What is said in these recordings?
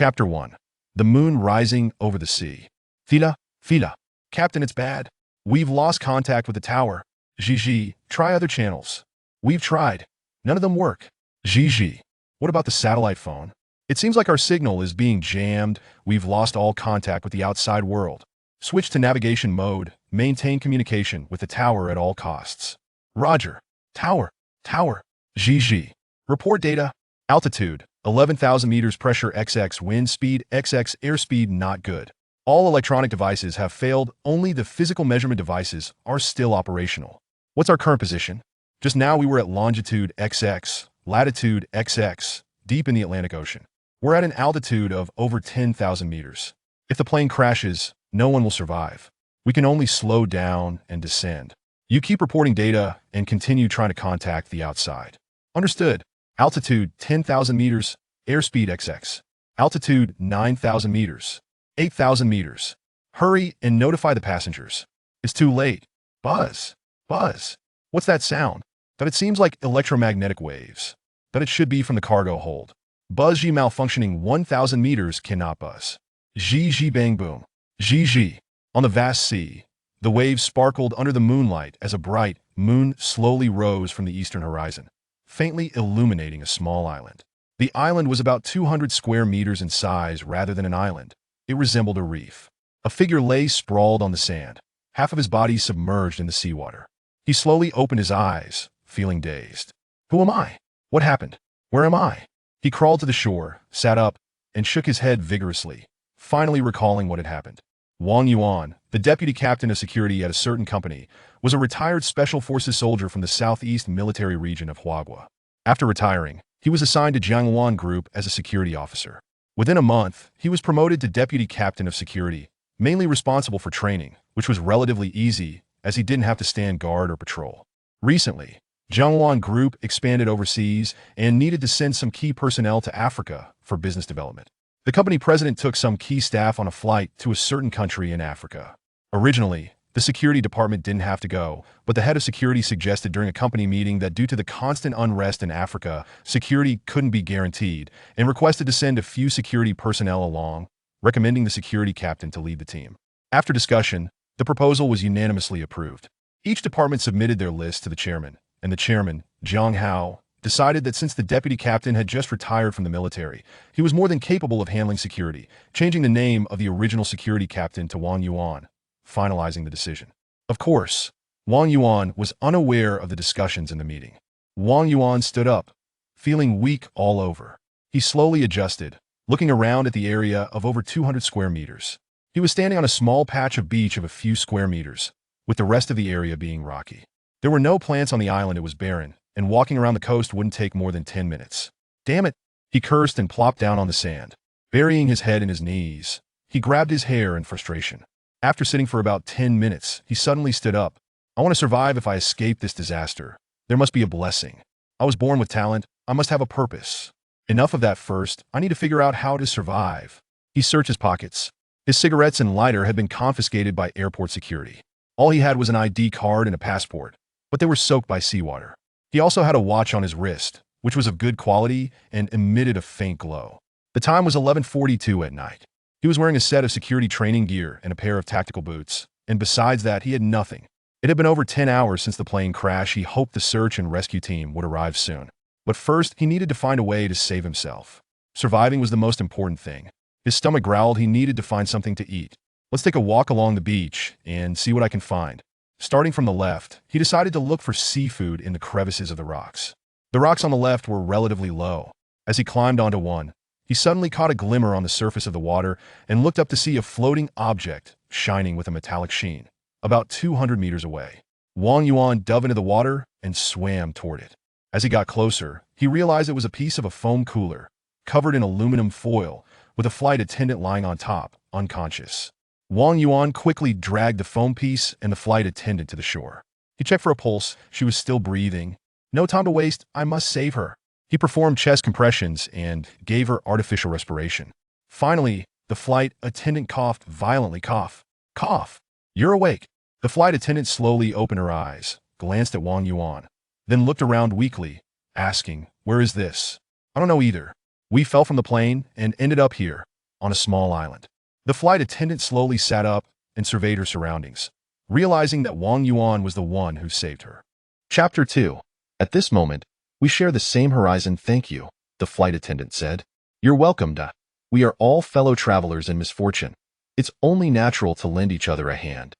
Chapter 1. The Moon Rising Over the Sea. Fila, Fila. Captain, it's bad. We've lost contact with the tower. Gigi, try other channels. We've tried. None of them work. Gigi. What about the satellite phone? It seems like our signal is being jammed. We've lost all contact with the outside world. Switch to navigation mode. Maintain communication with the tower at all costs. Roger. Tower. Tower. Gigi. Report data. Altitude. 11,000 meters. Pressure XX. Wind speed XX. Airspeed not good. All electronic devices have failed. Only the physical measurement devices are still operational. What's our current position? Just now we were at longitude XX, latitude XX, deep in the Atlantic Ocean. We're at an altitude of over 10,000 meters. If the plane crashes, no one will survive. We can only slow down and descend. You keep reporting data and continue trying to contact the outside. Understood. Altitude 10,000 meters, airspeed XX. Altitude 9,000 meters, 8,000 meters. Hurry and notify the passengers. It's too late. Buzz. Buzz. What's that sound? That it seems like electromagnetic waves. That it should be from the cargo hold. Buzz G malfunctioning 1,000 meters cannot buzz. G bang boom. G. On the vast sea, the waves sparkled under the moonlight as a bright moon slowly rose from the eastern horizon, faintly illuminating a small island. The island was about 200 square meters in size rather than an island. It resembled a reef. A figure lay sprawled on the sand, half of his body submerged in the seawater. He slowly opened his eyes, feeling dazed. Who am I? What happened? Where am I? He crawled to the shore, sat up, and shook his head vigorously, finally recalling what had happened. Wang Yuan, the deputy captain of security at a certain company, was a retired Special Forces soldier from the southeast military region of Huagua. After retiring, he was assigned to Jiangwan Group as a security officer. Within a month, he was promoted to deputy captain of security, mainly responsible for training, which was relatively easy as he didn't have to stand guard or patrol. Recently, Jiangwan Group expanded overseas and needed to send some key personnel to Africa for business development. The company president took some key staff on a flight to a certain country in Africa. Originally, the security department didn't have to go, but the head of security suggested during a company meeting that due to the constant unrest in Africa, security couldn't be guaranteed, and requested to send a few security personnel along, recommending the security captain to lead the team. After discussion, the proposal was unanimously approved. Each department submitted their list to the chairman, and the chairman, Jiang Hao, decided that since the deputy captain had just retired from the military, he was more than capable of handling security, changing the name of the original security captain to Wang Yuan, finalizing the decision. Of course, Wang Yuan was unaware of the discussions in the meeting. Wang Yuan stood up, feeling weak all over. He slowly adjusted, looking around at the area of over 200 square meters. He was standing on a small patch of beach of a few square meters, with the rest of the area being rocky. There were no plants on the island. It was barren, and walking around the coast wouldn't take more than 10 minutes. Damn it! He cursed and plopped down on the sand. Burying his head in his knees, he grabbed his hair in frustration. After sitting for about 10 minutes, he suddenly stood up. I want to survive. If I escape this disaster, there must be a blessing. I was born with talent. I must have a purpose. Enough of that first. I need to figure out how to survive. He searched his pockets. His cigarettes and lighter had been confiscated by airport security. All he had was an ID card and a passport, but they were soaked by seawater. He also had a watch on his wrist, which was of good quality and emitted a faint glow. The time was 11:42 at night. He was wearing a set of security training gear and a pair of tactical boots, and besides that, he had nothing. It had been over 10 hours since the plane crash. He hoped the search and rescue team would arrive soon. But first, he needed to find a way to save himself. Surviving was the most important thing. His stomach growled. He needed to find something to eat. Let's take a walk along the beach and see what I can find. Starting from the left, he decided to look for seafood in the crevices of the rocks. The rocks on the left were relatively low. As he climbed onto one, he suddenly caught a glimmer on the surface of the water and looked up to see a floating object shining with a metallic sheen, about 200 meters away. Wang Yuan dove into the water and swam toward it. As he got closer, he realized it was a piece of a foam cooler, covered in aluminum foil, with a flight attendant lying on top, unconscious. Wang Yuan quickly dragged the foam piece and the flight attendant to the shore. He checked for a pulse. She was still breathing. No time to waste. I must save her. He performed chest compressions and gave her artificial respiration. Finally, the flight attendant coughed violently. Cough. Cough. You're awake. The flight attendant slowly opened her eyes, glanced at Wang Yuan, then looked around weakly, asking, Where is this? I don't know either. We fell from the plane and ended up here. on a small island. The flight attendant slowly sat up and surveyed her surroundings, realizing that Wang Yuan was the one who saved her. Chapter 2. At this moment, we share the same horizon. Thank you, the flight attendant said. You're welcome, Da. We are all fellow travelers in misfortune. It's only natural to lend each other a hand.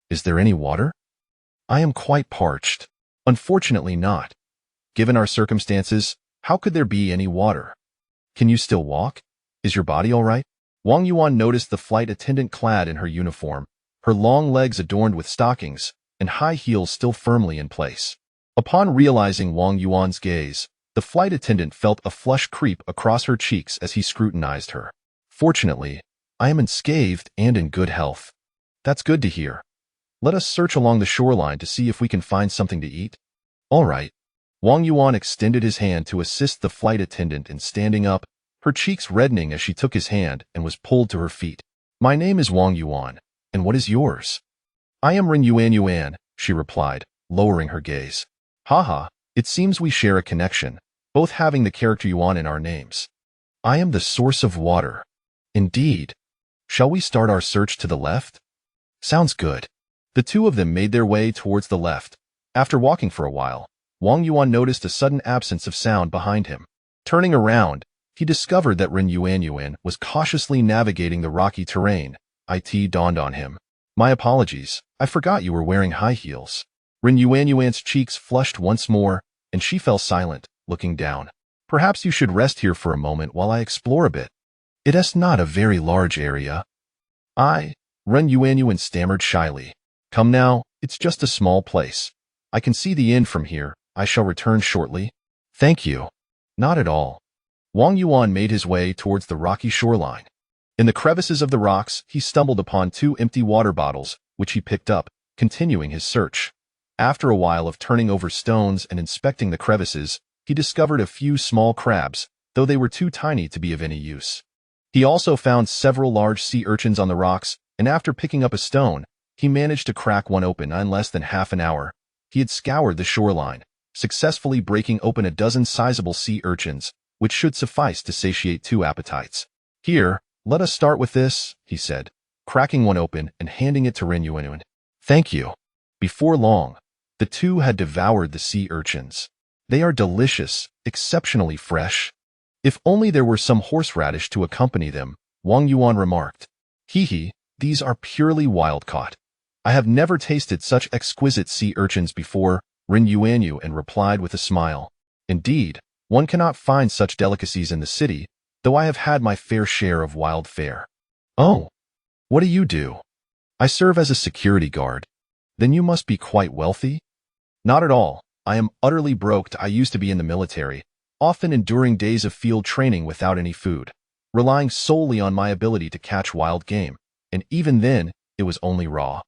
Is there any water? I am quite parched. Unfortunately not. Given our circumstances, how could there be any water? Can you still walk? Is your body all right? Wang Yuan noticed the flight attendant clad in her uniform, her long legs adorned with stockings, and high heels still firmly in place. Upon realizing Wang Yuan's gaze, the flight attendant felt a flush creep across her cheeks as he scrutinized her. Fortunately, I am unscathed and in good health. That's good to hear. Let us search along the shoreline to see if we can find something to eat. All right. Wang Yuan extended his hand to assist the flight attendant in standing up, her cheeks reddening as she took his hand and was pulled to her feet. My name is Wang Yuan, and what is yours? I am Ren Yuan, she replied, lowering her gaze. Haha, it seems we share a connection, both having the character Yuan in our names. I am the source of water. Indeed. Shall we start our search to the left? Sounds good. The two of them made their way towards the left. After walking for a while, Wang Yuan noticed a sudden absence of sound behind him. Turning around, he discovered that Ren Yuan was cautiously navigating the rocky terrain. It dawned on him. My apologies, I forgot you were wearing high heels. Ren Yuan's cheeks flushed once more, and she fell silent, looking down. Perhaps you should rest here for a moment while I explore a bit. It is not a very large area. Ren Yuan stammered shyly. Come now, it's just a small place. I can see the inn from here. I shall return shortly. Thank you. Not at all. Wang Yuan made his way towards the rocky shoreline. In the crevices of the rocks, he stumbled upon 2 empty water bottles, which he picked up, continuing his search. After a while of turning over stones and inspecting the crevices, he discovered a few small crabs, though they were too tiny to be of any use. He also found several large sea urchins on the rocks, and after picking up a stone, he managed to crack one open in less than half an hour. He had scoured the shoreline, successfully breaking open a dozen sizable sea urchins, which should suffice to satiate 2 appetites. Here, let us start with this, he said, cracking one open and handing it to Ren Yuan. Thank you. Before long, the two had devoured the sea urchins. They are delicious, exceptionally fresh. If only there were some horseradish to accompany them, Wang Yuan remarked. Hee, these are purely wild-caught. I have never tasted such exquisite sea urchins before, Ren Yuan replied with a smile. Indeed, one cannot find such delicacies in the city, though I have had my fair share of wild fare. Oh, what do you do? I serve as a security guard. Then you must be quite wealthy? Not at all. I am utterly broke. I used to be in the military, often enduring days of field training without any food, relying solely on my ability to catch wild game, and even then, it was only raw.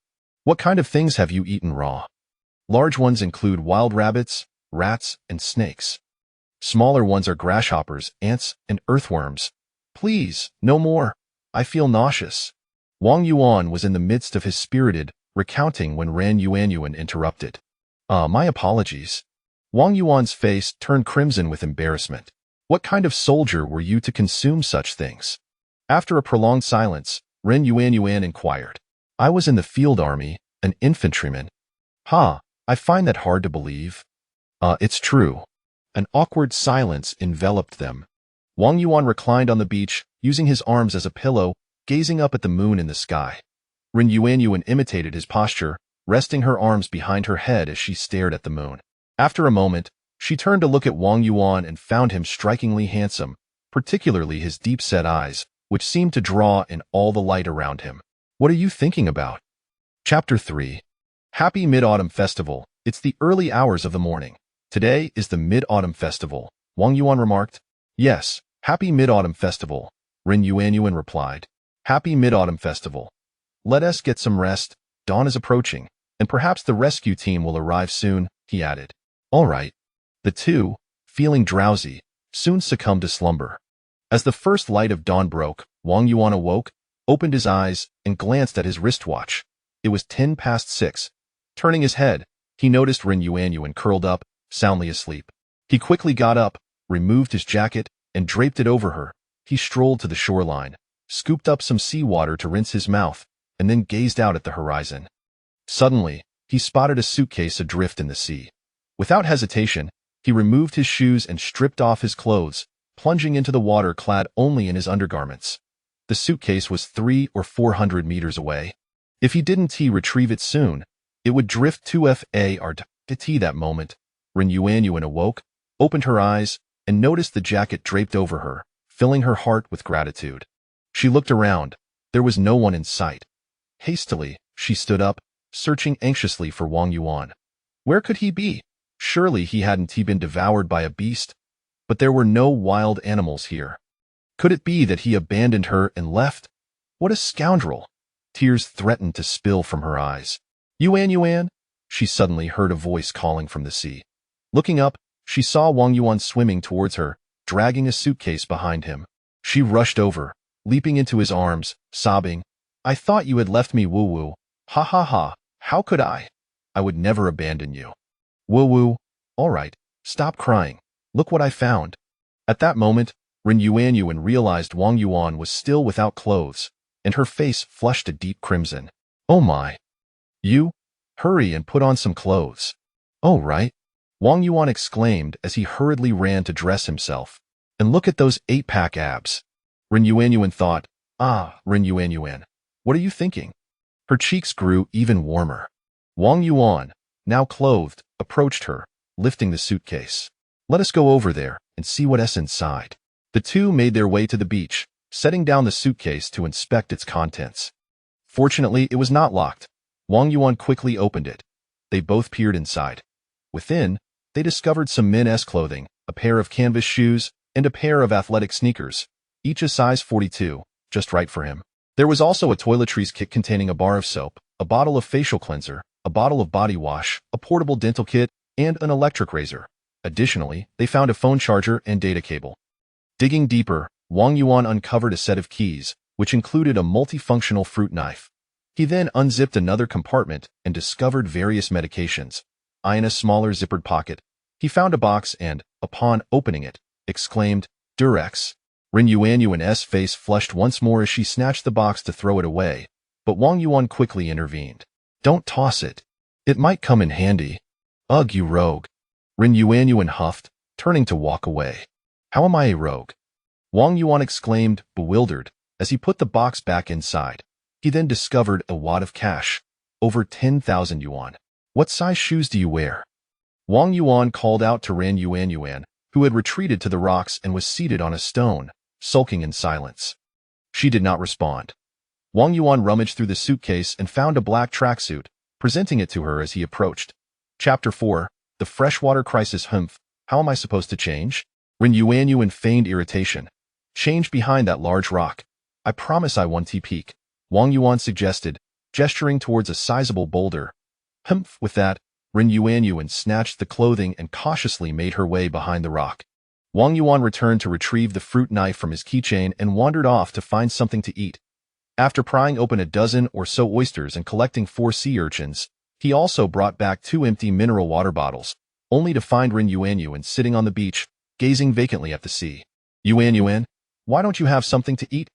What kind of things have you eaten raw? Large ones include wild rabbits, rats, and snakes. Smaller ones are grasshoppers, ants, and earthworms. Please, no more. I feel nauseous. Wang Yuan was in the midst of his spirited recounting when Ren Yuan interrupted. My apologies. Wang Yuan's face turned crimson with embarrassment. What kind of soldier were you to consume such things? After a prolonged silence, Ren Yuan inquired. I was in the field army, an infantryman. I find that hard to believe. It's true. An awkward silence enveloped them. Wang Yuan reclined on the beach, using his arms as a pillow, gazing up at the moon in the sky. Ren Yuan imitated his posture, resting her arms behind her head as she stared at the moon. After a moment, she turned to look at Wang Yuan and found him strikingly handsome, particularly his deep-set eyes, which seemed to draw in all the light around him. What are you thinking about? Chapter 3. Happy Mid-Autumn Festival. It's the early hours of the morning. Today is the Mid-Autumn Festival, Wang Yuan remarked. Yes, Happy Mid-Autumn Festival, Ren Yuan replied. Happy Mid-Autumn Festival. Let us get some rest, dawn is approaching, and perhaps the rescue team will arrive soon, he added. All right. The two, feeling drowsy, soon succumbed to slumber. As the first light of dawn broke, Wang Yuan awoke, opened his eyes, and glanced at his wristwatch. It was 6:10. Turning his head, he noticed Ren Yuan curled up, soundly asleep. He quickly got up, removed his jacket, and draped it over her. He strolled to the shoreline, scooped up some seawater to rinse his mouth, and then gazed out at the horizon. Suddenly, he spotted a suitcase adrift in the sea. Without hesitation, he removed his shoes and stripped off his clothes, plunging into the water clad only in his undergarments. The suitcase was 300 or 400 meters away. If he didn't retrieve it soon, it would drift too far to that moment. Ren Yuanyuan awoke, opened her eyes, and noticed the jacket draped over her, filling her heart with gratitude. She looked around. There was no one in sight. Hastily, she stood up, searching anxiously for Wang Yuan. Where could he be? Surely he hadn't been devoured by a beast. But there were no wild animals here. Could it be that he abandoned her and left? What a scoundrel! Tears threatened to spill from her eyes. Yuan! She suddenly heard a voice calling from the sea. Looking up, she saw Wang Yuan swimming towards her, dragging a suitcase behind him. She rushed over, leaping into his arms, sobbing, "I thought you had left me, Wu. Ha ha ha, how could I? I would never abandon you." Wu, all right, stop crying. Look what I found. At that moment, Ren Yuanyuan realized Wang Yuan was still without clothes, and her face flushed a deep crimson. Oh my. You? Hurry and put on some clothes. Oh right. Wang Yuan exclaimed as he hurriedly ran to dress himself. And look at those 8-pack abs. Ren Yuanyuan thought, Ren Yuanyuan, what are you thinking? Her cheeks grew even warmer. Wang Yuan, now clothed, approached her, lifting the suitcase. Let us go over there and see what's inside. The two made their way to the beach, setting down the suitcase to inspect its contents. Fortunately, it was not locked. Wang Yuan quickly opened it. They both peered inside. Within, they discovered some men's clothing, a pair of canvas shoes, and a pair of athletic sneakers, each a size 42, just right for him. There was also a toiletries kit containing a bar of soap, a bottle of facial cleanser, a bottle of body wash, a portable dental kit, and an electric razor. Additionally, they found a phone charger and data cable. Digging deeper, Wang Yuan uncovered a set of keys, which included a multifunctional fruit knife. He then unzipped another compartment and discovered various medications. In a smaller zippered pocket, he found a box and, upon opening it, exclaimed, Durex. Ren Yuanyuan's face flushed once more as she snatched the box to throw it away, but Wang Yuan quickly intervened. Don't toss it. It might come in handy. Ugh, you rogue. Ren Yuanyuan huffed, turning to walk away. How am I a rogue? Wang Yuan exclaimed, bewildered, as he put the box back inside. He then discovered a wad of cash, over 10,000 yuan. What size shoes do you wear? Wang Yuan called out to Ren Yuanyuan, who had retreated to the rocks and was seated on a stone, sulking in silence. She did not respond. Wang Yuan rummaged through the suitcase and found a black tracksuit, presenting it to her as he approached. Chapter 4, The Freshwater Crisis. How am I supposed to change? Ren Yuanyuan feigned irritation. Change behind that large rock. I promise I won't peek. Wang Yuan suggested, gesturing towards a sizable boulder. With that, Ren Yuanyuan snatched the clothing and cautiously made her way behind the rock. Wang Yuan returned to retrieve the fruit knife from his keychain and wandered off to find something to eat. After prying open a dozen or so oysters and collecting 4 sea urchins, he also brought back 2 empty mineral water bottles, only to find Ren Yuanyuan sitting on the beach, gazing vacantly at the sea. Yuanyuan, why don't you have something to eat?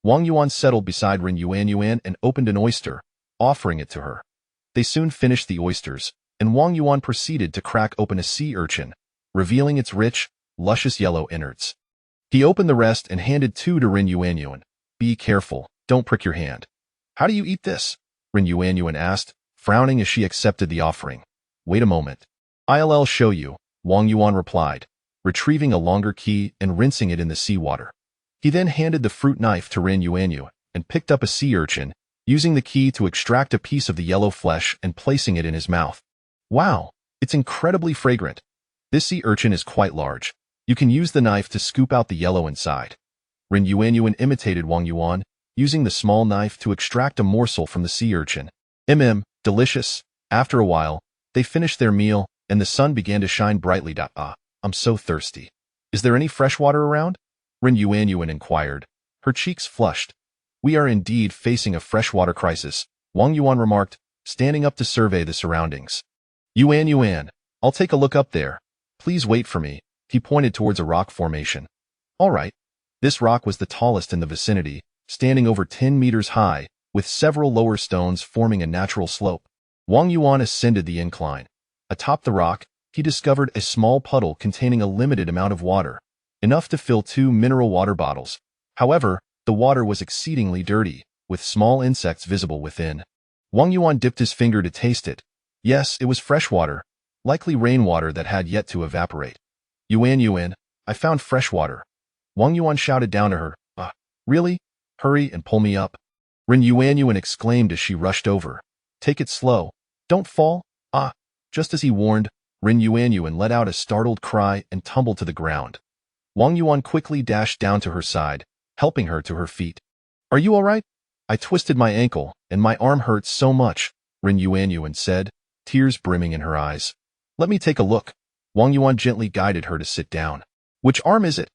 Wang Yuan settled beside Ren Yuanyuan and opened an oyster, offering it to her. They soon finished the oysters, and Wang Yuan proceeded to crack open a sea urchin, revealing its rich, luscious yellow innards. He opened the rest and handed 2 to Ren Yuanyuan. Be careful, don't prick your hand. How do you eat this? Ren Yuanyuan asked, frowning as she accepted the offering. Wait a moment. I'll show you, Wang Yuan replied, retrieving a longer key and rinsing it in the seawater. He then handed the fruit knife to Ren Yuanyuan and picked up a sea urchin, using the key to extract a piece of the yellow flesh and placing it in his mouth. Wow, it's incredibly fragrant. This sea urchin is quite large. You can use the knife to scoop out the yellow inside. Ren Yuanyuan imitated Wang Yuan, using the small knife to extract a morsel from the sea urchin. Delicious. After a while, they finished their meal, and the sun began to shine brightly. I'm so thirsty. Is there any fresh water around? Ren Yuanyuan inquired. Her cheeks flushed. We are indeed facing a freshwater crisis, Wang Yuan remarked, standing up to survey the surroundings. Yuanyuan, I'll take a look up there. Please wait for me. He pointed towards a rock formation. All right. This rock was the tallest in the vicinity, standing over 10 meters high, with several lower stones forming a natural slope. Wang Yuan ascended the incline. Atop the rock, he discovered a small puddle containing a limited amount of water, enough to fill 2 mineral water bottles. However, the water was exceedingly dirty, with small insects visible within. Wang Yuan dipped his finger to taste it. Yes, it was fresh water, likely rainwater that had yet to evaporate. Yuan, I found fresh water. Wang Yuan shouted down to her. Really? Hurry and pull me up. Yuan exclaimed as she rushed over. Take it slow. Don't fall. Just as he warned, Yuan let out a startled cry and tumbled to the ground. Wang Yuan quickly dashed down to her side, helping her to her feet. Are you all right? I twisted my ankle, and my arm hurts so much, Yuan said, tears brimming in her eyes. Let me take a look. Wang Yuan gently guided her to sit down. Which arm is it?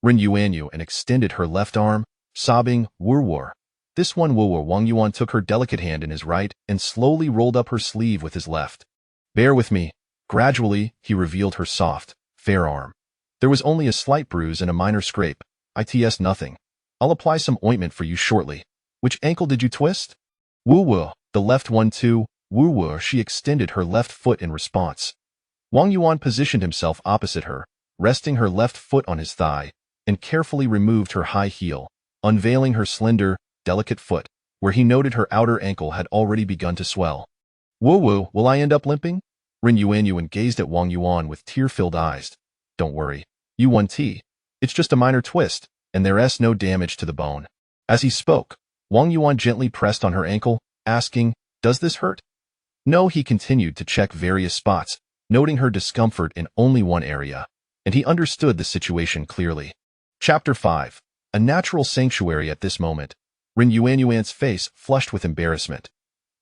Yuan extended her left arm, sobbing, Wur. This one Wur. Wang Yuan took her delicate hand in his right and slowly rolled up her sleeve with his left. Bear with me. Gradually, he revealed her soft, fair arm. There was only a slight bruise and a minor scrape. It's nothing. I'll apply some ointment for you shortly. Which ankle did you twist? Wur. The left one too. Wur. She extended her left foot in response. Wang Yuan positioned himself opposite her, resting her left foot on his thigh, and carefully removed her high heel, unveiling her slender, delicate foot, where he noted her outer ankle had already begun to swell. Woo, will I end up limping? Yuan gazed at Wang Yuan with tear-filled eyes. Don't worry, Yuan-T. It's just a minor twist, and there's no damage to the bone. As he spoke, Wang Yuan gently pressed on her ankle, asking, Does this hurt? No, he continued to check various spots, noting her discomfort in only one area, and he understood the situation clearly. Chapter 5. A natural sanctuary. At this moment, Yuan's face flushed with embarrassment.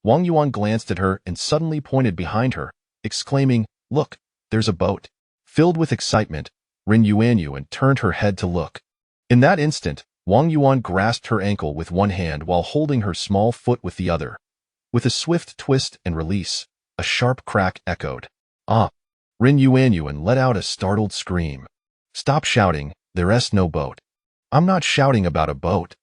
Wang Yuan glanced at her and suddenly pointed behind her, exclaiming, Look, there's a boat. Filled with excitement, Yuan turned her head to look. In that instant, Wang Yuan grasped her ankle with one hand while holding her small foot with the other. With a swift twist and release, a sharp crack echoed. Yuan let out a startled scream. Stop shouting, there's no boat. I'm not shouting about a boat.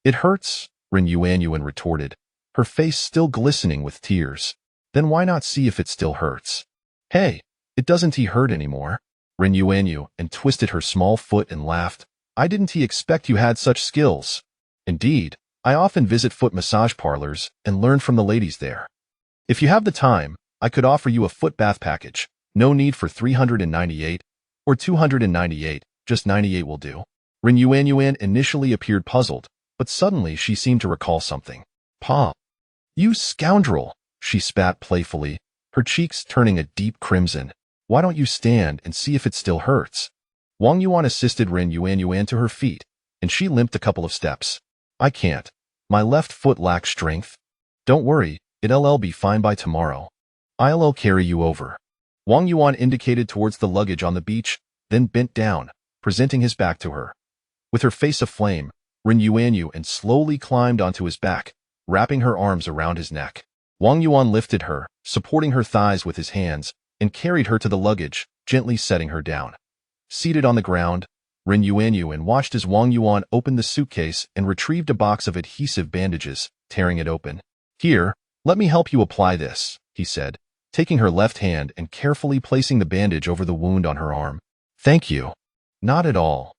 It hurts, Yuan retorted, her face still glistening with tears. Then why not see if it still hurts? Hey, it doesn't hurt anymore. Yuan twisted her small foot and laughed. I didn't expect you had such skills. Indeed, I often visit foot massage parlors and learn from the ladies there. If you have the time, I could offer you a foot bath package. No need for 398 or 298, just 98 will do. Yuan initially appeared puzzled, but suddenly she seemed to recall something. Pa! You scoundrel! She spat playfully, her cheeks turning a deep crimson. Why don't you stand and see if it still hurts? Wang Yuan assisted Yuan to her feet, and she limped a couple of steps. I can't. My left foot lacks strength. Don't worry, it'll be fine by tomorrow. I'll carry you over. Wang Yuan indicated towards the luggage on the beach, then bent down, presenting his back to her. With her face aflame, Yuan slowly climbed onto his back, wrapping her arms around his neck. Wang Yuan lifted her, supporting her thighs with his hands, and carried her to the luggage, gently setting her down. Seated on the ground, Yuan watched as Wang Yuan opened the suitcase and retrieved a box of adhesive bandages, tearing it open. Here, let me help you apply this, he said, taking her left hand and carefully placing the bandage over the wound on her arm. Thank you. Not at all.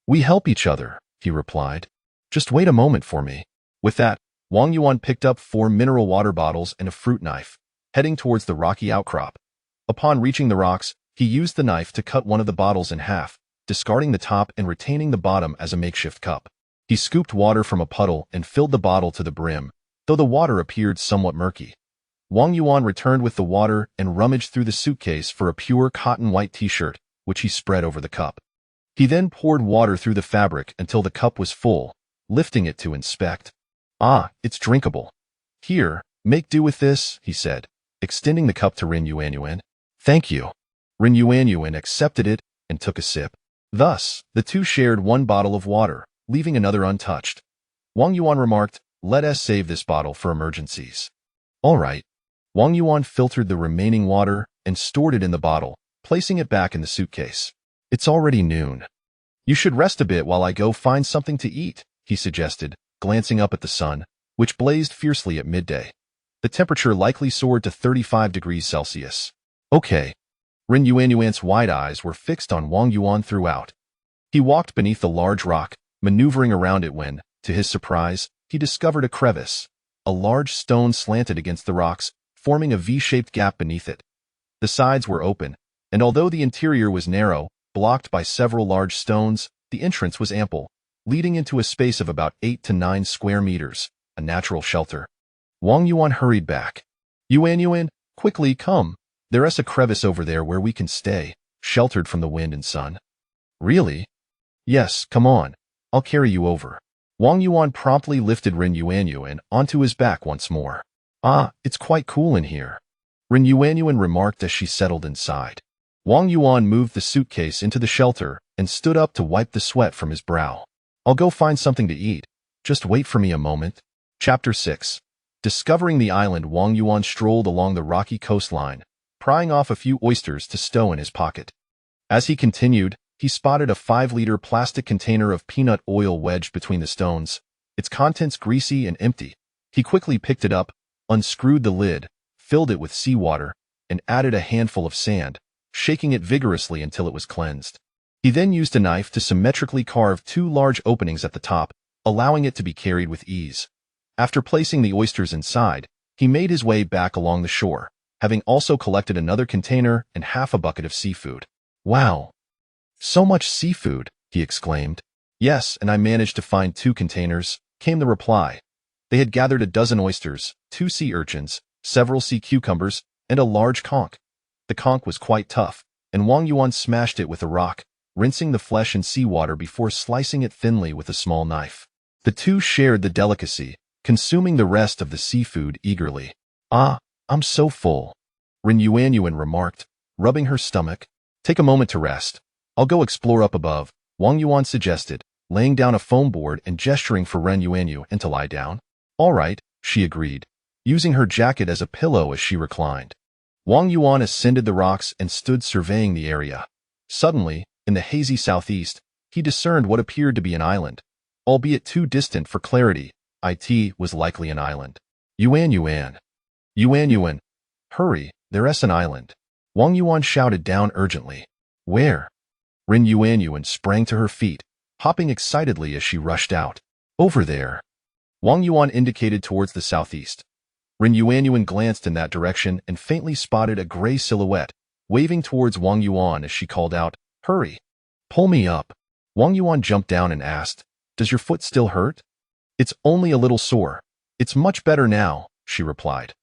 We help each other, he replied. Just wait a moment for me. With that, Wang Yuan picked up 4 mineral water bottles and a fruit knife, heading towards the rocky outcrop. Upon reaching the rocks, he used the knife to cut one of the bottles in half, discarding the top and retaining the bottom as a makeshift cup. He scooped water from a puddle and filled the bottle to the brim, though the water appeared somewhat murky. Wang Yuan returned with the water and rummaged through the suitcase for a pure cotton white t-shirt, which he spread over the cup. He then poured water through the fabric until the cup was full, lifting it to inspect. It's drinkable. Here, make do with this, he said, extending the cup to Yuan. Thank you. Yuan accepted it and took a sip. Thus, the two shared one bottle of water, leaving another untouched. Wang Yuan remarked, let us save this bottle for emergencies. All right. Wang Yuan filtered the remaining water and stored it in the bottle, placing it back in the suitcase. It's already noon. You should rest a bit while I go find something to eat, he suggested, glancing up at the sun, which blazed fiercely at midday. The temperature likely soared to 35 degrees Celsius. Okay. Ren Yuanyuan's wide eyes were fixed on Wang Yuan throughout. He walked beneath the large rock, maneuvering around it when, to his surprise, he discovered a crevice. A large stone slanted against the rocks, forming a V-shaped gap beneath it. The sides were open, and although the interior was narrow, blocked by several large stones, the entrance was ample, leading into a space of about 8 to 9 square meters, a natural shelter. Wang Yuan hurried back. Yuanyuan, quickly come. There's a crevice over there where we can stay, sheltered from the wind and sun. Really? Yes, come on. I'll carry you over. Wang Yuan promptly lifted Ren Yuanyuan onto his back once more. Ah, it's quite cool in here, Ren Yuanyuan remarked as she settled inside. Wang Yuan moved the suitcase into the shelter and stood up to wipe the sweat from his brow. I'll go find something to eat. Just wait for me a moment. Chapter 6. Discovering the island, Wang Yuan strolled along the rocky coastline, prying off a few oysters to stow in his pocket. As he continued, he spotted a 5-liter plastic container of peanut oil wedged between the stones, its contents greasy and empty. He quickly picked it up, unscrewed the lid, filled it with seawater, and added a handful of sand, shaking it vigorously until it was cleansed. He then used a knife to symmetrically carve 2 large openings at the top, allowing it to be carried with ease. After placing the oysters inside, he made his way back along the shore, having also collected another container and half a bucket of seafood. Wow! So much seafood, he exclaimed. Yes, and I managed to find 2 containers, came the reply. They had gathered a dozen oysters, 2 sea urchins, several sea cucumbers, and a large conch. The conch was quite tough, and Wang Yuan smashed it with a rock, rinsing the flesh in seawater before slicing it thinly with a small knife. The two shared the delicacy, consuming the rest of the seafood eagerly. Ah, I'm so full, Ren Yuanyuan remarked, rubbing her stomach. Take a moment to rest. I'll go explore up above, Wang Yuan suggested, laying down a foam board and gesturing for Ren Yuanyuan to lie down. All right, she agreed, using her jacket as a pillow as she reclined. Wang Yuan ascended the rocks and stood surveying the area. Suddenly, in the hazy southeast, he discerned what appeared to be an island. Albeit too distant for clarity, it was likely an island. Yuanyuan. Yuanyuan. Hurry, there's an island. Wang Yuan shouted down urgently. Where? Ren Yuanyuan sprang to her feet, hopping excitedly as she rushed out. Over there. Wang Yuan indicated towards the southeast. Ren Yuanyuan glanced in that direction and faintly spotted a gray silhouette, waving towards Wang Yuan as she called out, Hurry! Pull me up. Wang Yuan jumped down and asked, Does your foot still hurt? It's only a little sore. It's much better now, she replied.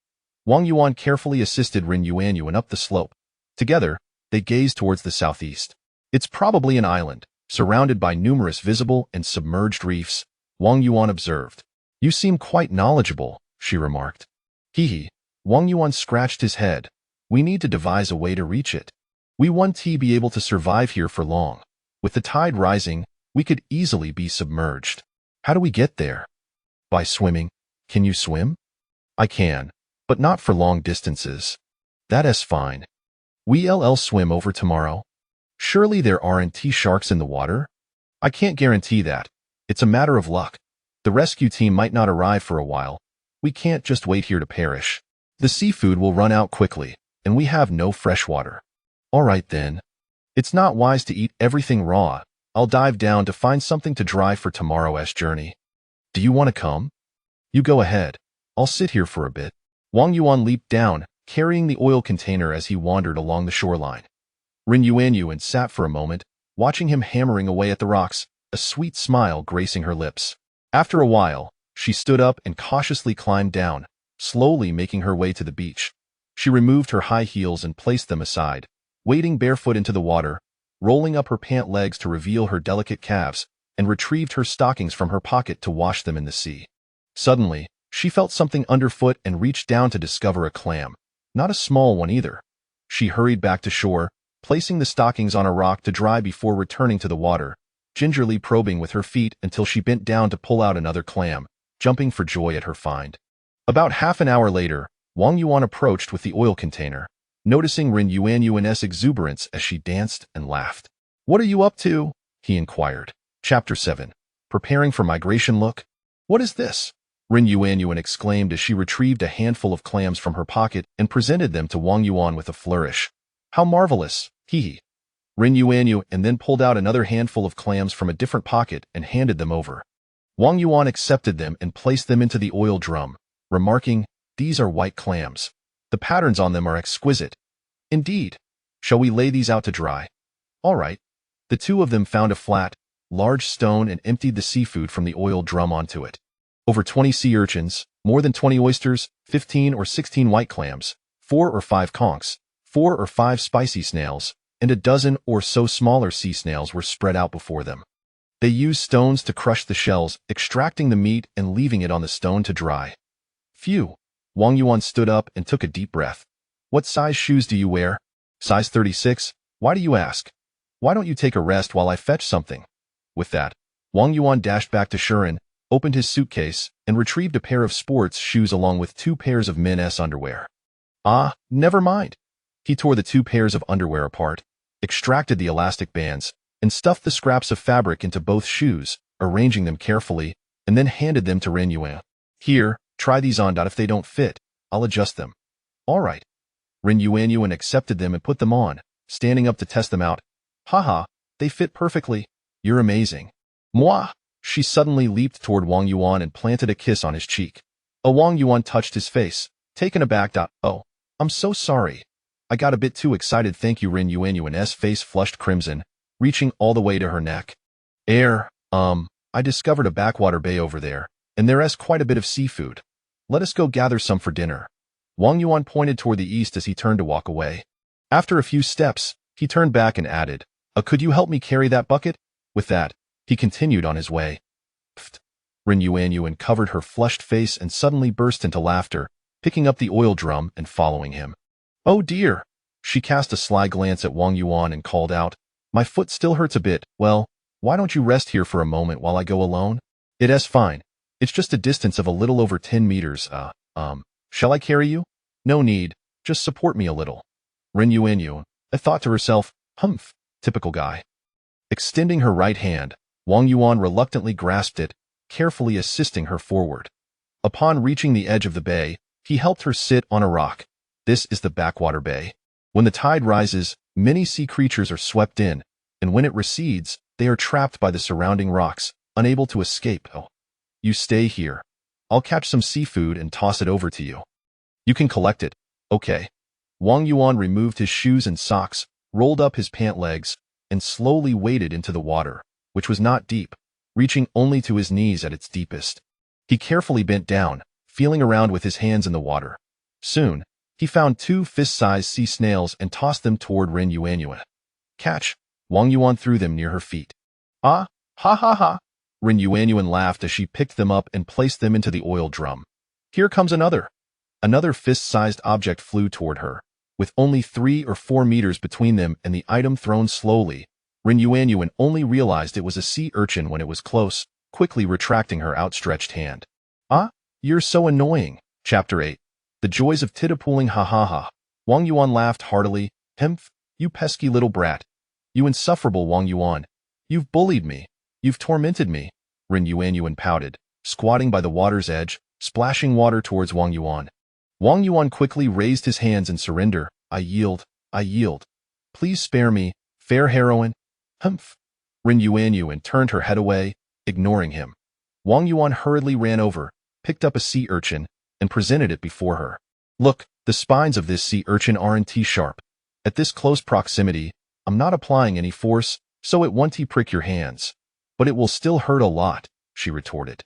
Wang Yuan carefully assisted Ren Yuanyuan up the slope. Together, they gazed towards the southeast. It's probably an island, surrounded by numerous visible and submerged reefs, Wang Yuan observed. You seem quite knowledgeable, she remarked. Hee. Wang Yuan scratched his head. We need to devise a way to reach it. We won't be able to survive here for long. With the tide rising, we could easily be submerged. How do we get there? By swimming. Can you swim? I can, but not for long distances. That is fine. We'll swim over tomorrow. Surely there aren't sharks in the water? I can't guarantee that. It's a matter of luck. The rescue team might not arrive for a while. We can't just wait here to perish. The seafood will run out quickly, and we have no fresh water. All right then. It's not wise to eat everything raw. I'll dive down to find something to dry for tomorrow's journey. Do you want to come? You go ahead. I'll sit here for a bit. Wang Yuan leaped down, carrying the oil container as he wandered along the shoreline. Ren Yuanyuan sat for a moment, watching him hammering away at the rocks, a sweet smile gracing her lips. After a while, she stood up and cautiously climbed down, slowly making her way to the beach. She removed her high heels and placed them aside, wading barefoot into the water, rolling up her pant legs to reveal her delicate calves, and retrieved her stockings from her pocket to wash them in the sea. Suddenly, she felt something underfoot and reached down to discover a clam, not a small one either. She hurried back to shore, placing the stockings on a rock to dry before returning to the water, gingerly probing with her feet until she bent down to pull out another clam, jumping for joy at her find. About half an hour later, Wang Yuan approached with the oil container, noticing Ren Yuanyuan's exuberance as she danced and laughed. What are you up to? he inquired. Chapter 7. Preparing for migration. Look. What is this? Rin Yuanyuan exclaimed as she retrieved a handful of clams from her pocket and presented them to Wang Yuan with a flourish. How marvelous, hee. Rin Yuanyuan and then pulled out another handful of clams from a different pocket and handed them over. Wang Yuan accepted them and placed them into the oil drum, remarking, "These are white clams. The patterns on them are exquisite." "Indeed. Shall we lay these out to dry?" "All right." The two of them found a flat, large stone and emptied the seafood from the oil drum onto it. Over 20 sea urchins, more than 20 oysters, 15 or 16 white clams, 4 or 5 conchs, 4 or 5 spicy snails, and a dozen or so smaller sea snails were spread out before them. They used stones to crush the shells, extracting the meat and leaving it on the stone to dry. Phew! Wang Yuan stood up and took a deep breath. "What size shoes do you wear?" "Size 36. Why do you ask?" "Why don't you take a rest while I fetch something?" With that, Wang Yuan dashed back to Shuren, opened his suitcase, and retrieved a pair of sports shoes along with 2 pairs of men's underwear. "Ah, never mind." He tore the 2 pairs of underwear apart, extracted the elastic bands, and stuffed the scraps of fabric into both shoes, arranging them carefully, and then handed them to Rin Yuan. "Here, try these on. If they don't fit, I'll adjust them." "All right." Rin Yuan accepted them and put them on, standing up to test them out. "Haha, they fit perfectly. You're amazing." "Mwah!" She suddenly leaped toward Wang Yuan and planted a kiss on his cheek. Wang Yuan touched his face, taken aback. "Oh, I'm so sorry. I got a bit too excited." "Thank you." Rin Yuan's face flushed crimson, reaching all the way to her neck. I discovered a backwater bay over there, and there's quite a bit of seafood. Let us go gather some for dinner." Wang Yuan pointed toward the east as he turned to walk away. After a few steps, he turned back and added, "Could you help me carry that bucket?" With that, he continued on his way. Pfft! Rin Yuan covered her flushed face and suddenly burst into laughter, picking up the oil drum and following him. "Oh dear!" She cast a sly glance at Wang Yuan and called out, "My foot still hurts a bit. Well, why don't you rest here for a moment while I go alone?" "It's fine. It's just a distance of a little over 10 meters. Shall I carry you?" "No need. Just support me a little." Rin Yuan thought to herself, "Humph, typical guy." Extending her right hand, Wang Yuan reluctantly grasped it, carefully assisting her forward. Upon reaching the edge of the bay, he helped her sit on a rock. This is the backwater bay. When the tide rises, many sea creatures are swept in, and when it recedes, they are trapped by the surrounding rocks, unable to escape. "Oh, you stay here. I'll catch some seafood and toss it over to you. You can collect it." "Okay." Wang Yuan removed his shoes and socks, rolled up his pant legs, and slowly waded into the water, which was not deep, reaching only to his knees at its deepest. He carefully bent down, feeling around with his hands in the water. Soon, he found 2 fist-sized sea snails and tossed them toward Rin Yuan. "Catch!" Wang Yuan threw them near her feet. "Ah, ha ha ha!" Rin Yuan laughed as she picked them up and placed them into the oil drum. "Here comes another." Another fist-sized object flew toward her, with only 3 or 4 meters between them and the item thrown slowly. Rin Yuan only realized it was a sea urchin when it was close, quickly retracting her outstretched hand. "Ah, you're so annoying." Chapter 8. The Joys of Titapooling. Ha ha ha. Wang Yuan laughed heartily. "Hemph, you pesky little brat. You insufferable Wang Yuan. You've bullied me. You've tormented me." Rin Yuan pouted, squatting by the water's edge, splashing water towards Wang Yuan. Wang Yuan quickly raised his hands in surrender. I yield. Please spare me, fair heroine." "Humph." Rin Yuan turned her head away, ignoring him. Wang Yuan hurriedly ran over, picked up a sea urchin, and presented it before her. "Look, the spines of this sea urchin aren't sharp. At this close proximity, I'm not applying any force, so it won't prick your hands. But it will still hurt a lot," she retorted.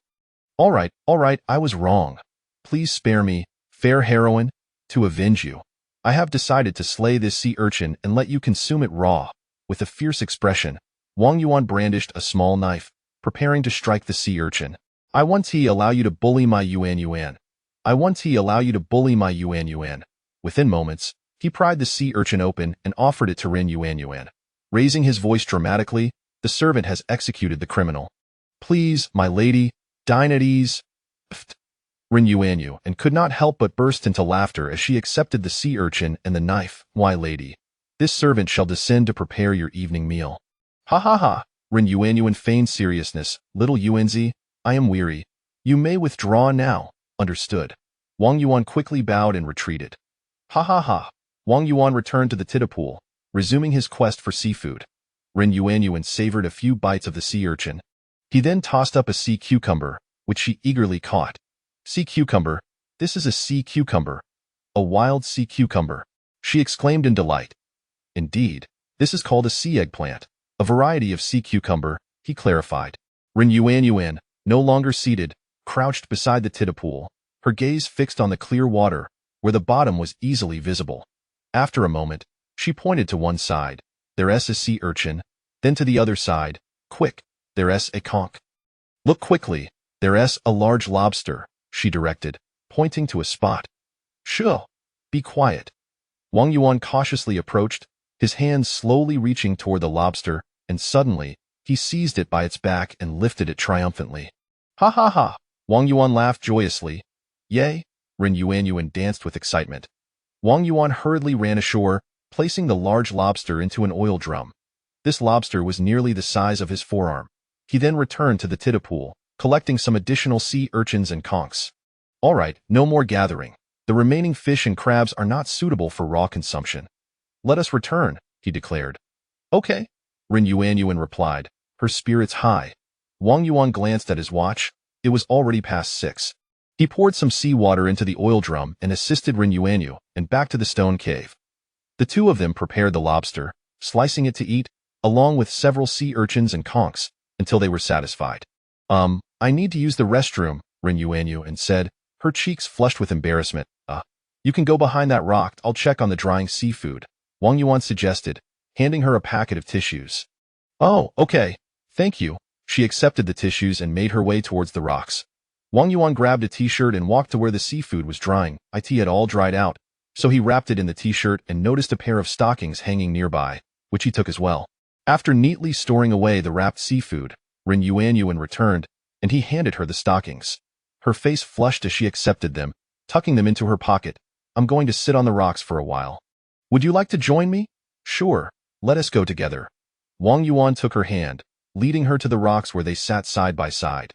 All right, I was wrong. Please spare me, fair heroine, to avenge you. I have decided to slay this sea urchin and let you consume it raw." With a fierce expression, Wang Yuan brandished a small knife, preparing to strike the sea urchin. "I want to allow you to bully my Yuan. I want to allow you to bully my Yuan. Within moments, he pried the sea urchin open and offered it to Rin Yuan. Raising his voice dramatically, the servant has executed the criminal. "Please, my lady, dine at ease." Pfft. Rin Yuan could not help but burst into laughter as she accepted the sea urchin and the knife. "Why, lady, this servant shall descend to prepare your evening meal." "Ha ha ha." Ren Yuanyuan feigned seriousness. Little Yuanzi, I am weary. You may withdraw now. Understood. Wang Yuan quickly bowed and retreated. Ha ha ha. Wang Yuan returned to the Tida resuming his quest for seafood. Ren Yuanyuan savored a few bites of the sea urchin. He then tossed up a sea cucumber, which she eagerly caught. Sea cucumber, this is a sea cucumber. A wild sea cucumber, she exclaimed in delight. Indeed, this is called a sea eggplant, a variety of sea cucumber, he clarified. Ren Yuanyuan, no longer seated, crouched beside the Tida, her gaze fixed on the clear water, where the bottom was easily visible. After a moment, she pointed to one side. There's a sea urchin, then to the other side. Quick, there's a conch. Look quickly, there's a large lobster, she directed, pointing to a spot. Shoo! Be quiet. Wang Yuan cautiously approached, his hands slowly reaching toward the lobster, and suddenly, he seized it by its back and lifted it triumphantly. Ha ha ha! Wang Yuan laughed joyously. Yay! Ren Yuanyuan danced with excitement. Wang Yuan hurriedly ran ashore, placing the large lobster into an oil drum. This lobster was nearly the size of his forearm. He then returned to the Tida, collecting some additional sea urchins and conchs. All right, no more gathering. The remaining fish and crabs are not suitable for raw consumption. Let us return, he declared. Okay, Ren Yuanyuan replied, her spirits high. Wang Yuan glanced at his watch. It was already past 6. He poured some seawater into the oil drum and assisted Ren Yuanyuan and back to the stone cave. The two of them prepared the lobster, slicing it to eat, along with several sea urchins and conchs, until they were satisfied. I need to use the restroom, Ren Yuanyuan said, her cheeks flushed with embarrassment. You can go behind that rock, I'll check on the drying seafood, Wang Yuan suggested, handing her a packet of tissues. Oh, okay, thank you. She accepted the tissues and made her way towards the rocks. Wang Yuan grabbed a t-shirt and walked to where the seafood was drying. It had all dried out, so he wrapped it in the t-shirt and noticed a pair of stockings hanging nearby, which he took as well. After neatly storing away the wrapped seafood, Ren Yuanyuan returned, and he handed her the stockings. Her face flushed as she accepted them, tucking them into her pocket. I'm going to sit on the rocks for a while. Would you like to join me? Sure, let us go together. Wang Yuan took her hand, leading her to the rocks where they sat side by side.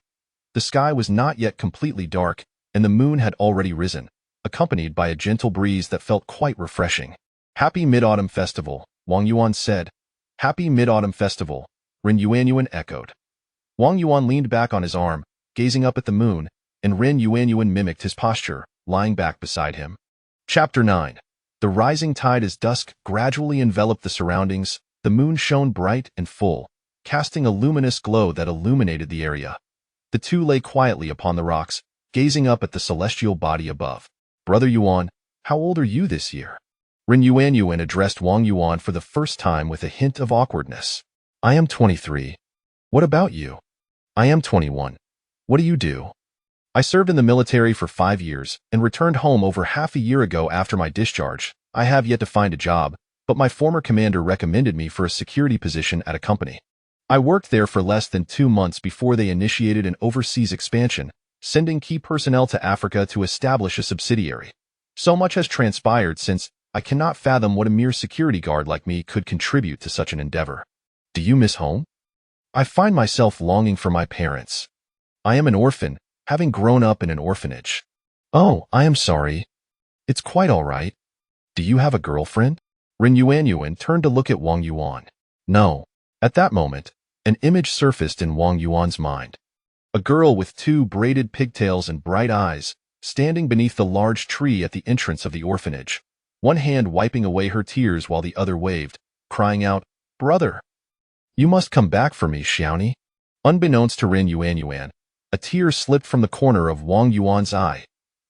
The sky was not yet completely dark, and the moon had already risen, accompanied by a gentle breeze that felt quite refreshing. Happy Mid-Autumn Festival, Wang Yuan said. Happy Mid-Autumn Festival, Ren Yuanyuan echoed. Wang Yuan leaned back on his arm, gazing up at the moon, and Ren Yuanyuan mimicked his posture, lying back beside him. Chapter 9. The rising tide as dusk gradually enveloped the surroundings. The moon shone bright and full, casting a luminous glow that illuminated the area. The two lay quietly upon the rocks, gazing up at the celestial body above. Brother Yuan, how old are you this year? Ren Yuanyuan addressed Wang Yuan for the first time with a hint of awkwardness. I am 23. What about you? I am 21. What do you do? I served in the military for 5 years and returned home over half a year ago after my discharge. I have yet to find a job, but my former commander recommended me for a security position at a company. I worked there for less than 2 months before they initiated an overseas expansion, sending key personnel to Africa to establish a subsidiary. So much has transpired since I cannot fathom what a mere security guard like me could contribute to such an endeavor. Do you miss home? I find myself longing for my parents. I am an orphan, having grown up in an orphanage. Oh, I am sorry. It's quite all right. Do you have a girlfriend? Ren Yuanyuan turned to look at Wang Yuan. No. At that moment, an image surfaced in Wang Yuan's mind. A girl with 2 braided pigtails and bright eyes, standing beneath the large tree at the entrance of the orphanage, one hand wiping away her tears while the other waved, crying out, Brother! You must come back for me, Xiaoni. Unbeknownst to Ren Yuanyuan, a tear slipped from the corner of Wang Yuan's eye.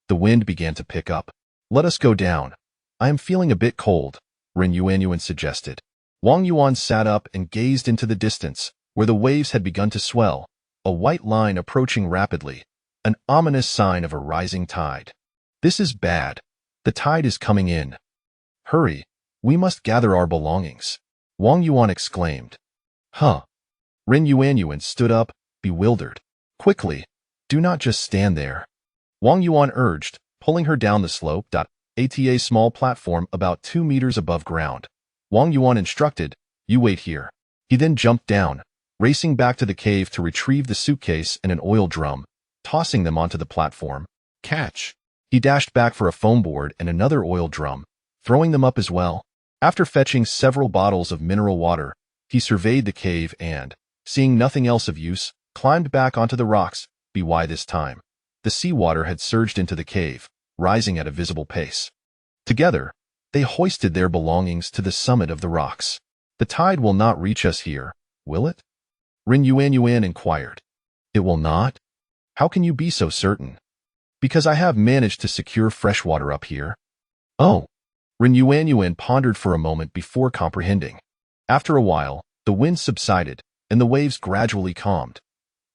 The wind began to pick up. Let us go down. I am feeling a bit cold, Ren Yuanyuan suggested. Wang Yuan sat up and gazed into the distance, where the waves had begun to swell, a white line approaching rapidly, an ominous sign of a rising tide. This is bad. The tide is coming in. Hurry, we must gather our belongings, Wang Yuan exclaimed. Huh. Ren Yuanyuan stood up, bewildered. Quickly, do not just stand there, Wang Yuan urged, pulling her down the slope. At a small platform about 2 meters above ground. Wang Yuan instructed, you wait here. He then jumped down, racing back to the cave to retrieve the suitcase and an oil drum, tossing them onto the platform. Catch! He dashed back for a foam board and another oil drum, throwing them up as well. After fetching several bottles of mineral water, he surveyed the cave and, seeing nothing else of use, climbed back onto the rocks. By this time, the seawater had surged into the cave, rising at a visible pace. Together, they hoisted their belongings to the summit of the rocks. The tide will not reach us here, will it? Ren Yuan inquired. It will not? How can you be so certain? Because I have managed to secure fresh water up here. Oh. Ren Yuan pondered for a moment before comprehending. After a while, the wind subsided, and the waves gradually calmed.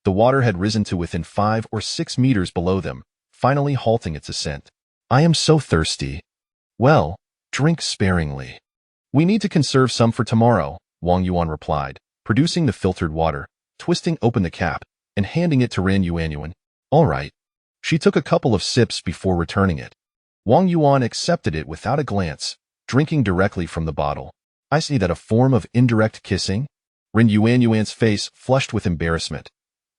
The water had risen to within 5 or 6 meters below them, finally halting its ascent. I am so thirsty. Well, drink sparingly. We need to conserve some for tomorrow, Wang Yuan replied, producing the filtered water, twisting open the cap, and handing it to Ren Yuan. All right. She took a couple of sips before returning it. Wang Yuan accepted it without a glance, drinking directly from the bottle. I see that a form of indirect kissing? Ren Yuan's face flushed with embarrassment.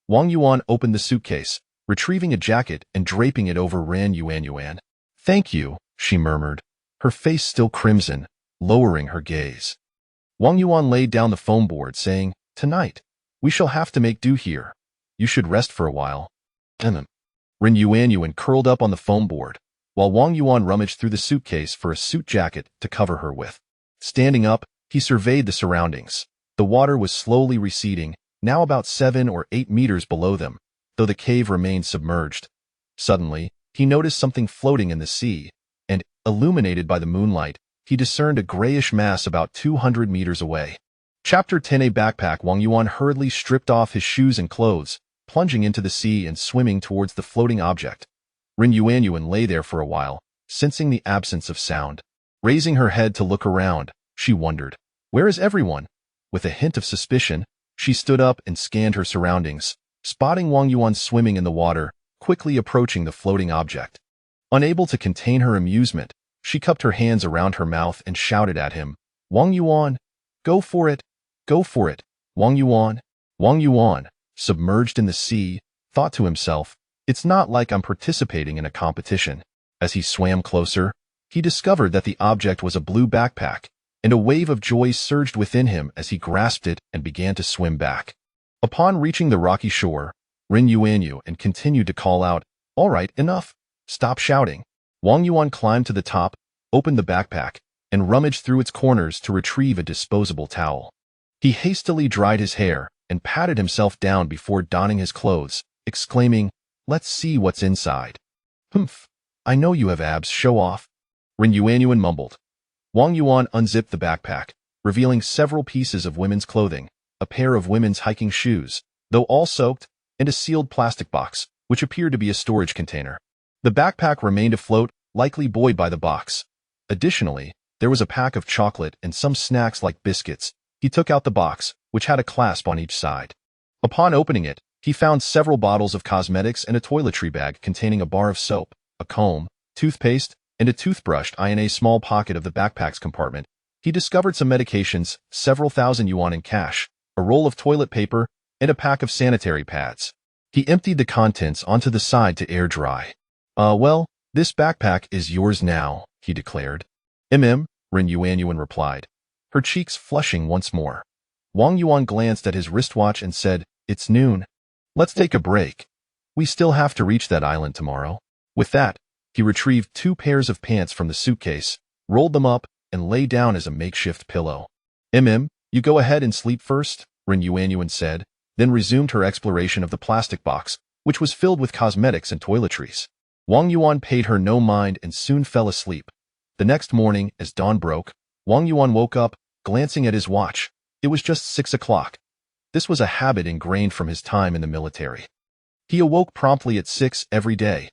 Wang Yuan opened the suitcase, retrieving a jacket and draping it over Ren Yuan. Thank you, she murmured, her face still crimson, lowering her gaze. Wang Yuan laid down the foam board, saying, Tonight, we shall have to make do here. You should rest for a while. Ren Yuan curled up on the foam board, while Wang Yuan rummaged through the suitcase for a suit jacket to cover her with. Standing up, he surveyed the surroundings. The water was slowly receding, now about 7 or 8 meters below them, though the cave remained submerged. Suddenly, he noticed something floating in the sea, and, illuminated by the moonlight, he discerned a grayish mass about 200 meters away. Chapter 10. A backpack. Wang Yuan hurriedly stripped off his shoes and clothes, plunging into the sea and swimming towards the floating object. Ren Yuan lay there for a while, sensing the absence of sound. Raising her head to look around, she wondered, where is everyone? With a hint of suspicion, she stood up and scanned her surroundings, spotting Wang Yuan swimming in the water, quickly approaching the floating object. Unable to contain her amusement, she cupped her hands around her mouth and shouted at him, Wang Yuan, go for it, go for it, Wang Yuan. Wang Yuan, submerged in the sea, thought to himself, it's not like I'm participating in a competition. As he swam closer, he discovered that the object was a blue backpack, and a wave of joy surged within him as he grasped it and began to swim back. Upon reaching the rocky shore, Ren Yuan continued to call out, All right, enough. Stop shouting. Wang Yuan climbed to the top, opened the backpack, and rummaged through its corners to retrieve a disposable towel. He hastily dried his hair and patted himself down before donning his clothes, exclaiming, Let's see what's inside. Humph, I know you have abs, show off. Ren Yuan mumbled. Wang Yuan unzipped the backpack, revealing several pieces of women's clothing, a pair of women's hiking shoes, though all soaked, and a sealed plastic box, which appeared to be a storage container. The backpack remained afloat, likely buoyed by the box. Additionally, there was a pack of chocolate and some snacks like biscuits. He took out the box, which had a clasp on each side. Upon opening it, he found several bottles of cosmetics and a toiletry bag containing a bar of soap, a comb, toothpaste, and a toothbrush. In a small pocket of the backpack's compartment, he discovered some medications, several thousand yuan in cash, a roll of toilet paper, and a pack of sanitary pads. He emptied the contents onto the side to air dry. Well, this backpack is yours now, he declared. Ren Yuan replied, her cheeks flushing once more. Wang Yuan glanced at his wristwatch and said, It's noon. Let's take a break. We still have to reach that island tomorrow. With that, he retrieved 2 pairs of pants from the suitcase, rolled them up, and lay down as a makeshift pillow. You go ahead and sleep first, Ren Yuan said, then resumed her exploration of the plastic box, which was filled with cosmetics and toiletries. Wang Yuan paid her no mind and soon fell asleep. The next morning, as dawn broke, Wang Yuan woke up, glancing at his watch. It was just 6 o'clock. This was a habit ingrained from his time in the military. He awoke promptly at 6 every day.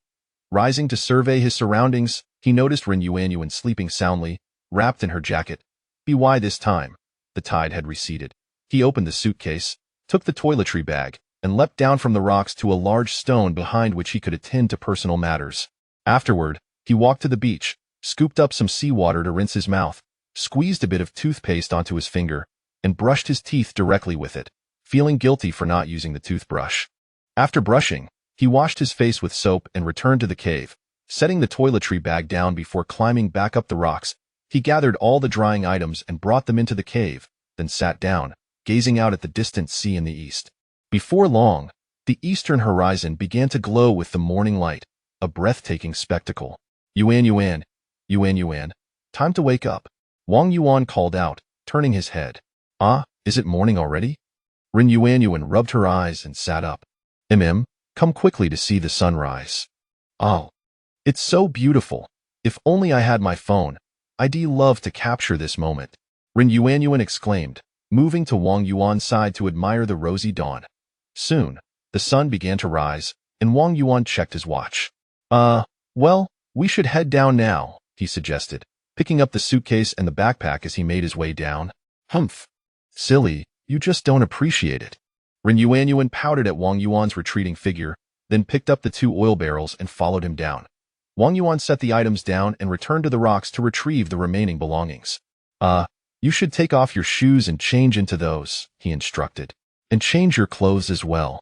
Rising to survey his surroundings, he noticed Ren Yuan sleeping soundly, wrapped in her jacket. By this time, the tide had receded. He opened the suitcase, took the toiletry bag, and leapt down from the rocks to a large stone behind which he could attend to personal matters. Afterward, he walked to the beach, scooped up some seawater to rinse his mouth, squeezed a bit of toothpaste onto his finger, and brushed his teeth directly with it. feeling guilty for not using the toothbrush. After brushing, he washed his face with soap and returned to the cave. Setting the toiletry bag down before climbing back up the rocks, he gathered all the drying items and brought them into the cave, then sat down, gazing out at the distant sea in the east. Before long, the eastern horizon began to glow with the morning light, a breathtaking spectacle. Yuan Yuan, Yuan Yuan, time to wake up, Wang Yuan called out, turning his head. Ah, is it morning already? Ren Yuan Yuan rubbed her eyes and sat up. Come quickly to see the sunrise. Oh, it's so beautiful. If only I had my phone. I'd love to capture this moment. Ren Yuan Yuan exclaimed, moving to Wang Yuan's side to admire the rosy dawn. Soon, the sun began to rise, and Wang Yuan checked his watch. Well, we should head down now, he suggested, picking up the suitcase and the backpack as he made his way down. Humph. Silly, you just don't appreciate it. Ren Yuan Yuan pouted at Wang Yuan's retreating figure, then picked up the 2 oil barrels and followed him down. Wang Yuan set the items down and returned to the rocks to retrieve the remaining belongings. You should take off your shoes and change into those, he instructed. And change your clothes as well.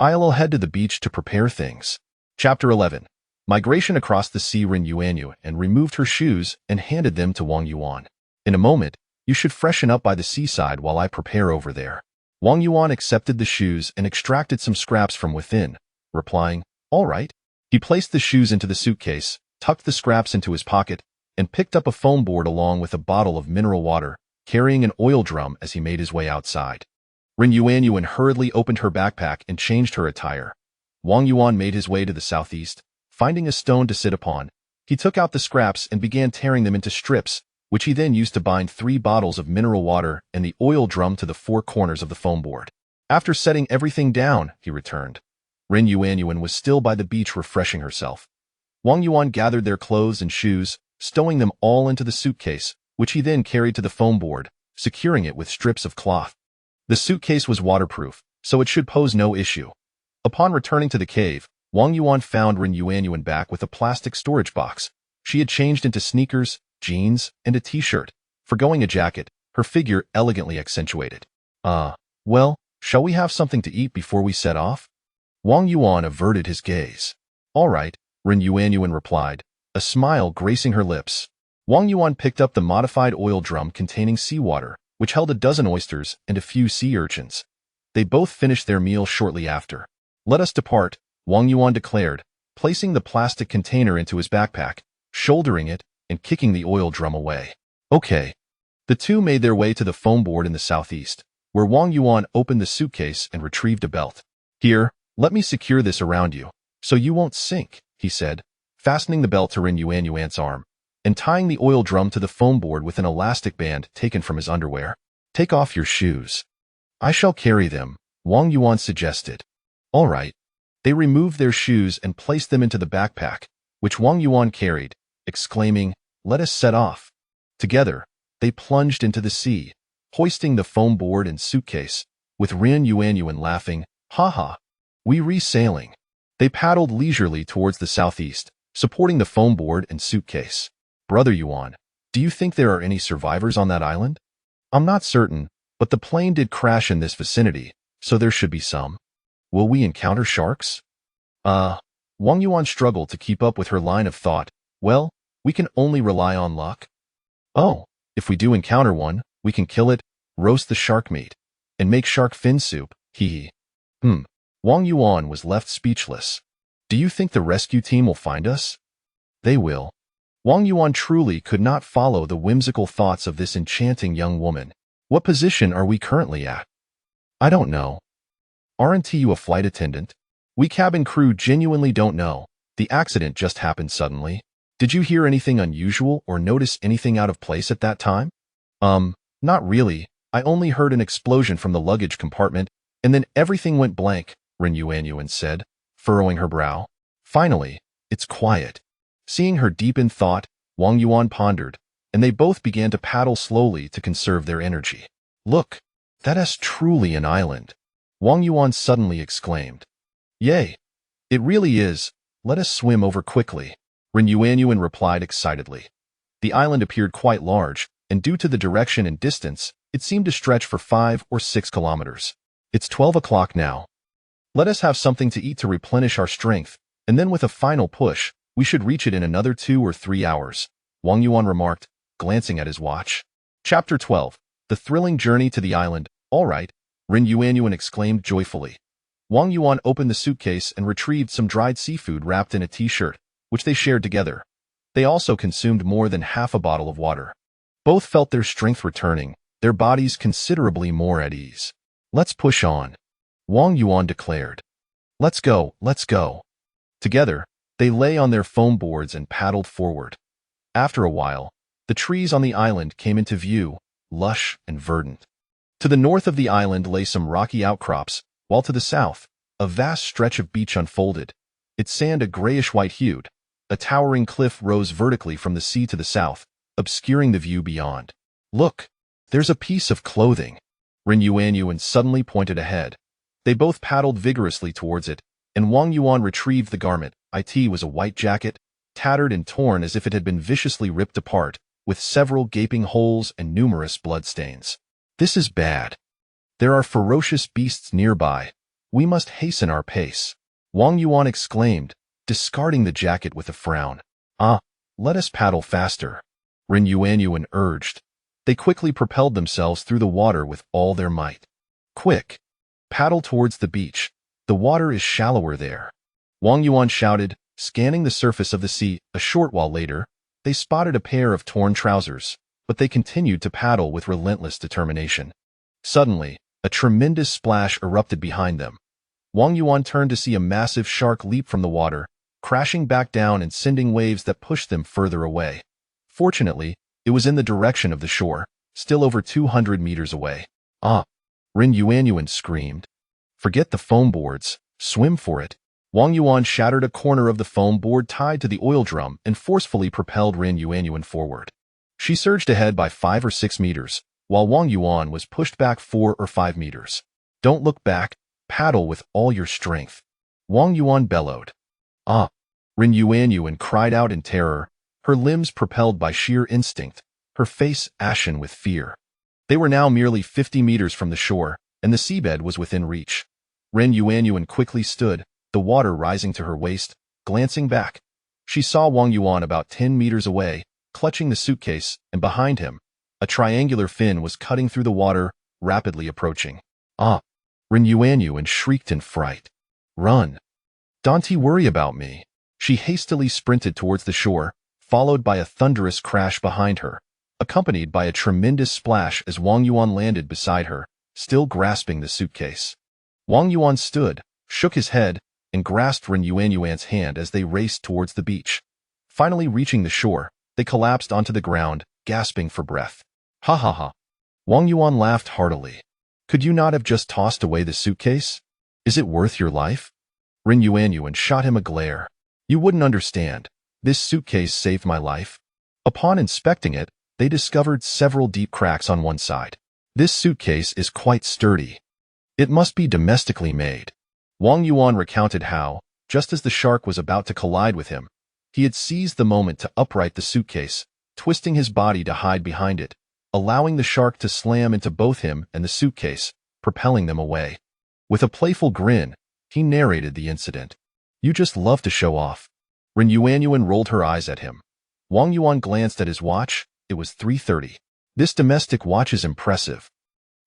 I'll head to the beach to prepare things. Chapter 11. Migration across the sea. Ren Yuan Yuan removed her shoes and handed them to Wang Yuan. In a moment, you should freshen up by the seaside while I prepare over there. Wang Yuan accepted the shoes and extracted some scraps from within, replying, all right. He placed the shoes into the suitcase, tucked the scraps into his pocket, and picked up a foam board along with a bottle of mineral water, carrying an oil drum as he made his way outside. Ren Yuan Yuan hurriedly opened her backpack and changed her attire. Wang Yuan made his way to the southeast. Finding a stone to sit upon, he took out the scraps and began tearing them into strips, which he then used to bind 3 bottles of mineral water and the oil drum to the 4 corners of the foam board. After setting everything down, he returned. Ren Yuan Yuan was still by the beach refreshing herself. Wang Yuan gathered their clothes and shoes, stowing them all into the suitcase, which he then carried to the foam board, securing it with strips of cloth. The suitcase was waterproof, so it should pose no issue. Upon returning to the cave, Wang Yuan found Ren Yuan Yuan back with a plastic storage box. She had changed into sneakers, jeans, and a t-shirt, forgoing a jacket, her figure elegantly accentuated. Well, shall we have something to eat before we set off? Wang Yuan averted his gaze. All right, Ren Yuan Yuan replied, a smile gracing her lips. Wang Yuan picked up the modified oil drum containing seawater, which held a dozen oysters and a few sea urchins. They both finished their meal shortly after. Let us depart, Wang Yuan declared, placing the plastic container into his backpack, shouldering it, and kicking the oil drum away. Okay. The two made their way to the foam board in the southeast, where Wang Yuan opened the suitcase and retrieved a belt. Here, let me secure this around you, so you won't sink, he said, fastening the belt to Ren Yuan Yuan's arm, and tying the oil drum to the foam board with an elastic band taken from his underwear. Take off your shoes. I shall carry them, Wang Yuan suggested. All right. They removed their shoes and placed them into the backpack, which Wang Yuan carried, exclaiming, let us set off. Together, they plunged into the sea, hoisting the foam board and suitcase, with Ren Yuan Yuan laughing, ha ha. We re-sailing. They paddled leisurely towards the southeast, supporting the foam board and suitcase. Brother Yuan, do you think there are any survivors on that island? I'm not certain, but the plane did crash in this vicinity, so there should be some. Will we encounter sharks? Wang Yuan struggled to keep up with her line of thought. Well, we can only rely on luck. Oh, if we do encounter one, we can kill it, roast the shark meat, and make shark fin soup, hee hee. Wang Yuan was left speechless. Do you think the rescue team will find us? They will. Wang Yuan truly could not follow the whimsical thoughts of this enchanting young woman. What position are we currently at? I don't know. Aren't you a flight attendant? We cabin crew genuinely don't know. The accident just happened suddenly. Did you hear anything unusual or notice anything out of place at that time? Not really. I only heard an explosion from the luggage compartment, and then everything went blank, Ren Yuan Yuan said, furrowing her brow. Finally, it's quiet. Seeing her deep in thought, Wang Yuan pondered, and they both began to paddle slowly to conserve their energy. Look, that is truly an island, Wang Yuan suddenly exclaimed. Yay! It really is. Let us swim over quickly, Ren Yuan Yuan replied excitedly. The island appeared quite large, and due to the direction and distance, it seemed to stretch for 5 or 6 kilometers. It's 12 o'clock now. Let us have something to eat to replenish our strength, and then with a final push, we should reach it in another 2 or 3 hours, Wang Yuan remarked, glancing at his watch. Chapter 12. The Thrilling Journey to the Island. All right, Ren Yuanyuan exclaimed joyfully. Wang Yuan opened the suitcase and retrieved some dried seafood wrapped in a t-shirt, which they shared together. They also consumed more than half a bottle of water. Both felt their strength returning, their bodies considerably more at ease. Let's push on, Wang Yuan declared. Let's go, let's go. Together, they lay on their foam boards and paddled forward. After a while, the trees on the island came into view, lush and verdant. To the north of the island lay some rocky outcrops, while to the south, a vast stretch of beach unfolded, its sand a grayish-white hued. A towering cliff rose vertically from the sea to the south, obscuring the view beyond. Look, there's a piece of clothing. Ren Yuanyuan suddenly pointed ahead. They both paddled vigorously towards it, and Wang Yuan retrieved the garment. It was a white jacket, tattered and torn as if it had been viciously ripped apart, with several gaping holes and numerous bloodstains. This is bad. There are ferocious beasts nearby. We must hasten our pace, Wang Yuan exclaimed, discarding the jacket with a frown. Let us paddle faster, Ren Yuanyuan urged. They quickly propelled themselves through the water with all their might. Quick! Paddle towards the beach. The water is shallower there, Wang Yuan shouted, scanning the surface of the sea. A short while later, they spotted a pair of torn trousers, but they continued to paddle with relentless determination. Suddenly, a tremendous splash erupted behind them. Wang Yuan turned to see a massive shark leap from the water, crashing back down and sending waves that pushed them further away. Fortunately, it was in the direction of the shore, still over 200 meters away. Ren Yuanyuan screamed. Forget the foam boards, swim for it. Wang Yuan shattered a corner of the foam board tied to the oil drum and forcefully propelled Ren Yuanyuan forward. She surged ahead by 5 or 6 meters, while Wang Yuan was pushed back 4 or 5 meters. Don't look back, paddle with all your strength, Wang Yuan bellowed. Ren Yuanyuan cried out in terror, her limbs propelled by sheer instinct, her face ashen with fear. They were now merely 50 meters from the shore, and the seabed was within reach. Ren Yuanyuan quickly stood, the water rising to her waist, glancing back. She saw Wang Yuan about 10 meters away, clutching the suitcase, and behind him, a triangular fin was cutting through the water, rapidly approaching. Ren Yuanyuan shrieked in fright. Run! Don't worry about me. She hastily sprinted towards the shore, followed by a thunderous crash behind her, accompanied by a tremendous splash as Wang Yuan landed beside her, still grasping the suitcase. Wang Yuan stood, shook his head, and grasped Ren Yuanyuan's hand as they raced towards the beach. Finally reaching the shore, they collapsed onto the ground, gasping for breath. Ha ha ha. Wang Yuan laughed heartily. Could you not have just tossed away the suitcase? Is it worth your life? Ren Yuanyuan shot him a glare. You wouldn't understand. This suitcase saved my life. Upon inspecting it, they discovered several deep cracks on one side. This suitcase is quite sturdy. It must be domestically made. Wang Yuan recounted how, just as the shark was about to collide with him, he had seized the moment to upright the suitcase, twisting his body to hide behind it, allowing the shark to slam into both him and the suitcase, propelling them away. With a playful grin, he narrated the incident. You just love to show off. Ren Yuanyuan rolled her eyes at him. Wang Yuan glanced at his watch. It was 3:30. This domestic watch is impressive.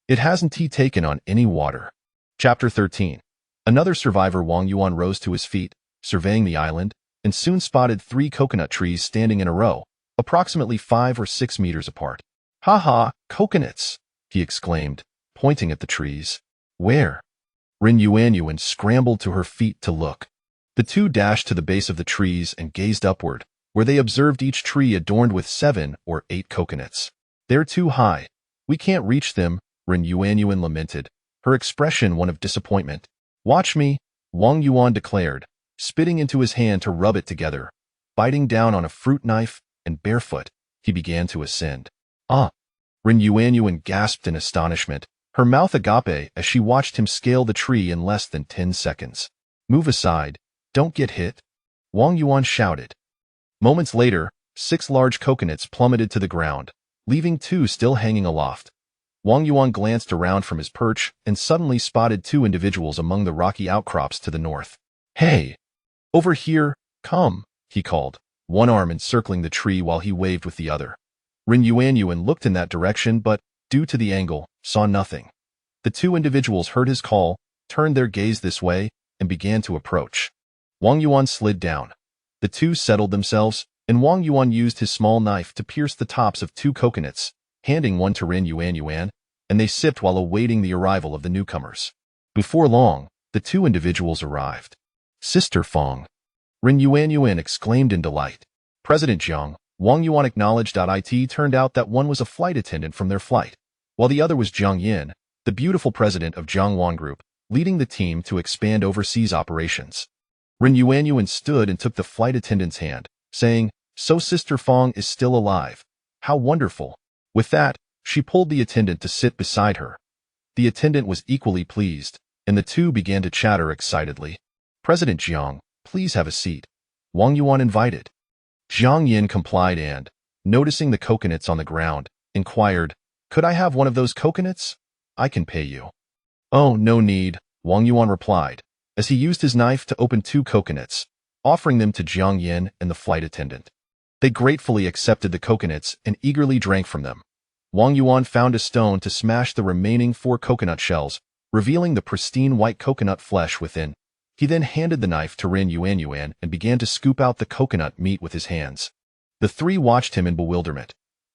It hasn't taken on any water. Chapter 13. Another survivor. Wang Yuan rose to his feet, surveying the island, and soon spotted 3 coconut trees standing in a row, approximately 5 or 6 meters apart. Ha ha, coconuts, he exclaimed, pointing at the trees. Where? Ren Yuanyuan scrambled to her feet to look. The two dashed to the base of the trees and gazed upward, where they observed each tree adorned with 7 or 8 coconuts. They're too high. We can't reach them, Ren Yuanyuan lamented, her expression one of disappointment. Watch me, Wang Yuan declared, spitting into his hand to rub it together. Biting down on a fruit knife, and barefoot, he began to ascend. Ren Yuanyuan gasped in astonishment, her mouth agape as she watched him scale the tree in less than 10 seconds. Move aside. Don't get hit, Wang Yuan shouted. Moments later, 6 large coconuts plummeted to the ground, leaving 2 still hanging aloft. Wang Yuan glanced around from his perch and suddenly spotted two individuals among the rocky outcrops to the north. "Hey! Over here, come!" he called, one arm encircling the tree while he waved with the other. Ren Yuanyuan looked in that direction but, due to the angle, saw nothing. The two individuals heard his call, turned their gaze this way, and began to approach. Wang Yuan slid down. The two settled themselves, and Wang Yuan used his small knife to pierce the tops of two coconuts, handing one to Ren Yuanyuan, and they sipped while awaiting the arrival of the newcomers. Before long, the two individuals arrived. "Sister Fong!" Ren Yuanyuan exclaimed in delight. President Jiang, Wang Yuan acknowledged. It turned out that one was a flight attendant from their flight, while the other was Jiang Yin, the beautiful president of Jiangwan Group, leading the team to expand overseas operations. Ren Yuanyuan stood and took the flight attendant's hand, saying, "So Sister Fong is still alive. How wonderful." With that, she pulled the attendant to sit beside her. The attendant was equally pleased, and the two began to chatter excitedly. "President Jiang, please have a seat," Wang Yuan invited. Jiang Yin complied and, noticing the coconuts on the ground, inquired, "Could I have one of those coconuts? I can pay you." "Oh, no need," Wang Yuan replied, as he used his knife to open two coconuts, offering them to Jiang Yin and the flight attendant. They gratefully accepted the coconuts and eagerly drank from them. Wang Yuan found a stone to smash the remaining 4 coconut shells, revealing the pristine white coconut flesh within. He then handed the knife to Ren Yuanyuan and began to scoop out the coconut meat with his hands. The three watched him in bewilderment.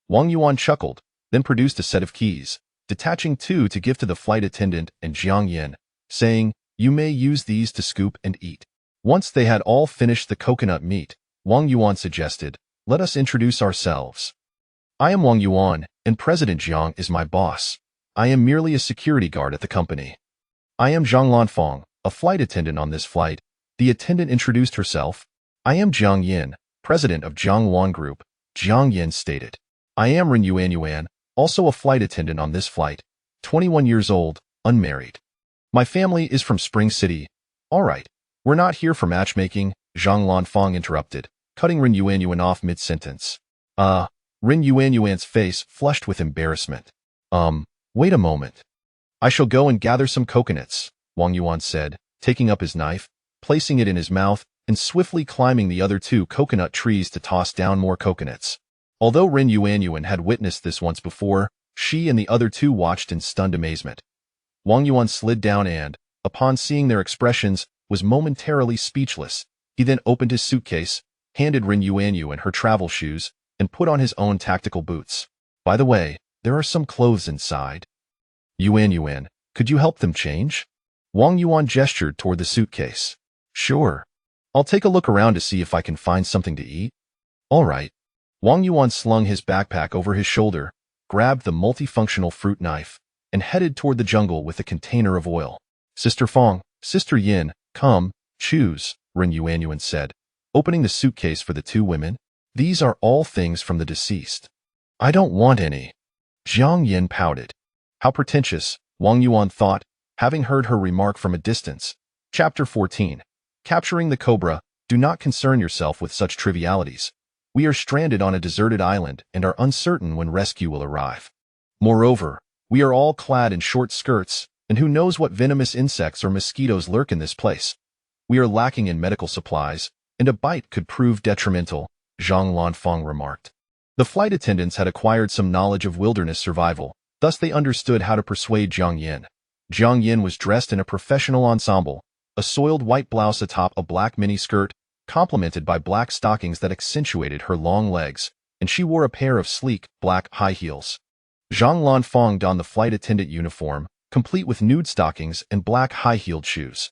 Wang Yuan chuckled, then produced a set of keys, detaching 2 to give to the flight attendant and Jiang Yin, saying, "You may use these to scoop and eat." Once they had all finished the coconut meat, Wang Yuan suggested, "Let us introduce ourselves. I am Wang Yuan, and President Jiang is my boss. I am merely a security guard at the company. I am Zhang Lanfang, a flight attendant on this flight." The attendant introduced herself. "I am Jiang Yin, president of Jiangwan Group," Jiang Yin stated. "I am Ren Yuanyuan, also a flight attendant on this flight, 21 years old, unmarried. My family is from Spring City." "All right, we're not here for matchmaking," Zhang Lanfang interrupted, cutting Ren Yuanyuan off mid-sentence. Ren Yuanyuan's face flushed with embarrassment. Wait a moment. I shall go and gather some coconuts," Wang Yuan said, taking up his knife, placing it in his mouth, and swiftly climbing the other 2 coconut trees to toss down more coconuts. Although Ren Yuanyuan had witnessed this once before, she and the other 2 watched in stunned amazement. Wang Yuan slid down and, upon seeing their expressions, was momentarily speechless. He then opened his suitcase, handed Ren Yuanyuan her travel shoes, and put on his own tactical boots. "By the way, there are some clothes inside. Yuanyuan, could you help them change?" Wang Yuan gestured toward the suitcase. "Sure. I'll take a look around to see if I can find something to eat." "All right." Wang Yuan slung his backpack over his shoulder, grabbed the multifunctional fruit knife, and headed toward the jungle with a container of oil. "Sister Fong, Sister Yin, come, choose," Ren Yuanyuan said, opening the suitcase for the 2 women. "These are all things from the deceased." "I don't want any." Jiang Yin pouted. How pretentious, Wang Yuan thought, having heard her remark from a distance. Chapter 14. Capturing the Cobra. Do not concern yourself with such trivialities. We are stranded on a deserted island and are uncertain when rescue will arrive. Moreover, we are all clad in short skirts, and who knows what venomous insects or mosquitoes lurk in this place. We are lacking in medical supplies, and a bite could prove detrimental, Zhang Lanfang remarked. The flight attendants had acquired some knowledge of wilderness survival, thus they understood how to persuade Jiang Yin. Jiang Yin was dressed in a professional ensemble, a soiled white blouse atop a black mini-skirt, complemented by black stockings that accentuated her long legs, and she wore a pair of sleek, black high heels. Zhang Lanfang donned the flight attendant uniform, complete with nude stockings and black high-heeled shoes.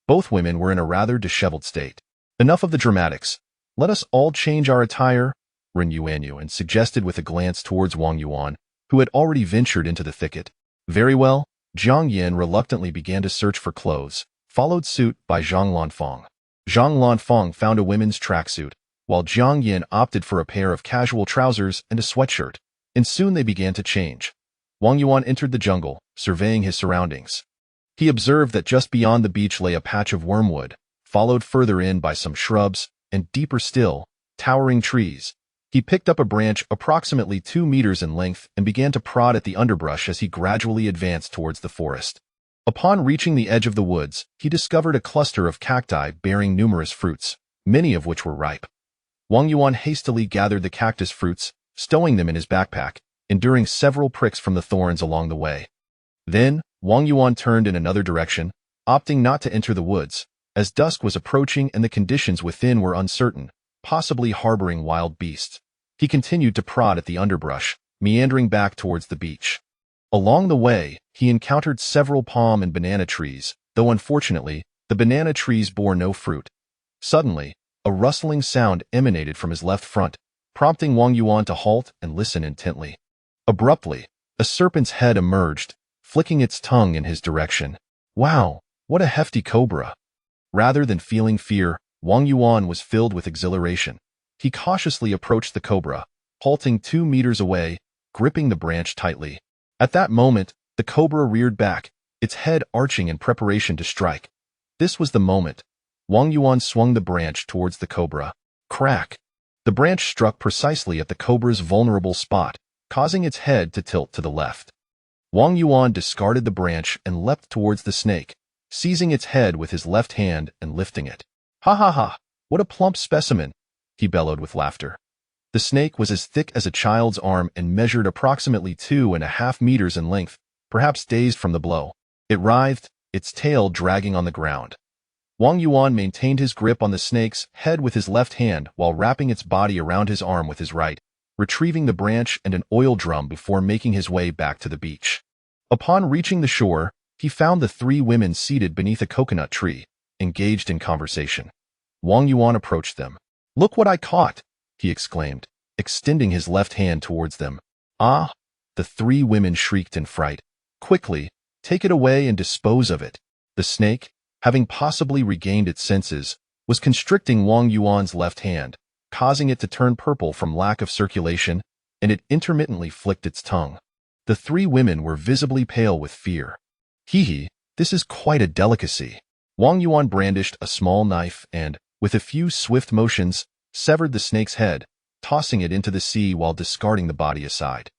Both women were in a rather disheveled state. "Enough of the dramatics. Let us all change our attire," Ren Yuanyuan suggested with a glance towards Wang Yuan, who had already ventured into the thicket. "Very well." Jiang Yin reluctantly began to search for clothes, followed suit by Zhang Lanfang. Zhang Lanfang found a women's tracksuit, while Jiang Yin opted for a pair of casual trousers and a sweatshirt, and soon they began to change. Wang Yuan entered the jungle, surveying his surroundings. He observed that just beyond the beach lay a patch of wormwood, followed further in by some shrubs, and deeper still, towering trees. He picked up a branch approximately 2 meters in length and began to prod at the underbrush as he gradually advanced towards the forest. Upon reaching the edge of the woods, he discovered a cluster of cacti bearing numerous fruits, many of which were ripe. Wang Yuan hastily gathered the cactus fruits, stowing them in his backpack, enduring several pricks from the thorns along the way. Then, Wang Yuan turned in another direction, opting not to enter the woods, as dusk was approaching and the conditions within were uncertain, possibly harboring wild beasts. He continued to prod at the underbrush, meandering back towards the beach. Along the way, he encountered several palm and banana trees, though unfortunately, the banana trees bore no fruit. Suddenly, a rustling sound emanated from his left front, prompting Wang Yuan to halt and listen intently. Abruptly, a serpent's head emerged, flicking its tongue in his direction. Wow, what a hefty cobra! Rather than feeling fear, Wang Yuan was filled with exhilaration. He cautiously approached the cobra, halting 2 meters away, gripping the branch tightly. At that moment, the cobra reared back, its head arching in preparation to strike. This was the moment. Wang Yuan swung the branch towards the cobra. Crack! The branch struck precisely at the cobra's vulnerable spot, causing its head to tilt to the left. Wang Yuan discarded the branch and leapt towards the snake, seizing its head with his left hand and lifting it. Ha ha ha! What a plump specimen! He bellowed with laughter. The snake was as thick as a child's arm and measured approximately 2.5 meters in length, perhaps dazed from the blow. It writhed, its tail dragging on the ground. Wang Yuan maintained his grip on the snake's head with his left hand while wrapping its body around his arm with his right, retrieving the branch and an oil drum before making his way back to the beach. Upon reaching the shore, he found the 3 women seated beneath a coconut tree, engaged in conversation. Wang Yuan approached them. "Look what I caught!" he exclaimed, extending his left hand towards them. "Ah!" The 3 women shrieked in fright. "Quickly, take it away and dispose of it." The snake, having possibly regained its senses, was constricting Wang Yuan's left hand, causing it to turn purple from lack of circulation, and it intermittently flicked its tongue. The 3 women were visibly pale with fear. "Hee, this is quite a delicacy." Wang Yuan brandished a small knife and, with a few swift motions, severed the snake's head, tossing it into the sea while discarding the body aside.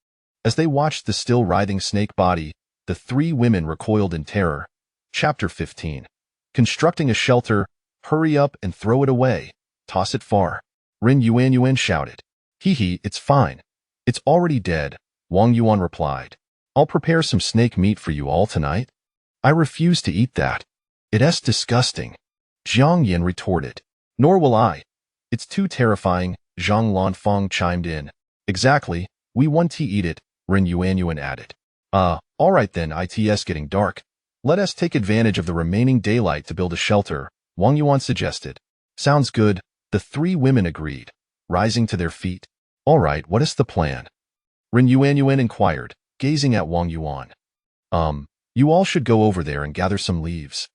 As they watched the still writhing snake body, the 3 women recoiled in terror. Chapter 15. Constructing a shelter, hurry up and throw it away. Toss it far. Ren Yuan shouted. Hee, it's fine. It's already dead, Wang Yuan replied. I'll prepare some snake meat for you all tonight. I refuse to eat that. It's disgusting. Jiang Yin retorted. Nor will I. It's too terrifying, Zhang Lanfeng chimed in. Exactly, we want to eat it, Ren Yuan added. All right then, it's getting dark. Let us take advantage of the remaining daylight to build a shelter, Wang Yuan suggested. Sounds good, the 3 women agreed, rising to their feet. All right, what is the plan? Ren Yuan inquired, gazing at Wang Yuan. You all should go over there and gather some leaves.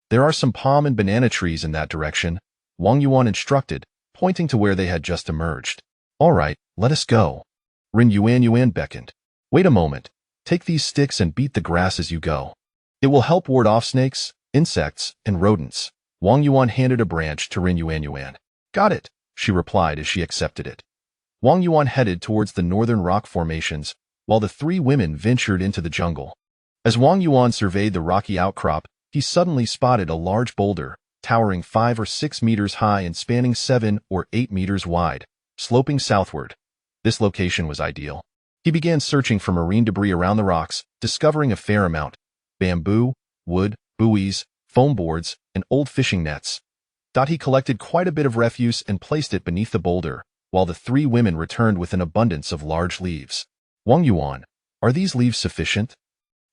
There are some palm and banana trees in that direction, Wang Yuan instructed, pointing to where they had just emerged. All right, let us go. Ren Yuan beckoned. Wait a moment. Take these sticks and beat the grass as you go. It will help ward off snakes, insects, and rodents. Wang Yuan handed a branch to Ren Yuan. Got it, she replied as she accepted it. Wang Yuan headed towards the northern rock formations, while the 3 women ventured into the jungle. As Wang Yuan surveyed the rocky outcrop, he suddenly spotted a large boulder, towering 5 or 6 meters high and spanning 7 or 8 meters wide, sloping southward. This location was ideal. He began searching for marine debris around the rocks, discovering a fair amount: bamboo, wood, buoys, foam boards, and old fishing nets. He collected quite a bit of refuse and placed it beneath the boulder, while the 3 women returned with an abundance of large leaves. Wang Yuan, are these leaves sufficient?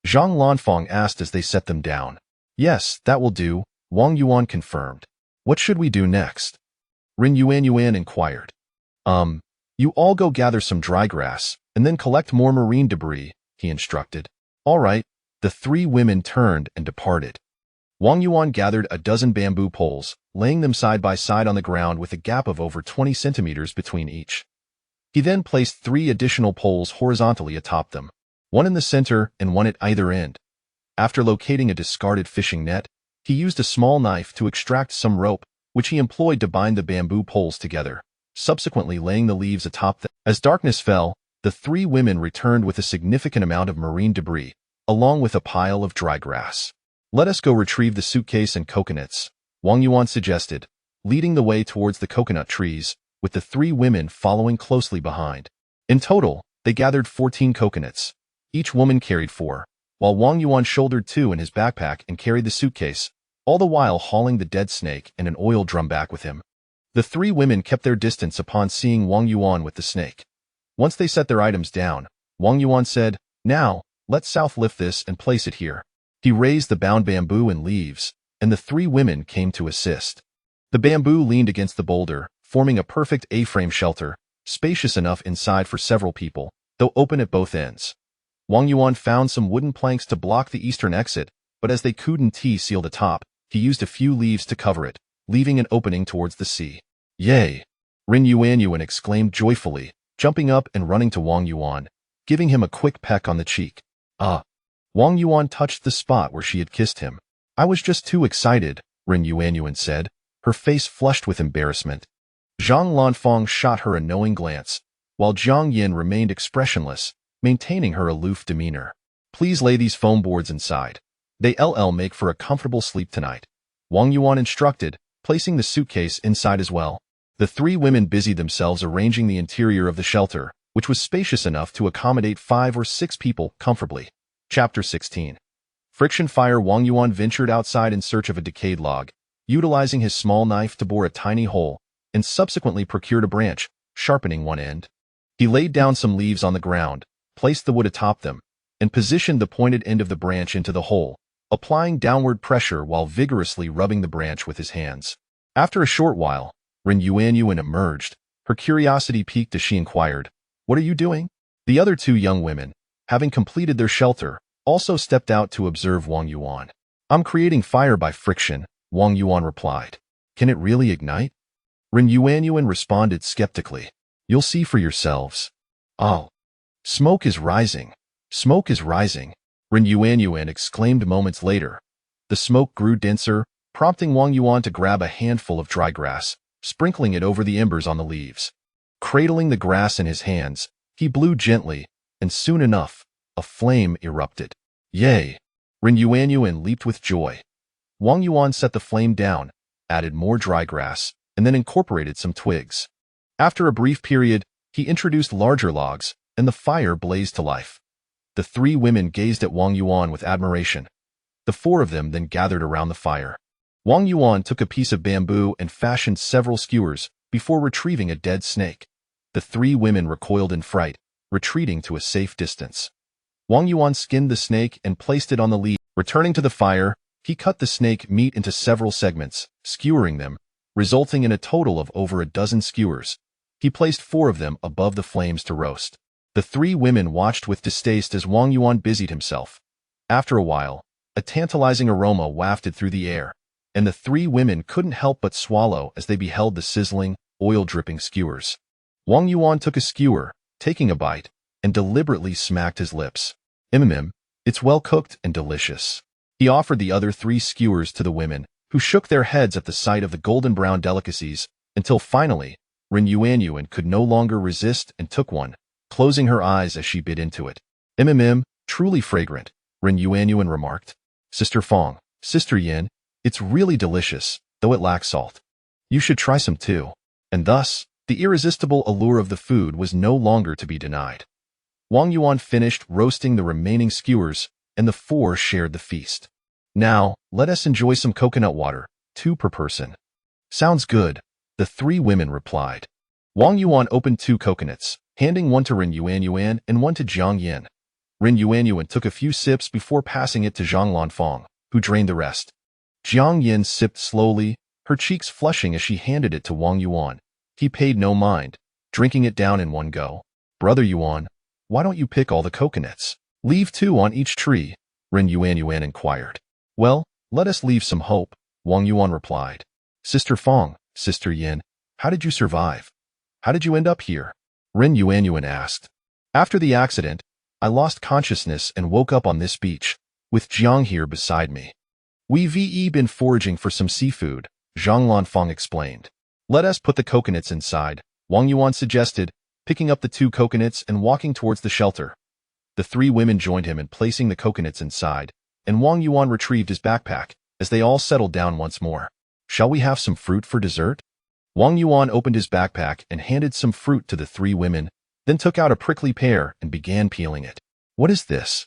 Zhang Lanfeng asked as they set them down. Yes, that will do, Wang Yuan confirmed. What should we do next? Ren Yuan inquired. You all go gather some dry grass, and then collect more marine debris, he instructed. All right, the 3 women turned and departed. Wang Yuan gathered a dozen bamboo poles, laying them side by side on the ground with a gap of over 20 centimeters between each. He then placed 3 additional poles horizontally atop them, one in the center and one at either end. After locating a discarded fishing net, he used a small knife to extract some rope, which he employed to bind the bamboo poles together. subsequently laying the leaves atop them. As darkness fell, the three women returned with a significant amount of marine debris, along with a pile of dry grass. Let us go retrieve the suitcase and coconuts, Wang Yuan suggested, leading the way towards the coconut trees, with the three women following closely behind. In total, they gathered 14 coconuts. Each woman carried 4, while Wang Yuan shouldered 2 in his backpack and carried the suitcase, all the while hauling the dead snake and an oil drum back with him. The three women kept their distance upon seeing Wang Yuan with the snake. Once they set their items down, Wang Yuan said, "Now, let's south lift this and place it here." He raised the bound bamboo and leaves, and the three women came to assist. The bamboo leaned against the boulder, forming a perfect A-frame shelter, spacious enough inside for several people, though open at both ends. Wang Yuan found some wooden planks to block the eastern exit, but as they couldn't seal the top, he used a few leaves to cover it, leaving an opening towards the sea. "Yay!" Ren Yuanyuan exclaimed joyfully, jumping up and running to Wang Yuan, giving him a quick peck on the cheek. "Ah!" Wang Yuan touched the spot where she had kissed him. "I was just too excited," Ren Yuanyuan said, her face flushed with embarrassment. Zhang Lanfang shot her a knowing glance, while Jiang Yin remained expressionless, maintaining her aloof demeanor. "Please lay these foam boards inside. They'll make for a comfortable sleep tonight," Wang Yuan instructed, placing the suitcase inside as well. The three women busied themselves arranging the interior of the shelter, which was spacious enough to accommodate 5 or 6 people comfortably. Chapter 16. Friction Fire. Wang Yuan ventured outside in search of a decayed log, utilizing his small knife to bore a tiny hole, and subsequently procured a branch, sharpening one end. He laid down some leaves on the ground, placed the wood atop them, and positioned the pointed end of the branch into the hole, applying downward pressure while vigorously rubbing the branch with his hands. After a short while, Ren Yuanyuan emerged. Her curiosity piqued as she inquired, "What are you doing?" The other 2 young women, having completed their shelter, also stepped out to observe Wang Yuan. "I'm creating fire by friction," Wang Yuan replied. "Can it really ignite?" Ren Yuanyuan responded skeptically. "You'll see for yourselves." "Oh, smoke is rising. Smoke is rising," Ren Yuanyuan exclaimed moments later. The smoke grew denser, prompting Wang Yuan to grab a handful of dry grass, sprinkling it over the embers on the leaves. Cradling the grass in his hands, he blew gently, and soon enough, a flame erupted. "Yay!" Ren Yuanyuan leaped with joy. Wang Yuan set the flame down, added more dry grass, and then incorporated some twigs. After a brief period, he introduced larger logs, and the fire blazed to life. The 3 women gazed at Wang Yuan with admiration. The 4 of them then gathered around the fire. Wang Yuan took a piece of bamboo and fashioned several skewers before retrieving a dead snake. The 3 women recoiled in fright, retreating to a safe distance. Wang Yuan skinned the snake and placed it on the leaf. Returning to the fire, he cut the snake meat into several segments, skewering them, resulting in a total of over a dozen skewers. He placed 4 of them above the flames to roast. The 3 women watched with distaste as Wang Yuan busied himself. After a while, a tantalizing aroma wafted through the air, and the 3 women couldn't help but swallow as they beheld the sizzling, oil-dripping skewers. Wang Yuan took a skewer, taking a bite, and deliberately smacked his lips. It's well cooked and delicious." He offered the other 3 skewers to the women, who shook their heads at the sight of the golden-brown delicacies, until finally, Ren Yuanyuan could no longer resist and took one, closing her eyes as she bit into it. Truly fragrant," Ren Yuanyuan remarked. "Sister Fong, Sister Yin, it's really delicious, though it lacks salt. You should try some too." And thus, the irresistible allure of the food was no longer to be denied. Wang Yuan finished roasting the remaining skewers, and the 4 shared the feast. "Now, let us enjoy some coconut water, 2 per person." "Sounds good," the 3 women replied. Wang Yuan opened 2 coconuts, handing one to Ren Yuanyuan and one to Jiang Yin. Ren Yuanyuan took a few sips before passing it to Zhang Lanfang, who drained the rest. Jiang Yin sipped slowly, her cheeks flushing as she handed it to Wang Yuan. He paid no mind, drinking it down in one go. "Brother Yuan, why don't you pick all the coconuts? Leave 2 on each tree," Ren Yuanyuan inquired. "Well, let us leave some hope," Wang Yuan replied. "Sister Fong, Sister Yin, how did you survive? How did you end up here?" Ren Yuanyuan asked. "After the accident, I lost consciousness and woke up on this beach, with Jiang here beside me. We've been foraging for some seafood," Zhang Lanfang explained. "Let us put the coconuts inside," Wang Yuan suggested, picking up the 2 coconuts and walking towards the shelter. The 3 women joined him in placing the coconuts inside, and Wang Yuan retrieved his backpack as they all settled down once more. Shall we have some fruit for dessert? Wang Yuan opened his backpack and handed some fruit to the 3 women, then took out a prickly pear and began peeling it. What is this?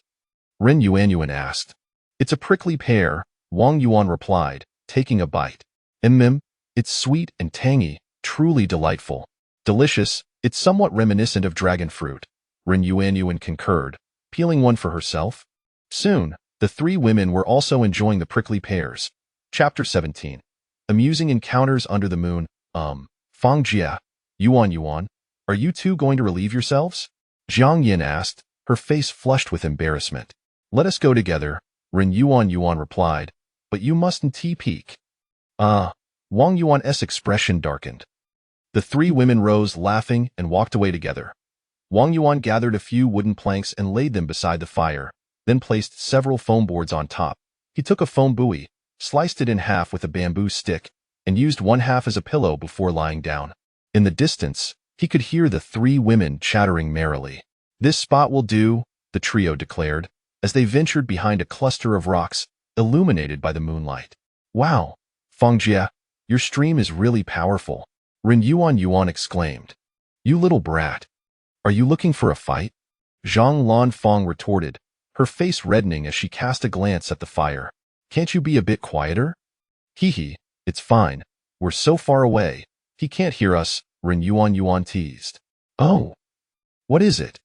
Ren Yuanyuan asked. It's a prickly pear, Wang Yuan replied, taking a bite. It's sweet and tangy, truly delightful. Delicious, it's somewhat reminiscent of dragon fruit, Ren Yuanyuan concurred, peeling one for herself. Soon, the 3 women were also enjoying the prickly pears. Chapter 17. Amusing Encounters Under the Moon. Fang Jia, Yuan, are you 2 going to relieve yourselves? Jiang Yin asked, her face flushed with embarrassment. Let us go together, Ren Yuan replied, but you mustn't peek. Wang Yuan's expression darkened. The 3 women rose laughing and walked away together. Wang Yuan gathered a few wooden planks and laid them beside the fire, then placed several foam boards on top. He took a foam buoy, sliced it in half with a bamboo stick, and used 1/2 as a pillow before lying down. In the distance, he could hear the 3 women chattering merrily. This spot will do, the trio declared, as they ventured behind a cluster of rocks, illuminated by the moonlight. Wow, Fang Jia, your stream is really powerful, Ren Yuan exclaimed. You little brat. Are you looking for a fight? Zhang Lanfang retorted, her face reddening as she cast a glance at the fire. Can't you be a bit quieter? Hee, it's fine. We're so far away. He can't hear us, Ren Yuan teased. Oh. What is it?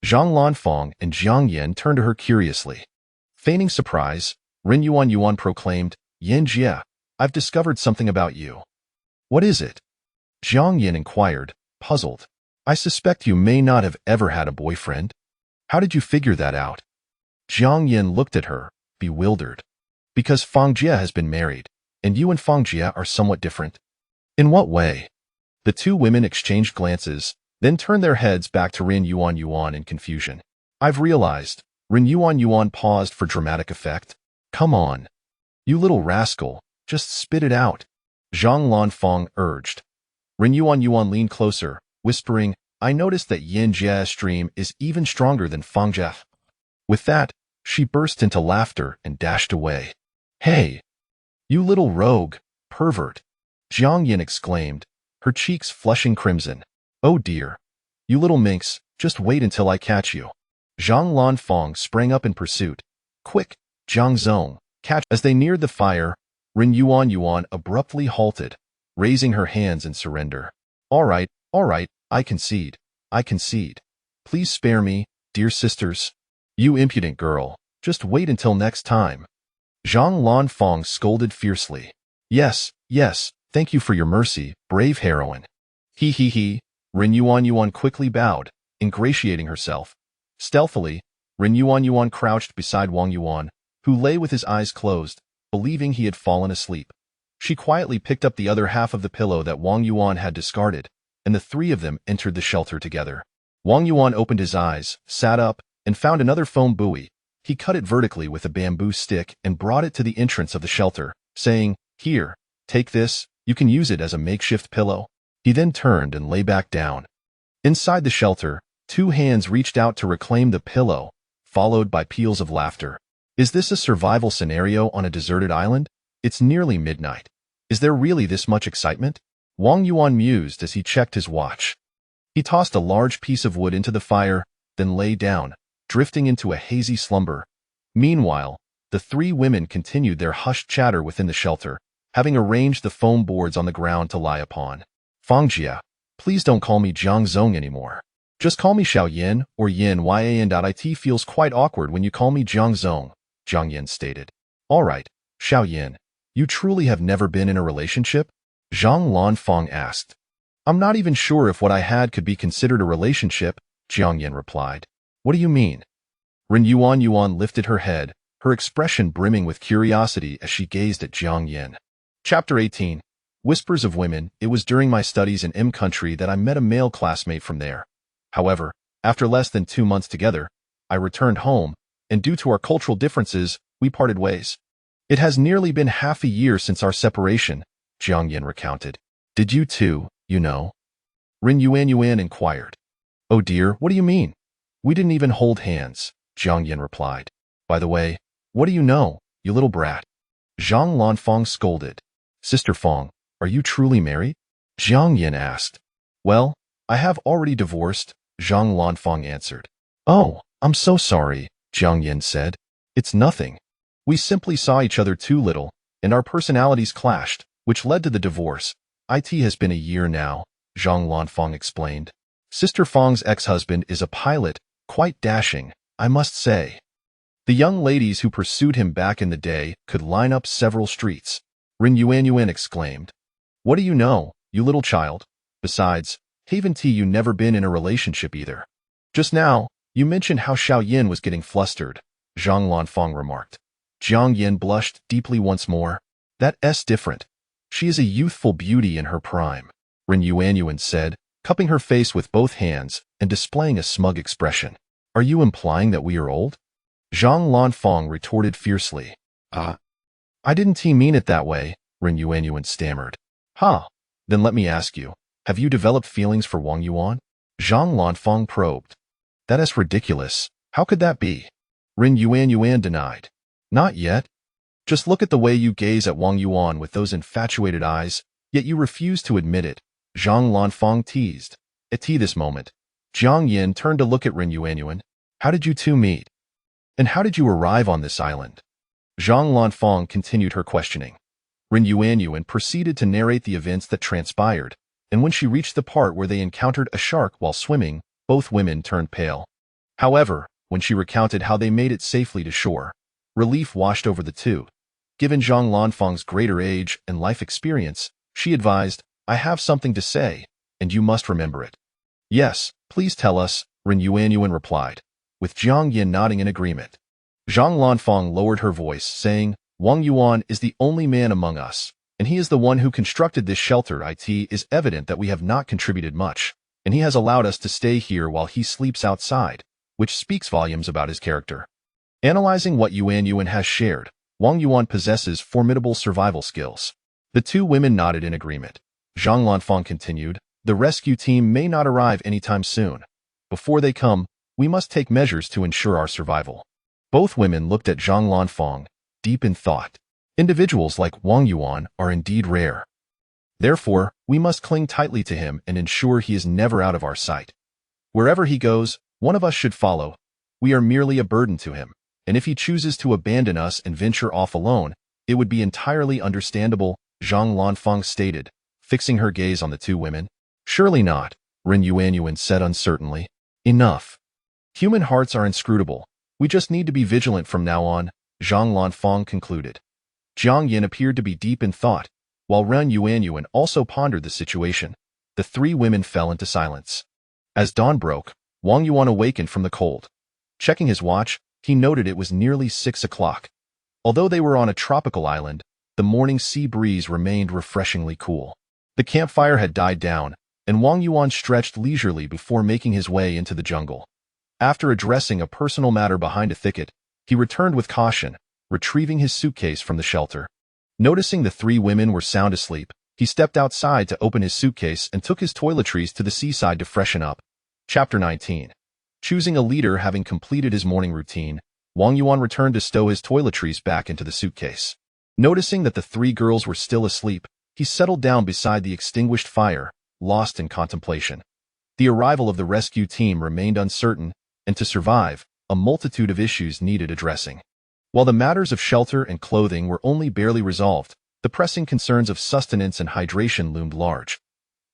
Zhang Lanfang and Jiang Yin turned to her curiously. Feigning surprise, Ren Yuan proclaimed, Yan Jia, I've discovered something about you. What is it? Jiang Yin inquired, puzzled. I suspect you may not have ever had a boyfriend. How did you figure that out? Jiang Yin looked at her, bewildered. Because Fang Jia has been married, and you and Fang Jia are somewhat different. In what way? The 2 women exchanged glances, then turned their heads back to Ren Yuan in confusion. I've realized. Ren Yuan paused for dramatic effect. Come on. You little rascal, just spit it out. Zhang Lanfang urged. Ren Yuan leaned closer, whispering, I noticed that Yan Jia's stream is even stronger than Fang Jia. With that, she burst into laughter and dashed away. Hey! You little rogue, pervert! Jiang Yin exclaimed, her cheeks flushing crimson. Oh dear. You little minx, just wait until I catch you. Zhang Lanfang sprang up in pursuit. Quick, Jiang Zong, catch! As they neared the fire, Ren Yuan abruptly halted, raising her hands in surrender. All right, I concede. Please spare me, dear sisters. You impudent girl, just wait until next time. Zhang Lanfang scolded fiercely. Yes, thank you for your mercy, brave heroine. He. Ren Yuan quickly bowed, ingratiating herself. Stealthily, Ren Yuan crouched beside Wang Yuan, who lay with his eyes closed, believing he had fallen asleep. She quietly picked up the other half of the pillow that Wang Yuan had discarded, and the 3 of them entered the shelter together. Wang Yuan opened his eyes, sat up, and found another foam buoy. He cut it vertically with a bamboo stick and brought it to the entrance of the shelter, saying, Here, take this, you can use it as a makeshift pillow. He then turned and lay back down. Inside the shelter, 2 hands reached out to reclaim the pillow, followed by peals of laughter. Is this a survival scenario on a deserted island? It's nearly midnight. Is there really this much excitement? Wang Yuan mused as he checked his watch. He tossed a large piece of wood into the fire, then lay down, drifting into a hazy slumber. Meanwhile, the 3 women continued their hushed chatter within the shelter, having arranged the foam boards on the ground to lie upon. Fang Jia, please don't call me Jiang Zong anymore. Just call me Xiao Yin or Yin Yan. It feels quite awkward when you call me Jiang Zong, Jiang Yin stated. All right, Xiao Yin, you truly have never been in a relationship? Zhang Lanfang asked. I'm not even sure if what I had could be considered a relationship, Jiang Yin replied. What do you mean? Ren Yuan lifted her head, her expression brimming with curiosity as she gazed at Jiang Yin. Chapter 18. Whispers of Women. It was during my studies in M country that I met a male classmate from there. However, after less than 2 months together, I returned home, and due to our cultural differences, we parted ways. It has nearly been half a year since our separation, Jiang Yin recounted. Did you too, Rin Yuan inquired. Oh dear, what do you mean? We didn't even hold hands, Jiang Yin replied. By the way, what do you know, you little brat? Zhang Lanfang scolded. Sister Fang, are you truly married? Jiang Yin asked. Well, I have already divorced, Zhang Lanfang answered. Oh, I'm so sorry, Jiang Yin said. It's nothing. We simply saw each other too little, and our personalities clashed, which led to the divorce. It has been a year now, Zhang Lanfang explained. Sister Fang's ex-husband is a pilot, quite dashing, I must say. The young ladies who pursued him back in the day could line up several streets. Rin Yuan exclaimed. What do you know, you little child? Besides, haven't you never been in a relationship either? Just now, you mentioned how Xiao Yin was getting flustered, Zhang Lanfang remarked. Jiang Yin blushed deeply once more. That's different. She is a youthful beauty in her prime, Rin Yuan said, cupping her face with both hands and displaying a smug expression. Are you implying that we are old? Zhang Lanfang retorted fiercely. I didn't mean it that way, Rin Yuan stammered. Then let me ask you, have you developed feelings for Wang Yuan? Zhang Lanfang probed. That is ridiculous. How could that be? Rin Yuan denied. Not yet. Just look at the way you gaze at Wang Yuan with those infatuated eyes, yet you refuse to admit it, Zhang Lanfang teased. At this moment, Jiang Yin turned to look at Rin Yuan. How did you two meet? And how did you arrive on this island? Zhang Lanfang continued her questioning. Rin Yuan proceeded to narrate the events that transpired, and when she reached the part where they encountered a shark while swimming, both women turned pale. However, when she recounted how they made it safely to shore, relief washed over the two. Given Zhang Lanfang's greater age and life experience, she advised, I have something to say, and you must remember it. Yes, please tell us, Rin Yuan replied, with Jiang Yin nodding in agreement. Zhang Lanfang lowered her voice, saying, Wang Yuan is the only man among us, and he is the one who constructed this shelter. It is evident that we have not contributed much, and he has allowed us to stay here while he sleeps outside, which speaks volumes about his character. Analyzing what Yuan has shared, Wang Yuan possesses formidable survival skills. The two women nodded in agreement. Zhang Lanfang continued, the rescue team may not arrive anytime soon. Before they come, we must take measures to ensure our survival. Both women looked at Zhang Lanfang, deep in thought. Individuals like Wang Yuan are indeed rare. Therefore, we must cling tightly to him and ensure he is never out of our sight. Wherever he goes, one of us should follow. We are merely a burden to him, and if he chooses to abandon us and venture off alone, it would be entirely understandable, Zhang Lanfang stated, fixing her gaze on the two women. Surely not, Rin Yuan said uncertainly. Enough. Human hearts are inscrutable. We just need to be vigilant from now on, Zhang Lanfang concluded. Jiang Yin appeared to be deep in thought, while Ren Yuan also pondered the situation. The three women fell into silence. As dawn broke, Wang Yuan awakened from the cold. Checking his watch, he noted it was nearly 6 o'clock. Although they were on a tropical island, the morning sea breeze remained refreshingly cool. The campfire had died down, and Wang Yuan stretched leisurely before making his way into the jungle. After addressing a personal matter behind a thicket, he returned with caution, retrieving his suitcase from the shelter. Noticing the three women were sound asleep, he stepped outside to open his suitcase and took his toiletries to the seaside to freshen up. Chapter 19. Choosing a leader. Having completed his morning routine, Wang Yuan returned to stow his toiletries back into the suitcase. Noticing that the three girls were still asleep, he settled down beside the extinguished fire, lost in contemplation. The arrival of the rescue team remained uncertain, and to survive, a multitude of issues needed addressing. While the matters of shelter and clothing were only barely resolved, the pressing concerns of sustenance and hydration loomed large.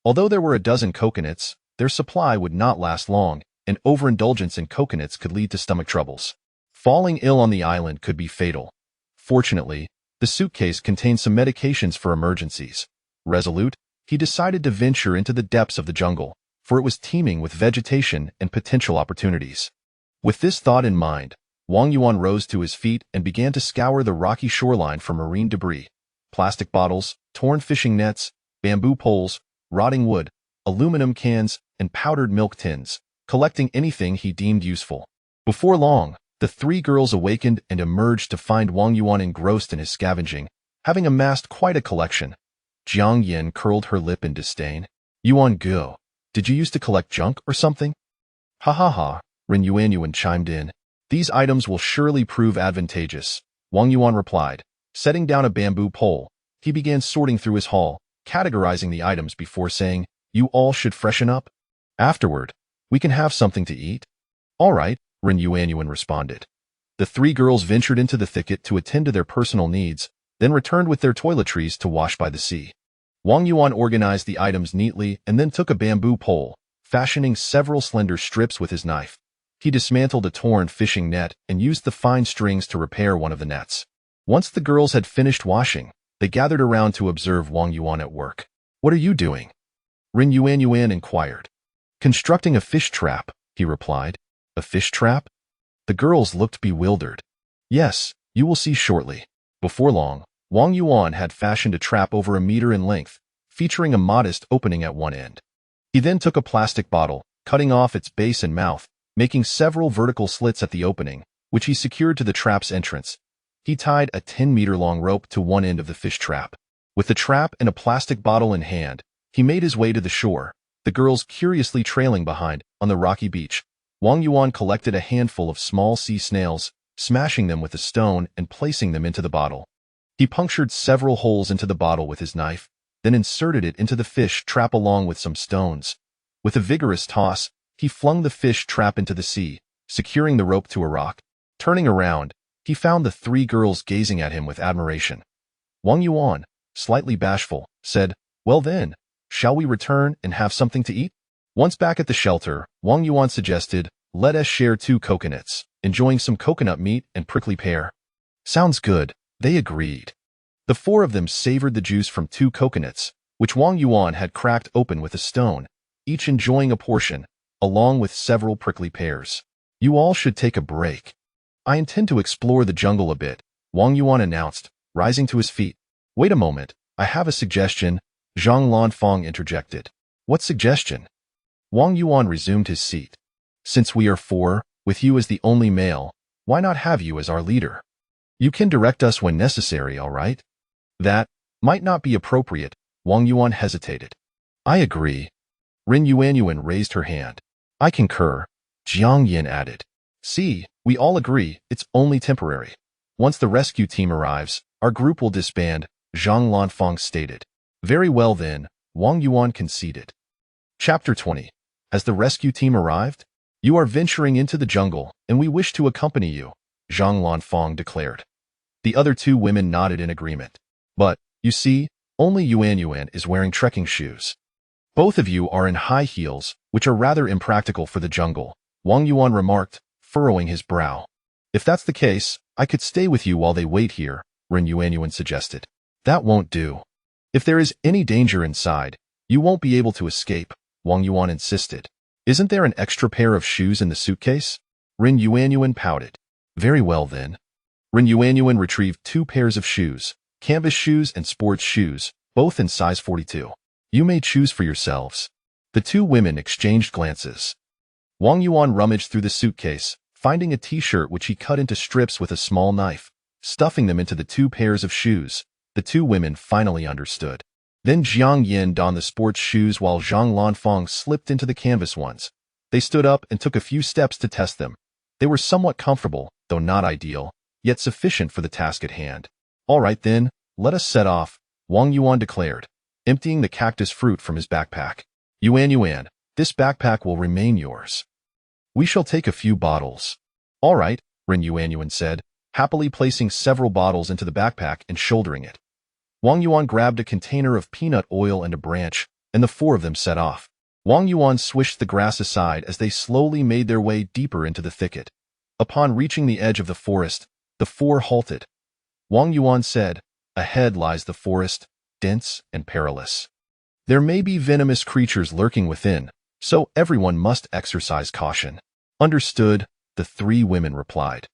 Although there were a dozen coconuts, their supply would not last long, and overindulgence in coconuts could lead to stomach troubles. Falling ill on the island could be fatal. Fortunately, the suitcase contained some medications for emergencies. Resolute, he decided to venture into the depths of the jungle, for it was teeming with vegetation and potential opportunities. With this thought in mind, Wang Yuan rose to his feet and began to scour the rocky shoreline for marine debris. Plastic bottles, torn fishing nets, bamboo poles, rotting wood, aluminum cans, and powdered milk tins, collecting anything he deemed useful. Before long, the three girls awakened and emerged to find Wang Yuan engrossed in his scavenging, having amassed quite a collection. Jiang Yin curled her lip in disdain. Yuan go. Did you used to collect junk or something? Ha ha ha, Ren Yuanyuan chimed in. These items will surely prove advantageous, Wang Yuan replied. Setting down a bamboo pole, he began sorting through his haul, categorizing the items before saying, you all should freshen up. Afterward, we can have something to eat. All right, Ren Yuanyuan responded. The three girls ventured into the thicket to attend to their personal needs, then returned with their toiletries to wash by the sea. Wang Yuan organized the items neatly and then took a bamboo pole, fashioning several slender strips with his knife. He dismantled a torn fishing net and used the fine strings to repair one of the nets. Once the girls had finished washing, they gathered around to observe Wang Yuan at work. What are you doing? Ren Yuanyuan inquired. Constructing a fish trap, he replied. A fish trap? The girls looked bewildered. Yes, you will see shortly. Before long, Wang Yuan had fashioned a trap over a meter in length, featuring a modest opening at one end. He then took a plastic bottle, cutting off its base and mouth, making several vertical slits at the opening, which he secured to the trap's entrance. He tied a 10-meter-long rope to one end of the fish trap. With the trap and a plastic bottle in hand, he made his way to the shore, the girls curiously trailing behind on the rocky beach. Wang Yuan collected a handful of small sea snails, smashing them with a stone and placing them into the bottle. He punctured several holes into the bottle with his knife, then inserted it into the fish trap along with some stones. With a vigorous toss, he flung the fish trap into the sea, securing the rope to a rock. Turning around, he found the three girls gazing at him with admiration. Wang Yuan, slightly bashful, said, well then, shall we return and have something to eat? Once back at the shelter, Wang Yuan suggested, let us share 2 coconuts, enjoying some coconut meat and prickly pear. Sounds good, they agreed. The 4 of them savored the juice from 2 coconuts, which Wang Yuan had cracked open with a stone, each enjoying a portion, along with several prickly pears. You all should take a break. I intend to explore the jungle a bit, Wang Yuan announced, rising to his feet. Wait a moment, I have a suggestion, Zhang Lanfang interjected. What suggestion? Wang Yuan resumed his seat. Since we are 4, with you as the only male, why not have you as our leader? You can direct us when necessary, all right? That might not be appropriate, Wang Yuan hesitated. I agree. Ren Yuanyuan raised her hand. I concur, Jiang Yin added. See, we all agree, it's only temporary. Once the rescue team arrives, our group will disband, Zhang Lanfang stated. Very well then, Wang Yuan conceded. Chapter 20. Has the rescue team arrived? You are venturing into the jungle, and we wish to accompany you, Zhang Lanfang declared. The other 2 women nodded in agreement. But, you see, only Yuanyuan is wearing trekking shoes. Both of you are in high heels, which are rather impractical for the jungle, Wang Yuan remarked, furrowing his brow. If that's the case, I could stay with you while they wait here, Ren Yuanyuan suggested. That won't do. If there is any danger inside, you won't be able to escape, Wang Yuan insisted. Isn't there an extra pair of shoes in the suitcase? Ren Yuanyuan pouted. Very well then. Ren Yuanyuan retrieved 2 pairs of shoes, canvas shoes and sports shoes, both in size 42. You may choose for yourselves. The 2 women exchanged glances. Wang Yuan rummaged through the suitcase, finding a t-shirt which he cut into strips with a small knife, stuffing them into the 2 pairs of shoes. The 2 women finally understood. Then Jiang Yin donned the sports shoes while Zhang Lanfang slipped into the canvas ones. They stood up and took a few steps to test them. They were somewhat comfortable, though not ideal, yet sufficient for the task at hand. All right then, let us set off, Wang Yuan declared, emptying the cactus fruit from his backpack. Yuanyuan, this backpack will remain yours. We shall take a few bottles. All right, Ren Yuanyuan said, happily placing several bottles into the backpack and shouldering it. Wang Yuan grabbed a container of peanut oil and a branch, and the 4 of them set off. Wang Yuan swished the grass aside as they slowly made their way deeper into the thicket. Upon reaching the edge of the forest, the 4 halted. Wang Yuan said, ahead lies the forest, dense and perilous. There may be venomous creatures lurking within, so everyone must exercise caution. Understood, the 3 women replied.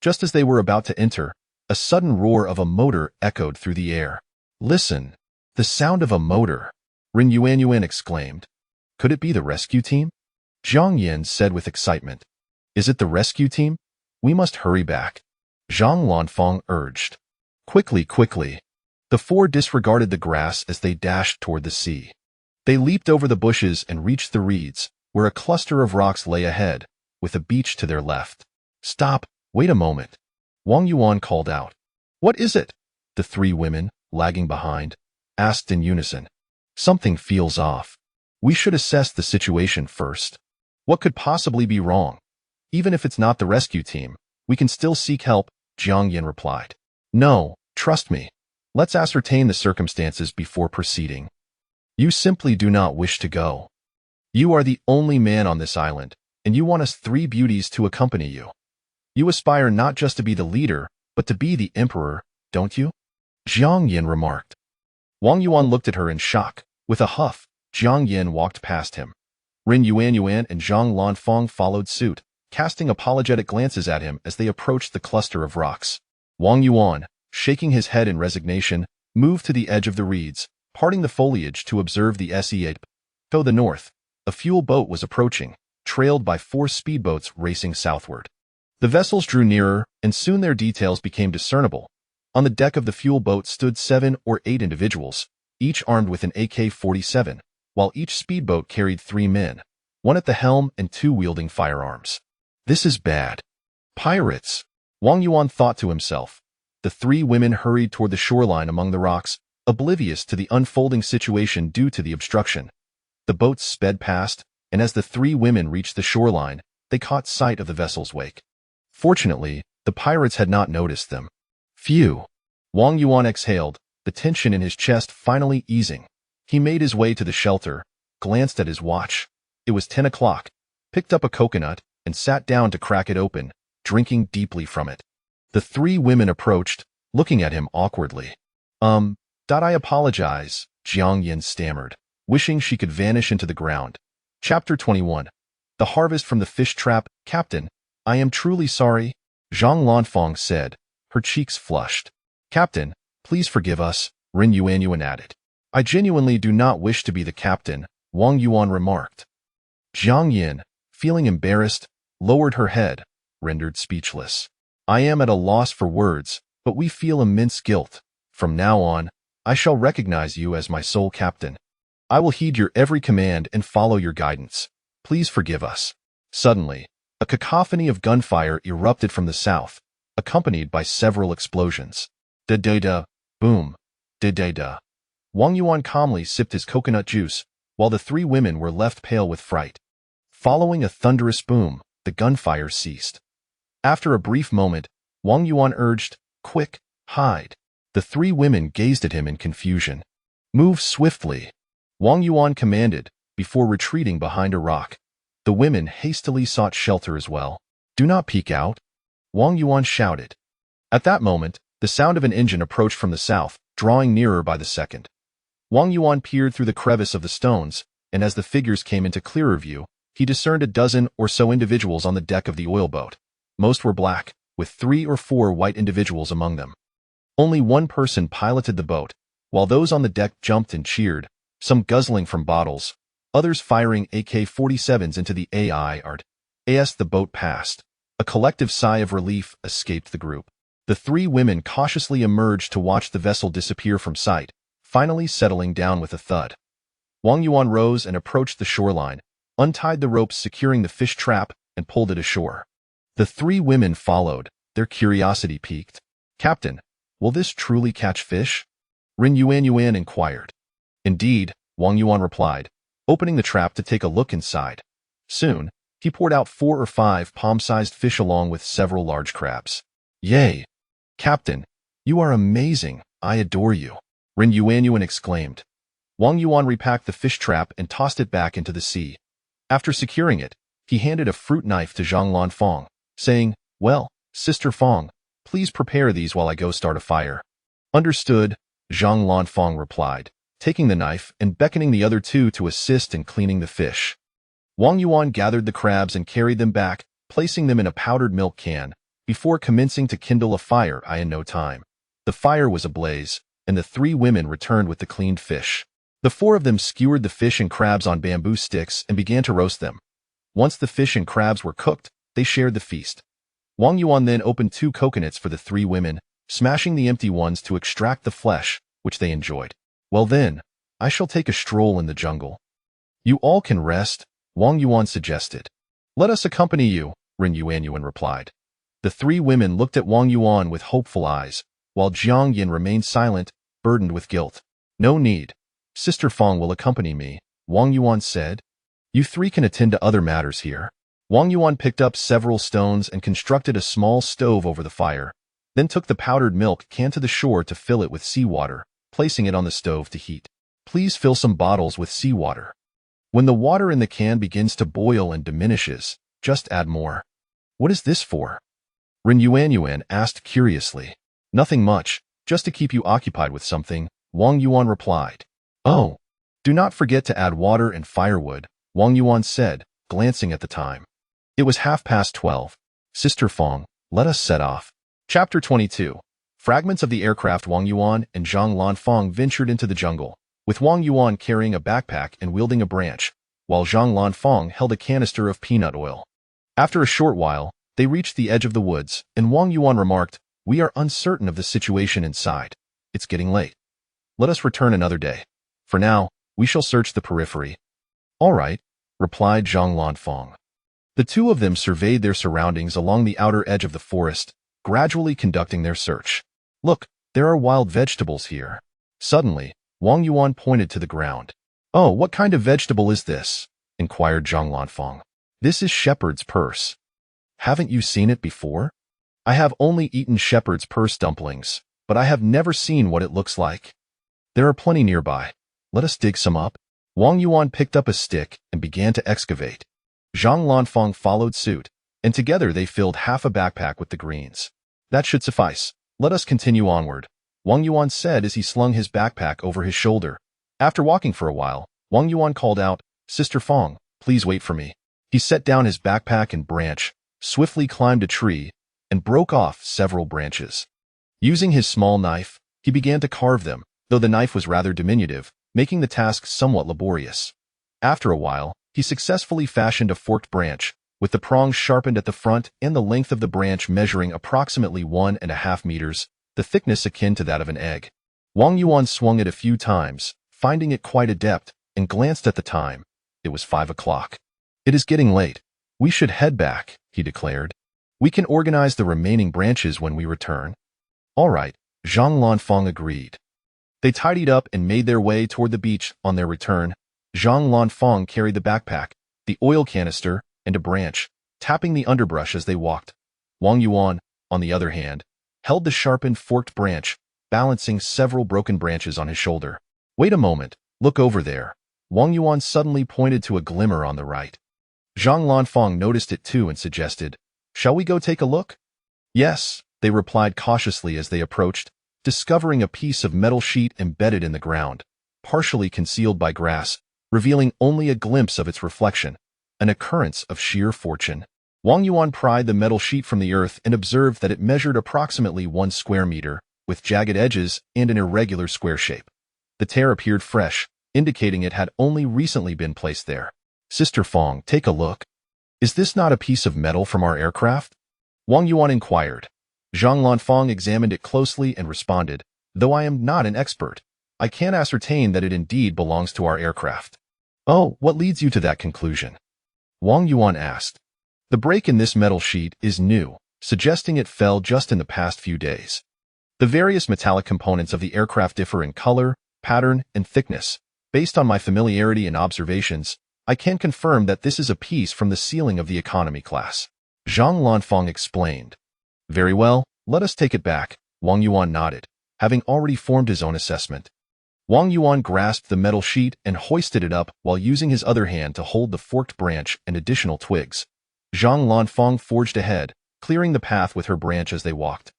Just as they were about to enter, a sudden roar of a motor echoed through the air. Listen, the sound of a motor, Ren Yuanyuan exclaimed. Could it be the rescue team? Jiang Yin said with excitement. Is it the rescue team? We must hurry back. Zhang Lanfang urged. Quickly, quickly. The 4 disregarded the grass as they dashed toward the sea. They leaped over the bushes and reached the reeds, where a cluster of rocks lay ahead, with a beach to their left. Stop, wait a moment. Wang Yuan called out. What is it? The three women, lagging behind, asked in unison. Something feels off. We should assess the situation first. What could possibly be wrong? Even if it's not the rescue team, we can still seek help, Jiang Yin replied. No, trust me. Let's ascertain the circumstances before proceeding. You simply do not wish to go. You are the only man on this island, and you want us three beauties to accompany you. You aspire not just to be the leader, but to be the emperor, don't you? Jiang Yin remarked. Wang Yuan looked at her in shock. With a huff, Jiang Yin walked past him. Rin Yuan and Zhang Lanfang followed suit, casting apologetic glances at him as they approached the cluster of rocks. Wang Yuan, shaking his head in resignation, moved to the edge of the reeds, parting the foliage to observe the Se8. To the north, a fuel boat was approaching, trailed by 4 speedboats racing southward. The vessels drew nearer, and soon their details became discernible. On the deck of the fuel boat stood 7 or 8 individuals, each armed with an AK-47, while each speedboat carried 3 men, 1 at the helm and 2 wielding firearms. This is bad. Pirates, Wang Yuan thought to himself. The 3 women hurried toward the shoreline among the rocks, oblivious to the unfolding situation due to the obstruction. The boats sped past, and as the 3 women reached the shoreline, they caught sight of the vessel's wake. Fortunately, the pirates had not noticed them. Phew! Wang Yuan exhaled, the tension in his chest finally easing. He made his way to the shelter, glanced at his watch. It was 10 o'clock, picked up a coconut, and sat down to crack it open, drinking deeply from it. The 3 women approached, looking at him awkwardly. I apologize, Jiang Yin stammered, wishing she could vanish into the ground. Chapter 21. The Harvest from the Fish Trap. Captain, I am truly sorry, Zhang Lanfang said, her cheeks flushed. Captain, please forgive us, Rin Yuan added. I genuinely do not wish to be the captain, Wang Yuan remarked. Jiang Yin, feeling embarrassed, lowered her head, rendered speechless. I am at a loss for words, but we feel immense guilt. From now on, I shall recognize you as my sole captain. I will heed your every command and follow your guidance. Please forgive us. Suddenly, a cacophony of gunfire erupted from the south, accompanied by several explosions. Da-da-da, boom, da-da-da. Wang Yuan calmly sipped his coconut juice, while the 3 women were left pale with fright. Following a thunderous boom, the gunfire ceased. After a brief moment, Wang Yuan urged, Quick, hide. The 3 women gazed at him in confusion. Move swiftly, Wang Yuan commanded, before retreating behind a rock. The women hastily sought shelter as well. Do not peek out, Wang Yuan shouted. At that moment, the sound of an engine approached from the south, drawing nearer by the second. Wang Yuan peered through the crevice of the stones, and as the figures came into clearer view, he discerned a dozen or so individuals on the deck of the oil boat. Most were black, with 3 or 4 white individuals among them. Only one person piloted the boat, while those on the deck jumped and cheered, some guzzling from bottles, others firing AK-47s into the air. As the boat passed, a collective sigh of relief escaped the group. The 3 women cautiously emerged to watch the vessel disappear from sight, finally settling down with a thud. Wang Yuan rose and approached the shoreline, untied the ropes securing the fish trap, and pulled it ashore. The 3 women followed, their curiosity piqued. Captain, will this truly catch fish? Rin Yuan inquired. Indeed, Wang Yuan replied, opening the trap to take a look inside. Soon, he poured out 4 or 5 palm-sized fish along with several large crabs. Yay! Captain, you are amazing, I adore you, Rin Yuan exclaimed. Wang Yuan repacked the fish trap and tossed it back into the sea. After securing it, he handed a fruit knife to Zhang Lanfang, saying, Well, Sister Fang, please prepare these while I go start a fire. Understood, Zhang Lanfang replied, taking the knife and beckoning the other 2 to assist in cleaning the fish. Wang Yuan gathered the crabs and carried them back, placing them in a powdered milk can, before commencing to kindle a fire in no time. The fire was ablaze, and the 3 women returned with the cleaned fish. The 4 of them skewered the fish and crabs on bamboo sticks and began to roast them. Once the fish and crabs were cooked, they shared the feast. Wang Yuan then opened 2 coconuts for the 3 women, smashing the empty ones to extract the flesh, which they enjoyed. Well then, I shall take a stroll in the jungle. You all can rest, Wang Yuan suggested. Let us accompany you, Ren Yuanyuan replied. The three women looked at Wang Yuan with hopeful eyes, while Jiang Yin remained silent, burdened with guilt. No need. Sister Fong will accompany me, Wang Yuan said. You three can attend to other matters here. Wang Yuan picked up several stones and constructed a small stove over the fire, then took the powdered milk can to the shore to fill it with seawater, placing it on the stove to heat. Please fill some bottles with seawater. When the water in the can begins to boil and diminishes, just add more. What is this for? Ren Yuanyuan asked curiously. Nothing much, just to keep you occupied with something, Wang Yuan replied. Oh, do not forget to add water and firewood, Wang Yuan said, glancing at the time. It was 12:30. Sister Fong, let us set off. Chapter 22. Fragments of the aircraft. Wang Yuan and Zhang Lanfang ventured into the jungle, with Wang Yuan carrying a backpack and wielding a branch, while Zhang Lanfang held a canister of peanut oil. After a short while, they reached the edge of the woods, and Wang Yuan remarked, "We are uncertain of the situation inside. It's getting late. Let us return another day. For now, we shall search the periphery." "All right," replied Zhang Lanfang. The two of them surveyed their surroundings along the outer edge of the forest, gradually conducting their search. "Look, there are wild vegetables here." Suddenly, Wang Yuan pointed to the ground. "Oh, what kind of vegetable is this?" inquired Zhang Lanfang. "This is shepherd's purse." "Haven't you seen it before?" "I have only eaten shepherd's purse dumplings, but I have never seen what it looks like." "There are plenty nearby. Let us dig some up." Wang Yuan picked up a stick and began to excavate. Zhang Lanfang followed suit, and together they filled half a backpack with the greens. "That should suffice. Let us continue onward," Wang Yuan said as he slung his backpack over his shoulder. After walking for a while, Wang Yuan called out, "Sister Fong, please wait for me." He set down his backpack and branch, swiftly climbed a tree, and broke off several branches. Using his small knife, he began to carve them, though the knife was rather diminutive, making the task somewhat laborious. After a while, he successfully fashioned a forked branch, with the prongs sharpened at the front and the length of the branch measuring approximately 1.5 meters, the thickness akin to that of an egg. Wang Yuan swung it a few times, finding it quite adept, and glanced at the time. It was 5 o'clock. "It is getting late. We should head back," he declared. "We can organize the remaining branches when we return." "All right," Zhang Lanfang agreed. They tidied up and made their way toward the beach. On their return, Zhang Lanfang carried the backpack, the oil canister, and a branch, tapping the underbrush as they walked. Wang Yuan, on the other hand, held the sharpened forked branch, balancing several broken branches on his shoulder. "Wait a moment, look over there." Wang Yuan suddenly pointed to a glimmer on the right. Zhang Lanfang noticed it too and suggested, "Shall we go take a look?" "Yes," they replied cautiously as they approached, discovering a piece of metal sheet embedded in the ground, partially concealed by grass, revealing only a glimpse of its reflection, an occurrence of sheer fortune. Wang Yuan pried the metal sheet from the earth and observed that it measured approximately 1 square meter, with jagged edges and an irregular square shape. The tear appeared fresh, indicating it had only recently been placed there. "Sister Fong, take a look. Is this not a piece of metal from our aircraft?" Wang Yuan inquired. Zhang Lanfang examined it closely and responded, "Though I am not an expert, I can ascertain that it indeed belongs to our aircraft." "Oh, what leads you to that conclusion?" Wang Yuan asked. "The break in this metal sheet is new, suggesting it fell just in the past few days. The various metallic components of the aircraft differ in color, pattern, and thickness. Based on my familiarity and observations, I can confirm that this is a piece from the ceiling of the economy class," Zhang Lanfang explained. "Very well, let us take it back," Wang Yuan nodded, having already formed his own assessment. Wang Yuan grasped the metal sheet and hoisted it up while using his other hand to hold the forked branch and additional twigs. Zhang Lanfang forged ahead, clearing the path with her branch as they walked.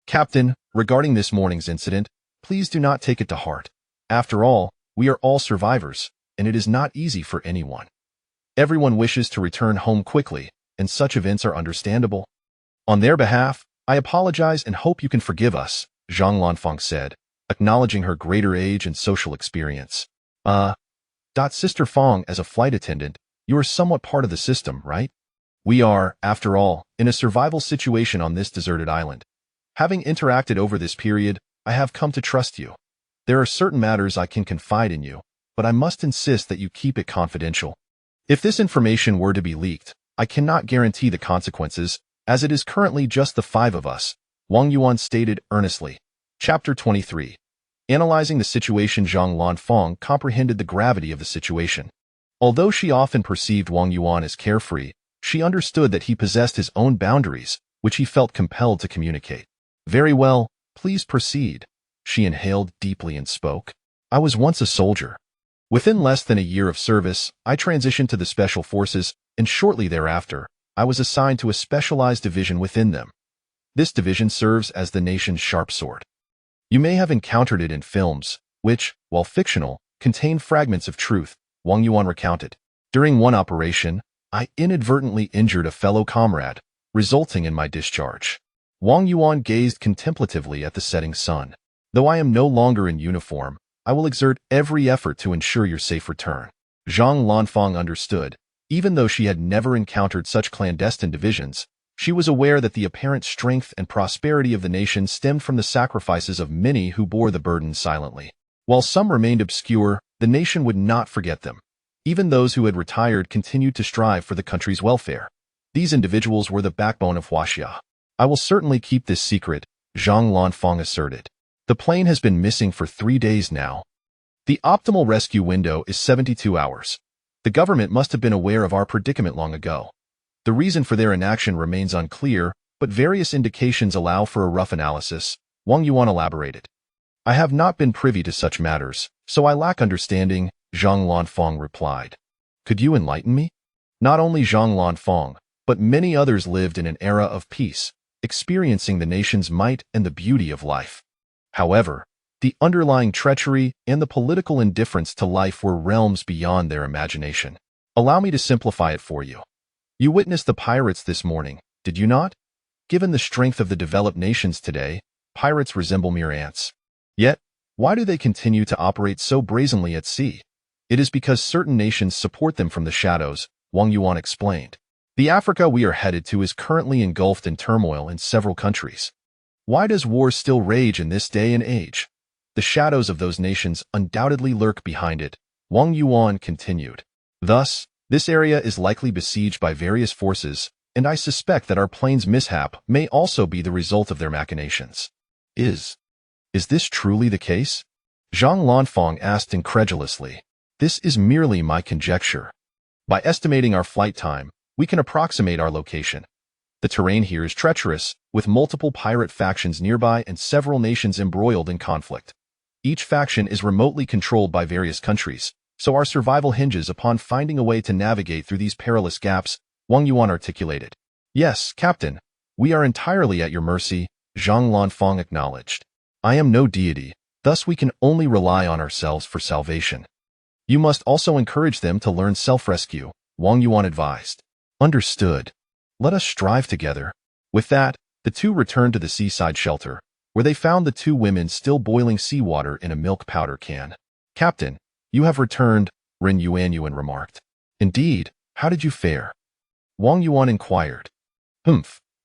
Captain, regarding this morning's incident, please do not take it to heart. After all, we are all survivors, and it is not easy for anyone. Everyone wishes to return home quickly, and such events are understandable. On their behalf, I apologize and hope you can forgive us," Zhang Lanfang said, acknowledging her greater age and social experience. Sister Fong, as a flight attendant, you are somewhat part of the system, right? We are, after all, in a survival situation on this deserted island. Having interacted over this period, I have come to trust you." There are certain matters I can confide in you, but I must insist that you keep it confidential. If this information were to be leaked, I cannot guarantee the consequences, as it is currently just the 5 of us, Wang Yuan stated earnestly. Chapter 23. Analyzing the situation. Zhang Lanfeng comprehended the gravity of the situation. Although she often perceived Wang Yuan as carefree, she understood that he possessed his own boundaries, which he felt compelled to communicate. Very well, please proceed. She inhaled deeply and spoke. I was once a soldier. Within less than a year of service, I transitioned to the Special Forces, and shortly thereafter, I was assigned to a specialized division within them. This division serves as the nation's sharp sword. You may have encountered it in films, which, while fictional, contain fragments of truth, Wang Yuan recounted. During one operation, I inadvertently injured a fellow comrade, resulting in my discharge. Wang Yuan gazed contemplatively at the setting sun. Though I am no longer in uniform, I will exert every effort to ensure your safe return. Zhang Lanfeng understood. Even though she had never encountered such clandestine divisions, she was aware that the apparent strength and prosperity of the nation stemmed from the sacrifices of many who bore the burden silently. While some remained obscure, the nation would not forget them. Even those who had retired continued to strive for the country's welfare. These individuals were the backbone of Huaxia. I will certainly keep this secret, Zhang Lanfeng asserted. The plane has been missing for 3 days now. The optimal rescue window is 72 hours. The government must have been aware of our predicament long ago. The reason for their inaction remains unclear, but various indications allow for a rough analysis, Wang Yuan elaborated. I have not been privy to such matters, so I lack understanding, Zhang Lanfeng replied. Could you enlighten me? Not only Zhang Lanfeng, but many others lived in an era of peace, experiencing the nation's might and the beauty of life. However, the underlying treachery and the political indifference to life were realms beyond their imagination. Allow me to simplify it for you. You witnessed the pirates this morning, did you not? Given the strength of the developed nations today, pirates resemble mere ants. Yet, why do they continue to operate so brazenly at sea? It is because certain nations support them from the shadows, Wang Yuan explained. The Africa we are headed to is currently engulfed in turmoil in several countries. Why does war still rage in this day and age? The shadows of those nations undoubtedly lurk behind it, Wang Yuan continued. Thus, this area is likely besieged by various forces, and I suspect that our plane's mishap may also be the result of their machinations. Is this truly the case? Zhang Lanfeng asked incredulously. This is merely my conjecture. By estimating our flight time, we can approximate our location. The terrain here is treacherous, with multiple pirate factions nearby and several nations embroiled in conflict. Each faction is remotely controlled by various countries, so our survival hinges upon finding a way to navigate through these perilous gaps, Wang Yuan articulated. Yes, Captain, we are entirely at your mercy, Zhang Lanfeng acknowledged. I am no deity, thus we can only rely on ourselves for salvation. You must also encourage them to learn self-rescue, Wang Yuan advised. Understood. Let us strive together. With that, the two returned to the seaside shelter, where they found the 2 women still boiling seawater in a milk powder can. Captain, you have returned, Ren Yuanyuan remarked. Indeed, how did you fare? Wang Yuan inquired.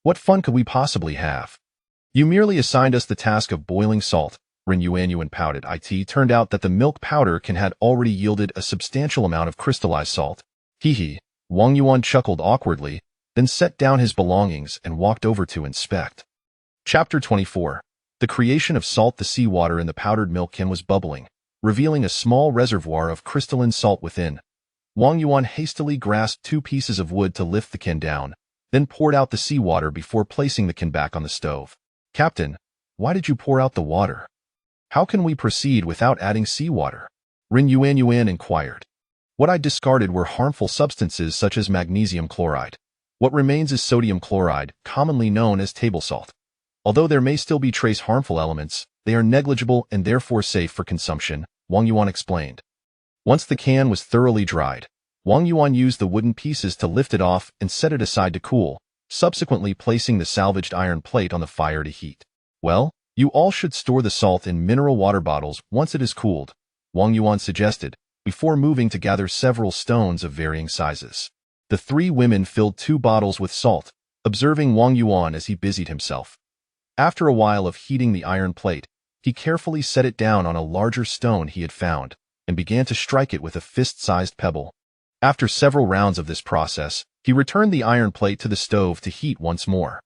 What fun could we possibly have? You merely assigned us the task of boiling salt, Ren Yuanyuan pouted. It turned out that the milk powder can had already yielded a substantial amount of crystallized salt. Hee. Wang Yuan chuckled awkwardly, then set down his belongings and walked over to inspect. Chapter 24. The creation of salt. The seawater in the powdered milk can was bubbling, revealing a small reservoir of crystalline salt within. Wang Yuan hastily grasped 2 pieces of wood to lift the can down, then poured out the seawater before placing the can back on the stove. Captain, why did you pour out the water? How can we proceed without adding seawater? Ren Yuanyuan inquired. What I discarded were harmful substances such as magnesium chloride. What remains is sodium chloride, commonly known as table salt. Although there may still be trace harmful elements, they are negligible and therefore safe for consumption, Wang Yuan explained. Once the can was thoroughly dried, Wang Yuan used the wooden pieces to lift it off and set it aside to cool, subsequently placing the salvaged iron plate on the fire to heat. Well, you all should store the salt in mineral water bottles once it is cooled, Wang Yuan suggested, before moving to gather several stones of varying sizes. The 3 women filled 2 bottles with salt, observing Wang Yuan as he busied himself. After a while of heating the iron plate, he carefully set it down on a larger stone he had found and began to strike it with a fist-sized pebble. After several rounds of this process, he returned the iron plate to the stove to heat once more.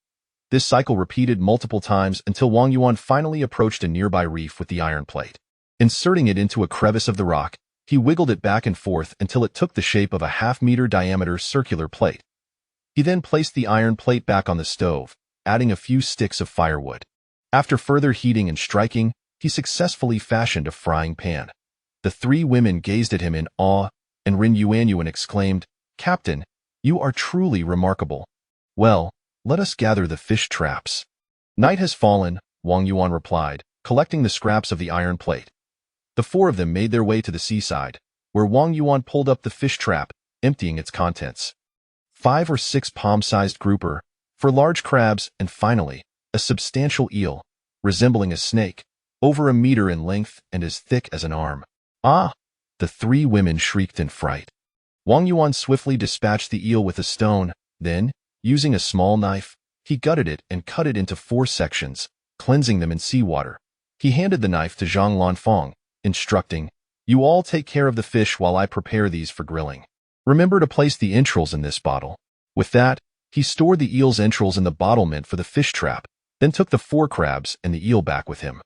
This cycle repeated multiple times until Wang Yuan finally approached a nearby reef with the iron plate. Inserting it into a crevice of the rock, he wiggled it back and forth until it took the shape of a half-meter diameter circular plate. He then placed the iron plate back on the stove, adding a few sticks of firewood. After further heating and striking, he successfully fashioned a frying pan. The three women gazed at him in awe, and Ren Yuanyuan exclaimed, "Captain, you are truly remarkable. Well, let us gather the fish traps." "Night has fallen," Wang Yuan replied, collecting the scraps of the iron plate. The four of them made their way to the seaside, where Wang Yuan pulled up the fish trap, emptying its contents. 5 or 6 palm-sized grouper, for large crabs, and finally, a substantial eel, resembling a snake, over a meter in length and as thick as an arm. "Ah!" the three women shrieked in fright. Wang Yuan swiftly dispatched the eel with a stone, then, using a small knife, he gutted it and cut it into 4 sections, cleansing them in seawater. He handed the knife to Zhang Lanfang, instructing, "You all take care of the fish while I prepare these for grilling. Remember to place the entrails in this bottle." With that, he stored the eel's entrails in the bottle meant for the fish trap, then took the 4 crabs and the eel back with him.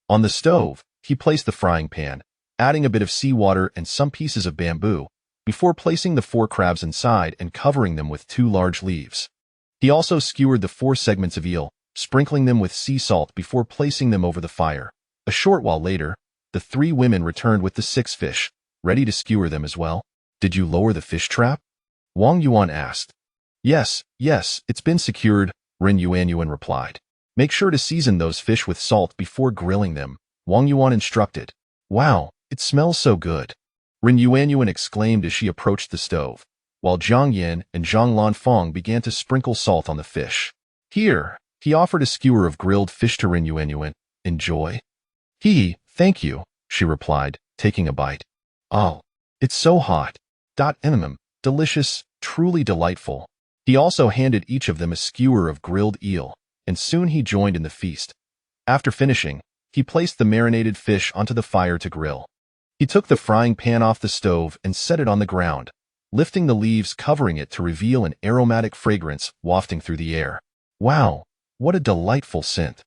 On the stove, he placed the frying pan, adding a bit of seawater and some pieces of bamboo, before placing the 4 crabs inside and covering them with 2 large leaves. He also skewered the 4 segments of eel, sprinkling them with sea salt before placing them over the fire. A short while later, the 3 women returned with the 6 fish, ready to skewer them as well. "Did you lower the fish trap?" Wang Yuan asked. Yes, it's been secured," Ren Yuanyuan replied. "Make sure to season those fish with salt before grilling them," Wang Yuan instructed. "Wow, it smells so good," Ren Yuanyuan exclaimed as she approached the stove, while Zhang Yan and Zhang Lanfang began to sprinkle salt on the fish. "Here," he offered a skewer of grilled fish to Ren Yuanyuan. "Enjoy." "Thank you," she replied, taking a bite. "Oh, it's so hot. Delicious, truly delightful." He also handed each of them a skewer of grilled eel, and soon he joined in the feast. After finishing, he placed the marinated fish onto the fire to grill. He took the frying pan off the stove and set it on the ground, lifting the leaves covering it to reveal an aromatic fragrance wafting through the air. "Wow, what a delightful scent."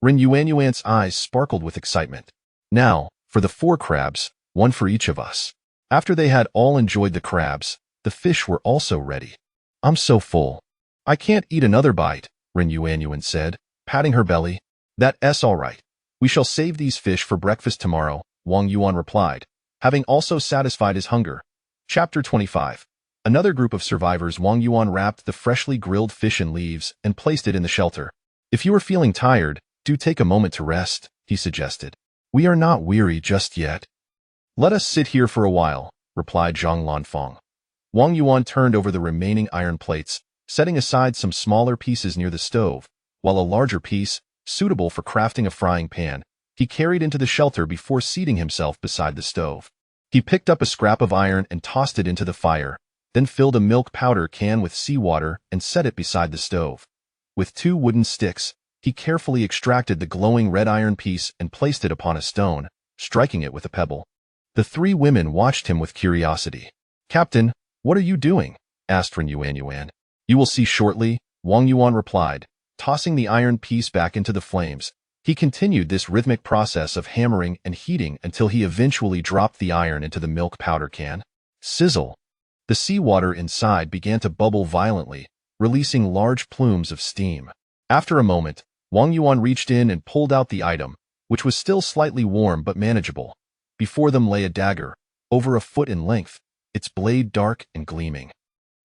Ren Yuanyuan's eyes sparkled with excitement. "Now, for the 4 crabs, one for each of us." After they had all enjoyed the crabs, the fish were also ready. "I'm so full. I can't eat another bite," Ren Yuanyuan said, patting her belly. "That's all right. We shall save these fish for breakfast tomorrow," Wang Yuan replied, having also satisfied his hunger. Chapter 25. Another group of survivors. Wang Yuan wrapped the freshly grilled fish in leaves and placed it in the shelter. "If you are feeling tired, do take a moment to rest," he suggested. "We are not weary just yet." "Let us sit here for a while," replied Zhang Lanfang. Wang Yuan turned over the remaining iron plates, setting aside some smaller pieces near the stove, while a larger piece, suitable for crafting a frying pan, he carried into the shelter before seating himself beside the stove. He picked up a scrap of iron and tossed it into the fire, then filled a milk powder can with seawater and set it beside the stove. With 2 wooden sticks, he carefully extracted the glowing red iron piece and placed it upon a stone, striking it with a pebble. The 3 women watched him with curiosity. "Captain, what are you doing?" asked Ren Yuanyuan. "You will see shortly," Wang Yuan replied, tossing the iron piece back into the flames. He continued this rhythmic process of hammering and heating until he eventually dropped the iron into the milk powder can. Sizzle! The seawater inside began to bubble violently, releasing large plumes of steam. After a moment, Wang Yuan reached in and pulled out the item, which was still slightly warm but manageable. Before them lay a dagger, over a foot in length, its blade dark and gleaming.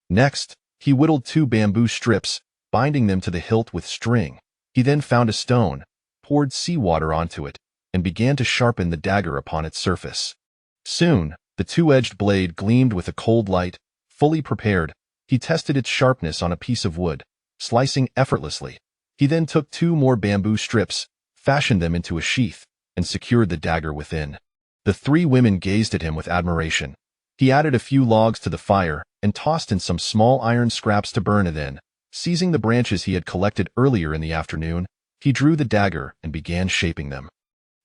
Next, he whittled 2 bamboo strips, binding them to the hilt with string. He then found a stone, poured seawater onto it, and began to sharpen the dagger upon its surface. Soon, the 2-edged blade gleamed with a cold light. Fully prepared, he tested its sharpness on a piece of wood, slicing effortlessly. He then took 2 more bamboo strips, fashioned them into a sheath, and secured the dagger within. The 3 women gazed at him with admiration. He added a few logs to the fire and tossed in some small iron scraps to burn, and then, seizing the branches he had collected earlier in the afternoon, he drew the dagger and began shaping them.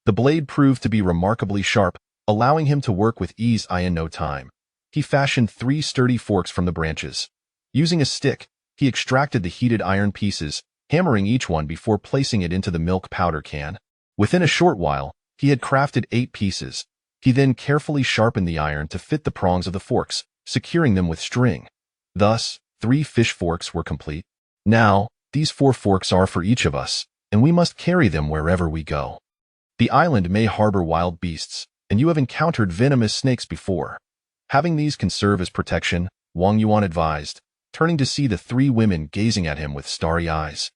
The blade proved to be remarkably sharp, allowing him to work with ease in no time. He fashioned 3 sturdy forks from the branches. Using a stick, he extracted the heated iron pieces, hammering each one before placing it into the milk powder can. Within a short while, he had crafted 8 pieces. He then carefully sharpened the iron to fit the prongs of the forks, securing them with string. Thus, 3 fish forks were complete. Now, these 4 forks are for each of us, and we must carry them wherever we go. The island may harbor wild beasts, and you have encountered venomous snakes before. Having these can serve as protection, Wang Yuan advised, turning to see the 3 women gazing at him with starry eyes.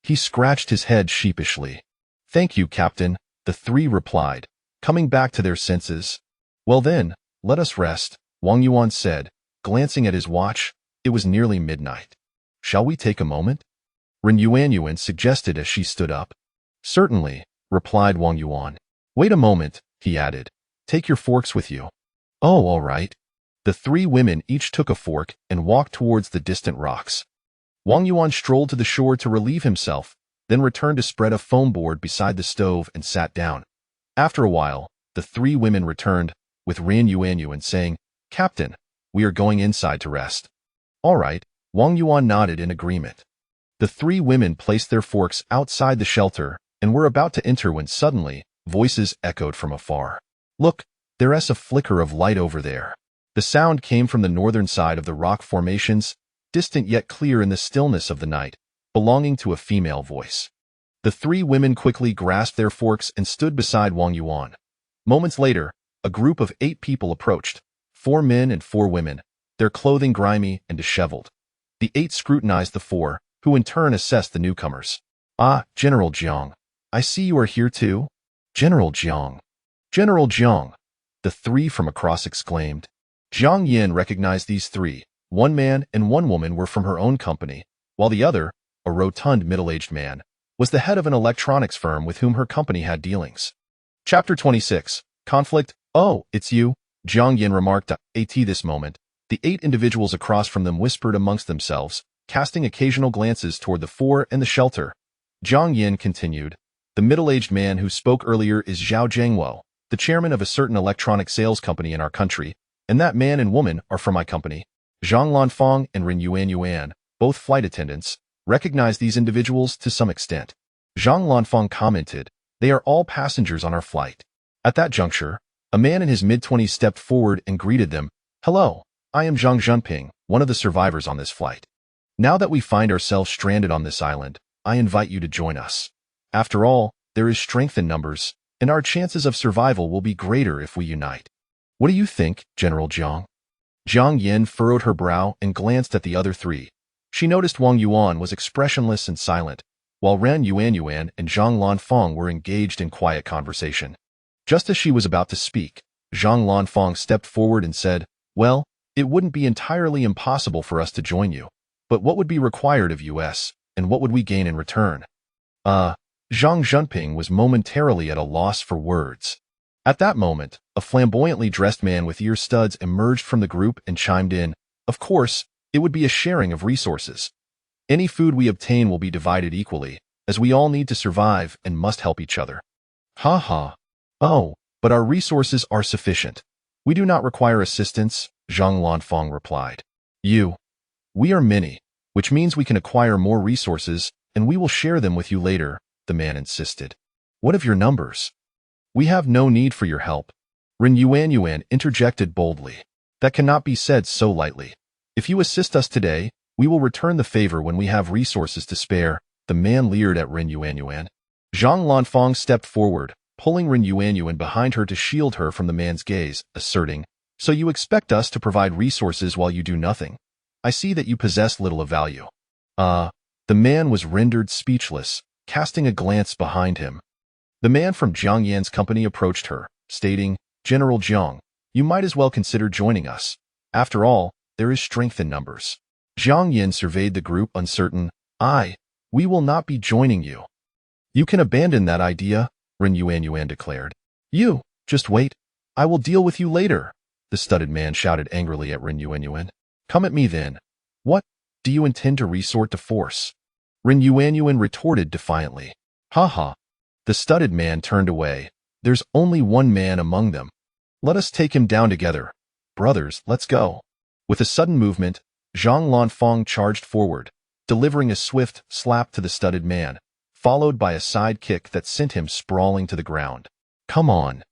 He scratched his head sheepishly. "Thank you, Captain," the 3 replied, coming back to their senses. "Well then, let us rest," Wang Yuan said, glancing at his watch. It was nearly midnight. "Shall we take a moment?" Ren Yuanyuan suggested as she stood up. "Certainly," replied Wang Yuan. "Wait a moment," he added. "Take your forks with you." "Oh, all right." The 3 women each took a fork and walked towards the distant rocks. Wang Yuan strolled to the shore to relieve himself, then returned to spread a foam board beside the stove and sat down. After a while, the 3 women returned, with Ren Yuanyuan saying, "Captain, we are going inside to rest." "All right," Wang Yuan nodded in agreement. The 3 women placed their forks outside the shelter and were about to enter when suddenly, voices echoed from afar. "Look, there's a flicker of light over there." The sound came from the northern side of the rock formations, distant yet clear in the stillness of the night, belonging to a female voice. The 3 women quickly grasped their forks and stood beside Wang Yuan. Moments later, a group of 8 people approached, 4 men and 4 women, their clothing grimy and disheveled. The 8 scrutinized the 4, who in turn assessed the newcomers. "Ah, General Jiang. I see you are here too." "General Jiang. General Jiang," the 3 from across exclaimed. Jiang Yin recognized these 3. 1 man and 1 woman were from her own company, while the other, a rotund middle-aged man, was the head of an electronics firm with whom her company had dealings. Chapter 26. Conflict. "Oh, it's you," Jiang Yin remarked at this moment. The 8 individuals across from them whispered amongst themselves, casting occasional glances toward the 4 and the shelter. Jiang Yin continued, "The middle-aged man who spoke earlier is Zhao Zhengwo, the chairman of a certain electronic sales company in our country, and that man and woman are from my company." Zhang Lanfang and Ren Yuanyuan, both flight attendants, recognized these individuals to some extent. Zhang Lanfang commented, "They are all passengers on our flight." At that juncture, a man in his mid-20s stepped forward and greeted them. "Hello, I am Zhang Zhenping, one of the survivors on this flight. Now that we find ourselves stranded on this island, I invite you to join us. After all, there is strength in numbers, and our chances of survival will be greater if we unite. What do you think, General Jiang?" Jiang Yin furrowed her brow and glanced at the other 3. She noticed Wang Yuan was expressionless and silent, while Ren Yuanyuan and Zhang Lanfang were engaged in quiet conversation. Just as she was about to speak, Zhang Lanfang stepped forward and said, "Well, it wouldn't be entirely impossible for us to join you, but what would be required of us, and what would we gain in return?" Zhang Zhenping was momentarily at a loss for words. At that moment, a flamboyantly dressed man with ear studs emerged from the group and chimed in, "Of course, it would be a sharing of resources. Any food we obtain will be divided equally, as we all need to survive and must help each other." "Ha ha. Oh, but our resources are sufficient. We do not require assistance," Zhang Lanfang replied. We are many, which means we can acquire more resources, and we will share them with you later," the man insisted. "What of your numbers?" "We have no need for your help," Ren Yuanyuan interjected boldly. "That cannot be said so lightly. If you assist us today, we will return the favor when we have resources to spare," the man leered at Ren Yuanyuan. Zhang Lanfang stepped forward, pulling Ren Yuanyuan behind her to shield her from the man's gaze, asserting, "So you expect us to provide resources while you do nothing? I see that you possess little of value." The man was rendered speechless, casting a glance behind him. The man from Jiang Yan's company approached her, stating, "General Jiang, you might as well consider joining us. After all, there is strength in numbers." Jiang Yan surveyed the group uncertain. We will not be joining you." "You can abandon that idea," Ren Yuanyuan declared. "You, just wait. I will deal with you later," the studded man shouted angrily at Ren Yuanyuan. "Come at me then. What? Do you intend to resort to force?" Ren Yuanyuan retorted defiantly. "Ha ha." The studded man turned away, There's only one man among them. Let us take him down together. Brothers, let's go. With a sudden movement, Zhang Lanfang charged forward, delivering a swift slap to the studded man, followed by a side kick that sent him sprawling to the ground. Come on.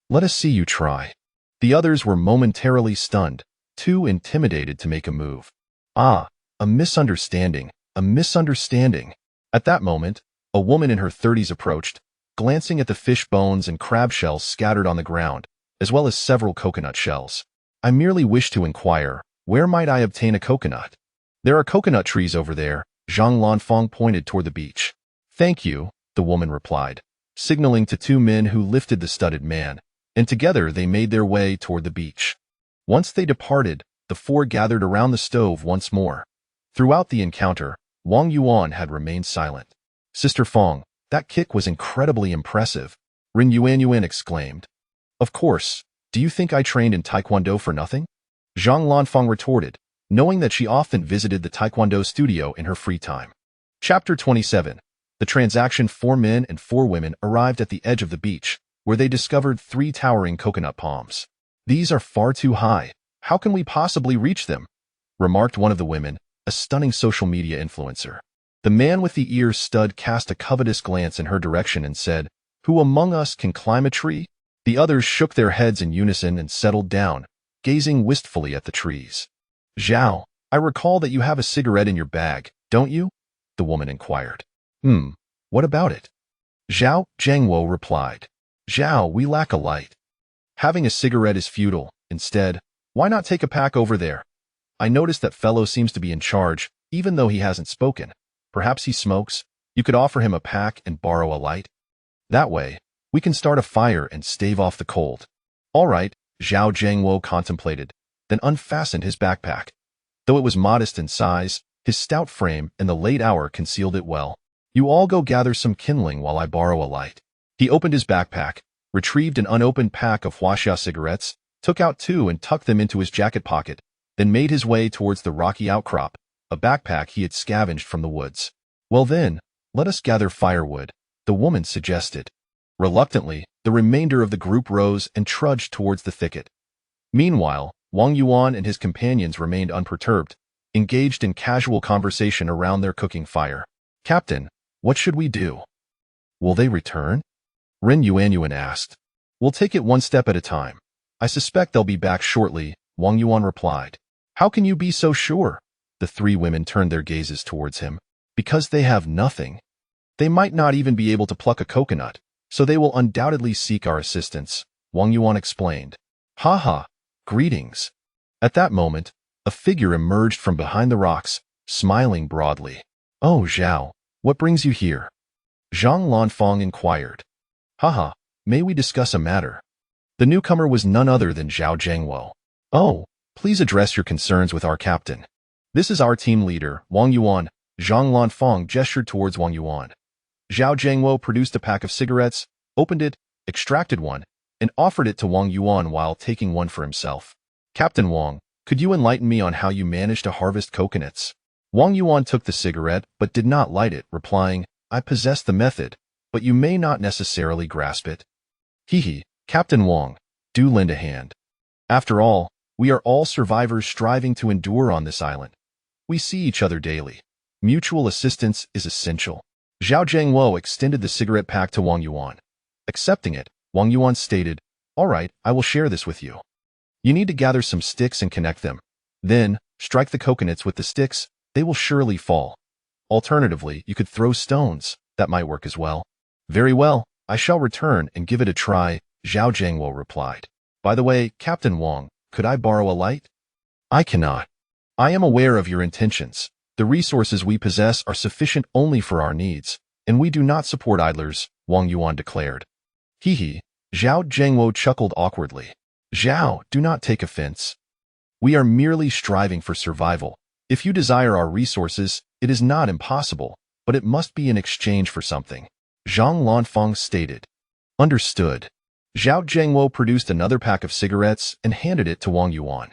Let us see you try. The others were momentarily stunned, too intimidated to make a move. Ah, a misunderstanding, a misunderstanding. At that moment, a woman in her 30s approached, glancing at the fish bones and crab shells scattered on the ground, as well as several coconut shells. I merely wish to inquire, where might I obtain a coconut? There are coconut trees over there. Zhang Lanfang pointed toward the beach. Thank you, the woman replied, signaling to two men who lifted the studded man, and together they made their way toward the beach. Once they departed, the four gathered around the stove once more. Throughout the encounter, Wang Yuan had remained silent. Sister Fong, that kick was incredibly impressive, Rin Yuanyuan exclaimed. Of course, do you think I trained in Taekwondo for nothing? Zhang Lanfang retorted, knowing that she often visited the Taekwondo studio in her free time. Chapter 27. The transaction. 4 men and 4 women arrived at the edge of the beach, where they discovered 3 towering coconut palms. These are far too high. How can we possibly reach them? Remarked one of the women, a stunning social media influencer. The man with the ear stud cast a covetous glance in her direction and said, Who among us can climb a tree? The others shook their heads in unison and settled down, gazing wistfully at the trees. Zhao, I recall that you have a cigarette in your bag, don't you? The woman inquired. What about it? Zhao Zhengwo replied. Zhao, we lack a light. Having a cigarette is futile. Instead, why not take a pack over there? I noticed that fellow seems to be in charge, even though he hasn't spoken. Perhaps he smokes. You could offer him a pack and borrow a light. That way, we can start a fire and stave off the cold. All right, Zhao Zhengwo contemplated, then unfastened his backpack. Though it was modest in size, his stout frame and the late hour concealed it well. You all go gather some kindling while I borrow a light. He opened his backpack, retrieved an unopened pack of Huaxia cigarettes, took out 2 and tucked them into his jacket pocket, then made his way towards the rocky outcrop, a backpack he had scavenged from the woods. Well then, let us gather firewood, the woman suggested. Reluctantly, the remainder of the group rose and trudged towards the thicket. Meanwhile, Wang Yuan and his companions remained unperturbed, engaged in casual conversation around their cooking fire. Captain, what should we do? Will they return? Rin Yuanyuan asked. We'll take it one step at a time. I suspect they'll be back shortly, Wang Yuan replied. How can you be so sure? The 3 women turned their gazes towards him. Because they have nothing. They might not even be able to pluck a coconut, so they will undoubtedly seek our assistance, Wang Yuan explained. Ha, greetings. At that moment, a figure emerged from behind the rocks, smiling broadly. Oh, Zhao, what brings you here? Zhang Lanfang inquired. Haha, may we discuss a matter? The newcomer was none other than Zhao Zhengwo. Oh, please address your concerns with our captain. This is our team leader, Wang Yuan. Zhang Lanfang gestured towards Wang Yuan. Zhao Zhengwo produced a pack of cigarettes, opened it, extracted one, and offered it to Wang Yuan while taking one for himself. Captain Wang, could you enlighten me on how you managed to harvest coconuts? Wang Yuan took the cigarette but did not light it, replying, I possess the method, but you may not necessarily grasp it. Hehe, Captain Wang, do lend a hand. After all, we are all survivors striving to endure on this island. We see each other daily. Mutual assistance is essential. Zhao Zhengwo extended the cigarette pack to Wang Yuan. Accepting it, Wang Yuan stated, All right, I will share this with you. You need to gather some sticks and connect them. Then, strike the coconuts with the sticks, they will surely fall. Alternatively, you could throw stones, that might work as well. Very well, I shall return and give it a try, Zhao Zhengwo replied. By the way, Captain Wang, could I borrow a light? I cannot. I am aware of your intentions. The resources we possess are sufficient only for our needs, and we do not support idlers, Wang Yuan declared. Hehe, Zhao Zhengwo chuckled awkwardly. Zhao, do not take offense. We are merely striving for survival. If you desire our resources, it is not impossible, but it must be in exchange for something, Zhang Lanfang stated. Understood. Zhao Zhengwo produced another pack of cigarettes and handed it to Wang Yuan.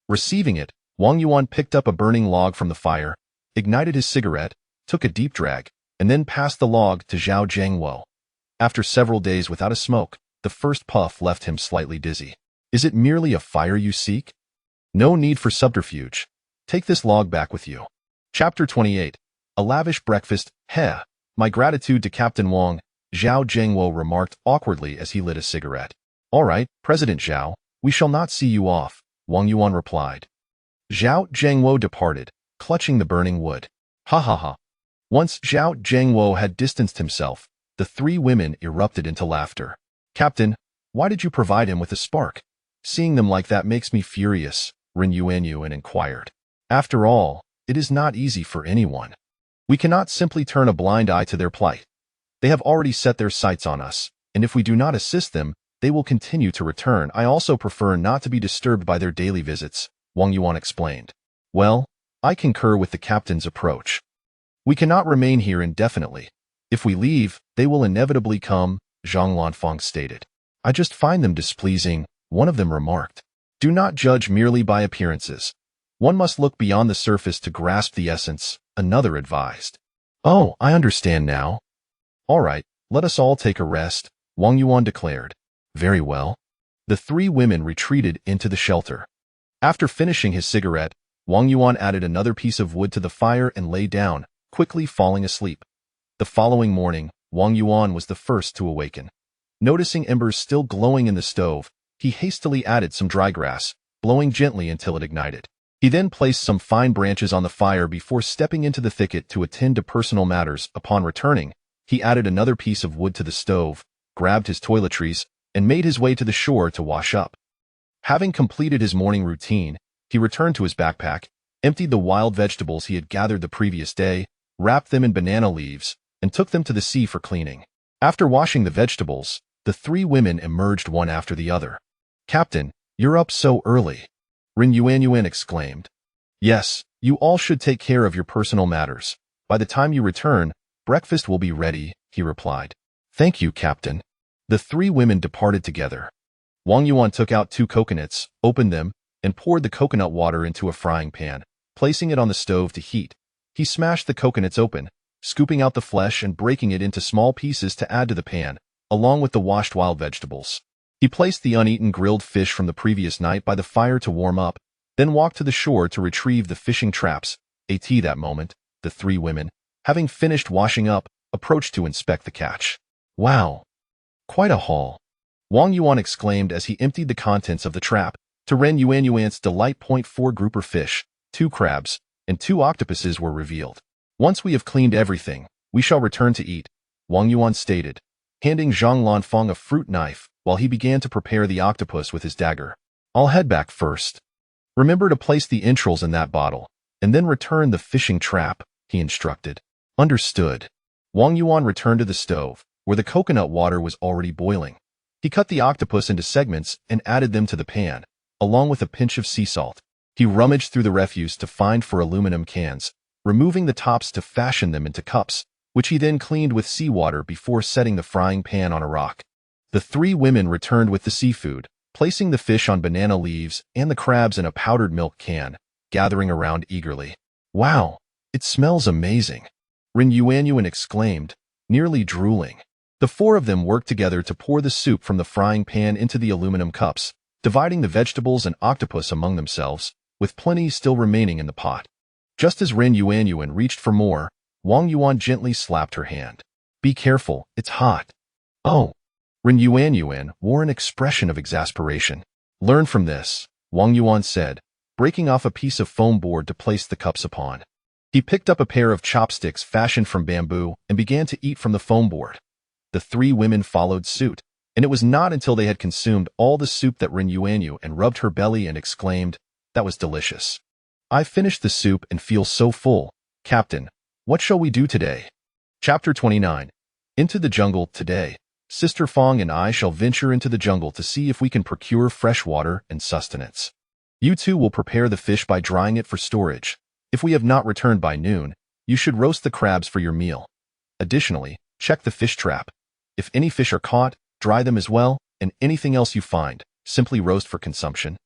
Receiving it, Wang Yuan picked up a burning log from the fire, ignited his cigarette, took a deep drag, and then passed the log to Zhao Zhengwo. After several days without a smoke, The first puff left him slightly dizzy. Is it merely a fire you seek? No need for subterfuge. Take this log back with you. Chapter 28. A lavish breakfast. Heh. My gratitude to Captain Wang, Zhao Zhengwo remarked awkwardly as he lit a cigarette. All right, President Zhao, we shall not see you off, Wang Yuan replied. Zhao Zhengwo departed, clutching the burning wood. Ha ha ha. Once Zhao Zhengwo had distanced himself, the three women erupted into laughter. Captain, why did you provide him with a spark? Seeing them like that makes me furious, Ren Yuanyuan inquired. After all, it is not easy for anyone. We cannot simply turn a blind eye to their plight. They have already set their sights on us, and if we do not assist them, they will continue to return. I also prefer not to be disturbed by their daily visits, Wang Yuan explained. Well, I concur with the captain's approach. We cannot remain here indefinitely. If we leave, they will inevitably come, Zhang Lanfang stated. I just find them displeasing, one of them remarked. Do not judge merely by appearances. One must look beyond the surface to grasp the essence, another advised. Oh, I understand now. All right, let us all take a rest, Wang Yuan declared. Very well. The three women retreated into the shelter. After finishing his cigarette, Wang Yuan added another piece of wood to the fire and lay down, quickly falling asleep. The following morning, Wang Yuan was the first to awaken. Noticing embers still glowing in the stove, he hastily added some dry grass, blowing gently until it ignited. He then placed some fine branches on the fire before stepping into the thicket to attend to personal matters. Upon returning, he added another piece of wood to the stove, grabbed his toiletries, and made his way to the shore to wash up. Having completed his morning routine, he returned to his backpack, emptied the wild vegetables he had gathered the previous day, wrapped them in banana leaves, and took them to the sea for cleaning. After washing the vegetables, the three women emerged one after the other. Captain, you're up so early, Ren Yuanyuan exclaimed. Yes, you all should take care of your personal matters. By the time you return, breakfast will be ready, he replied. Thank you, Captain. The three women departed together. Wang Yuan took out 2 coconuts, opened them, and poured the coconut water into a frying pan, placing it on the stove to heat. He smashed the coconuts open, scooping out the flesh and breaking it into small pieces to add to the pan, along with the washed wild vegetables. He placed the uneaten grilled fish from the previous night by the fire to warm up, then walked to the shore to retrieve the fishing traps. That moment, the three women, having finished washing up, approached to inspect the catch. Wow! Quite a haul, Wang Yuan exclaimed as he emptied the contents of the trap. To Ren Yuanyuan's delight, 4 grouper fish, 2 crabs, and 2 octopuses were revealed. Once we have cleaned everything, we shall return to eat, Wang Yuan stated, handing Zhang Lanfang a fruit knife while he began to prepare the octopus with his dagger. I'll head back first. Remember to place the entrails in that bottle, and then return the fishing trap, he instructed. Understood. Wang Yuan returned to the stove, where the coconut water was already boiling. He cut the octopus into segments and added them to the pan, along with a pinch of sea salt. He rummaged through the refuse to find 4 aluminum cans, removing the tops to fashion them into cups, which he then cleaned with seawater before setting the frying pan on a rock. The three women returned with the seafood, placing the fish on banana leaves and the crabs in a powdered milk can, gathering around eagerly. Wow, it smells amazing, Ren Yuanyuan exclaimed, nearly drooling. The 4 of them worked together to pour the soup from the frying pan into the aluminum cups, dividing the vegetables and octopus among themselves, with plenty still remaining in the pot. Just as Ren Yuanyuan reached for more, Wang Yuan gently slapped her hand. Be careful, it's hot. Oh. Ren Yuanyuan wore an expression of exasperation. Learn from this, Wang Yuan said, breaking off a piece of foam board to place the cups upon. He picked up a pair of chopsticks fashioned from bamboo and began to eat from the foam board. The 3 women followed suit, and it was not until they had consumed all the soup that Ren Yuanyuan rubbed her belly and exclaimed, that was delicious. I finished the soup and feel so full. Captain, what shall we do today? Chapter 29. Into the jungle. Today, Sister Fong and I shall venture into the jungle to see if we can procure fresh water and sustenance. You 2 will prepare the fish by drying it for storage. If we have not returned by noon, you should roast the crabs for your meal. Additionally, check the fish trap. If any fish are caught, dry them as well, and anything else you find, simply roast for consumption.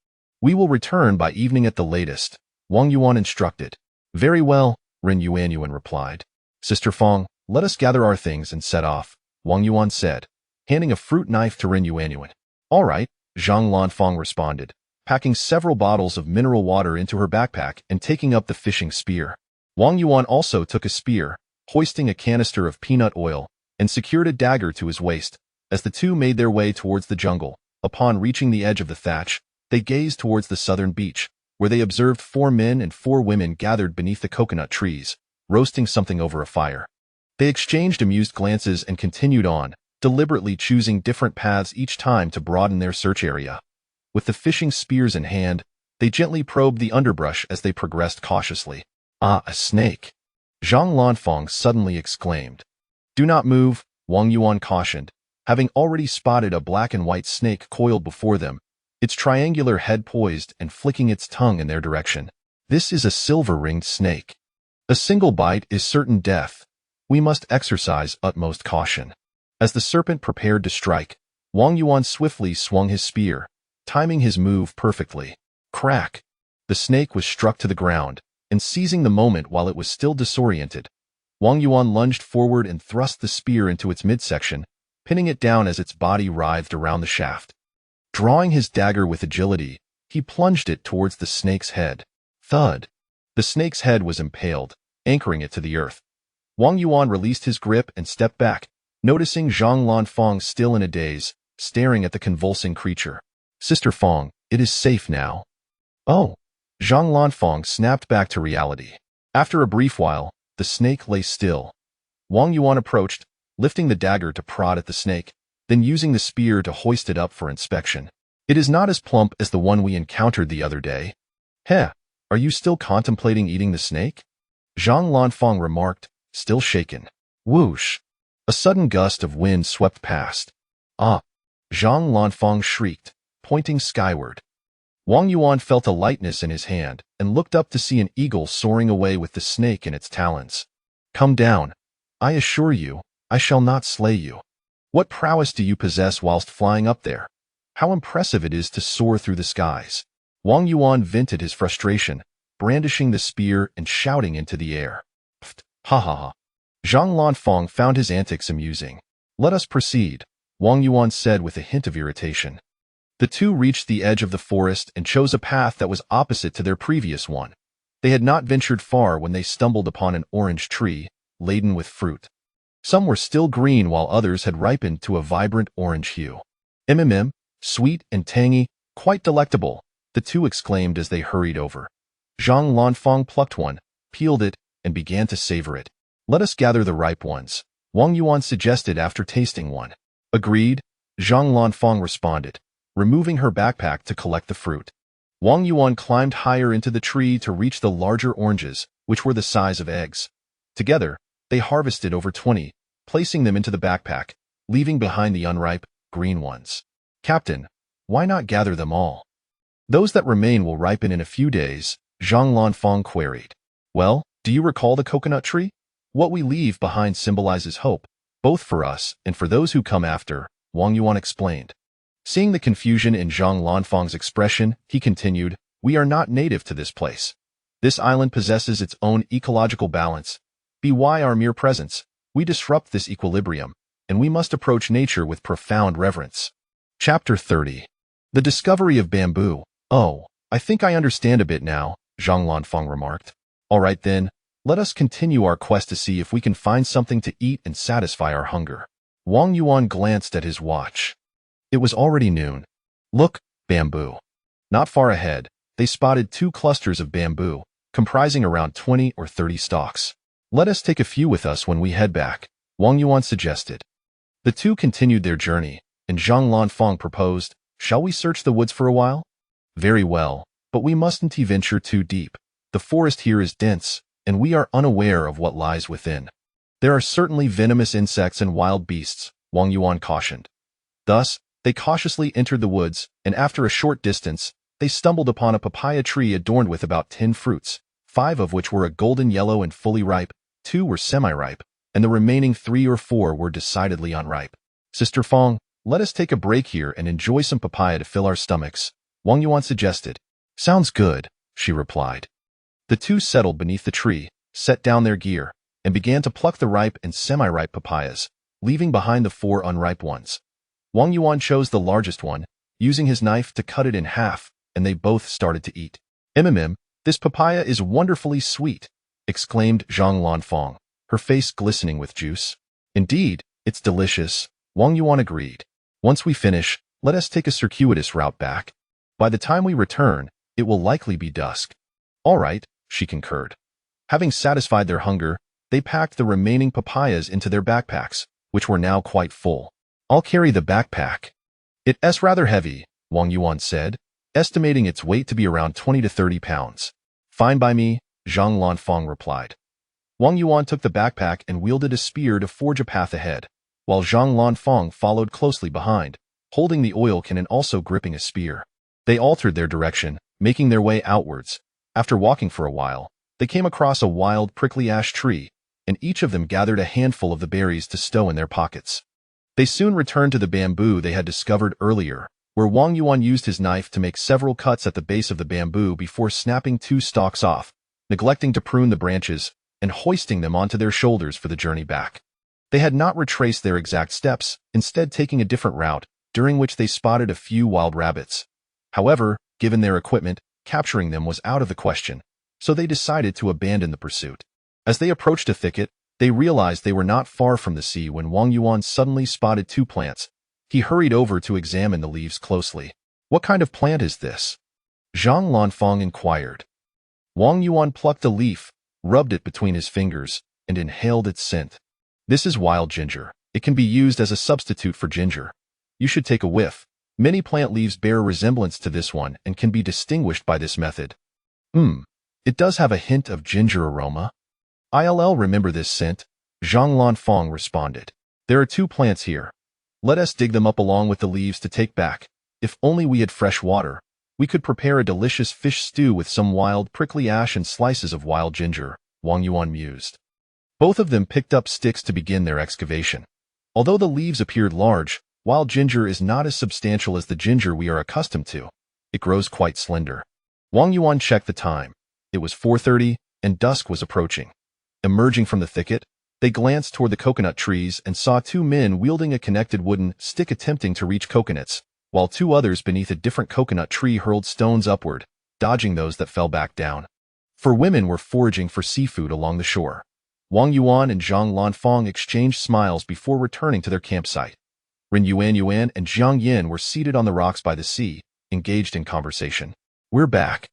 We will return by evening at the latest, Wang Yuan instructed. Very well, Ren Yuanyuan replied. Sister Fong, let us gather our things and set off, Wang Yuan said. handing a fruit knife to Ren Yuanyuan. All right, Zhang Lanfang responded, packing several bottles of mineral water into her backpack and taking up the fishing spear. Wang Yuan also took a spear, hoisting a canister of peanut oil, and secured a dagger to his waist. As the two made their way towards the jungle, upon reaching the edge of the thatch, they gazed towards the southern beach, where they observed 4 men and 4 women gathered beneath the coconut trees, roasting something over a fire. They exchanged amused glances and continued on, deliberately choosing different paths each time to broaden their search area. With the fishing spears in hand, they gently probed the underbrush as they progressed cautiously. Ah, a snake! Zhang Lanfang suddenly exclaimed. Do not move, Wang Yuan cautioned, having already spotted a black and white snake coiled before them, its triangular head poised and flicking its tongue in their direction. This is a silver-ringed snake. A single bite is certain death. We must exercise utmost caution. As the serpent prepared to strike, Wang Yuan swiftly swung his spear, timing his move perfectly. Crack! The snake was struck to the ground, and seizing the moment while it was still disoriented, Wang Yuan lunged forward and thrust the spear into its midsection, pinning it down as its body writhed around the shaft. Drawing his dagger with agility, he plunged it towards the snake's head. Thud! The snake's head was impaled, anchoring it to the earth. Wang Yuan released his grip and stepped back, noticing Zhang Lanfang still in a daze, staring at the convulsing creature. Sister Fang, it is safe now. Oh! Zhang Lanfang snapped back to reality. After a brief while, the snake lay still. Wang Yuan approached, lifting the dagger to prod at the snake, then using the spear to hoist it up for inspection. It is not as plump as the one we encountered the other day. Heh, are you still contemplating eating the snake? Zhang Lanfang remarked, still shaken. Whoosh! A sudden gust of wind swept past. Ah! Zhang Lanfang shrieked, pointing skyward. Wang Yuan felt a lightness in his hand and looked up to see an eagle soaring away with the snake in its talons. Come down. I assure you, I shall not slay you. What prowess do you possess whilst flying up there? How impressive it is to soar through the skies. Wang Yuan vented his frustration, brandishing the spear and shouting into the air. Pft, ha ha ha. Zhang Lanfang found his antics amusing. Let us proceed, Wang Yuan said with a hint of irritation. The two reached the edge of the forest and chose a path that was opposite to their previous one. They had not ventured far when they stumbled upon an orange tree, laden with fruit. Some were still green while others had ripened to a vibrant orange hue. Sweet and tangy, quite delectable, the two exclaimed as they hurried over. Zhang Lanfang plucked one, peeled it, and began to savor it. Let us gather the ripe ones, Wang Yuan suggested after tasting one. Agreed, Zhang Lanfang responded, removing her backpack to collect the fruit. Wang Yuan climbed higher into the tree to reach the larger oranges, which were the size of eggs. Together, they harvested over 20, placing them into the backpack, leaving behind the unripe, green ones. Captain, why not gather them all? Those that remain will ripen in a few days, Zhang Lanfang queried. Well, do you recall the coconut tree? What we leave behind symbolizes hope, both for us and for those who come after, Wang Yuan explained. Seeing the confusion in Zhang Lanfang's expression, he continued, we are not native to this place. This island possesses its own ecological balance. By our mere presence, we disrupt this equilibrium, and we must approach nature with profound reverence. Chapter 30. The discovery of bamboo. Oh, I think I understand a bit now, Zhang Lanfang remarked. All right then, let us continue our quest to see if we can find something to eat and satisfy our hunger. Wang Yuan glanced at his watch. It was already noon. Look, bamboo. Not far ahead, they spotted 2 clusters of bamboo, comprising around 20 or 30 stalks. Let us take a few with us when we head back, Wang Yuan suggested. The two continued their journey, and Zhang Lanfang proposed, shall we search the woods for a while? Very well, but we mustn't venture too deep. The forest here is dense, and we are unaware of what lies within. There are certainly venomous insects and wild beasts, Wang Yuan cautioned. Thus, they cautiously entered the woods, and after a short distance, they stumbled upon a papaya tree adorned with about 10 fruits, 5 of which were a golden yellow and fully ripe, 2 were semi-ripe, and the remaining 3 or 4 were decidedly unripe. Sister Fang, let us take a break here and enjoy some papaya to fill our stomachs, Wang Yuan suggested. Sounds good, she replied. The two settled beneath the tree, set down their gear, and began to pluck the ripe and semi-ripe papayas, leaving behind the 4 unripe ones. Wang Yuan chose the largest one, using his knife to cut it in half, and they both started to eat. This papaya is wonderfully sweet, exclaimed Zhang Lanfang, her face glistening with juice. Indeed, it's delicious, Wang Yuan agreed. Once we finish, let us take a circuitous route back. By the time we return, it will likely be dusk. All right, she concurred. Having satisfied their hunger, they packed the remaining papayas into their backpacks, which were now quite full. I'll carry the backpack. It's rather heavy, Wang Yuan said, estimating its weight to be around 20 to 30 pounds. Fine by me, Zhang Lanfang replied. Wang Yuan took the backpack and wielded a spear to forge a path ahead, while Zhang Lanfang followed closely behind, holding the oil can and also gripping a spear. They altered their direction, making their way outwards. After walking for a while, they came across a wild prickly ash tree, and each of them gathered a handful of the berries to stow in their pockets. They soon returned to the bamboo they had discovered earlier, where Wang Yuan used his knife to make several cuts at the base of the bamboo before snapping 2 stalks off, neglecting to prune the branches, and hoisting them onto their shoulders for the journey back. They had not retraced their exact steps, instead taking a different route, during which they spotted a few wild rabbits. However, given their equipment, capturing them was out of the question, so they decided to abandon the pursuit. As they approached a thicket, they realized they were not far from the sea when Wang Yuan suddenly spotted 2 plants. He hurried over to examine the leaves closely. What kind of plant is this? Zhang Lanfang inquired. Wang Yuan plucked a leaf, rubbed it between his fingers, and inhaled its scent. This is wild ginger. It can be used as a substitute for ginger. You should take a whiff. Many plant leaves bear a resemblance to this one and can be distinguished by this method. It does have a hint of ginger aroma. I'll remember this scent, Zhang Lanfang responded. There are 2 plants here. Let us dig them up along with the leaves to take back. If only we had fresh water, we could prepare a delicious fish stew with some wild prickly ash and slices of wild ginger, Wang Yuan mused. Both of them picked up sticks to begin their excavation. Although the leaves appeared large, wild ginger is not as substantial as the ginger we are accustomed to. It grows quite slender. Wang Yuan checked the time. It was 4:30, and dusk was approaching. Emerging from the thicket, they glanced toward the coconut trees and saw 2 men wielding a connected wooden stick attempting to reach coconuts, while 2 others beneath a different coconut tree hurled stones upward, dodging those that fell back down. 4 women were foraging for seafood along the shore. Wang Yuan and Zhang Lanfang exchanged smiles before returning to their campsite. Ren Yuan and Jiang Yin were seated on the rocks by the sea, engaged in conversation. We're back,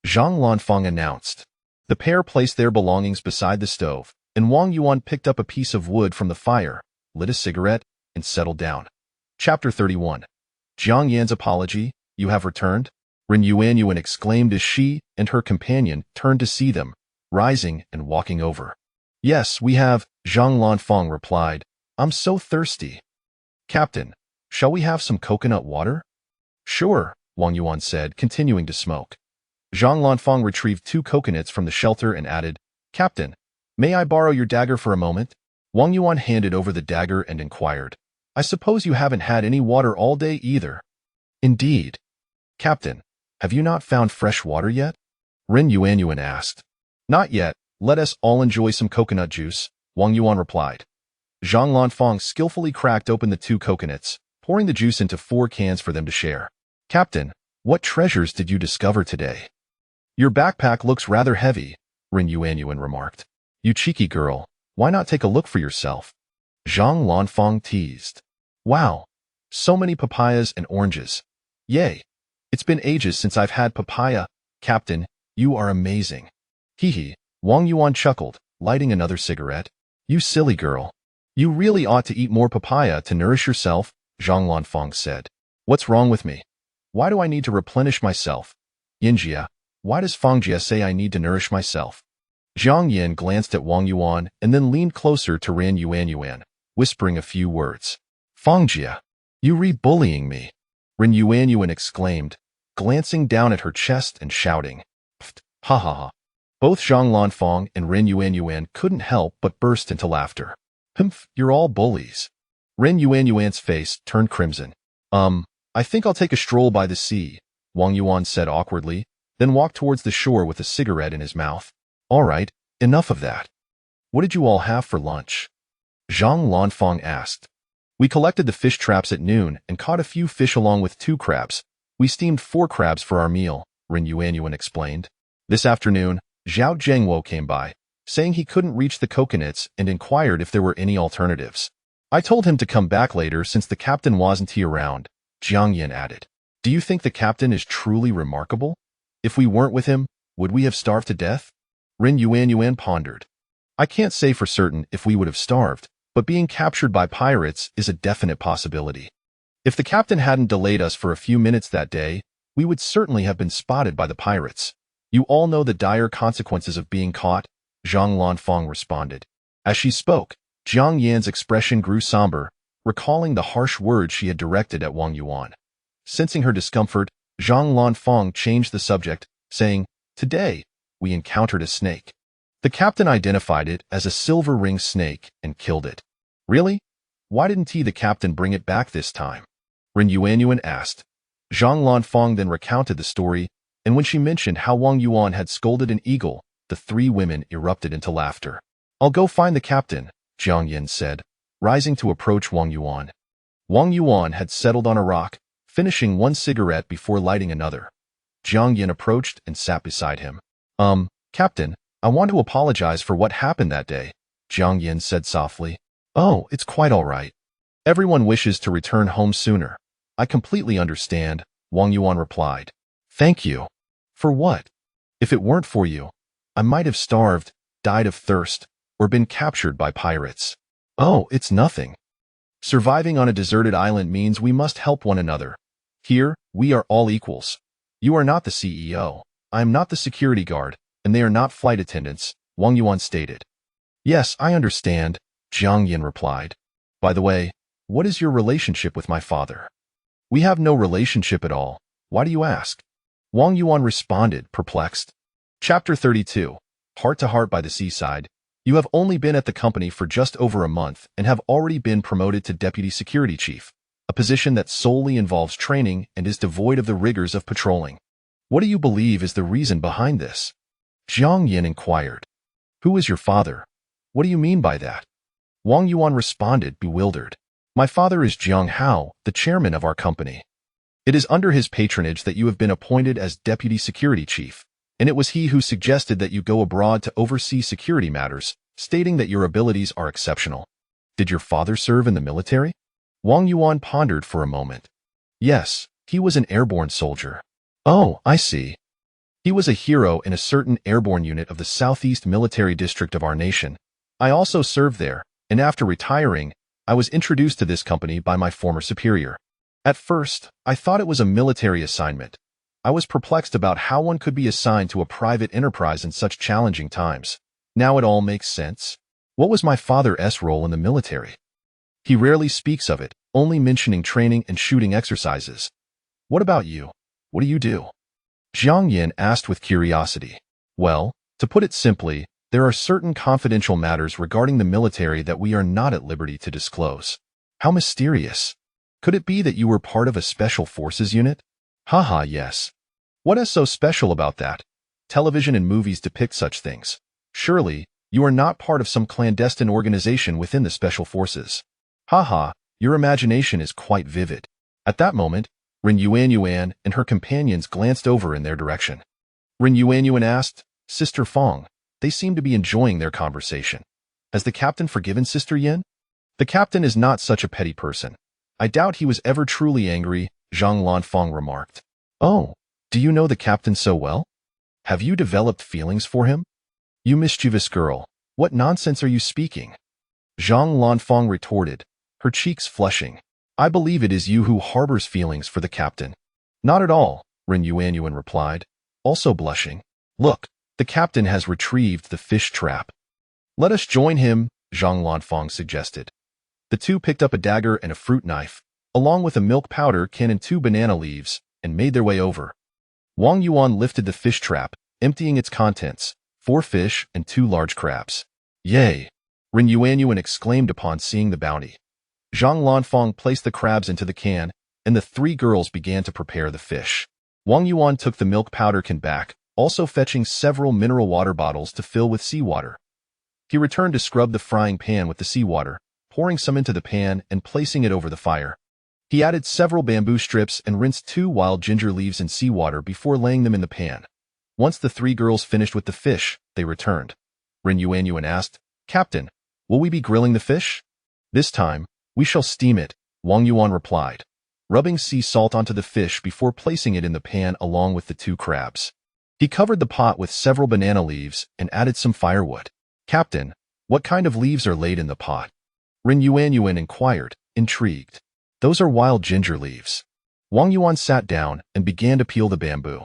Zhang Lanfang announced. The pair placed their belongings beside the stove, and Wang Yuan picked up a piece of wood from the fire, lit a cigarette, and settled down. Chapter 31. Jiang Yan's apology, you have returned? Ren Yuan exclaimed as she and her companion turned to see them, rising and walking over. Yes, we have, Zhang Lanfang replied. I'm so thirsty. Captain, shall we have some coconut water? Sure, Wang Yuan said, continuing to smoke. Zhang Lanfang retrieved 2 coconuts from the shelter and added, Captain, may I borrow your dagger for a moment? Wang Yuan handed over the dagger and inquired, I suppose you haven't had any water all day either. Indeed. Captain, have you not found fresh water yet? Ren Yuan asked. Not yet. Let us all enjoy some coconut juice, Wang Yuan replied. Zhang Lanfang skillfully cracked open the 2 coconuts, pouring the juice into 4 cans for them to share. Captain, what treasures did you discover today? Your backpack looks rather heavy, Ren Yuan remarked. You cheeky girl, why not take a look for yourself? Zhang Lanfang teased. Wow, so many papayas and oranges. Yay, it's been ages since I've had papaya. Captain, you are amazing. Hee. Wang Yuan chuckled, lighting another cigarette. You silly girl. You really ought to eat more papaya to nourish yourself, Zhang Lanfang said. What's wrong with me? Why do I need to replenish myself? Yinjia, why does Fangjia say I need to nourish myself? Jiang Yin glanced at Wang Yuan and then leaned closer to Ren Yuan, whispering a few words. Fangjia, you re-bullying me, Ren Yuan exclaimed, glancing down at her chest and shouting. Pfft, ha ha ha. Both Zhang Lanfang and Ren Yuan couldn't help but burst into laughter. Humph, you're all bullies. Ren Yuan's face turned crimson. I think I'll take a stroll by the sea, Wang Yuan said awkwardly, then walked towards the shore with a cigarette in his mouth. All right, enough of that. What did you all have for lunch? Zhang Lanfang asked. We collected the fish traps at noon and caught a few fish along with 2 crabs. We steamed 4 crabs for our meal, Ren Yuanyuan explained. This afternoon, Zhao Zhengwo came by, saying he couldn't reach the coconuts and inquired if there were any alternatives. I told him to come back later since the captain wasn't around, Jiang Yin added. Do you think the captain is truly remarkable? If we weren't with him, would we have starved to death? Ren Yuanyuan pondered. I can't say for certain if we would have starved, but being captured by pirates is a definite possibility. If the captain hadn't delayed us for a few minutes that day, we would certainly have been spotted by the pirates. You all know the dire consequences of being caught, Zhang Lanfang responded. As she spoke, Jiang Yan's expression grew somber, recalling the harsh words she had directed at Wang Yuan. Sensing her discomfort, Zhang Lanfang changed the subject, saying, Today, we encountered a snake. The captain identified it as a silver ring snake and killed it. Really? Why didn't the captain bring it back this time? Ren Yuanyuan asked. Zhang Lanfang then recounted the story, and when she mentioned how Wang Yuan had scolded an eagle, the 3 women erupted into laughter. I'll go find the captain, Jiang Yin said, rising to approach Wang Yuan. Wang Yuan had settled on a rock, finishing 1 cigarette before lighting another. Jiang Yin approached and sat beside him. Captain, I want to apologize for what happened that day, Jiang Yin said softly. Oh, it's quite all right. Everyone wishes to return home sooner. I completely understand, Wang Yuan replied. Thank you. For what? If it weren't for you, I might have starved, died of thirst, or been captured by pirates. Oh, it's nothing. Surviving on a deserted island means we must help one another. Here, we are all equals. You are not the CEO, I am not the security guard, and they are not flight attendants, Wang Yuan stated. Yes, I understand, Jiang Yin replied. By the way, what is your relationship with my father? We have no relationship at all. Why do you ask? Wang Yuan responded, perplexed. Chapter 32, Heart to Heart by the Seaside. You have only been at the company for just over a month and have already been promoted to Deputy Security Chief, a position that solely involves training and is devoid of the rigors of patrolling. What do you believe is the reason behind this? Jiang Yin inquired. Who is your father? What do you mean by that? Wang Yuan responded, bewildered. My father is Jiang Hao, the chairman of our company. It is under his patronage that you have been appointed as Deputy Security Chief, and it was he who suggested that you go abroad to oversee security matters, stating that your abilities are exceptional. Did your father serve in the military? Wang Yuan pondered for a moment. Yes, he was an airborne soldier. Oh, I see. He was a hero in a certain airborne unit of the Southeast Military District of our nation. I also served there, and after retiring, I was introduced to this company by my former superior. At first, I thought it was a military assignment. I was perplexed about how one could be assigned to a private enterprise in such challenging times. Now it all makes sense. What was my father's role in the military? He rarely speaks of it, only mentioning training and shooting exercises. What about you? What do you do? Jiang Yin asked with curiosity. Well, to put it simply, there are certain confidential matters regarding the military that we are not at liberty to disclose. How mysterious. Could it be that you were part of a special forces unit? Haha, yes. What is so special about that? Television and movies depict such things. Surely, you are not part of some clandestine organization within the special forces. Haha, your imagination is quite vivid. At that moment, Ren Yuanyuan and her companions glanced over in their direction. Ren Yuanyuan asked, Sister Fong, they seem to be enjoying their conversation. Has the captain forgiven Sister Yin? The captain is not such a petty person. I doubt he was ever truly angry, Zhang Lanfang remarked. Oh, do you know the captain so well? Have you developed feelings for him? You mischievous girl, what nonsense are you speaking? Zhang Lanfang retorted, her cheeks flushing. I believe it is you who harbors feelings for the captain. Not at all, Ren Yuanyuan replied, also blushing. Look, the captain has retrieved the fish trap. Let us join him, Zhang Lanfang suggested. The two picked up a dagger and a fruit knife, along with a milk powder can and 2 banana leaves, and made their way over. Wang Yuan lifted the fish trap, emptying its contents, 4 fish and 2 large crabs. Yay! Ren Yuanyuan exclaimed upon seeing the bounty. Zhang Lanfang placed the crabs into the can, and the 3 girls began to prepare the fish. Wang Yuan took the milk powder can back, also fetching several mineral water bottles to fill with seawater. He returned to scrub the frying pan with the seawater, pouring some into the pan and placing it over the fire. He added several bamboo strips and rinsed 2 wild ginger leaves in seawater before laying them in the pan. Once the 3 girls finished with the fish, they returned. Ren Yuanyuan asked, "Captain, will we be grilling the fish?" "This time, we shall steam it," Wang Yuan replied, rubbing sea salt onto the fish before placing it in the pan along with the 2 crabs. He covered the pot with several banana leaves and added some firewood. "Captain, what kind of leaves are laid in the pot?" Ren Yuanyuan inquired, intrigued. "Those are wild ginger leaves." Wang Yuan sat down and began to peel the bamboo.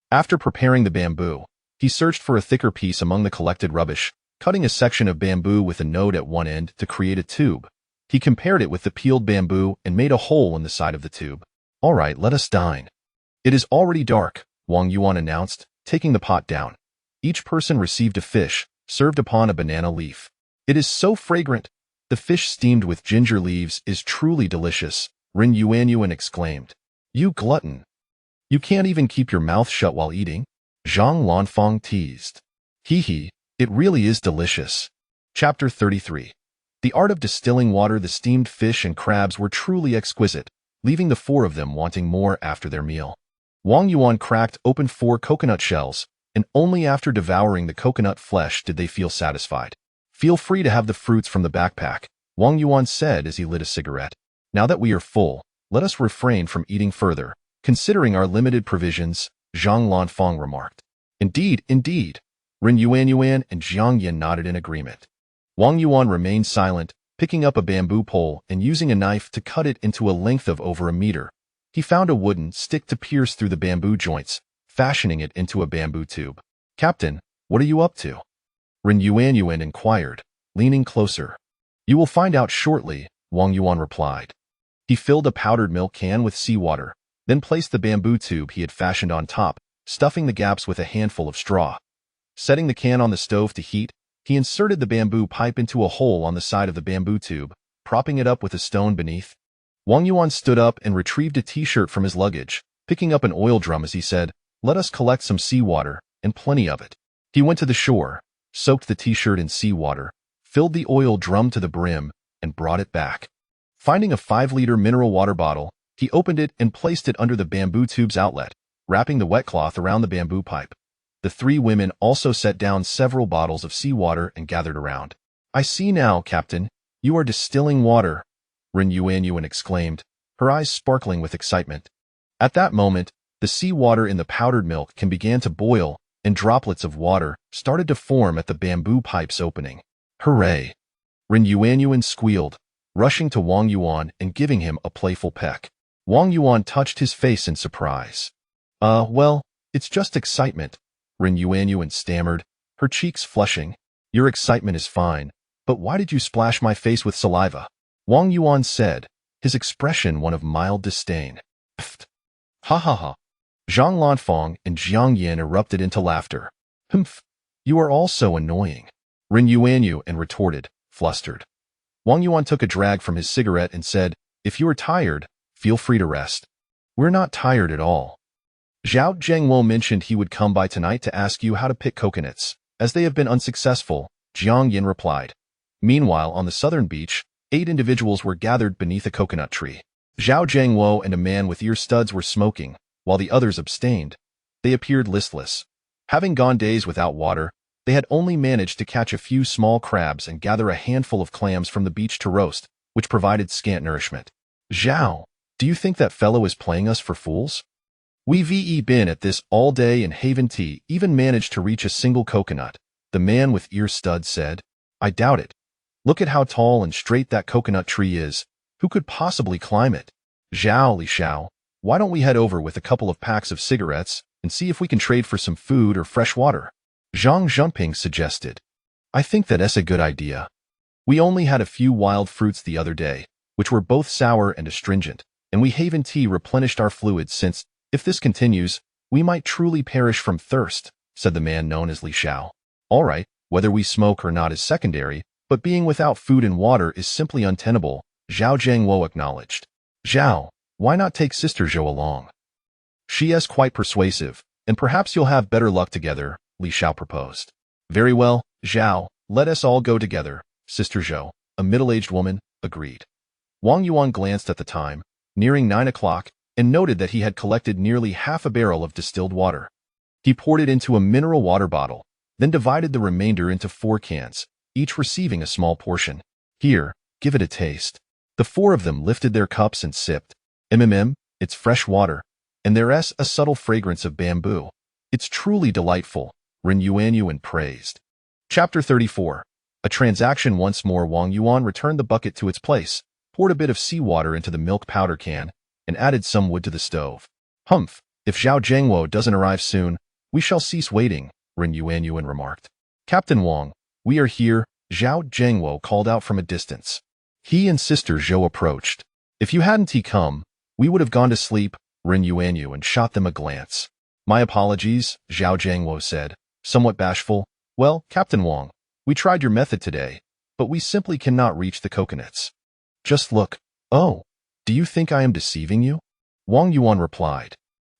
After preparing the bamboo, he searched for a thicker piece among the collected rubbish, cutting a section of bamboo with a node at one end to create a tube. He compared it with the peeled bamboo and made a hole in the side of the tube. "All right, let us dine." "It is already dark," Wang Yuan announced, taking the pot down. Each person received a fish, served upon a banana leaf. "It is so fragrant. The fish steamed with ginger leaves is truly delicious," Ren Yuanyuan exclaimed. "You glutton. You can't even keep your mouth shut while eating?" Zhang Lanfang teased. "Hee, it really is delicious." Chapter 33. The art of distilling water. The steamed fish and crabs were truly exquisite, leaving the 4 of them wanting more after their meal. Wang Yuan cracked open 4 coconut shells, and only after devouring the coconut flesh did they feel satisfied. "Feel free to have the fruits from the backpack," Wang Yuan said as he lit a cigarette. "Now that we are full, let us refrain from eating further, considering our limited provisions," Zhang Lanfang remarked. "Indeed, indeed." Ren Yuanyuan and Jiang Yin nodded in agreement. Wang Yuan remained silent, picking up a bamboo pole and using a knife to cut it into a length of over a meter. He found a wooden stick to pierce through the bamboo joints, fashioning it into a bamboo tube. "Captain, what are you up to?" Ren Yuanyuan inquired, leaning closer. "You will find out shortly," Wang Yuan replied. He filled a powdered milk can with seawater, then placed the bamboo tube he had fashioned on top, stuffing the gaps with a handful of straw. Setting the can on the stove to heat, he inserted the bamboo pipe into a hole on the side of the bamboo tube, propping it up with a stone beneath. Wang Yuan stood up and retrieved a t-shirt from his luggage, picking up an oil drum as he said, "Let us collect some seawater, and plenty of it." He went to the shore, soaked the t-shirt in seawater, filled the oil drum to the brim, and brought it back. Finding a 5-liter mineral water bottle, he opened it and placed it under the bamboo tube's outlet, wrapping the wet cloth around the bamboo pipe. The 3 women also set down several bottles of seawater and gathered around. "I see now, Captain. You are distilling water," Ren Yuanyuan exclaimed, her eyes sparkling with excitement. At that moment, the seawater in the powdered milk can began to boil, and droplets of water started to form at the bamboo pipe's opening. "Hooray!" Ren Yuanyuan squealed, rushing to Wang Yuan and giving him a playful peck. Wang Yuan touched his face in surprise. Well, it's just excitement," Ren Yuanyuan stammered, her cheeks flushing. "Your excitement is fine, but why did you splash my face with saliva?" Wang Yuan said, his expression one of mild disdain. "Pfft! Ha ha ha!" Zhang Lanfang and Jiang Yin erupted into laughter. "Humph! You are all so annoying," Ren Yuanyuan retorted, flustered. Wang Yuan took a drag from his cigarette and said, "If you are tired, feel free to rest." "We're not tired at all. Zhao Zhengwo mentioned he would come by tonight to ask you how to pick coconuts. As they have been unsuccessful," Jiang Yin replied. Meanwhile, on the southern beach, 8 individuals were gathered beneath a coconut tree. Zhao Zhengwo and a man with ear studs were smoking, while the others abstained. They appeared listless. Having gone days without water, they had only managed to catch a few small crabs and gather a handful of clams from the beach to roast, which provided scant nourishment. "Zhao, do you think that fellow is playing us for fools? We've been at this all day and haven't even managed to reach a single coconut," the man with ear studs said. "I doubt it. Look at how tall and straight that coconut tree is. Who could possibly climb it?" "Zhao Li Xiao, why don't we head over with a couple of packs of cigarettes and see if we can trade for some food or fresh water?" Zhang Zhenping suggested. "I think that's a good idea. We only had a few wild fruits the other day, which were both sour and astringent, and we haven't replenished our fluids since, if this continues, we might truly perish from thirst," said the man known as Li Xiao. "All right, whether we smoke or not is secondary, but being without food and water is simply untenable," Zhao Zhengwo acknowledged. "Zhao, why not take Sister Zhou along? She is quite persuasive, and perhaps you'll have better luck together," Li Xiao proposed. "Very well, Zhao, let us all go together," Sister Zhou, a middle-aged woman, agreed. Wang Yuan glanced at the time, nearing 9 o'clock, and noted that he had collected nearly half a barrel of distilled water. He poured it into a mineral water bottle, then divided the remainder into 4 cans, each receiving a small portion. Here, give it a taste. The 4 of them lifted their cups and sipped. It's fresh water, and there's a subtle fragrance of bamboo. It's truly delightful, Ren Yuanyuan praised. Chapter 34. A transaction. Once more Wang Yuan returned the bucket to its place, poured a bit of seawater into the milk powder can, and added some wood to the stove. Humph, if Zhao Zhengwo doesn't arrive soon, we shall cease waiting, Ren Yuanyuan remarked. Captain Wang, we are here, Zhao Zhengwo called out from a distance. He and Sister Zhou approached. If you hadn't come, we would have gone to sleep, Ren Yuanyuan shot them a glance. My apologies, Zhao Zhengwo said, somewhat bashful. Well, Captain Wang, we tried your method today, but we simply cannot reach the coconuts. Just look. Oh, do you think I am deceiving you? Wang Yuan replied.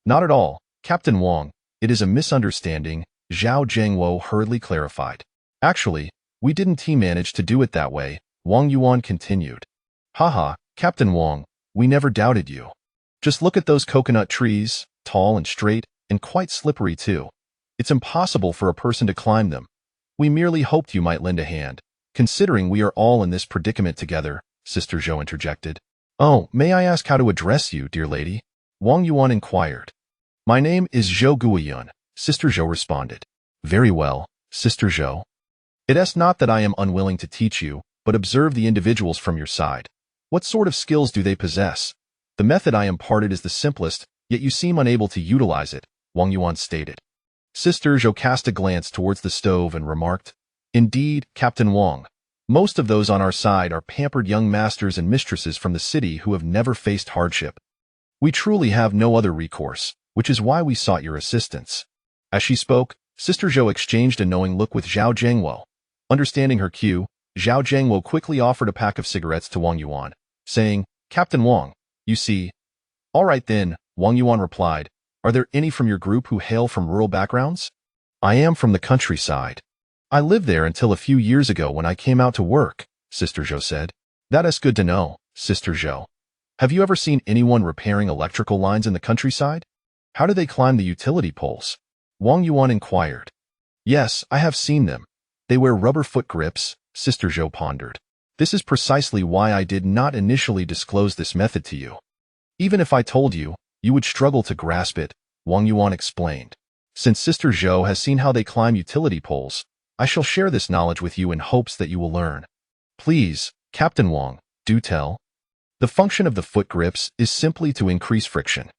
Not at all, Captain Wang, it is a misunderstanding, Zhao Zhengwo hurriedly clarified. Actually, we didn't manage to do it that way, Wang Yuan continued. Haha, Captain Wang, we never doubted you. Just look at those coconut trees, tall and straight, and quite slippery too. It's impossible for a person to climb them. We merely hoped you might lend a hand, considering we are all in this predicament together, Sister Zhou interjected. Oh, may I ask how to address you, dear lady? Wang Yuan inquired. My name is Zhou Guiyun, Sister Zhou responded. Very well, Sister Zhou. It's not that I am unwilling to teach you, but observe the individuals from your side. What sort of skills do they possess? The method I imparted is the simplest, yet you seem unable to utilize it, Wang Yuan stated. Sister Zhou cast a glance towards the stove and remarked, Indeed, Captain Wang, most of those on our side are pampered young masters and mistresses from the city who have never faced hardship. We truly have no other recourse, which is why we sought your assistance. As she spoke, Sister Zhou exchanged a knowing look with Zhao Zhengwo. Understanding her cue, Zhao Zhengwo quickly offered a pack of cigarettes to Wang Yuan, saying, Captain Wang, you see. All right then, Wang Yuan replied. Are there any from your group who hail from rural backgrounds? I am from the countryside. I lived there until a few years ago when I came out to work, Sister Zhou said. That is good to know, Sister Zhou. Have you ever seen anyone repairing electrical lines in the countryside? How do they climb the utility poles? Wang Yuan inquired. Yes, I have seen them. They wear rubber foot grips, Sister Zhou pondered. This is precisely why I did not initially disclose this method to you. Even if I told you, you would struggle to grasp it, Wang Yuan explained. Since Sister Zhou has seen how they climb utility poles, I shall share this knowledge with you in hopes that you will learn. Please, Captain Wang, do tell. The function of the foot grips is simply to increase friction.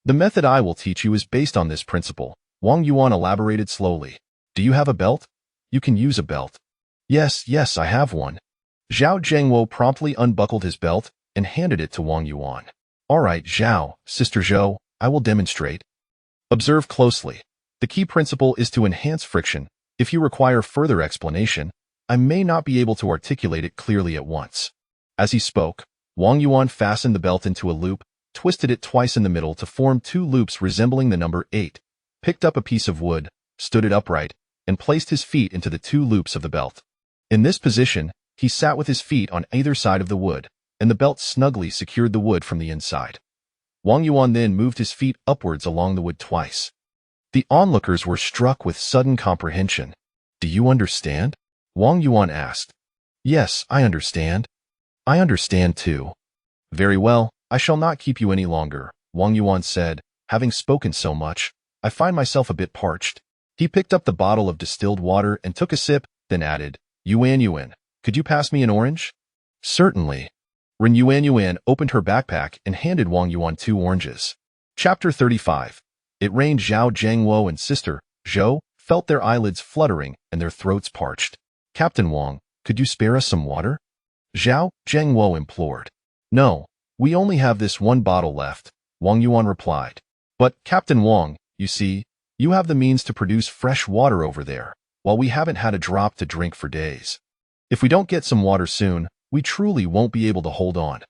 The method I will teach you is based on this principle, Wang Yuan elaborated slowly. Do you have a belt? You can use a belt. Yes, I have one. Zhao Zhengwo promptly unbuckled his belt and handed it to Wang Yuan. All right, Zhao, Sister Zhou, I will demonstrate. Observe closely. The key principle is to enhance friction. If you require further explanation, I may not be able to articulate it clearly at once. As he spoke, Wang Yuan fastened the belt into a loop, twisted it twice in the middle to form 2 loops resembling the number 8, picked up a piece of wood, stood it upright, and placed his feet into the 2 loops of the belt. In this position, he sat with his feet on either side of the wood, and the belt snugly secured the wood from the inside. Wang Yuan then moved his feet upwards along the wood twice. The onlookers were struck with sudden comprehension. Do you understand? Wang Yuan asked. Yes, I understand. I understand too. Very well, I shall not keep you any longer, Wang Yuan said. Having spoken so much, I find myself a bit parched. He picked up the bottle of distilled water and took a sip, then added, Yuan, could you pass me an orange? Certainly. Ren Yuan opened her backpack and handed Wang Yuan 2 oranges. Chapter 35. It rained. Zhao Zhengwo and Sister Zhou felt their eyelids fluttering and their throats parched. Captain Wang, could you spare us some water? Zhao Zhengwo implored. No, we only have this 1 bottle left, Wang Yuan replied. But, Captain Wang, you see, you have the means to produce fresh water over there, while we haven't had a drop to drink for days. If we don't get some water soon, we truly won't be able to hold on.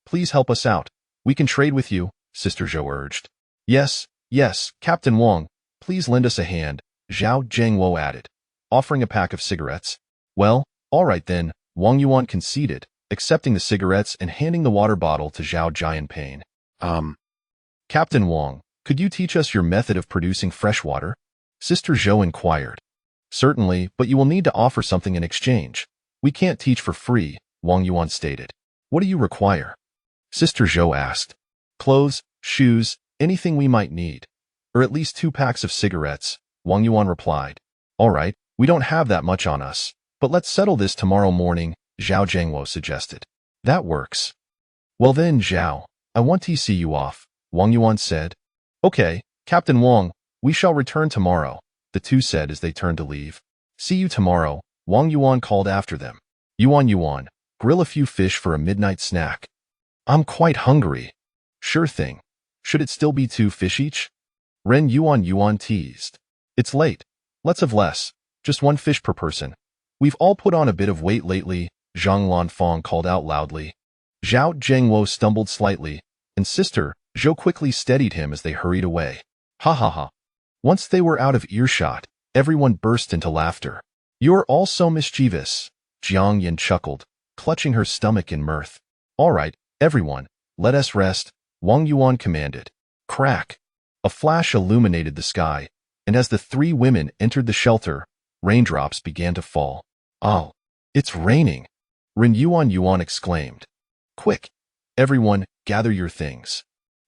Please help us out. We can trade with you, Sister Zhou urged. Yes, Captain Wang, please lend us a hand, Zhao Zhengwo added, offering a pack of cigarettes. Well, all right then, Wang Yuan conceded, accepting the cigarettes and handing the water bottle to Zhao Jianping. Captain Wang, could you teach us your method of producing fresh water? Sister Zhou inquired. Certainly, but you will need to offer something in exchange. We can't teach for free, Wang Yuan stated. What do you require? Sister Zhou asked. Clothes, shoes, anything we might need. Or at least 2 packs of cigarettes, Wang Yuan replied. All right, we don't have that much on us, but let's settle this tomorrow morning, Zhao Zhengwo suggested. That works. Well then, Zhao, I want to see you off, Wang Yuan said. Okay, Captain Wang, we shall return tomorrow, the two said as they turned to leave. See you tomorrow, Wang Yuan called after them. Yuan, grill a few fish for a midnight snack. I'm quite hungry. Sure thing. Should it still be 2 fish each? Ren Yuan teased. It's late. Let's have less. Just 1 fish per person. We've all put on a bit of weight lately, Zhang Lanfang called out loudly. Zhao Zhengwo stumbled slightly, and Sister Zhou quickly steadied him as they hurried away. Ha ha ha. Once they were out of earshot, everyone burst into laughter. You're all so mischievous, Jiang Yin chuckled, clutching her stomach in mirth. All right, everyone, let us rest, Wang Yuan commanded. Crack. A flash illuminated the sky, and as the 3 women entered the shelter, raindrops began to fall. Oh, it's raining, Ren Yuan exclaimed. Quick, everyone, gather your things.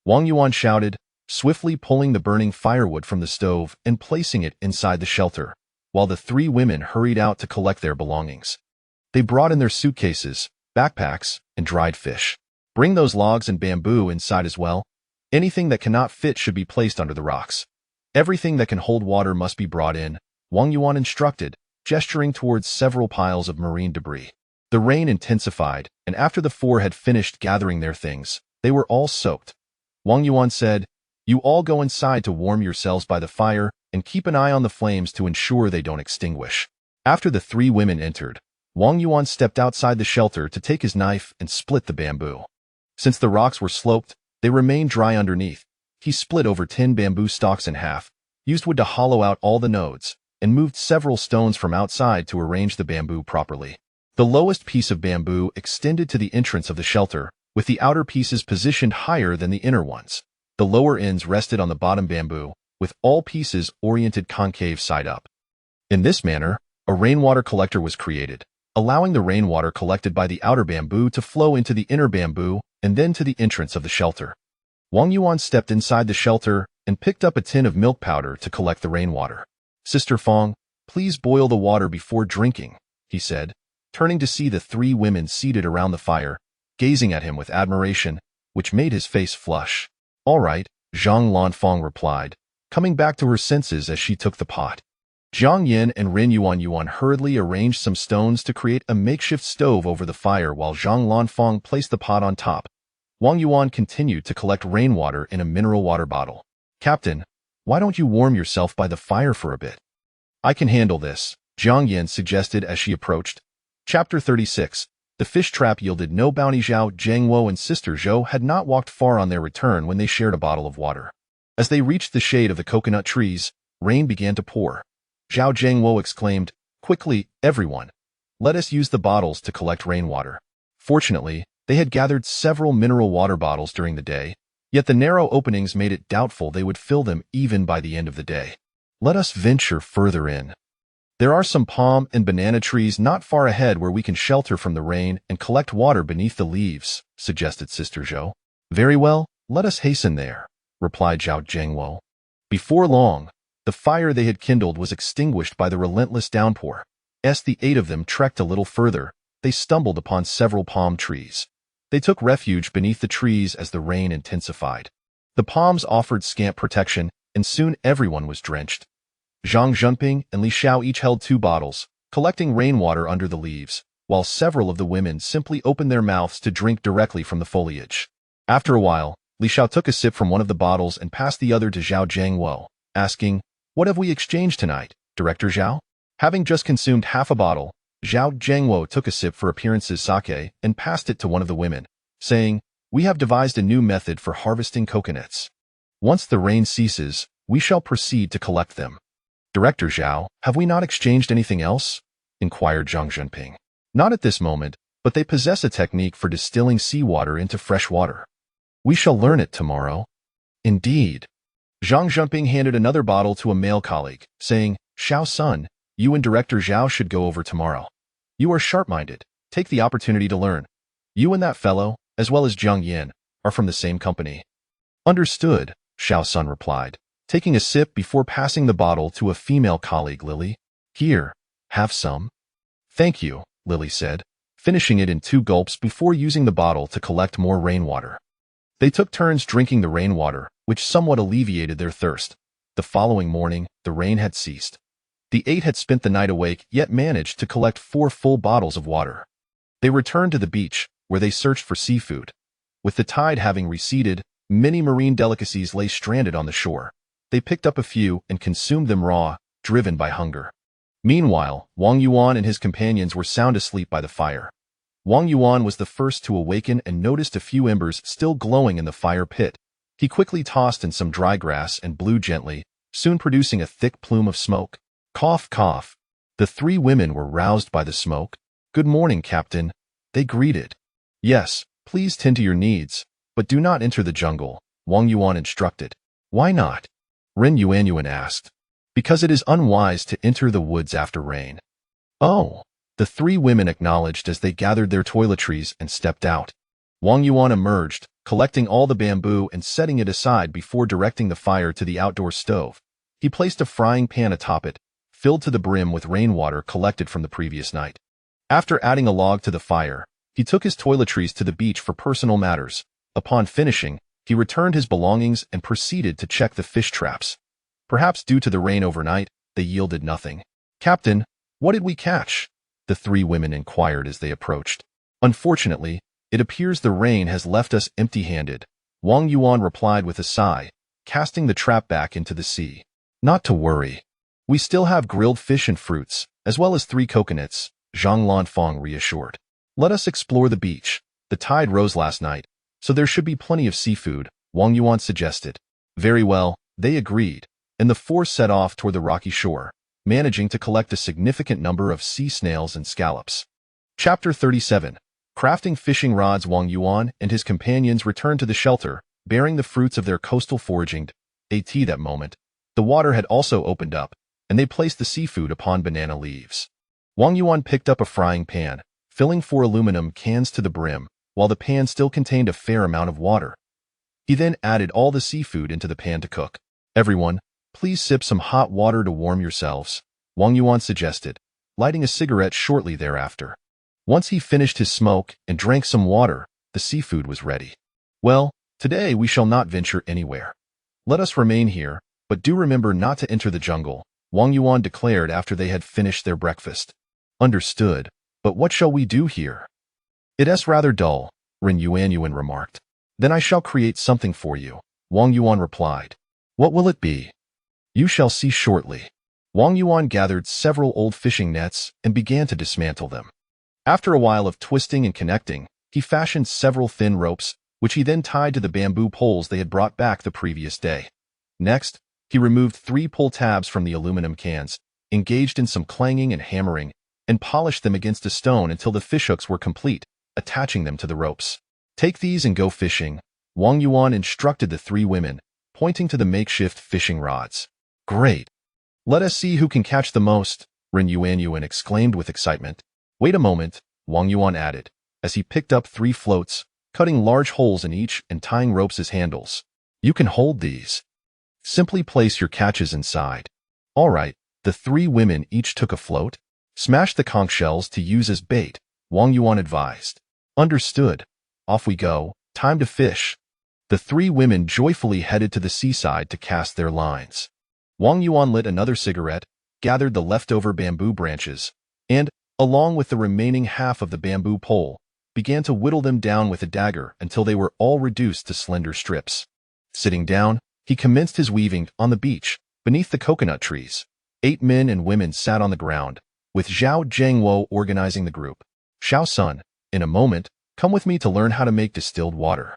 Wang Yuan shouted, swiftly pulling the burning firewood from the stove and placing it inside the shelter, while the 3 women hurried out to collect their belongings. They brought in their suitcases, backpacks, and dried fish. Bring those logs and bamboo inside as well. Anything that cannot fit should be placed under the rocks. Everything that can hold water must be brought in, Wang Yuan instructed, gesturing towards several piles of marine debris. The rain intensified, and after the 4 had finished gathering their things, they were all soaked. Wang Yuan said, You all go inside to warm yourselves by the fire and keep an eye on the flames to ensure they don't extinguish. After the 3 women entered, Wang Yuan stepped outside the shelter to take his knife and split the bamboo. Since the rocks were sloped, they remained dry underneath. He split over 10 bamboo stalks in half, used wood to hollow out all the nodes, and moved several stones from outside to arrange the bamboo properly. The lowest piece of bamboo extended to the entrance of the shelter, with the outer pieces positioned higher than the inner ones. The lower ends rested on the bottom bamboo, with all pieces oriented concave side up. In this manner, a rainwater collector was created, allowing the rainwater collected by the outer bamboo to flow into the inner bamboo and then to the entrance of the shelter. Wang Yuan stepped inside the shelter and picked up a tin of milk powder to collect the rainwater. Sister Fong, please boil the water before drinking, he said, turning to see the 3 women seated around the fire, gazing at him with admiration, which made his face flush. All right, Zhang Lanfang replied, coming back to her senses as she took the pot. Jiang Yin and Ren Yuan hurriedly arranged some stones to create a makeshift stove over the fire while Zhang Lanfang placed the pot on top. Wang Yuan continued to collect rainwater in a mineral water bottle. Captain, why don't you warm yourself by the fire for a bit? I can handle this, Jiang Yin suggested as she approached. Chapter 36. The fish trap yielded no bounty. Zhao Zhengwo and Sister Zhou had not walked far on their return when they shared a bottle of water. As they reached the shade of the coconut trees, rain began to pour. Zhao Zhengwo exclaimed, Quickly, everyone! Let us use the bottles to collect rainwater. Fortunately, they had gathered several mineral water bottles during the day, yet the narrow openings made it doubtful they would fill them even by the end of the day. Let us venture further in. There are some palm and banana trees not far ahead where we can shelter from the rain and collect water beneath the leaves, suggested Sister Zhou. Very well, let us hasten there, replied Zhao Zhengwo. Before long, the fire they had kindled was extinguished by the relentless downpour. As the 8 of them trekked a little further, they stumbled upon several palm trees. They took refuge beneath the trees as the rain intensified. The palms offered scant protection, and soon everyone was drenched. Zhang Zhenping and Li Xiao each held 2 bottles, collecting rainwater under the leaves, while several of the women simply opened their mouths to drink directly from the foliage. After a while, Li Xiao took a sip from one of the bottles and passed the other to Zhao Zhengwo, asking, What have we exchanged tonight, Director Zhao? Having just consumed half a bottle, Zhao Zhengwo took a sip for appearance's sake and passed it to one of the women, saying, We have devised a new method for harvesting coconuts. Once the rain ceases, we shall proceed to collect them. Director Zhao, have we not exchanged anything else? Inquired Zhang Zhenping. Not at this moment, but they possess a technique for distilling seawater into fresh water. We shall learn it tomorrow. Indeed. Zhang Zhenping handed another bottle to a male colleague, saying, Xiao Sun, you and Director Zhao should go over tomorrow. You are sharp-minded. Take the opportunity to learn. You and that fellow, as well as Zhang Yin, are from the same company. Understood, Xiao Sun replied, taking a sip before passing the bottle to a female colleague, Lily. Here, have some. Thank you, Lily said, finishing it in 2 gulps before using the bottle to collect more rainwater. They took turns drinking the rainwater, which somewhat alleviated their thirst. The following morning, the rain had ceased. The 8 had spent the night awake yet managed to collect 4 full bottles of water. They returned to the beach, where they searched for seafood. With the tide having receded, many marine delicacies lay stranded on the shore. They picked up a few and consumed them raw, driven by hunger. Meanwhile, Wang Yuan and his companions were sound asleep by the fire. Wang Yuan was the first to awaken and noticed a few embers still glowing in the fire pit. He quickly tossed in some dry grass and blew gently, soon producing a thick plume of smoke. Cough, cough. The 3 women were roused by the smoke. Good morning, Captain, they greeted. Yes, please tend to your needs, but do not enter the jungle, Wang Yuan instructed. Why not? Ren Yuanyuan asked. Because it is unwise to enter the woods after rain. Oh, the 3 women acknowledged as they gathered their toiletries and stepped out. Wang Yuan emerged, collecting all the bamboo and setting it aside before directing the fire to the outdoor stove. He placed a frying pan atop it, filled to the brim with rainwater collected from the previous night. After adding a log to the fire, he took his toiletries to the beach for personal matters. Upon finishing, he returned his belongings and proceeded to check the fish traps. Perhaps due to the rain overnight, they yielded nothing. Captain, what did we catch? The 3 women inquired as they approached. Unfortunately, it appears the rain has left us empty-handed, Wang Yuan replied with a sigh, casting the trap back into the sea. Not to worry. We still have grilled fish and fruits, as well as 3 coconuts, Zhang Lanfang reassured. Let us explore the beach. The tide rose last night, so there should be plenty of seafood, Wang Yuan suggested. Very well, they agreed, and the 4 set off toward the rocky shore, managing to collect a significant number of sea snails and scallops. Chapter 37. Crafting fishing rods. Wang Yuan and his companions returned to the shelter, bearing the fruits of their coastal foraging. That moment, the water had also opened up, and they placed the seafood upon banana leaves. Wang Yuan picked up a frying pan, filling 4 aluminum cans to the brim, while the pan still contained a fair amount of water. He then added all the seafood into the pan to cook. Everyone, please sip some hot water to warm yourselves, Wang Yuan suggested, lighting a cigarette shortly thereafter. Once he finished his smoke and drank some water, the seafood was ready. Well, today we shall not venture anywhere. Let us remain here, but do remember not to enter the jungle, Wang Yuan declared after they had finished their breakfast. Understood, but what shall we do here? It is rather dull, Ren Yuanyuan remarked. Then I shall create something for you, Wang Yuan replied. What will it be? You shall see shortly. Wang Yuan gathered several old fishing nets and began to dismantle them. After a while of twisting and connecting, he fashioned several thin ropes, which he then tied to the bamboo poles they had brought back the previous day. Next, he removed 3 pull tabs from the aluminum cans, engaged in some clanging and hammering, and polished them against a stone until the fishhooks were complete, attaching them to the ropes. Take these and go fishing, Wang Yuan instructed the 3 women, pointing to the makeshift fishing rods. Great. Let us see who can catch the most, Ren Yuanyuan exclaimed with excitement. Wait a moment, Wang Yuan added, as he picked up 3 floats, cutting large holes in each and tying ropes as handles. You can hold these. Simply place your catches inside. All right, the 3 women each took a float. Smash the conch shells to use as bait, Wang Yuan advised. Understood. Off we go, time to fish. The 3 women joyfully headed to the seaside to cast their lines. Wang Yuan lit another cigarette, gathered the leftover bamboo branches, and, along with the remaining half of the bamboo pole, began to whittle them down with a dagger until they were all reduced to slender strips. Sitting down, he commenced his weaving on the beach, beneath the coconut trees. 8 men and women sat on the ground, with Zhao Zhengwo organizing the group. Xiao Sun, in a moment, come with me to learn how to make distilled water.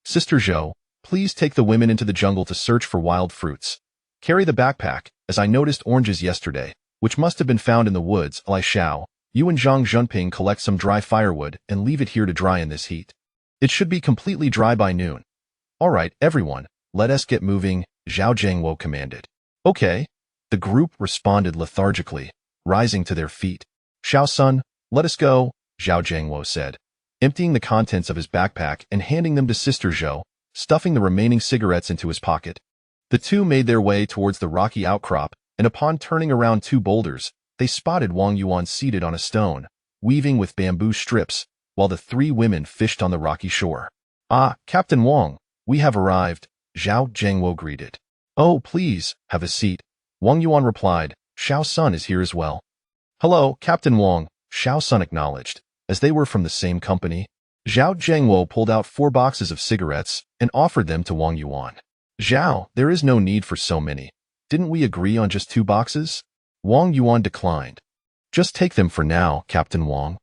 Sister Zhou, please take the women into the jungle to search for wild fruits. Carry the backpack, as I noticed oranges yesterday, which must have been found in the woods. Li Xiao, You and Zhang Junping collect some dry firewood and leave it here to dry in this heat. It should be completely dry by noon. All right, everyone, let us get moving, Zhao Zhengwo commanded. Okay. The group responded lethargically, rising to their feet. Xiao Sun, let us go, Zhao Zhengwo said, emptying the contents of his backpack and handing them to Sister Zhou, stuffing the remaining cigarettes into his pocket. The two made their way towards the rocky outcrop, and upon turning around two boulders, they spotted Wang Yuan seated on a stone, weaving with bamboo strips, while the three women fished on the rocky shore. Ah, Captain Wang, we have arrived, Zhao Zhengwo greeted. Oh, please, have a seat, Wang Yuan replied. Xiao Sun is here as well. Hello, Captain Wang, Xiao Sun acknowledged, as they were from the same company. Zhao Zhengwo pulled out 4 boxes of cigarettes and offered them to Wang Yuan. Zhao, there is no need for so many. Didn't we agree on just 2 boxes? Wang Yuan declined. Just take them for now, Captain Wang.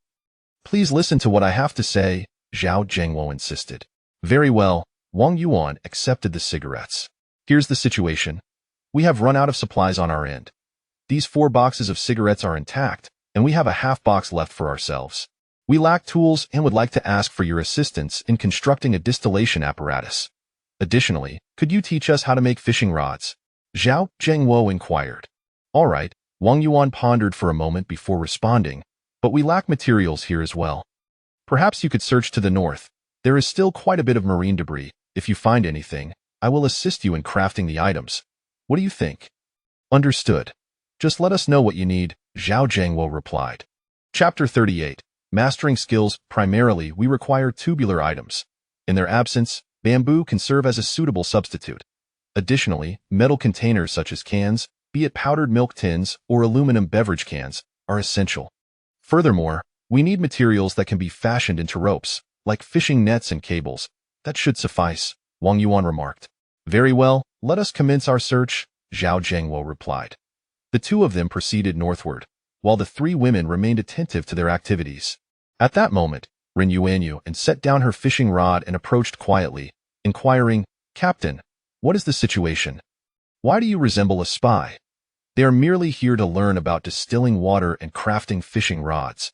Please listen to what I have to say, Zhao Zhengwo insisted. Very well, Wang Yuan accepted the cigarettes. Here's the situation. We have run out of supplies on our end. These 4 boxes of cigarettes are intact, and we have a half box left for ourselves. We lack tools and would like to ask for your assistance in constructing a distillation apparatus. Additionally, could you teach us how to make fishing rods? Zhao Zhengwo inquired. All right, Wang Yuan pondered for a moment before responding, but we lack materials here as well. Perhaps you could search to the north. There is still quite a bit of marine debris. If you find anything, I will assist you in crafting the items. What do you think? Understood. Just let us know what you need, Zhao Zhengwo replied. Chapter 38. Mastering skills. Primarily, we require tubular items. In their absence, bamboo can serve as a suitable substitute. Additionally, metal containers such as cans, be it powdered milk tins or aluminum beverage cans, are essential. Furthermore, we need materials that can be fashioned into ropes, like fishing nets and cables. That should suffice, Wang Yuan remarked. Very well, let us commence our search, Zhao Zhengwo replied. The two of them proceeded northward, while the 3 women remained attentive to their activities. At that moment, Ren Yuanyu set down her fishing rod and approached quietly, inquiring, Captain, what is the situation? Why do you resemble a spy? They are merely here to learn about distilling water and crafting fishing rods.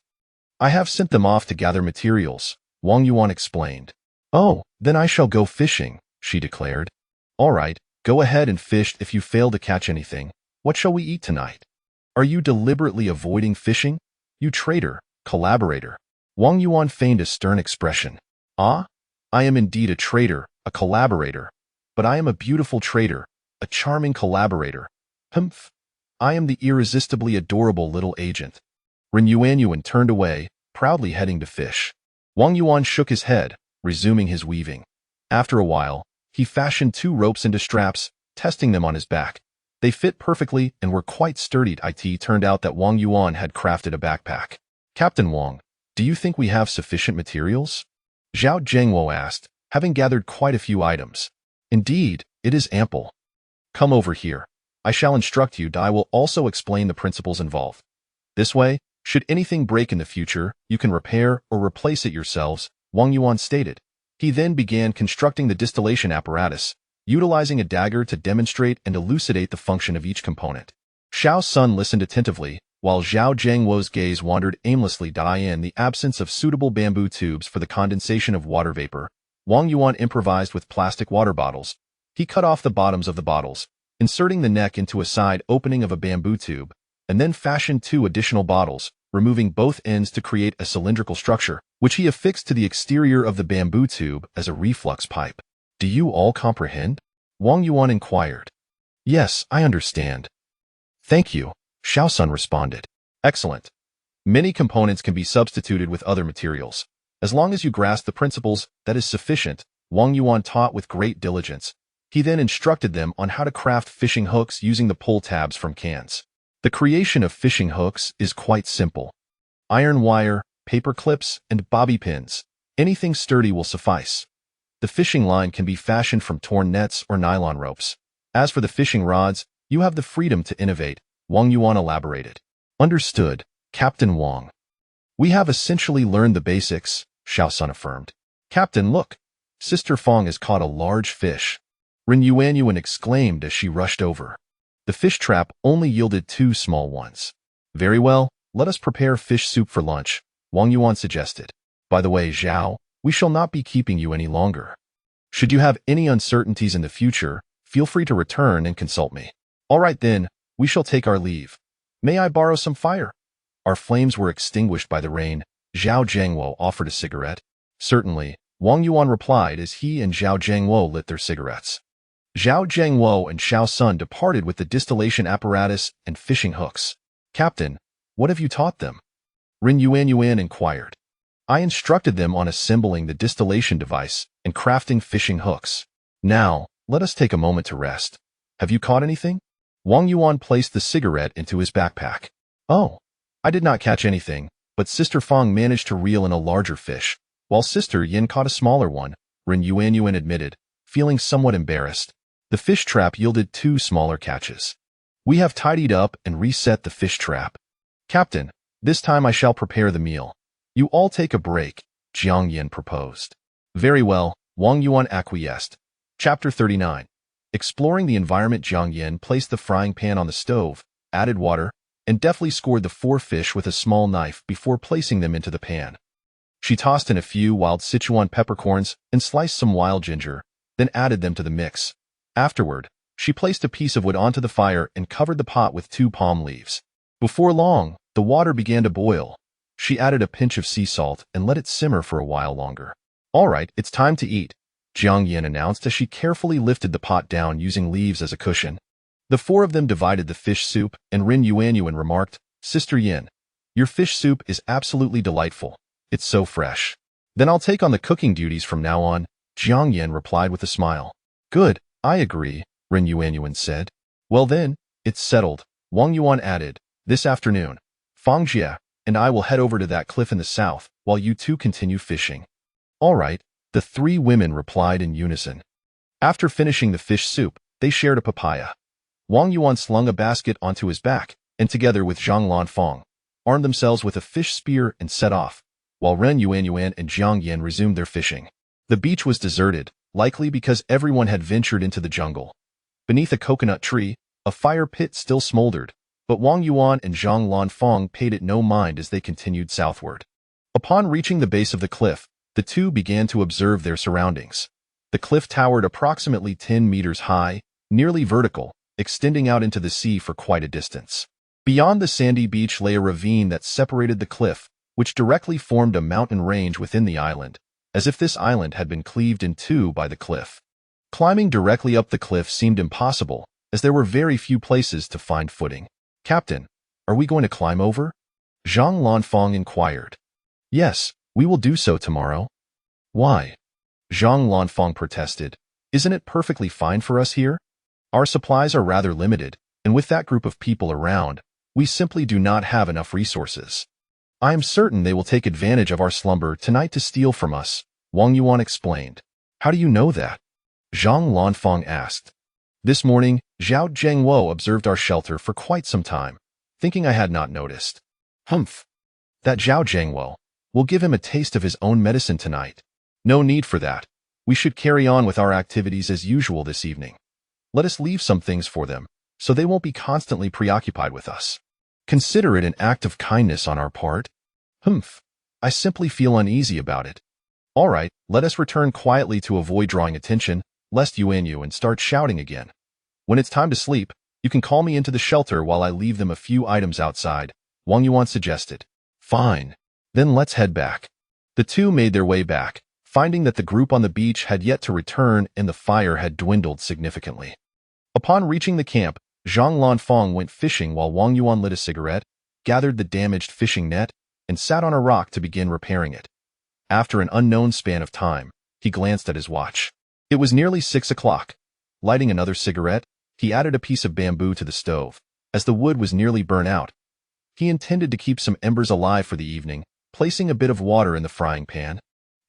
I have sent them off to gather materials, Wang Yuan explained. Oh, then I shall go fishing, she declared. All right, go ahead and fish. If you fail to catch anything, what shall we eat tonight? Are you deliberately avoiding fishing? You traitor, collaborator. Wang Yuan feigned a stern expression. Ah, I am indeed a traitor, a collaborator. But I am a beautiful traitor, a charming collaborator. Humph. I am the irresistibly adorable little agent. Ren Yuanyuan turned away, proudly heading to fish. Wang Yuan shook his head, resuming his weaving. After a while, he fashioned 2 ropes into straps, testing them on his back. They fit perfectly and were quite sturdy. It turned out that Wang Yuan had crafted a backpack. Captain Wang, do you think we have sufficient materials? Zhao Zhengwo asked, having gathered quite a few items. Indeed, it is ample. Come over here. I shall instruct you. I will also explain the principles involved. This way, should anything break in the future, you can repair or replace it yourselves, Wang Yuan stated. He then began constructing the distillation apparatus, utilizing a dagger to demonstrate and elucidate the function of each component. Xiao Sun listened attentively, while Zhao Zhengwo's gaze wandered aimlessly. In the absence of suitable bamboo tubes for the condensation of water vapor, Wang Yuan improvised with plastic water bottles. He cut off the bottoms of the bottles, inserting the neck into a side opening of a bamboo tube, and then fashioned 2 additional bottles, removing both ends to create a cylindrical structure, which he affixed to the exterior of the bamboo tube as a reflux pipe. Do you all comprehend? Wang Yuan inquired. Yes, I understand. Thank you, Xiao Sun responded. Excellent. Many components can be substituted with other materials. As long as you grasp the principles, that is sufficient, Wang Yuan taught with great diligence. He then instructed them on how to craft fishing hooks using the pull tabs from cans. The creation of fishing hooks is quite simple. Iron wire, paper clips, and bobby pins. Anything sturdy will suffice. The fishing line can be fashioned from torn nets or nylon ropes. As for the fishing rods, you have the freedom to innovate, Wang Yuan elaborated. Understood, Captain Wang. We have essentially learned the basics, Xiao Sun affirmed. Captain, look. Sister Fong has caught a large fish. Ren Yuanyuan exclaimed as she rushed over. The fish trap only yielded 2 small ones. Very well, let us prepare fish soup for lunch, Wang Yuan suggested. By the way, Zhao, we shall not be keeping you any longer. Should you have any uncertainties in the future, feel free to return and consult me. All right then, we shall take our leave. May I borrow some fire? Our flames were extinguished by the rain. Zhao Zhengwo offered a cigarette. Certainly, Wang Yuan replied as he and Zhao Zhengwo lit their cigarettes. Zhao Zhengwo and Xiao Sun departed with the distillation apparatus and fishing hooks. Captain, what have you taught them? Ren Yuan inquired. I instructed them on assembling the distillation device and crafting fishing hooks. Now, let us take a moment to rest. Have you caught anything? Wang Yuan placed the cigarette into his backpack. Oh, I did not catch anything, but Sister Fang managed to reel in a larger fish, while Sister Yin caught a smaller one, Ren Yuan admitted, feeling somewhat embarrassed. The fish trap yielded 2 smaller catches. We have tidied up and reset the fish trap. Captain, this time I shall prepare the meal. You all take a break, Jiang Yin proposed. Very well, Wang Yuan acquiesced. Chapter 39. Exploring the environment, Jiang Yin placed the frying pan on the stove, added water, and deftly scored the 4 fish with a small knife before placing them into the pan. She tossed in a few wild Sichuan peppercorns and sliced some wild ginger, then added them to the mix. Afterward, she placed a piece of wood onto the fire and covered the pot with 2 palm leaves. Before long, the water began to boil. She added a pinch of sea salt and let it simmer for a while longer. All right, it's time to eat, Jiang Yin announced as she carefully lifted the pot down using leaves as a cushion. The 4 of them divided the fish soup, and Ren Yuan remarked, Sister Yin, your fish soup is absolutely delightful. It's so fresh. Then I'll take on the cooking duties from now on, Jiang Yin replied with a smile. Good, I agree, Ren Yuan said. Well then, it's settled, Wang Yuan added. This afternoon, Fang Jie and I will head over to that cliff in the south, while you 2 continue fishing. All right, the 3 women replied in unison. After finishing the fish soup, they shared a papaya. Wang Yuan slung a basket onto his back, and together with Zhang Lanfang, armed themselves with a fish spear and set off, while Ren Yuan and Jiang Yin resumed their fishing. The beach was deserted, likely because everyone had ventured into the jungle. Beneath a coconut tree, a fire pit still smoldered, but Wang Yuan and Zhang Lanfang paid it no mind as they continued southward. Upon reaching the base of the cliff, the 2 began to observe their surroundings. The cliff towered approximately 10 meters high, nearly vertical, extending out into the sea for quite a distance. Beyond the sandy beach lay a ravine that separated the cliff, which directly formed a mountain range within the island, as if this island had been cleaved in 2 by the cliff. Climbing directly up the cliff seemed impossible, as there were very few places to find footing. Captain, are we going to climb over? Zhang Lanfang inquired. Yes, we will do so tomorrow. Why? Zhang Lanfang protested. Isn't it perfectly fine for us here? Our supplies are rather limited, and with that group of people around, we simply do not have enough resources. I am certain they will take advantage of our slumber tonight to steal from us, Wang Yuan explained. How do you know that? Zhang Lanfang asked. This morning, Zhao Zhengwo observed our shelter for quite some time, thinking I had not noticed. Humph. That Zhao Zhengwo. We'll give him a taste of his own medicine tonight. No need for that. We should carry on with our activities as usual this evening. Let us leave some things for them, so they won't be constantly preoccupied with us. Consider it an act of kindness on our part. Humph. I simply feel uneasy about it. All right, let us return quietly to avoid drawing attention, lest Yuan start shouting again. When it's time to sleep, you can call me into the shelter while I leave them a few items outside, Wang Yuan suggested. Fine. Then let's head back. The 2 made their way back, finding that the group on the beach had yet to return and the fire had dwindled significantly. Upon reaching the camp, Zhang Lanfang went fishing while Wang Yuan lit a cigarette, gathered the damaged fishing net, and sat on a rock to begin repairing it. After an unknown span of time, he glanced at his watch. It was nearly 6 o'clock. Lighting another cigarette, he added a piece of bamboo to the stove, as the wood was nearly burnt out. He intended to keep some embers alive for the evening, placing a bit of water in the frying pan.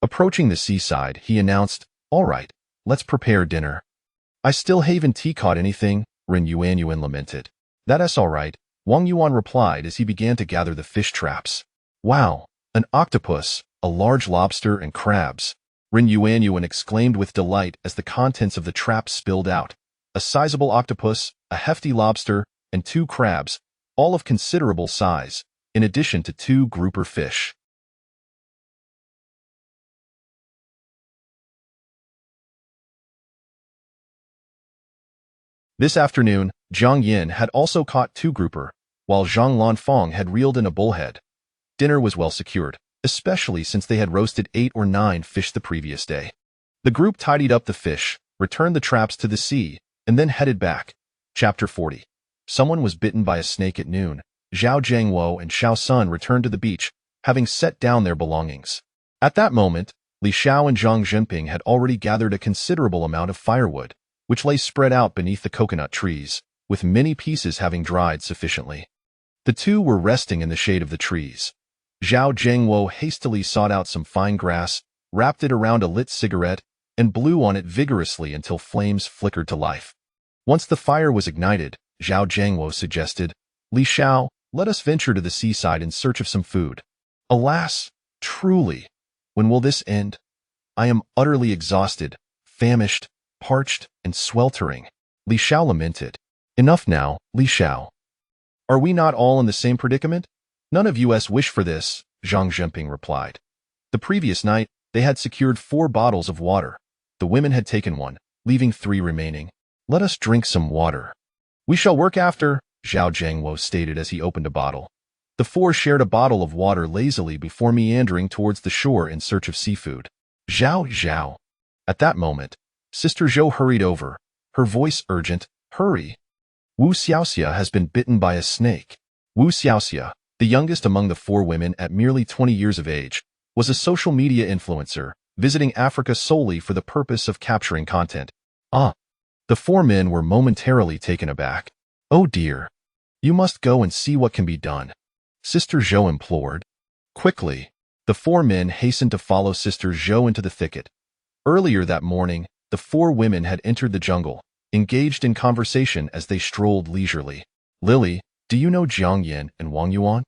Approaching the seaside, he announced, All right, let's prepare dinner. I still haven't caught anything, Ren Yuan lamented. That's all right, Wang Yuan replied as he began to gather the fish traps. Wow, an octopus, a large lobster, and crabs. Ren Yuan exclaimed with delight as the contents of the trap spilled out. A sizable octopus, a hefty lobster, and 2 crabs, all of considerable size, in addition to 2 grouper fish. This afternoon, Jiang Yin had also caught 2 grouper, while Zhang Lanfang had reeled in a bullhead. Dinner was well secured, especially since they had roasted 8 or 9 fish the previous day. The group tidied up the fish, returned the traps to the sea, and then headed back. Chapter 40. Someone was bitten by a snake at noon. Zhao Jiangwo and Xiao Sun returned to the beach, having set down their belongings. At that moment, Li Xiao and Zhang Jinping had already gathered a considerable amount of firewood, which lay spread out beneath the coconut trees, with many pieces having dried sufficiently. The two were resting in the shade of the trees. Zhao Jiangwo hastily sought out some fine grass, wrapped it around a lit cigarette, and blew on it vigorously until flames flickered to life. Once the fire was ignited, Zhao Jiangwo suggested, "Li Xiao, let us venture to the seaside in search of some food." Alas, truly, when will this end? I am utterly exhausted, famished, parched, and sweltering. Li Xiao lamented. Enough now, Li Xiao. Are we not all in the same predicament? None of us wish for this, Zhang Jinping replied. The previous night, they had secured 4 bottles of water. The women had taken 1, leaving 3 remaining. Let us drink some water. We shall work after, Zhao Jiangwo stated as he opened a bottle. The 4 shared a bottle of water lazily before meandering towards the shore in search of seafood. Zhao. At that moment, Sister Zhou hurried over, her voice urgent. Hurry. Wu Xiaoxia has been bitten by a snake. Wu Xiaoxia, the youngest among the 4 women at merely 20 years of age, was a social media influencer, visiting Africa solely for the purpose of capturing content. The 4 men were momentarily taken aback. Oh dear. You must go and see what can be done, Sister Zhou implored. Quickly, the 4 men hastened to follow Sister Zhou into the thicket. Earlier that morning, the 4 women had entered the jungle, engaged in conversation as they strolled leisurely. Lily, do you know Jiang Yin and Wang Yuan?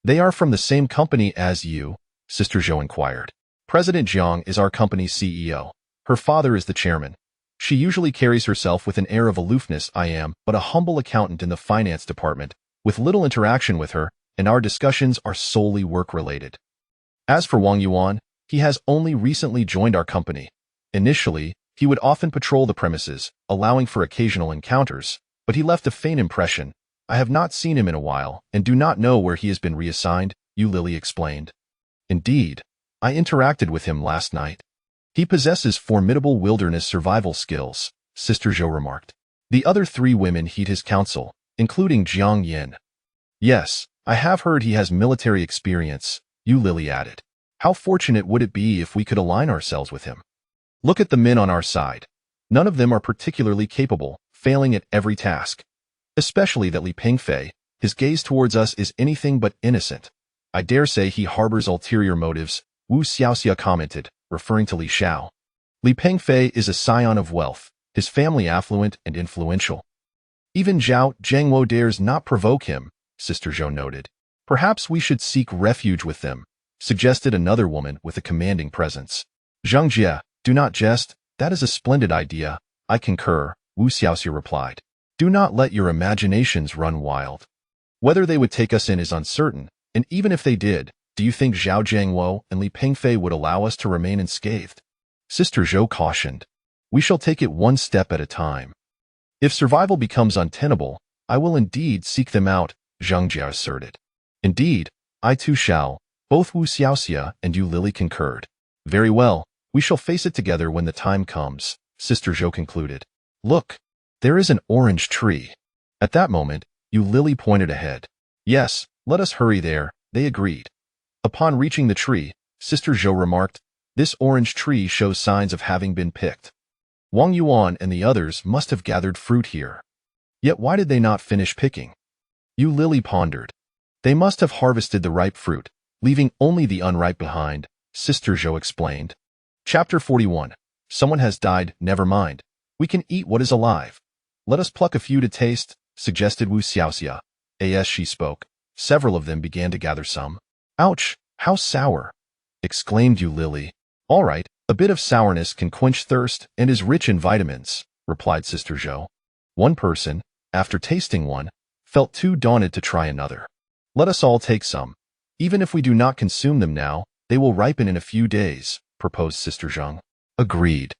They are from the same company as you, Sister Zhou inquired. President Jiang is our company's CEO. Her father is the chairman. She usually carries herself with an air of aloofness. I am but a humble accountant in the finance department, with little interaction with her, and our discussions are solely work-related. As for Wang Yuan, he has only recently joined our company. Initially, he would often patrol the premises, allowing for occasional encounters, but he left a faint impression. I have not seen him in a while, and do not know where he has been reassigned, Yu Lily explained. Indeed, I interacted with him last night. He possesses formidable wilderness survival skills, Sister Zhou remarked. The other 3 women heed his counsel, including Jiang Yin. Yes, I have heard he has military experience, Yu Lily added. How fortunate would it be if we could align ourselves with him? Look at the men on our side. None of them are particularly capable, failing at every task. Especially that Li Pengfei, his gaze towards us is anything but innocent. I dare say he harbors ulterior motives, Wu Xiaoxia commented, referring to Li Xiao. Li Pengfei is a scion of wealth, his family affluent and influential. Even Zhao Jiangwo dares not provoke him, Sister Zhou noted. Perhaps we should seek refuge with them, suggested another woman with a commanding presence. Zhang Jie, do not jest, that is a splendid idea, I concur, Wu Xiaoxia replied. Do not let your imaginations run wild. Whether they would take us in is uncertain, and even if they did, do you think Zhao Jiangwo and Li Pengfei would allow us to remain unscathed? Sister Zhou cautioned. We shall take it one step at a time. If survival becomes untenable, I will indeed seek them out, Zhang Jie asserted. Indeed, I too shall, both Wu Xiaoxia and Yu Lily concurred. Very well, we shall face it together when the time comes, Sister Zhou concluded. Look, there is an orange tree. At that moment, Yu Lily pointed ahead. Yes, let us hurry there, they agreed. Upon reaching the tree, Sister Zhou remarked, this orange tree shows signs of having been picked. Wang Yuan and the others must have gathered fruit here. Yet why did they not finish picking? Yu Lily pondered. They must have harvested the ripe fruit, leaving only the unripe behind, Sister Zhou explained. Chapter 41. Someone has died, never mind. We can eat what is alive. Let us pluck a few to taste, suggested Wu Xiaoxia. As she spoke, several of them began to gather some. Ouch, how sour, exclaimed Yu Lily. All right, a bit of sourness can quench thirst and is rich in vitamins, replied Sister Zhou. One person, after tasting one, felt too daunted to try another. Let us all take some. Even if we do not consume them now, they will ripen in a few days, proposed Sister Zhang. Agreed.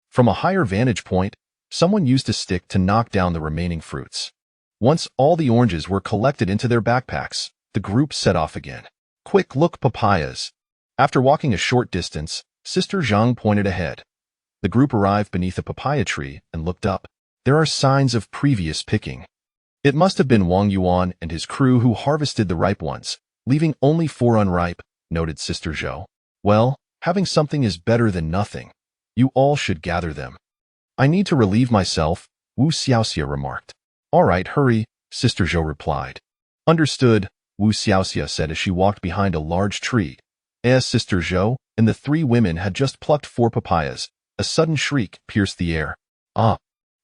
From a higher vantage point, someone used a stick to knock down the remaining fruits. Once all the oranges were collected into their backpacks, the group set off again. Quick, look, papayas. After walking a short distance, Sister Zhang pointed ahead. The group arrived beneath a papaya tree and looked up. There are signs of previous picking. It must have been Wang Yuan and his crew who harvested the ripe ones, leaving only 4 unripe, noted Sister Zhou. Well, having something is better than nothing. You all should gather them. I need to relieve myself, Wu Xiaoxia remarked. All right, hurry, Sister Zhou replied. Understood, Wu Xiaoxia said as she walked behind a large tree. As Sister Zhou and the 3 women had just plucked 4 papayas, a sudden shriek pierced the air. Ah!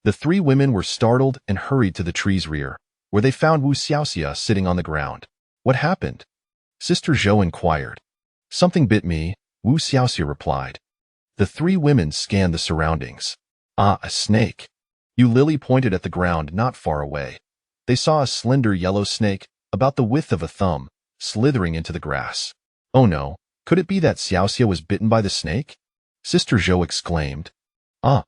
The 3 women were startled and hurried to the tree's rear, where they found Wu Xiaoxia sitting on the ground. What happened? Sister Zhou inquired. Something bit me, Wu Xiaoxia replied. The 3 women scanned the surroundings. Ah, a snake. Yu Lily pointed at the ground not far away. They saw a slender yellow snake, about the width of a thumb, slithering into the grass. Oh no, could it be that Xiaoxia was bitten by the snake? Sister Zhou exclaimed. Ah!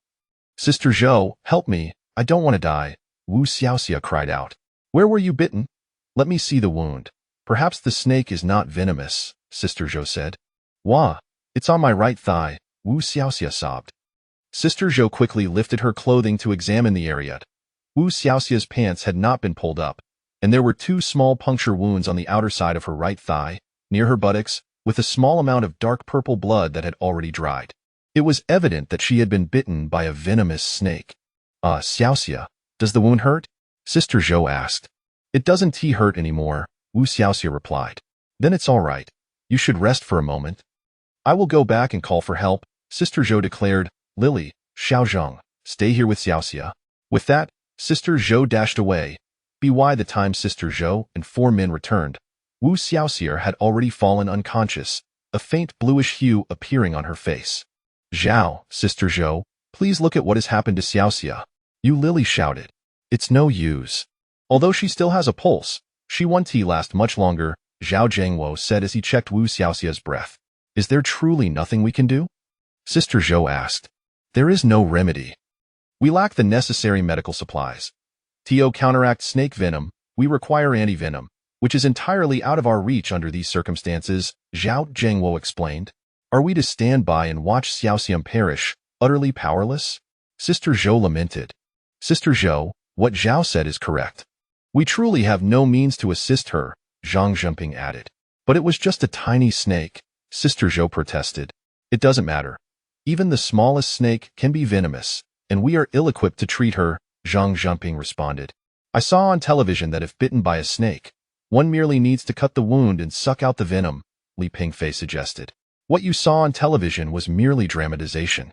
Sister Zhou, help me, I don't want to die, Wu Xiaoxia cried out. Where were you bitten? Let me see the wound. Perhaps the snake is not venomous, Sister Zhou said. Wah, it's on my right thigh, Wu Xiaoxia sobbed. Sister Zhou quickly lifted her clothing to examine the area. Wu Xiaoxia's pants had not been pulled up, and there were 2 small puncture wounds on the outer side of her right thigh, near her buttocks, with a small amount of dark purple blood that had already dried. It was evident that she had been bitten by a venomous snake. Xiaoxia, does the wound hurt? Sister Zhou asked. It doesn't hurt anymore, Wu Xiaoxia replied. Then it's all right. You should rest for a moment. I will go back and call for help, Sister Zhou declared. Lily, Xiaozhong, stay here with Xiaoxia. With that, Sister Zhou dashed away. By the time Sister Zhou and 4 men returned, Wu Xiaoxia had already fallen unconscious, a faint bluish hue appearing on her face. Zhao, Sister Zhou, please look at what has happened to Xiaoxia. Yu Lily shouted. It's no use. Although she still has a pulse, she won't last much longer, Zhao Zhengwo said as he checked Wu Xiaoxia's breath. Is there truly nothing we can do? Sister Zhou asked. There is no remedy. We lack the necessary medical supplies. To counteract snake venom, we require anti-venom, which is entirely out of our reach under these circumstances, Zhao Zhengwo explained. Are we to stand by and watch Xiaoxian perish, utterly powerless? Sister Zhou lamented. Sister Zhou, what Zhao said is correct. We truly have no means to assist her, Zhang Zhenping added. But it was just a tiny snake, Sister Zhou protested. It doesn't matter. Even the smallest snake can be venomous, and we are ill-equipped to treat her, Zhang Zhenping responded. I saw on television that if bitten by a snake, one merely needs to cut the wound and suck out the venom, Li Pingfei suggested. What you saw on television was merely dramatization.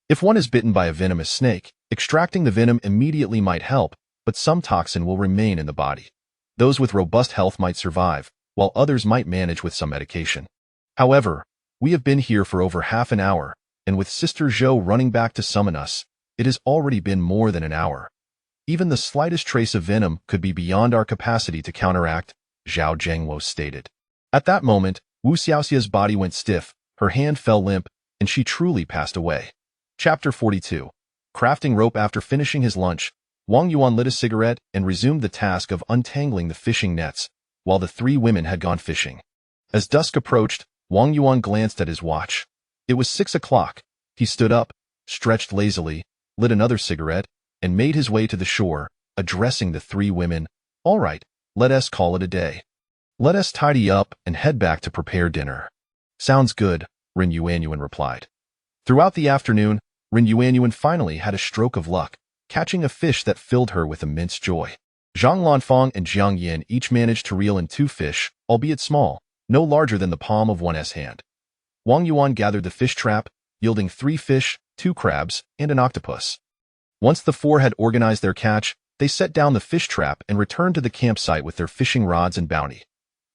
If one is bitten by a venomous snake, extracting the venom immediately might help, but some toxin will remain in the body. Those with robust health might survive, while others might manage with some medication. However, we have been here for over half an hour, and with Sister Zhou running back to summon us, it has already been more than an hour. Even the slightest trace of venom could be beyond our capacity to counteract, Zhao Zhengwo stated. At that moment, Wu Xiaoxia's body went stiff, her hand fell limp, and she truly passed away. Chapter 42. Crafting rope. After finishing his lunch, Wang Yuan lit a cigarette and resumed the task of untangling the fishing nets, while the 3 women had gone fishing. As dusk approached, Wang Yuan glanced at his watch. It was 6 o'clock. He stood up, stretched lazily, lit another cigarette, and made his way to the shore, addressing the 3 women. All right, let us call it a day. Let us tidy up and head back to prepare dinner. Sounds good, Ren Yuanyuan replied. Throughout the afternoon, Ren Yuanyuan finally had a stroke of luck, catching a fish that filled her with immense joy. Zhang Lanfang and Jiang Yin each managed to reel in 2 fish, albeit small, no larger than the palm of one's hand. Wang Yuan gathered the fish trap, yielding 3 fish, 2 crabs, and an octopus. Once the 4 had organized their catch, they set down the fish trap and returned to the campsite with their fishing rods and bounty.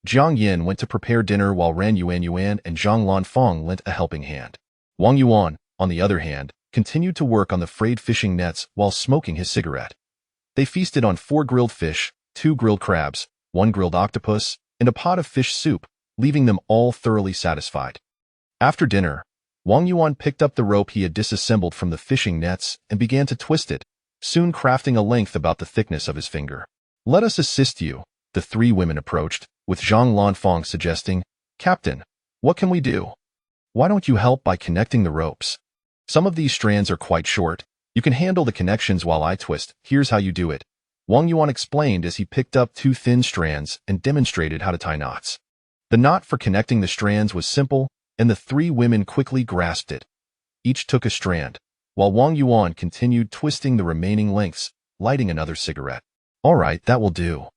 Jiang Yin went to prepare dinner while Ren Yuanyuan and Zhang Lanfang lent a helping hand. Wang Yuan, on the other hand, continued to work on the frayed fishing nets while smoking his cigarette. They feasted on 4 grilled fish, 2 grilled crabs, 1 grilled octopus, and a pot of fish soup, leaving them all thoroughly satisfied. After dinner, Wang Yuan picked up the rope he had disassembled from the fishing nets and began to twist it, soon crafting a length about the thickness of his finger. "Let us assist you," the three women approached, with Zhang Lanfang suggesting, "Captain, what can we do? Why don't you help by connecting the ropes? Some of these strands are quite short. You can handle the connections while I twist. Here's how you do it," Wang Yuan explained as he picked up two thin strands and demonstrated how to tie knots. The knot for connecting the strands was simple, and the three women quickly grasped it. Each took a strand, while Wang Yuan continued twisting the remaining lengths, lighting another cigarette. "All right, that will do.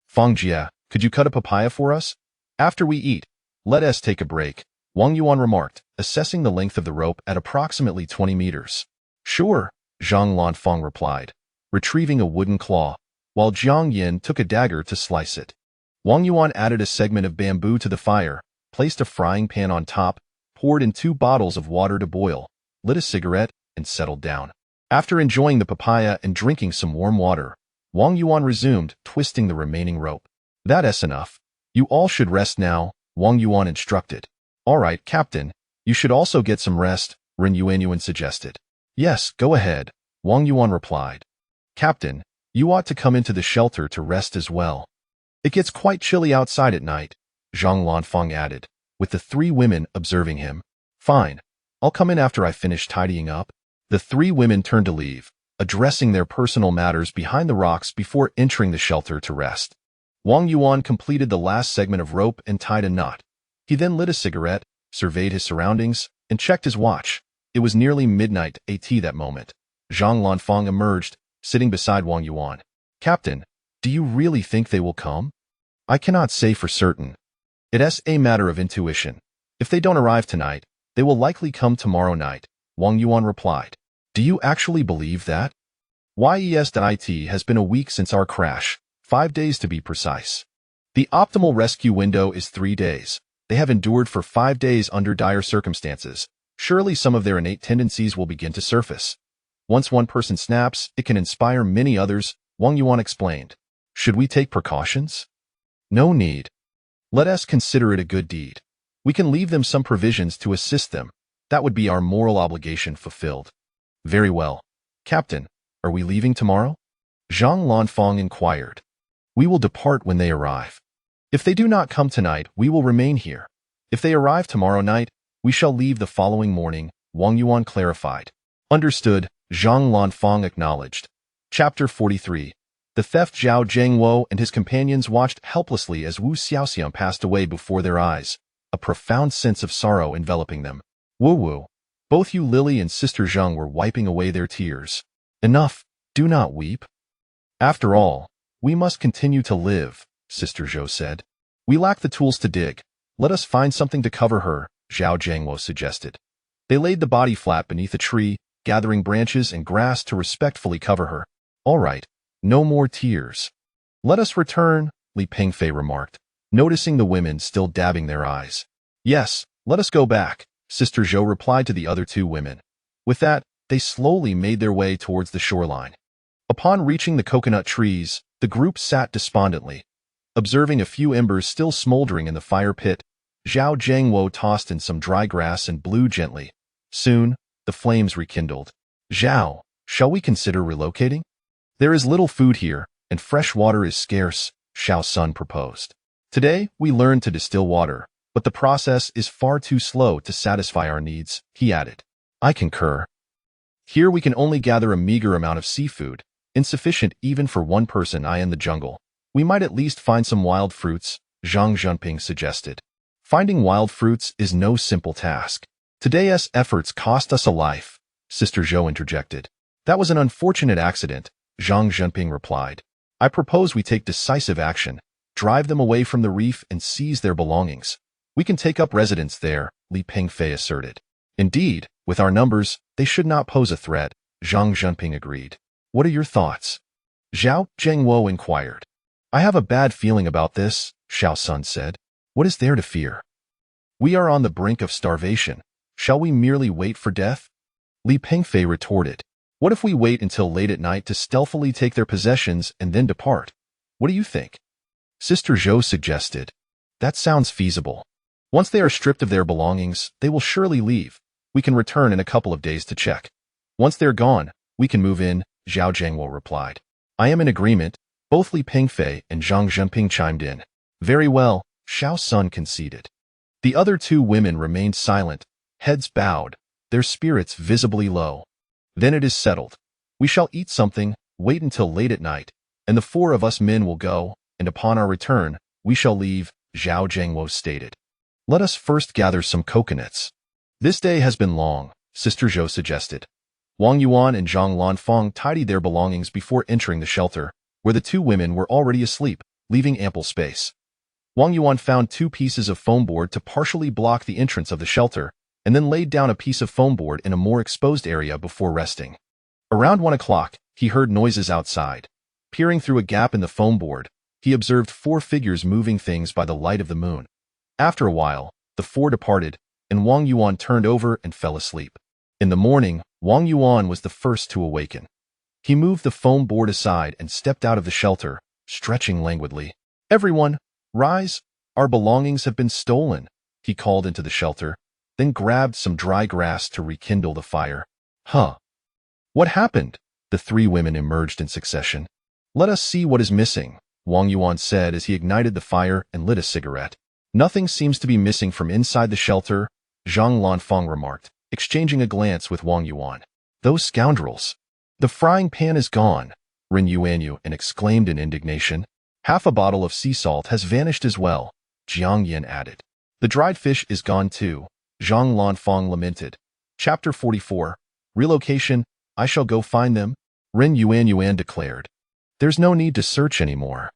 Fang Jie, could you cut a papaya for us? After we eat, let us take a break," Wang Yuan remarked, assessing the length of the rope at approximately 20 meters. "Sure," Zhang Lanfang replied, retrieving a wooden claw, while Jiang Yin took a dagger to slice it. Wang Yuan added a segment of bamboo to the fire, placed a frying pan on top, poured in 2 bottles of water to boil, lit a cigarette, and settled down. After enjoying the papaya and drinking some warm water, Wang Yuan resumed twisting the remaining rope. "That's enough. You all should rest now," Wang Yuan instructed. "All right, Captain, you should also get some rest," Ren Yuanyuan suggested. "Yes, go ahead," Wang Yuan replied. "Captain, you ought to come into the shelter to rest as well. It gets quite chilly outside at night," Zhang Lanfang added, with the three women observing him. "Fine. I'll come in after I finish tidying up." The three women turned to leave, addressing their personal matters behind the rocks before entering the shelter to rest. Wang Yuan completed the last segment of rope and tied a knot. He then lit a cigarette, surveyed his surroundings, and checked his watch. It was nearly midnight AT that moment. Zhang Lanfang emerged, sitting beside Wang Yuan. "Captain, do you really think they will come?" "I cannot say for certain. It's a matter of intuition. If they don't arrive tonight, they will likely come tomorrow night," Wang Yuan replied. "Do you actually believe that? It has been a week since our crash, 5 days to be precise. The optimal rescue window is 3 days. They have endured for 5 days under dire circumstances. Surely some of their innate tendencies will begin to surface. Once one person snaps, it can inspire many others," Wang Yuan explained. "Should we take precautions?" "No need. Let us consider it a good deed. We can leave them some provisions to assist them. That would be our moral obligation fulfilled." "Very well. Captain, are we leaving tomorrow?" Zhang Lanfang inquired. "We will depart when they arrive. If they do not come tonight, we will remain here. If they arrive tomorrow night, we shall leave the following morning," Wang Yuan clarified. "Understood," Zhang Lanfang acknowledged. Chapter 43. The theft. Zhao Zhengwo and his companions watched helplessly as Wu Xiaoxiang passed away before their eyes, a profound sense of sorrow enveloping them. "Wu, both you Lily and Sister Zheng were wiping away their tears. Enough, do not weep. After all, we must continue to live," Sister Zhou said. "We lack the tools to dig. Let us find something to cover her," Zhao Zhengwo suggested. They laid the body flat beneath a tree, gathering branches and grass to respectfully cover her. "All right. No more tears. Let us return," Li Pengfei remarked, noticing the women still dabbing their eyes. "Yes, let us go back," Sister Zhou replied to the other 2 women. With that, they slowly made their way towards the shoreline. Upon reaching the coconut trees, the group sat despondently. Observing a few embers still smoldering in the fire pit, Zhao Zhengwo tossed in some dry grass and blew gently. Soon, the flames rekindled. "Zhao, shall we consider relocating? There is little food here, and fresh water is scarce," Xiao Sun proposed. "Today, we learned to distill water, but the process is far too slow to satisfy our needs," he added. "I concur. Here we can only gather a meager amount of seafood, insufficient even for one person in the jungle. We might at least find some wild fruits," Zhang Zhenping suggested. "Finding wild fruits is no simple task. Today's efforts cost us a life," Sister Zhou interjected. "That was an unfortunate accident," Zhang Zhenping replied. "I propose we take decisive action, drive them away from the reef and seize their belongings. We can take up residence there," Li Pengfei asserted. "Indeed, with our numbers, they should not pose a threat," Zhang Zhenping agreed. "What are your thoughts?" Zhao Zhengwo inquired. "I have a bad feeling about this," Xiao Sun said. "What is there to fear? We are on the brink of starvation. Shall we merely wait for death?" Li Pengfei retorted. "What if we wait until late at night to stealthily take their possessions and then depart? What do you think?" Sister Zhou suggested. That sounds feasible. Once they are stripped of their belongings, they will surely leave. We can return in a couple of days to check. Once they're gone, we can move in, Zhao Jiangwo replied. I am in agreement. Both Li Pingfei and Zhang Zhenping chimed in. Very well, Xiao Sun conceded. The other two women remained silent, heads bowed, their spirits visibly low. Then it is settled. We shall eat something, wait until late at night, and the four of us men will go, and upon our return, we shall leave, Zhao Jiangwo stated. Let us first gather some coconuts. This day has been long, Sister Zhou suggested. Wang Yuan and Zhang Lanfang tidied their belongings before entering the shelter, where the two women were already asleep, leaving ample space. Wang Yuan found 2 pieces of foam board to partially block the entrance of the shelter, and then laid down a piece of foam board in a more exposed area before resting. Around 1 o'clock, he heard noises outside. Peering through a gap in the foam board, he observed 4 figures moving things by the light of the moon. After a while, the 4 departed, and Wang Yuan turned over and fell asleep. In the morning, Wang Yuan was the first to awaken. He moved the foam board aside and stepped out of the shelter, stretching languidly. Everyone, rise! Our belongings have been stolen, he called into the shelter, then grabbed some dry grass to rekindle the fire. Huh? What happened? The 3 women emerged in succession. Let us see what is missing, Wang Yuan said as he ignited the fire and lit a cigarette. Nothing seems to be missing from inside the shelter, Zhang Lanfang remarked, exchanging a glance with Wang Yuan. Those scoundrels! The frying pan is gone, Ren Yuanyu exclaimed in indignation. Half a bottle of sea salt has vanished as well, Jiang Yin added. The dried fish is gone too, Zhang Lanfang lamented. Chapter 44, Relocation, I shall go find them, Ren Yuan declared. There's no need to search anymore.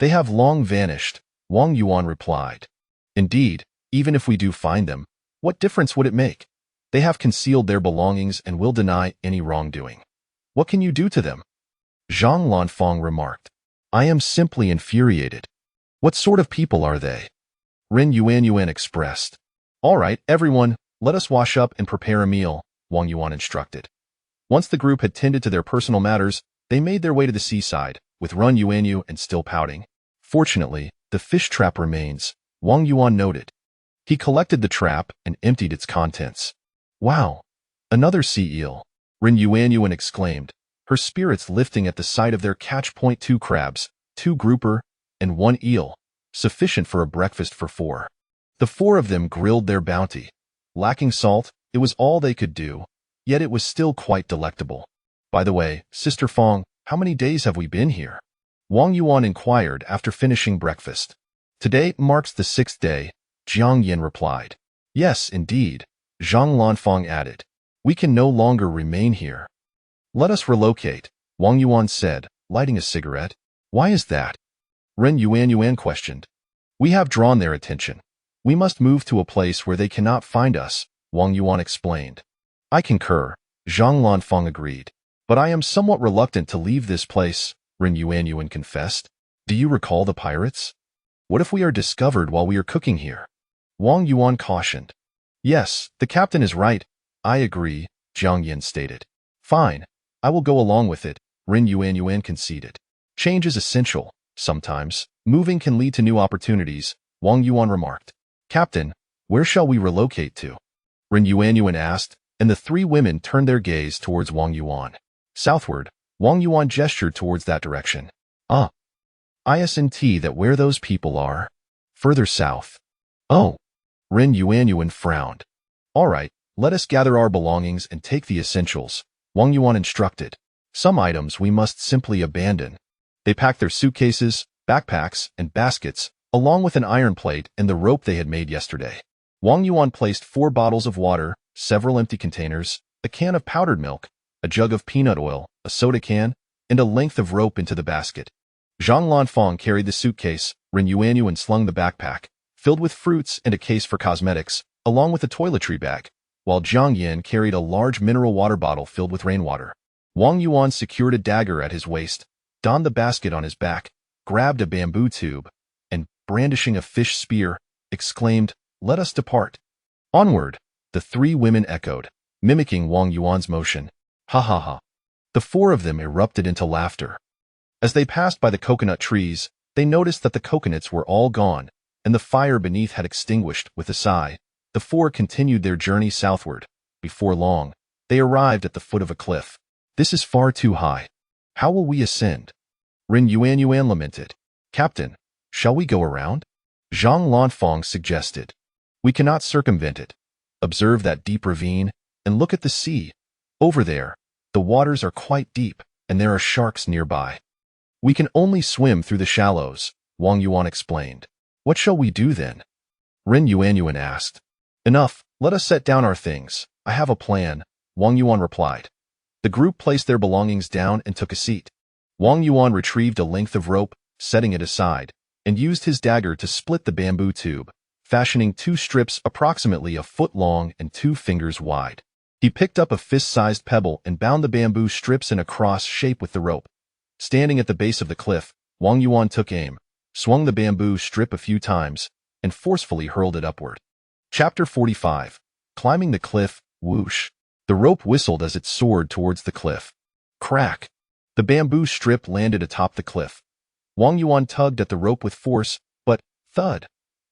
They have long vanished, Wang Yuan replied. Indeed, even if we do find them, what difference would it make? They have concealed their belongings and will deny any wrongdoing. What can you do to them? Zhang Lanfang remarked. I am simply infuriated. What sort of people are they? Ren Yuan expressed. All right, everyone, let us wash up and prepare a meal, Wang Yuan instructed. Once the group had tended to their personal matters, they made their way to the seaside, with Ren Yuanyu still pouting. Fortunately, the fish trap remains, Wang Yuan noted. He collected the trap and emptied its contents. Wow! Another sea eel, Ren Yuan exclaimed, her spirits lifting at the sight of their catch. 2 crabs, 2 grouper, and 1 eel, sufficient for a breakfast for 4. The 4 of them grilled their bounty. Lacking salt, it was all they could do, yet it was still quite delectable. By the way, Sister Fong, how many days have we been here? Wang Yuan inquired after finishing breakfast. Today marks the 6th day, Jiang Yin replied. Yes, indeed, Zhang Lanfang added. We can no longer remain here. Let us relocate, Wang Yuan said, lighting a cigarette. Why is that? Ren Yuan questioned. We have drawn their attention. We must move to a place where they cannot find us, Wang Yuan explained. I concur, Zhang Lanfang agreed. But I am somewhat reluctant to leave this place, Ren Yuan confessed. Do you recall the pirates? What if we are discovered while we are cooking here? Wang Yuan cautioned. Yes, the captain is right. I agree, Jiang Yin stated. Fine, I will go along with it, Ren Yuan conceded. Change is essential. Sometimes, moving can lead to new opportunities, Wang Yuan remarked. Captain, where shall we relocate to? Ren Yuan asked, and the 3 women turned their gaze towards Wang Yuan. Southward, Wang Yuan gestured towards that direction. Isn't that where those people are? Further south. Oh. Ren Yuan frowned. All right, let us gather our belongings and take the essentials, Wang Yuan instructed. Some items we must simply abandon. They packed their suitcases, backpacks, and baskets, along with an iron plate and the rope they had made yesterday. Wang Yuan placed 4 bottles of water, several empty containers, a can of powdered milk, a jug of peanut oil, a soda can, and a length of rope into the basket. Zhang Lanfang carried the suitcase, Ren Yuan slung the backpack, filled with fruits and a case for cosmetics, along with a toiletry bag, while Jiang Yin carried a large mineral water bottle filled with rainwater. Wang Yuan secured a dagger at his waist, donned the basket on his back, grabbed a bamboo tube, and, brandishing a fish spear, exclaimed, "Let us depart." Onward, the 3 women echoed, mimicking Wang Yuan's motion. Ha ha ha. The 4 of them erupted into laughter. As they passed by the coconut trees, they noticed that the coconuts were all gone, and the fire beneath had extinguished. With a sigh, the four continued their journey southward. Before long, they arrived at the foot of a cliff. This is far too high. How will we ascend? Ren Yuanyuan lamented. Captain, shall we go around? Zhang Lanfang suggested. We cannot circumvent it. Observe that deep ravine, and look at the sea. Over there, the waters are quite deep, and there are sharks nearby. We can only swim through the shallows, Wang Yuan explained. What shall we do then? Ren Yuanyuan asked. Enough, let us set down our things. I have a plan, Wang Yuan replied. The group placed their belongings down and took a seat. Wang Yuan retrieved a length of rope, setting it aside, and used his dagger to split the bamboo tube, fashioning 2 strips approximately a foot long and 2 fingers wide. He picked up a fist-sized pebble and bound the bamboo strips in a cross shape with the rope. Standing at the base of the cliff, Wang Yuan took aim, swung the bamboo strip a few times, and forcefully hurled it upward. Chapter 45. Climbing the cliff, whoosh. The rope whistled as it soared towards the cliff. Crack! The bamboo strip landed atop the cliff. Wang Yuan tugged at the rope with force, but, thud!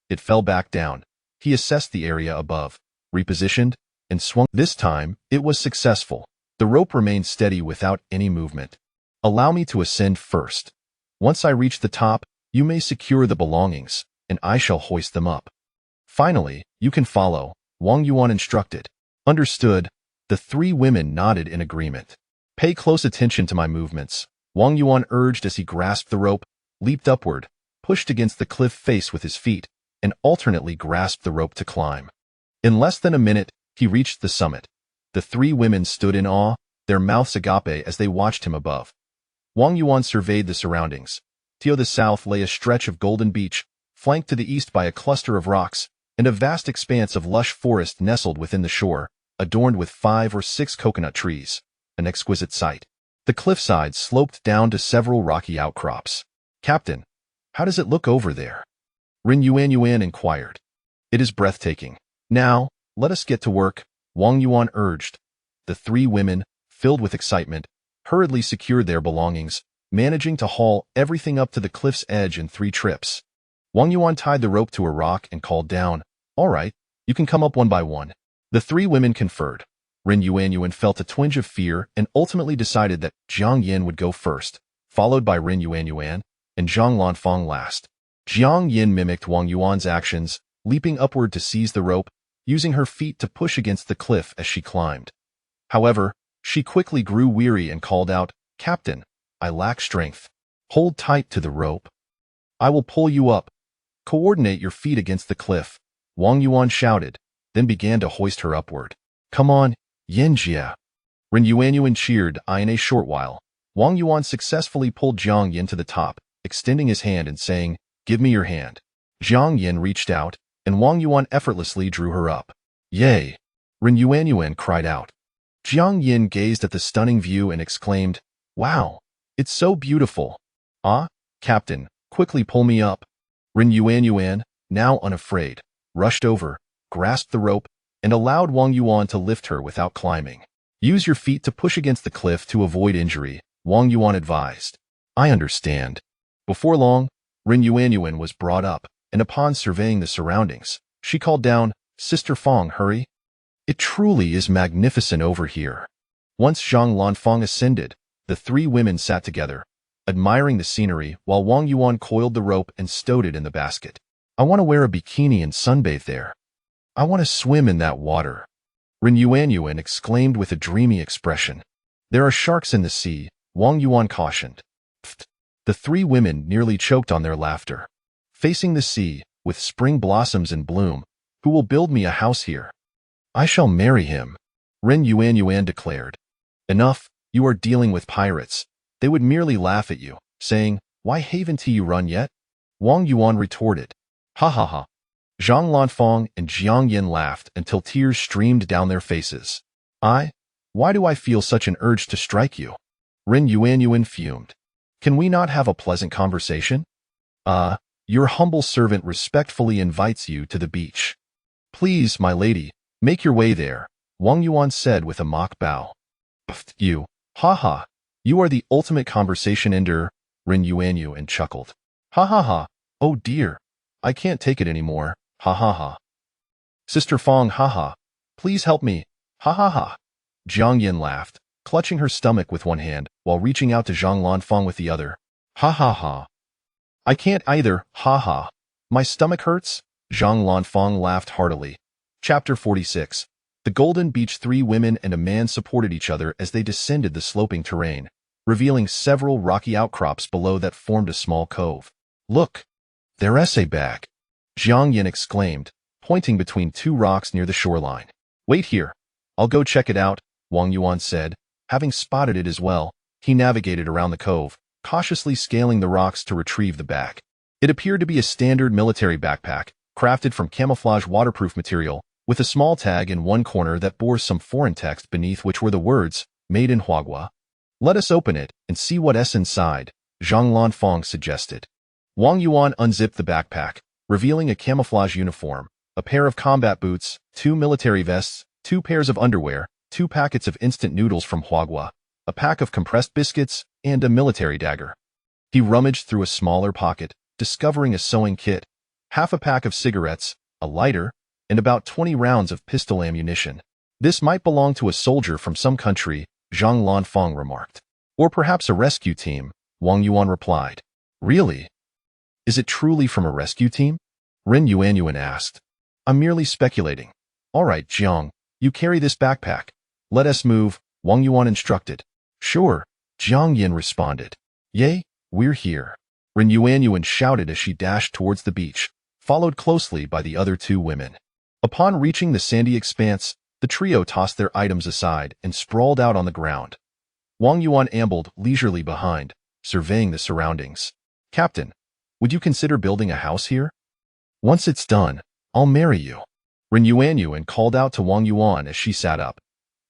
It fell back down. He assessed the area above, repositioned, and swung. This time, it was successful. The rope remained steady without any movement. Allow me to ascend first. Once I reach the top, you may secure the belongings, and I shall hoist them up. Finally, you can follow, Wang Yuan instructed. Understood. The 3 women nodded in agreement. Pay close attention to my movements, Wang Yuan urged as he grasped the rope, leaped upward, pushed against the cliff face with his feet, and alternately grasped the rope to climb. In less than a minute, he reached the summit. The 3 women stood in awe, their mouths agape as they watched him above. Wang Yuan surveyed the surroundings. To the south lay a stretch of golden beach, flanked to the east by a cluster of rocks, and a vast expanse of lush forest nestled within the shore, adorned with 5 or 6 coconut trees. An exquisite sight. The cliffsides sloped down to several rocky outcrops. Captain, how does it look over there? Ren Yuanyuan inquired. It is breathtaking. Now, let us get to work, Wang Yuan urged. The 3 women, filled with excitement, hurriedly secured their belongings, managing to haul everything up to the cliff's edge in 3 trips. Wang Yuan tied the rope to a rock and called down, All right, you can come up one by one. The 3 women conferred. Ren Yuanyuan felt a twinge of fear and ultimately decided that Jiang Yin would go first, followed by Ren Yuanyuan, and Zhang Lanfang last. Jiang Yin mimicked Wang Yuan's actions, leaping upward to seize the rope, using her feet to push against the cliff as she climbed. However, she quickly grew weary and called out, Captain, I lack strength. Hold tight to the rope. I will pull you up. Coordinate your feet against the cliff, Wang Yuan shouted, then began to hoist her upward. Come on, Yanjia. Ren Yuanyuan cheered. In a short while, Wang Yuan successfully pulled Jiang Yin to the top, extending his hand and saying, Give me your hand. Jiang Yin reached out, and Wang Yuan effortlessly drew her up. Yay! Ren Yuanyuan cried out. Jiang Yin gazed at the stunning view and exclaimed, Wow, it's so beautiful. Ah, Captain, quickly pull me up. Ren Yuanyuan, now unafraid, rushed over, grasped the rope, and allowed Wang Yuan to lift her without climbing. Use your feet to push against the cliff to avoid injury, Wang Yuan advised. I understand. Before long, Ren Yuanyuan was brought up, and upon surveying the surroundings, she called down, Sister Fang, hurry. It truly is magnificent over here. Once Zhang Lanfang ascended, the 3 women sat together, admiring the scenery while Wang Yuan coiled the rope and stowed it in the basket. I want to wear a bikini and sunbathe there. I want to swim in that water. Ren Yuanyuan exclaimed with a dreamy expression. There are sharks in the sea, Wang Yuan cautioned. Pfft. The 3 women nearly choked on their laughter. Facing the sea, with spring blossoms in bloom, who will build me a house here? I shall marry him, Ren Yuanyuan declared. Enough, you are dealing with pirates. They would merely laugh at you, saying, Why haven't you run yet? Wang Yuan retorted. Ha ha ha. Zhang Lanfang and Jiang Yin laughed until tears streamed down their faces. Why do I feel such an urge to strike you? Ren Yuanyuan fumed. Can we not have a pleasant conversation? Your humble servant respectfully invites you to the beach. Please, my lady, make your way there, Wang Yuan said with a mock bow. Pfft, you. Ha ha. You are the ultimate conversation ender, Ren Yuanyuan chuckled. Ha ha ha. Oh dear. I can't take it anymore. Ha ha ha. Sister Fong, ha ha. Please help me. Ha ha ha. Jiang Yin laughed, clutching her stomach with one hand while reaching out to Zhang Lanfang with the other. Ha ha ha. I can't either, ha ha. My stomach hurts? Zhang Lanfang laughed heartily. Chapter 46. The Golden Beach. 3 women and a man supported each other as they descended the sloping terrain, revealing several rocky outcrops below that formed a small cove. Look, their essay bag, Jiang Yin exclaimed, pointing between 2 rocks near the shoreline. Wait here. I'll go check it out, Wang Yuan said. Having spotted it as well, he navigated around the cove, cautiously scaling the rocks to retrieve the bag. It appeared to be a standard military backpack, crafted from camouflage waterproof material, with a small tag in one corner that bore some foreign text beneath which were the words, Made in Huagua. Let us open it and see what's inside, Zhang Lanfang suggested. Wang Yuan unzipped the backpack, revealing a camouflage uniform, a pair of combat boots, 2 military vests, 2 pairs of underwear, 2 packets of instant noodles from Huagua, a pack of compressed biscuits, and a military dagger. He rummaged through a smaller pocket, discovering a sewing kit, half a pack of cigarettes, a lighter, and about 20 rounds of pistol ammunition. This might belong to a soldier from some country, Zhang Lanfang remarked. Or perhaps a rescue team, Wang Yuan replied. Really? Is it truly from a rescue team? Ren Yuanyuan asked. I'm merely speculating. All right, Jiang, you carry this backpack. Let us move, Wang Yuan instructed. Sure, Jiang Yin responded. Yay, we're here. Ren Yuanyuan shouted as she dashed towards the beach, followed closely by the other 2 women. Upon reaching the sandy expanse, the trio tossed their items aside and sprawled out on the ground. Wang Yuan ambled leisurely behind, surveying the surroundings. Captain, would you consider building a house here? Once it's done, I'll marry you. Ren Yuanyuan called out to Wang Yuan as she sat up.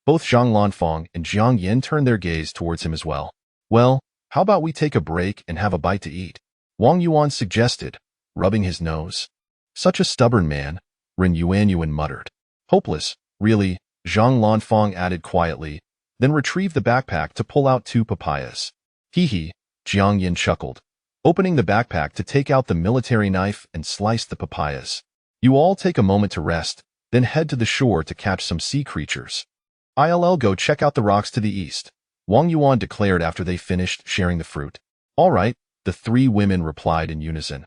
Both Zhang Lanfang and Jiang Yin turned their gaze towards him as well. Well, how about we take a break and have a bite to eat? Wang Yuan suggested, rubbing his nose. Such a stubborn man, Ren Yuanyuan muttered. Hopeless, really, Zhang Lanfang added quietly, then retrieved the backpack to pull out 2 papayas. Hee, Jiang Yin chuckled, opening the backpack to take out the military knife and slice the papayas. You all take a moment to rest, then head to the shore to catch some sea creatures. I'll go check out the rocks to the east, Wang Yuan declared after they finished sharing the fruit. All right, the 3 women replied in unison.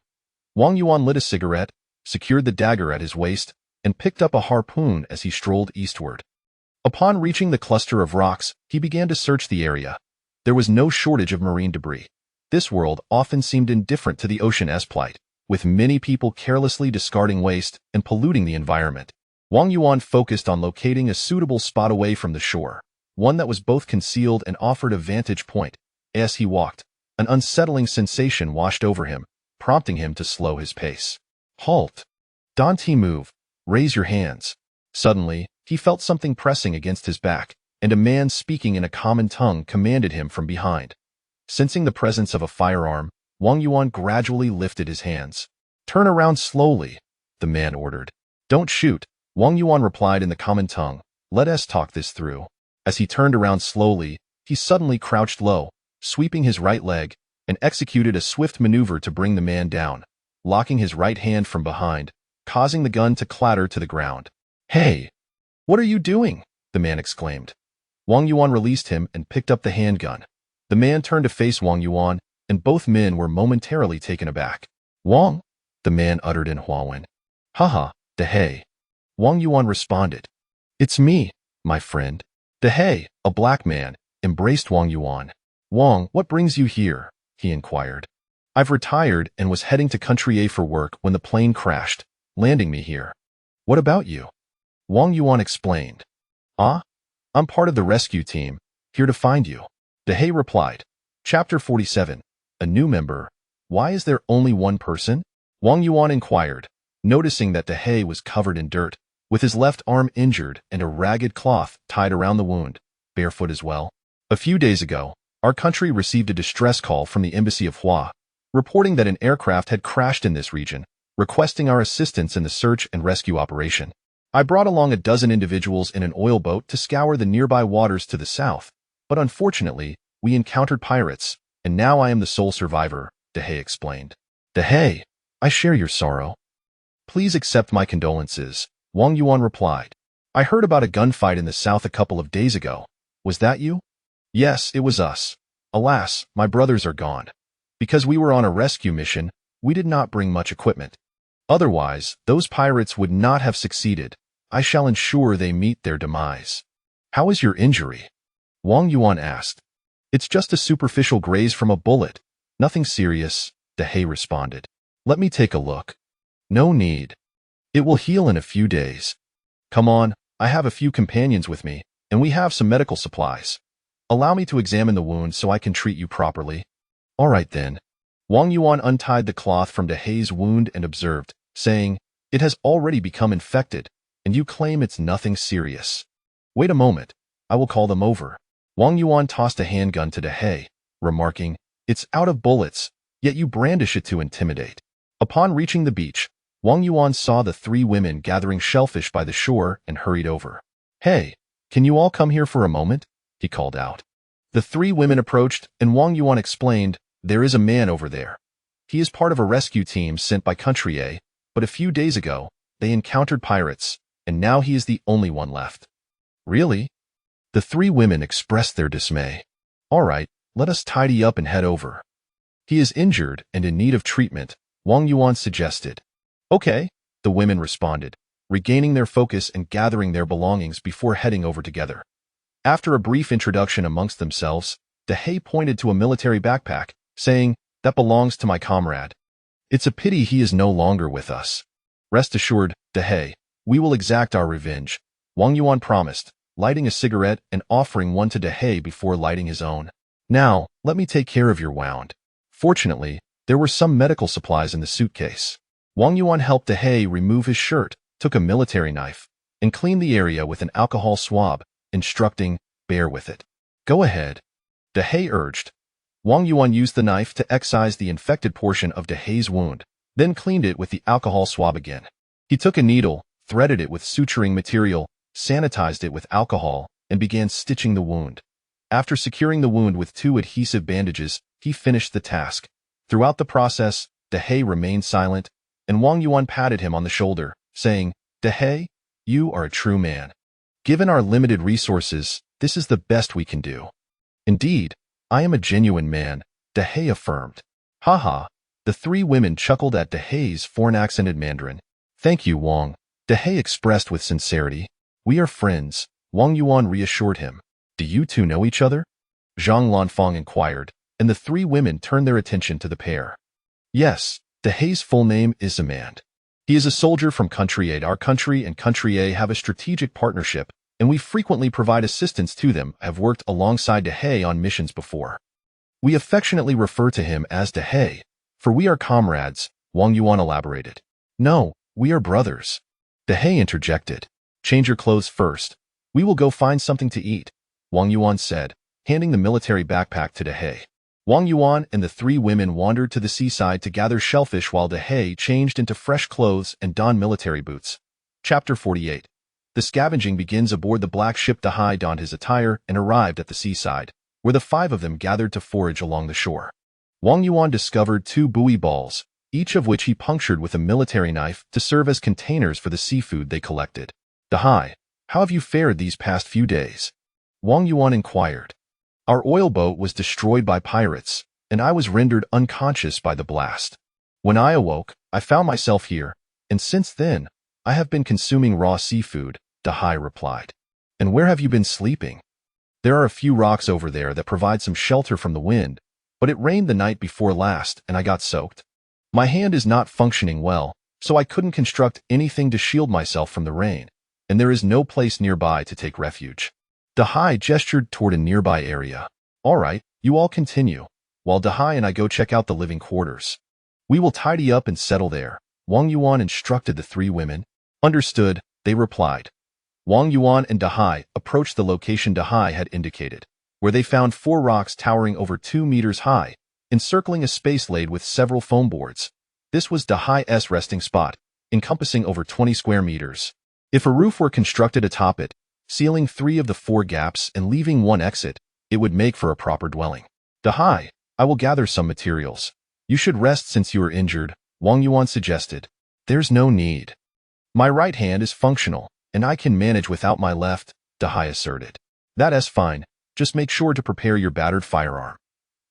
Wang Yuan lit a cigarette, secured the dagger at his waist, and picked up a harpoon as he strolled eastward. Upon reaching the cluster of rocks, he began to search the area. There was no shortage of marine debris. This world often seemed indifferent to the ocean's plight, with many people carelessly discarding waste and polluting the environment. Wang Yuan focused on locating a suitable spot away from the shore, one that was both concealed and offered a vantage point. As he walked, an unsettling sensation washed over him, prompting him to slow his pace. Halt! Don't move. Raise your hands. Suddenly, he felt something pressing against his back, and a man speaking in a common tongue commanded him from behind. Sensing the presence of a firearm, Wang Yuan gradually lifted his hands. Turn around slowly, the man ordered. Don't shoot, Wang Yuan replied in the common tongue. Let us talk this through. As he turned around slowly, he suddenly crouched low, sweeping his right leg, and executed a swift maneuver to bring the man down, locking his right hand from behind, causing the gun to clatter to the ground. Hey! What are you doing? The man exclaimed. Wang Yuan released him and picked up the handgun. The man turned to face Wang Yuan, and both men were momentarily taken aback. Wang? The man uttered in Huawen. Haha, Dehei. Wang Yuan responded. It's me, my friend. Dehei, a black man, embraced Wang Yuan. Wang, what brings you here? He inquired. I've retired and was heading to Country A for work when the plane crashed, landing me here. What about you? Wang Yuan explained. I'm part of the rescue team, here to find you. Dehei replied. Chapter 47. A new member. Why is there only one person? Wang Yuan inquired, noticing that Dehei was covered in dirt, with his left arm injured and a ragged cloth tied around the wound, barefoot as well. A few days ago, our country received a distress call from the embassy of Hua, reporting that an aircraft had crashed in this region, requesting our assistance in the search and rescue operation. I brought along a dozen individuals in an oil boat to scour the nearby waters to the south, but unfortunately, we encountered pirates, and now I am the sole survivor, Dehei explained. Dehei, I share your sorrow. Please accept my condolences, Wang Yuan replied. I heard about a gunfight in the south a couple of days ago. Was that you? Yes, it was us. Alas, my brothers are gone. Because we were on a rescue mission, we did not bring much equipment. Otherwise, those pirates would not have succeeded. I shall ensure they meet their demise. How is your injury? Wang Yuan asked. It's just a superficial graze from a bullet. Nothing serious, Dehe responded. Let me take a look. No need. It will heal in a few days. Come on, I have a few companions with me, and we have some medical supplies. Allow me to examine the wound so I can treat you properly. All right then. Wang Yuan untied the cloth from Dehe's wound and observed, saying, It has already become infected, and you claim it's nothing serious. Wait a moment, I will call them over. Wang Yuan tossed a handgun to Dehe, remarking, It's out of bullets, yet you brandish it to intimidate. Upon reaching the beach, Wang Yuan saw the three women gathering shellfish by the shore and hurried over. Hey, can you all come here for a moment? He called out. The three women approached, and Wang Yuan explained, There is a man over there. He is part of a rescue team sent by Country A, but a few days ago, they encountered pirates, and now he is the only one left. Really? The three women expressed their dismay. All right, let us tidy up and head over. He is injured and in need of treatment, Wang Yuan suggested. Okay, the women responded, regaining their focus and gathering their belongings before heading over together. After a brief introduction amongst themselves, Dehe pointed to a military backpack, saying, That belongs to my comrade. It's a pity he is no longer with us. Rest assured, Dehe, we will exact our revenge, Wang Yuan promised, lighting a cigarette and offering one to Dehe before lighting his own. Now, let me take care of your wound. Fortunately, there were some medical supplies in the suitcase. Wang Yuan helped Dehe remove his shirt, took a military knife, and cleaned the area with an alcohol swab, instructing, Bear with it. Go ahead. Dehe urged. Wang Yuan used the knife to excise the infected portion of Dehe's wound, then cleaned it with the alcohol swab again. He took a needle, threaded it with suturing material, sanitized it with alcohol, and began stitching the wound. After securing the wound with 2 adhesive bandages, he finished the task. Throughout the process, Dehe remained silent, and Wang Yuan patted him on the shoulder, saying, Dehe, you are a true man. Given our limited resources, this is the best we can do. Indeed, I am a genuine man, Dehe affirmed. Haha, the three women chuckled at Dehe's foreign-accented Mandarin. Thank you, Wang, Dehe expressed with sincerity. We are friends, Wang Yuan reassured him. Do you two know each other? Zhang Lanfang inquired, and the three women turned their attention to the pair. Yes, Dehe's full name is Amand. He is a soldier from Country A. Our country and Country A have a strategic partnership, and we frequently provide assistance to them. I have worked alongside Dehe on missions before. We affectionately refer to him as Dehe, for we are comrades, Wang Yuan elaborated. No, we are brothers. Dehe interjected. Change your clothes first. We will go find something to eat, Wang Yuan said, handing the military backpack to Dehe. Wang Yuan and the three women wandered to the seaside to gather shellfish while Dehe changed into fresh clothes and donned military boots. Chapter 48. The scavenging begins aboard the black ship. Dehe donned his attire and arrived at the seaside, where the 5 of them gathered to forage along the shore. Wang Yuan discovered 2 buoy balls, each of which he punctured with a military knife to serve as containers for the seafood they collected. Dehe, how have you fared these past few days? Wang Yuan inquired. Our oil boat was destroyed by pirates, and I was rendered unconscious by the blast. When I awoke, I found myself here, and since then, I have been consuming raw seafood, Dehe replied. And where have you been sleeping? There are a few rocks over there that provide some shelter from the wind, but it rained the night before last and I got soaked. My hand is not functioning well, so I couldn't construct anything to shield myself from the rain, and there is no place nearby to take refuge. Dehe gestured toward a nearby area. All right, you all continue, while Dehe and I go check out the living quarters. We will tidy up and settle there, Wang Yuan instructed the three women. Understood, they replied. Wang Yuan and Dehe approached the location Dehe had indicated, where they found 4 rocks towering over 2 meters high, encircling a space laid with several foam boards. This was Dehe's resting spot, encompassing over 20 square meters. If a roof were constructed atop it, sealing 3 of the 4 gaps and leaving 1 exit, it would make for a proper dwelling. Dehe, I will gather some materials. You should rest since you are injured, Wang Yuan suggested. There's no need. My right hand is functional, and I can manage without my left, Dahai asserted. That's fine. Just make sure to prepare your battered firearm.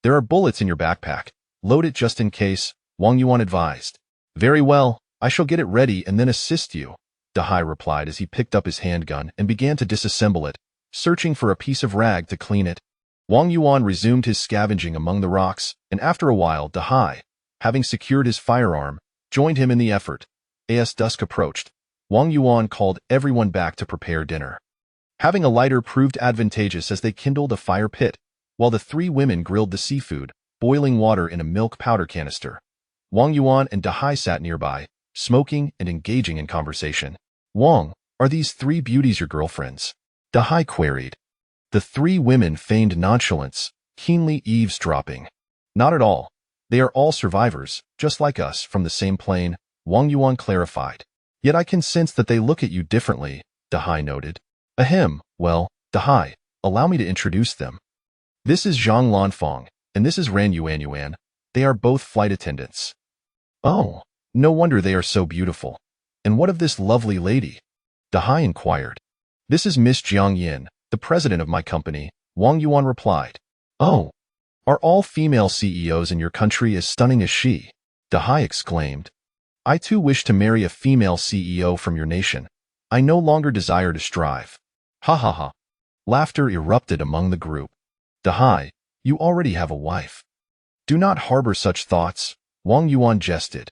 There are bullets in your backpack. Load it just in case, Wang Yuan advised. Very well, I shall get it ready and then assist you, Dahai replied as he picked up his handgun and began to disassemble it, searching for a piece of rag to clean it. Wang Yuan resumed his scavenging among the rocks, and after a while Dahai, having secured his firearm, joined him in the effort. As dusk approached, Wang Yuan called everyone back to prepare dinner. Having a lighter proved advantageous as they kindled a fire pit, while the three women grilled the seafood, boiling water in a milk powder canister. Wang Yuan and Dahai sat nearby, smoking and engaging in conversation. Wang, are these three beauties your girlfriends? Dahai queried. The three women feigned nonchalance, keenly eavesdropping. Not at all. They are all survivors, just like us, from the same plane, Wang Yuan clarified. Yet I can sense that they look at you differently, Dahai noted. Ahem, well, Dahai, allow me to introduce them. This is Zhang Lanfang, and this is Ran Yuanyuan. They are both flight attendants. Oh, no wonder they are so beautiful. And what of this lovely lady? Dahai inquired. This is Miss Jiang Yin, the president of my company, Wang Yuan replied. Oh, are all female CEOs in your country as stunning as she? Dahai exclaimed. I too wish to marry a female CEO from your nation. I no longer desire to strive. Ha ha ha. Laughter erupted among the group. Dahai, you already have a wife. Do not harbor such thoughts, Wang Yuan jested.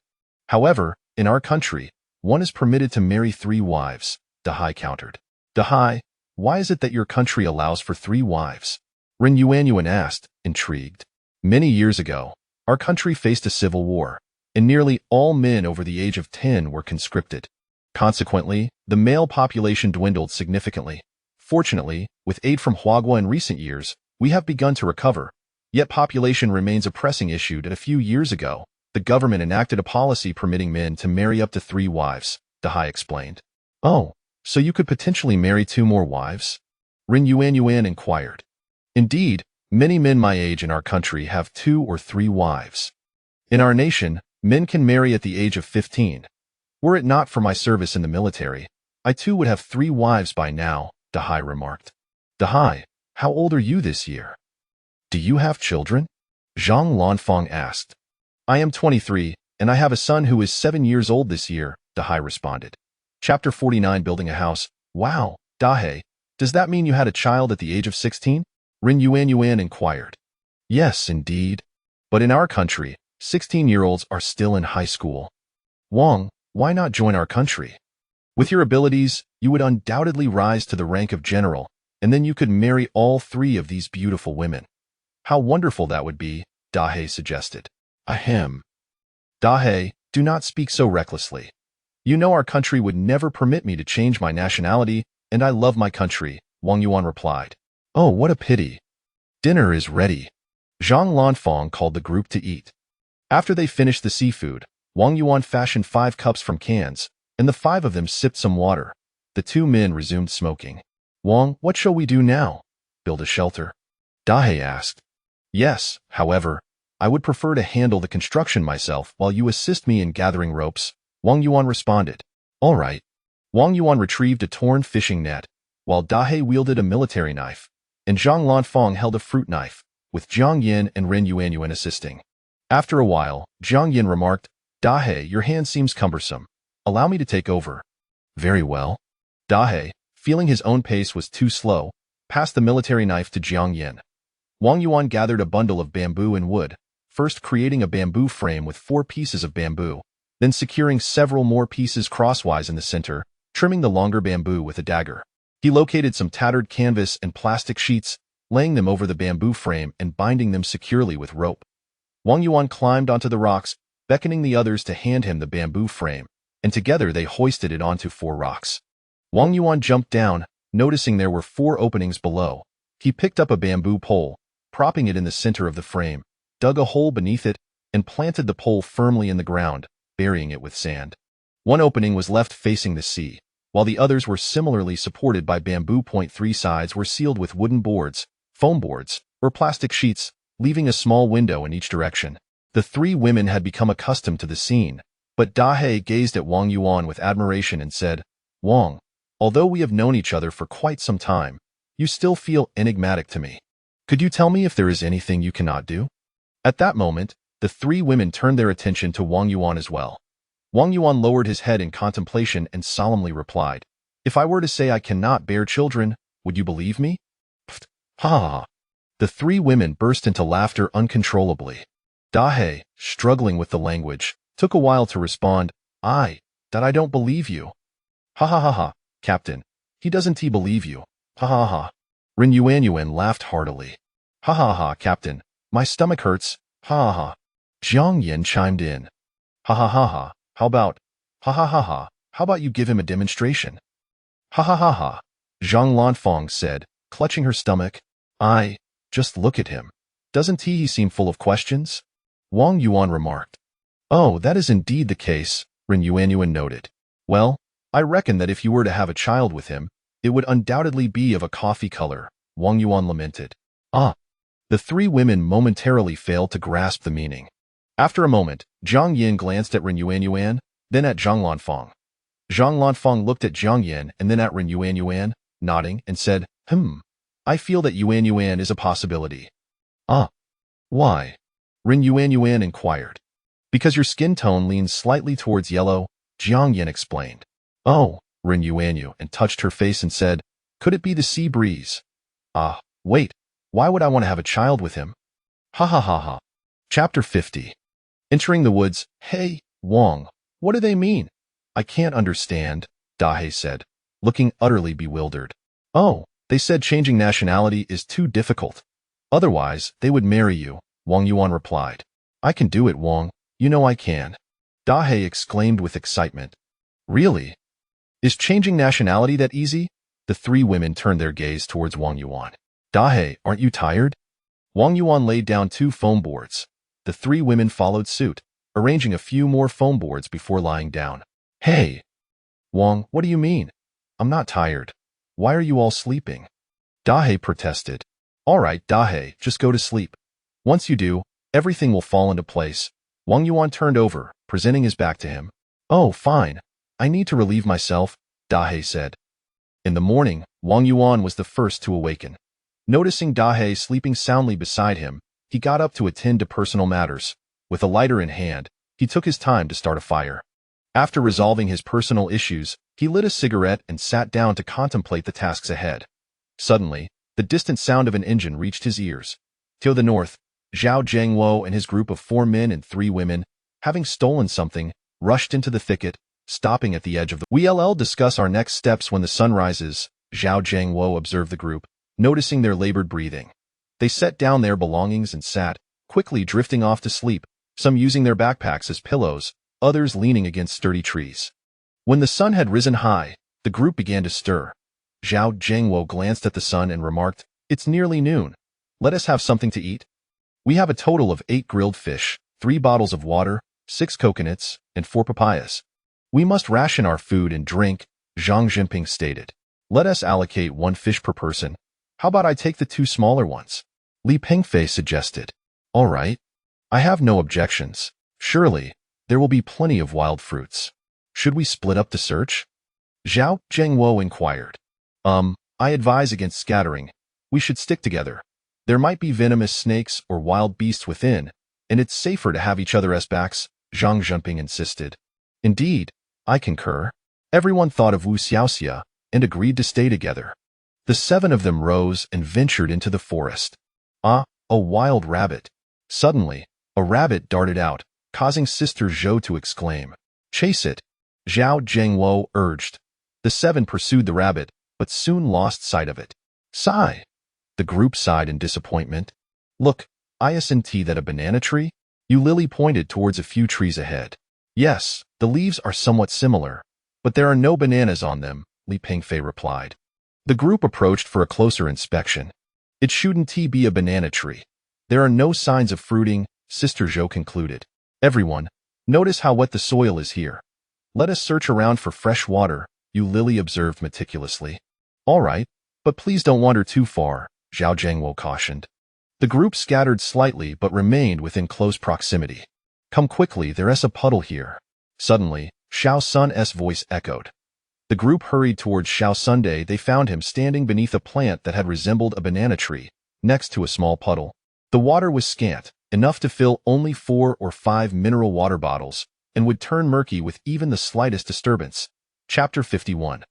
However, in our country, one is permitted to marry 3 wives, Dahai countered. Dahai, why is it that your country allows for 3 wives? Ren Yuanyuan asked, intrigued. Many years ago, our country faced a civil war, and nearly all men over the age of 10 were conscripted. Consequently, the male population dwindled significantly. Fortunately, with aid from Huagua in recent years, we have begun to recover. Yet population remains a pressing issue, and a few years ago, the government enacted a policy permitting men to marry up to 3 wives, Dahai explained. Oh, so you could potentially marry 2 more wives? Ren Yuanyuan inquired. Indeed, many men my age in our country have 2 or 3 wives. In our nation, men can marry at the age of 15. Were it not for my service in the military, I too would have 3 wives by now, Dahai remarked. Dahai, how old are you this year? Do you have children? Zhang Lanfang asked. I am 23, and I have a son who is 7 years old this year, Dahai responded. Chapter 49 Building a House. Wow, Dahai, does that mean you had a child at the age of 16? Ren Yuanyuan inquired. Yes, indeed. But in our country, 16-year-olds are still in high school. Wang, why not join our country? With your abilities, you would undoubtedly rise to the rank of general, and then you could marry all 3 of these beautiful women. How wonderful that would be, Dahai suggested. Ahem. Dahai, do not speak so recklessly. You know our country would never permit me to change my nationality, and I love my country, Wang Yuan replied. Oh, what a pity. Dinner is ready. Zhang Lanfang called the group to eat. After they finished the seafood, Wang Yuan fashioned 5 cups from cans, and the 5 of them sipped some water. The 2 men resumed smoking. Wang, what shall we do now? Build a shelter? Dahai asked. Yes, however, I would prefer to handle the construction myself while you assist me in gathering ropes, Wang Yuan responded. All right. Wang Yuan retrieved a torn fishing net, while Dahai wielded a military knife, and Zhang Lanfang held a fruit knife, with Jiang Yin and Ren Yuanyuan assisting. After a while, Jiang Yin remarked, Dahai, your hand seems cumbersome. Allow me to take over. Very well. Dahai, feeling his own pace was too slow, passed the military knife to Jiang Yin. Wang Yuan gathered a bundle of bamboo and wood, first creating a bamboo frame with 4 pieces of bamboo, then securing several more pieces crosswise in the center, trimming the longer bamboo with a dagger. He located some tattered canvas and plastic sheets, laying them over the bamboo frame and binding them securely with rope. Wang Yuan climbed onto the rocks, beckoning the others to hand him the bamboo frame, and together they hoisted it onto 4 rocks. Wang Yuan jumped down, noticing there were 4 openings below. He picked up a bamboo pole, propping it in the center of the frame, dug a hole beneath it, and planted the pole firmly in the ground, burying it with sand. 1 opening was left facing the sea, while the others were similarly supported by bamboo. 3 sides were sealed with wooden boards, foam boards, or plastic sheets, leaving a small window in each direction. The three women had become accustomed to the scene, but Dahe gazed at Wang Yuan with admiration and said, "Wang, although we have known each other for quite some time, you still feel enigmatic to me. Could you tell me if there is anything you cannot do?" At that moment, the three women turned their attention to Wang Yuan as well. Wang Yuan lowered his head in contemplation and solemnly replied, "If I were to say I cannot bear children, would you believe me?" Pfft, ha ha ha. The three women burst into laughter uncontrollably. Dahe, struggling with the language, took a while to respond, that I don't believe you." "Ha ha ha ha, Captain. He doesn't believe you. Ha ha ha." Ren Yuanyuan laughed heartily. "Ha ha ha, Captain. My stomach hurts. Ha ha ha." Jiang Yin chimed in. "Ha ha ha ha. How about you give him a demonstration?" "Ha ha ha ha." Zhang Lanfang said, clutching her stomach. Just look at him. Doesn't he seem full of questions?" Wang Yuan remarked. "Oh, that is indeed the case," Ren Yuanyuan noted. "Well, I reckon that if you were to have a child with him, it would undoubtedly be of a coffee color," Wang Yuan lamented. The three women momentarily failed to grasp the meaning. After a moment, Jiang Yin glanced at Ren Yuanyuan, then at Zhang Lanfang. Zhang Lanfang looked at Jiang Yin and then at Ren Yuanyuan, nodding, and said, I feel that Yuanyuan is a possibility." Why?" Ren Yuanyuan inquired. "Because your skin tone leans slightly towards yellow," Jiang Yin explained. "Oh," Ren Yuanyuan touched her face and said, "Could it be the sea breeze?" Wait, why would I want to have a child with him?" Ha ha ha ha. Chapter 50. Entering the woods. "Hey, Wang, what do they mean?" "I can't understand," Dahe said, looking utterly bewildered. "Oh, they said changing nationality is too difficult. Otherwise, they would marry you," Wang Yuan replied. "I can do it, Wang. You know I can." Dahe exclaimed with excitement. "Really? Is changing nationality that easy?" The three women turned their gaze towards Wang Yuan. "Dahe, aren't you tired?" Wang Yuan laid down 2 foam boards. The three women followed suit, arranging a few more foam boards before lying down. "Hey, Wang, what do you mean? I'm not tired. Why are you all sleeping?" Dahe protested. "All right, Dahe, just go to sleep. Once you do, everything will fall into place." Wang Yuan turned over, presenting his back to him. "Oh, fine. I need to relieve myself," Dahe said. In the morning, Wang Yuan was the first to awaken. Noticing Dahe sleeping soundly beside him, he got up to attend to personal matters. With a lighter in hand, he took his time to start a fire. After resolving his personal issues, he lit a cigarette and sat down to contemplate the tasks ahead. Suddenly, the distant sound of an engine reached his ears. To the north, Zhao Zhengwo and his group of 4 men and 3 women, having stolen something, rushed into the thicket, stopping at the edge of the We'll discuss our next steps when the sun rises, Zhao Zhengwo observed the group, noticing their labored breathing. They set down their belongings and sat, quickly drifting off to sleep, some using their backpacks as pillows, others leaning against sturdy trees. When the sun had risen high, the group began to stir. Zhao Zhengwo glanced at the sun and remarked, "It's nearly noon. Let us have something to eat." "We have a total of 8 grilled fish, 3 bottles of water, 6 coconuts, and 4 papayas. We must ration our food and drink," Zhang Jinping stated. "Let us allocate 1 fish per person. How about I take the 2 smaller ones?" Li Pengfei suggested. "All right. I have no objections. Surely, there will be plenty of wild fruits. Should we split up the search?" Zhao Zhengwo inquired. I advise against scattering. We should stick together. There might be venomous snakes or wild beasts within, and it's safer to have each other as backs," Zhang Jinping insisted. "Indeed, I concur." Everyone thought of Wu Xiaoxia and agreed to stay together. The 7 of them rose and ventured into the forest. A wild rabbit. Suddenly, a rabbit darted out, causing Sister Zhou to exclaim, "Chase it!" Zhao Zhengwo urged. The 7 pursued the rabbit, but soon lost sight of it. "Sigh!" The group sighed in disappointment. "Look, isn't that a banana tree?" Lily pointed towards a few trees ahead. "Yes, the leaves are somewhat similar, but there are no bananas on them," Li Pengfei replied. The group approached for a closer inspection. "It shouldn't be a banana tree. There are no signs of fruiting," Sister Zhou concluded. "Everyone, notice how wet the soil is here. Let us search around for fresh water," Lily observed meticulously. "All right, but please don't wander too far," Zhao Zhengwo cautioned. The group scattered slightly but remained within close proximity. Come quickly, there's a puddle here. Suddenly, Xiao Sun's voice echoed. The group hurried towards Xiao Sunday. They found him standing beneath a plant that had resembled a banana tree, next to a small puddle. The water was scant, enough to fill only 4 or 5 mineral water bottles, and would turn murky with even the slightest disturbance. Chapter 51.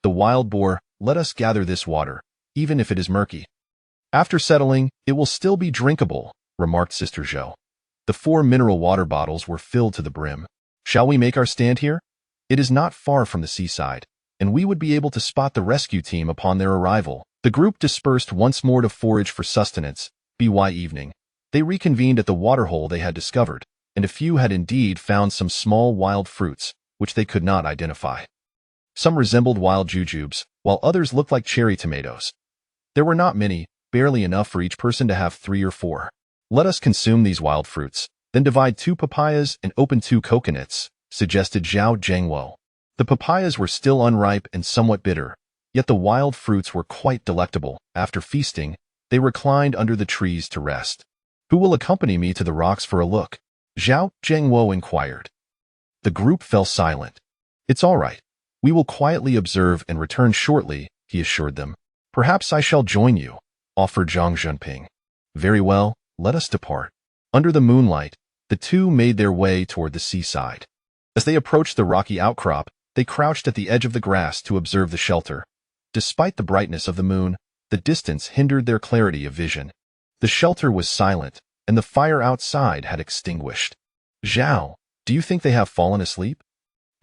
The wild boar, let us gather this water, even if it is murky. After settling, it will still be drinkable, remarked Sister Zhou. The 4 mineral water bottles were filled to the brim. Shall we make our stand here? It is not far from the seaside, and we would be able to spot the rescue team upon their arrival. The group dispersed once more to forage for sustenance. By evening, they reconvened at the waterhole they had discovered, and a few had indeed found some small wild fruits, which they could not identify. Some resembled wild jujubes, while others looked like cherry tomatoes. There were not many, barely enough for each person to have 3 or 4. Let us consume these wild fruits, then divide 2 papayas and open 2 coconuts, suggested Zhao Zhengwo. The papayas were still unripe and somewhat bitter, yet the wild fruits were quite delectable. After feasting, they reclined under the trees to rest. Who will accompany me to the rocks for a look? Zhao Zhengwo inquired. The group fell silent. It's all right. We will quietly observe and return shortly, he assured them. Perhaps I shall join you, offered Zhang Zhenping. Very well, let us depart. Under the moonlight, the two made their way toward the seaside. As they approached the rocky outcrop, they crouched at the edge of the grass to observe the shelter. Despite the brightness of the moon, the distance hindered their clarity of vision. The shelter was silent, and the fire outside had extinguished. Zhao, do you think they have fallen asleep?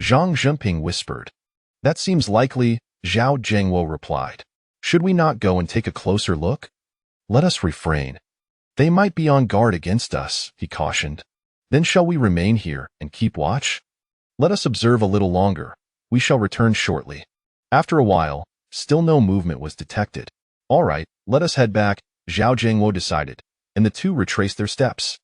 Zhang Zhenping whispered. That seems likely, Zhao Zhengwo replied. Should we not go and take a closer look? Let us refrain. They might be on guard against us, he cautioned. Then shall we remain here and keep watch? Let us observe a little longer. We shall return shortly. After a while, still no movement was detected. All right, let us head back, Zhao Zhengwo decided, and the two retraced their steps.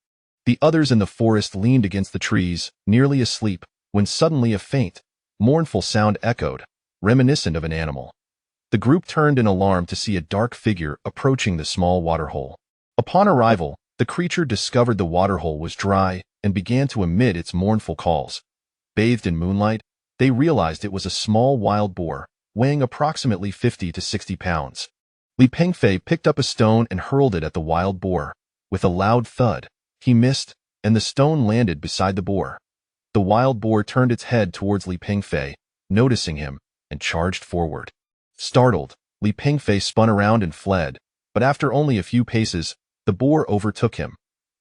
The others in the forest leaned against the trees, nearly asleep, when suddenly a faint, mournful sound echoed, reminiscent of an animal. The group turned in alarm to see a dark figure approaching the small waterhole. Upon arrival, the creature discovered the waterhole was dry and began to emit its mournful calls. Bathed in moonlight, they realized it was a small wild boar, weighing approximately 50 to 60 pounds. Li Pengfei picked up a stone and hurled it at the wild boar. With a loud thud, he missed, and the stone landed beside the boar. The wild boar turned its head towards Li Pengfei, noticing him, and charged forward. Startled, Li Pengfei spun around and fled, but after only a few paces, the boar overtook him.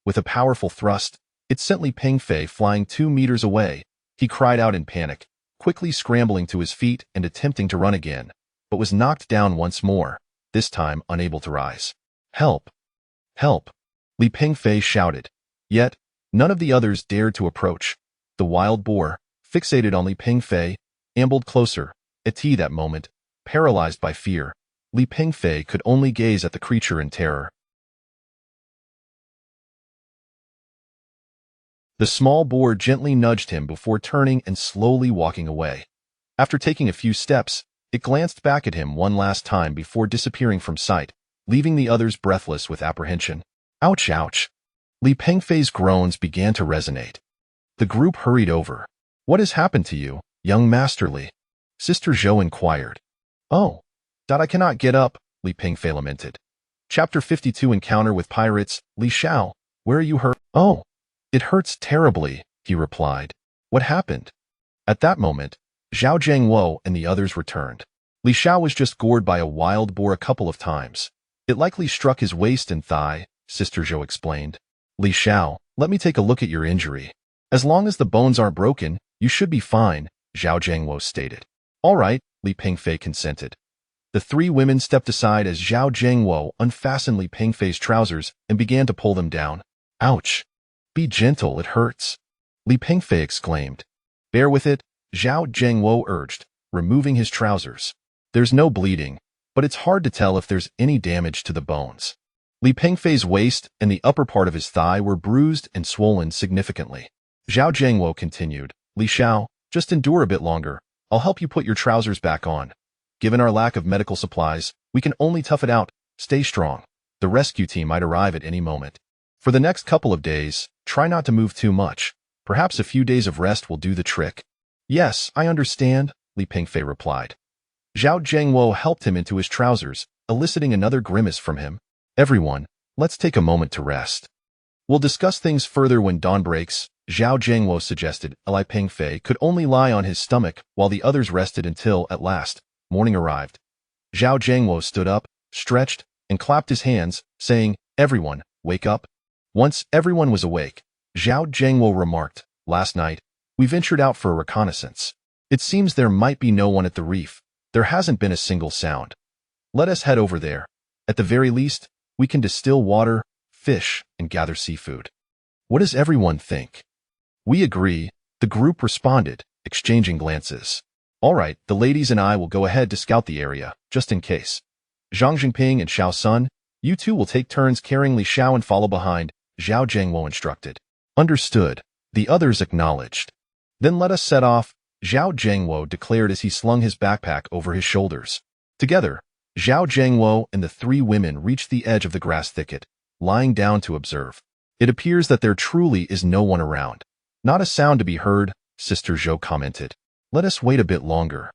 With a powerful thrust, it sent Li Pengfei flying 2 meters away. He cried out in panic, quickly scrambling to his feet and attempting to run again, but was knocked down once more, this time unable to rise. Help! Help! Li Pengfei shouted. Yet, none of the others dared to approach. The wild boar, fixated on Li Pengfei, ambled closer. At that moment, paralyzed by fear, Li Pengfei could only gaze at the creature in terror. The small boar gently nudged him before turning and slowly walking away. After taking a few steps, it glanced back at him one last time before disappearing from sight, leaving the others breathless with apprehension. Ouch, ouch! Li Pengfei's groans began to resonate. The group hurried over. What has happened to you, young Master Li? Sister Zhou inquired. Oh, that I cannot get up, Li Pengfei lamented. Chapter 52 Encounter with Pirates. Li Xiao, where are you hurt? Oh, it hurts terribly, he replied. What happened? At that moment, Zhao Zhengwo and the others returned. Li Xiao was just gored by a wild boar a couple of times. It likely struck his waist and thigh, Sister Zhou explained. Li Xiao, let me take a look at your injury. As long as the bones aren't broken, you should be fine, Zhao Zhengwo stated. All right, Li Pengfei consented. The 3 women stepped aside as Zhao Zhengwo unfastened Li Pengfei's trousers and began to pull them down. Ouch! Be gentle, it hurts, Li Pengfei exclaimed. Bear with it, Zhao Zhengwo urged, removing his trousers. There's no bleeding, but it's hard to tell if there's any damage to the bones. Li Pengfei's waist and the upper part of his thigh were bruised and swollen significantly. Zhao Zhengwo continued, Li Xiao, just endure a bit longer. I'll help you put your trousers back on. Given our lack of medical supplies, we can only tough it out. Stay strong. The rescue team might arrive at any moment. For the next couple of days, try not to move too much. Perhaps a few days of rest will do the trick. Yes, I understand, Li Pingfei replied. Zhao Zhengwo helped him into his trousers, eliciting another grimace from him. Everyone, let's take a moment to rest. We'll discuss things further when dawn breaks, Zhao Zhengwo suggested. Li Pingfei could only lie on his stomach while the others rested until, at last, morning arrived. Zhao Zhengwo stood up, stretched, and clapped his hands, saying, "Everyone, wake up." Once everyone was awake, Zhao Zhengwo remarked, "Last night, we ventured out for a reconnaissance. It seems there might be no one at the reef. There hasn't been a single sound. Let us head over there. At the very least, we can distill water, fish, and gather seafood." What does everyone think? We agree, the group responded, exchanging glances. All right, the ladies and I will go ahead to scout the area, just in case. Zhang Jingping and Xiao Sun, you two will take turns carrying Li Xiao and follow behind, Zhao Zhengwo instructed. Understood, the others acknowledged. Then let us set off, Zhao Zhengwo declared as he slung his backpack over his shoulders. Together, Zhao Zhengwo and the three women reached the edge of the grass thicket, lying down to observe. It appears that there truly is no one around. Not a sound to be heard, Sister Zhou commented. Let us wait a bit longer.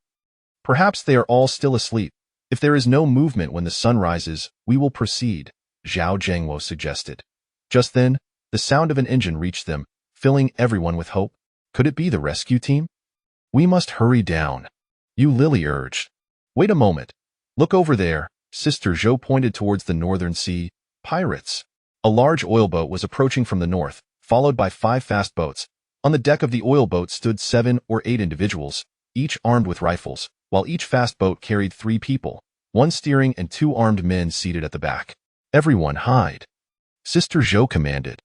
Perhaps they are all still asleep. If there is no movement when the sun rises, we will proceed, Zhao Zhengwo suggested. Just then, the sound of an engine reached them, filling everyone with hope. Could it be the rescue team? We must hurry down, Yu Lily urged. Wait a moment. Look over there, Sister Zhou pointed towards the northern sea. Pirates. A large oil boat was approaching from the north, followed by 5 fast boats. On the deck of the oil boat stood 7 or 8 individuals, each armed with rifles, while each fast boat carried 3 people, 1 steering and 2 armed men seated at the back. Everyone hide, Sister Zhou commanded.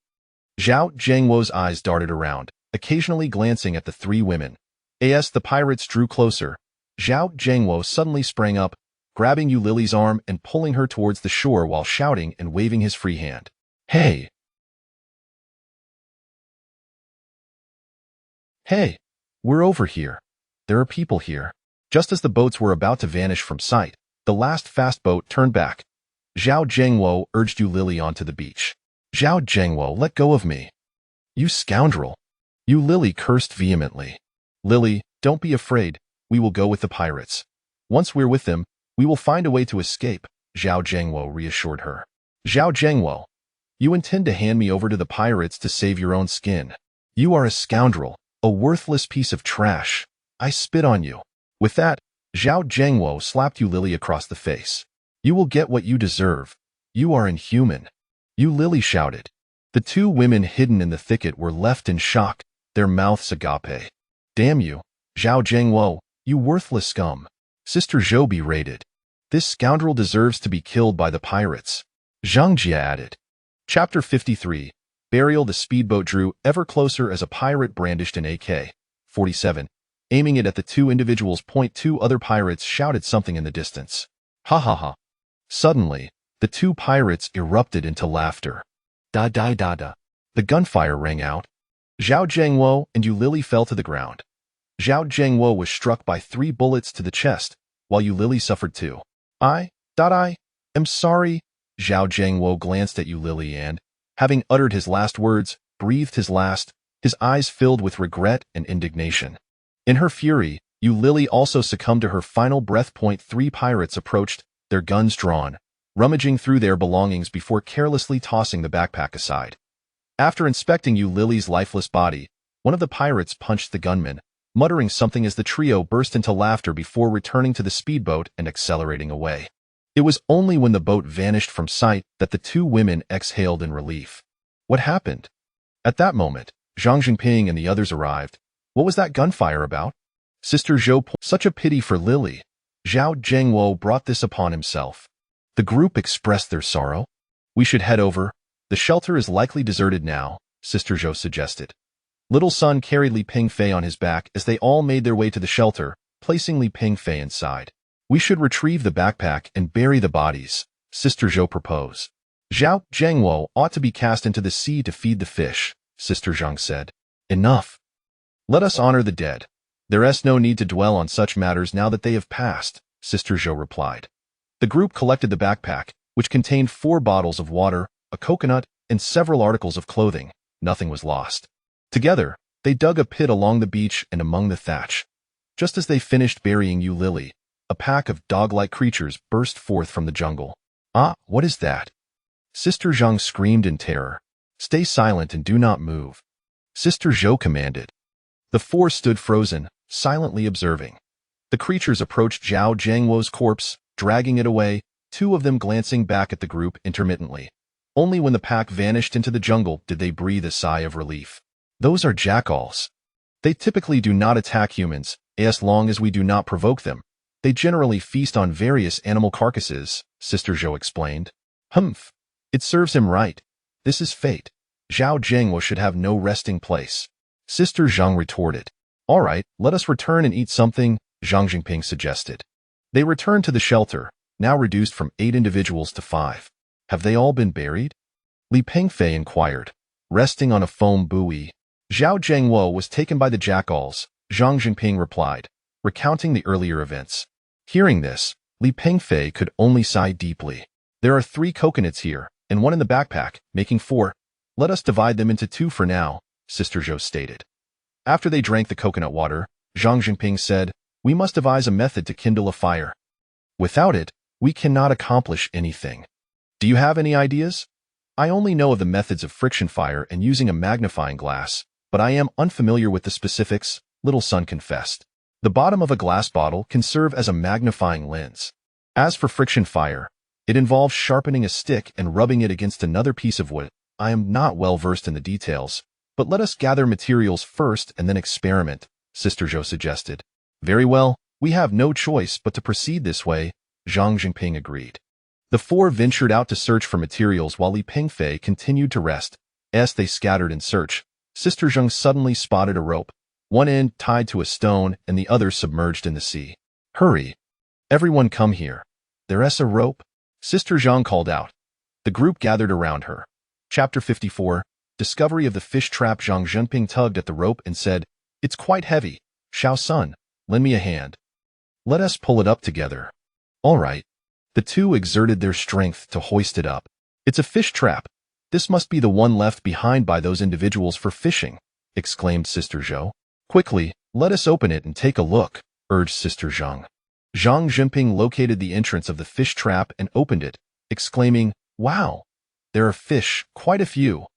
Zhao Zhengwo's eyes darted around, occasionally glancing at the 3 women. As the pirates drew closer, Zhao Zhengwo suddenly sprang up, grabbing Yu Lily's arm and pulling her towards the shore while shouting and waving his free hand. Hey! Hey! We're over here. There are people here. Just as the boats were about to vanish from sight, the last fast boat turned back. Zhao Zhengwo urged Yu Lily onto the beach. Zhao Zhengwo, let go of me. You scoundrel! Yu Lily cursed vehemently. Lily, don't be afraid. We will go with the pirates. Once we're with them, we will find a way to escape, Zhao Zhengwo reassured her. Zhao Zhengwo, you intend to hand me over to the pirates to save your own skin. You are a scoundrel, a worthless piece of trash. I spit on you. With that, Zhao Zhengwo slapped Yu Lily across the face. You will get what you deserve. You are inhuman. Yu Lily shouted. The 2 women hidden in the thicket were left in shock, their mouths agape. Damn you, Zhao Zhengwo, you worthless scum. Sister Zhou berated. This scoundrel deserves to be killed by the pirates. Zhang Jia added. Chapter 53. Burial. The speedboat drew ever closer as a pirate brandished an AK-47, aiming it at the 2 individuals. 2 other pirates shouted something in the distance. Ha ha ha. Suddenly, the 2 pirates erupted into laughter. Da da da da. The gunfire rang out. Zhao Zhengwo and Yu Lily fell to the ground. Zhao Zhengwo was struck by 3 bullets to the chest, while Yu Lily suffered 2. I am sorry. Zhao Zhengwo glanced at Yu Lily and, having uttered his last words, breathed his last, his eyes filled with regret and indignation. In her fury, Yu Lily also succumbed to her final breath. 3 pirates approached, their guns drawn, rummaging through their belongings before carelessly tossing the backpack aside. After inspecting Yu Lily's lifeless body, one of the pirates punched the gunman, muttering something as the trio burst into laughter before returning to the speedboat and accelerating away. It was only when the boat vanished from sight that the 2 women exhaled in relief. What happened? At that moment, Zhang Jingping and the others arrived. What was that gunfire about? Sister Zhou, such a pity for Lily. Zhao Zhengwo brought this upon himself. The group expressed their sorrow. We should head over. The shelter is likely deserted now, Sister Zhou suggested. Little Sun carried Li Pingfei on his back as they all made their way to the shelter, placing Li Pingfei inside. We should retrieve the backpack and bury the bodies, Sister Zhou proposed. Zhao Zhengwo ought to be cast into the sea to feed the fish, Sister Zhang said. Enough. Let us honor the dead. There is no need to dwell on such matters now that they have passed, Sister Zhou replied. The group collected the backpack, which contained 4 bottles of water, a coconut, and several articles of clothing. Nothing was lost. Together, they dug a pit along the beach and among the thatch. Just as they finished burying Lily, a pack of dog-like creatures burst forth from the jungle. Ah, what is that? Sister Zhang screamed in terror. Stay silent and do not move. Sister Zhou commanded. The 4 stood frozen, silently observing. The creatures approached Zhao Zhengwo's corpse, dragging it away, 2 of them glancing back at the group intermittently. Only when the pack vanished into the jungle did they breathe a sigh of relief. Those are jackals. They typically do not attack humans, as long as we do not provoke them. They generally feast on various animal carcasses, Sister Zhou explained. Humph. It serves him right. This is fate. Zhao Zhengwo should have no resting place. Sister Zhang retorted. All right, let us return and eat something, Zhang Jingping suggested. They returned to the shelter, now reduced from 8 individuals to 5. Have they all been buried? Li Pengfei inquired, resting on a foam buoy. Zhao Zhengwo was taken by the jackals, Zhang Jingping replied, recounting the earlier events. Hearing this, Li Pengfei could only sigh deeply. There are 3 coconuts here, and 1 in the backpack, making 4. Let us divide them into 2 for now, Sister Zhou stated. After they drank the coconut water, Zhang Jingping said, we must devise a method to kindle a fire. Without it, we cannot accomplish anything. Do you have any ideas? I only know of the methods of friction fire and using a magnifying glass, but I am unfamiliar with the specifics, Little Sun confessed. The bottom of a glass bottle can serve as a magnifying lens. As for friction fire, it involves sharpening a stick and rubbing it against another piece of wood. I am not well versed in the details, but let us gather materials first and then experiment, Sister Zhou suggested. Very well, we have no choice but to proceed this way, Zhang Jingping agreed. The 4 ventured out to search for materials while Li Pengfei continued to rest. As they scattered in search, Sister Zhang suddenly spotted a rope, one end tied to a stone and the other submerged in the sea. Hurry! Everyone come here. There's a rope? Sister Zhang called out. The group gathered around her. Chapter 54, Discovery of the Fish Trap. Zhang Zhenping tugged at the rope and said, It's quite heavy. Xiao Sun, lend me a hand. Let us pull it up together. All right. The 2 exerted their strength to hoist it up. It's a fish trap. This must be the one left behind by those individuals for fishing, exclaimed Sister Zhou. Quickly, let us open it and take a look, urged Sister Zhang. Zhang Jingping located the entrance of the fish trap and opened it, exclaiming, Wow! There are fish, quite a few.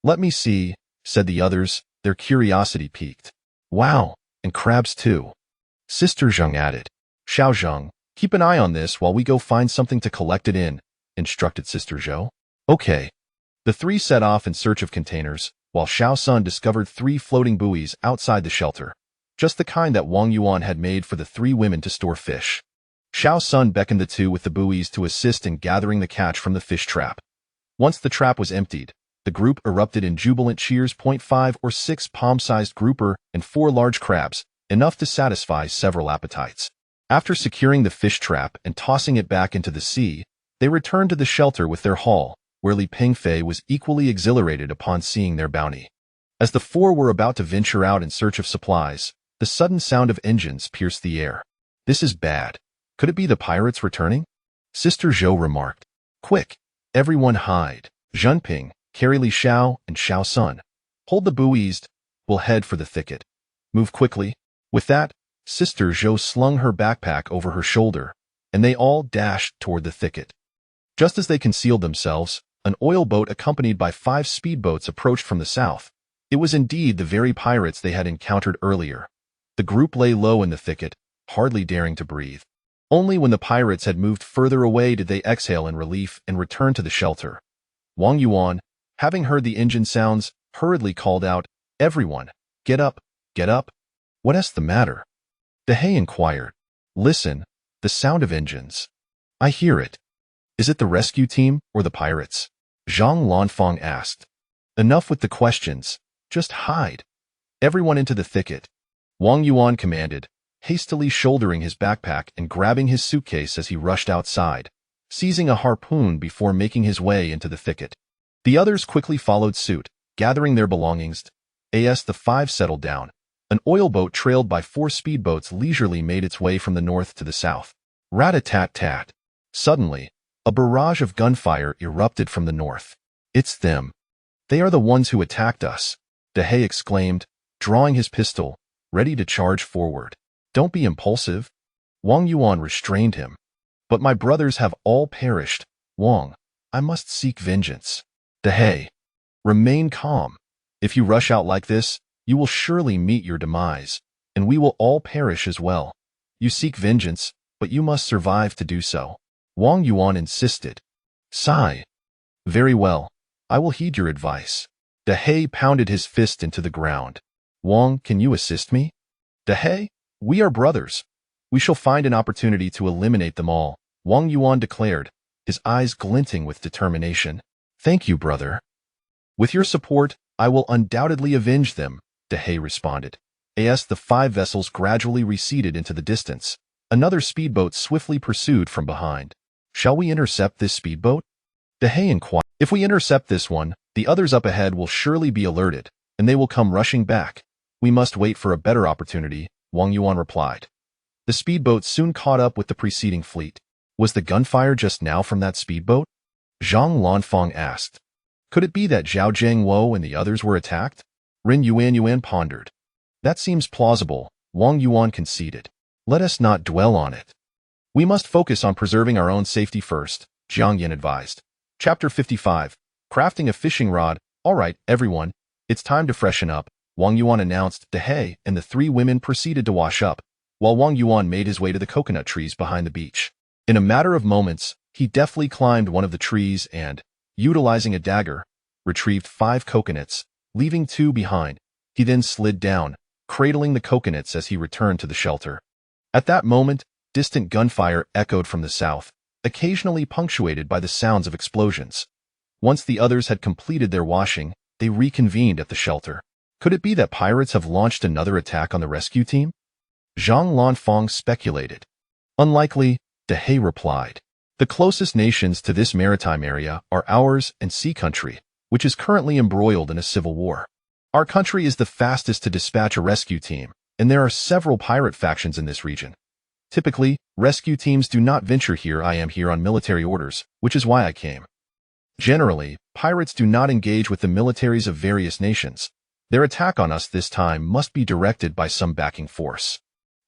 Let me see, said the others, their curiosity piqued. Wow, and crabs too. Sister Zhang added. Xiao Zhang, keep an eye on this while we go find something to collect it in, instructed Sister Zhou. Okay. The 3 set off in search of containers, while Xiao Sun discovered 3 floating buoys outside the shelter, just the kind that Wang Yuan had made for the 3 women to store fish. Xiao Sun beckoned the 2 with the buoys to assist in gathering the catch from the fish trap. Once the trap was emptied, the group erupted in jubilant cheers. 5 or 6 palm-sized grouper and 4 large crabs, enough to satisfy several appetites. After securing the fish trap and tossing it back into the sea, they returned to the shelter with their haul, where Li Pengfei was equally exhilarated upon seeing their bounty. As the 4 were about to venture out in search of supplies, the sudden sound of engines pierced the air. This is bad. Could it be the pirates returning? Sister Zhou remarked. Quick, everyone hide. Zhenping, carry Li Xiao and Xiao Sun. Hold the buoys. We'll head for the thicket. Move quickly. With that, Sister Zhou slung her backpack over her shoulder, and they all dashed toward the thicket. Just as they concealed themselves, an oil boat accompanied by 5 speedboats approached from the south. It was indeed the very pirates they had encountered earlier. The group lay low in the thicket, hardly daring to breathe. Only when the pirates had moved further away did they exhale in relief and return to the shelter. Wang Yuan, having heard the engine sounds, hurriedly called out, Everyone, get up, get up. What's the matter? Dehe inquired. Listen, the sound of engines. I hear it. Is it the rescue team or the pirates? Zhang Lanfang asked. Enough with the questions. Just hide. Everyone into the thicket. Wang Yuan commanded, hastily shouldering his backpack and grabbing his suitcase as he rushed outside, seizing a harpoon before making his way into the thicket. The others quickly followed suit, gathering their belongings. As the 5 settled down, an oil boat trailed by 4 speedboats leisurely made its way from the north to the south. Rat-a-tat-tat. Suddenly, A barrage of gunfire erupted from the north. It's them. They are the ones who attacked us, Dehe exclaimed, drawing his pistol, ready to charge forward. Don't be impulsive. Wang Yuan restrained him. But my brothers have all perished. Wang, I must seek vengeance. Dehe, remain calm. If you rush out like this, you will surely meet your demise, and we will all perish as well. You seek vengeance, but you must survive to do so. Wang Yuan insisted. Sigh. Very well. I will heed your advice. Dehe pounded his fist into the ground. Wang, can you assist me? Dehe, we are brothers. We shall find an opportunity to eliminate them all, Wang Yuan declared, his eyes glinting with determination. Thank you, brother. With your support, I will undoubtedly avenge them, Dehe responded. As the 5 vessels gradually receded into the distance, another speedboat swiftly pursued from behind. Shall we intercept this speedboat? Dehe inquired. If we intercept this one, the others up ahead will surely be alerted, and they will come rushing back. We must wait for a better opportunity, Wang Yuan replied. The speedboat soon caught up with the preceding fleet. Was the gunfire just now from that speedboat? Zhang Lanfang asked. Could it be that Zhao Jiangwo and the others were attacked? Ren Yuan pondered. That seems plausible, Wang Yuan conceded. Let us not dwell on it. We must focus on preserving our own safety first, Jiang Yan advised. Chapter 55. Crafting a fishing rod. All right, everyone, it's time to freshen up, Wang Yuan announced. Dehe and the 3 women proceeded to wash up, while Wang Yuan made his way to the coconut trees behind the beach. In a matter of moments, he deftly climbed one of the trees and, utilizing a dagger, retrieved 5 coconuts, leaving 2 behind. He then slid down, cradling the coconuts as he returned to the shelter. At that moment, distant gunfire echoed from the south, occasionally punctuated by the sounds of explosions. Once the others had completed their washing, they reconvened at the shelter. Could it be that pirates have launched another attack on the rescue team? Zhang Lanfang speculated. Unlikely, Dehe replied. The closest nations to this maritime area are ours and Sea Country, which is currently embroiled in a civil war. Our country is the fastest to dispatch a rescue team, and there are several pirate factions in this region. Typically, rescue teams do not venture here. I am here on military orders, which is why I came. Generally, pirates do not engage with the militaries of various nations. Their attack on us this time must be directed by some backing force.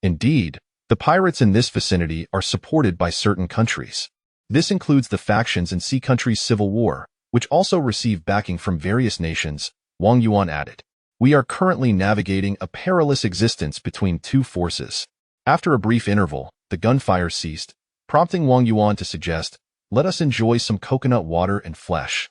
Indeed, the pirates in this vicinity are supported by certain countries. This includes the factions in Sea Country's civil war, which also receive backing from various nations, Wang Yuan added. We are currently navigating a perilous existence between 2 forces. After a brief interval, the gunfire ceased, prompting Wang Yuan to suggest, let us enjoy some coconut water and flesh.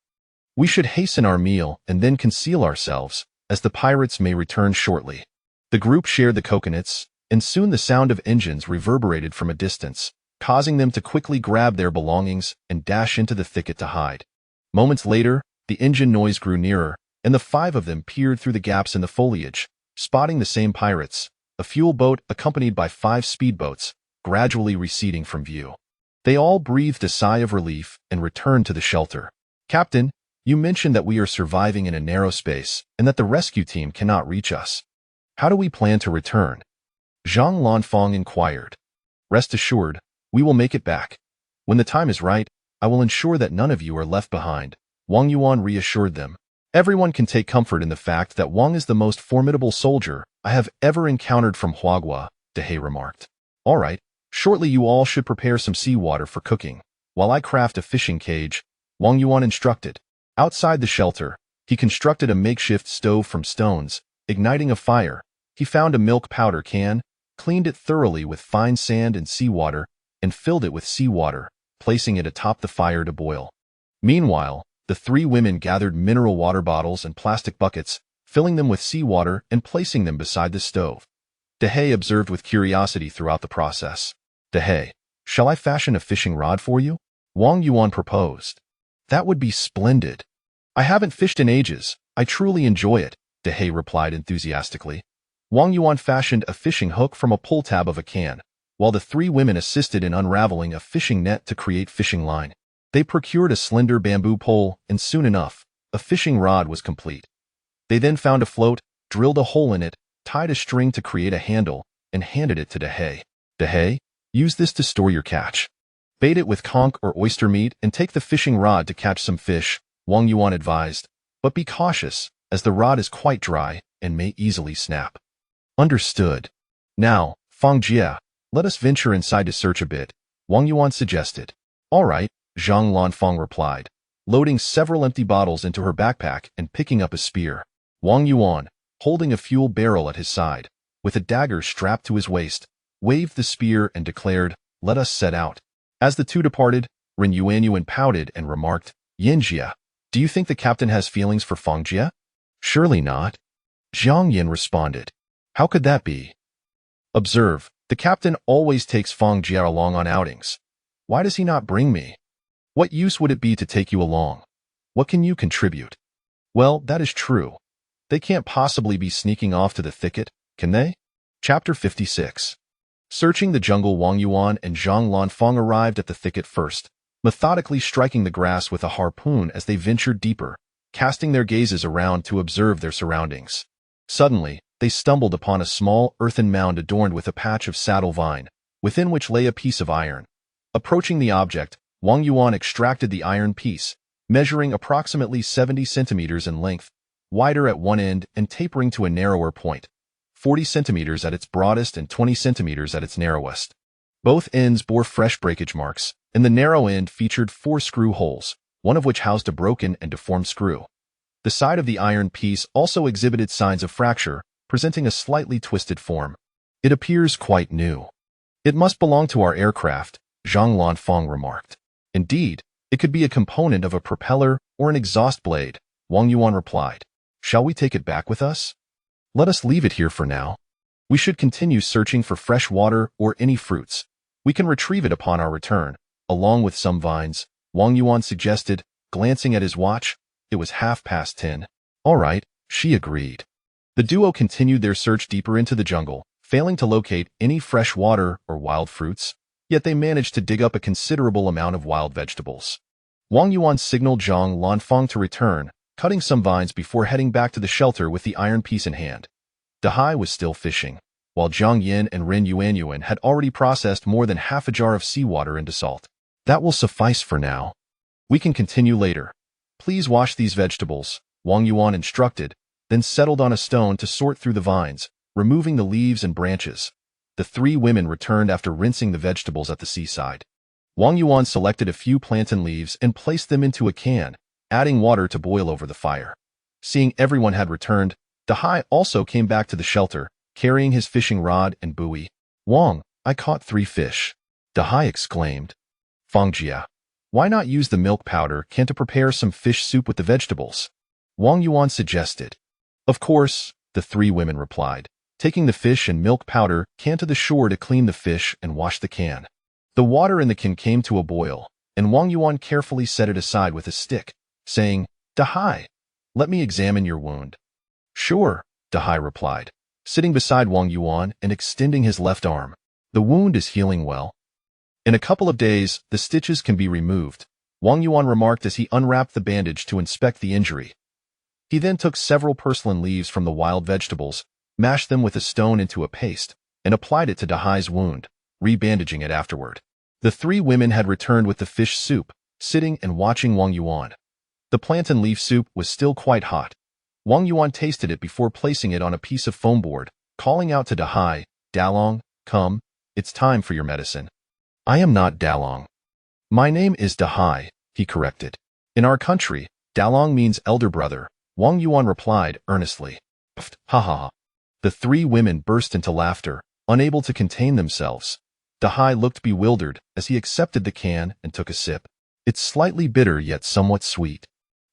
We should hasten our meal and then conceal ourselves, as the pirates may return shortly. The group shared the coconuts, and soon the sound of engines reverberated from a distance, causing them to quickly grab their belongings and dash into the thicket to hide. Moments later, the engine noise grew nearer, and the 5 of them peered through the gaps in the foliage, spotting the same pirates, a fuel boat accompanied by 5 speedboats, gradually receding from view. They all breathed a sigh of relief and returned to the shelter. Captain, you mentioned that we are surviving in a narrow space and that the rescue team cannot reach us. How do we plan to return? Zhang Lanfang inquired. Rest assured, we will make it back. When the time is right, I will ensure that none of you are left behind, Wang Yuan reassured them. Everyone can take comfort in the fact that Wang is the most formidable soldier I have ever encountered from Huagua, Dehe remarked. All right, shortly you all should prepare some seawater for cooking, while I craft a fishing cage, Wang Yuan instructed. Outside the shelter, he constructed a makeshift stove from stones, igniting a fire. He found a milk powder can, cleaned it thoroughly with fine sand and seawater, and filled it with seawater, placing it atop the fire to boil. Meanwhile, the 3 women gathered mineral water bottles and plastic buckets, filling them with seawater and placing them beside the stove. Dehe observed with curiosity throughout the process. Dehe, shall I fashion a fishing rod for you? Wang Yuan proposed. That would be splendid. I haven't fished in ages. I truly enjoy it, Dehe replied enthusiastically. Wang Yuan fashioned a fishing hook from a pull tab of a can, while the 3 women assisted in unraveling a fishing net to create fishing line. They procured a slender bamboo pole, and soon enough, a fishing rod was complete. They then found a float, drilled a hole in it, tied a string to create a handle, and handed it to Dehe. Dehe, use this to store your catch. Bait it with conch or oyster meat and take the fishing rod to catch some fish, Wang Yuan advised. But be cautious, as the rod is quite dry and may easily snap. Understood. Now, Fang Jia, let us venture inside to search a bit, Wang Yuan suggested. All right, Zhang Lanfang replied, loading several empty bottles into her backpack and picking up a spear. Wang Yuan, holding a fuel barrel at his side, with a dagger strapped to his waist, waved the spear and declared, "Let us set out." As the two departed, Ren Yuanyuan pouted and remarked, "Yanjia, do you think the captain has feelings for Fang Jia?" "Surely not," Zhang Yin responded. "How could that be?" "Observe, the captain always takes Fang Jia along on outings. Why does he not bring me? What use would it be to take you along? What can you contribute?" "Well, that is true. They can't possibly be sneaking off to the thicket, can they?" Chapter 56. Searching the jungle, Wang Yuan and Zhang Lanfang arrived at the thicket first, methodically striking the grass with a harpoon as they ventured deeper, casting their gazes around to observe their surroundings. Suddenly, they stumbled upon a small earthen mound adorned with a patch of saddle vine, within which lay a piece of iron. Approaching the object, Wang Yuan extracted the iron piece, measuring approximately 70 centimeters in length, wider at one end and tapering to a narrower point, 40 centimeters at its broadest and 20 centimeters at its narrowest. Both ends bore fresh breakage marks, and the narrow end featured 4 screw holes, one of which housed a broken and deformed screw. The side of the iron piece also exhibited signs of fracture, presenting a slightly twisted form. "It appears quite new. It must belong to our aircraft," Zhang Lanfang remarked. "Indeed, it could be a component of a propeller or an exhaust blade," Wang Yuan replied. "Shall we take it back with us? Let us leave it here for now. We should continue searching for fresh water or any fruits. We can retrieve it upon our return, along with some vines," Wang Yuan suggested, glancing at his watch. It was 10:30. "All right," she agreed. The duo continued their search deeper into the jungle, failing to locate any fresh water or wild fruits, yet they managed to dig up a considerable amount of wild vegetables. Wang Yuan signaled Zhang Lanfang to return, cutting some vines before heading back to the shelter with the iron piece in hand. Dahai was still fishing, while Zhang Yin and Ren Yuanyuan had already processed more than half a jar of seawater into salt. "That will suffice for now. We can continue later. Please wash these vegetables," Wang Yuan instructed, then settled on a stone to sort through the vines, removing the leaves and branches. The 3 women returned after rinsing the vegetables at the seaside. Wang Yuan selected a few plantain leaves and placed them into a can, adding water to boil over the fire. Seeing everyone had returned, Dahai also came back to the shelter, carrying his fishing rod and buoy. "Wang, I caught 3 fish," Dahai exclaimed. "Fang Jia, why not use the milk powder can to prepare some fish soup with the vegetables?" Wang Yuan suggested. "Of course," the 3 women replied, taking the fish and milk powder can to the shore to clean the fish and wash the can. The water in the can came to a boil, and Wang Yuan carefully set it aside with a stick, saying, "Dahai, let me examine your wound." "Sure," Dahai replied, sitting beside Wang Yuan and extending his left arm. "The wound is healing well. In a couple of days, the stitches can be removed," Wang Yuan remarked as he unwrapped the bandage to inspect the injury. He then took several purslane leaves from the wild vegetables, mashed them with a stone into a paste, and applied it to Dahai's wound, rebandaging it afterward. The 3 women had returned with the fish soup, sitting and watching Wang Yuan. The plantain leaf soup was still quite hot. Wang Yuan tasted it before placing it on a piece of foam board, calling out to Dahai, "Dalong, come, it's time for your medicine." "I am not Dalong. My name is Dahai," he corrected. "In our country, Dalong means elder brother," Wang Yuan replied earnestly. "Ha ha ha." The 3 women burst into laughter, unable to contain themselves. Dahai looked bewildered as he accepted the can and took a sip. "It's slightly bitter yet somewhat sweet.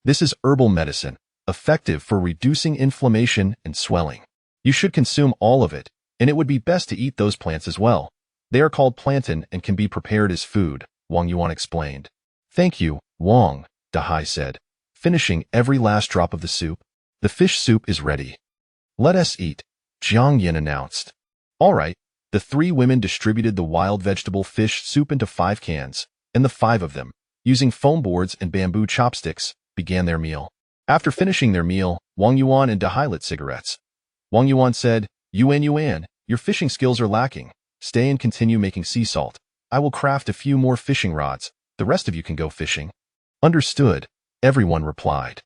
This is herbal medicine, effective for reducing inflammation and swelling. You should consume all of it, and it would be best to eat those plants as well. They are called plantain and can be prepared as food," Wang Yuan explained. "Thank you, Wang," Dahai said, finishing every last drop of the soup. "The fish soup is ready. Let us eat," Zhang Yin announced. All right, the 3 women distributed the wild vegetable fish soup into 5 cans, and the 5 of them, using foam boards and bamboo chopsticks, began their meal. After finishing their meal, Wang Yuan and Dahai lit cigarettes. Wang Yuan said, Yuan, your fishing skills are lacking. Stay and continue making sea salt. I will craft a few more fishing rods. The rest of you can go fishing. Understood, everyone replied.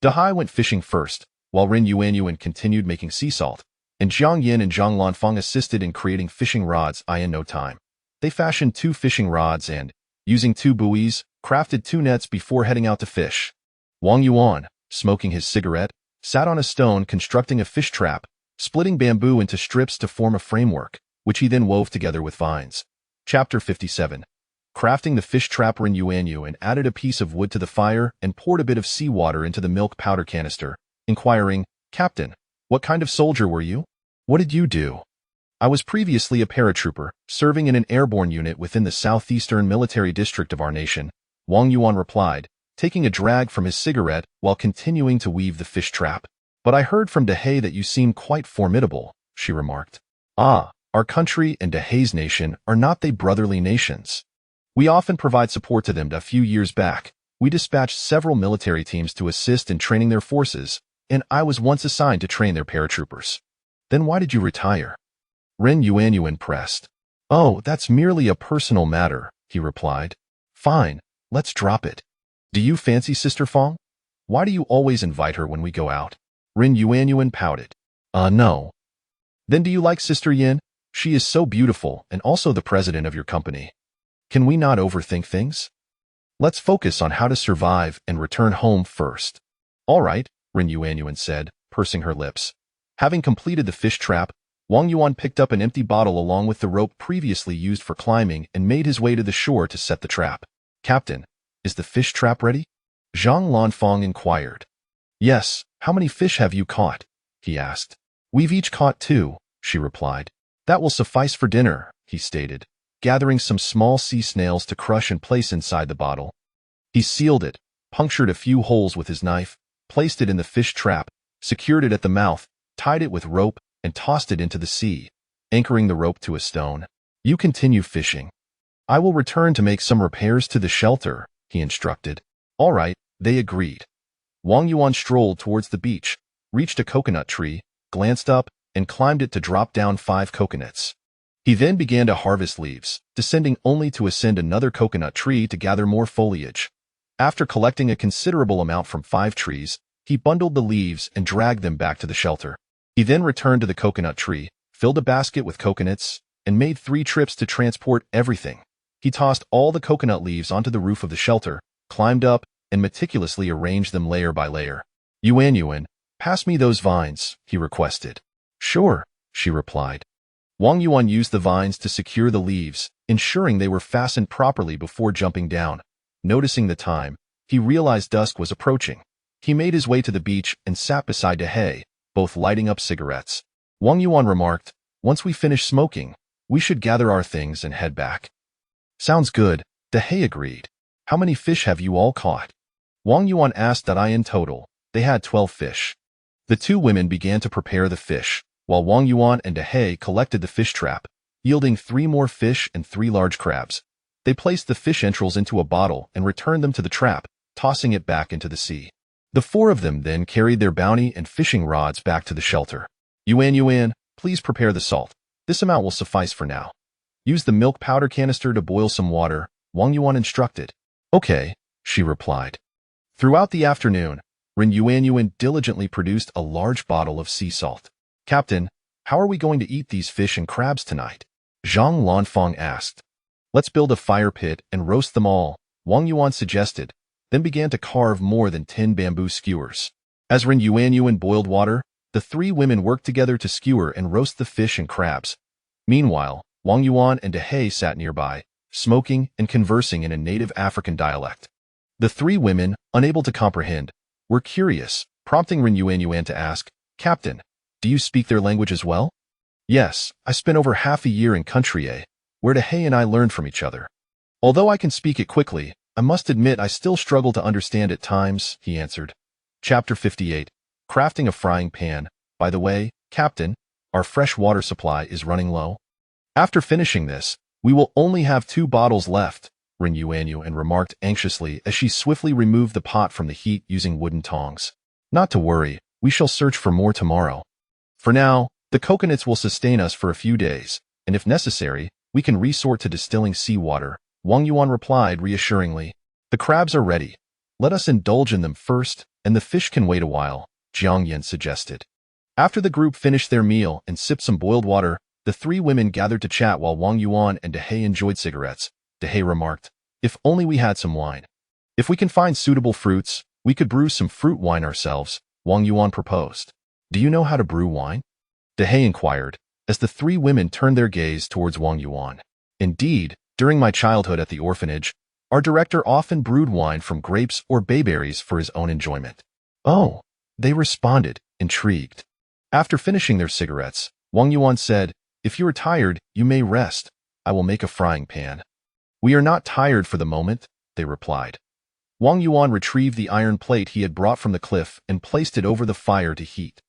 Dehai went fishing first, while Ren Yuanyuan continued making sea salt, and Jiang Yin and Zhang Lanfang assisted in creating fishing rods in no time. They fashioned 2 fishing rods and, using 2 buoys, crafted 2 nets before heading out to fish. Wang Yuan, smoking his cigarette, sat on a stone constructing a fish trap, splitting bamboo into strips to form a framework, which he then wove together with vines. Chapter 57. Crafting the fish trap. Ren Yuanyuan added a piece of wood to the fire and poured a bit of seawater into the milk powder canister, inquiring, "Captain, what kind of soldier were you? What did you do?" "I was previously a paratrooper, serving in an airborne unit within the southeastern military district of our nation," Wang Yuan replied, taking a drag from his cigarette while continuing to weave the fish trap. "But I heard from Dehai that you seem quite formidable," she remarked. "Ah, our country and Dehai's nation are not they brotherly nations? We often provide support to them. A few years back, we dispatched several military teams to assist in training their forces, and I was once assigned to train their paratroopers." "Then why did you retire?" Ren Yuanyuan pressed. "Oh, that's merely a personal matter," he replied. "Fine, let's drop it. Do you fancy Sister Fong? Why do you always invite her when we go out?" Ren Yuanyuan pouted. No. "Then do you like Sister Yin? She is so beautiful and also the president of your company. Can we not overthink things? Let's focus on how to survive and return home first." "All right," Ren Yuanyuan said, pursing her lips. Having completed the fish trap, Wang Yuan picked up an empty bottle along with the rope previously used for climbing and made his way to the shore to set the trap. "Captain, is the fish trap ready?" Zhang Lanfang inquired. "Yes, how many fish have you caught?" he asked. "We've each caught 2, she replied. "That will suffice for dinner," he stated, gathering some small sea snails to crush and place inside the bottle. He sealed it, punctured a few holes with his knife, placed it in the fish trap, secured it at the mouth, tied it with rope, and tossed it into the sea, anchoring the rope to a stone. "You continue fishing. I will return to make some repairs to the shelter," he instructed. "All right," they agreed. Wang Yuan strolled towards the beach, reached a coconut tree, glanced up, and climbed it to drop down 5 coconuts. He then began to harvest leaves, descending only to ascend another coconut tree to gather more foliage. After collecting a considerable amount from 5 trees, he bundled the leaves and dragged them back to the shelter. He then returned to the coconut tree, filled a basket with coconuts, and made 3 trips to transport everything. He tossed all the coconut leaves onto the roof of the shelter, climbed up, and meticulously arranged them layer by layer. "Yuanyuan, pass me those vines," he requested. "Sure," she replied. Wang Yuan used the vines to secure the leaves, ensuring they were fastened properly before jumping down. Noticing the time, he realized dusk was approaching. He made his way to the beach and sat beside Dehai, both lighting up cigarettes. Wang Yuan remarked, "Once we finish smoking, we should gather our things and head back." "Sounds good," Dehai agreed. "How many fish have you all caught?" Wang Yuan asked that in total, they had 12 fish. The 2 women began to prepare the fish, while Wang Yuan and Dehai collected the fish trap, yielding 3 more fish and 3 large crabs. They placed the fish entrails into a bottle and returned them to the trap, tossing it back into the sea. The 4 of them then carried their bounty and fishing rods back to the shelter. "Yuan, please prepare the salt. This amount will suffice for now. Use the milk powder canister to boil some water," Wang Yuan instructed. "Okay," she replied. Throughout the afternoon, Ren Yuanyuan diligently produced a large bottle of sea salt. "Captain, how are we going to eat these fish and crabs tonight?" Zhang Lanfang asked. "Let's build a fire pit and roast them all," Wang Yuan suggested, then began to carve more than 10 bamboo skewers. As Ren Yuanyuan boiled water, the 3 women worked together to skewer and roast the fish and crabs. Meanwhile, Wang Yuan and Dehai sat nearby, smoking and conversing in a native African dialect. The 3 women, unable to comprehend, were curious, prompting Ren Yuanyuan to ask, "Captain, do you speak their language as well?" "Yes, I spent over half a year in country A, where Dehai and I learned from each other. Although I can speak it quickly, I must admit I still struggle to understand at times," he answered. Chapter 58. Crafting a frying pan. "By the way, Captain, our fresh water supply is running low. After finishing this, we will only have 2 bottles left," Ren Yuanyuan remarked anxiously as she swiftly removed the pot from the heat using wooden tongs. "Not to worry, we shall search for more tomorrow. For now, the coconuts will sustain us for a few days, and if necessary, We can resort to distilling seawater, Wang Yuan replied reassuringly. The crabs are ready. Let us indulge in them first, and the fish can wait a while, Jiang Yin suggested. After the group finished their meal and sipped some boiled water, the three women gathered to chat while Wang Yuan and Dehe enjoyed cigarettes. Dehe remarked, if only we had some wine. If we can find suitable fruits, we could brew some fruit wine ourselves, Wang Yuan proposed. Do you know how to brew wine? Dehe inquired, as the three women turned their gaze towards Wang Yuan. Indeed, during my childhood at the orphanage, our director often brewed wine from grapes or bayberries for his own enjoyment. Oh, they responded, intrigued. After finishing their cigarettes, Wang Yuan said, if you are tired, you may rest. I will make a frying pan. We are not tired for the moment, they replied. Wang Yuan retrieved the iron plate he had brought from the cliff and placed it over the fire to heat.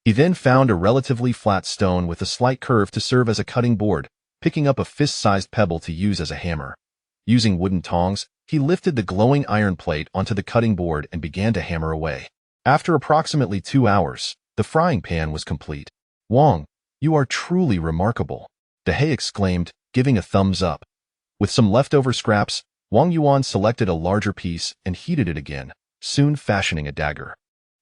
He then found a relatively flat stone with a slight curve to serve as a cutting board, picking up a fist-sized pebble to use as a hammer. Using wooden tongs, he lifted the glowing iron plate onto the cutting board and began to hammer away. After approximately 2 hours, the frying pan was complete. Wang, you are truly remarkable, Dehe exclaimed, giving a thumbs up. With some leftover scraps, Wang Yuan selected a larger piece and heated it again, soon fashioning a dagger.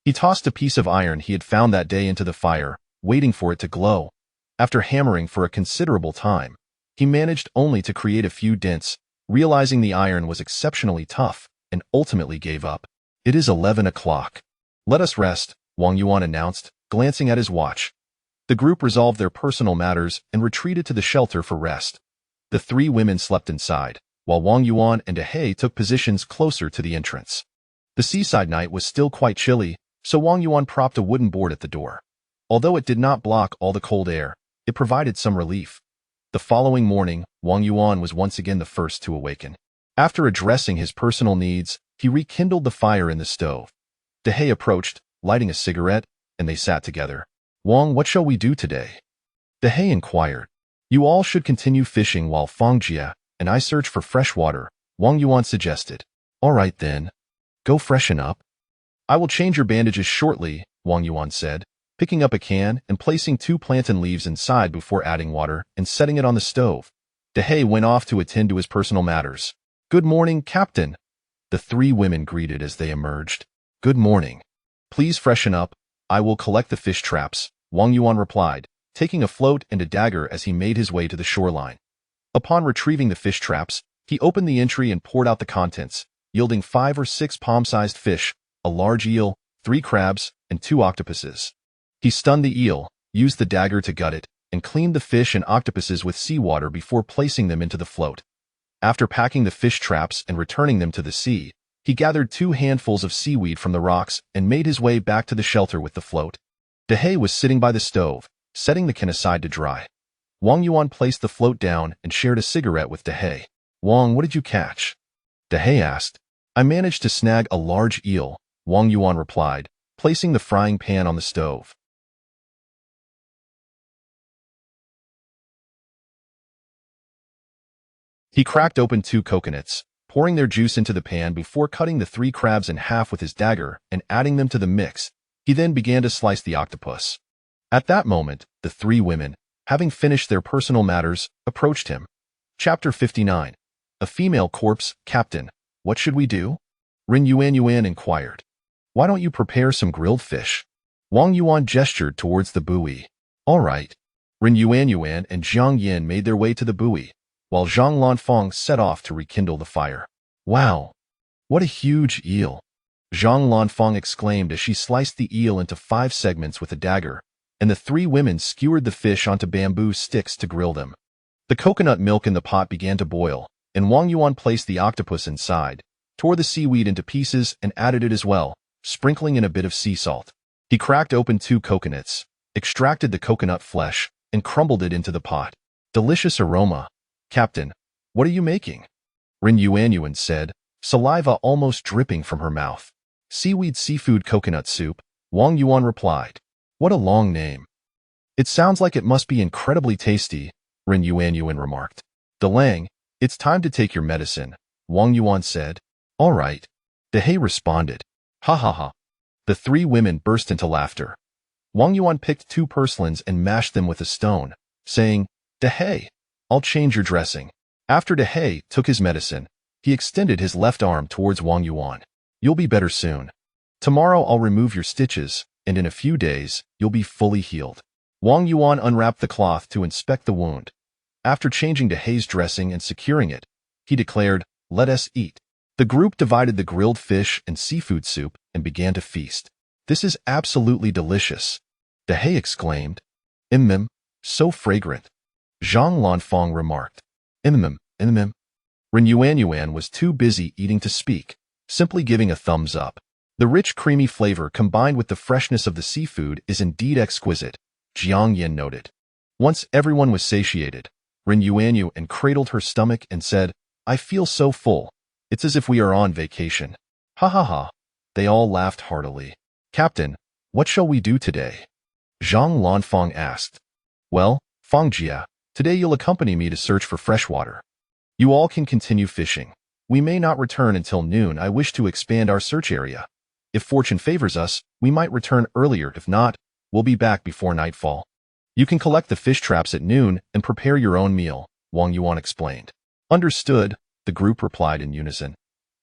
He tossed a piece of iron he had found that day into the fire, waiting for it to glow. After hammering for a considerable time, he managed only to create a few dents, realizing the iron was exceptionally tough, and ultimately gave up. It is 11 o'clock. Let us rest, Wang Yuan announced, glancing at his watch. The group resolved their personal matters and retreated to the shelter for rest. The three women slept inside, while Wang Yuan and Dehe took positions closer to the entrance. The seaside night was still quite chilly, so Wang Yuan propped a wooden board at the door. Although it did not block all the cold air, it provided some relief. The following morning, Wang Yuan was once again the first to awaken. After addressing his personal needs, he rekindled the fire in the stove. Dehe approached, lighting a cigarette, and they sat together. Wang, what shall we do today? Dehe inquired. You all should continue fishing while Fangjia and I search for fresh water, Wang Yuan suggested. All right then. Go freshen up. I will change your bandages shortly, Wang Yuan said, picking up a can and placing 2 plantain leaves inside before adding water and setting it on the stove. Dehe went off to attend to his personal matters. Good morning, Captain. The 3 women greeted as they emerged. Good morning. Please freshen up. I will collect the fish traps, Wang Yuan replied, taking a float and a dagger as he made his way to the shoreline. Upon retrieving the fish traps, he opened the entry and poured out the contents, yielding 5 or 6 palm-sized fish, a large eel, 3 crabs, and 2 octopuses. He stunned the eel, used the dagger to gut it, and cleaned the fish and octopuses with seawater before placing them into the float. After packing the fish traps and returning them to the sea, he gathered 2 handfuls of seaweed from the rocks and made his way back to the shelter with the float. Dehe was sitting by the stove, setting the can aside to dry. Wang Yuan placed the float down and shared a cigarette with Dehe. Wang, what did you catch? Dehe asked. I managed to snag a large eel, Wang Yuan replied, placing the frying pan on the stove. He cracked open 2 coconuts, pouring their juice into the pan before cutting the 3 crabs in half with his dagger and adding them to the mix. He then began to slice the octopus. At that moment, the 3 women, having finished their personal matters, approached him. Chapter 59. A female corpse, Captain. What should we do? Ren Yuan inquired. Why don't you prepare some grilled fish? Wang Yuan gestured towards the buoy. All right. Ren Yuan and Jiang Yin made their way to the buoy, while Zhang Lanfeng set off to rekindle the fire. Wow! What a huge eel! Zhang Lanfeng exclaimed as she sliced the eel into 5 segments with a dagger, and the 3 women skewered the fish onto bamboo sticks to grill them. The coconut milk in the pot began to boil, and Wang Yuan placed the octopus inside, tore the seaweed into pieces and added it as well, sprinkling in a bit of sea salt. He cracked open 2 coconuts, extracted the coconut flesh, and crumbled it into the pot. Delicious aroma. Captain, what are you making? Ren Yuan said, saliva almost dripping from her mouth. Seaweed seafood coconut soup, Wang Yuan replied. What a long name. It sounds like it must be incredibly tasty, Ren Yuan remarked. Delang, it's time to take your medicine, Wang Yuan said. All right. Dehe responded. Ha ha ha. The 3 women burst into laughter. Wang Yuan picked 2 purslins and mashed them with a stone, saying, Dehe, I'll change your dressing. After Dehe took his medicine, he extended his left arm towards Wang Yuan. You'll be better soon. Tomorrow I'll remove your stitches, and in a few days, you'll be fully healed. Wang Yuan unwrapped the cloth to inspect the wound. After changing Dehe's dressing and securing it, he declared, "Let us eat." The group divided the grilled fish and seafood soup and began to feast. "This is absolutely delicious," Dehe exclaimed. So fragrant," Zhang Lanfang remarked. Ren Yuanyuan was too busy eating to speak, simply giving a thumbs up. The rich creamy flavor combined with the freshness of the seafood is indeed exquisite, Jiang Yin noted. Once everyone was satiated, Ren Yuanyuan cradled her stomach and said, "I feel so full. It's as if we are on vacation." Ha ha ha. They all laughed heartily. "Captain, what shall we do today?" Zhang Lanfang asked. "Well, Fangjia, today you'll accompany me to search for fresh water. You all can continue fishing. We may not return until noon. I wish to expand our search area. If fortune favors us, we might return earlier. If not, we'll be back before nightfall. You can collect the fish traps at noon and prepare your own meal," Wang Yuan explained. "Understood," the group replied in unison.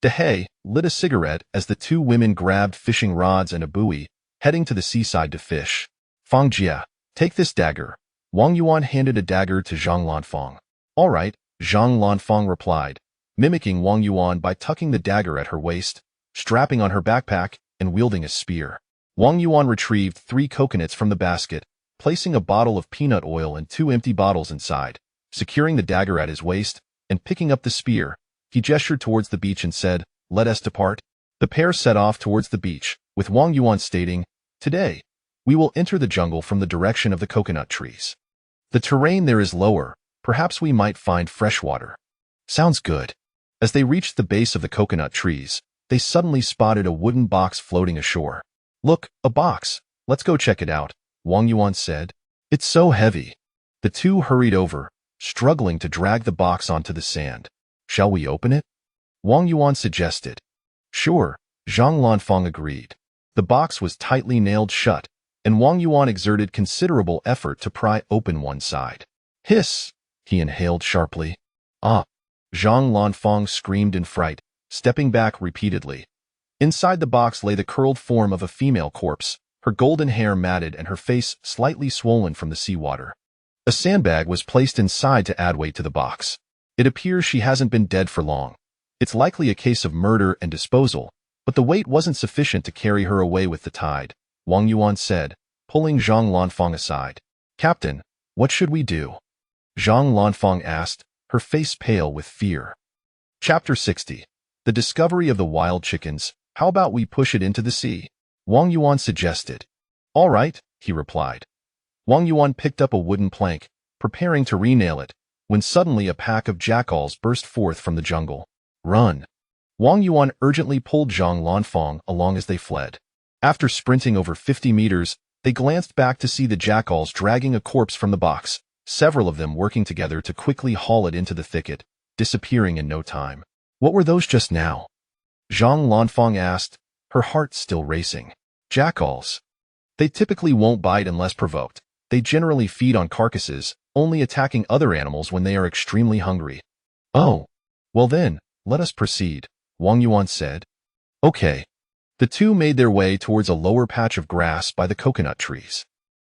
Dehe lit a cigarette as the two women grabbed fishing rods and a buoy, heading to the seaside to fish. "Fangjia, take this dagger." Wang Yuan handed a dagger to Zhang Lanfang. "All right," Zhang Lanfang replied, mimicking Wang Yuan by tucking the dagger at her waist, strapping on her backpack, and wielding a spear. Wang Yuan retrieved 3 coconuts from the basket, placing a bottle of peanut oil and 2 empty bottles inside. Securing the dagger at his waist, and picking up the spear, he gestured towards the beach and said, "Let us depart." The pair set off towards the beach, with Wang Yuan stating, "Today, we will enter the jungle from the direction of the coconut trees. The terrain there is lower, perhaps we might find fresh water." "Sounds good." As they reached the base of the coconut trees, they suddenly spotted a wooden box floating ashore. "Look, a box. Let's go check it out," Wang Yuan said. "It's so heavy." The two hurried over, struggling to drag the box onto the sand. "Shall we open it?" Wang Yuan suggested. "Sure," Zhang Lanfang agreed. The box was tightly nailed shut, and Wang Yuan exerted considerable effort to pry open one side. "Hiss!" he inhaled sharply. "Ah!" Zhang Lanfang screamed in fright, stepping back repeatedly. Inside the box lay the curled form of a female corpse, her golden hair matted and her face slightly swollen from the seawater. A sandbag was placed inside to add weight to the box. "It appears she hasn't been dead for long. It's likely a case of murder and disposal, but the weight wasn't sufficient to carry her away with the tide," Wang Yuan said, pulling Zhang Lanfang aside. "Captain, what should we do?" Zhang Lanfang asked, her face pale with fear. Chapter 60. The discovery of the wild chickens. "How about we push it into the sea?" Wang Yuan suggested. "All right," he replied. Wang Yuan picked up a wooden plank, preparing to re-nail it, when suddenly a pack of jackals burst forth from the jungle. "Run!" Wang Yuan urgently pulled Zhang Lanfang along as they fled. After sprinting over 50 meters, they glanced back to see the jackals dragging a corpse from the box, several of them working together to quickly haul it into the thicket, disappearing in no time. "What were those just now?" Zhang Lanfang asked, her heart still racing. "Jackals. They typically won't bite unless provoked. They generally feed on carcasses, only attacking other animals when they are extremely hungry." "Oh, well then, let us proceed," Wang Yuan said. "Okay." The two made their way towards a lower patch of grass by the coconut trees.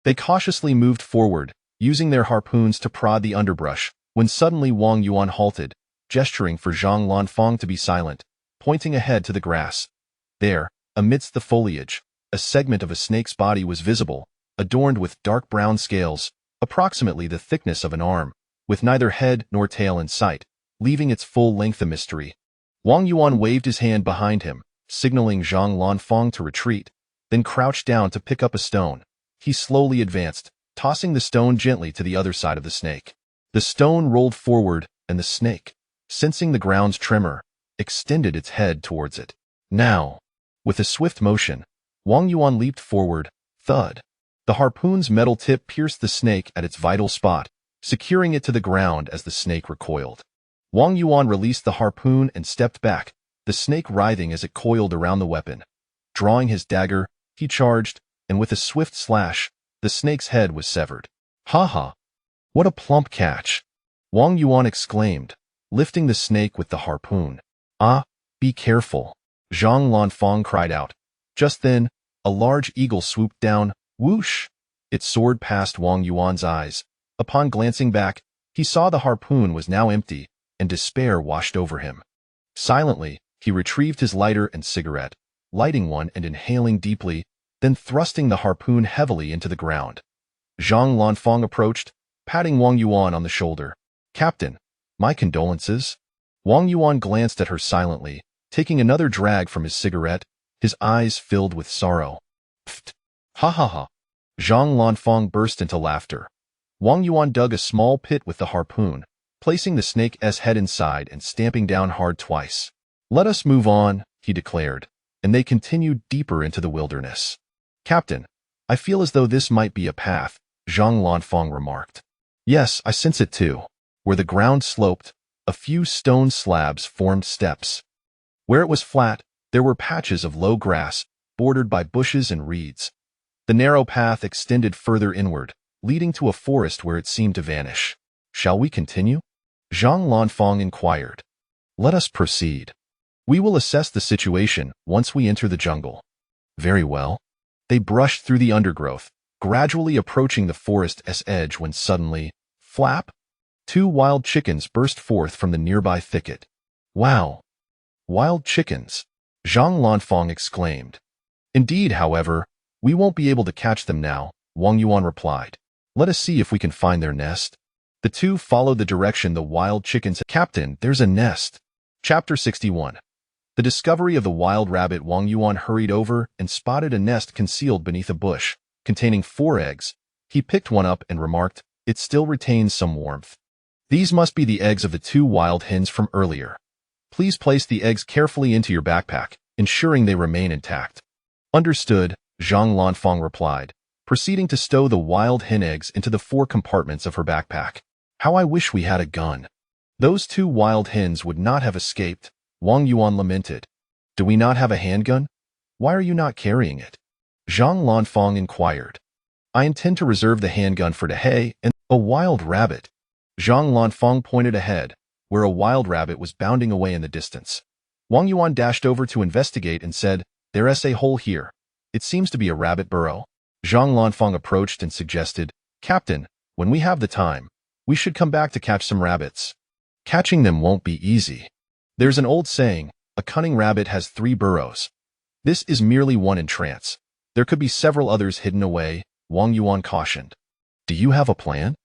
They cautiously moved forward, using their harpoons to prod the underbrush, when suddenly Wang Yuan halted, gesturing for Zhang Lanfang to be silent, pointing ahead to the grass. There, amidst the foliage, a segment of a snake's body was visible, adorned with dark brown scales, approximately the thickness of an arm, with neither head nor tail in sight, leaving its full length a mystery. Wang Yuan waved his hand behind him, signaling Zhang Lanfang to retreat, then crouched down to pick up a stone. He slowly advanced, tossing the stone gently to the other side of the snake. The stone rolled forward, and the snake, sensing the ground's tremor, extended its head towards it. Now, with a swift motion, Wang Yuan leaped forward, thud. The harpoon's metal tip pierced the snake at its vital spot, securing it to the ground as the snake recoiled. Wang Yuan released the harpoon and stepped back, the snake writhing as it coiled around the weapon. Drawing his dagger, he charged, and with a swift slash, the snake's head was severed. "Ha ha! What a plump catch!" Wang Yuan exclaimed, lifting the snake with the harpoon. Ah, be careful, Zhang Lanfang cried out. Just then, a large eagle swooped down, whoosh! It soared past Wang Yuan's eyes. Upon glancing back, he saw the harpoon was now empty, and despair washed over him. Silently, he retrieved his lighter and cigarette, lighting one and inhaling deeply, then thrusting the harpoon heavily into the ground. Zhang Lanfang approached, patting Wang Yuan on the shoulder. Captain, my condolences. Wang Yuan glanced at her silently, taking another drag from his cigarette, his eyes filled with sorrow. Pfft! Ha ha ha! Zhang Lanfang burst into laughter. Wang Yuan dug a small pit with the harpoon, placing the snake's head inside and stamping down hard twice. Let us move on, he declared, and they continued deeper into the wilderness. Captain, I feel as though this might be a path, Zhang Lanfang remarked. Yes, I sense it too. Where the ground sloped, a few stone slabs formed steps. Where it was flat, there were patches of low grass, bordered by bushes and reeds. The narrow path extended further inward, leading to a forest where it seemed to vanish. Shall we continue? Zhang Lanfang inquired. Let us proceed. We will assess the situation once we enter the jungle. Very well. They brushed through the undergrowth, gradually approaching the forest's edge when suddenly, flap! 2 wild chickens burst forth from the nearby thicket. Wow! Wild chickens! Zhang Lanfang exclaimed. Indeed, however, we won't be able to catch them now, Wang Yuan replied. Let us see if we can find their nest. The two followed the direction the wild chickens had. Captain, there's a nest. Chapter 61. The discovery of the wild rabbit. Wang Yuan hurried over and spotted a nest concealed beneath a bush, containing 4 eggs. He picked one up and remarked, it still retains some warmth. These must be the eggs of the 2 wild hens from earlier. Please place the eggs carefully into your backpack, ensuring they remain intact. Understood, Zhang Lanfang replied, proceeding to stow the wild hen eggs into the 4 compartments of her backpack. How I wish we had a gun. Those 2 wild hens would not have escaped, Wang Yuan lamented. Do we not have a handgun? Why are you not carrying it? Zhang Lanfang inquired. I intend to reserve the handgun for the hay and a wild rabbit. Zhang Lanfang pointed ahead, where a wild rabbit was bounding away in the distance. Wang Yuan dashed over to investigate and said, There's a hole here. It seems to be a rabbit burrow. Zhang Lanfang approached and suggested, Captain, when we have the time, we should come back to catch some rabbits. Catching them won't be easy. There's an old saying, a cunning rabbit has 3 burrows. This is merely one entrance. There could be several others hidden away, Wang Yuan cautioned. Do you have a plan?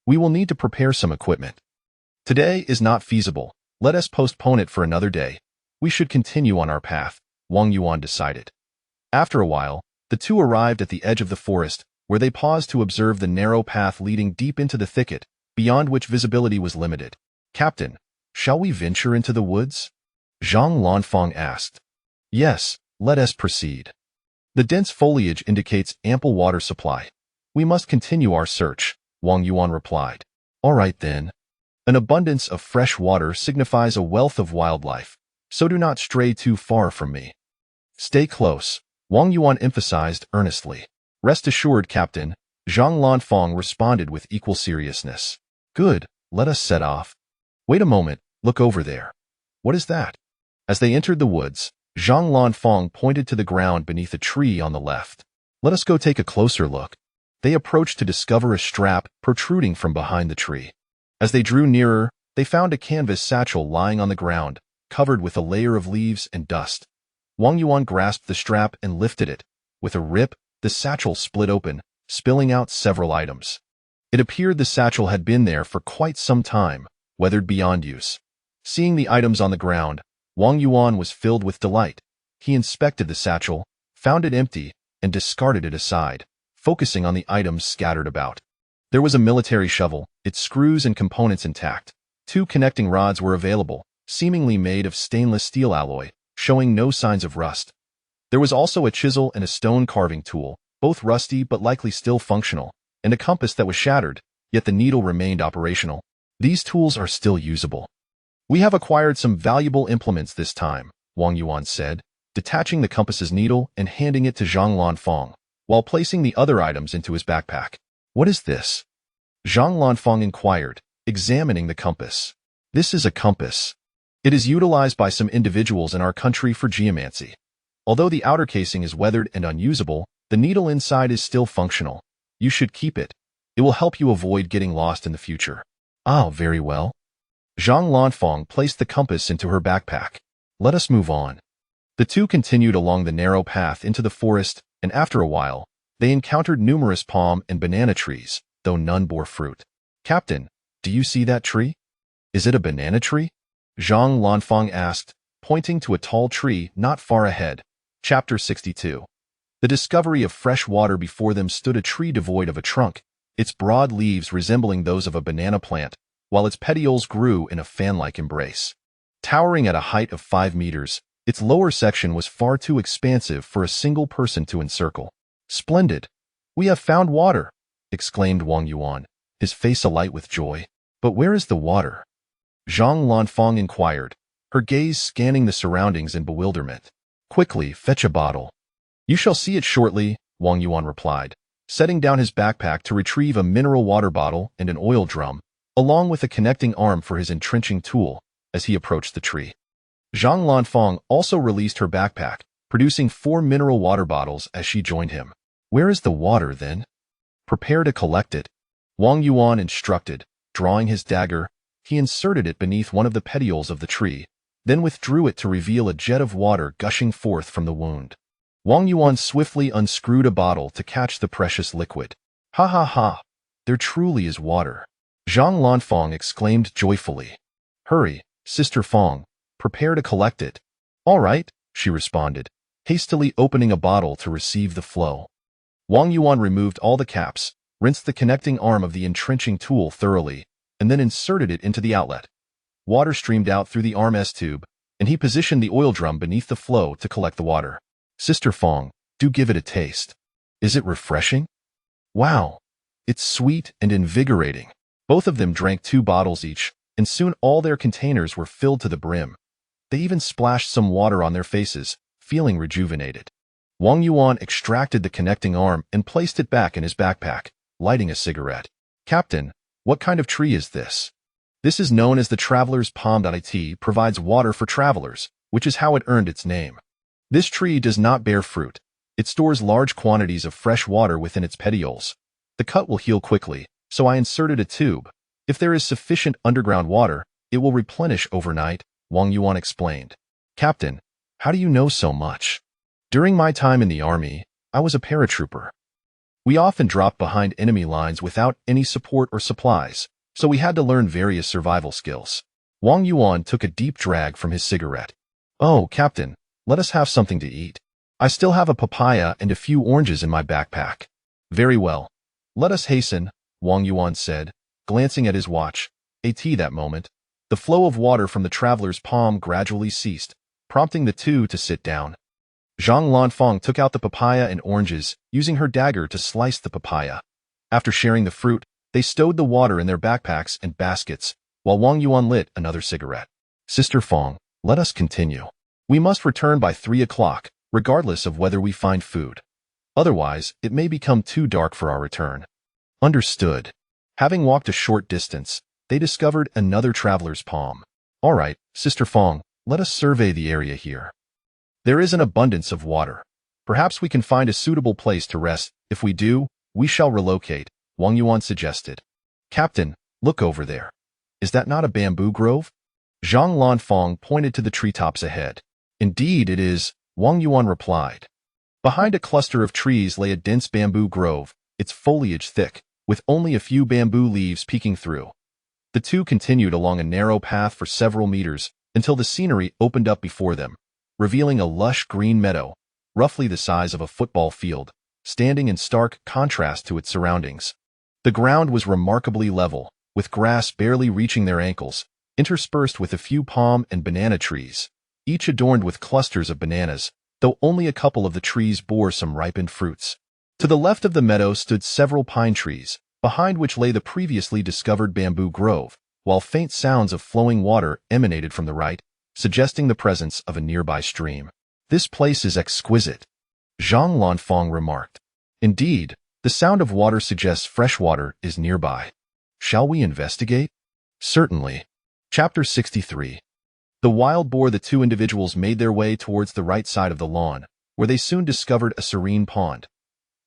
We will need to prepare some equipment. Today is not feasible. Let us postpone it for another day. We should continue on our path, Wang Yuan decided. After a while, the two arrived at the edge of the forest, where they paused to observe the narrow path leading deep into the thicket, beyond which visibility was limited. Captain, shall we venture into the woods? Zhang Lanfang asked. Yes, let us proceed. The dense foliage indicates ample water supply. We must continue our search, Wang Yuan replied. All right then. An abundance of fresh water signifies a wealth of wildlife, so do not stray too far from me. Stay close, Wang Yuan emphasized earnestly. Rest assured, Captain, Zhang Lanfang responded with equal seriousness. Good, let us set off. Wait a moment, look over there. What is that? As they entered the woods, Zhang Lanfang pointed to the ground beneath a tree on the left. Let us go take a closer look. They approached to discover a strap protruding from behind the tree. As they drew nearer, they found a canvas satchel lying on the ground, covered with a layer of leaves and dust. Wang Yuan grasped the strap and lifted it. With a rip, the satchel split open, spilling out several items. It appeared the satchel had been there for quite some time, weathered beyond use. Seeing the items on the ground, Wang Yuan was filled with delight. He inspected the satchel, found it empty, and discarded it aside, focusing on the items scattered about. There was a military shovel, its screws and components intact. 2 connecting rods were available, seemingly made of stainless steel alloy, showing no signs of rust. There was also a chisel and a stone carving tool, both rusty but likely still functional, and a compass that was shattered, yet the needle remained operational. These tools are still usable. We have acquired some valuable implements this time, Wang Yuan said, detaching the compass's needle and handing it to Zhang Lanfang, while placing the other items into his backpack. What is this? Zhang Lanfang inquired, examining the compass. This is a compass. It is utilized by some individuals in our country for geomancy. Although the outer casing is weathered and unusable, the needle inside is still functional. You should keep it. It will help you avoid getting lost in the future. Ah, very well. Zhang Lanfang placed the compass into her backpack. Let us move on. The two continued along the narrow path into the forest, and after a while, they encountered numerous palm and banana trees, though none bore fruit. Captain, do you see that tree? Is it a banana tree? Zhang Lanfang asked, pointing to a tall tree not far ahead. Chapter 62. The discovery of fresh water. Before them stood a tree devoid of a trunk, its broad leaves resembling those of a banana plant, while its petioles grew in a fan-like embrace. Towering at a height of 5 meters, its lower section was far too expansive for a single person to encircle. Splendid! We have found water! Exclaimed Wang Yuan, his face alight with joy. But where is the water? Zhang Lanfang inquired, her gaze scanning the surroundings in bewilderment. Quickly, fetch a bottle. You shall see it shortly, Wang Yuan replied, setting down his backpack to retrieve a mineral water bottle and an oil drum, along with a connecting arm for his entrenching tool, as he approached the tree. Zhang Lanfang also released her backpack, producing 4 mineral water bottles as she joined him. Where is the water, then? Prepare to collect it. Wang Yuan instructed. Drawing his dagger, he inserted it beneath one of the petioles of the tree, then withdrew it to reveal a jet of water gushing forth from the wound. Wang Yuan swiftly unscrewed a bottle to catch the precious liquid. Ha ha ha! There truly is water! Zhang Lanfang exclaimed joyfully. Hurry, Sister Fang, prepare to collect it. All right, she responded, hastily opening a bottle to receive the flow. Wang Yuan removed all the caps, rinsed the connecting arm of the entrenching tool thoroughly, and then inserted it into the outlet. Water streamed out through the arm S-tube, and he positioned the oil drum beneath the flow to collect the water. Sister Fang, do give it a taste. Is it refreshing? Wow! It's sweet and invigorating. Both of them drank 2 bottles each, and soon all their containers were filled to the brim. They even splashed some water on their faces, feeling rejuvenated. Wang Yuan extracted the connecting arm and placed it back in his backpack, lighting a cigarette. Captain, what kind of tree is this? This is known as the traveler's palm. It provides water for travelers, which is how it earned its name. This tree does not bear fruit. It stores large quantities of fresh water within its petioles. The cut will heal quickly, so I inserted a tube. If there is sufficient underground water, it will replenish overnight, Wang Yuan explained. Captain, how do you know so much? During my time in the army, I was a paratrooper. We often dropped behind enemy lines without any support or supplies, so we had to learn various survival skills. Wang Yuan took a deep drag from his cigarette. Oh, Captain, let us have something to eat. I still have a papaya and a few oranges in my backpack. Very well. Let us hasten, Wang Yuan said, glancing at his watch. That moment, the flow of water from the traveler's palm gradually ceased, prompting the two to sit down. Zhang Lanfang took out the papaya and oranges, using her dagger to slice the papaya. After sharing the fruit, they stowed the water in their backpacks and baskets, while Wang Yuan lit another cigarette. Sister Fang, let us continue. We must return by 3 o'clock, regardless of whether we find food. Otherwise, it may become too dark for our return. Understood. Having walked a short distance, they discovered another traveler's palm. All right, Sister Fang, let us survey the area here. There is an abundance of water. Perhaps we can find a suitable place to rest. If we do, we shall relocate, Wang Yuan suggested. Captain, look over there. Is that not a bamboo grove? Zhang Lanfang pointed to the treetops ahead. Indeed it is, Wang Yuan replied. Behind a cluster of trees lay a dense bamboo grove, its foliage thick, with only a few bamboo leaves peeking through. The two continued along a narrow path for several meters until the scenery opened up before them, revealing a lush green meadow, roughly the size of a football field, standing in stark contrast to its surroundings. The ground was remarkably level, with grass barely reaching their ankles, interspersed with a few palm and banana trees, each adorned with clusters of bananas, though only a couple of the trees bore some ripened fruits. To the left of the meadow stood several pine trees, behind which lay the previously discovered bamboo grove, while faint sounds of flowing water emanated from the right, suggesting the presence of a nearby stream. This place is exquisite, Zhang Lanfang remarked. Indeed, the sound of water suggests fresh water is nearby. Shall we investigate? Certainly. Chapter 63. The wild boar. The two individuals made their way towards the right side of the lawn, where they soon discovered a serene pond.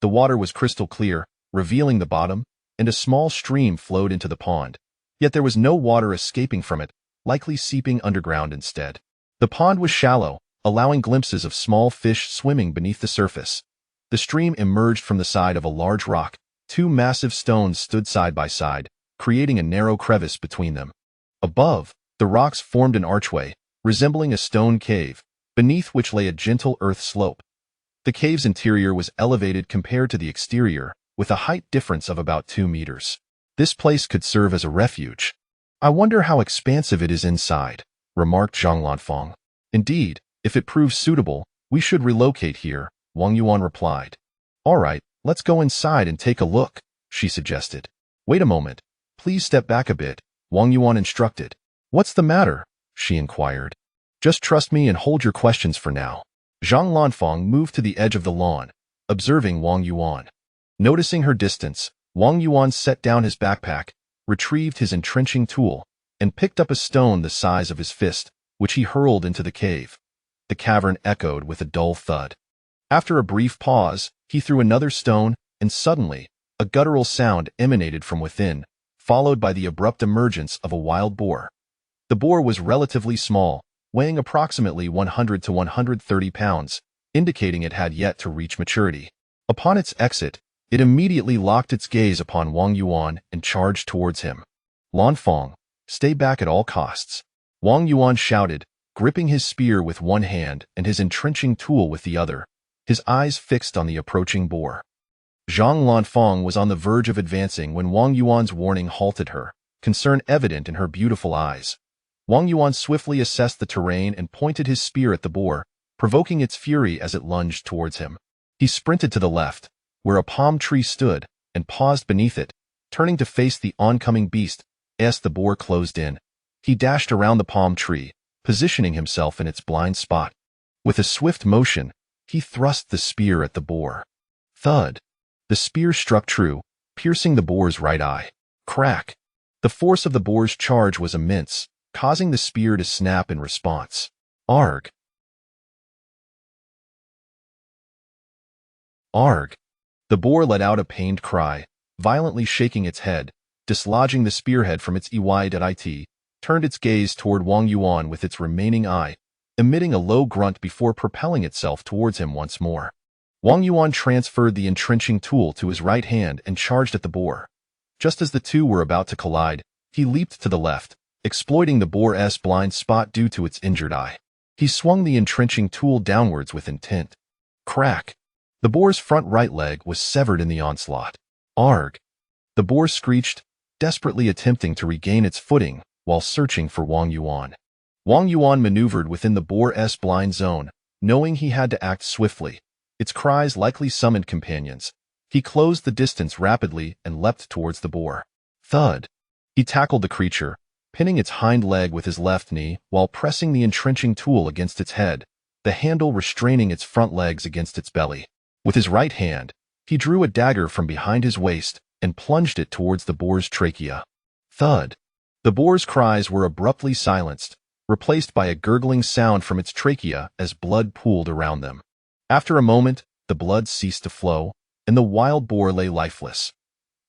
The water was crystal clear, revealing the bottom, and a small stream flowed into the pond. Yet there was no water escaping from it, likely seeping underground instead. The pond was shallow, allowing glimpses of small fish swimming beneath the surface. The stream emerged from the side of a large rock. Two massive stones stood side by side, creating a narrow crevice between them. Above, the rocks formed an archway, resembling a stone cave, beneath which lay a gentle earth slope. The cave's interior was elevated compared to the exterior, with a height difference of about 2 meters. This place could serve as a refuge. I wonder how expansive it is inside, remarked Zhang Lanfang. Indeed, if it proves suitable, we should relocate here, Wang Yuan replied. All right, let's go inside and take a look, she suggested. Wait a moment. Please step back a bit, Wang Yuan instructed. What's the matter? She inquired. Just trust me and hold your questions for now. Zhang Lanfang moved to the edge of the lawn, observing Wang Yuan. Noticing her distance, Wang Yuan set down his backpack, retrieved his entrenching tool, and picked up a stone the size of his fist, which he hurled into the cave. The cavern echoed with a dull thud. After a brief pause, he threw another stone, and suddenly, a guttural sound emanated from within, followed by the abrupt emergence of a wild boar. The boar was relatively small, weighing approximately 100 to 130 pounds, indicating it had yet to reach maturity. Upon its exit, it immediately locked its gaze upon Wang Yuan and charged towards him. Lanfang, stay back at all costs, Wang Yuan shouted, gripping his spear with one hand and his entrenching tool with the other, his eyes fixed on the approaching boar. Zhang Lanfang was on the verge of advancing when Wang Yuan's warning halted her, concern evident in her beautiful eyes. Wang Yuan swiftly assessed the terrain and pointed his spear at the boar, provoking its fury as it lunged towards him. He sprinted to the left, where a palm tree stood, and paused beneath it, turning to face the oncoming beast. As the boar closed in, he dashed around the palm tree, positioning himself in its blind spot. With a swift motion, he thrust the spear at the boar. Thud! The spear struck true, piercing the boar's right eye. Crack! The force of the boar's charge was immense, causing the spear to snap in response. Arg! Arg! The boar let out a pained cry, violently shaking its head, dislodging the spearhead from its EYDIT, turned its gaze toward Wang Yuan with its remaining eye, emitting a low grunt before propelling itself towards him once more. Wang Yuan transferred the entrenching tool to his right hand and charged at the boar. Just as the two were about to collide, he leaped to the left, exploiting the boar's blind spot due to its injured eye. He swung the entrenching tool downwards with intent. Crack! The boar's front right leg was severed in the onslaught. Arg! The boar screeched, desperately attempting to regain its footing while searching for Wang Yuan. Wang Yuan maneuvered within the boar's blind zone, knowing he had to act swiftly. Its cries likely summoned companions. He closed the distance rapidly and leapt towards the boar. Thud! He tackled the creature, pinning its hind leg with his left knee while pressing the entrenching tool against its head, the handle restraining its front legs against its belly. With his right hand, he drew a dagger from behind his waist and plunged it towards the boar's trachea. Thud! The boar's cries were abruptly silenced, replaced by a gurgling sound from its trachea as blood pooled around them. After a moment, the blood ceased to flow, and the wild boar lay lifeless.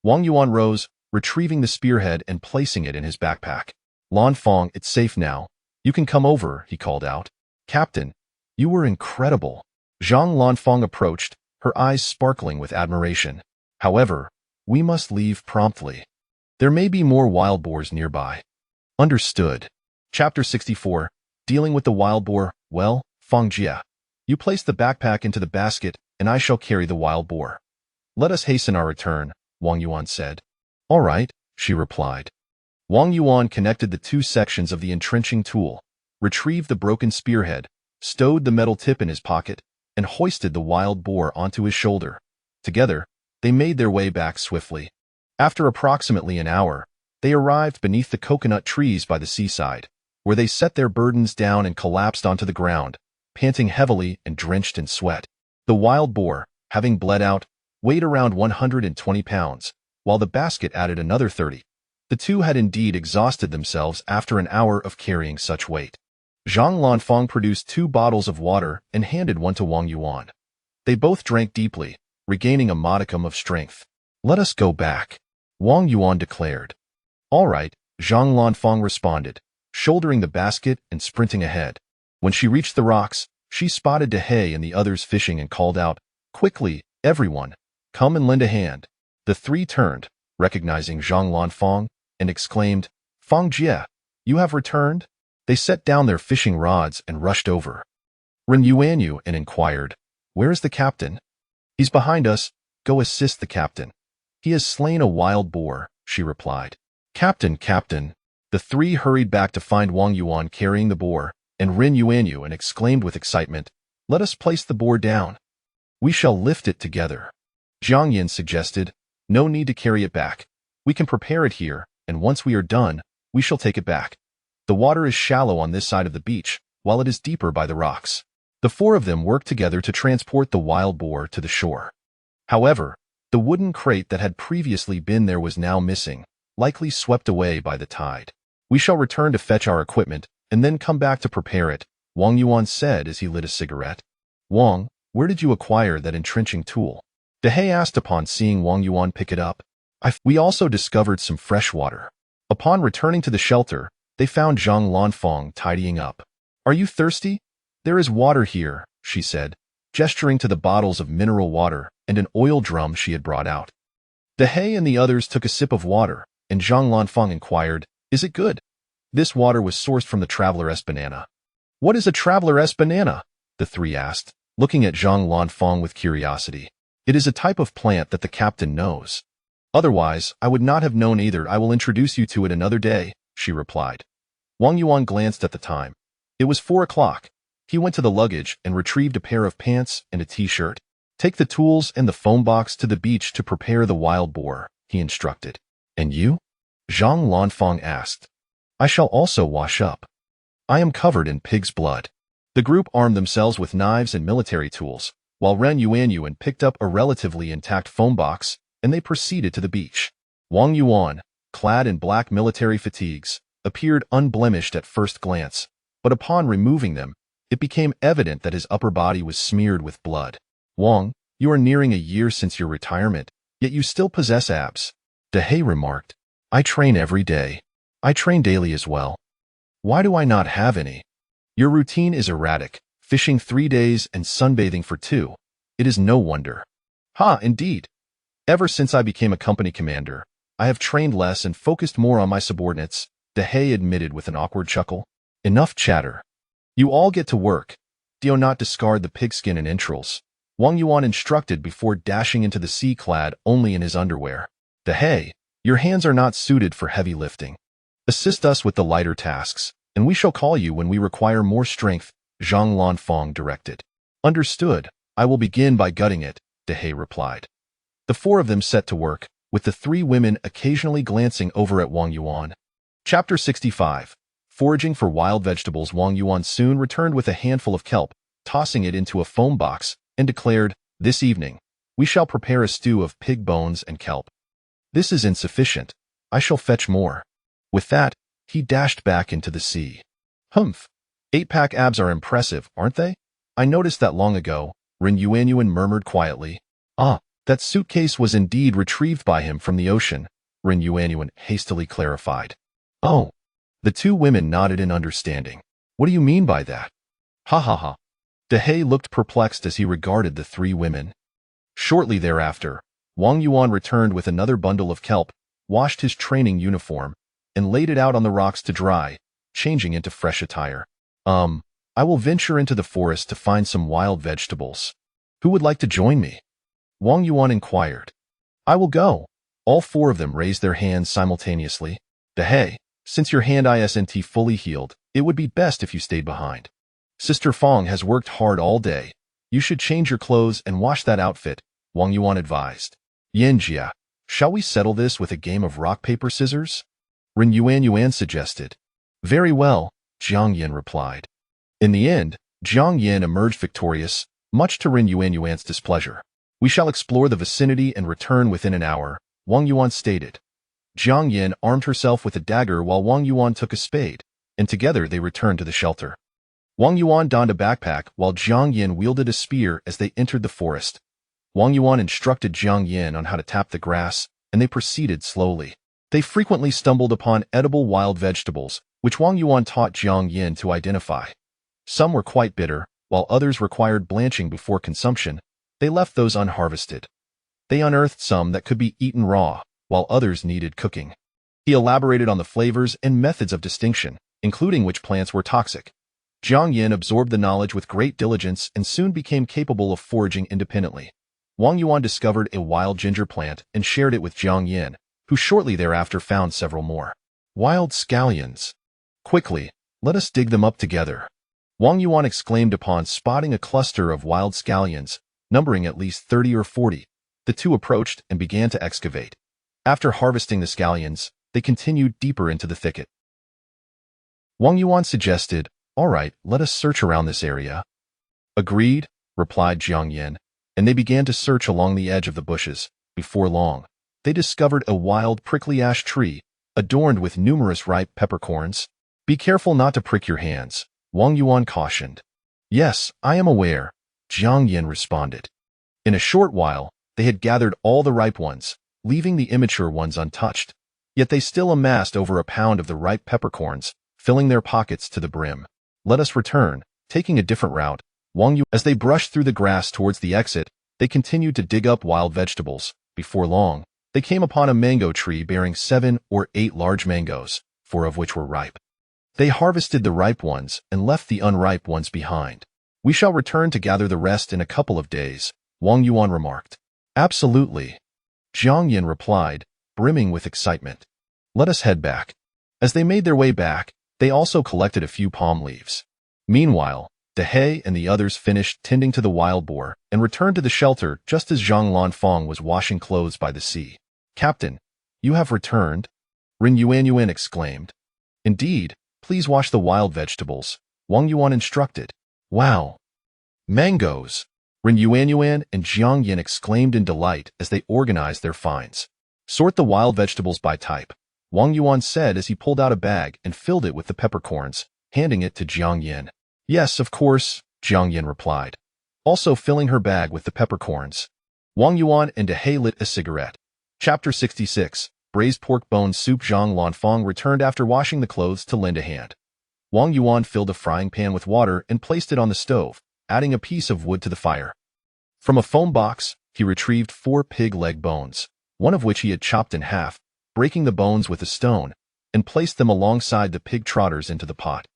Wang Yuan rose, retrieving the spearhead and placing it in his backpack. Lanfang, it's safe now. You can come over, he called out. Captain, you were incredible. Zhang Lanfang approached, her eyes sparkling with admiration. However, we must leave promptly. There may be more wild boars nearby. Understood. Chapter 64. Dealing with the wild boar. Well, Fang Jia, you place the backpack into the basket, and I shall carry the wild boar. Let us hasten our return, Wang Yuan said. All right, she replied. Wang Yuan connected the two sections of the entrenching tool, retrieved the broken spearhead, stowed the metal tip in his pocket, and hoisted the wild boar onto his shoulder. Together, they made their way back swiftly. After approximately an hour, they arrived beneath the coconut trees by the seaside, where they set their burdens down and collapsed onto the ground, panting heavily and drenched in sweat. The wild boar, having bled out, weighed around 120 pounds, while the basket added another 30. The two had indeed exhausted themselves after an hour of carrying such weight. Zhang Lanfang produced 2 bottles of water and handed one to Wang Yuan. They both drank deeply, regaining a modicum of strength. "Let us go back," Wang Yuan declared. "All right," Zhang Lanfang responded, shouldering the basket and sprinting ahead. When she reached the rocks, she spotted Dehe and the others fishing and called out, "Quickly, everyone, come and lend a hand." The 3 turned, recognizing Zhang Lanfang, and exclaimed, "Fang Jie, you have returned?" They set down their fishing rods and rushed over. Ren Yuanyu and inquired, "Where is the captain?" "He's behind us. Go assist the captain." "He has slain a wild boar," she replied. "Captain, captain." The 3 hurried back to find Wang Yuan carrying the boar, and Ren Yuanyu and exclaimed with excitement, "Let us place the boar down. We shall lift it together." Jiang Yin suggested, "No need to carry it back. We can prepare it here, and once we are done, we shall take it back. The water is shallow on this side of the beach, while it is deeper by the rocks." The 4 of them worked together to transport the wild boar to the shore. However, the wooden crate that had previously been there was now missing, likely swept away by the tide. "We shall return to fetch our equipment, and then come back to prepare it," Wang Yuan said as he lit a cigarette. "Wang, where did you acquire that entrenching tool?" Dehe asked upon seeing Wang Yuan pick it up. "We also discovered some fresh water." Upon returning to the shelter, they found Zhang Lanfang tidying up. "Are you thirsty? There is water here," she said, gesturing to the bottles of mineral water and an oil drum she had brought out. Dehe and the others took a sip of water, and Zhang Lanfang inquired, "Is it good?" This water was sourced from the traveler-s banana. "What is a traveler-s banana?" the 3 asked, looking at Zhang Lanfang with curiosity. "It is a type of plant that the captain knows. Otherwise, I would not have known either. I will introduce you to it another day," she replied. Wang Yuan glanced at the time. It was 4 o'clock. He went to the luggage and retrieved a pair of pants and a t-shirt. "Take the tools and the foam box to the beach to prepare the wild boar," he instructed. "And you?" Zhang Lanfang asked. "I shall also wash up. I am covered in pig's blood." The group armed themselves with knives and military tools, while Ren Yuanyuan picked up a relatively intact foam box, and they proceeded to the beach. Wang Yuan, clad in black military fatigues, appeared unblemished at first glance, but upon removing them, it became evident that his upper body was smeared with blood. "Wang, you are nearing a year since your retirement, yet you still possess abs," Dehe remarked. "I train every day. I train daily as well. Why do I not have any?" "Your routine is erratic, fishing 3 days and sunbathing for 2. It is no wonder." "Ha, indeed. Ever since I became a company commander, I have trained less and focused more on my subordinates," Dehe admitted with an awkward chuckle. "Enough chatter. You all get to work. Do not discard the pigskin and entrails," Wang Yuan instructed before dashing into the sea clad only in his underwear. "Dehe, your hands are not suited for heavy lifting. Assist us with the lighter tasks, and we shall call you when we require more strength," Zhang Lanfang directed. "Understood. I will begin by gutting it," Dehe replied. The 4 of them set to work, with the 3 women occasionally glancing over at Wang Yuan. Chapter 65. Foraging for wild vegetables. Wang Yuan soon returned with a handful of kelp, tossing it into a foam box, and declared, "This evening, we shall prepare a stew of pig bones and kelp." "This is insufficient. I shall fetch more." With that, he dashed back into the sea. "Humph. 8-pack abs are impressive, aren't they? I noticed that long ago," Ren Yuanyuan murmured quietly. "Ah, that suitcase was indeed retrieved by him from the ocean," Ren Yuanyuan hastily clarified. "Oh." The 2 women nodded in understanding. "What do you mean by that?" "Ha ha ha." Dehe looked perplexed as he regarded the 3 women. Shortly thereafter, Wang Yuan returned with another bundle of kelp, washed his training uniform, and laid it out on the rocks to dry, changing into fresh attire. I will venture into the forest to find some wild vegetables. Who would like to join me?" Wang Yuan inquired. "I will go." All 4 of them raised their hands simultaneously. "Dehe, since your hand isn't fully healed, it would be best if you stayed behind. Sister Fong has worked hard all day. You should change your clothes and wash that outfit," Wang Yuan advised. "Yanjia, shall we settle this with a game of rock, paper, scissors?" Ren Yuanyuan suggested. "Very well," Jiang Yin replied. In the end, Jiang Yin emerged victorious, much to Ren Yuanyuan's displeasure. "We shall explore the vicinity and return within an hour," Wang Yuan stated. Jiang Yin armed herself with a dagger while Wang Yuan took a spade, and together they returned to the shelter. Wang Yuan donned a backpack while Jiang Yin wielded a spear as they entered the forest. Wang Yuan instructed Jiang Yin on how to tap the grass, and they proceeded slowly. They frequently stumbled upon edible wild vegetables, which Wang Yuan taught Jiang Yin to identify. Some were quite bitter, while others required blanching before consumption. They left those unharvested. They unearthed some that could be eaten raw, while others needed cooking. He elaborated on the flavors and methods of distinction, including which plants were toxic. Jiang Yin absorbed the knowledge with great diligence and soon became capable of foraging independently. Wang Yuan discovered a wild ginger plant and shared it with Jiang Yin, who shortly thereafter found several more. Wild scallions. Quickly, let us dig them up together. Wang Yuan exclaimed upon spotting a cluster of wild scallions, numbering at least 30 or 40. The two approached and began to excavate. After harvesting the scallions, they continued deeper into the thicket. Wang Yuan suggested, "All right, let us search around this area." "Agreed," replied Jiang Yin, and they began to search along the edge of the bushes. Before long, they discovered a wild prickly ash tree, adorned with numerous ripe peppercorns. "Be careful not to prick your hands," Wang Yuan cautioned. "Yes, I am aware," Jiang Yin responded. In a short while, they had gathered all the ripe ones, leaving the immature ones untouched. Yet they still amassed over a pound of the ripe peppercorns, filling their pockets to the brim. "Let us return, taking a different route." As they brushed through the grass towards the exit, they continued to dig up wild vegetables. Before long, they came upon a mango tree bearing 7 or 8 large mangoes, 4 of which were ripe. They harvested the ripe ones and left the unripe ones behind. "We shall return to gather the rest in a couple of days," Wang Yuan remarked. "Absolutely," Jiang Yin replied, brimming with excitement. "Let us head back." As they made their way back, they also collected a few palm leaves. Meanwhile, Dehei and the others finished tending to the wild boar and returned to the shelter just as Zhang Lanfang was washing clothes by the sea. "Captain, you have returned?" Ren Yuanyuan exclaimed. "Indeed, please wash the wild vegetables," Wang Yuan instructed. "Wow! Mangoes!" Ren Yuanyuan and Jiang Yin exclaimed in delight as they organized their finds. "Sort the wild vegetables by type," Wang Yuan said as he pulled out a bag and filled it with the peppercorns, handing it to Jiang Yin. "Yes, of course," Jiang Yin replied, also filling her bag with the peppercorns. Wang Yuan and Dehei lit a cigarette. Chapter 66, Braised Pork Bone Soup. Zhang Lanfang returned after washing the clothes to lend a hand. Wang Yuan filled a frying pan with water and placed it on the stove, adding a piece of wood to the fire. From a foam box, he retrieved 4 pig leg bones, one of which he had chopped in half, breaking the bones with a stone, and placed them alongside the pig trotters into the pot.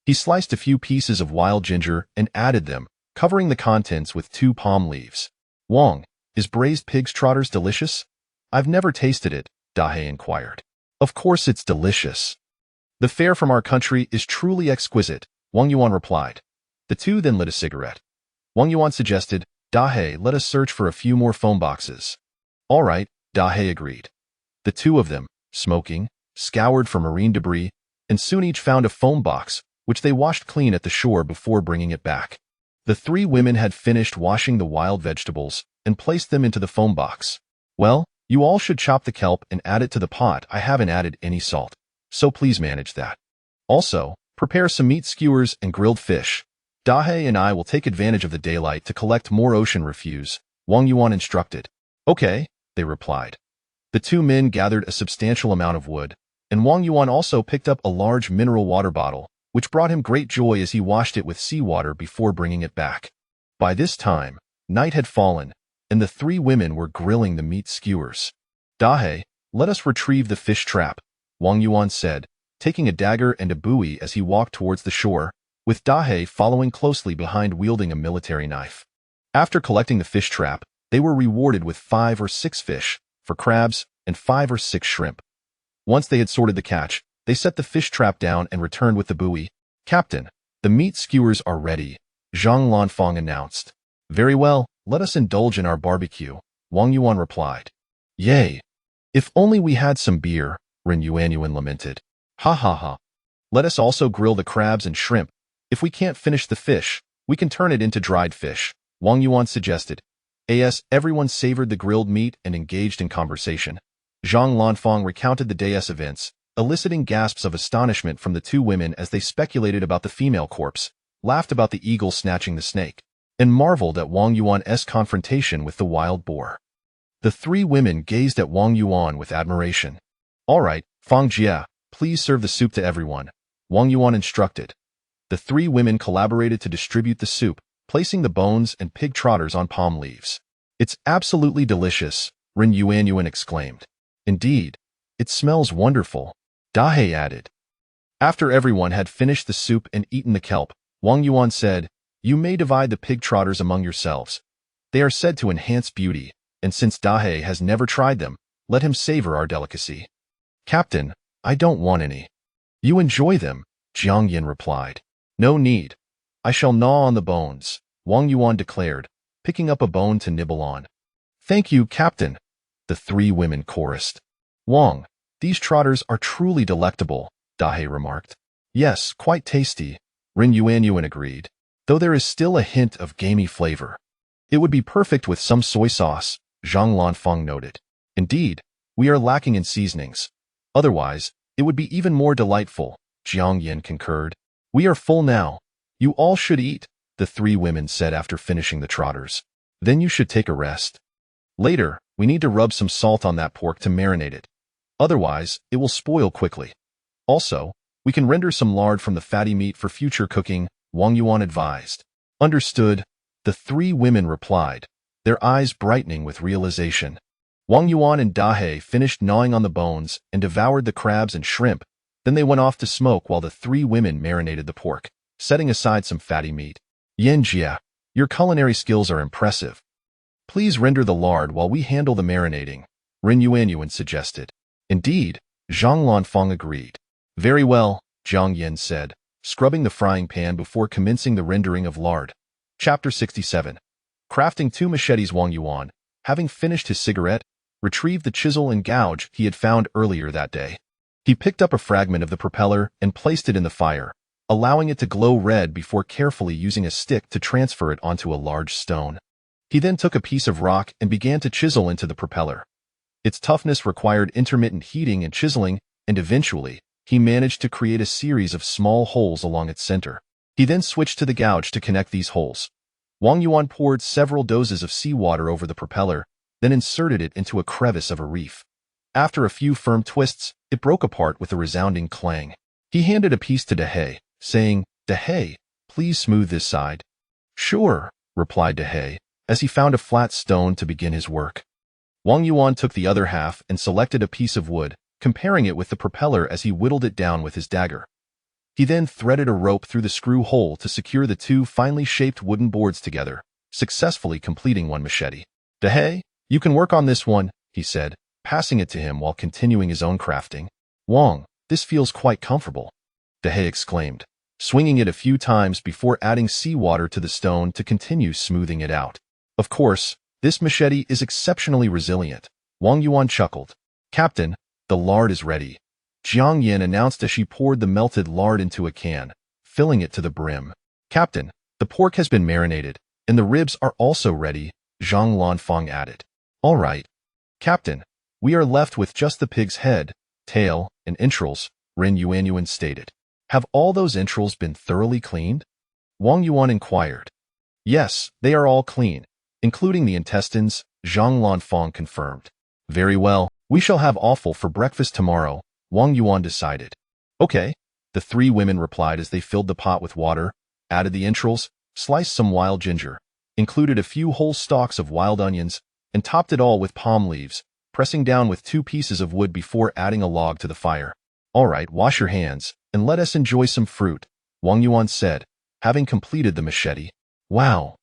He sliced a few pieces of wild ginger and added them, covering the contents with 2 palm leaves. "Wang, is braised pig's trotters delicious?" "I've never tasted it," Dahei inquired. "Of course it's delicious. The fare from our country is truly exquisite," Wang Yuan replied. The two then lit a cigarette. Wang Yuan suggested, "Dahei, let us search for a few more foam boxes." "All right," Dahei agreed. The two of them, smoking, scoured for marine debris, and soon each found a foam box, which they washed clean at the shore before bringing it back. The 3 women had finished washing the wild vegetables and placed them into the foam box. "Well, you all should chop the kelp and add it to the pot. I haven't added any salt, so please manage that. Also, prepare some meat skewers and grilled fish. Dahei and I will take advantage of the daylight to collect more ocean refuse," Wang Yuan instructed. "Okay," they replied. The 2 men gathered a substantial amount of wood, and Wang Yuan also picked up a large mineral water bottle, which brought him great joy as he washed it with seawater before bringing it back. By this time, night had fallen, and the 3 women were grilling the meat skewers. "Dahei, let us retrieve the fish trap," Wang Yuan said, taking a dagger and a buoy as he walked towards the shore, with Dahei following closely behind wielding a military knife. After collecting the fish trap, they were rewarded with 5 or 6 fish, for crabs, and 5 or 6 shrimp. Once they had sorted the catch, they set the fish trap down and returned with the buoy. "Captain, the meat skewers are ready," Zhang Lanfang announced. "Very well, let us indulge in our barbecue," Wang Yuan replied. "Yay! If only we had some beer," Ren Yuanyuan lamented. "Ha ha ha. Let us also grill the crabs and shrimp. If we can't finish the fish, we can turn it into dried fish," Wang Yuan suggested. Everyone savored the grilled meat and engaged in conversation. Zhang Lanfang recounted the day's events, eliciting gasps of astonishment from the two women as they speculated about the female corpse, laughed about the eagle snatching the snake, and marveled at Wang Yuan's confrontation with the wild boar. The three women gazed at Wang Yuan with admiration. "All right, Fang Jia, please serve the soup to everyone," Wang Yuan instructed. The three women collaborated to distribute the soup, placing the bones and pig trotters on palm leaves. "It's absolutely delicious," Ren Yuanyuan exclaimed. "Indeed, it smells wonderful," Dahe added. After everyone had finished the soup and eaten the kelp, Wang Yuan said, "You may divide the pig trotters among yourselves. They are said to enhance beauty, and since Dahe has never tried them, let him savor our delicacy." "Captain, I don't want any." "You enjoy them," Jiang Yin replied. "No need. I shall gnaw on the bones," Wang Yuan declared, picking up a bone to nibble on. "Thank you, Captain," the three women chorused. "Wang, these trotters are truly delectable," Dahe remarked. "Yes, quite tasty," Ren Yuanyuan agreed, though there is still a hint of gamey flavor. "It would be perfect with some soy sauce," Zhang Lanfang noted. "Indeed, we are lacking in seasonings. Otherwise, it would be even more delightful," Jiang Yin concurred. "We are full now. You all should eat," the three women said after finishing the trotters. "Then you should take a rest. Later, we need to rub some salt on that pork to marinate it. Otherwise, it will spoil quickly. Also, we can render some lard from the fatty meat for future cooking," Wang Yuan advised. "Understood," the three women replied, their eyes brightening with realization. Wang Yuan and Dahe finished gnawing on the bones and devoured the crabs and shrimp. Then they went off to smoke while the three women marinated the pork, setting aside some fatty meat. "Yan Jia, your culinary skills are impressive. Please render the lard while we handle the marinating," Ren Yuanyuan suggested. "Indeed," Zhang Lanfang agreed. "Very well," Jiang Yin said, scrubbing the frying pan before commencing the rendering of lard. Chapter 67. Crafting two machetes. Wang Yuan, having finished his cigarette, retrieved the chisel and gouge he had found earlier that day. He picked up a fragment of the propeller and placed it in the fire, allowing it to glow red before carefully using a stick to transfer it onto a large stone. He then took a piece of rock and began to chisel into the propeller. Its toughness required intermittent heating and chiseling, and eventually, he managed to create a series of small holes along its center. He then switched to the gouge to connect these holes. Wang Yuan poured several doses of seawater over the propeller, then inserted it into a crevice of a reef. After a few firm twists, it broke apart with a resounding clang. He handed a piece to Dahe, saying, "Dahe, please smooth this side." "Sure," replied Dahe, as he found a flat stone to begin his work. Wang Yuan took the other half and selected a piece of wood, comparing it with the propeller as he whittled it down with his dagger. He then threaded a rope through the screw hole to secure the two finely shaped wooden boards together, successfully completing one machete. "Dahe, you can work on this one," he said, passing it to him while continuing his own crafting. "Wang, this feels quite comfortable," Dahe exclaimed, swinging it a few times before adding seawater to the stone to continue smoothing it out. "Of course, this machete is exceptionally resilient," Wang Yuan chuckled. "Captain, the lard is ready," Jiang Yin announced as she poured the melted lard into a can, filling it to the brim. "Captain, the pork has been marinated, and the ribs are also ready," Zhang Lanfang added. "All right. Captain, we are left with just the pig's head, tail, and entrails," Ren Yuanyuan stated. "Have all those entrails been thoroughly cleaned?" Wang Yuan inquired. "Yes, they are all clean, including the intestines," Zhang Lanfang confirmed. "Very well, we shall have offal for breakfast tomorrow," Wang Yuan decided. "Okay," the three women replied as they filled the pot with water, added the entrails, sliced some wild ginger, included a few whole stalks of wild onions, and topped it all with palm leaves, pressing down with 2 pieces of wood before adding a log to the fire. "All right, wash your hands, and let us enjoy some fruit," Wang Yuan said, having completed the machete. "Wow,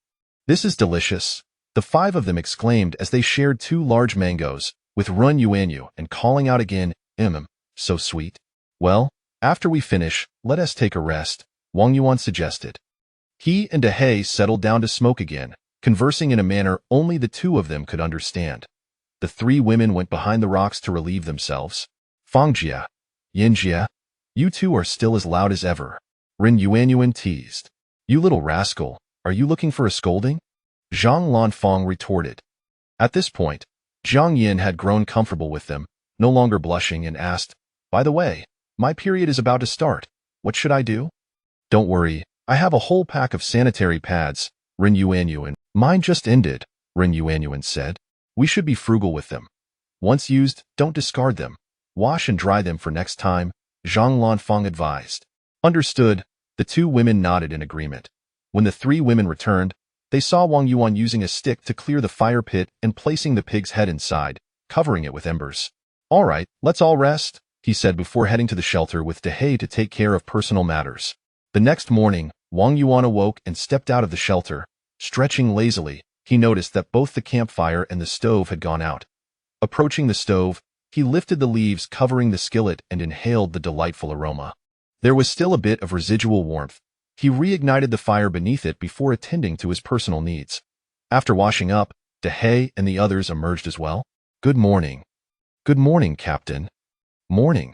this is delicious," the 5 of them exclaimed as they shared 2 large mangoes, with Ren Yuanyu and calling out again, "So sweet." "Well, after we finish, let us take a rest," Wang Yuan suggested. He and Dahe settled down to smoke again, conversing in a manner only the 2 of them could understand. The 3 women went behind the rocks to relieve themselves. "Fangjia, Yanjia, you 2 are still as loud as ever," Ren Yuanyuan teased. "You little rascal, are you looking for a scolding?" Zhang Lanfang retorted. At this point, Jiang Yin had grown comfortable with them, no longer blushing, and asked, "By the way, my period is about to start. What should I do?" "Don't worry, I have a whole pack of sanitary pads," Ren Yuanyuan. "Mine just ended," Ren Yuanyuan said. "We should be frugal with them. Once used, don't discard them. Wash and dry them for next time," Zhang Lanfeng advised. "Understood." The two women nodded in agreement. When the three women returned, they saw Wang Yuan using a stick to clear the fire pit and placing the pig's head inside, covering it with embers. "All right, let's all rest," he said before heading to the shelter with Dehei to take care of personal matters. The next morning, Wang Yuan awoke and stepped out of the shelter. Stretching lazily, he noticed that both the campfire and the stove had gone out. Approaching the stove, he lifted the leaves covering the skillet and inhaled the delightful aroma. There was still a bit of residual warmth. He reignited the fire beneath it before attending to his personal needs. After washing up, Dehei and the others emerged as well. "Good morning." "Good morning, Captain." "Morning.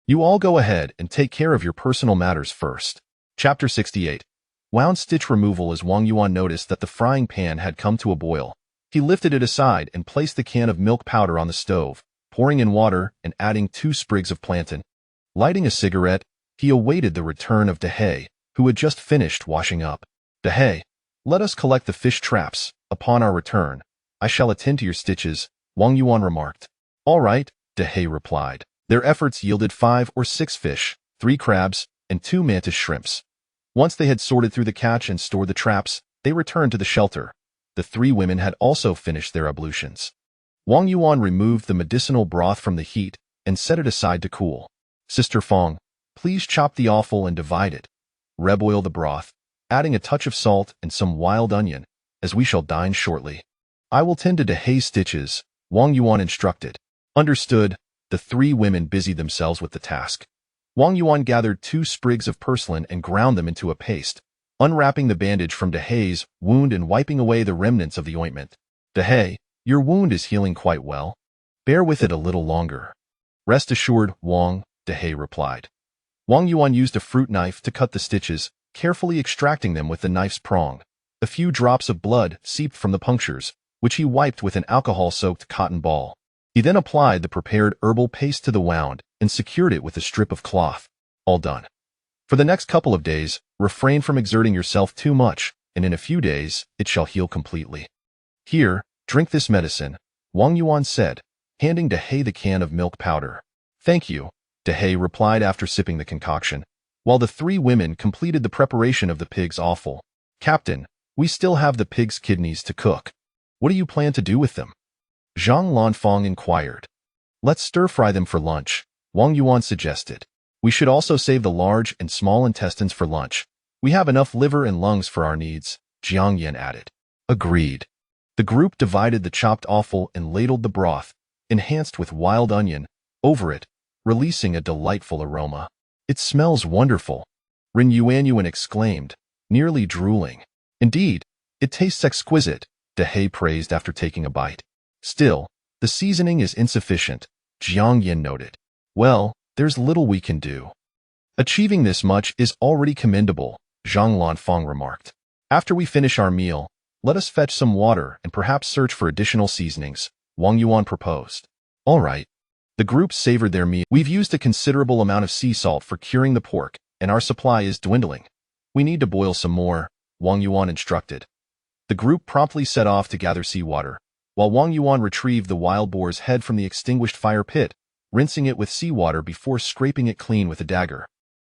You all go ahead and take care of your personal matters first." Chapter 68. Wound stitch removal. As Wang Yuan noticed that the frying pan had come to a boil, he lifted it aside and placed the can of milk powder on the stove, pouring in water and adding 2 sprigs of plantain. Lighting a cigarette, he awaited the return of Dehei, who had just finished washing up. "Dehei, let us collect the fish traps. Upon our return, I shall attend to your stitches," Wang Yuan remarked. "All right," Dehei replied. Their efforts yielded 5 or 6 fish, 3 crabs, and 2 mantis shrimps. Once they had sorted through the catch and stored the traps, they returned to the shelter. The 3 women had also finished their ablutions. Wang Yuan removed the medicinal broth from the heat and set it aside to cool. "Sister Fong, please chop the offal and divide it. Reboil the broth, adding a touch of salt and some wild onion, as we shall dine shortly." "I will tend to Dehei's stitches," Wang Yuan instructed. Understood. The 3 women busied themselves with the task. Wang Yuan gathered 2 sprigs of purslane and ground them into a paste, unwrapping the bandage from Dehei's wound and wiping away the remnants of the ointment. "Dehei, your wound is healing quite well. Bear with it a little longer." "Rest assured, Wang," Dehei replied. Wang Yuan used a fruit knife to cut the stitches, carefully extracting them with the knife's prong. A few drops of blood seeped from the punctures, which he wiped with an alcohol-soaked cotton ball. He then applied the prepared herbal paste to the wound and secured it with a strip of cloth. "All done. For the next couple of days, refrain from exerting yourself too much, and in a few days, it shall heal completely. Here, drink this medicine," Wang Yuan said, handing Dehei the can of milk powder. "Thank you," Dehei replied after sipping the concoction, while the 3 women completed the preparation of the pig's offal. "Captain, we still have the pig's kidneys to cook. What do you plan to do with them?" Zhang Lanfeng inquired. "Let's stir-fry them for lunch," Wang Yuan suggested. "We should also save the large and small intestines for lunch. We have enough liver and lungs for our needs," Jiang Yan added. "Agreed." The group divided the chopped offal and ladled the broth, enhanced with wild onion, over it, releasing a delightful aroma. "It smells wonderful," Ren Yuanyuan exclaimed, nearly drooling. "Indeed, it tastes exquisite," Dehei praised after taking a bite. "Still, the seasoning is insufficient," Jiang Yan noted. "Well, there's little we can do." "Achieving this much is already commendable," Zhang Lanfeng remarked. "After we finish our meal, let us fetch some water and perhaps search for additional seasonings," Wang Yuan proposed. "All right." The group savored their meal. "We've used a considerable amount of sea salt for curing the pork, and our supply is dwindling. We need to boil some more," Wang Yuan instructed. The group promptly set off to gather seawater, while Wang Yuan retrieved the wild boar's head from the extinguished fire pit, rinsing it with seawater before scraping it clean with a dagger.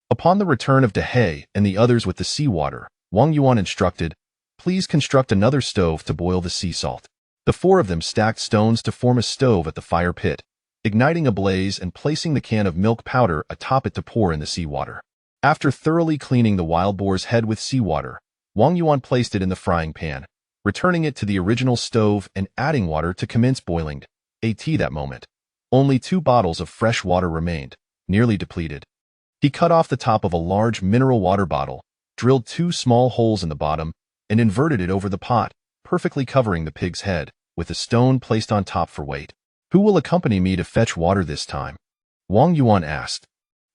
Upon the return of Dehei and the others with the seawater, Wang Yuan instructed, "Please construct another stove to boil the sea salt." The 4 of them stacked stones to form a stove at the fire pit, igniting a blaze and placing the can of milk powder atop it to pour in the seawater. After thoroughly cleaning the wild boar's head with seawater, Wang Yuan placed it in the frying pan, returning it to the original stove and adding water to commence boiling. That moment, only 2 bottles of fresh water remained, nearly depleted. He cut off the top of a large mineral water bottle, drilled 2 small holes in the bottom, and inverted it over the pot, perfectly covering the pig's head, with a stone placed on top for weight. "Who will accompany me to fetch water this time?" Wang Yuan asked.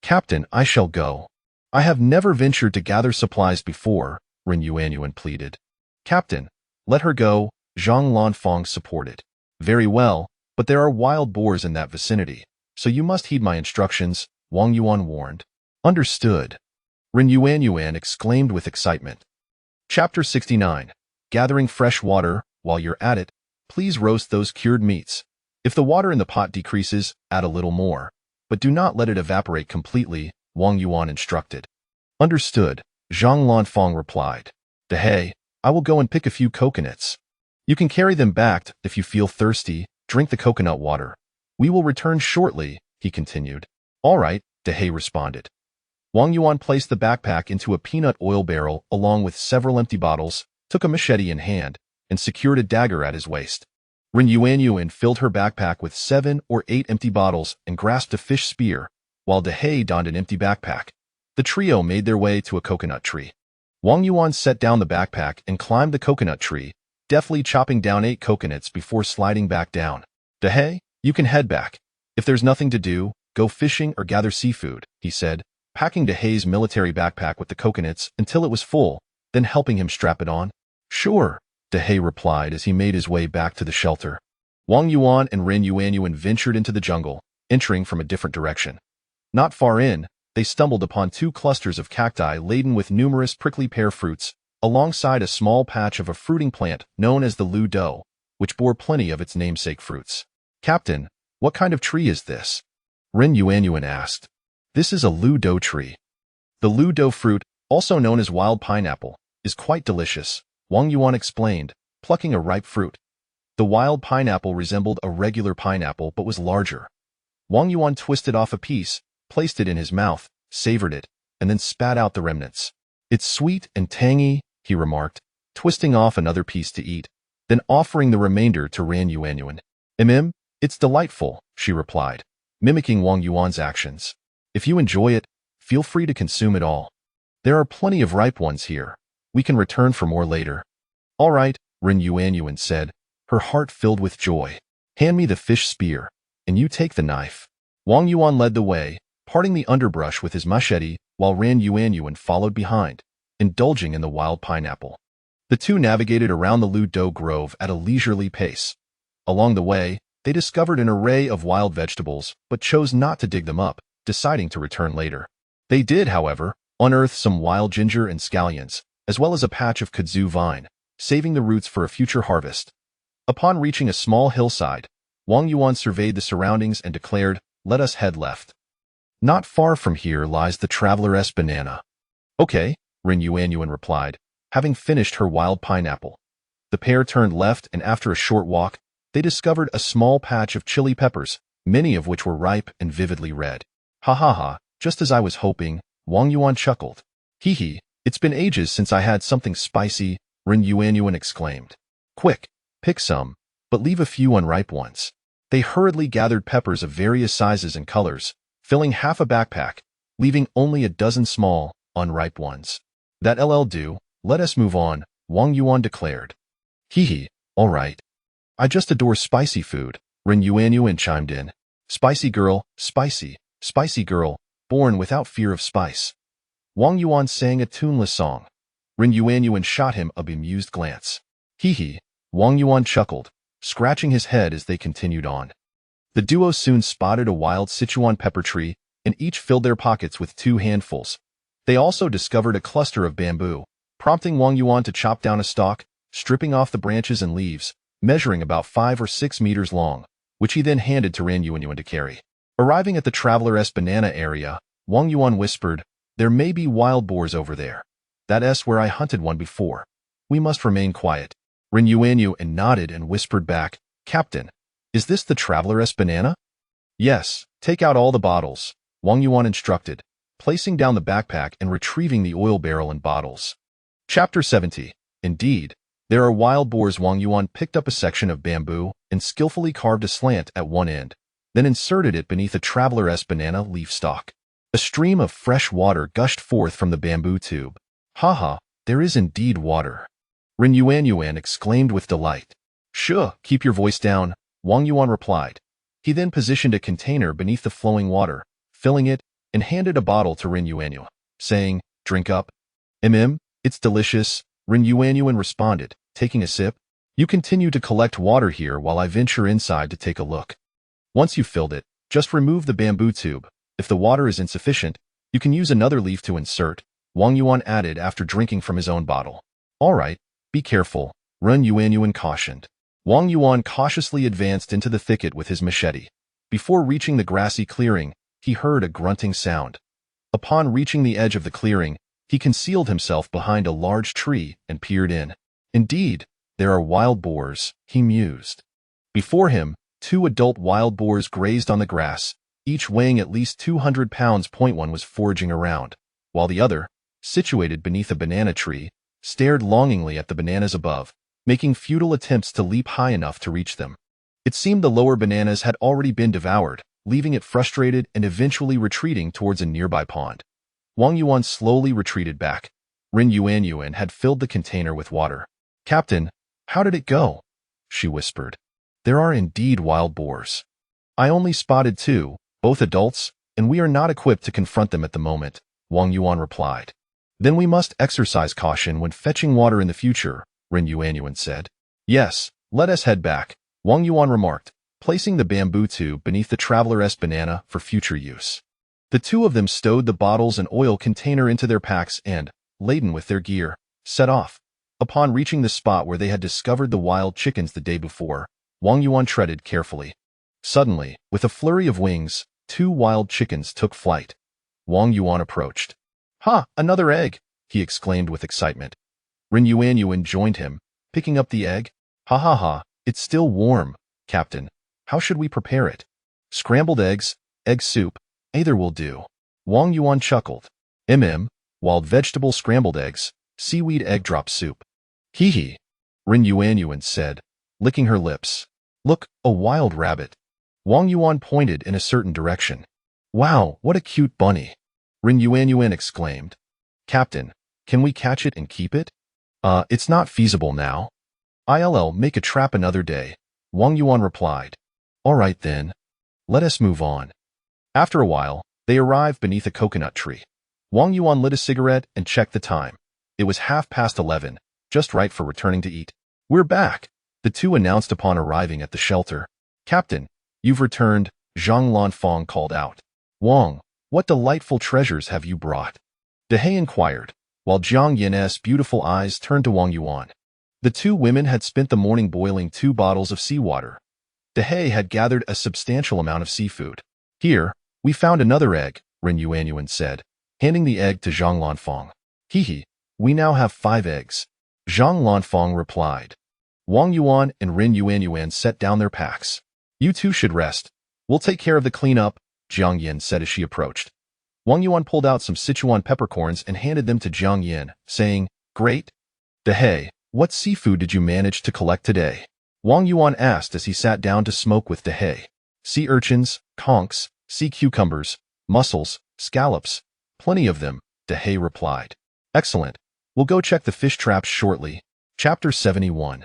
"Captain, I shall go. I have never ventured to gather supplies before," Ren Yuanyuan pleaded. "Captain, let her go," Zhang Lanfeng supported. "Very well, but there are wild boars in that vicinity. so you must heed my instructions, Wang Yuan warned. Understood. Ren Yuanyuan exclaimed with excitement. Chapter 69. Gathering fresh water. While you're at it, please roast those cured meats. If the water in the pot decreases, add a little more, but do not let it evaporate completely, Wang Yuan instructed. Understood, Zhang Lanfang replied. Dehei, I will go and pick a few coconuts. You can carry them back if you feel thirsty, drink the coconut water. We will return shortly, he continued. All right, Dehei responded. Wang Yuan placed the backpack into a peanut oil barrel along with several empty bottles, took a machete in hand, and secured a dagger at his waist. Ren Yuanyuan filled her backpack with 7 or 8 empty bottles and grasped a fish spear, while Dehei donned an empty backpack. The trio made their way to a coconut tree. Wang Yuan set down the backpack and climbed the coconut tree, deftly chopping down 8 coconuts before sliding back down. Dehei, you can head back. If there's nothing to do, go fishing or gather seafood, he said, packing Dehei's military backpack with the coconuts until it was full, then helping him strap it on. Sure, Dehei replied as he made his way back to the shelter. Wang Yuan and Ren Yuanyuan ventured into the jungle, entering from a different direction. Not far in, they stumbled upon 2 clusters of cacti laden with numerous prickly pear fruits, alongside a small patch of a fruiting plant known as the lu dou, which bore plenty of its namesake fruits. Captain, what kind of tree is this? Ren Yuanyuan asked. This is a lu dou tree. The lu dou fruit, also known as wild pineapple, is quite delicious, Wang Yuan explained, plucking a ripe fruit. The wild pineapple resembled a regular pineapple but was larger. Wang Yuan twisted off a piece, placed it in his mouth, savored it, and then spat out the remnants. It's sweet and tangy, he remarked, twisting off another piece to eat, then offering the remainder to Ren Yuanyuan. It's delightful, she replied, mimicking Wang Yuan's actions. If you enjoy it, feel free to consume it all. There are plenty of ripe ones here. We can return for more later. All right, Ren Yuanyuan said, her heart filled with joy. Hand me the fish spear, and you take the knife. Wang Yuan led the way, parting the underbrush with his machete, while Ren Yuanyuan followed behind, indulging in the wild pineapple. The two navigated around the lu dou grove at a leisurely pace. Along the way, they discovered an array of wild vegetables, but chose not to dig them up, deciding to return later. They did, however, unearth some wild ginger and scallions, as well as a patch of kudzu vine, saving the roots for a future harvest. Upon reaching a small hillside, Wang Yuan surveyed the surroundings and declared, "Let us head left. Not far from here lies the traveler's banana." Okay, Ren Yuanyuan replied, having finished her wild pineapple. The pair turned left and after a short walk, they discovered a small patch of chili peppers, many of which were ripe and vividly red. Ha ha ha, just as I was hoping, Wang Yuan chuckled. Hee hee, it's been ages since I had something spicy, Ren Yuanyuan exclaimed. Quick, pick some, but leave a few unripe ones. They hurriedly gathered peppers of various sizes and colors, filling half a backpack, leaving only a dozen small, unripe ones. That'll do, let us move on, Wang Yuan declared. Hee hee, all right. I just adore spicy food, Ren Yuanyuan chimed in. Spicy girl, spicy girl, born without fear of spice. Wang Yuan sang a tuneless song. Ren Yuanyuan shot him a bemused glance. Hee hee, Wang Yuan chuckled, scratching his head as they continued on. The duo soon spotted a wild Sichuan pepper tree, and each filled their pockets with 2 handfuls. They also discovered a cluster of bamboo, prompting Wang Yuan to chop down a stalk, stripping off the branches and leaves, measuring about 5 or 6 meters long, which he then handed to Ren Yuanyuan to carry. Arriving at the traveler's banana area, Wang Yuan whispered, "There may be wild boars over there. That's where I hunted one before. We must remain quiet." Ren Yuanyuan nodded and whispered back, "Captain, is this the traveler's banana?" "Yes, take out all the bottles," Wang Yuan instructed, placing down the backpack and retrieving the oil barrel and bottles. Chapter 70. Indeed, there are wild boars. Wang Yuan picked up a section of bamboo and skillfully carved a slant at one end, then inserted it beneath a traveler's banana leaf stalk. A stream of fresh water gushed forth from the bamboo tube. Ha ha, there is indeed water. Ren Yuanyuan exclaimed with delight. Sure, keep your voice down, Wang Yuan replied. He then positioned a container beneath the flowing water, filling it, and handed a bottle to Ren Yuanyuan, saying, "Drink up." It's delicious, Ren Yuanyuan responded, taking a sip. "You continue to collect water here while I venture inside to take a look. Once you've filled it, Just remove the bamboo tube. If the water is insufficient, you can use another leaf to insert, Wang Yuan added after drinking from his own bottle. All right, be careful, Ren Yuanyuan cautioned. Wang Yuan cautiously advanced into the thicket with his machete. Before reaching the grassy clearing, he heard a grunting sound. Upon reaching the edge of the clearing, he concealed himself behind a large tree and peered in. Indeed, there are wild boars, he mused. Before him, 2 adult wild boars grazed on the grass, each weighing at least 200 pounds. One was foraging around, while the other, situated beneath a banana tree, stared longingly at the bananas above, making futile attempts to leap high enough to reach them. It seemed the lower bananas had already been devoured, leaving it frustrated and eventually retreating towards a nearby pond. Wang Yuan slowly retreated back. Ren Yuanyuan had filled the container with water. "Captain, how did it go?" she whispered. "There are indeed wild boars. I only spotted 2, both adults, and we are not equipped to confront them at the moment," Wang Yuan replied. "Then we must exercise caution when fetching water in the future," Ren Yuanyuan said. "Yes, let us head back," Wang Yuan remarked, placing the bamboo tube beneath the traveler's banana for future use. The 2 of them stowed the bottles and oil container into their packs and, laden with their gear, set off. Upon reaching the spot where they had discovered the wild chickens the day before, Wang Yuan treaded carefully. Suddenly, with a flurry of wings, 2 wild chickens took flight. Wang Yuan approached. "Ha, another egg!" he exclaimed with excitement. Ren Yuanyuan joined him, picking up the egg. "Ha ha ha, it's still warm, Captain. How should we prepare it?" "Scrambled eggs, egg soup, either will do." Wang Yuan chuckled. Wild vegetable scrambled eggs, seaweed egg drop soup. "Hee hee," Ren Yuanyuan said, licking her lips. "Look, a wild rabbit." Wang Yuan pointed in a certain direction. "Wow, what a cute bunny," Ren Yuanyuan exclaimed. "Captain, can we catch it and keep it?" It's not feasible now. I'll make a trap another day," Wang Yuan replied. "All right then. Let us move on." After a while, they arrived beneath a coconut tree. Wang Yuan lit a cigarette and checked the time. It was 11:30, just right for returning to eat. "We're back," the 2 announced upon arriving at the shelter. "Captain, you've returned," Zhang Lanfang called out. "Wang, what delightful treasures have you brought?" Dehe inquired, while Jiang Yan's beautiful eyes turned to Wang Yuan. The 2 women had spent the morning boiling 2 bottles of seawater. Dehe had gathered a substantial amount of seafood. "Here, we found another egg," Ren Yuanyuan said, handing the egg to Zhang Lanfang. "Hee hee, we now have 5 eggs," Zhang Lanfang replied. Wang Yuan and Ren Yuanyuan set down their packs. "You 2 should rest. We'll take care of the cleanup," Jiang Yan said as she approached. Wang Yuan pulled out some Sichuan peppercorns and handed them to Jiang Yan, saying, "Great. Dehe, what seafood did you manage to collect today?" Wang Yuan asked as he sat down to smoke with Dehe. "Sea urchins, conchs, sea cucumbers, mussels, scallops, plenty of them," Dehe replied. "Excellent. We'll go check the fish traps shortly." Chapter 71.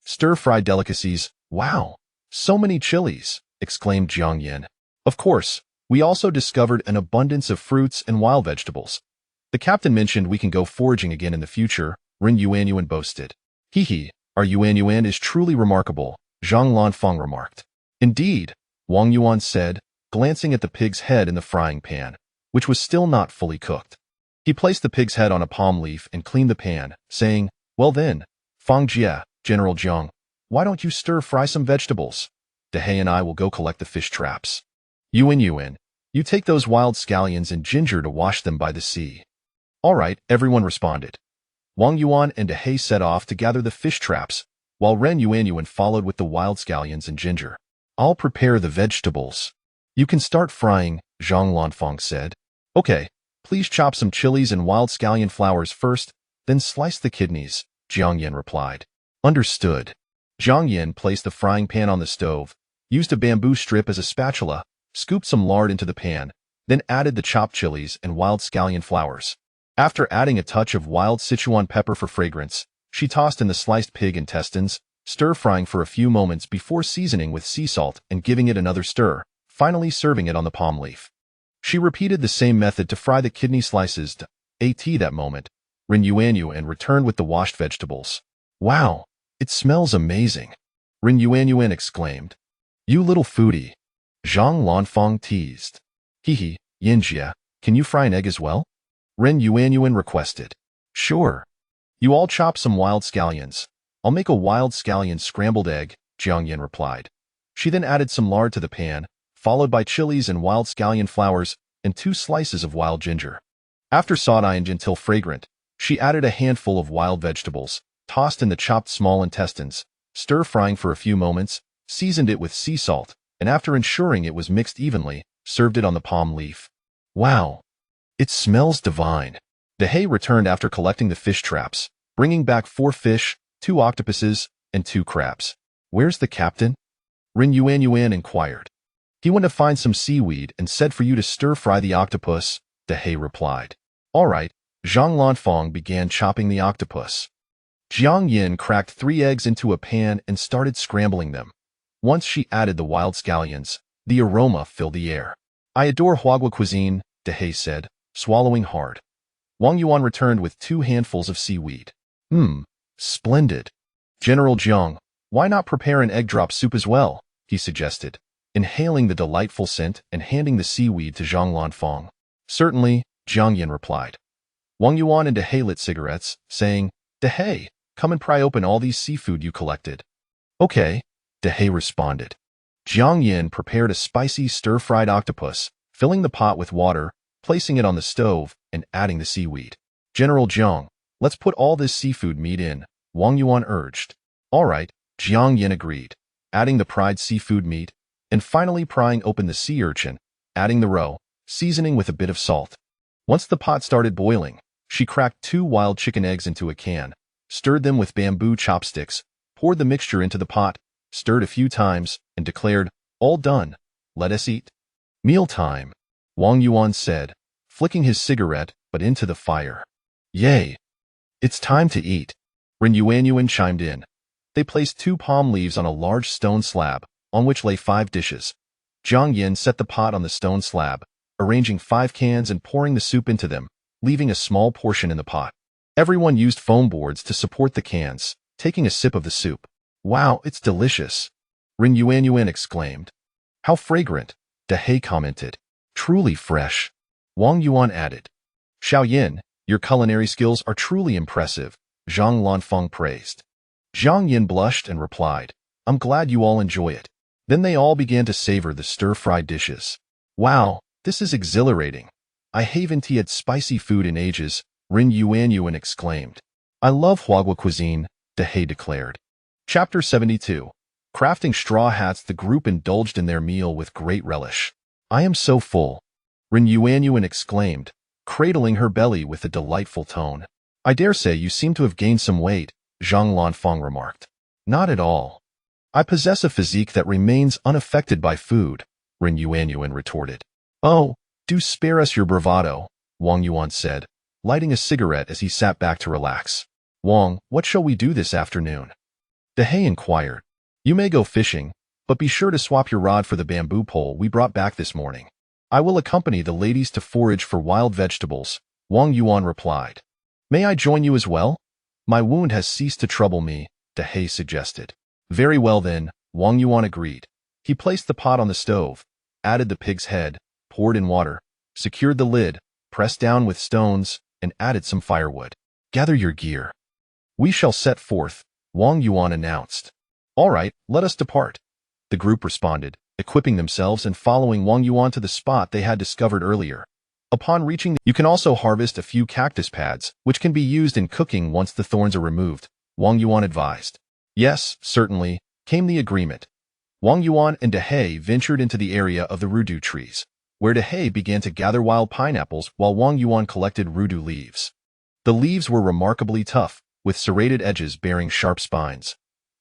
Stir-fried delicacies. "Wow, so many chilies," exclaimed Jiang Yan. "Of course, we also discovered an abundance of fruits and wild vegetables. The captain mentioned we can go foraging again in the future," Ren Yuanyuan boasted. "Hee hee, our Yuanyuan is truly remarkable," Zhang Lanfang remarked. "Indeed," Wang Yuan said, glancing at the pig's head in the frying pan, which was still not fully cooked. He placed the pig's head on a palm leaf and cleaned the pan, saying, "Well then, Fang Jie, General Jiang, why don't you stir-fry some vegetables? Dehe and I will go collect the fish traps. Yuanyuan, you take those wild scallions and ginger to wash them by the sea." "All right," everyone responded. Wang Yuan and Dehe set off to gather the fish traps, while Ren Yuanyuan followed with the wild scallions and ginger. "I'll prepare the vegetables. You can start frying," Zhang Lanfang said. "Okay, please chop some chilies and wild scallion flowers first, then slice the kidneys," Jiang Yan replied. "Understood." Jiang Yan placed the frying pan on the stove, used a bamboo strip as a spatula, scooped some lard into the pan, then added the chopped chilies and wild scallion flowers. After adding a touch of wild Sichuan pepper for fragrance, she tossed in the sliced pig intestines, stir-frying for a few moments before seasoning with sea salt and giving it another stir, finally serving it on the palm leaf. She repeated the same method to fry the kidney slices. That moment, Ren Yuanyuan returned with the washed vegetables. "Wow, it smells amazing," Ren Yuanyuan exclaimed. "You little foodie. Zhang Lanfeng teased. Hehe, Yinjia, can you fry an egg as well? Ren Yuanyuan requested. Sure. You all chop some wild scallions. I'll make a wild scallion scrambled egg, Jiang Yin replied. She then added some lard to the pan, followed by chilies and wild scallion flowers and 2 slices of wild ginger. After sautéing until fragrant, she added a handful of wild vegetables, tossed in the chopped small intestines, stir-frying for a few moments, seasoned it with sea salt, and after ensuring it was mixed evenly, served it on the palm leaf. Wow! It smells divine. Dehei returned after collecting the fish traps, bringing back 4 fish, 2 octopuses, and 2 crabs. Where's the captain? Ren Yuanyuan inquired. He went to find some seaweed and said for you to stir-fry the octopus, Dehei replied. All right, Zhang Lanfeng began chopping the octopus. Jiang Yin cracked 3 eggs into a pan and started scrambling them. Once she added the wild scallions, the aroma filled the air. I adore Huagua cuisine, Dehei said, swallowing hard. Wang Yuan returned with 2 handfuls of seaweed. Splendid. General Jiang, why not prepare an egg drop soup as well? He suggested, inhaling the delightful scent and handing the seaweed to Zhang Lanfeng. Certainly, Jiang Yin replied. Wang Yuan and Dehei lit cigarettes, saying, Dehei, come and pry open all these seafood you collected. Okay, Dehei responded. Jiang Yin prepared a spicy stir-fried octopus, filling the pot with water, placing it on the stove, and adding the seaweed. General Jiang, let's put all this seafood meat in, Wang Yuan urged. All right, Jiang Yin agreed, adding the fried seafood meat, and finally prying open the sea urchin, adding the roe, seasoning with a bit of salt. Once the pot started boiling, she cracked 2 wild chicken eggs into a can, stirred them with bamboo chopsticks, poured the mixture into the pot, stirred a few times, and declared, all done, let us eat. Mealtime, Wang Yuan said, flicking his cigarette but into the fire. Yay! It's time to eat. Ren Yuanyuan chimed in. They placed 2 palm leaves on a large stone slab, on which lay 5 dishes. Jiang Yin set the pot on the stone slab, arranging 5 cans and pouring the soup into them, leaving a small portion in the pot. Everyone used foam boards to support the cans, taking a sip of the soup. Wow, it's delicious, Ren Yuanyuan exclaimed. How fragrant, Dehei commented. Truly fresh, Wang Yuan added. Xiao Yin, your culinary skills are truly impressive, Zhang Lanfeng praised. Jiang Yin blushed and replied, I'm glad you all enjoy it. Then they all began to savor the stir-fried dishes. Wow, this is exhilarating. I haven't had spicy food in ages, Ren Yuanyuan exclaimed. I love Huagua cuisine, Dehei declared. Chapter 72. Crafting straw hats. The group indulged in their meal with great relish. I am so full, Ren Yuanyuan exclaimed, cradling her belly with a delightful tone. I dare say you seem to have gained some weight, Zhang Lanfeng remarked. Not at all. I possess a physique that remains unaffected by food, Ren Yuanyuan retorted. Oh, do spare us your bravado, Wang Yuan said, lighting a cigarette as he sat back to relax. Wang, what shall we do this afternoon? Dehei inquired. You may go fishing, but be sure to swap your rod for the bamboo pole we brought back this morning. I will accompany the ladies to forage for wild vegetables, Wang Yuan replied. May I join you as well? My wound has ceased to trouble me, Dehei suggested. Very well then, Wang Yuan agreed. He placed the pot on the stove, added the pig's head, poured in water, secured the lid, pressed down with stones, and added some firewood. Gather your gear. We shall set forth, Wang Yuan announced. All right, let us depart. The group responded, equipping themselves and following Wang Yuan to the spot they had discovered earlier. Upon reaching, you can also harvest a few cactus pads, which can be used in cooking once the thorns are removed, Wang Yuan advised. Yes, certainly, came the agreement. Wang Yuan and Dehei ventured into the area of the rudu trees, where Dehei began to gather wild pineapples while Wang Yuan collected rudu leaves. The leaves were remarkably tough, with serrated edges bearing sharp spines.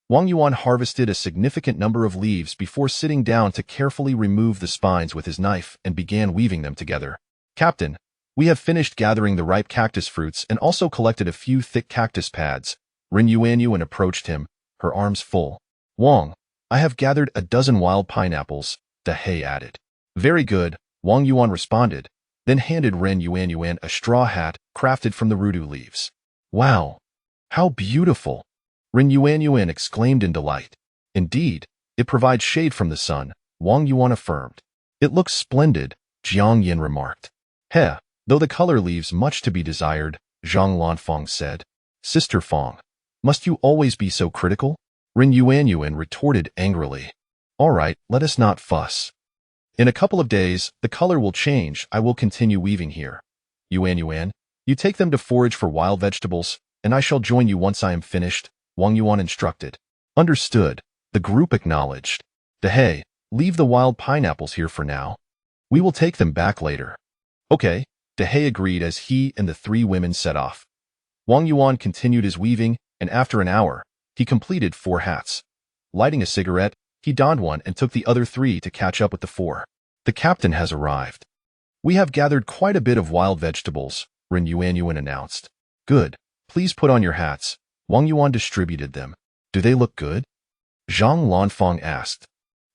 Wang Yuan harvested a significant number of leaves before sitting down to carefully remove the spines with his knife and began weaving them together. Captain, we have finished gathering the ripe cactus fruits and also collected a few thick cactus pads. Ren Yuanyuan approached him, her arms full. Wang, I have gathered a dozen wild pineapples, Dehei added. Very good, Wang Yuan responded, then handed Ren Yuanyuan a straw hat crafted from the rudu leaves. Wow! How beautiful! Ren Yuanyuan exclaimed in delight. Indeed, it provides shade from the sun, Wang Yuan affirmed. It looks splendid, Jiang Yin remarked. Heh, though the color leaves much to be desired, Zhang Lanfang said. Sister Fang, must you always be so critical? Ren Yuanyuan retorted angrily. All right, let us not fuss. In a couple of days, the color will change. I will continue weaving here. Yuanyuan, you take them to forage for wild vegetables, and I shall join you once I am finished, Wang Yuan instructed. Understood, the group acknowledged. Dehei, leave the wild pineapples here for now. We will take them back later. Okay, Dehei agreed as he and the three women set off. Wang Yuan continued his weaving, and after an hour, he completed 4 hats. Lighting a cigarette, he donned one and took the other 3 to catch up with the 4. The captain has arrived. We have gathered quite a bit of wild vegetables, Ren Yuanyuan announced. Good, please put on your hats. Wang Yuan distributed them. Do they look good? Zhang Lanfang asked.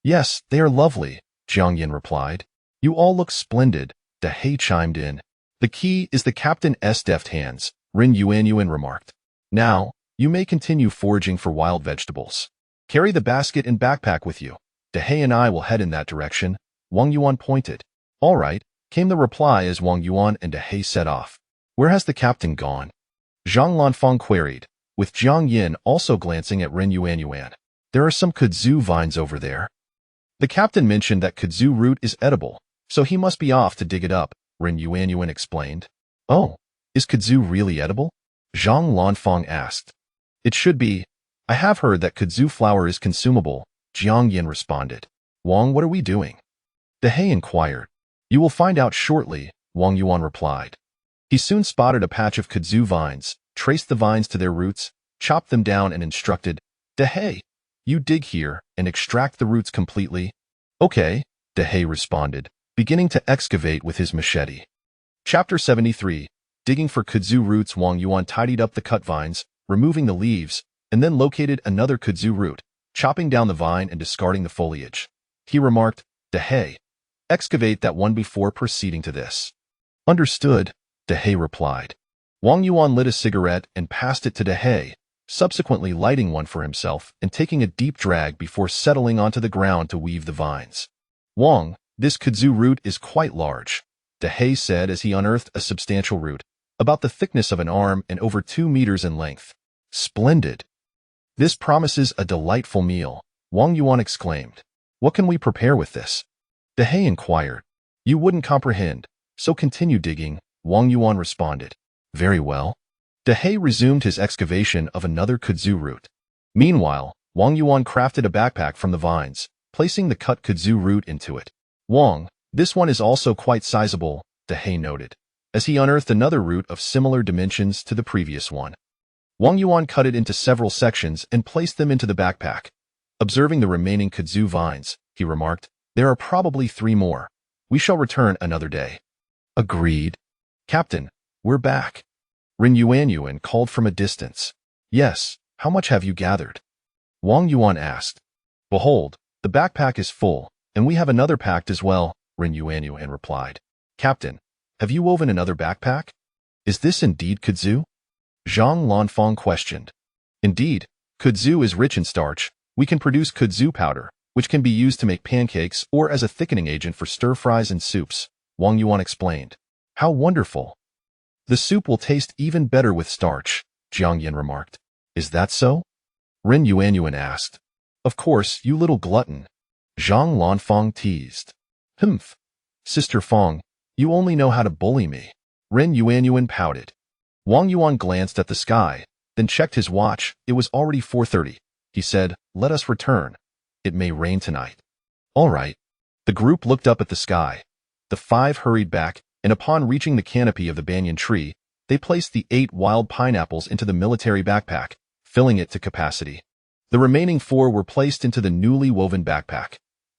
Yes, they are lovely, Jiang Yin replied. You all look splendid, Dehei chimed in. The key is the captain's deft hands, Ren Yuanyuan remarked. Now, you may continue foraging for wild vegetables. Carry the basket and backpack with you. Dehei and I will head in that direction, Wang Yuan pointed. All right, came the reply as Wang Yuan and Dehei set off. Where has the captain gone? Zhang Lanfang queried, with Jiang Yin also glancing at Ren Yuanyuan. There are some kudzu vines over there. The captain mentioned that kudzu root is edible, so he must be off to dig it up, Ren Yuanyuan explained. Oh, is kudzu really edible? Zhang Lanfang asked. It should be. I have heard that kudzu flower is consumable, Jiang Yin responded. Wang, what are we doing? Dehei inquired. You will find out shortly, Wang Yuan replied. He soon spotted a patch of kudzu vines, traced the vines to their roots, chopped them down and instructed, Dehei, you dig here and extract the roots completely. Okay, Dehei responded, beginning to excavate with his machete. Chapter 73. Digging for kudzu roots. Wang Yuan tidied up the cut vines, removing the leaves, and then located another kudzu root, chopping down the vine and discarding the foliage. He remarked, Dehei, excavate that one before proceeding to this. Understood, Dehei replied. Wang Yuan lit a cigarette and passed it to Dehei, subsequently lighting one for himself and taking a deep drag before settling onto the ground to weave the vines. Wang, this kudzu root is quite large, Dehei said as he unearthed a substantial root, about the thickness of an arm and over 2 meters in length. Splendid. This promises a delightful meal, Wang Yuan exclaimed. What can we prepare with this? Dehei inquired. You wouldn't comprehend, so continue digging, Wang Yuan responded. Very well. Dehei resumed his excavation of another kudzu root. Meanwhile, Wang Yuan crafted a backpack from the vines, placing the cut kudzu root into it. Wang, this one is also quite sizable, Dehei noted, as he unearthed another root of similar dimensions to the previous one. Wang Yuan cut it into several sections and placed them into the backpack. Observing the remaining kudzu vines, he remarked, there are probably 3 more. We shall return another day. Agreed. Captain, we're back. Ren Yuanyuan called from a distance. Yes, how much have you gathered? Wang Yuan asked. Behold, the backpack is full, and we have another packed as well, Ren Yuanyuan replied. Captain, have you woven another backpack? Is this indeed kudzu? Zhang Lanfang questioned. Indeed, kudzu is rich in starch. We can produce kudzu powder, which can be used to make pancakes or as a thickening agent for stir-fries and soups, Wang Yuan explained. How wonderful. The soup will taste even better with starch, Jiang Yin remarked. Is that so? Ren Yuanyuan asked. Of course, you little glutton. Zhang Lanfang teased. Humph. Sister Fang, you only know how to bully me. Ren Yuanyuan pouted. Wang Yuan glanced at the sky, then checked his watch. It was already 4:30. He said, let us return. It may rain tonight. All right. The group looked up at the sky. The 5 hurried back, and upon reaching the canopy of the banyan tree, they placed the 8 wild pineapples into the military backpack, filling it to capacity. The remaining 4 were placed into the newly woven backpack.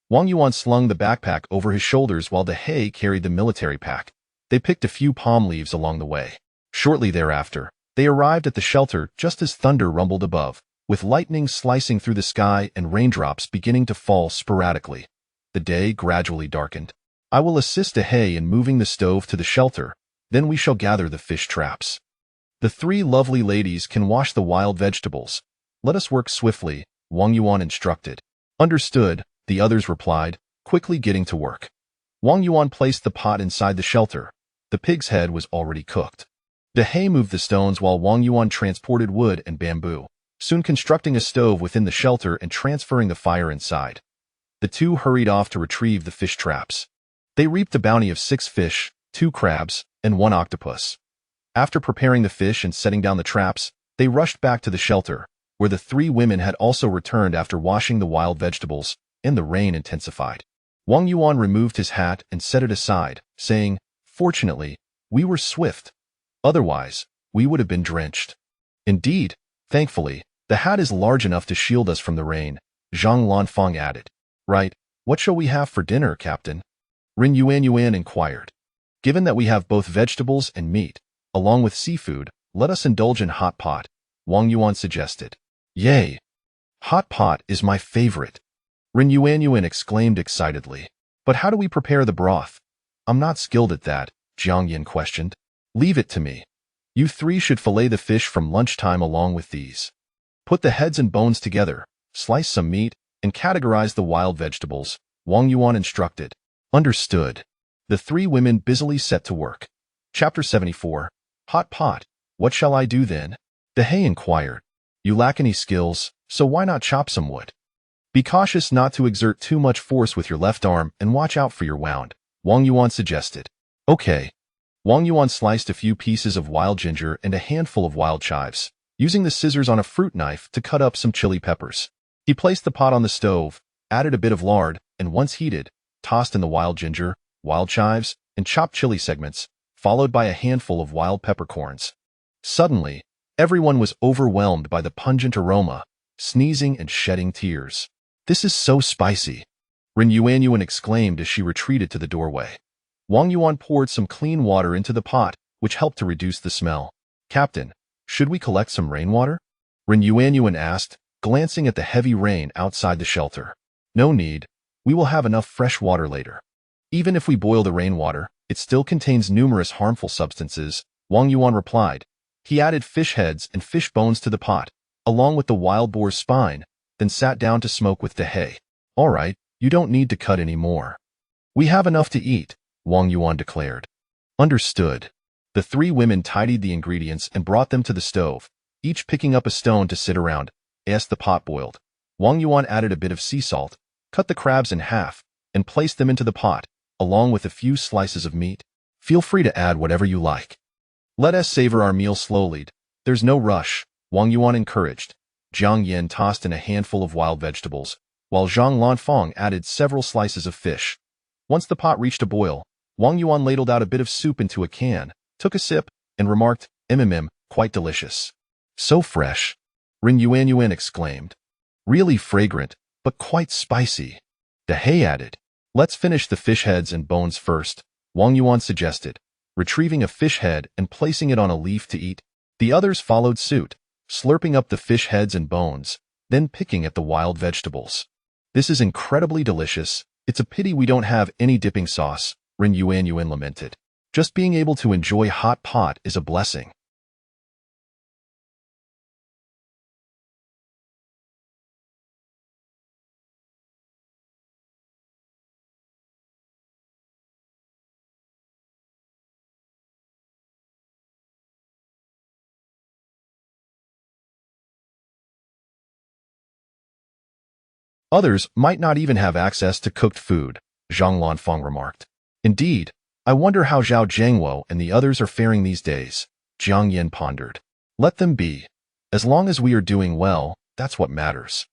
Wang Yuan slung the backpack over his shoulders while Dehei carried the military pack. They picked a few palm leaves along the way. Shortly thereafter, they arrived at the shelter just as thunder rumbled above, with lightning slicing through the sky and raindrops beginning to fall sporadically. The day gradually darkened. I will assist Dehei in moving the stove to the shelter, then we shall gather the fish traps. The 3 lovely ladies can wash the wild vegetables. Let us work swiftly, Wang Yuan instructed. Understood, the others replied, quickly getting to work. Wang Yuan placed the pot inside the shelter. The pig's head was already cooked. De He moved the stones while Wang Yuan transported wood and bamboo, soon constructing a stove within the shelter and transferring the fire inside. The two hurried off to retrieve the fish traps. They reaped a bounty of 6 fish, 2 crabs, and 1 octopus. After preparing the fish and setting down the traps, they rushed back to the shelter, where the 3 women had also returned after washing the wild vegetables, and the rain intensified. Wang Yuan removed his hat and set it aside, saying, "Fortunately, we were swift. Otherwise, we would have been drenched." "Indeed, thankfully, the hat is large enough to shield us from the rain," Zhang Lanfang added. "Right, what shall we have for dinner, Captain?" Ren Yuan inquired. "Given that we have both vegetables and meat, along with seafood, let us indulge in hot pot," Wang Yuan suggested. "Yay! Hot pot is my favorite," Ren Yuan exclaimed excitedly. "But how do we prepare the broth?" "I'm not skilled at that," Jiang Yin questioned. "Leave it to me. You 3 should fillet the fish from lunchtime along with these. Put the heads and bones together, slice some meat, and categorize the wild vegetables," Wang Yuan instructed. "Understood." The 3 women busily set to work. Chapter 74. Hot pot. What shall I do then? De He inquired. "You lack any skills, so why not chop some wood? Be cautious not to exert too much force with your left arm and watch out for your wound," Wang Yuan suggested. "Okay." Wang Yuan sliced a few pieces of wild ginger and a handful of wild chives, using the scissors on a fruit knife to cut up some chili peppers. He placed the pot on the stove, added a bit of lard, and once heated, tossed in the wild ginger, wild chives, and chopped chili segments, followed by a handful of wild peppercorns. Suddenly, everyone was overwhelmed by the pungent aroma, sneezing and shedding tears. "This is so spicy," Ren Yuan exclaimed as she retreated to the doorway. Wang Yuan poured some clean water into the pot, which helped to reduce the smell. "Captain, should we collect some rainwater?" Ren Yuan asked, glancing at the heavy rain outside the shelter. "No need. We will have enough fresh water later." "Even if we boil the rainwater, it still contains numerous harmful substances," Wang Yuan replied. He added fish heads and fish bones to the pot, along with the wild boar's spine, then sat down to smoke with De He. "All right, you don't need to cut any more. We have enough to eat," Wang Yuan declared. "Understood." The 3 women tidied the ingredients and brought them to the stove, each picking up a stone to sit around. As the pot boiled, Wang Yuan added a bit of sea salt, cut the crabs in half, and placed them into the pot, along with a few slices of meat. "Feel free to add whatever you like. Let us savor our meal slowly. There's no rush," Wang Yuan encouraged. Jiang Yin tossed in a handful of wild vegetables, while Zhang Lanfang added several slices of fish. Once the pot reached a boil, Wang Yuan ladled out a bit of soup into a can, took a sip, and remarked, "Quite delicious." "So fresh," Ren Yuan exclaimed. "Really fragrant, but quite spicy." De He added. "Let's finish the fish heads and bones first," Wang Yuan suggested, retrieving a fish head and placing it on a leaf to eat. The others followed suit, slurping up the fish heads and bones, then picking at the wild vegetables. "This is incredibly delicious. It's a pity we don't have any dipping sauce," Ren Yuan lamented. "Just being able to enjoy hot pot is a blessing." Others might not even have access to cooked food, Zhang Lanfang remarked. "Indeed, I wonder how Zhao Jiangwo and the others are faring these days," Jiang Yin pondered. "Let them be. As long as we are doing well, that's what matters."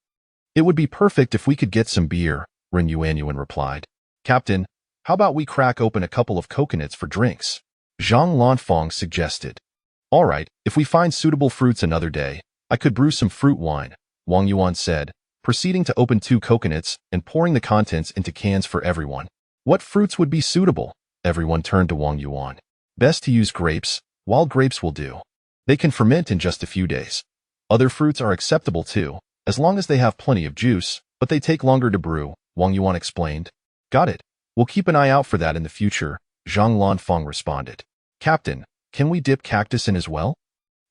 "It would be perfect if we could get some beer," Ren Yuan replied. "Captain, how about we crack open a couple of coconuts for drinks?" Zhang Lanfang suggested. "All right, if we find suitable fruits another day, I could brew some fruit wine," Wang Yuan said, proceeding to open 2 coconuts and pouring the contents into cans for everyone. "What fruits would be suitable?" Everyone turned to Wang Yuan. "Best to use grapes. Wild grapes will do. They can ferment in just a few days. Other fruits are acceptable too, as long as they have plenty of juice, but they take longer to brew," Wang Yuan explained. "Got it. We'll keep an eye out for that in the future," Zhang Lanfang responded. "Captain, can we dip cactus in as well?"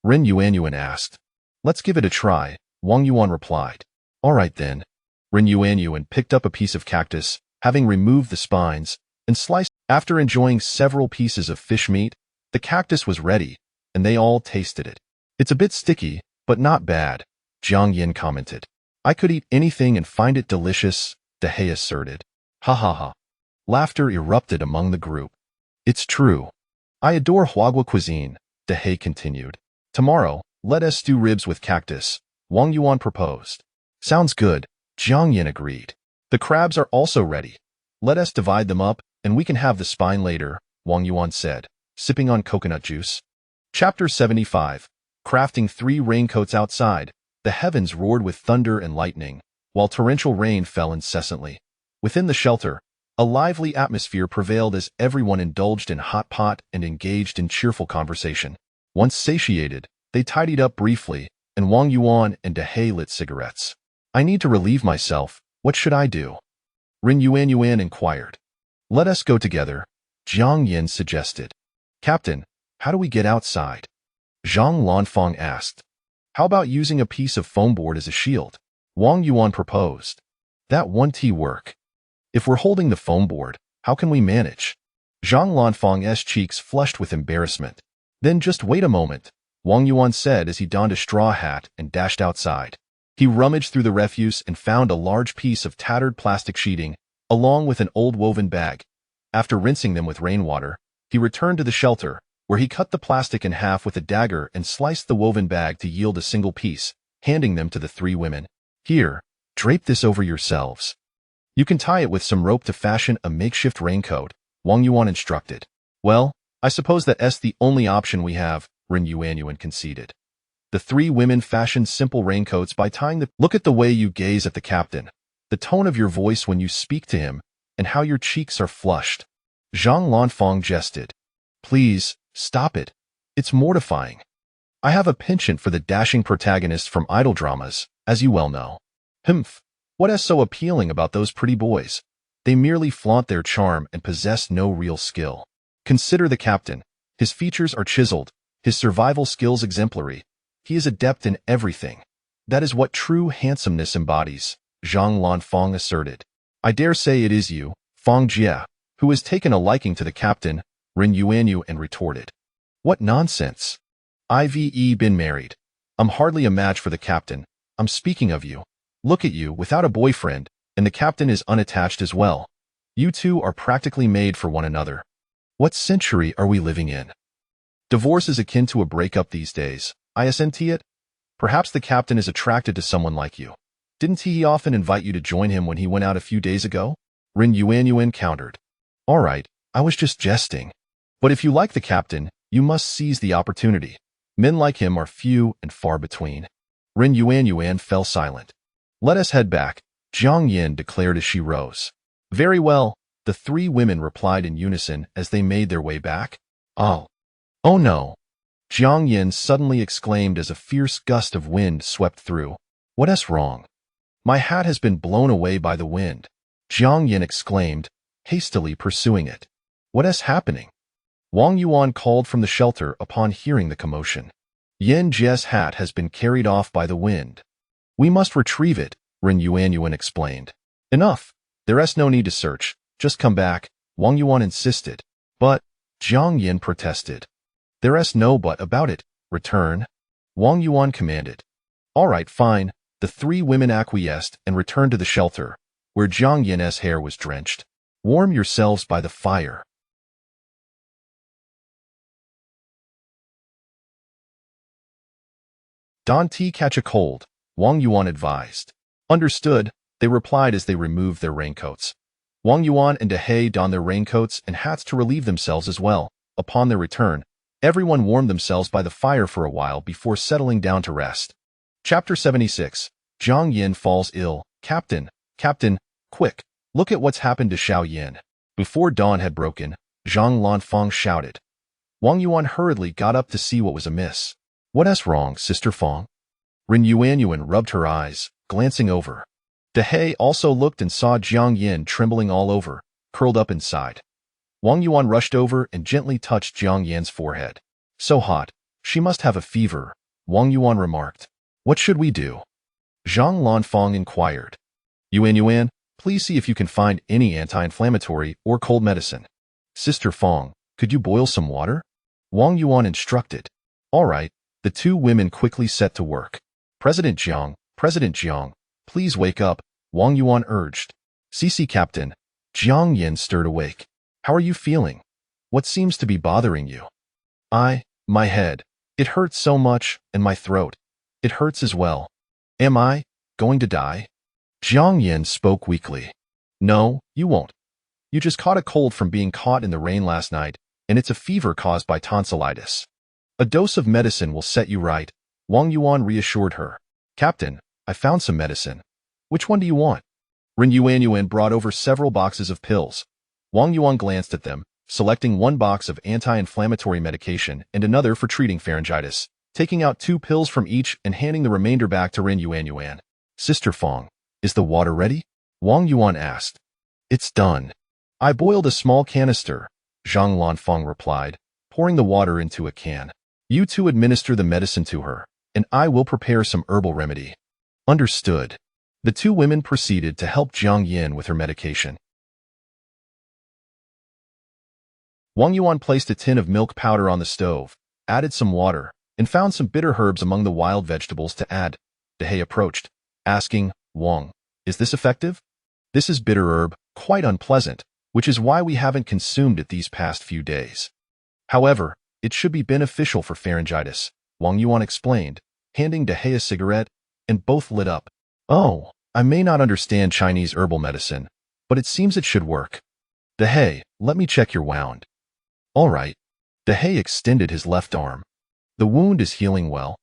Ren Yuan asked. "Let's give it a try," Wang Yuan replied. "All right then." Ren Yuan picked up a piece of cactus, Having removed the spines and sliced, after enjoying several pieces of fish meat, the cactus was ready, and they all tasted it. It's a bit sticky, but not bad, Jiang Yin commented. I could eat anything and find it delicious, Dehe asserted. Ha ha ha. Laughter erupted among the group. It's true. I adore Huagua cuisine, Dehe continued. Tomorrow, let us stew ribs with cactus, Wang Yuan proposed. Sounds good, Jiang Yin agreed. The crabs are also ready. Let us divide them up, and we can have the spine later, Wang Yuan said, sipping on coconut juice. Chapter 75. Crafting 3 raincoats outside. The heavens roared with thunder and lightning, while torrential rain fell incessantly. Within the shelter, a lively atmosphere prevailed as everyone indulged in hot pot and engaged in cheerful conversation. Once satiated, they tidied up briefly, and Wang Yuan and Dehe lit cigarettes. I need to relieve myself. What should I do? Rin Yuan inquired. Let us go together, Jiang Yin suggested. Captain, how do we get outside? Zhang Lanfang asked. How about using a piece of foam board as a shield? Wang Yuan proposed. That won't work. If we're holding the foam board, how can we manage? Zhang Lanfang's cheeks flushed with embarrassment. Then just wait a moment, Wang Yuan said as he donned a straw hat and dashed outside. He rummaged through the refuse and found a large piece of tattered plastic sheeting, along with an old woven bag. After rinsing them with rainwater, he returned to the shelter, where he cut the plastic in half with a dagger and sliced the woven bag to yield a single piece, handing them to the 3 women. Here, drape this over yourselves. You can tie it with some rope to fashion a makeshift raincoat, Wang Yuan instructed. Well, I suppose that's the only option we have, Rin Yuan conceded. The 3 women fashioned simple raincoats by tying the— Look at the way you gaze at the captain, the tone of your voice when you speak to him, and how your cheeks are flushed. Zhang Lanfang jested. Please, stop it. It's mortifying. I have a penchant for the dashing protagonists from idol dramas, as you well know. Humph. What is so appealing about those pretty boys? They merely flaunt their charm and possess no real skill. Consider the captain. His features are chiseled, his survival skills exemplary. He is adept in everything. That is what true handsomeness embodies, Zhang Lanfang asserted. I dare say it is you, Fang Jie, who has taken a liking to the captain, Rin Yuan retorted. What nonsense. I've been married. I'm hardly a match for the captain. I'm speaking of you. Look at you without a boyfriend, and the captain is unattached as well. You two are practically made for one another. What century are we living in? Divorce is akin to a breakup these days. Isn't it? Perhaps the captain is attracted to someone like you. Didn't he often invite you to join him when he went out a few days ago? Rin Yuan countered. All right, I was just jesting. But if you like the captain, you must seize the opportunity. Men like him are few and far between. Rin Yuan fell silent. Let us head back, Jiang Yin declared as she rose. Very well, the 3 women replied in unison as they made their way back. Oh no. Jiang Yin suddenly exclaimed as a fierce gust of wind swept through. What's wrong? My hat has been blown away by the wind, Jiang Yin exclaimed, hastily pursuing it. What's happening? Wang Yuan called from the shelter upon hearing the commotion. Yin Jie's hat has been carried off by the wind. We must retrieve it, Rin Yuan explained. Enough. There's no need to search. Just come back, Wang Yuan insisted. But, Jiang Yin protested. There's no but about it. Return. Wang Yuan commanded. All right, fine. The 3 women acquiesced and returned to the shelter, where Jiang Yin's hair was drenched. Warm yourselves by the fire. Don't catch a cold, Wang Yuan advised. Understood, they replied as they removed their raincoats. Wang Yuan and Dehe donned their raincoats and hats to relieve themselves as well. Upon their return, everyone warmed themselves by the fire for a while before settling down to rest. Chapter 76. Jiang Yin falls ill. Captain, quick, look at what's happened to Xiao Yin. Before dawn had broken, Zhang Lanfang shouted. Wang Yuan hurriedly got up to see what was amiss. What's wrong, Sister Fang? Rin Yuan rubbed her eyes, glancing over. Dehe also looked and saw Jiang Yin trembling all over, curled up inside. Wang Yuan rushed over and gently touched Jiang Yin's forehead. So hot, she must have a fever, Wang Yuan remarked. What should we do? Zhang Lanfang inquired. Yuan, Please see if you can find any anti-inflammatory or cold medicine. Sister Fong, could you boil some water? Wang Yuan instructed. All right, the two women quickly set to work. President Jiang, please wake up, Wang Yuan urged. CC Captain. Jiang Yin stirred awake. How are you feeling? What seems to be bothering you? My head. It hurts so much, and my throat. It hurts as well. Am I going to die? Jiang Yin spoke weakly. No, you won't. You just caught a cold from being caught in the rain last night, and it's a fever caused by tonsillitis. A dose of medicine will set you right, Wang Yuan reassured her. Captain, I found some medicine. Which one do you want? Ren Yuan brought over several boxes of pills. Wang Yuan glanced at them, selecting one box of anti-inflammatory medication and another for treating pharyngitis, taking out 2 pills from each and handing the remainder back to Ren Yuan. Sister Fong, is the water ready? Wang Yuan asked. It's done. I boiled a small canister, Zhang Lanfang replied, pouring the water into a can. You two administer the medicine to her, and I will prepare some herbal remedy. Understood. The two women proceeded to help Jiang Yin with her medication. Wang Yuan placed a tin of milk powder on the stove, added some water, and found some bitter herbs among the wild vegetables to add. Dehei approached, asking, Wang, is this effective? This is bitter herb, quite unpleasant, which is why we haven't consumed it these past few days. However, it should be beneficial for pharyngitis, Wang Yuan explained, handing Dehei a cigarette, and both lit up. Oh, I may not understand Chinese herbal medicine, but it seems it should work. Dehei, let me check your wound. All right. Dehei extended his left arm. The wound is healing well.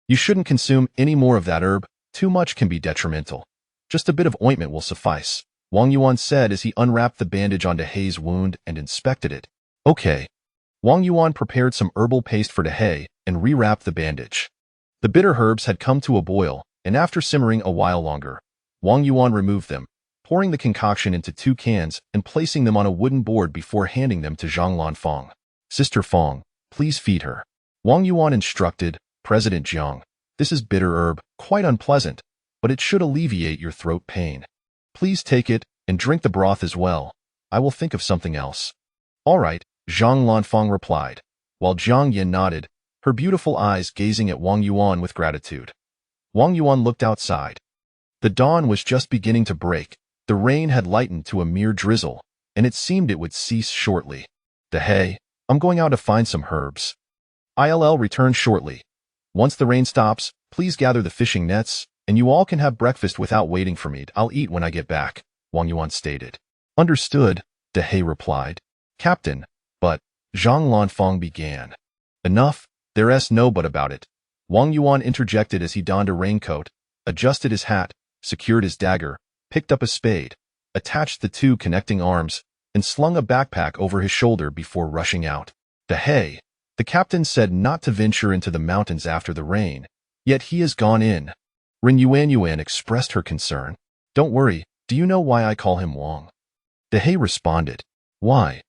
You shouldn't consume any more of that herb. Too much can be detrimental. Just a bit of ointment will suffice, Wang Yuan said as he unwrapped the bandage on Dehei's wound and inspected it. Okay. Wang Yuan prepared some herbal paste for Dehei and rewrapped the bandage. The bitter herbs had come to a boil, and after simmering a while longer, Wang Yuan removed them, pouring the concoction into 2 cans and placing them on a wooden board before handing them to Zhang Lanfang. Sister Fong, please feed her. Wang Yuan instructed, President Jiang. This is bitter herb, quite unpleasant, but it should alleviate your throat pain. Please take it and drink the broth as well. I will think of something else. All right, Zhang Lanfang replied, while Jiang Yin nodded, her beautiful eyes gazing at Wang Yuan with gratitude. Wang Yuan looked outside. The dawn was just beginning to break. The rain had lightened to a mere drizzle, and it seemed it would cease shortly. Dehei, I'm going out to find some herbs. I'll return shortly. Once the rain stops, please gather the fishing nets, and you all can have breakfast without waiting for me. I'll eat when I get back, Wang Yuan stated. Understood, Dehei replied. Captain, but, Zhang Lanfang began. Enough, there's no but about it. Wang Yuan interjected as he donned a raincoat, adjusted his hat, secured his dagger, picked up a spade, attached the 2 connecting arms, and slung a backpack over his shoulder before rushing out. Dehei, the captain said not to venture into the mountains after the rain, yet he has gone in. Ren Yuan expressed her concern. Don't worry, do you know why I call him Wang? Dehei responded. Why?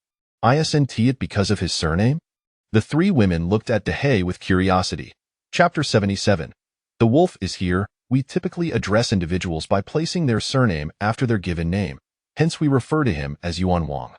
Isn't it because of his surname? The 3 women looked at Dehei with curiosity. Chapter 77. The wolf is here. We typically address individuals by placing their surname after their given name. Hence we refer to him as Yuan Wang.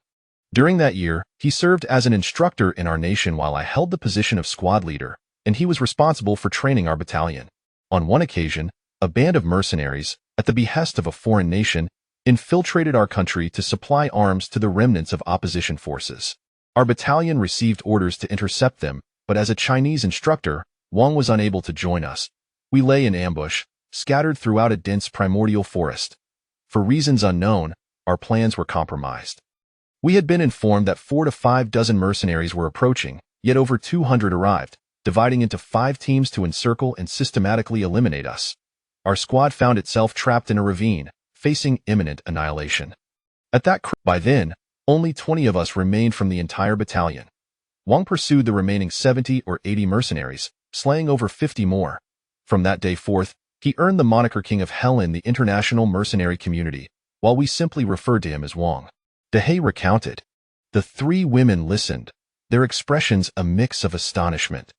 During that year, he served as an instructor in our nation while I held the position of squad leader, and he was responsible for training our battalion. On one occasion, a band of mercenaries, at the behest of a foreign nation, infiltrated our country to supply arms to the remnants of opposition forces. Our battalion received orders to intercept them, but as a Chinese instructor, Wang was unable to join us. We lay in ambush, scattered throughout a dense primordial forest. For reasons unknown, our plans were compromised. We had been informed that 4 to 5 dozen mercenaries were approaching, yet over 200 arrived, dividing into 5 teams to encircle and systematically eliminate us. Our squad found itself trapped in a ravine, facing imminent annihilation. By then, only 20 of us remained from the entire battalion. Wang pursued the remaining 70 or 80 mercenaries, slaying over 50 more. From that day forth, he earned the moniker King of Hell in the international mercenary community, while we simply referred to him as Wang. Dehei recounted. The 3 women listened, their expressions a mix of astonishment.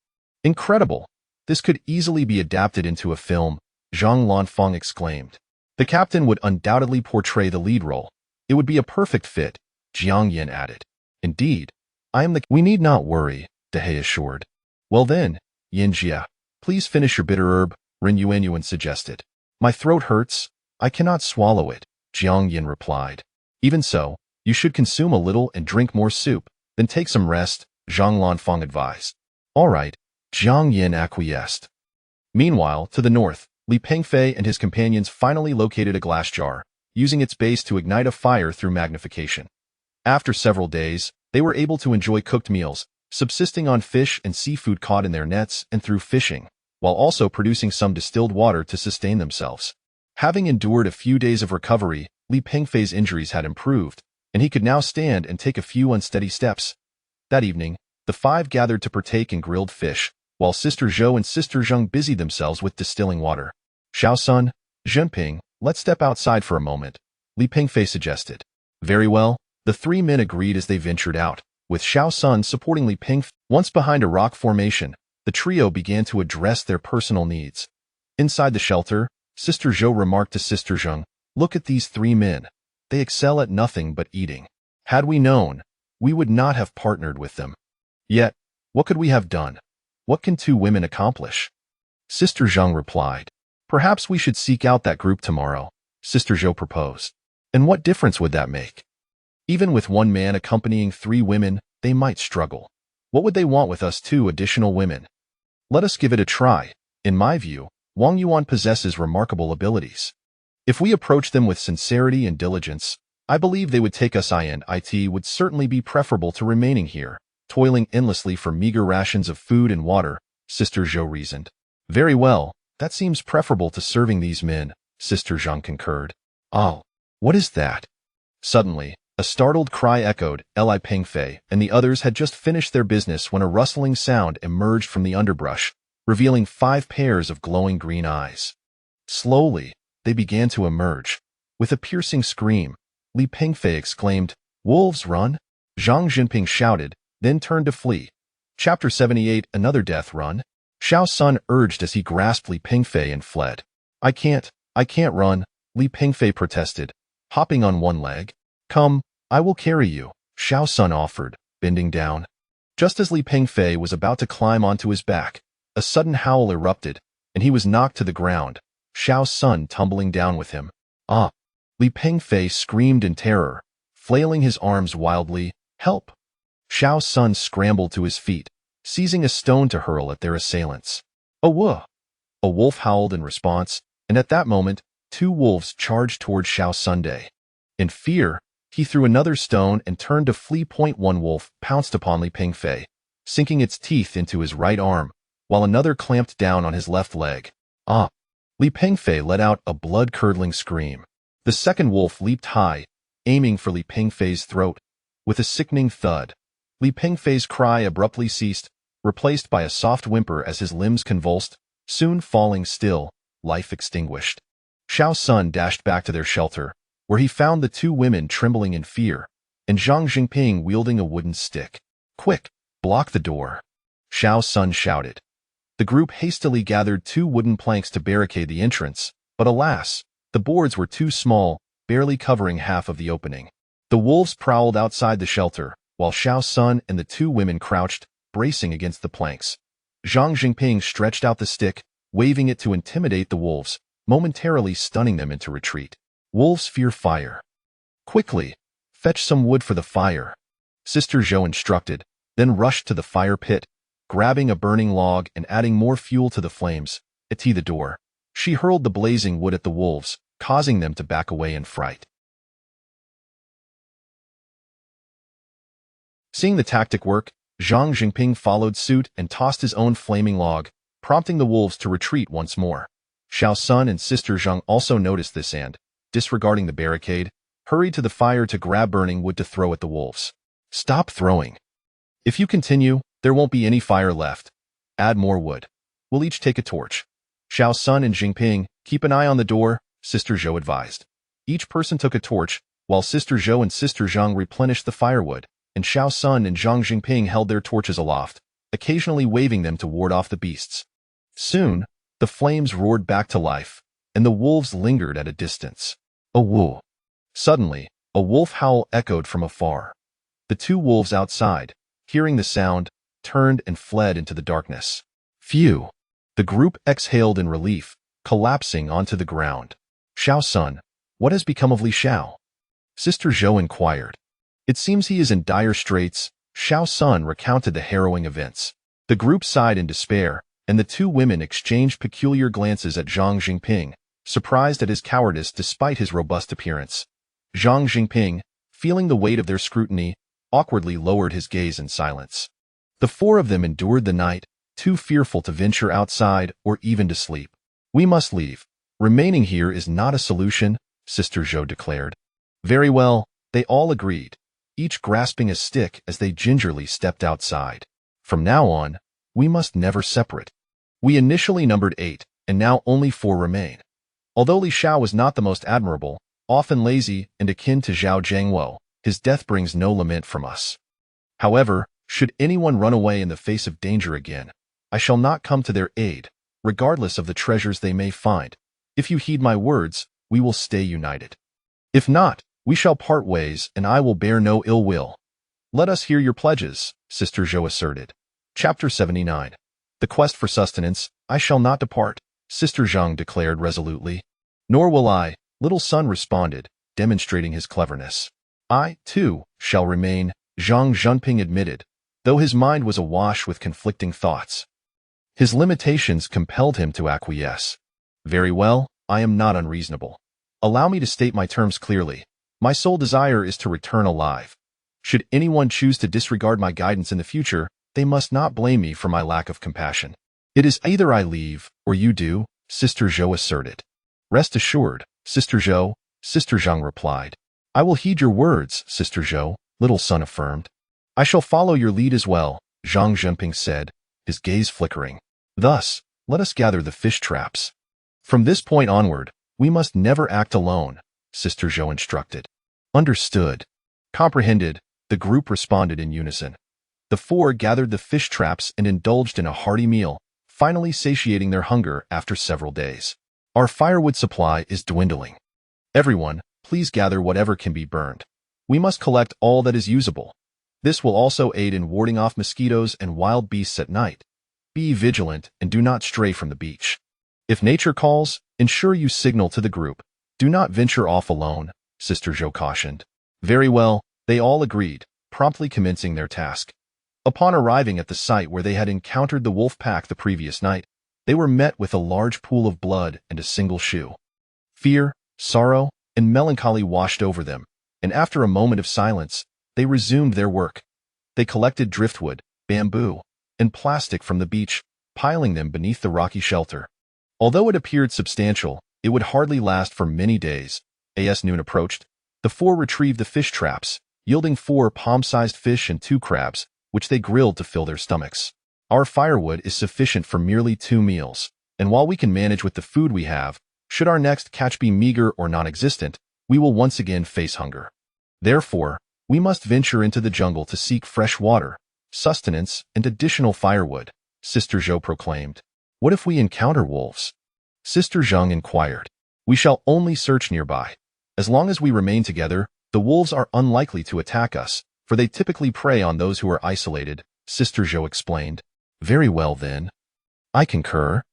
Incredible! This could easily be adapted into a film, Zhang Lanfang exclaimed. The captain would undoubtedly portray the lead role. It would be a perfect fit, Jiang Yin added. Indeed, I am the— We need not worry, Dehe assured. Well then, Yin Jia, please finish your bitter herb, Ren Yuanyuan suggested. My throat hurts. I cannot swallow it, Jiang Yin replied. Even so, you should consume a little and drink more soup, then take some rest, Zhang Lanfeng advised. All right, Jiang Yin acquiesced. Meanwhile, to the north, Li Pengfei and his companions finally located a glass jar, using its base to ignite a fire through magnification. After several days, they were able to enjoy cooked meals, subsisting on fish and seafood caught in their nets and through fishing, while also producing some distilled water to sustain themselves. Having endured a few days of recovery, Li Pengfei's injuries had improved, and he could now stand and take a few unsteady steps. That evening, the five gathered to partake in grilled fish, while Sister Zhou and Sister Zheng busied themselves with distilling water. Xiao Sun, Zhenping, let's step outside for a moment, Li Pengfei suggested. Very well, the three men agreed as they ventured out, with Xiao Sun supporting Li Pengfei. Once behind a rock formation, the trio began to address their personal needs. Inside the shelter, Sister Zhou remarked to Sister Zheng, look at these three men. They excel at nothing but eating. Had we known, we would not have partnered with them. Yet, what could we have done? What can two women accomplish? Sister Zheng replied. Perhaps we should seek out that group tomorrow, Sister Zhou proposed. And what difference would that make? Even with one man accompanying three women, they might struggle. What would they want with us two additional women? Let us give it a try. In my view, Wang Yuan possesses remarkable abilities. If we approach them with sincerity and diligence, I believe they would take us in. It would certainly be preferable to remaining here, toiling endlessly for meager rations of food and water, Sister Zhou reasoned. Very well, that seems preferable to serving these men, Sister Zhang concurred. Oh, what is that? Suddenly, a startled cry echoed. Li Pengfei and the others had just finished their business when a rustling sound emerged from the underbrush, revealing 5 pairs of glowing green eyes. Slowly, they began to emerge. With a piercing scream, Li Pengfei exclaimed, Wolves run! Zhang Jinping shouted, then turned to flee. Chapter 78 Another Death Run? Xiao Sun urged as he grasped Li Pengfei and fled. I can't run, Li Pengfei protested, hopping on one leg. Come, I will carry you, Xiao Sun offered, bending down. Just as Li Pengfei was about to climb onto his back, a sudden howl erupted, and he was knocked to the ground, Xiao Sun tumbling down with him. Ah! Li Pengfei screamed in terror, flailing his arms wildly. Help! Xiao Sun scrambled to his feet, seizing a stone to hurl at their assailants. Awuh! A wolf howled in response, and at that moment, 2 wolves charged toward Xiao Sunday. In fear, he threw another stone and turned to flee. One wolf pounced upon Li Pengfei, sinking its teeth into his right arm, while another clamped down on his left leg. Ah! Li Pengfei let out a blood-curdling scream. The second wolf leaped high, aiming for Li Pengfei's throat. With a sickening thud, Li Pengfei's cry abruptly ceased, replaced by a soft whimper as his limbs convulsed, soon falling still, life extinguished. Xiao Sun dashed back to their shelter, where he found the 2 women trembling in fear, and Zhang Jinping wielding a wooden stick. Quick, block the door, Xiao Sun shouted. The group hastily gathered 2 wooden planks to barricade the entrance, but alas, the boards were too small, barely covering half of the opening. The wolves prowled outside the shelter, while Xiao Sun and the 2 women crouched, bracing against the planks. Zhang Jinping stretched out the stick, waving it to intimidate the wolves, momentarily stunning them into retreat. Wolves fear fire. Quickly, fetch some wood for the fire, Sister Zhou instructed, then rushed to the fire pit, grabbing a burning log and adding more fuel to the flames. At the door, she hurled the blazing wood at the wolves, causing them to back away in fright. Seeing the tactic work, Zhang Jinping followed suit and tossed his own flaming log, prompting the wolves to retreat once more. Xiao Sun and Sister Zheng also noticed this and, disregarding the barricade, hurried to the fire to grab burning wood to throw at the wolves. Stop throwing. If you continue, there won't be any fire left. Add more wood. We'll each take a torch. Xiao Sun and Jinping, keep an eye on the door, Sister Zhou advised. Each person took a torch, while Sister Zhou and Sister Zheng replenished the firewood, and Xiao Sun and Zhang Jinping held their torches aloft, occasionally waving them to ward off the beasts. Soon, the flames roared back to life, and the wolves lingered at a distance. A woo. Suddenly, a wolf howl echoed from afar. The two wolves outside, hearing the sound, turned and fled into the darkness. Phew! The group exhaled in relief, collapsing onto the ground. Xiao-sun, what has become of Li Xiao? Sister Zhou inquired. It seems he is in dire straits. Xiao-sun recounted the harrowing events. The group sighed in despair, and the two women exchanged peculiar glances at Zhang Jingping, surprised at his cowardice despite his robust appearance. Zhang Jingping, feeling the weight of their scrutiny, awkwardly lowered his gaze in silence. The four of them endured the night, too fearful to venture outside or even to sleep. We must leave. Remaining here is not a solution, Sister Zhou declared. Very well, they all agreed, each grasping a stick as they gingerly stepped outside. From now on, we must never separate. We initially numbered 8, and now only 4 remain. Although Li Xiao was not the most admirable, often lazy and akin to Zhao Jiangwo, his death brings no lament from us. However, should anyone run away in the face of danger again, I shall not come to their aid, regardless of the treasures they may find. If you heed my words, we will stay united. If not, we shall part ways and I will bear no ill will. Let us hear your pledges, Sister Zhou asserted. Chapter 79. The quest for sustenance, I shall not depart, Sister Zhang declared resolutely. Nor will I, little son responded, demonstrating his cleverness. I, too, shall remain, Zhang Zhenping admitted, though his mind was awash with conflicting thoughts. His limitations compelled him to acquiesce. Very well, I am not unreasonable. Allow me to state my terms clearly. My sole desire is to return alive. Should anyone choose to disregard my guidance in the future, they must not blame me for my lack of compassion. It is either I leave, or you do, Sister Zhou asserted. Rest assured, Sister Zhou, Sister Zhang replied. I will heed your words, Sister Zhou, little son affirmed. I shall follow your lead as well, Zhang Zhenping said, his gaze flickering. Thus, let us gather the fish traps. From this point onward, we must never act alone, Sister Zhou instructed. Understood. Comprehended, the group responded in unison. The four gathered the fish traps and indulged in a hearty meal, finally satiating their hunger after several days. Our firewood supply is dwindling. Everyone, please gather whatever can be burned. We must collect all that is usable. This will also aid in warding off mosquitoes and wild beasts at night. Be vigilant and do not stray from the beach. If nature calls, ensure you signal to the group. Do not venture off alone, Sister Zhou cautioned. Very well, they all agreed, promptly commencing their task. Upon arriving at the site where they had encountered the wolf pack the previous night, they were met with a large pool of blood and a single shoe. Fear, sorrow, and melancholy washed over them, and after a moment of silence, they resumed their work. They collected driftwood, bamboo, and plastic from the beach, piling them beneath the rocky shelter. Although it appeared substantial, it would hardly last for many days. As noon approached, the four retrieved the fish traps, yielding 4 palm-sized fish and 2 crabs, which they grilled to fill their stomachs. Our firewood is sufficient for merely 2 meals, and while we can manage with the food we have, should our next catch be meager or non-existent, we will once again face hunger. Therefore, we must venture into the jungle to seek fresh water, sustenance, and additional firewood, Sister Zhou proclaimed. What if we encounter wolves? Sister Zhang inquired. We shall only search nearby. As long as we remain together, the wolves are unlikely to attack us, for they typically prey on those who are isolated, Sister Zhou explained. Very well then. I concur.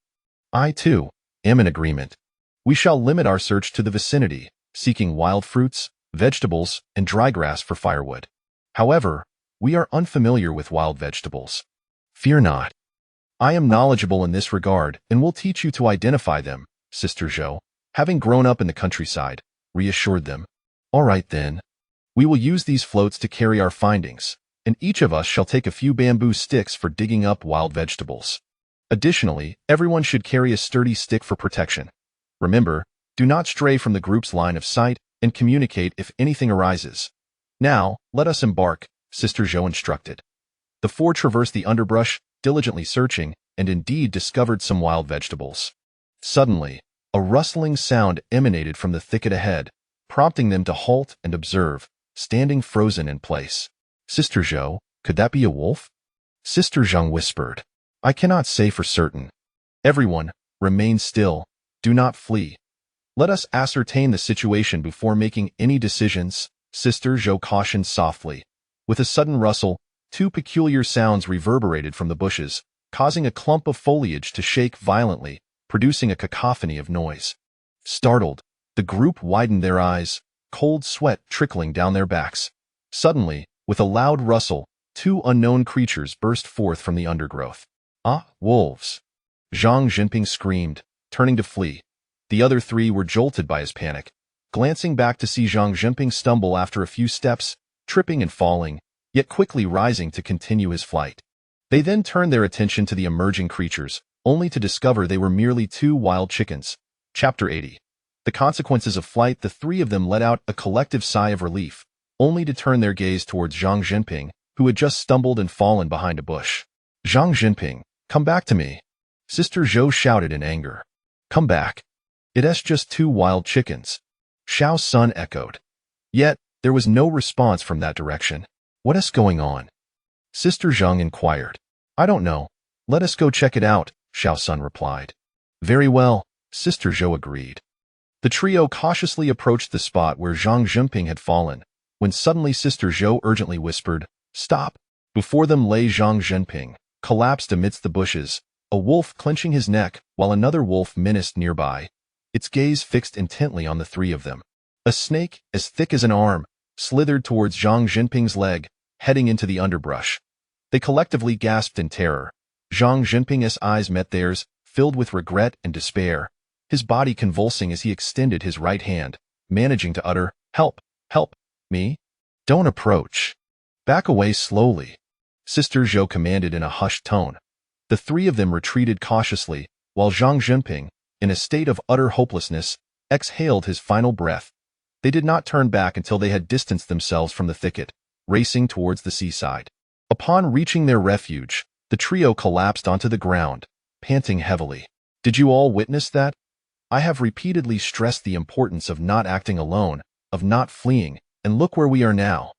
I, too, am in agreement. We shall limit our search to the vicinity, seeking wild fruits, vegetables, and dry grass for firewood. However, we are unfamiliar with wild vegetables. Fear not. I am knowledgeable in this regard and will teach you to identify them, Sister Zhou, having grown up in the countryside, reassured them. All right then. We will use these floats to carry our findings, and each of us shall take a few bamboo sticks for digging up wild vegetables. Additionally, everyone should carry a sturdy stick for protection. Remember, do not stray from the group's line of sight and communicate if anything arises. Now, let us embark, Sister Zhou instructed. The four traversed the underbrush, diligently searching, and indeed discovered some wild vegetables. Suddenly, a rustling sound emanated from the thicket ahead, prompting them to halt and observe, standing frozen in place. Sister Zhou, could that be a wolf? Sister Zhang whispered. I cannot say for certain. Everyone, remain still. Do not flee. Let us ascertain the situation before making any decisions, Sister Zhou cautioned softly. With a sudden rustle, two peculiar sounds reverberated from the bushes, causing a clump of foliage to shake violently, producing a cacophony of noise. Startled, the group widened their eyes, cold sweat trickling down their backs. Suddenly, with a loud rustle, two unknown creatures burst forth from the undergrowth. Ah, wolves! Zhang Jinping screamed, turning to flee. The other three were jolted by his panic, glancing back to see Zhang Jinping stumble after a few steps, tripping and falling, yet quickly rising to continue his flight. They then turned their attention to the emerging creatures, only to discover they were merely two wild chickens. Chapter 80. The consequences of flight. The three of them let out a collective sigh of relief, only to turn their gaze towards Zhang Jinping, who had just stumbled and fallen behind a bush. Zhang Jinping, come back to me. Sister Zhou shouted in anger. Come back. It's just two wild chickens. Xiao's son echoed. Yet, there was no response from that direction. What is going on? Sister Zhang inquired. I don't know. Let us go check it out, Xiao's son replied. Very well, Sister Zhou agreed. The trio cautiously approached the spot where Zhang Jinping had fallen, when suddenly Sister Zhou urgently whispered, Stop! Before them lay Zhang Jinping, collapsed amidst the bushes, a wolf clenching his neck while another wolf menaced nearby, its gaze fixed intently on the three of them. A snake, as thick as an arm, slithered towards Zhang Jinping's leg, heading into the underbrush. They collectively gasped in terror. Zhang Jinping's eyes met theirs, filled with regret and despair, his body convulsing as he extended his right hand, managing to utter, Help! Help! Me? Don't approach. Back away slowly, Sister Zhou commanded in a hushed tone. The three of them retreated cautiously, while Zhang Jinping, in a state of utter hopelessness, exhaled his final breath. They did not turn back until they had distanced themselves from the thicket, racing towards the seaside. Upon reaching their refuge, the trio collapsed onto the ground, panting heavily. Did you all witness that? I have repeatedly stressed the importance of not acting alone, of not fleeing, and look where we are now.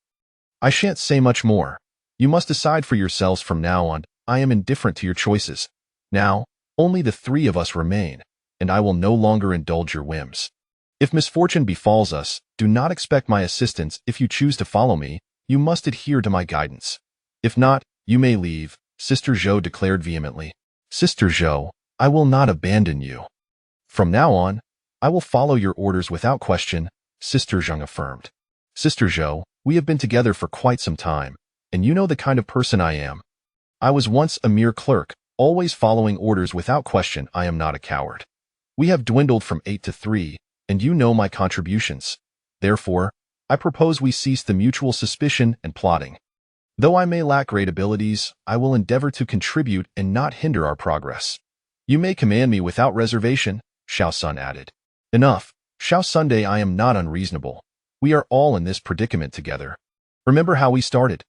I shan't say much more. You must decide for yourselves from now on. I am indifferent to your choices. Now, only the three of us remain, and I will no longer indulge your whims. If misfortune befalls us, do not expect my assistance. If you choose to follow me, you must adhere to my guidance. If not, you may leave, Sister Zhou declared vehemently. Sister Zhou, I will not abandon you. From now on, I will follow your orders without question, Sister Zhang affirmed. Sister Zhou, we have been together for quite some time, and you know the kind of person I am. I was once a mere clerk, always following orders without question. I am not a coward. We have dwindled from 8 to 3, and you know my contributions. Therefore, I propose we cease the mutual suspicion and plotting. Though I may lack great abilities, I will endeavor to contribute and not hinder our progress. You may command me without reservation, Xiao Sun added. Enough, Xiao Sunday, I am not unreasonable. We are all in this predicament together. Remember how we started.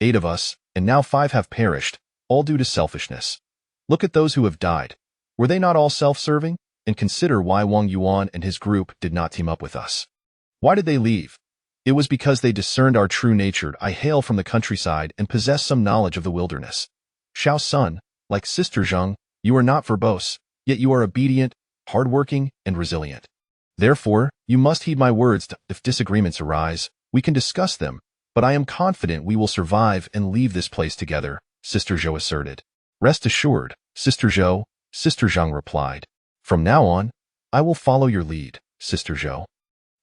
8 of us, and now 5 have perished, all due to selfishness. Look at those who have died. Were they not all self-serving? And consider why Wang Yuan and his group did not team up with us. Why did they leave? It was because they discerned our true nature. I hail from the countryside and possess some knowledge of the wilderness. Xiao Sun, like Sister Zhang, you are not verbose, yet you are obedient, hardworking, and resilient. Therefore, you must heed my words. If disagreements arise, we can discuss them, but I am confident we will survive and leave this place together, Sister Zhou asserted. Rest assured, Sister Zhou, Sister Zhang replied. From now on, I will follow your lead, Sister Zhou.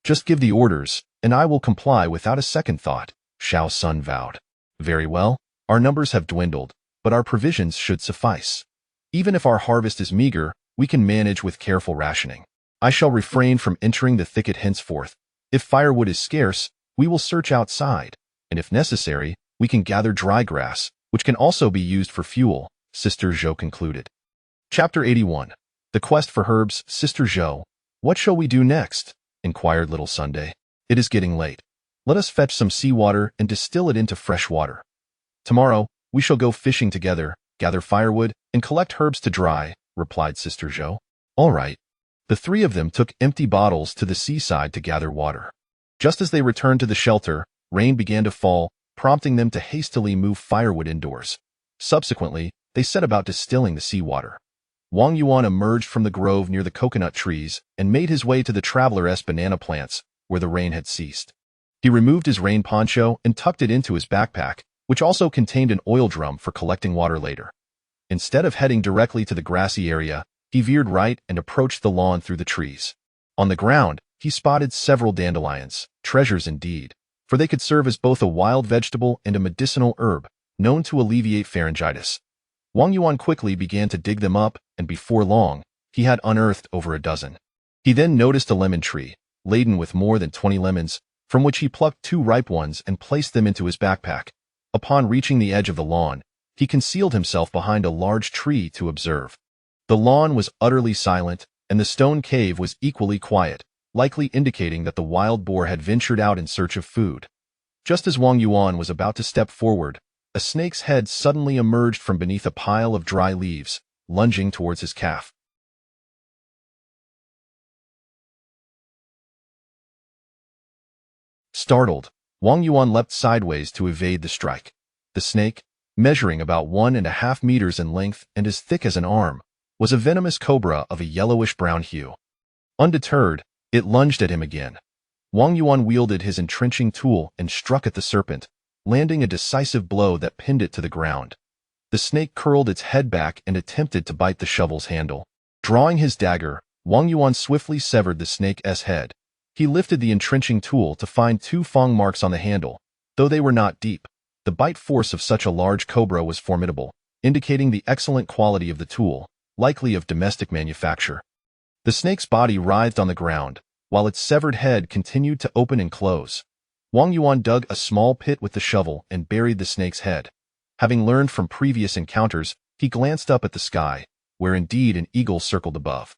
Just give the orders, and I will comply without a second thought, Xiao Sun vowed. Very well, our numbers have dwindled, but our provisions should suffice. Even if our harvest is meager, we can manage with careful rationing. I shall refrain from entering the thicket henceforth. If firewood is scarce, we will search outside, and if necessary, we can gather dry grass, which can also be used for fuel, Sister Zhou concluded. Chapter 81. The Quest for Herbs. Sister Zhou, what shall we do next? Inquired Little Sunday. It is getting late. Let us fetch some seawater and distill it into fresh water. Tomorrow, we shall go fishing together, gather firewood, and collect herbs to dry, replied Sister Zhou. All right. The three of them took empty bottles to the seaside to gather water. Just as they returned to the shelter, rain began to fall, prompting them to hastily move firewood indoors. Subsequently, they set about distilling the seawater. Wang Yuan emerged from the grove near the coconut trees and made his way to the traveler's banana plants, where the rain had ceased. He removed his rain poncho and tucked it into his backpack, which also contained an oil drum for collecting water later. Instead of heading directly to the grassy area, he veered right and approached the lawn through the trees. On the ground, he spotted several dandelions, treasures indeed, for they could serve as both a wild vegetable and a medicinal herb, known to alleviate pharyngitis. Wang Yuan quickly began to dig them up, and before long, he had unearthed over a dozen. He then noticed a lemon tree, laden with more than 20 lemons, from which he plucked 2 ripe ones and placed them into his backpack. Upon reaching the edge of the lawn, he concealed himself behind a large tree to observe. The lawn was utterly silent, and the stone cave was equally quiet, likely indicating that the wild boar had ventured out in search of food. Just as Wang Yuan was about to step forward, a snake's head suddenly emerged from beneath a pile of dry leaves, lunging towards his calf. Startled, Wang Yuan leapt sideways to evade the strike. The snake, measuring about 1.5 meters in length and as thick as an arm, was a venomous cobra of a yellowish-brown hue. Undeterred, it lunged at him again. Wang Yuan wielded his entrenching tool and struck at the serpent, landing a decisive blow that pinned it to the ground. The snake curled its head back and attempted to bite the shovel's handle. Drawing his dagger, Wang Yuan swiftly severed the snake's head. He lifted the entrenching tool to find 2 fang marks on the handle, though they were not deep. The bite force of such a large cobra was formidable, indicating the excellent quality of the tool, likely of domestic manufacture. The snake's body writhed on the ground, while its severed head continued to open and close. Wang Yuan dug a small pit with the shovel and buried the snake's head. Having learned from previous encounters, he glanced up at the sky, where indeed an eagle circled above.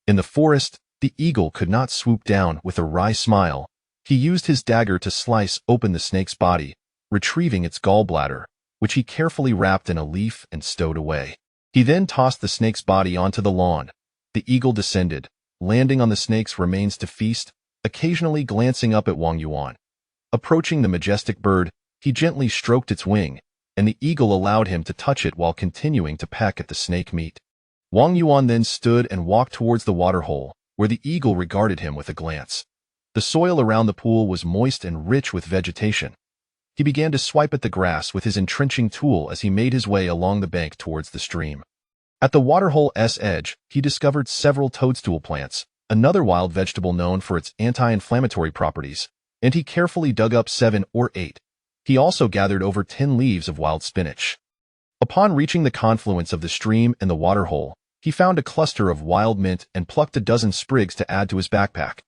In the forest, the eagle could not swoop down with a wry smile. He used his dagger to slice open the snake's body, retrieving its gallbladder, which he carefully wrapped in a leaf and stowed away. He then tossed the snake's body onto the lawn. The eagle descended, landing on the snake's remains to feast, occasionally glancing up at Wang Yuan. Approaching the majestic bird, he gently stroked its wing, and the eagle allowed him to touch it while continuing to peck at the snake meat. Wang Yuan then stood and walked towards the waterhole, where the eagle regarded him with a glance. The soil around the pool was moist and rich with vegetation. He began to swipe at the grass with his entrenching tool as he made his way along the bank towards the stream. At the waterhole's edge, he discovered several toadstool plants, another wild vegetable known for its anti-inflammatory properties, and he carefully dug up 7 or 8. He also gathered over 10 leaves of wild spinach. Upon reaching the confluence of the stream and the waterhole, he found a cluster of wild mint and plucked a dozen sprigs to add to his backpack.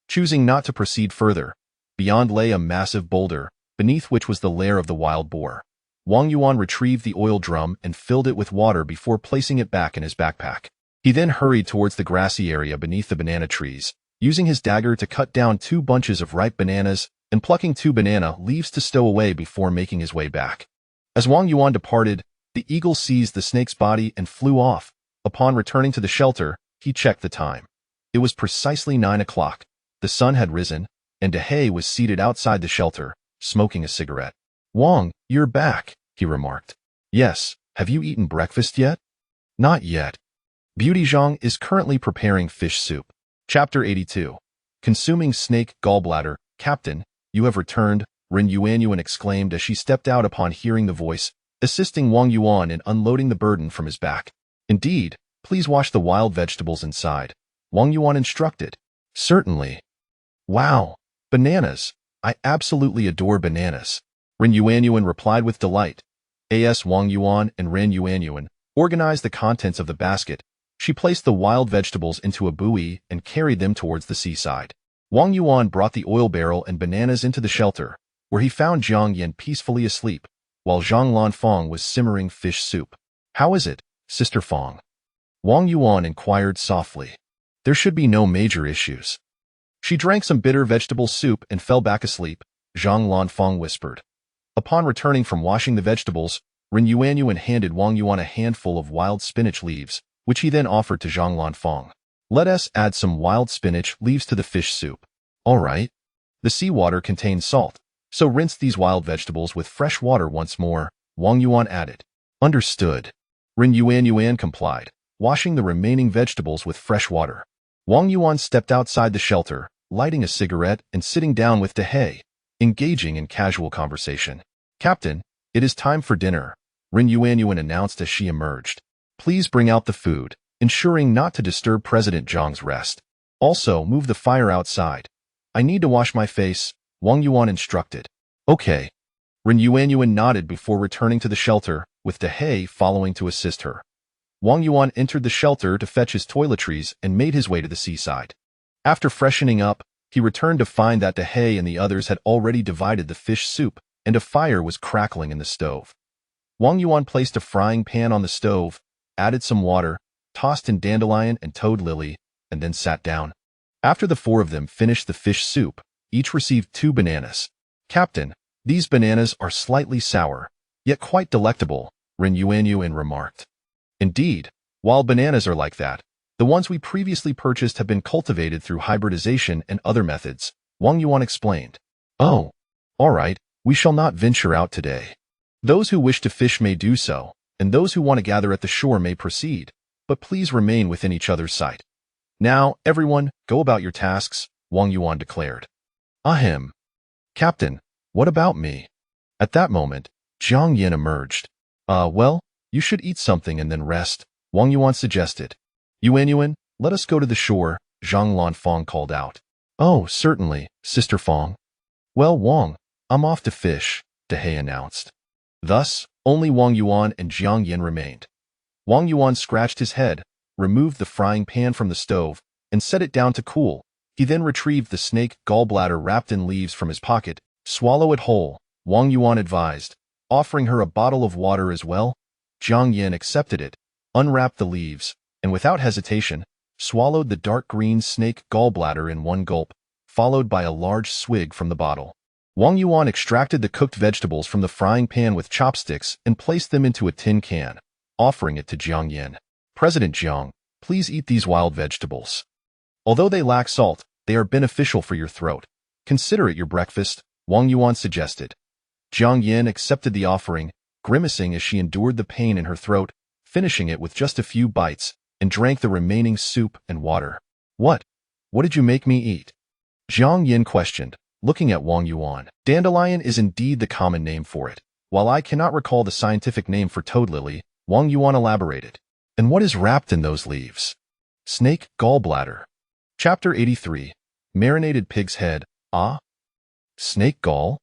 Choosing not to proceed further, beyond lay a massive boulder, beneath which was the lair of the wild boar. Wang Yuan retrieved the oil drum and filled it with water before placing it back in his backpack. He then hurried towards the grassy area beneath the banana trees, using his dagger to cut down 2 bunches of ripe bananas and plucking 2 banana leaves to stow away before making his way back. As Wang Yuan departed, the eagle seized the snake's body and flew off. Upon returning to the shelter, he checked the time. It was precisely 9 o'clock. The sun had risen, and Dehei was seated outside the shelter, smoking a cigarette. "Wang, you're back," he remarked. "Yes, have you eaten breakfast yet?" "Not yet." Beauty Zhang is currently preparing fish soup. Chapter 82. Consuming snake gallbladder. "Captain, you have returned," Ren Yuanyuan exclaimed as she stepped out upon hearing the voice, assisting Wang Yuan in unloading the burden from his back. "Indeed, please wash the wild vegetables inside," Wang Yuan instructed. "Certainly." "Wow, bananas. I absolutely adore bananas," Ren Yuanyuan replied with delight. As Wang Yuan and Ren Yuanyuan organized the contents of the basket, she placed the wild vegetables into a buoy and carried them towards the seaside. Wang Yuan brought the oil barrel and bananas into the shelter, where he found Zhang Yan peacefully asleep, while Zhang Lanfang was simmering fish soup. "How is it, Sister Fang?" Wang Yuan inquired softly. "There should be no major issues." "She drank some bitter vegetable soup and fell back asleep," Zhang Lanfang whispered. Upon returning from washing the vegetables, Ren Yuanyuan handed Wang Yuan a handful of wild spinach leaves, which he then offered to Zhang Lanfang. "Let us add some wild spinach leaves to the fish soup." "All right." The seawater contains salt, so rinse these wild vegetables with fresh water once more, Wang Yuan added. "Understood." Ren Yuanyuan complied. washing the remaining vegetables with fresh water. Wang Yuan stepped outside the shelter, lighting a cigarette and sitting down with Dehe, engaging in casual conversation. "Captain, it is time for dinner," Ren Yuanyuan announced as she emerged. "Please bring out the food, ensuring not to disturb President Zhang's rest. Also, move the fire outside. I need to wash my face," Wang Yuan instructed. "Okay." Ren Yuanyuan nodded before returning to the shelter, with Dehe following to assist her. Wang Yuan entered the shelter to fetch his toiletries and made his way to the seaside. After freshening up, he returned to find that Dehe and the others had already divided the fish soup, and a fire was crackling in the stove. Wang Yuan placed a frying pan on the stove, added some water, tossed in dandelion and toad lily, and then sat down. After the four of them finished the fish soup, each received 2 bananas. "Captain, these bananas are slightly sour, yet quite delectable," Ren Yuanyuan remarked. "Indeed, while bananas are like that, the ones we previously purchased have been cultivated through hybridization and other methods," Wang Yuan explained. "Oh, all right, we shall not venture out today. Those who wish to fish may do so, and those who want to gather at the shore may proceed, but please remain within each other's sight. Now, everyone, go about your tasks," Wang Yuan declared. "Ahem. Captain, what about me?" At that moment, Jiang Yin emerged. Well, you should eat something and then rest," Wang Yuan suggested. "Yuanyuan, let us go to the shore," Zhang Lanfang called out. "Oh, certainly, Sister Fang." "Well, Wang, I'm off to fish," Dehe announced. Thus, only Wang Yuan and Jiang Yin remained. Wang Yuan scratched his head, removed the frying pan from the stove, and set it down to cool. He then retrieved the snake gallbladder wrapped in leaves from his pocket. "Swallow it whole," Wang Yuan advised, offering her a bottle of water as well. Jiang Yin accepted it, unwrapped the leaves, and without hesitation, swallowed the dark green snake gallbladder in one gulp, followed by a large swig from the bottle. Wang Yuan extracted the cooked vegetables from the frying pan with chopsticks and placed them into a tin can, offering it to Jiang Yin. "President Jiang, please eat these wild vegetables. Although they lack salt, they are beneficial for your throat. Consider it your breakfast," Wang Yuan suggested. Jiang Yin accepted the offering, grimacing as she endured the pain in her throat, finishing it with just a few bites, and drank the remaining soup and water. What did you make me eat?" Jiang Yin questioned, looking at Wang Yuan. "Dandelion is indeed the common name for it. While I cannot recall the scientific name for toad lily," Wang Yuan elaborated. "And what is wrapped in those leaves?" "Snake gallbladder." Chapter 83. Marinated Pig's Head. "Ah? Snake gall?"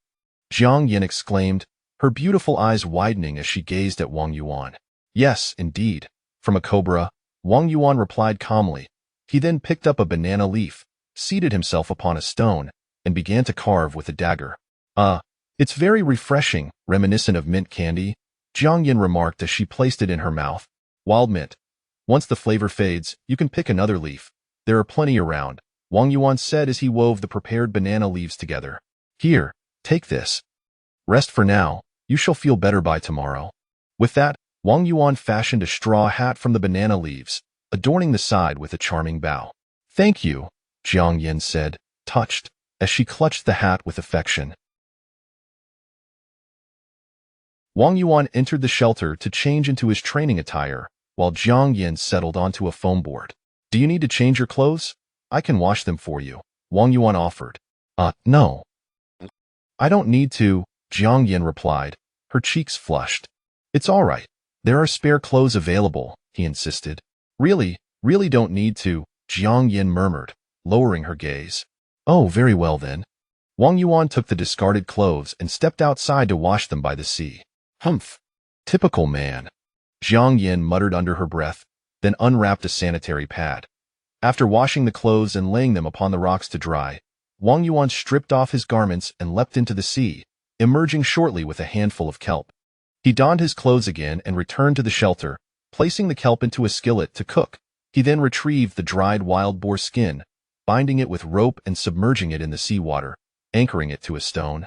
Jiang Yin exclaimed, her beautiful eyes widening as she gazed at Wang Yuan. "Yes, indeed. From a cobra," Wang Yuan replied calmly. He then picked up a banana leaf, seated himself upon a stone, and began to carve with a dagger. It's very refreshing, reminiscent of mint candy," Jiang Yin remarked as she placed it in her mouth. "Wild mint. Once the flavor fades, you can pick another leaf. There are plenty around," Wang Yuan said as he wove the prepared banana leaves together. "Here, take this. Rest for now, you shall feel better by tomorrow." With that, Wang Yuan fashioned a straw hat from the banana leaves, adorning the side with a charming bow. "Thank you," Jiang Yin said, touched, as she clutched the hat with affection. Wang Yuan entered the shelter to change into his training attire, while Jiang Yin settled onto a foam board. "Do you need to change your clothes? I can wash them for you," Wang Yuan offered. No. "I don't need to," Jiang Yin replied, her cheeks flushed. "It's all right. There are spare clothes available," he insisted. Really don't need to," Jiang Yin murmured, lowering her gaze. "Oh, very well then." Wang Yuan took the discarded clothes and stepped outside to wash them by the sea. "Humph. Typical man," Jiang Yin muttered under her breath, then unwrapped a sanitary pad. After washing the clothes and laying them upon the rocks to dry, Wang Yuan stripped off his garments and leapt into the sea, emerging shortly with a handful of kelp. He donned his clothes again and returned to the shelter, placing the kelp into a skillet to cook. He then retrieved the dried wild boar skin, binding it with rope and submerging it in the seawater, anchoring it to a stone.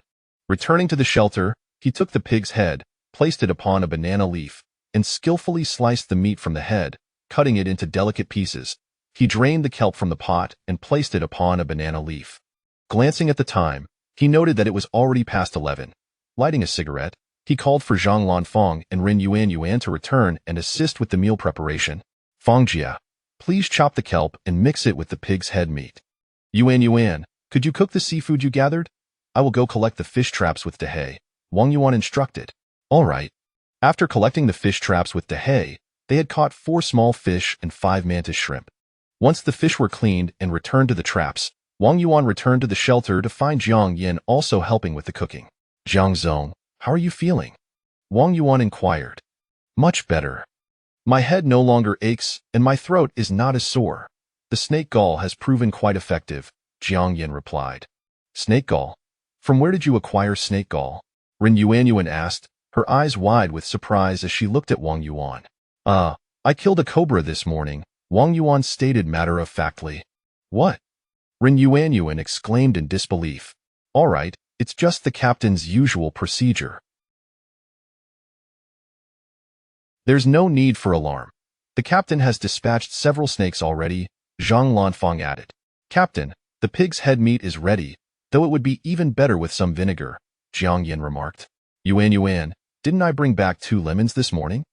Returning to the shelter, he took the pig's head, placed it upon a banana leaf, and skillfully sliced the meat from the head, cutting it into delicate pieces. He drained the kelp from the pot and placed it upon a banana leaf. Glancing at the time, he noted that it was already past 11. Lighting a cigarette, he called for Zhang Lanfang and Ren Yuanyuan to return and assist with the meal preparation. Fongjia, please chop the kelp and mix it with the pig's head meat. Yuan, could you cook the seafood you gathered? I will go collect the fish traps with Dehe, Wang Yuan instructed. All right. After collecting the fish traps with Dehe, they had caught 4 small fish and 5 mantis shrimp. Once the fish were cleaned and returned to the traps, Wang Yuan returned to the shelter to find Jiang Yin also helping with the cooking. Jiang Zong, how are you feeling? Wang Yuan inquired. Much better. My head no longer aches and my throat is not as sore. The snake gall has proven quite effective, Jiang Yin replied. Snake gall? From where did you acquire snake gall? Ren Yuan asked, her eyes wide with surprise as she looked at Wang Yuan. I killed a cobra this morning, Wang Yuan stated matter-of-factly. What? Ren Yuan exclaimed in disbelief. All right, it's just the captain's usual procedure. There's no need for alarm. The captain has dispatched several snakes already, Zhang Lanfang added. Captain, the pig's head meat is ready, though it would be even better with some vinegar, Jiang Yin remarked. Yuan, didn't I bring back 2 lemons this morning?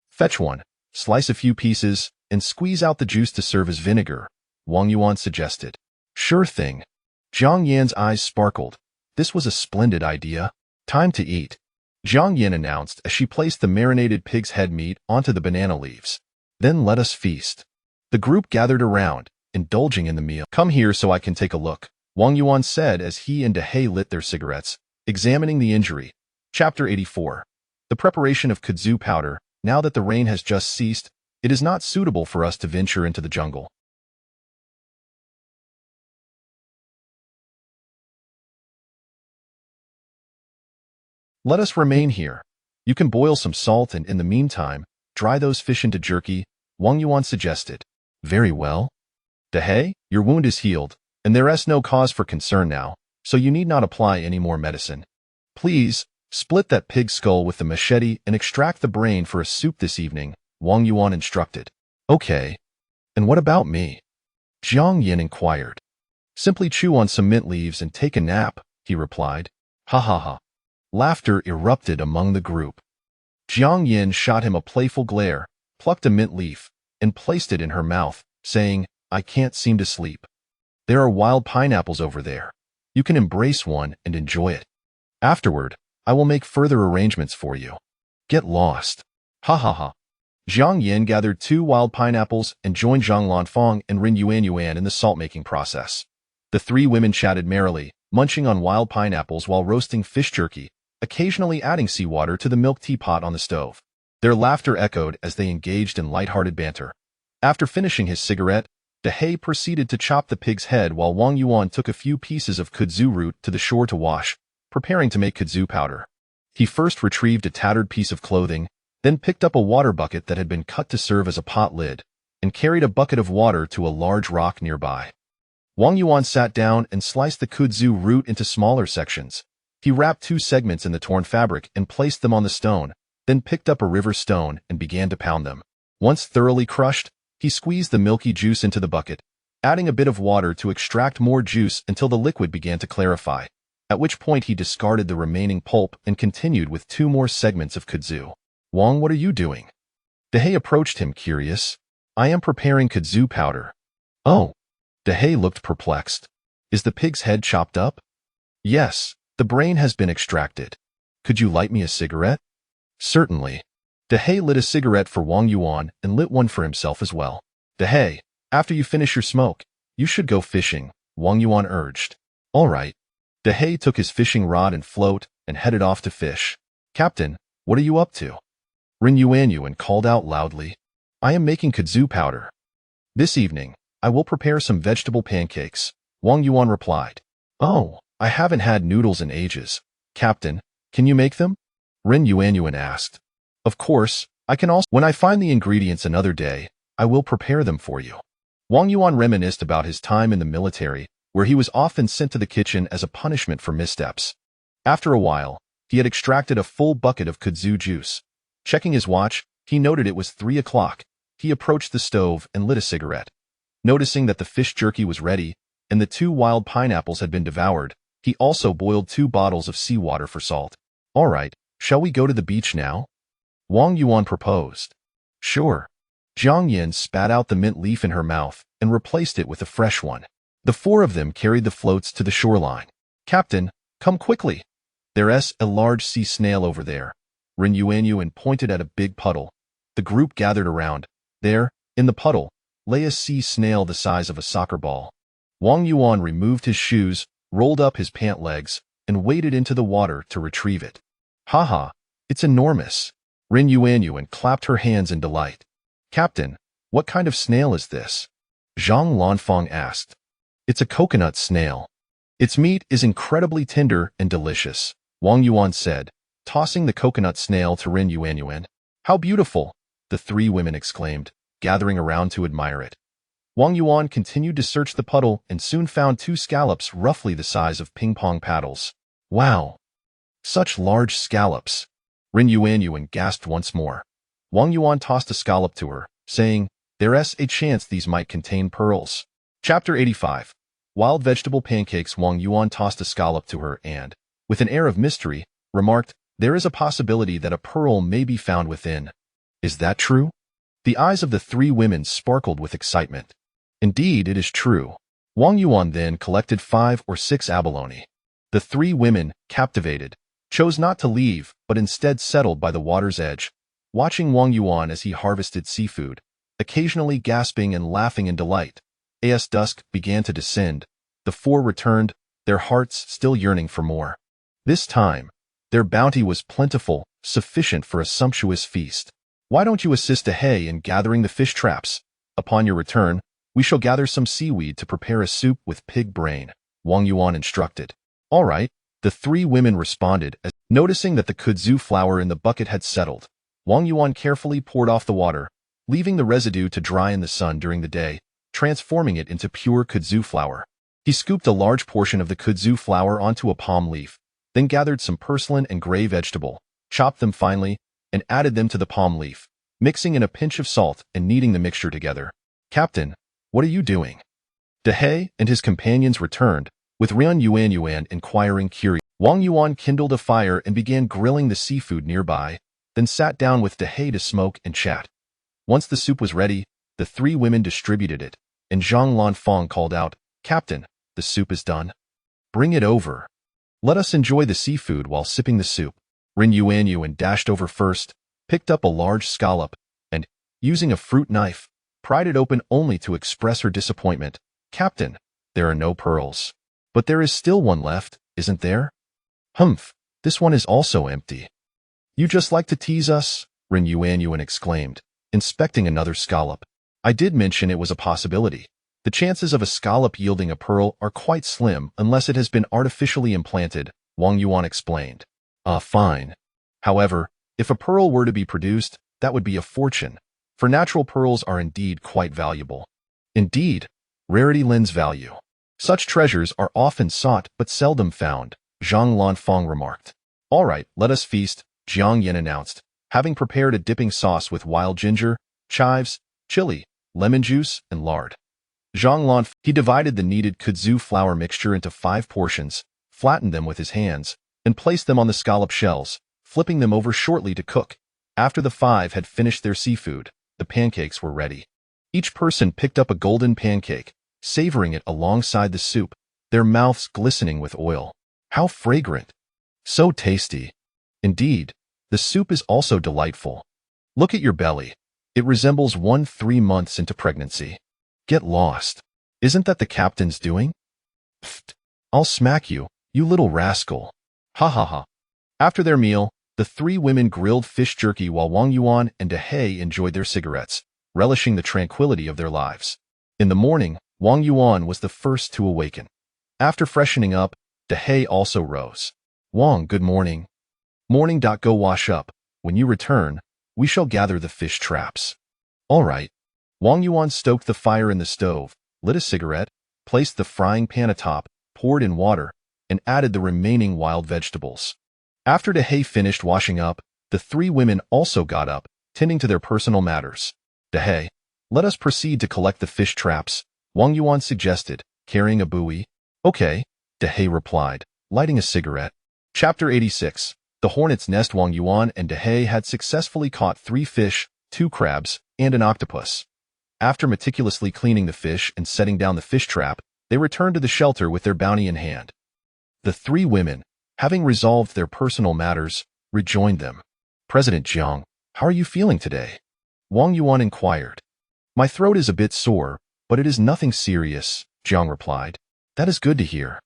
Fetch one, slice a few pieces, and squeeze out the juice to serve as vinegar, Wang Yuan suggested. Sure thing. Jiang Yan's eyes sparkled. This was a splendid idea. Time to eat, Jiang Yin announced as she placed the marinated pig's head meat onto the banana leaves. Then let us feast. The group gathered around, indulging in the meal. Come here so I can take a look, Wang Yuan said as he and Dehe lit their cigarettes, examining the injury. Chapter 84. The preparation of kudzu powder. Now that the rain has just ceased, it is not suitable for us to venture into the jungle. Let us remain here. You can boil some salt and in the meantime, dry those fish into jerky, Wang Yuan suggested. Very well. Dehe, your wound is healed, and there is no cause for concern now, so you need not apply any more medicine. Please, split that pig's skull with the machete and extract the brain for a soup this evening, Wang Yuan instructed. Okay. And what about me? Jiang Yin inquired. Simply chew on some mint leaves and take a nap, he replied. Ha ha ha. Laughter erupted among the group. Jiang Yin shot him a playful glare, plucked a mint leaf, and placed it in her mouth, saying, I can't seem to sleep. There are wild pineapples over there. You can embrace one and enjoy it. Afterward, I will make further arrangements for you. Get lost. Ha ha ha. Jiang Yin gathered 2 wild pineapples and joined Zhang Lanfang and Ren Yuan in the salt-making process. The 3 women chatted merrily, munching on wild pineapples while roasting fish jerky, occasionally adding seawater to the milk teapot on the stove. Their laughter echoed as they engaged in light-hearted banter. After finishing his cigarette, Dehe proceeded to chop the pig's head while Wang Yuan took a few pieces of kudzu root to the shore to wash, preparing to make kudzu powder. He first retrieved a tattered piece of clothing, then picked up a water bucket that had been cut to serve as a pot lid, and carried a bucket of water to a large rock nearby. Wang Yuan sat down and sliced the kudzu root into smaller sections. He wrapped 2 segments in the torn fabric and placed them on the stone, then picked up a river stone and began to pound them. Once thoroughly crushed, he squeezed the milky juice into the bucket, adding a bit of water to extract more juice until the liquid began to clarify, at which point he discarded the remaining pulp and continued with 2 more segments of kudzu. Wang, what are you doing? Dehe approached him curious. I am preparing kudzu powder. Oh. Dehe looked perplexed. Is the pig's head chopped up? Yes, the brain has been extracted. Could you light me a cigarette? Certainly. Dehe lit a cigarette for Wang Yuan and lit one for himself as well. Dehe, after you finish your smoke, you should go fishing, Wang Yuan urged. All right. Dehe took his fishing rod and float and headed off to fish. Captain, what are you up to? Ren Yuan called out loudly. I am making kudzu powder. This evening, I will prepare some vegetable pancakes, Wang Yuan replied. Oh, I haven't had noodles in ages. Captain, can you make them? Ren Yuan asked. Of course, I can also. When I find the ingredients another day, I will prepare them for you. Wang Yuan reminisced about his time in the military, where he was often sent to the kitchen as a punishment for missteps. After a while, he had extracted a full bucket of kudzu juice. Checking his watch, he noted it was 3 o'clock. He approached the stove and lit a cigarette. Noticing that the fish jerky was ready, and the 2 wild pineapples had been devoured, he also boiled 2 bottles of seawater for salt. All right, shall we go to the beach now? Wang Yuan proposed. Sure. Jiang Yin spat out the mint leaf in her mouth and replaced it with a fresh one. The four of them carried the floats to the shoreline. "Captain, come quickly. There's a large sea snail over there." Ren Yuanyuan pointed at a big puddle. The group gathered around. There, in the puddle, lay a sea snail the size of a soccer ball. Wang Yuan removed his shoes, rolled up his pant legs, and waded into the water to retrieve it. "Haha, it's enormous." Ren Yuanyuan clapped her hands in delight. "Captain, what kind of snail is this?" Zhang Lanfang asked. "It's a coconut snail. Its meat is incredibly tender and delicious," Wang Yuan said, tossing the coconut snail to Ren Yuanyuan. "How beautiful!" the three women exclaimed, gathering around to admire it. Wang Yuan continued to search the puddle and soon found 2 scallops roughly the size of ping-pong paddles. "Wow! Such large scallops!" Ren Yuanyuan gasped once more. Wang Yuan tossed a scallop to her, saying, "There's a chance these might contain pearls." Chapter 85. Wild Vegetable Pancakes. Wang Yuan tossed a scallop to her and, with an air of mystery, remarked, "There is a possibility that a pearl may be found within." "Is that true?" The eyes of the three women sparkled with excitement. "Indeed, it is true." Wang Yuan then collected 5 or 6 abalone. The three women, captivated, chose not to leave but instead settled by the water's edge, watching Wang Yuan as he harvested seafood, occasionally gasping and laughing in delight. As dusk began to descend, the four returned, their hearts still yearning for more. This time, their bounty was plentiful, sufficient for a sumptuous feast. "Why don't you assist Ahei in gathering the fish traps? Upon your return, we shall gather some seaweed to prepare a soup with pig brain," Wang Yuan instructed. "All right," the three women responded, as noticing that the kudzu flour in the bucket had settled. Wang Yuan carefully poured off the water, leaving the residue to dry in the sun during the day, transforming it into pure kudzu flour. He scooped a large portion of the kudzu flour onto a palm leaf, then gathered some purslane and gray vegetable, chopped them finely, and added them to the palm leaf, mixing in a pinch of salt and kneading the mixture together. "Captain, what are you doing?" Dehei and his companions returned, with Ren Yuanyuan inquiring curious. Wang Yuan kindled a fire and began grilling the seafood nearby, then sat down with Dehei to smoke and chat. Once the soup was ready, the three women distributed it, and Zhang Lanfang called out, "Captain, the soup is done. Bring it over. Let us enjoy the seafood while sipping the soup." Ren Yuanyuan dashed over first, picked up a large scallop, and, using a fruit knife, pried it open only to express her disappointment. "Captain, there are no pearls. But there is still one left, isn't there?" "Humph, this one is also empty." "You just like to tease us," Ren Yuanyuan exclaimed, inspecting another scallop. "I did mention it was a possibility. The chances of a scallop yielding a pearl are quite slim unless it has been artificially implanted," Wang Yuan explained. Fine. However, if a pearl were to be produced, that would be a fortune, for natural pearls are indeed quite valuable. Indeed, rarity lends value. Such treasures are often sought but seldom found, Zhang Lanfang remarked. "All right, let us feast," Jiang Yin announced, having prepared a dipping sauce with wild ginger, chives, chili, lemon juice, and lard. He divided the kneaded kudzu flour mixture into 5 portions, flattened them with his hands, and placed them on the scallop shells, flipping them over shortly to cook. After the 5 had finished their seafood, the pancakes were ready. Each person picked up a golden pancake, savoring it alongside the soup, their mouths glistening with oil. How fragrant! So tasty! Indeed, the soup is also delightful. Look at your belly. It resembles one 3 months into pregnancy. Get lost. Isn't that the captain's doing? Pfft! I'll smack you, you little rascal. Ha ha ha. After their meal, the 3 women grilled fish jerky while Wang Yuan and Dehei enjoyed their cigarettes, relishing the tranquility of their lives. In the morning, Wang Yuan was the first to awaken. After freshening up, Dehei also rose. "Wang, good morning." "Morning. Go wash up. When you return, we shall gather the fish traps." "All right." Wang Yuan stoked the fire in the stove, lit a cigarette, placed the frying pan atop, poured in water, and added the remaining wild vegetables. After Dehei finished washing up, the 3 women also got up, tending to their personal matters. "Dehei, let us proceed to collect the fish traps," Wang Yuan suggested, carrying a buoy. "Okay," Dehei replied, lighting a cigarette. Chapter 86. The Hornet's Nest. Wang Yuan and Dehei had successfully caught 3 fish, 2 crabs, and an octopus. After meticulously cleaning the fish and setting down the fish trap, they returned to the shelter with their bounty in hand. The 3 women, having resolved their personal matters, rejoined them. President Jiang, how are you feeling today? Wang Yuan inquired. My throat is a bit sore, but it is nothing serious, Jiang replied. That is good to hear.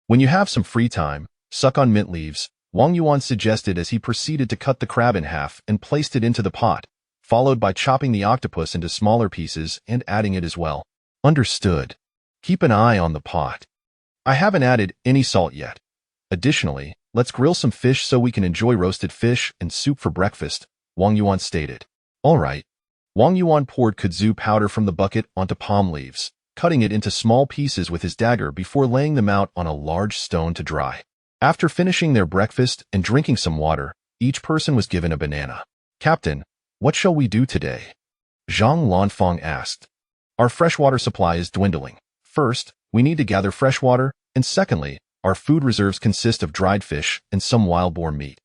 When you have some free time, suck on mint leaves, Wang Yuan suggested as he proceeded to cut the crab in half and placed it into the pot, followed by chopping the octopus into smaller pieces and adding it as well. Understood. Keep an eye on the pot. I haven't added any salt yet. Additionally, let's grill some fish so we can enjoy roasted fish and soup for breakfast, Wang Yuan stated. All right. Wang Yuan poured kudzu powder from the bucket onto palm leaves, cutting it into small pieces with his dagger before laying them out on a large stone to dry. After finishing their breakfast and drinking some water, each person was given a banana. Captain, what shall we do today? Zhang Lanfang asked. Our freshwater supply is dwindling. First, we need to gather freshwater, and secondly, our food reserves consist of dried fish and some wild boar meat.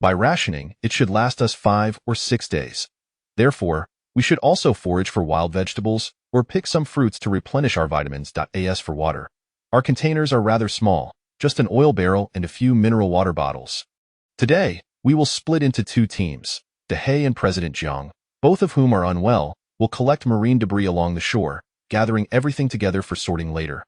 By rationing, it should last us 5 or 6 days. Therefore, we should also forage for wild vegetables or pick some fruits to replenish our vitamins. As for water, our containers are rather small, just an oil barrel and a few mineral water bottles. Today, we will split into 2 teams. Dehe and President Jiang, both of whom are unwell, will collect marine debris along the shore, gathering everything together for sorting later.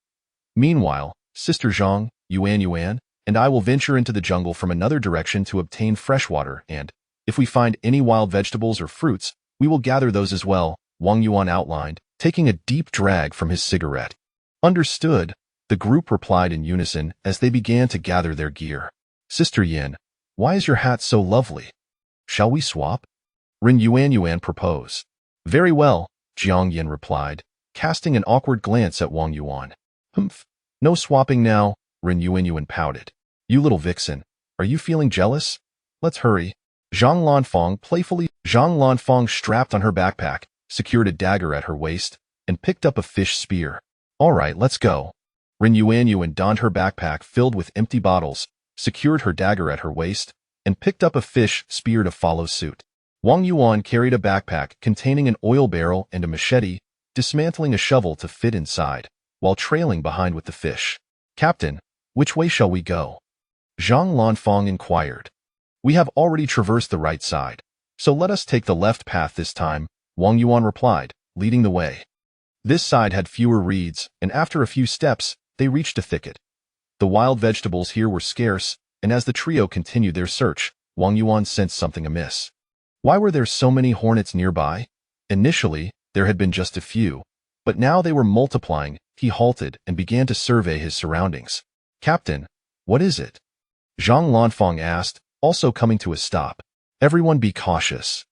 Meanwhile, Sister Zhang, Yuan, and I will venture into the jungle from another direction to obtain fresh water and, if we find any wild vegetables or fruits, we will gather those as well, Wang Yuan outlined, taking a deep drag from his cigarette. Understood, the group replied in unison as they began to gather their gear. Sister Yin, why is your hat so lovely? Shall we swap? Ren Yuan proposed. Very well, Jiang Yin replied, casting an awkward glance at Wang Yuan. Humph, no swapping now, Ren Yuan pouted. You little vixen, are you feeling jealous? Let's hurry. Zhang Lanfang strapped on her backpack, secured a dagger at her waist, and picked up a fish spear. All right, let's go. Ren Yuan donned her backpack filled with empty bottles, secured her dagger at her waist, and picked up a fish spear to follow suit. Wang Yuan carried a backpack containing an oil barrel and a machete, dismantling a shovel to fit inside, while trailing behind with the fish. Captain, which way shall we go? Zhang Lanfang inquired. We have already traversed the right side, so let us take the left path this time, Wang Yuan replied, leading the way. This side had fewer reeds, and after a few steps, they reached a thicket. The wild vegetables here were scarce, and as the trio continued their search, Wang Yuan sensed something amiss. Why were there so many hornets nearby? Initially, there had been just a few, but now they were multiplying. He halted and began to survey his surroundings. Captain, what is it? Zhang Lanfang asked, also coming to a stop. Everyone be cautious.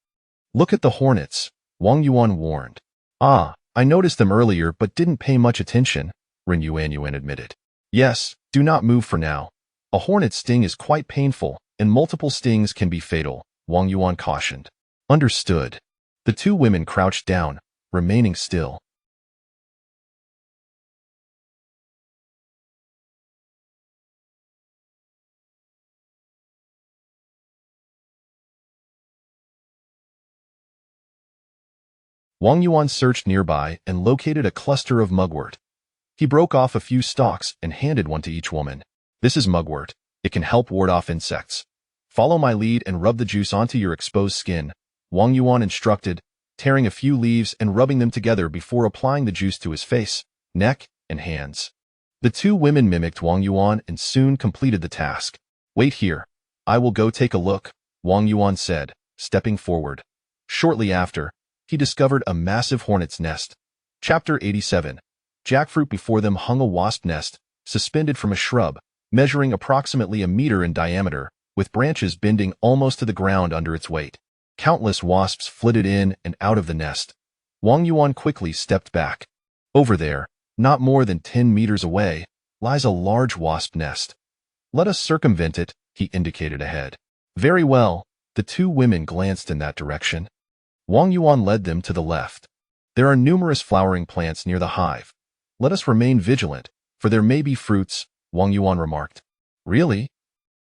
Look at the hornets, Wang Yuan warned. Ah, I noticed them earlier but didn't pay much attention, Ren Yuan admitted. Yes, do not move for now. A hornet sting is quite painful, and multiple stings can be fatal, Wang Yuan cautioned. Understood. The 2 women crouched down, remaining still. Wang Yuan searched nearby and located a cluster of mugwort. He broke off a few stalks and handed one to each woman. This is mugwort. It can help ward off insects. Follow my lead and rub the juice onto your exposed skin, Wang Yuan instructed, tearing a few leaves and rubbing them together before applying the juice to his face, neck, and hands. The 2 women mimicked Wang Yuan and soon completed the task. Wait here. I will go take a look, Wang Yuan said, stepping forward. Shortly after, he discovered a massive hornet's nest. Chapter 87. Jackfruit. Before them hung a wasp nest, suspended from a shrub, measuring approximately 1 meter in diameter, with branches bending almost to the ground under its weight. Countless wasps flitted in and out of the nest. Wang Yuan quickly stepped back. Over there, not more than 10 meters away, lies a large wasp nest. Let us circumvent it, he indicated ahead. Very well, the 2 women glanced in that direction. Wang Yuan led them to the left. There are numerous flowering plants near the hive. Let us remain vigilant, for there may be fruits, Wang Yuan remarked. Really?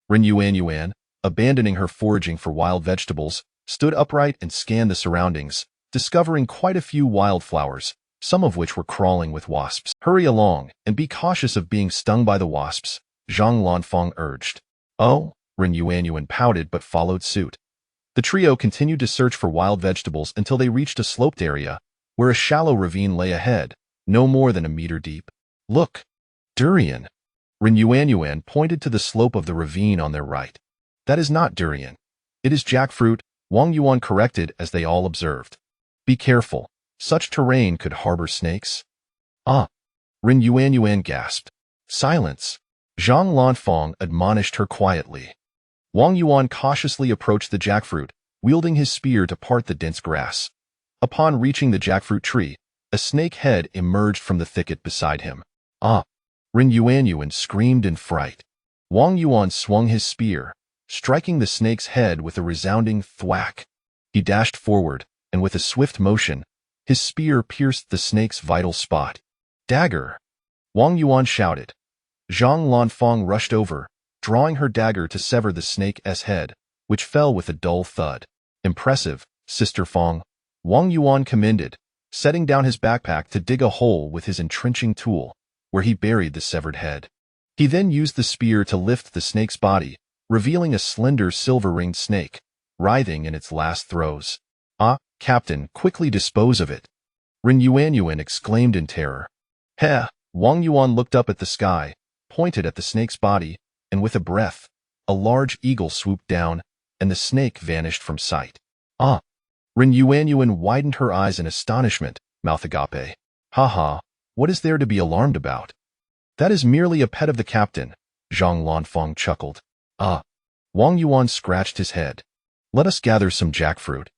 Ren Yuan, abandoning her foraging for wild vegetables, stood upright and scanned the surroundings, discovering quite a few wildflowers, some of which were crawling with wasps. Hurry along and be cautious of being stung by the wasps, Zhang Lanfang urged. Oh, Ren Yuanyuan pouted but followed suit. The trio continued to search for wild vegetables until they reached a sloped area, where a shallow ravine lay ahead, no more than a meter deep. Look, durian. Ren Yuanyuan pointed to the slope of the ravine on their right. That is not durian. It is jackfruit, Wang Yuan corrected as they all observed. Be careful. Such terrain could harbor snakes. Ah! Ren Yuanyuan gasped. Silence. Zhang Lanfang admonished her quietly. Wang Yuan cautiously approached the jackfruit, wielding his spear to part the dense grass. Upon reaching the jackfruit tree, a snake head emerged from the thicket beside him. Ah! Ren Yuanyuan screamed in fright. Wang Yuan swung his spear, striking the snake's head with a resounding thwack. He dashed forward, and with a swift motion, his spear pierced the snake's vital spot. Dagger! Wang Yuan shouted. Zhang Lanfang rushed over, drawing her dagger to sever the snake's head, which fell with a dull thud. Impressive, Sister Fang, Wang Yuan commended, setting down his backpack to dig a hole with his entrenching tool, where he buried the severed head. He then used the spear to lift the snake's body, revealing a slender silver-ringed snake, writhing in its last throes. Ah, Captain, quickly dispose of it. Ren Yuanyuan exclaimed in terror. Heh! Wang Yuan looked up at the sky, pointed at the snake's body, and with a breath, a large eagle swooped down, and the snake vanished from sight. Ah! Ren Yuanyuan widened her eyes in astonishment, mouth agape. Ha! What is there to be alarmed about? That is merely a pet of the captain, Zhang Lanfang chuckled. Ah! Wang Yuan scratched his head. Let us gather some jackfruit.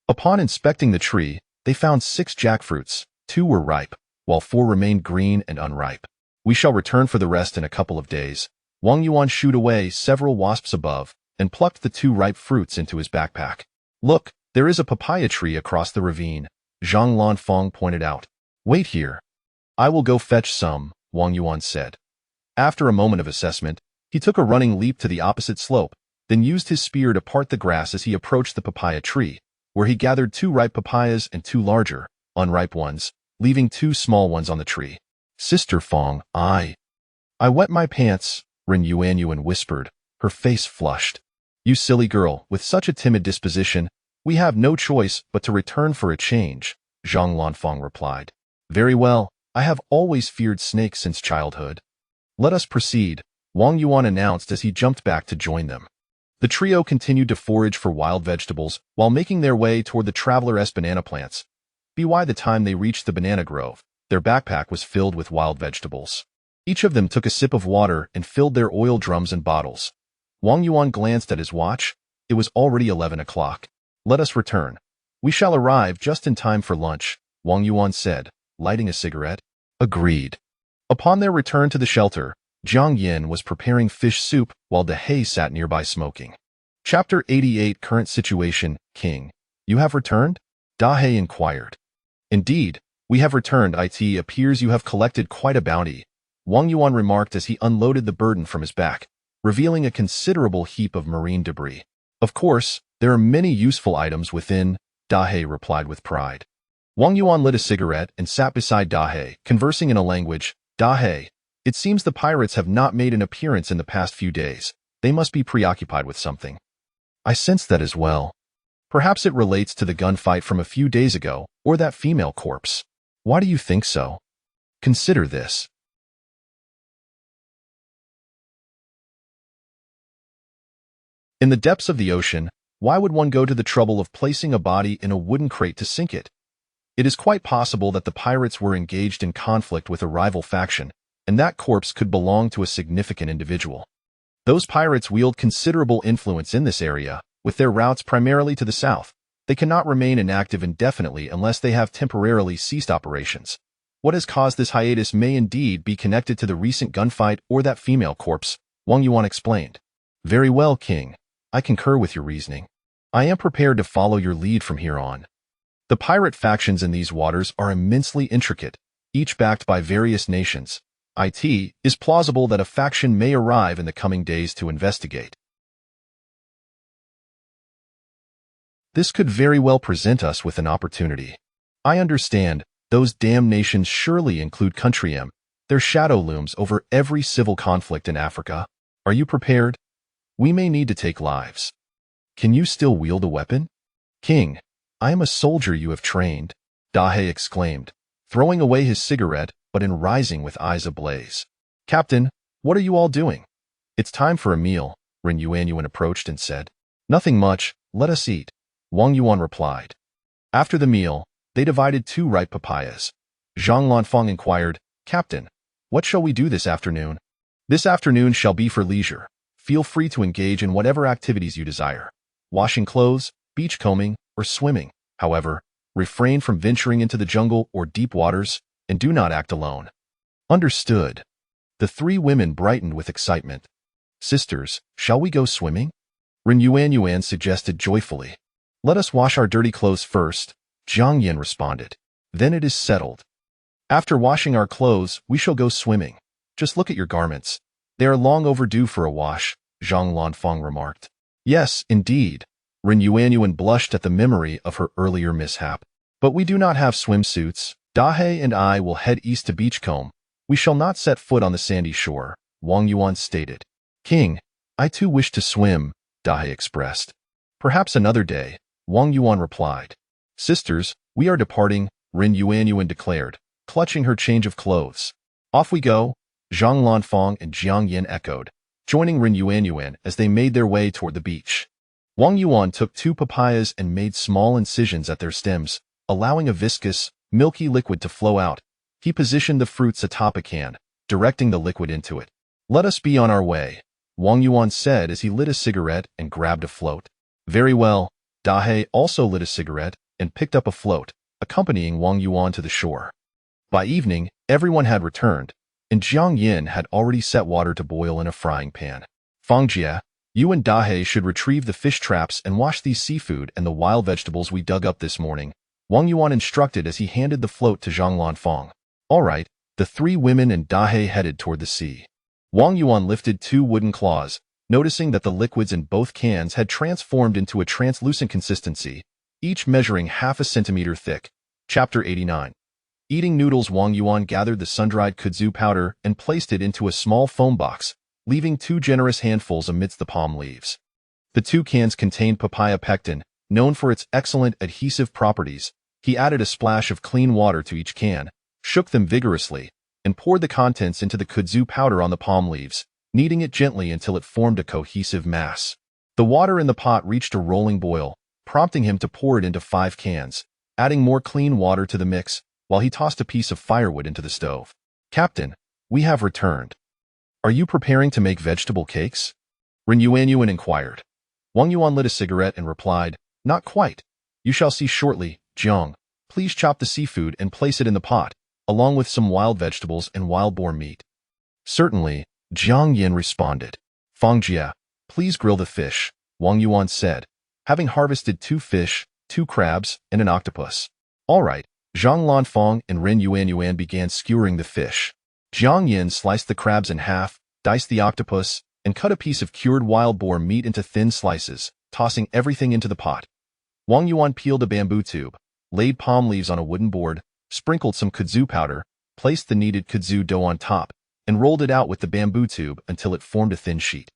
Upon inspecting the tree, they found 6 jackfruits, 2 were ripe, while 4 remained green and unripe. We shall return for the rest in a couple of days. Wang Yuan shooed away several wasps above, and plucked the 2 ripe fruits into his backpack. Look, there is a papaya tree across the ravine, Zhang Lanfang pointed out. Wait here. I will go fetch some, Wang Yuan said. After a moment of assessment, he took a running leap to the opposite slope, then used his spear to part the grass as he approached the papaya tree, where he gathered 2 ripe papayas and 2 larger, unripe ones, leaving 2 small ones on the tree. Sister Fang, I wet my pants, Ren Yuanyuan whispered, her face flushed. You silly girl, with such a timid disposition, we have no choice but to return for a change, Zhang Lanfang replied. Very well, I have always feared snakes since childhood. Let us proceed, Wang Yuan announced as he jumped back to join them. The trio continued to forage for wild vegetables while making their way toward the traveler's banana plants. By the time they reached the banana grove, their backpack was filled with wild vegetables. Each of them took a sip of water and filled their oil drums and bottles. Wang Yuan glanced at his watch. It was already 11 o'clock. Let us return. We shall arrive just in time for lunch, Wang Yuan said, lighting a cigarette. Agreed. Upon their return to the shelter, Jiang Yin was preparing fish soup while Dahei sat nearby smoking. Chapter 88 Current Situation, King. You have returned? Dahei inquired. Indeed, we have returned. It appears you have collected quite a bounty, Wang Yuan remarked as he unloaded the burden from his back, revealing a considerable heap of marine debris. Of course, there are many useful items within, Dahei replied with pride. Wang Yuan lit a cigarette and sat beside Dahei, conversing in a language. Dahei, it seems the pirates have not made an appearance in the past few days. They must be preoccupied with something. I sense that as well. Perhaps it relates to the gunfight from a few days ago, or that female corpse. Why do you think so? Consider this. In the depths of the ocean, why would one go to the trouble of placing a body in a wooden crate to sink it? It is quite possible that the pirates were engaged in conflict with a rival faction, and that corpse could belong to a significant individual. Those pirates wield considerable influence in this area, with their routes primarily to the south. They cannot remain inactive indefinitely unless they have temporarily ceased operations. What has caused this hiatus may indeed be connected to the recent gunfight or that female corpse, Wang Yuan explained. Very well, King. I concur with your reasoning. I am prepared to follow your lead from here on. The pirate factions in these waters are immensely intricate, each backed by various nations. It is plausible that a faction may arrive in the coming days to investigate. This could very well present us with an opportunity. I understand, those damn nations surely include Country M. Their shadow looms over every civil conflict in Africa. Are you prepared? We may need to take lives. Can you still wield a weapon? King, I am a soldier you have trained, Dahe exclaimed, throwing away his cigarette but in rising with eyes ablaze. Captain, what are you all doing? It's time for a meal, Ren Yuanyuan approached and said. Nothing much, let us eat, Wang Yuan replied. After the meal, they divided 2 ripe papayas. Zhang Lanfang inquired, Captain, what shall we do this afternoon? This afternoon shall be for leisure. Feel free to engage in whatever activities you desire. Washing clothes, beachcombing, or swimming. However, refrain from venturing into the jungle or deep waters, and do not act alone. Understood. The 3 women brightened with excitement. Sisters, shall we go swimming? Ren Yuanyuan suggested joyfully. Let us wash our dirty clothes first, Jiang Yin responded. Then it is settled. After washing our clothes, we shall go swimming. Just look at your garments. They are long overdue for a wash, Zhang Lanfang remarked. Yes, indeed. Ren Yuanyuan blushed at the memory of her earlier mishap. But we do not have swimsuits. Dahe and I will head east to Beachcomb. We shall not set foot on the sandy shore, Wang Yuan stated. King, I too wish to swim, Dahe expressed. Perhaps another day, Wang Yuan replied. Sisters, we are departing, Ren Yuanyuan declared, clutching her change of clothes. Off we go, Zhang Lanfang and Jiang Yin echoed, joining Ren Yuanyuan as they made their way toward the beach. Wang Yuan took 2 papayas and made small incisions at their stems, allowing a viscous, milky liquid to flow out. He positioned the fruits atop a can, directing the liquid into it. Let us be on our way, Wang Yuan said as he lit a cigarette and grabbed a float. Very well, Dahe also lit a cigarette and picked up a float, accompanying Wang Yuan to the shore. By evening, everyone had returned, and Jiang Yin had already set water to boil in a frying pan. Fangjie, you and Dahe should retrieve the fish traps and wash these seafood and the wild vegetables we dug up this morning, Wang Yuan instructed as he handed the float to Zhang Lanfang. All right, the 3 women and Dahe headed toward the sea. Wang Yuan lifted 2 wooden claws, noticing that the liquids in both cans had transformed into a translucent consistency, each measuring half a centimeter thick. Chapter 89. Eating noodles. Wang Yuan gathered the sun-dried kudzu powder and placed it into a small foam box, leaving 2 generous handfuls amidst the palm leaves. The 2 cans contained papaya pectin, known for its excellent adhesive properties. He added a splash of clean water to each can, shook them vigorously, and poured the contents into the kudzu powder on the palm leaves, kneading it gently until it formed a cohesive mass. The water in the pot reached a rolling boil, prompting him to pour it into 5 cans, adding more clean water to the mix, while he tossed a piece of firewood into the stove. Captain, we have returned. Are you preparing to make vegetable cakes? Ren Yuanyuan inquired. Wang Yuan lit a cigarette and replied, Not quite. You shall see shortly, Jiang. Please chop the seafood and place it in the pot, along with some wild vegetables and wild boar meat. Certainly, Jiang Yin responded. Fangjie, please grill the fish, Wang Yuan said, having harvested 2 fish, 2 crabs, and an octopus. All right, Zhang Lanfang and Ren Yuanyuan began skewering the fish. Jiang Yin sliced the crabs in half, diced the octopus, and cut a piece of cured wild boar meat into thin slices, tossing everything into the pot. Wang Yuan peeled a bamboo tube, laid palm leaves on a wooden board, sprinkled some kudzu powder, placed the kneaded kudzu dough on top, and rolled it out with the bamboo tube until it formed a thin sheet.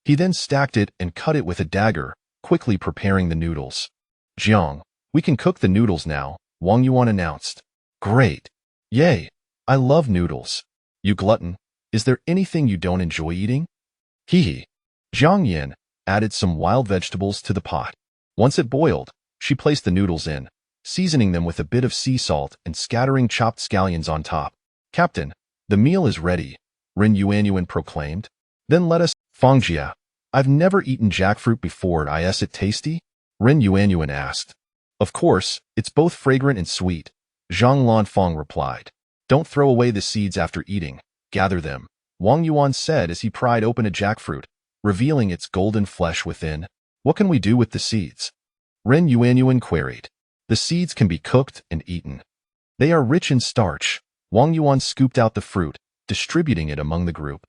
He then stacked it and cut it with a dagger, quickly preparing the noodles. Jiang, we can cook the noodles now, Wang Yuan announced. Great. Yay, I love noodles. You glutton, is there anything you don't enjoy eating? Hee. Jiang Yin added some wild vegetables to the pot. Once it boiled, she placed the noodles in, seasoning them with a bit of sea salt and scattering chopped scallions on top. Captain, the meal is ready, Ren Yuanyuan proclaimed. Then let us. Fangjie, I've never eaten jackfruit before. Is it tasty? Ren Yuanyuan asked. Of course, it's both fragrant and sweet, Zhang Lanfang replied. Don't throw away the seeds after eating, gather them, Wang Yuan said as he pried open a jackfruit, revealing its golden flesh within. What can we do with the seeds? Ren Yuanyuan queried. The seeds can be cooked and eaten. They are rich in starch. Wang Yuan scooped out the fruit, distributing it among the group.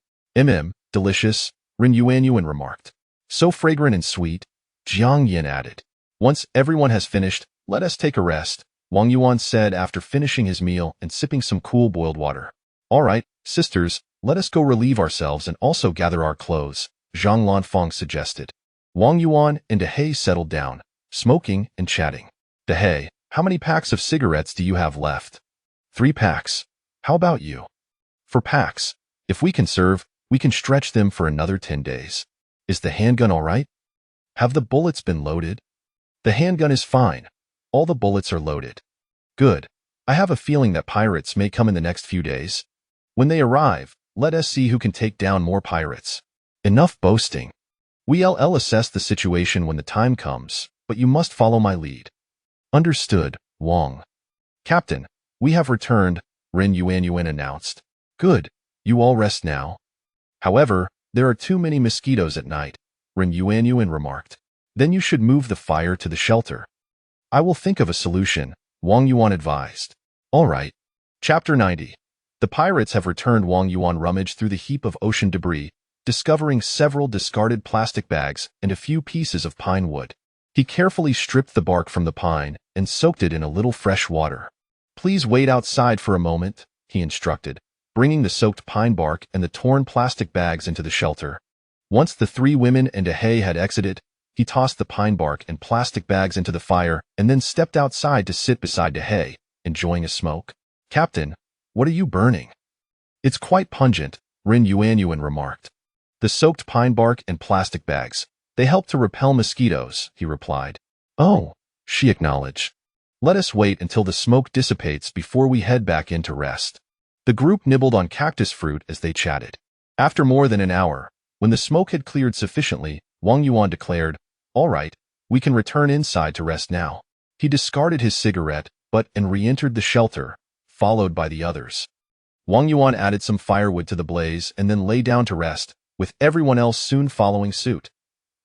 Delicious, Ren Yuanyuan remarked. So fragrant and sweet, Jiang Yin added. Once everyone has finished, let us take a rest, Wang Yuan said after finishing his meal and sipping some cool boiled water. All right, sisters, let us go relieve ourselves and also gather our clothes, Zhang Lanfeng suggested. Wang Yuan and Dehei settled down, smoking and chatting. Dehei, how many packs of cigarettes do you have left? 3 packs. How about you? 4 packs. If we conserve, we can stretch them for another 10 days. Is the handgun all right? Have the bullets been loaded? The handgun is fine. All the bullets are loaded. Good. I have a feeling that pirates may come in the next few days. When they arrive, let us see who can take down more pirates. Enough boasting. We'll assess the situation when the time comes, but you must follow my lead. Understood, Wang. Captain, we have returned, Ren Yuanyuan announced. Good. You all rest now. However, there are too many mosquitoes at night, Ren Yuanyuan remarked. Then you should move the fire to the shelter. I will think of a solution, Wang Yuan advised. All right. Chapter 90. The pirates have returned. Wang Yuan rummaged through the heap of ocean debris, discovering several discarded plastic bags and a few pieces of pine wood. He carefully stripped the bark from the pine and soaked it in a little fresh water. Please wait outside for a moment, he instructed, bringing the soaked pine bark and the torn plastic bags into the shelter. Once the 3 women and Dehei had exited, he tossed the pine bark and plastic bags into the fire and then stepped outside to sit beside Dehei, enjoying a smoke. Captain, what are you burning? It's quite pungent, Ren Yuanyuan remarked. The soaked pine bark and plastic bags. They help to repel mosquitoes, he replied. Oh, she acknowledged. Let us wait until the smoke dissipates before we head back in to rest. The group nibbled on cactus fruit as they chatted. After more than an hour, when the smoke had cleared sufficiently, Wang Yuan declared, All right, we can return inside to rest now. He discarded his cigarette, and re-entered the shelter, followed by the others. Wang Yuan added some firewood to the blaze and then lay down to rest, with everyone else soon following suit.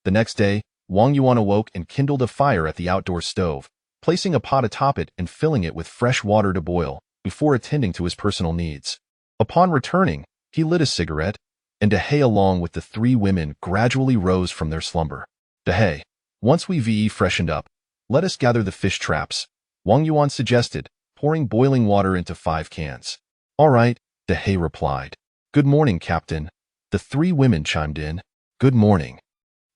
The next day, Wang Yuan awoke and kindled a fire at the outdoor stove, placing a pot atop it and filling it with fresh water to boil, before attending to his personal needs. Upon returning, he lit a cigarette, and Dehei along with the 3 women gradually rose from their slumber. Dehei, once we've freshened up, let us gather the fish traps, Wang Yuan suggested, pouring boiling water into 5 cans. All right, Dehei replied. Good morning, Captain. The 3 women chimed in. Good morning.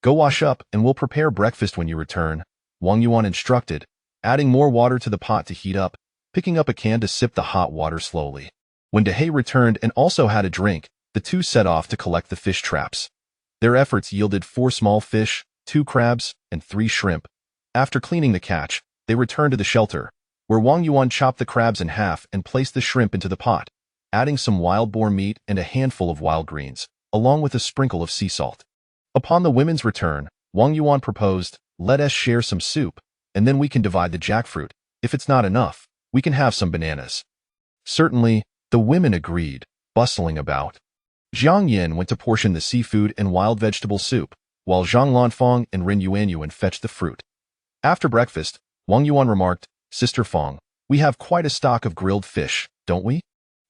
Go wash up and we'll prepare breakfast when you return, Wang Yuan instructed, adding more water to the pot to heat up, picking up a can to sip the hot water slowly. When Dehei returned and also had a drink, the 2 set off to collect the fish traps. Their efforts yielded 4 small fish, 2 crabs, and 3 shrimp. After cleaning the catch, they returned to the shelter, where Wang Yuan chopped the crabs in half and placed the shrimp into the pot, adding some wild boar meat and a handful of wild greens, along with a sprinkle of sea salt. Upon the women's return, Wang Yuan proposed, let us share some soup, and then we can divide the jackfruit. If it's not enough, we can have some bananas. Certainly, the women agreed, bustling about. Jiang Yin went to portion the seafood and wild vegetable soup, while Zhang Lanfeng and Ren Yuanyuan fetched the fruit. After breakfast, Wang Yuan remarked, Sister Feng, we have quite a stock of grilled fish, don't we?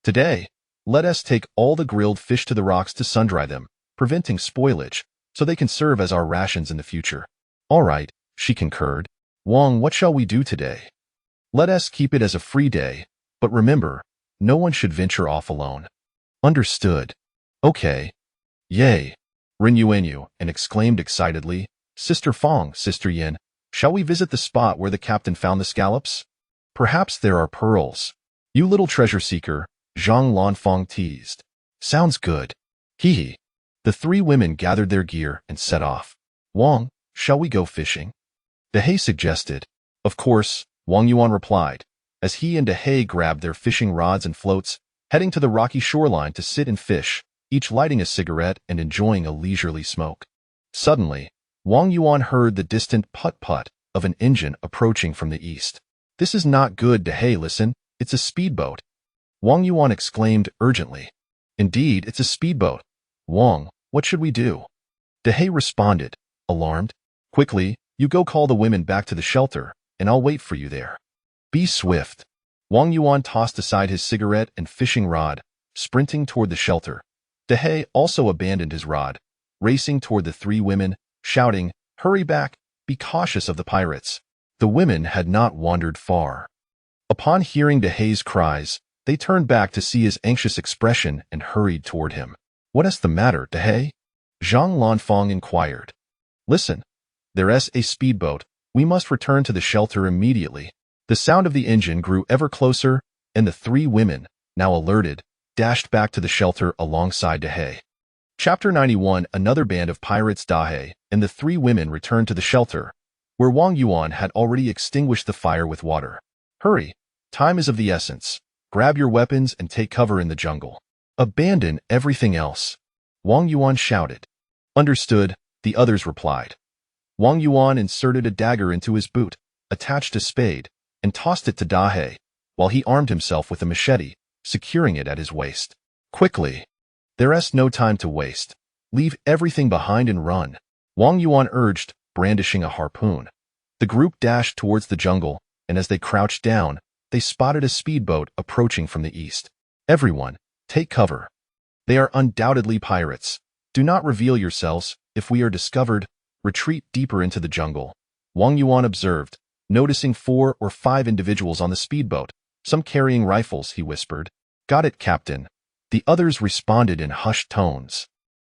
Today, let us take all the grilled fish to the rocks to sun-dry them, preventing spoilage, so they can serve as our rations in the future. All right, she concurred. Wang, what shall we do today? Let us keep it as a free day, but remember, no one should venture off alone. Understood. Okay. Yay. Ren Yuanyuan exclaimed excitedly, Sister Feng, Sister Yin, shall we visit the spot where the captain found the scallops? Perhaps there are pearls. You little treasure seeker, Zhang Lanfeng teased. Sounds good. Hee hee. The 3 women gathered their gear and set off. Wang, shall we go fishing? Dehei suggested. Of course, Wang Yuan replied, as he and Dehei grabbed their fishing rods and floats, heading to the rocky shoreline to sit and fish, each lighting a cigarette and enjoying a leisurely smoke. Suddenly, Wang Yuan heard the distant putt-putt of an engine approaching from the east. This is not good, Dehei, listen, it's a speedboat. Wang Yuan exclaimed urgently. Indeed, it's a speedboat. Wang, what should we do? Dehei responded, alarmed. Quickly, you go call the women back to the shelter, and I'll wait for you there. Be swift. Wang Yuan tossed aside his cigarette and fishing rod, sprinting toward the shelter. Dehei also abandoned his rod, racing toward the 3 women, shouting, Hurry back, be cautious of the pirates. The women had not wandered far. Upon hearing Dahay's cries, they turned back to see his anxious expression and hurried toward him. "What is the matter, Dahay?" Zhang Lanfang inquired. "Listen, there's a speedboat. We must return to the shelter immediately." The sound of the engine grew ever closer, and the three women, now alerted, dashed back to the shelter alongside Dahay. Chapter 91. Another band of pirates. Dahay and the three women returned to the shelter, where Wang Yuan had already extinguished the fire with water. "Hurry, time is of the essence. Grab your weapons and take cover in the jungle. Abandon everything else," Wang Yuan shouted. "Understood," the others replied. Wang Yuan inserted a dagger into his boot, attached a spade, and tossed it to Dahay, while he armed himself with a machete, securing it at his waist. "Quickly! There's no time to waste. Leave everything behind and run," Wang Yuan urged, brandishing a harpoon. The group dashed towards the jungle, and as they crouched down, they spotted a speedboat approaching from the east. "Everyone, take cover. They are undoubtedly pirates. Do not reveal yourselves. If we are discovered, retreat deeper into the jungle," Wang Yuan observed, noticing 4 or 5 individuals on the speedboat, some carrying rifles. He whispered, "Got it, Captain." The others responded in hushed tones.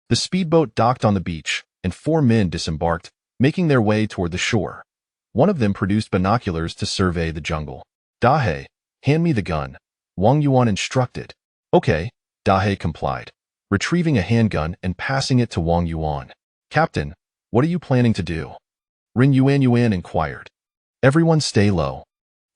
The speedboat docked on the beach, and 4 men disembarked, making their way toward the shore. One of them produced binoculars to survey the jungle. "Dahay, hand me the gun," Wang Yuan instructed. "Okay," Dahay complied, retrieving a handgun and passing it to Wang Yuan. "Captain, what are you planning to do?" Rin Yuan inquired. "Everyone stay low.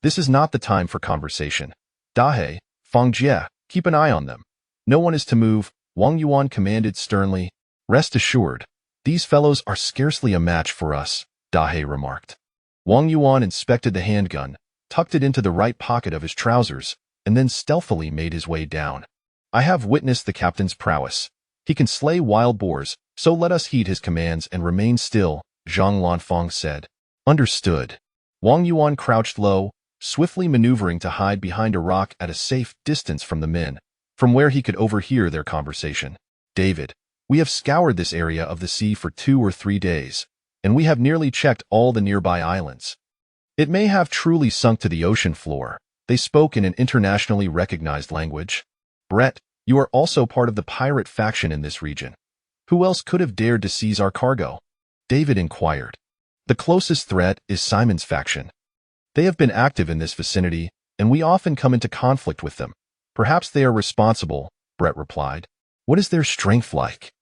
This is not the time for conversation. Dahay, Fang Jie, keep an eye on them. No one is to move," Wang Yuan commanded sternly. "Rest assured, these fellows are scarcely a match for us," Dahay remarked. Wang Yuan inspected the handgun, tucked it into the right pocket of his trousers, and then stealthily made his way down. "I have witnessed the captain's prowess. He can slay wild boars, so let us heed his commands and remain still," Zhang Lanfang said. "Understood." Wang Yuan crouched low, swiftly maneuvering to hide behind a rock at a safe distance from the men, from where he could overhear their conversation. "David, we have scoured this area of the sea for 2 or 3 days, and we have nearly checked all the nearby islands. It may have truly sunk to the ocean floor." They spoke in an internationally recognized language. "Brett, you are also part of the pirate faction in this region. Who else could have dared to seize our cargo?" David inquired. "The closest threat is Simon's faction. They have been active in this vicinity, and we often come into conflict with them. Perhaps they are responsible," Brett replied. "What is their strength like?"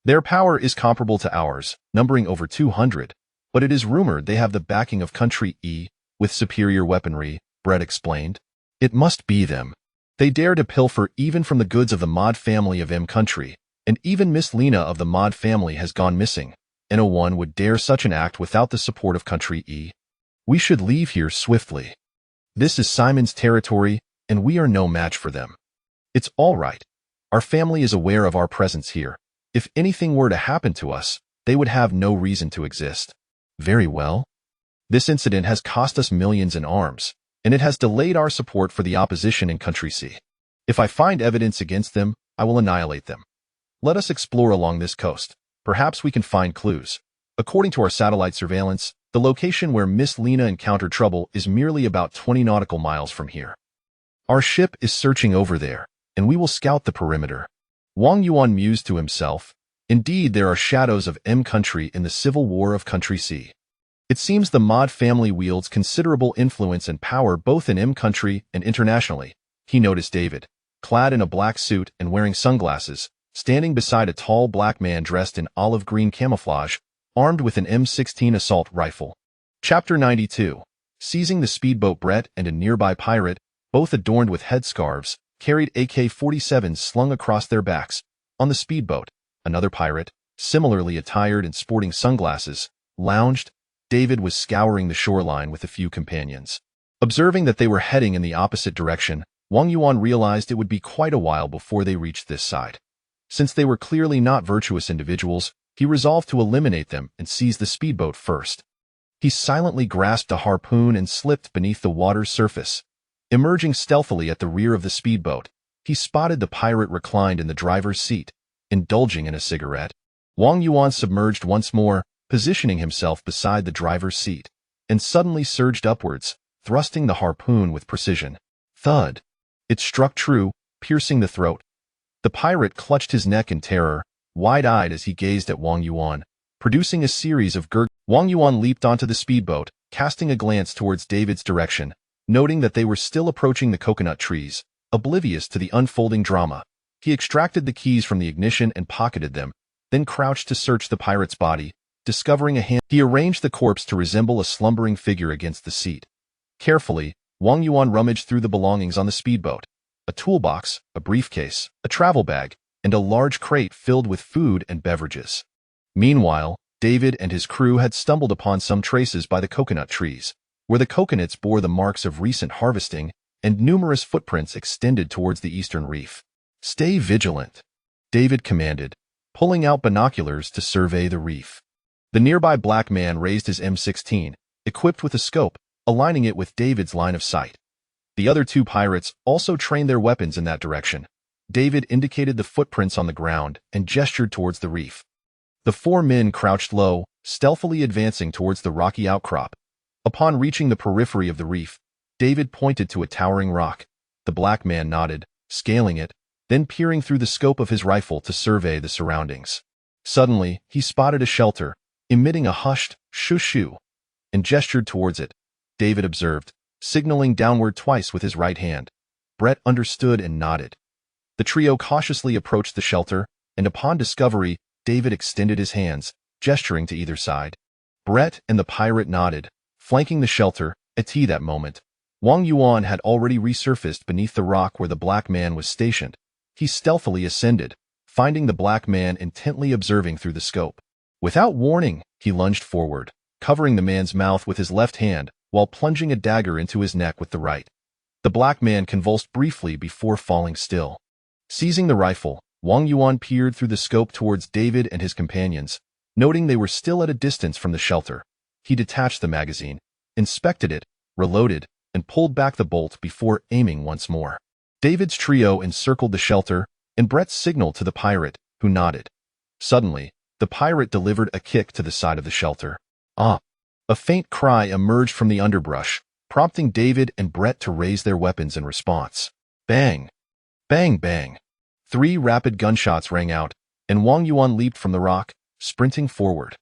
"Their power is comparable to ours, numbering over 200, but it is rumored they have the backing of Country E, with superior weaponry," Brett explained. "It must be them. They dare to pilfer even from the goods of the Mod family of M Country, and even Miss Lena of the Mod family has gone missing. No one would dare such an act without the support of Country E. We should leave here swiftly. This is Simon's territory, and we are no match for them. It's all right. Our family is aware of our presence here. If anything were to happen to us, they would have no reason to exist." "Very well. This incident has cost us millions in arms, and it has delayed our support for the opposition in Country C. If I find evidence against them, I will annihilate them. Let us explore along this coast. Perhaps we can find clues. According to our satellite surveillance, the location where Miss Lena encountered trouble is merely about 20 nautical miles from here. Our ship is searching over there, and we will scout the perimeter." Wang Yuan mused to himself. Indeed, there are shadows of M Country in the civil war of Country C. It seems the Mod family wields considerable influence and power both in M Country and internationally. He noticed David, clad in a black suit and wearing sunglasses, standing beside a tall black man dressed in olive green camouflage, armed with an M16 assault rifle. Chapter 92. Seizing the speedboat. Brett and a nearby pirate, both adorned with headscarves, carried AK-47s slung across their backs. On the speedboat, another pirate, similarly attired and sporting sunglasses, lounged. David was scouring the shoreline with a few companions. Observing that they were heading in the opposite direction, Wang Yuan realized it would be quite a while before they reached this side. Since they were clearly not virtuous individuals, he resolved to eliminate them and seize the speedboat first. He silently grasped a harpoon and slipped beneath the water's surface. Emerging stealthily at the rear of the speedboat, he spotted the pirate reclined in the driver's seat, indulging in a cigarette. Wang Yuan submerged once more, positioning himself beside the driver's seat, and suddenly surged upwards, thrusting the harpoon with precision. Thud! It struck true, piercing the throat. The pirate clutched his neck in terror, wide-eyed as he gazed at Wang Yuan, producing a series of gurgles. Wang Yuan leaped onto the speedboat, casting a glance towards David's direction, noting that they were still approaching the coconut trees, oblivious to the unfolding drama. He extracted the keys from the ignition and pocketed them, then crouched to search the pirate's body, discovering a hand. He arranged the corpse to resemble a slumbering figure against the seat. Carefully, Wang Yuan rummaged through the belongings on the speedboat: a toolbox, a briefcase, a travel bag, and a large crate filled with food and beverages. Meanwhile, David and his crew had stumbled upon some traces by the coconut trees, where the coconuts bore the marks of recent harvesting, and numerous footprints extended towards the eastern reef. "Stay vigilant," David commanded, pulling out binoculars to survey the reef. The nearby black man raised his M16, equipped with a scope, aligning it with David's line of sight. The other two pirates also trained their weapons in that direction. David indicated the footprints on the ground and gestured towards the reef. The four men crouched low, stealthily advancing towards the rocky outcrop. Upon reaching the periphery of the reef, David pointed to a towering rock. The black man nodded, scaling it, then peering through the scope of his rifle to survey the surroundings. Suddenly, he spotted a shelter, emitting a hushed shoo-shoo, and gestured towards it. David observed, signaling downward twice with his right hand. Brett understood and nodded. The trio cautiously approached the shelter, and upon discovery, David extended his hands, gesturing to either side. Brett and the pirate nodded, flanking the shelter. At that moment, Wang Yuan had already resurfaced beneath the rock where the black man was stationed. He stealthily ascended, finding the black man intently observing through the scope. Without warning, he lunged forward, covering the man's mouth with his left hand while plunging a dagger into his neck with the right. The black man convulsed briefly before falling still. Seizing the rifle, Wang Yuan peered through the scope towards David and his companions, noting they were still at a distance from the shelter. He detached the magazine, inspected it, reloaded, and pulled back the bolt before aiming once more. David's trio encircled the shelter, and Brett signaled to the pirate, who nodded. Suddenly, the pirate delivered a kick to the side of the shelter. "Ah!" A faint cry emerged from the underbrush, prompting David and Brett to raise their weapons in response. Bang! Bang bang! 3 rapid gunshots rang out, and Wang Yuan leaped from the rock, sprinting forward.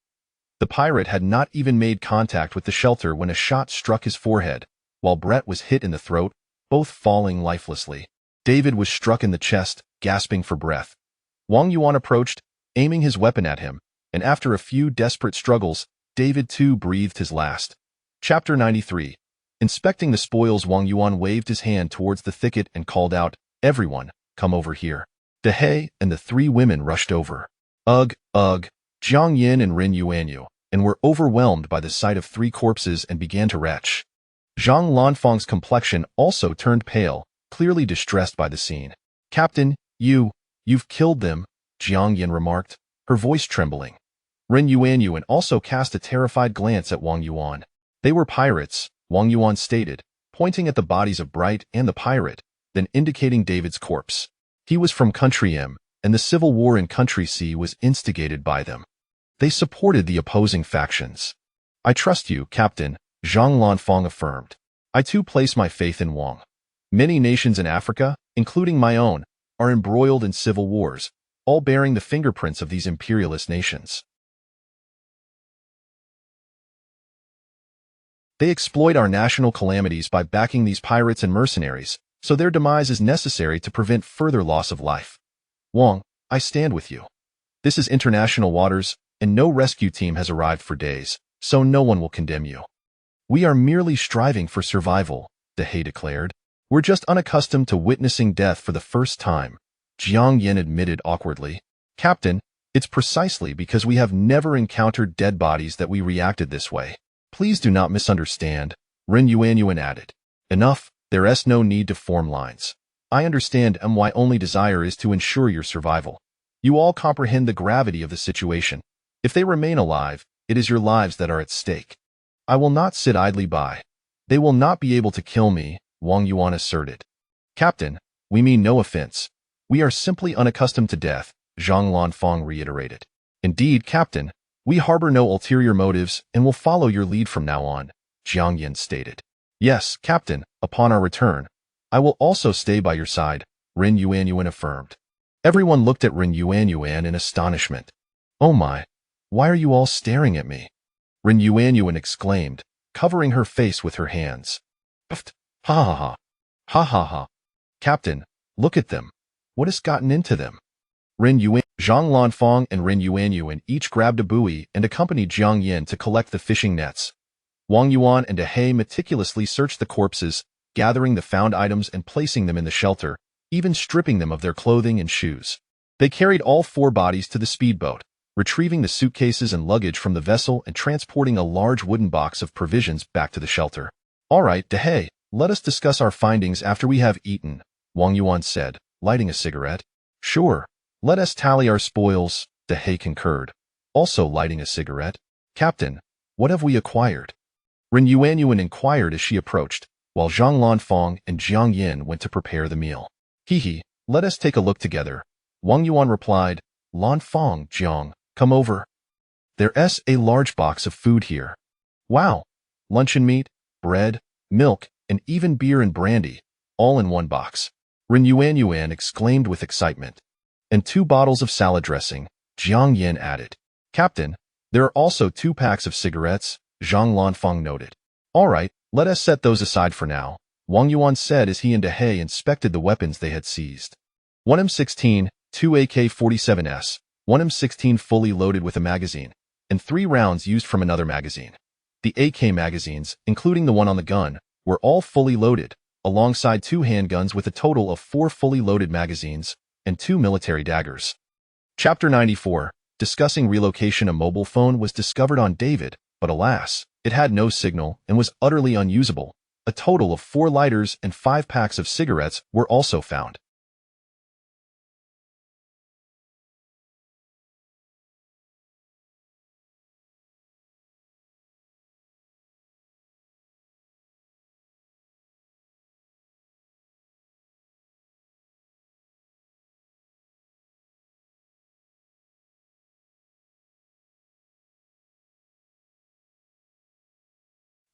The pirate had not even made contact with the shelter when a shot struck his forehead, while Brett was hit in the throat, both falling lifelessly. David was struck in the chest, gasping for breath. Wang Yuan approached, aiming his weapon at him, and after a few desperate struggles, David too breathed his last. Chapter 93. Inspecting the spoils, Wang Yuan waved his hand towards the thicket and called out, "Everyone, come over here." Dehe and the 3 women rushed over. Ugh, Jiang Yin and Ren Yuanyu, and were overwhelmed by the sight of 3 corpses and began to retch. Zhang Lanfang's complexion also turned pale, clearly distressed by the scene. "Captain, you've killed them," Jiang Yin remarked, her voice trembling. Ren Yuanyu also cast a terrified glance at Wang Yuan. "They were pirates," Wang Yuan stated, pointing at the bodies of Bright and the pirate, then indicating David's corpse. He was from Country M, and the civil war in Country C was instigated by them. They supported the opposing factions. "I trust you, Captain," Zhang Lanfang affirmed. "I too place my faith in Wang. Many nations in Africa, including my own, are embroiled in civil wars, all bearing the fingerprints of these imperialist nations. They exploit our national calamities by backing these pirates and mercenaries, so their demise is necessary to prevent further loss of life. Wang, I stand with you. This is international waters, and no rescue team has arrived for days, so no one will condemn you. We are merely striving for survival," Dehe declared. "We're just unaccustomed to witnessing death for the first time," Jiang Yin admitted awkwardly. "Captain, it's precisely because we have never encountered dead bodies that we reacted this way. Please do not misunderstand," Ren Yuanyuan added. "Enough, there is no need to form lines. I understand my only desire is to ensure your survival. You all comprehend the gravity of the situation. If they remain alive, it is your lives that are at stake. I will not sit idly by. They will not be able to kill me," Wang Yuan asserted. "Captain, we mean no offense. We are simply unaccustomed to death," Zhang Lanfang reiterated. "Indeed, Captain, We harbor no ulterior motives and will follow your lead from now on, Jiang Yin stated. Yes, Captain, upon our return, I will also stay by your side, Ren Yuanyuan affirmed. Everyone looked at Ren Yuanyuan in astonishment. Oh my, why are you all staring at me? Ren Yuanyuan exclaimed, covering her face with her hands. Pft, ha ha ha, ha ha ha. Captain, look at them. What has gotten into them? Zhang Lanfang and Ren Yuanyuan each grabbed a buoy and accompanied Jiang Yin to collect the fishing nets. Wang Yuan and Dehei meticulously searched the corpses, gathering the found items and placing them in the shelter, even stripping them of their clothing and shoes. They carried all 4 bodies to the speedboat, retrieving the suitcases and luggage from the vessel and transporting a large wooden box of provisions back to the shelter. All right, Dehei, let us discuss our findings after we have eaten, Wang Yuan said, lighting a cigarette. Sure. Let us tally our spoils, Dehei concurred, also lighting a cigarette. Captain, what have we acquired? Ren Yuanyuan inquired as she approached, while Zhang Lanfang and Jiang Yin went to prepare the meal. Hee, let us take a look together. Wang Yuan replied, Lanfang, Jiang, come over. There's a large box of food here. Wow, luncheon meat, bread, milk, and even beer and brandy, all in one box. Ren Yuanyuan exclaimed with excitement. And 2 bottles of salad dressing, Jiang Yin added. Captain, there are also 2 packs of cigarettes, Zhang Lanfang noted. All right, let us set those aside for now, Wang Yuan said as he and Dehei inspected the weapons they had seized. 1 M16, 2 AK-47s, 1 M16 fully loaded with a magazine, and 3 rounds used from another magazine. The AK magazines, including the one on the gun, were all fully loaded, alongside 2 handguns with a total of 4 fully loaded magazines, and 2 military daggers. Chapter 94, discussing relocation. A mobile phone was discovered on David, but alas, it had no signal and was utterly unusable. A total of 4 lighters and 5 packs of cigarettes were also found.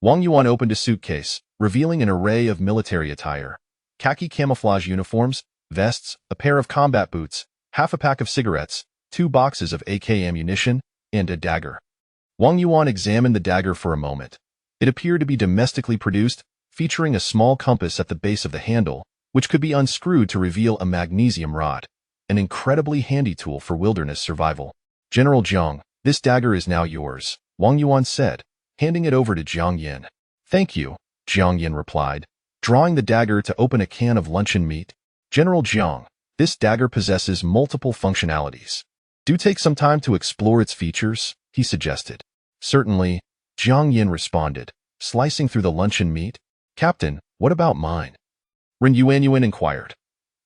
Wang Yuan opened a suitcase, revealing an array of military attire. Khaki camouflage uniforms, vests, a pair of combat boots, half a pack of cigarettes, 2 boxes of AK ammunition, and a dagger. Wang Yuan examined the dagger for a moment. It appeared to be domestically produced, featuring a small compass at the base of the handle, which could be unscrewed to reveal a magnesium rod. An incredibly handy tool for wilderness survival. General Jiang, this dagger is now yours, Wang Yuan said, handing it over to Jiang Yin. Thank you, Jiang Yin replied, drawing the dagger to open a can of luncheon meat. General Jiang, this dagger possesses multiple functionalities. Do take some time to explore its features, he suggested. Certainly, Jiang Yin responded, slicing through the luncheon meat. Captain, what about mine? Ren Yuanyuan inquired.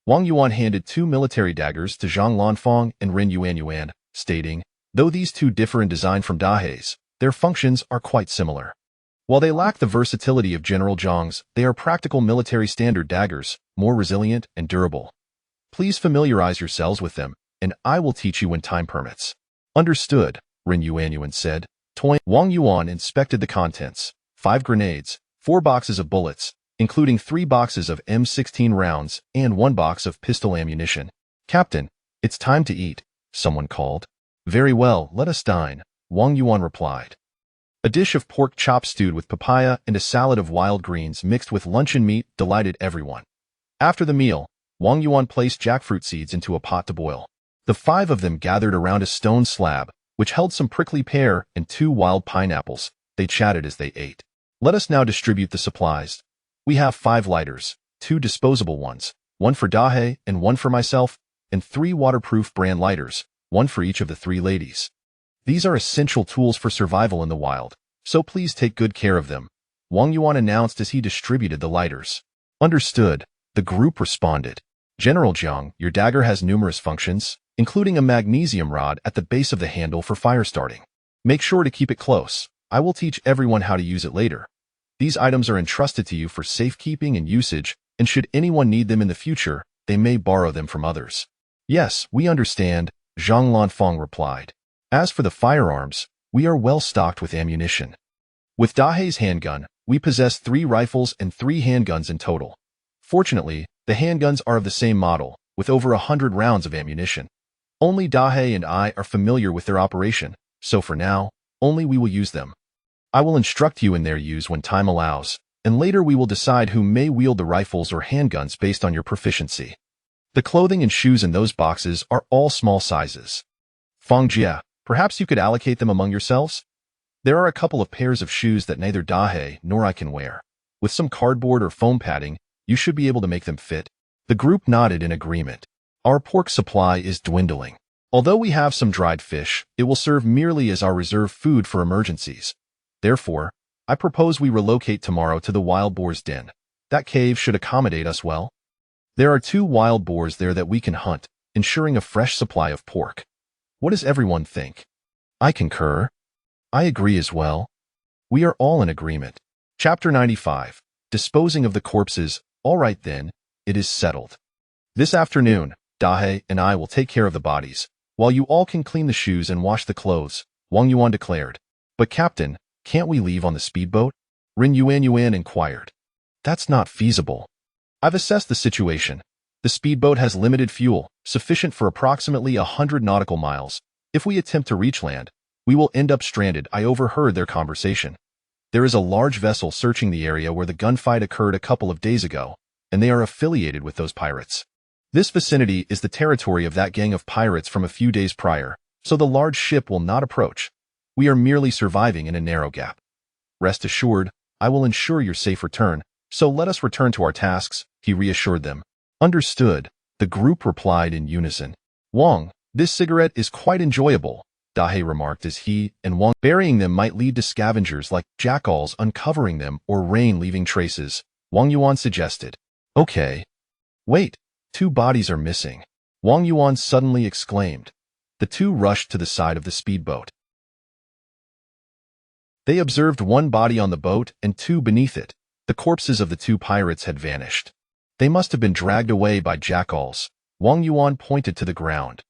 Wang Yuan handed 2 military daggers to Zhang Lanfang and Ren Yuanyuan, stating, though these 2 differ in design from Dahei's, their functions are quite similar. While they lack the versatility of General Jiang's, they are practical military standard daggers, more resilient and durable. Please familiarize yourselves with them, and I will teach you when time permits. Understood, Ren Yuanyuan said. Wang Yuan inspected the contents: 5 grenades, 4 boxes of bullets, including 3 boxes of M16 rounds and 1 box of pistol ammunition. Captain, it's time to eat, someone called. Very well, let us dine, Wang Yuan replied. A dish of pork chop stewed with papaya and a salad of wild greens mixed with luncheon meat delighted everyone. After the meal, Wang Yuan placed jackfruit seeds into a pot to boil. The 5 of them gathered around a stone slab, which held some prickly pear and 2 wild pineapples. They chatted as they ate. Let us now distribute the supplies. We have 5 lighters, 2 disposable ones, 1 for Dahei and 1 for myself, and 3 waterproof brand lighters, 1 for each of the 3 ladies. These are essential tools for survival in the wild, so please take good care of them, Wang Yuan announced as he distributed the lighters. Understood, the group responded. General Jiang, your dagger has numerous functions, including a magnesium rod at the base of the handle for fire starting. Make sure to keep it close. I will teach everyone how to use it later. These items are entrusted to you for safekeeping and usage, and should anyone need them in the future, they may borrow them from others. Yes, we understand, Zhang Lanfang replied. As for the firearms, We are well stocked with ammunition. With Dahe's handgun, we possess 3 rifles and 3 handguns in total. Fortunately, the handguns are of the same model, with over 100 rounds of ammunition. Only Dahe and I are familiar with their operation, so for now, only we will use them. I will instruct you in their use when time allows, and later we will decide who may wield the rifles or handguns based on your proficiency. The clothing and shoes in those boxes are all small sizes. Fangjia, perhaps you could allocate them among yourselves? There are a couple of pairs of shoes that neither Dahe nor I can wear. With some cardboard or foam padding, you should be able to make them fit. The group nodded in agreement. Our pork supply is dwindling. Although we have some dried fish, it will serve merely as our reserve food for emergencies. Therefore, I propose we relocate tomorrow to the wild boar's den. That cave should accommodate us well. There are 2 wild boars there that we can hunt, ensuring a fresh supply of pork. What does everyone think? I concur. I agree as well. We are all in agreement. Chapter 95. Disposing of the corpses. All right then, it is settled. This afternoon, Dahe and I will take care of the bodies, while you all can clean the shoes and wash the clothes, Wang Yuan declared. But Captain, can't we leave on the speedboat? Rin Yuan inquired. That's not feasible. I've assessed the situation. The speedboat has limited fuel, sufficient for approximately 100 nautical miles. If we attempt to reach land, we will end up stranded. I overheard their conversation. There is a large vessel searching the area where the gunfight occurred a couple of days ago, and they are affiliated with those pirates. This vicinity is the territory of that gang of pirates from a few days prior, so the large ship will not approach. We are merely surviving in a narrow gap. Rest assured, I will ensure your safe return, so let us return to our tasks, he reassured them. Understood, the group replied in unison. Wang, this cigarette is quite enjoyable, Dahe remarked as he and Wang burying them might lead to scavengers like jackals uncovering them or rain leaving traces, Wang Yuan suggested. Okay. Wait, 2 bodies are missing, Wang Yuan suddenly exclaimed. The 2 rushed to the side of the speedboat. They observed 1 body on the boat and 2 beneath it. The corpses of the 2 pirates had vanished. They must have been dragged away by jackals. Wang Yuan pointed to the ground.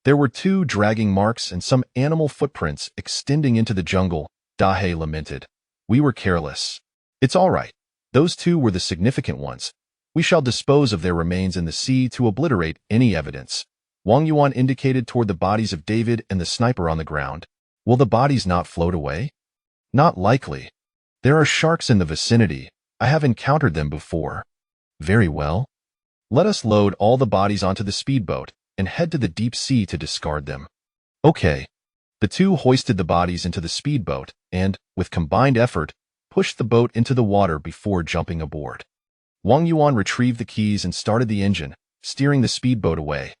There were 2 dragging marks and some animal footprints extending into the jungle, Dahe lamented. We were careless. It's all right. Those 2 were the significant ones. We shall dispose of their remains in the sea to obliterate any evidence. Wang Yuan indicated toward the bodies of David and the sniper on the ground. Will the bodies not float away? Not likely. There are sharks in the vicinity. I have encountered them before. Very well. Let us load all the bodies onto the speedboat and head to the deep sea to discard them. Okay. The 2 hoisted the bodies into the speedboat and, with combined effort, pushed the boat into the water before jumping aboard. Wang Yuan retrieved the keys and started the engine, steering the speedboat away.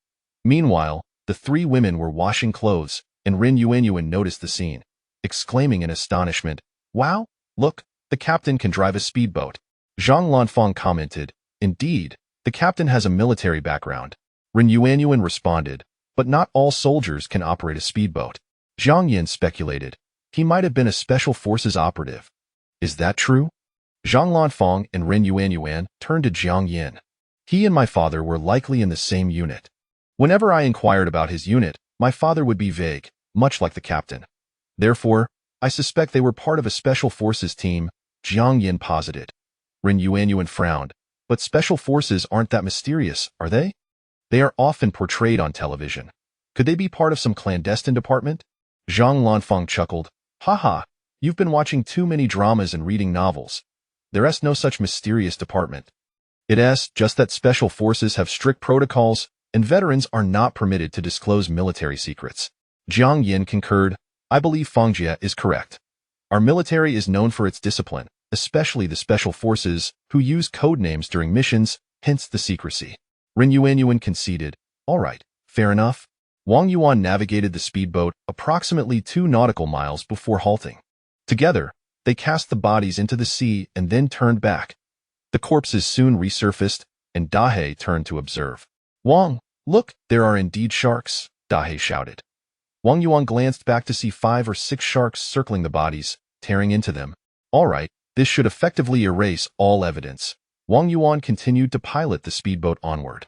Meanwhile, the 3 women were washing clothes, and Rin Yuan noticed the scene, exclaiming in astonishment, Wow, look, the captain can drive a speedboat. Zhang Lanfang commented, Indeed, the captain has a military background. Rin Yuan responded, but not all soldiers can operate a speedboat. Zhang Yin speculated, he might have been a special forces operative. Is that true? Zhang Lanfang and Rin Yuan turned to Jiang Yin. He and my father were likely in the same unit. Whenever I inquired about his unit, my father would be vague, much like the captain. Therefore, I suspect they were part of a special forces team, Jiang Yin posited. Rin Yuan frowned. But special forces aren't that mysterious, are they? They are often portrayed on television. Could they be part of some clandestine department? Zhang Lanfang chuckled. Haha, you've been watching too many dramas and reading novels. There's no such mysterious department. It's just that special forces have strict protocols, and veterans are not permitted to disclose military secrets. Jiang Yin concurred. I believe Fangjia is correct. Our military is known for its discipline, especially the special forces, who use code names during missions, hence the secrecy. Rin Yuan conceded. All right, fair enough. Wang Yuan navigated the speedboat approximately 2 nautical miles before halting. Together, they cast the bodies into the sea and then turned back. The corpses soon resurfaced, and Dahe turned to observe. Wang, look, there are indeed sharks, Dahe shouted. Wang Yuan glanced back to see 5 or 6 sharks circling the bodies, tearing into them. All right, this should effectively erase all evidence. Wang Yuan continued to pilot the speedboat onward.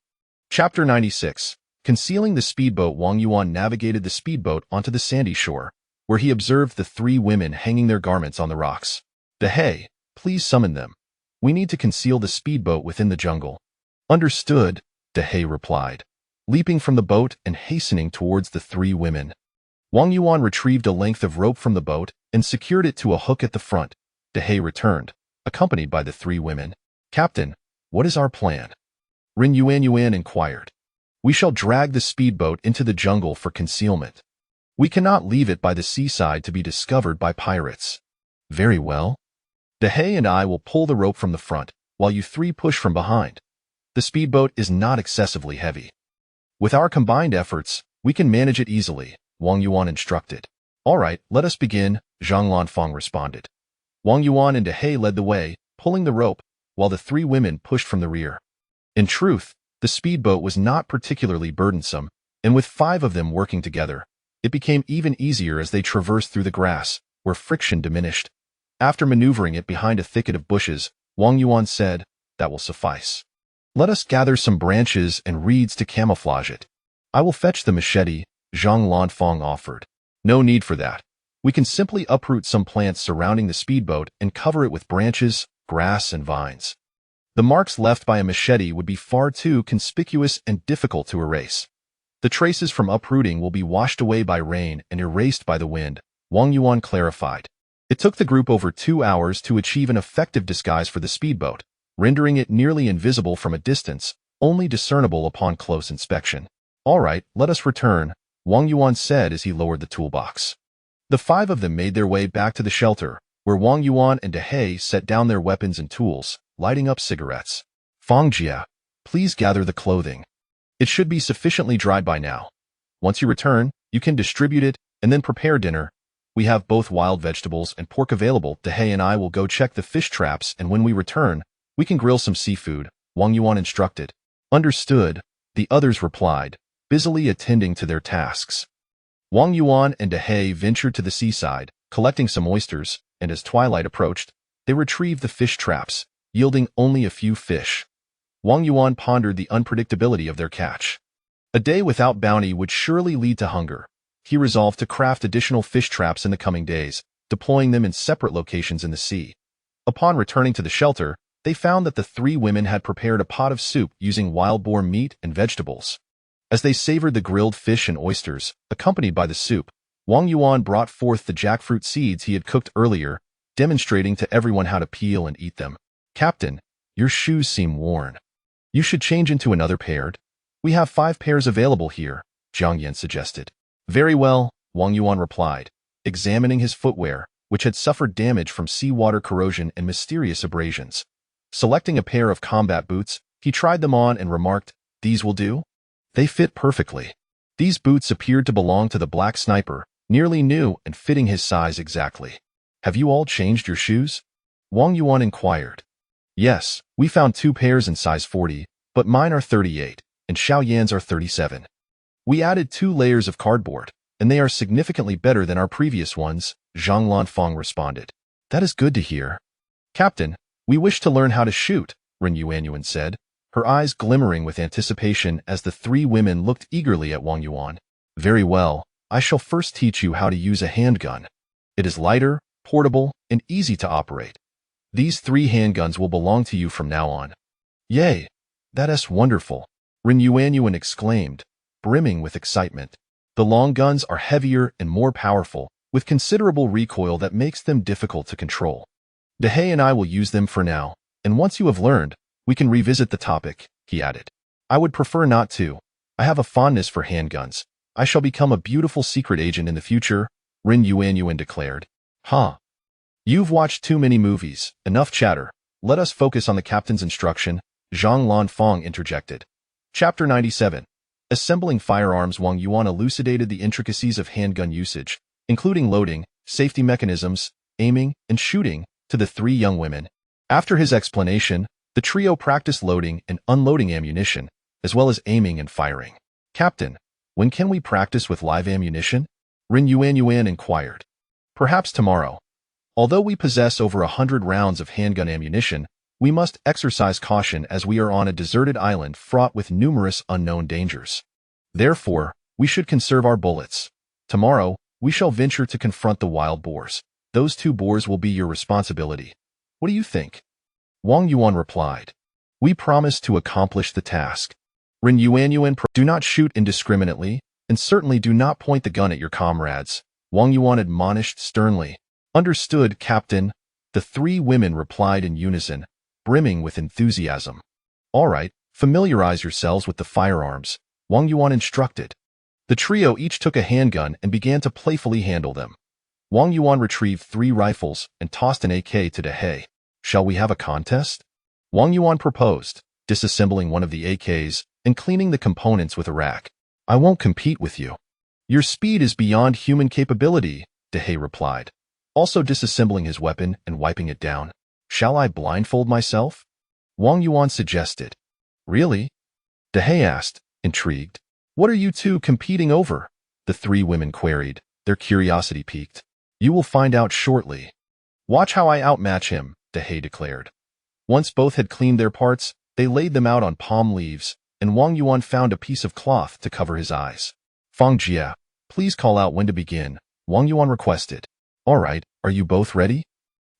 Chapter 96. Concealing the speedboat. Wang Yuan navigated the speedboat onto the sandy shore. where he observed the three women hanging their garments on the rocks. "Dehei, please summon them. We need to conceal the speedboat within the jungle." "Understood," Dehei replied, leaping from the boat and hastening towards the three women. Wang Yuan retrieved a length of rope from the boat and secured it to a hook at the front. Dehei returned, accompanied by the three women. "Captain, what is our plan?" Rin Yuan inquired. "We shall drag the speedboat into the jungle for concealment. We cannot leave it by the seaside to be discovered by pirates." "Very well. Dehei and I will pull the rope from the front, while you three push from behind. The speedboat is not excessively heavy. With our combined efforts, we can manage it easily," Wang Yuan instructed. "All right, let us begin," Zhang Lanfang responded. Wang Yuan and Dehei led the way, pulling the rope, while the three women pushed from the rear. In truth, the speedboat was not particularly burdensome, and with 5 of them working together, it became even easier as they traversed through the grass, where friction diminished. After maneuvering it behind a thicket of bushes, Wang Yuan said, "That will suffice. Let us gather some branches and reeds to camouflage it." "I will fetch the machete," Zhang Lanfang offered. "No need for that. We can simply uproot some plants surrounding the speedboat and cover it with branches, grass, and vines. The marks left by a machete would be far too conspicuous and difficult to erase. The traces from uprooting will be washed away by rain and erased by the wind," Wang Yuan clarified. It took the group over 2 hours to achieve an effective disguise for the speedboat, rendering it nearly invisible from a distance, only discernible upon close inspection. "All right, let us return," Wang Yuan said as he lowered the toolbox. The 5 of them made their way back to the shelter, where Wang Yuan and Dehei set down their weapons and tools, lighting up cigarettes. "Fangjia, please gather the clothing. It should be sufficiently dried by now. Once you return, you can distribute it and then prepare dinner. We have both wild vegetables and pork available. Dehei and I will go check the fish traps, and when we return, we can grill some seafood," Wang Yuan instructed. "Understood," the others replied, busily attending to their tasks. Wang Yuan and Dehei ventured to the seaside, collecting some oysters, and as twilight approached, they retrieved the fish traps, yielding only a few fish. Wang Yuan pondered the unpredictability of their catch. A day without bounty would surely lead to hunger. He resolved to craft additional fish traps in the coming days, deploying them in separate locations in the sea. Upon returning to the shelter, they found that the 3 women had prepared a pot of soup using wild boar meat and vegetables. As they savored the grilled fish and oysters, accompanied by the soup, Wang Yuan brought forth the jackfruit seeds he had cooked earlier, demonstrating to everyone how to peel and eat them. "Captain, your shoes seem worn. You should change into another pair. We have 5 pairs available here," Jiang Yan suggested. "Very well," Wang Yuan replied, examining his footwear, which had suffered damage from seawater corrosion and mysterious abrasions. Selecting a pair of combat boots, he tried them on and remarked, "These will do?" They fit perfectly. These boots appeared to belong to the black sniper, nearly new and fitting his size exactly. "Have you all changed your shoes?" Wang Yuan inquired. "Yes, we found 2 pairs in size 40, but mine are 38, and Xiao Yan's are 37. We added 2 layers of cardboard, and they are significantly better than our previous ones," Zhang Lanfang responded. "That is good to hear." "Captain, we wish to learn how to shoot," Rin Yuan said, her eyes glimmering with anticipation as the 3 women looked eagerly at Wang Yuan. "Very well, I shall first teach you how to use a handgun. It is lighter, portable, and easy to operate. These 3 handguns will belong to you from now on." "Yay, that is wonderful," Rin Yuan exclaimed, brimming with excitement. "The long guns are heavier and more powerful, with considerable recoil that makes them difficult to control. Dehei and I will use them for now, and once you have learned, we can revisit the topic," he added. "I would prefer not to. I have a fondness for handguns. I shall become a beautiful secret agent in the future," Rin Yuan declared. "Huh. You've watched too many movies. Enough chatter. Let us focus on the captain's instruction," Zhang Lanfang interjected. Chapter 97. Assembling firearms. Wang Yuan elucidated the intricacies of handgun usage, including loading, safety mechanisms, aiming, and shooting, to the 3 young women. After his explanation, the trio practiced loading and unloading ammunition, as well as aiming and firing. "Captain, when can we practice with live ammunition?" Rin Yuan inquired. "Perhaps tomorrow. Although we possess over 100 rounds of handgun ammunition, we must exercise caution as we are on a deserted island fraught with numerous unknown dangers. Therefore, we should conserve our bullets. Tomorrow, We shall venture to confront the wild boars. Those 2 boars will be your responsibility. What do you think? Wang Yuan replied. We promise to accomplish the task. Ren Yuanyuan, do not shoot indiscriminately, and certainly do not point the gun at your comrades, Wang Yuan admonished sternly. Understood, Captain, the 3 women replied in unison, brimming with enthusiasm. All right, familiarize yourselves with the firearms, Wang Yuan instructed. The trio each took a handgun and began to playfully handle them. Wang Yuan retrieved 3 rifles and tossed an AK to Dehei. Shall we have a contest? Wang Yuan proposed, disassembling one of the AKs and cleaning the components with a rack. I won't compete with you. Your speed is beyond human capability, Dehei replied, also disassembling his weapon and wiping it down. Shall I blindfold myself? Wang Yuan suggested. Really? Dehei asked, intrigued. What are you 2 competing over? The 3 women queried, their curiosity piqued. You will find out shortly. Watch how I outmatch him, Dehei declared. Once both had cleaned their parts, they laid them out on palm leaves, and Wang Yuan found a piece of cloth to cover his eyes. Fang Jia, please call out when to begin, Wang Yuan requested. All right, are you both ready?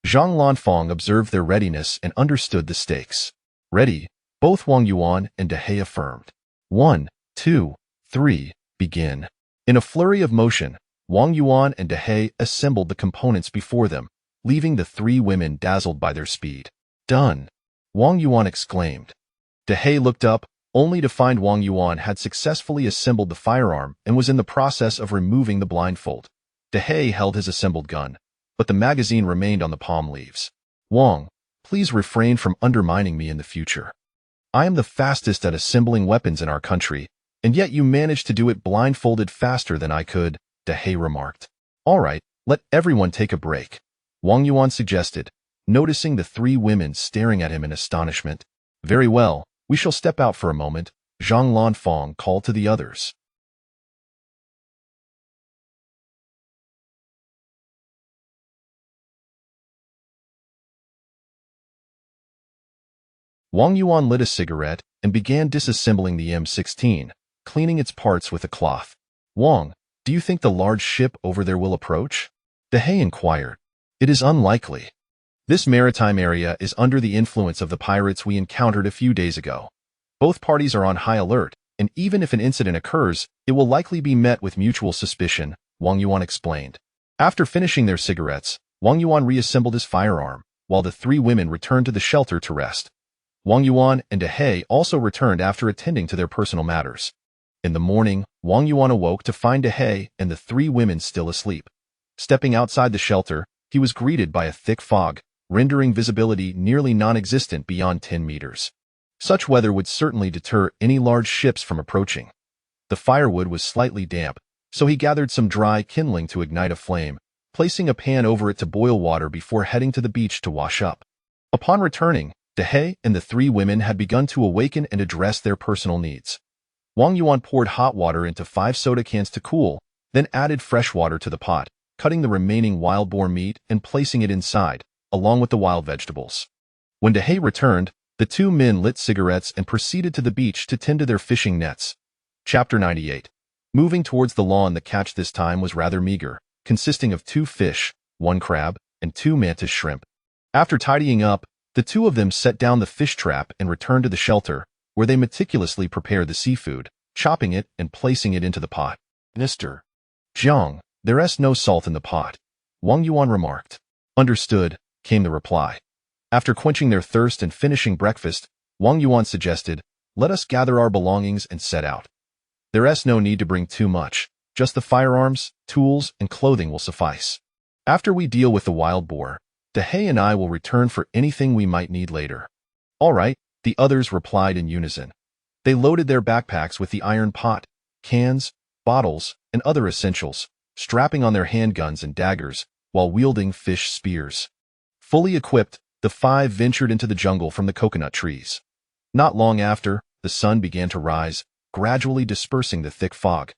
Zhang Lanfang observed their readiness and understood the stakes. Ready, both Wang Yuan and Dehei affirmed. 1, 2, 3, begin. In a flurry of motion, Wang Yuan and Dehei assembled the components before them, leaving the 3 women dazzled by their speed. Done, Wang Yuan exclaimed. Dehei looked up, only to find Wang Yuan had successfully assembled the firearm and was in the process of removing the blindfold. Dehei held his assembled gun, but the magazine remained on the palm leaves. Wang, please refrain from undermining me in the future. I am the fastest at assembling weapons in our country, and yet you managed to do it blindfolded faster than I could, Dehei remarked. All right, let everyone take a break, Wang Yuan suggested, noticing the 3 women staring at him in astonishment. Very well, we shall step out for a moment, Zhang Lanfang called to the others. Wang Yuan lit a cigarette and began disassembling the M16, cleaning its parts with a cloth. Wang, do you think the large ship over there will approach? Dehei inquired. It is unlikely. This maritime area is under the influence of the pirates we encountered a few days ago. Both parties are on high alert, and even if an incident occurs, it will likely be met with mutual suspicion, Wang Yuan explained. After finishing their cigarettes, Wang Yuan reassembled his firearm, while the 3 women returned to the shelter to rest. Wang Yuan and Dehei also returned after attending to their personal matters. In the morning, Wang Yuan awoke to find Dehei and the 3 women still asleep. Stepping outside the shelter, he was greeted by a thick fog, rendering visibility nearly non-existent beyond 10 meters. Such weather would certainly deter any large ships from approaching. The firewood was slightly damp, so he gathered some dry kindling to ignite a flame, placing a pan over it to boil water before heading to the beach to wash up. Upon returning, Dehei and the 3 women had begun to awaken and address their personal needs. Wang Yuan poured hot water into 5 soda cans to cool, then added fresh water to the pot, cutting the remaining wild boar meat and placing it inside, along with the wild vegetables. When Dehei returned, the 2 men lit cigarettes and proceeded to the beach to tend to their fishing nets. Chapter 98. Moving towards the lawn, the catch this time was rather meager, consisting of 2 fish, 1 crab, and 2 mantis shrimp. After tidying up, the 2 of them set down the fish trap and returned to the shelter, where they meticulously prepared the seafood, chopping it and placing it into the pot. Mr. Jiang, there's no salt in the pot, Wang Yuan remarked. Understood, came the reply. After quenching their thirst and finishing breakfast, Wang Yuan suggested, let us gather our belongings and set out. There's no need to bring too much, just the firearms, tools, and clothing will suffice. After we deal with the wild boar, Dehei and I will return for anything we might need later. All right, the others replied in unison. They loaded their backpacks with the iron pot, cans, bottles, and other essentials, strapping on their handguns and daggers, while wielding fish spears. Fully equipped, the 5 ventured into the jungle from the coconut trees. Not long after, the sun began to rise, gradually dispersing the thick fog.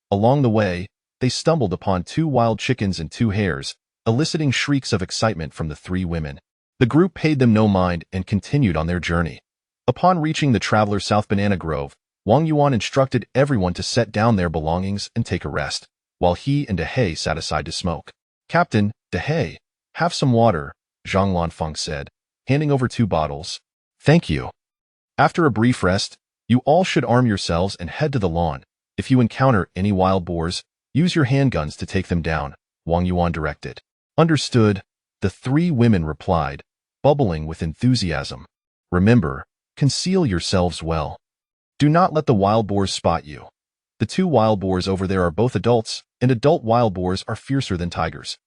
Along the way, they stumbled upon 2 wild chickens and 2 hares, eliciting shrieks of excitement from the 3 women. The group paid them no mind and continued on their journey. Upon reaching the Traveler's South Banana Grove, Wang Yuan instructed everyone to set down their belongings and take a rest. while he and Dehe sat aside to smoke. Captain, Dehe, have some water, Zhang Lanfeng said, handing over 2 bottles. Thank you. After a brief rest, you all should arm yourselves and head to the lawn. If you encounter any wild boars, use your handguns to take them down, Wang Yuan directed. Understood, the 3 women replied, bubbling with enthusiasm. Remember, conceal yourselves well. Do not let the wild boars spot you. The 2 wild boars over there are both adults, and adult wild boars are fiercer than tigers.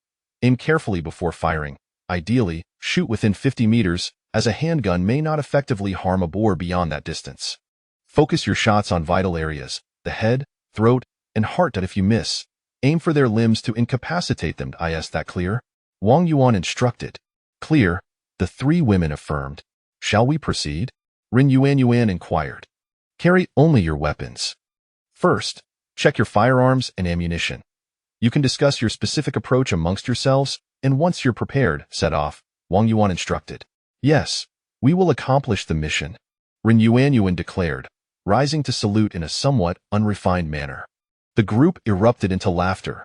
Aim carefully before firing. Ideally, shoot within 50 meters, as a handgun may not effectively harm a boar beyond that distance. Focus your shots on vital areas, the head, throat, and heart, that if you miss, aim for their limbs to incapacitate them. Is that clear? Wang Yuan instructed. Clear, the 3 women affirmed. Shall we proceed? Ren Yuan inquired. Carry only your weapons. First, check your firearms and ammunition. You can discuss your specific approach amongst yourselves, and once you're prepared, set off, Wang Yuan instructed. Yes, we will accomplish the mission, Ren Yuan declared, rising to salute in a somewhat unrefined manner. The group erupted into laughter.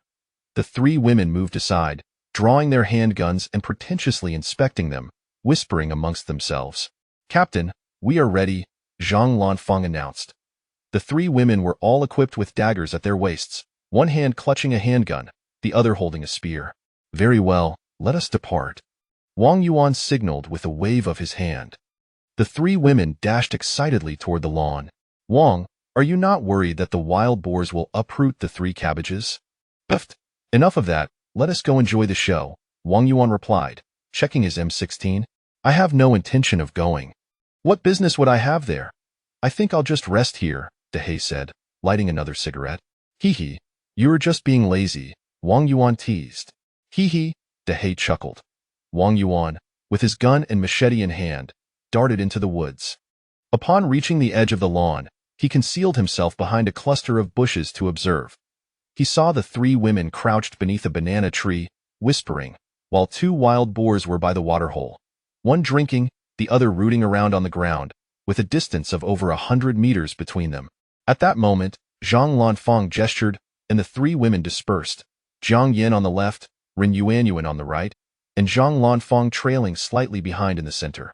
The 3 women moved aside, drawing their handguns and pretentiously inspecting them, whispering amongst themselves. Captain, we are ready, Zhang Lanfeng announced. The 3 women were all equipped with daggers at their waists, one hand clutching a handgun, the other holding a spear. Very well, let us depart. Wang Yuan signaled with a wave of his hand. The 3 women dashed excitedly toward the lawn. Wang, are you not worried that the wild boars will uproot the 3 cabbages? Pfft, enough of that, let us go enjoy the show, Wang Yuan replied, checking his M16. I have no intention of going. What business would I have there? I think I'll just rest here, Dehe said, lighting another cigarette. Hee, you're just being lazy, Wang Yuan teased. Hee, Dehe chuckled. Wang Yuan, with his gun and machete in hand, darted into the woods. Upon reaching the edge of the lawn, he concealed himself behind a cluster of bushes to observe. He saw the 3 women crouched beneath a banana tree, whispering, while 2 wild boars were by the waterhole. One drinking, the other rooting around on the ground, with a distance of over 100 meters between them. At that moment, Zhang Lanfeng gestured, and the 3 women dispersed, Jiang Yin on the left, Ren Yuan on the right, and Zhang Lanfeng trailing slightly behind in the center.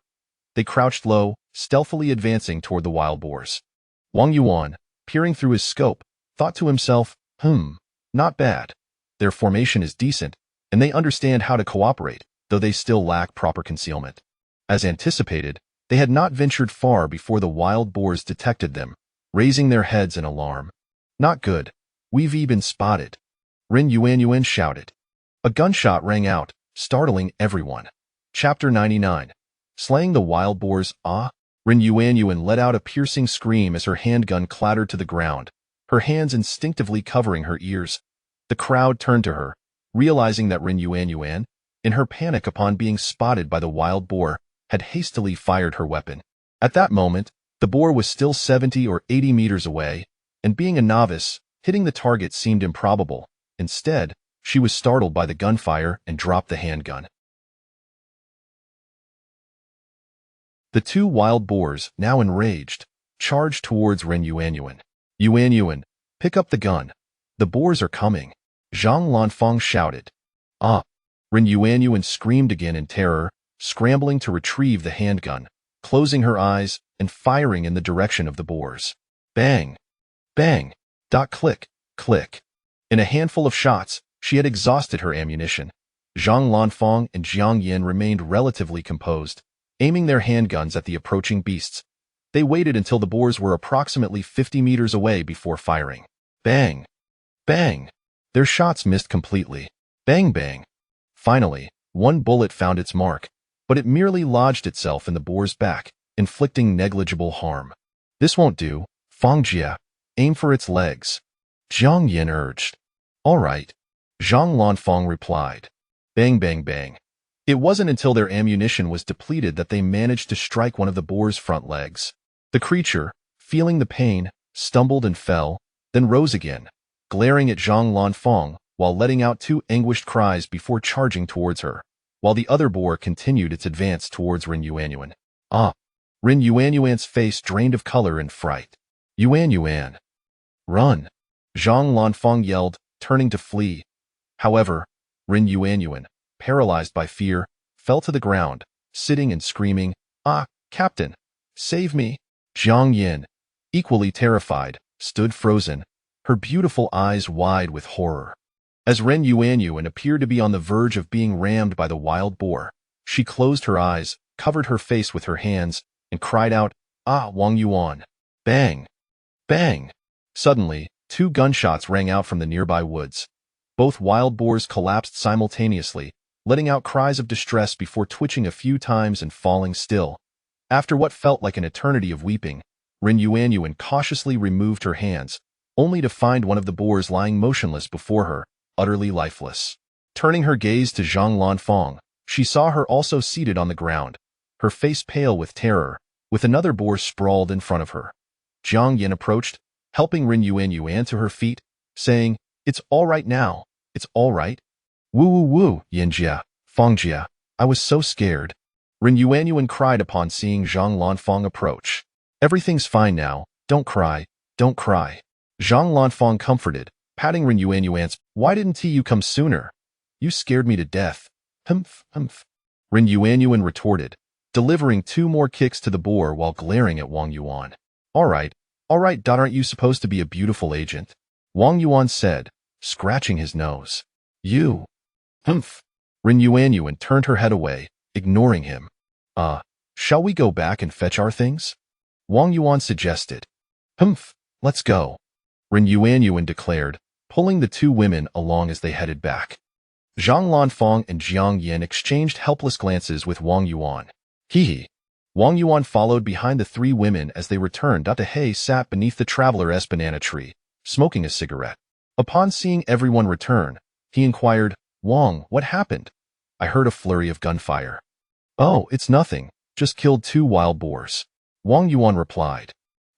They crouched low, stealthily advancing toward the wild boars. Wang Yuan, peering through his scope, thought to himself, not bad. Their formation is decent, and they understand how to cooperate, though they still lack proper concealment. As anticipated, they had not ventured far before the wild boars detected them, raising their heads in alarm. Not good. We've been spotted, Ren Yuan shouted. A gunshot rang out, startling everyone. Chapter 99. Slaying the wild boars. Ren Yuan let out a piercing scream as her handgun clattered to the ground, her hands instinctively covering her ears. The crowd turned to her, realizing that Ren Yuan, in her panic upon being spotted by the wild boar, had hastily fired her weapon. At that moment, the boar was still 70 or 80 meters away, and being a novice, hitting the target seemed improbable. Instead, she was startled by the gunfire and dropped the handgun. The 2 wild boars, now enraged, charged towards Ren Yuan. Yuan, pick up the gun. The boars are coming, Zhang Lanfeng shouted. Ren Yuan screamed again in terror, scrambling to retrieve the handgun, closing her eyes and firing in the direction of the boars. Bang! Bang! Click! Click! In a handful of shots, she had exhausted her ammunition. Zhang Lanfeng and Jiang Yin remained relatively composed, aiming their handguns at the approaching beasts. They waited until the boars were approximately 50 meters away before firing. Bang! Bang! Their shots missed completely. Bang bang! Finally, one bullet found its mark, but it merely lodged itself in the boar's back, inflicting negligible harm. This won't do, Fangjie. Aim for its legs, Jiang Yin urged. All right, Zhang Lanfeng replied. Bang bang bang. It wasn't until their ammunition was depleted that they managed to strike one of the boar's front legs. The creature, feeling the pain, stumbled and fell, then rose again, glaring at Zhang Lanfeng while letting out 2 anguished cries before charging towards her, while the other boar continued its advance towards Ren Yuan. Ren Yuan's face drained of color and fright. Yuan. Run! Zhang Lanfeng yelled, turning to flee. However, Rin Yuanyuan, paralyzed by fear, fell to the ground, sitting and screaming, "Ah, Captain! Save me!" Jiang Yin, equally terrified, stood frozen, her beautiful eyes wide with horror. As Ren Yuanyuan appeared to be on the verge of being rammed by the wild boar, she closed her eyes, covered her face with her hands, and cried out, "Ah, Wang Yuan!" Bang! Bang! Suddenly, 2 gunshots rang out from the nearby woods. Both wild boars collapsed simultaneously, letting out cries of distress before twitching a few times and falling still. After what felt like an eternity of weeping, Ren Yuanyuan cautiously removed her hands, only to find one of the boars lying motionless before her, utterly lifeless. Turning her gaze to Zhang Lanfang, she saw her also seated on the ground, her face pale with terror, with another boar sprawled in front of her. Jiang Yin approached, helping Ren Yuanyuan to her feet, saying, "It's all right now. It's all right." "Woo woo woo, Yinjia, Fangjia, I was so scared." Ren Yuanyuan cried upon seeing Zhang Lanfang approach. "Everything's fine now. Don't cry. Don't cry." Zhang Lanfang comforted, patting Ren Yuanyuan's, "Why didn't you come sooner? You scared me to death." "Humph, humph." Ren Yuanyuan retorted, delivering 2 more kicks to the boar while glaring at Wang Yuan. All right, aren't you supposed to be a beautiful agent?" Wang Yuan said, scratching his nose. "You." "Humph." Ren Yuanyuan turned her head away, ignoring him. Shall we go back and fetch our things?" Wang Yuan suggested. "Humph, let's go," Ren Yuanyuan declared, pulling the 2 women along as they headed back. Zhang Lanfang and Jiang Yin exchanged helpless glances with Wang Yuan. Hee. Wang Yuan followed behind the 3 women as they returned. He sat beneath the traveler's banana tree, smoking a cigarette. Upon seeing everyone return, he inquired, "Wang, what happened? I heard a flurry of gunfire." "Oh, it's nothing. Just killed 2 wild boars," Wang Yuan replied.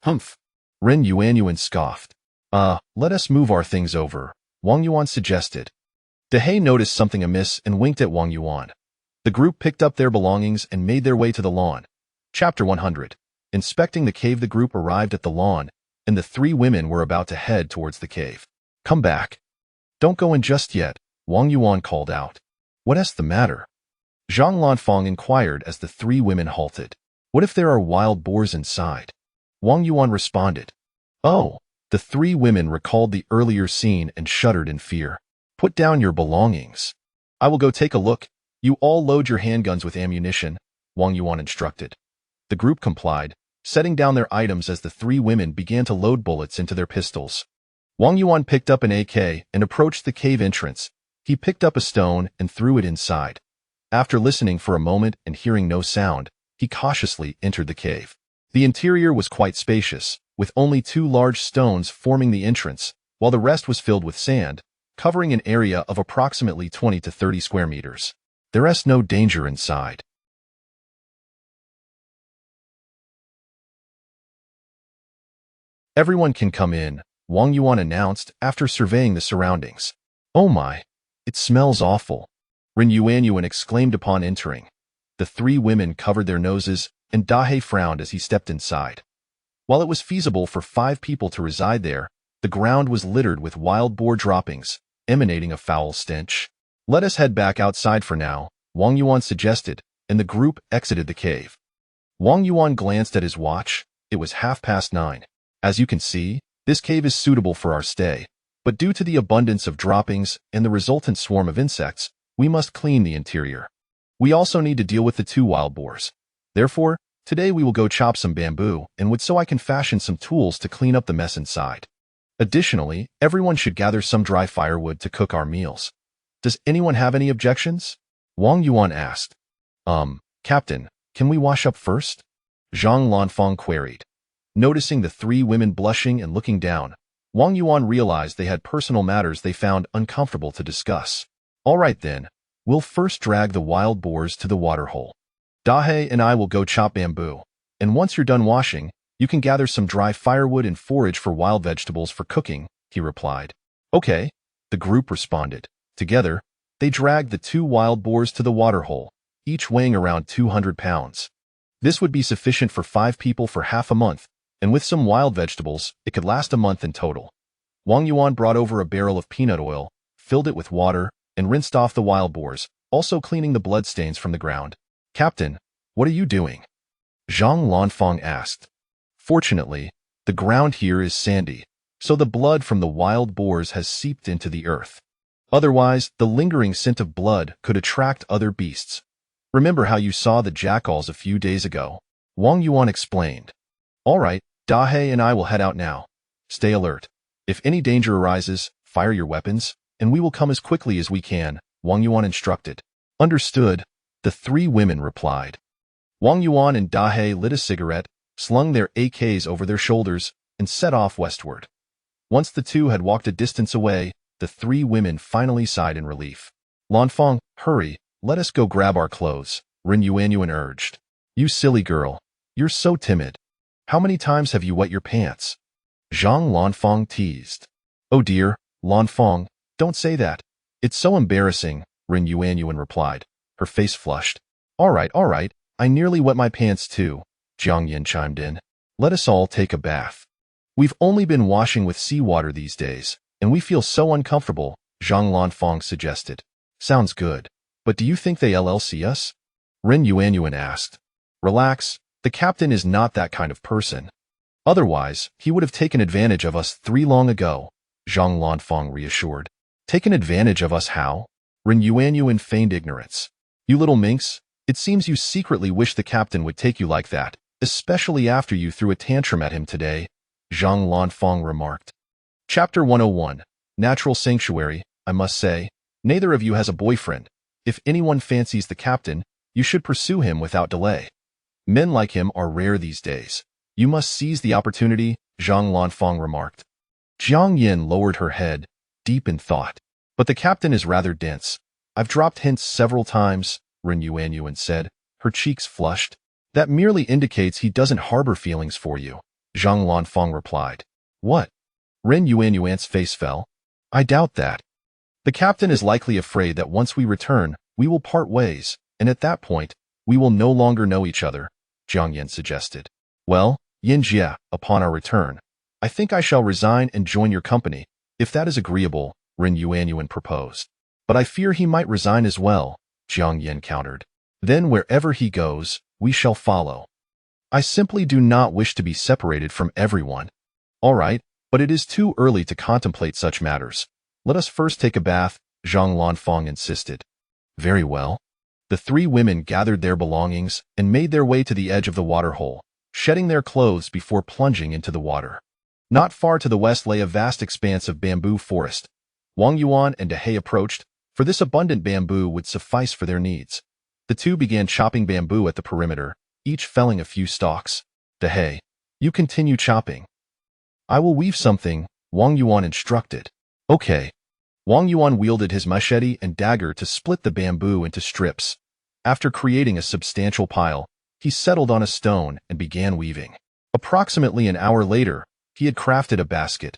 "Humph." Ren Yuanyuan scoffed. Let us move our things over," Wang Yuan suggested. Dehe noticed something amiss and winked at Wang Yuan. The group picked up their belongings and made their way to the lawn. Chapter 100. Inspecting the cave. The group arrived at the lawn, and the 3 women were about to head towards the cave. "Come back. Don't go in just yet," Wang Yuan called out. "What's the matter?" Zhang Lanfang inquired as the 3 women halted. "What if there are wild boars inside?" Wang Yuan responded. "Oh." The 3 women recalled the earlier scene and shuddered in fear. "Put down your belongings. I will go take a look. You all load your handguns with ammunition," Wang Yuan instructed. The group complied, setting down their items as the 3 women began to load bullets into their pistols. Wang Yuan picked up an AK and approached the cave entrance. He picked up a stone and threw it inside. After listening for a moment and hearing no sound, he cautiously entered the cave. The interior was quite spacious, with only 2 large stones forming the entrance, while the rest was filled with sand, covering an area of approximately 20 to 30 square meters. There's no danger inside. "Everyone can come in," Wang Yuan announced after surveying the surroundings. "Oh my, it smells awful," Ren Yuanyuan exclaimed upon entering. The 3 women covered their noses, and Dahe frowned as he stepped inside. While it was feasible for 5 people to reside there, the ground was littered with wild boar droppings, emanating a foul stench. "Let us head back outside for now," Wang Yuan suggested, and the group exited the cave. Wang Yuan glanced at his watch. It was 9:30. "As you can see, this cave is suitable for our stay, but due to the abundance of droppings and the resultant swarm of insects, we must clean the interior. We also need to deal with the 2 wild boars. Therefore, today we will go chop some bamboo and wood so I can fashion some tools to clean up the mess inside. Additionally, everyone should gather some dry firewood to cook our meals. Does anyone have any objections?" Wang Yuan asked. Captain, can we wash up first?" Zhang Lanfang queried. Noticing the 3 women blushing and looking down, Wang Yuan realized they had personal matters they found uncomfortable to discuss. "All right then, we'll first drag the wild boars to the waterhole. Dahe and I will go chop bamboo, and once you're done washing, you can gather some dry firewood and forage for wild vegetables for cooking," he replied. "Okay," the group responded. Together, they dragged the 2 wild boars to the waterhole, each weighing around 200 pounds. This would be sufficient for 5 people for half a month, and with some wild vegetables, it could last a month in total. Wang Yuan brought over a barrel of peanut oil, filled it with water, and rinsed off the wild boars, also cleaning the bloodstains from the ground. Captain, what are you doing? Zhang Lanfang asked. Fortunately, the ground here is sandy, so the blood from the wild boars has seeped into the earth. Otherwise, the lingering scent of blood could attract other beasts. Remember how you saw the jackals a few days ago? Wang Yuan explained. All right, Dahe and I will head out now. Stay alert. If any danger arises, fire your weapons, and we will come as quickly as we can, Wang Yuan instructed. Understood, the three women replied. Wang Yuan and Dahe lit a cigarette, slung their AKs over their shoulders, and set off westward. Once the two had walked a distance away, the three women finally sighed in relief. Lanfang, hurry, let us go grab our clothes, Ren Yuanyuan urged. You silly girl, you're so timid. How many times have you wet your pants? Zhang Lanfang teased. Oh dear, Lanfang, don't say that. It's so embarrassing, Ren Yuanyuan replied, her face flushed. All right, I nearly wet my pants too, Jiang Yin chimed in. Let us all take a bath. We've only been washing with seawater these days, and we feel so uncomfortable, Zhang Lanfang suggested. Sounds good. But do you think they'll see us? Ren Yuanyuan asked. Relax, the captain is not that kind of person. Otherwise, he would have taken advantage of us long ago, Zhang Lanfang reassured. Taken advantage of us how? Ren Yuanyuan feigned ignorance. You little minx, it seems you secretly wish the captain would take you like that, especially after you threw a tantrum at him today, Zhang Lanfang remarked. Chapter 101, Natural Sanctuary. I must say, neither of you has a boyfriend. If anyone fancies the captain, you should pursue him without delay. Men like him are rare these days. You must seize the opportunity, Zhang Lanfang remarked. Jiang Yin lowered her head, deep in thought. But the captain is rather dense. I've dropped hints several times, Ren Yuanyuan said, her cheeks flushed. That merely indicates he doesn't harbor feelings for you, Zhang Lanfang replied. What? Ren Yuanyuan's face fell. I doubt that. The captain is likely afraid that once we return, we will part ways, and at that point, we will no longer know each other, Jiang Yin suggested. Well, Yin Jie, upon our return, I think I shall resign and join your company, if that is agreeable, Ren Yuanyuan proposed. But I fear he might resign as well, Jiang Yin countered. Then wherever he goes, we shall follow. I simply do not wish to be separated from everyone. All right, but it is too early to contemplate such matters. Let us first take a bath, Zhang Lanfang insisted. Very well. The three women gathered their belongings and made their way to the edge of the waterhole, shedding their clothes before plunging into the water. Not far to the west lay a vast expanse of bamboo forest. Wang Yuan and Dahe approached, for this abundant bamboo would suffice for their needs. The two began chopping bamboo at the perimeter, each felling a few stalks. Dahe, you continue chopping. I will weave something, Wang Yuan instructed. Okay. Wang Yuan wielded his machete and dagger to split the bamboo into strips. After creating a substantial pile, he settled on a stone and began weaving. Approximately an hour later, he had crafted a basket.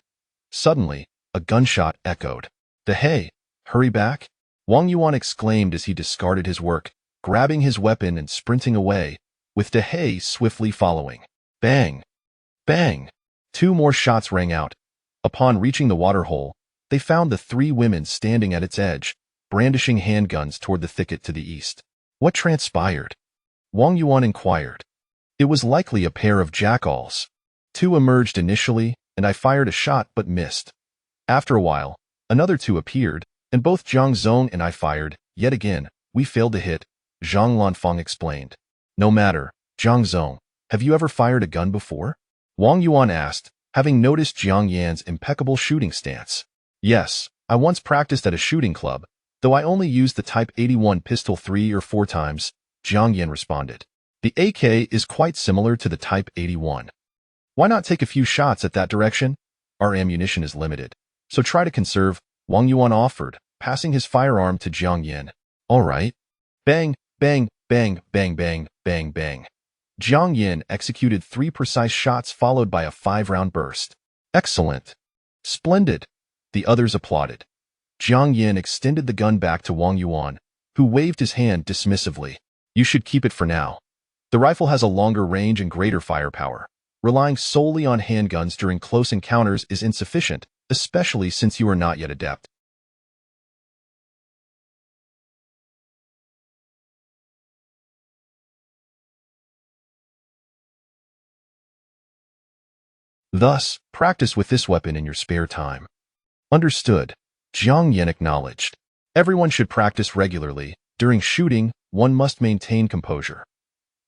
Suddenly, a gunshot echoed. Dahe, hurry back, Wang Yuan exclaimed as he discarded his work, grabbing his weapon and sprinting away, with Dahe swiftly following. Bang! Bang! Two more shots rang out. Upon reaching the waterhole, they found the three women standing at its edge, brandishing handguns toward the thicket to the east. What transpired? Wang Yuan inquired. It was likely a pair of jackals. Two emerged initially, and I fired a shot but missed. After a while, another two appeared, and both Zhang Zong and I fired. Yet again, we failed to hit, Zhang Lanfang explained. No matter, Zhang Zong, have you ever fired a gun before? Wang Yuan asked, having noticed Jiang Yan's impeccable shooting stance. Yes, I once practiced at a shooting club, though I only used the Type 81 pistol 3 or 4 times, Jiang Yan responded. The AK is quite similar to the Type 81. Why not take a few shots at that direction? Our ammunition is limited, so try to conserve, Wang Yuan offered, passing his firearm to Jiang Yan. All right. Bang, bang, bang, bang, bang, bang, bang. Jiang Yan executed 3 precise shots followed by a 5-round burst. Excellent. Splendid. The others applauded. Jiang Yan extended the gun back to Wang Yuan, who waved his hand dismissively. You should keep it for now. The rifle has a longer range and greater firepower. Relying solely on handguns during close encounters is insufficient, especially since you are not yet adept. Thus, practice with this weapon in your spare time. Understood. Jiang Yan acknowledged. Everyone should practice regularly. During shooting, one must maintain composure.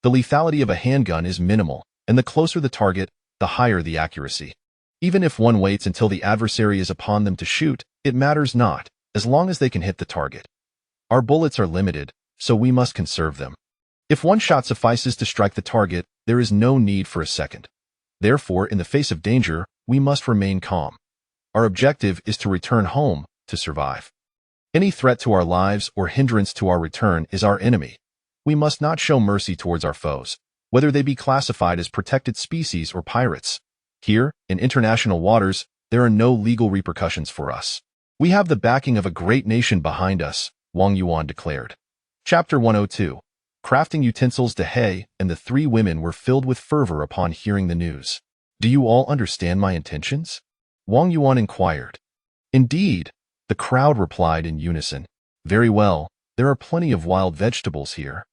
The lethality of a handgun is minimal, and the closer the target, the higher the accuracy. Even if one waits until the adversary is upon them to shoot, it matters not, as long as they can hit the target. Our bullets are limited, so we must conserve them. If one shot suffices to strike the target, there is no need for a second. Therefore, in the face of danger, we must remain calm. Our objective is to return home, to survive. Any threat to our lives or hindrance to our return is our enemy. We must not show mercy towards our foes, whether they be classified as protected species or pirates. Here, in international waters, there are no legal repercussions for us. We have the backing of a great nation behind us, Wang Yuan declared. Chapter 102. Crafting utensils. De He and the three women were filled with fervor upon hearing the news. Do you all understand my intentions? Wang Yuan inquired. Indeed, the crowd replied in unison. Very well, there are plenty of wild vegetables here.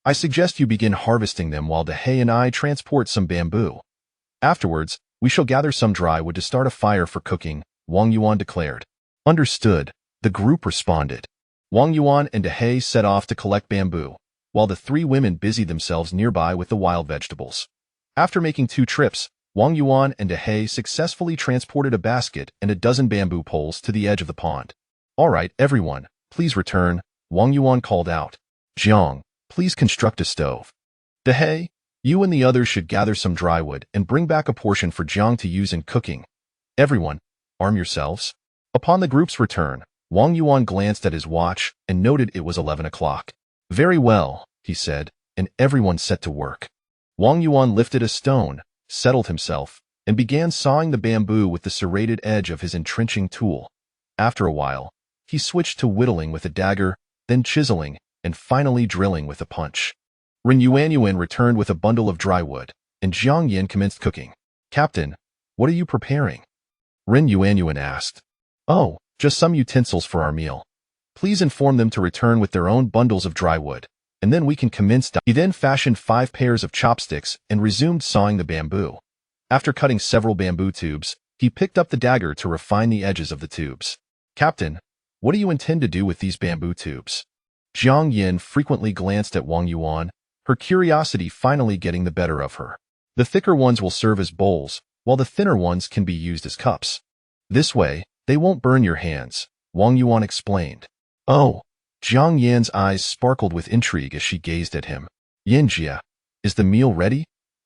I suggest you begin harvesting them while De He and I transport some bamboo. Afterwards, we shall gather some dry wood to start a fire for cooking, Wang Yuan declared. Understood, the group responded. Wang Yuan and De He set off to collect bamboo, while the three women busied themselves nearby with the wild vegetables. After making 2 trips, Wang Yuan and De He successfully transported a basket and a dozen bamboo poles to the edge of the pond. All right, everyone, please return, Wang Yuan called out. Jiang, please construct a stove. De He, you and the others should gather some dry wood and bring back a portion for Jiang to use in cooking. Everyone, arm yourselves. Upon the group's return, Wang Yuan glanced at his watch and noted it was 11 o'clock. Very well, he said, and everyone set to work. Wang Yuan lifted a stone, settled himself, and began sawing the bamboo with the serrated edge of his entrenching tool. After a while, he switched to whittling with a dagger, then chiseling, and finally drilling with a punch. Ren Yuanyuan returned with a bundle of dry wood, and Jiang Yan commenced cooking. Captain, what are you preparing? Ren Yuanyuan asked. Oh, just some utensils for our meal. Please inform them to return with their own bundles of dry wood, and then we can commence. He then fashioned 5 pairs of chopsticks and resumed sawing the bamboo. After cutting several bamboo tubes, he picked up the dagger to refine the edges of the tubes. Captain, what do you intend to do with these bamboo tubes? Jiang Yan frequently glanced at Wang Yuan, her curiosity finally getting the better of her. The thicker ones will serve as bowls, while the thinner ones can be used as cups. This way, they won't burn your hands, Wang Yuan explained. Oh, Jiang Yan's eyes sparkled with intrigue as she gazed at him. Yanjia, is the meal ready?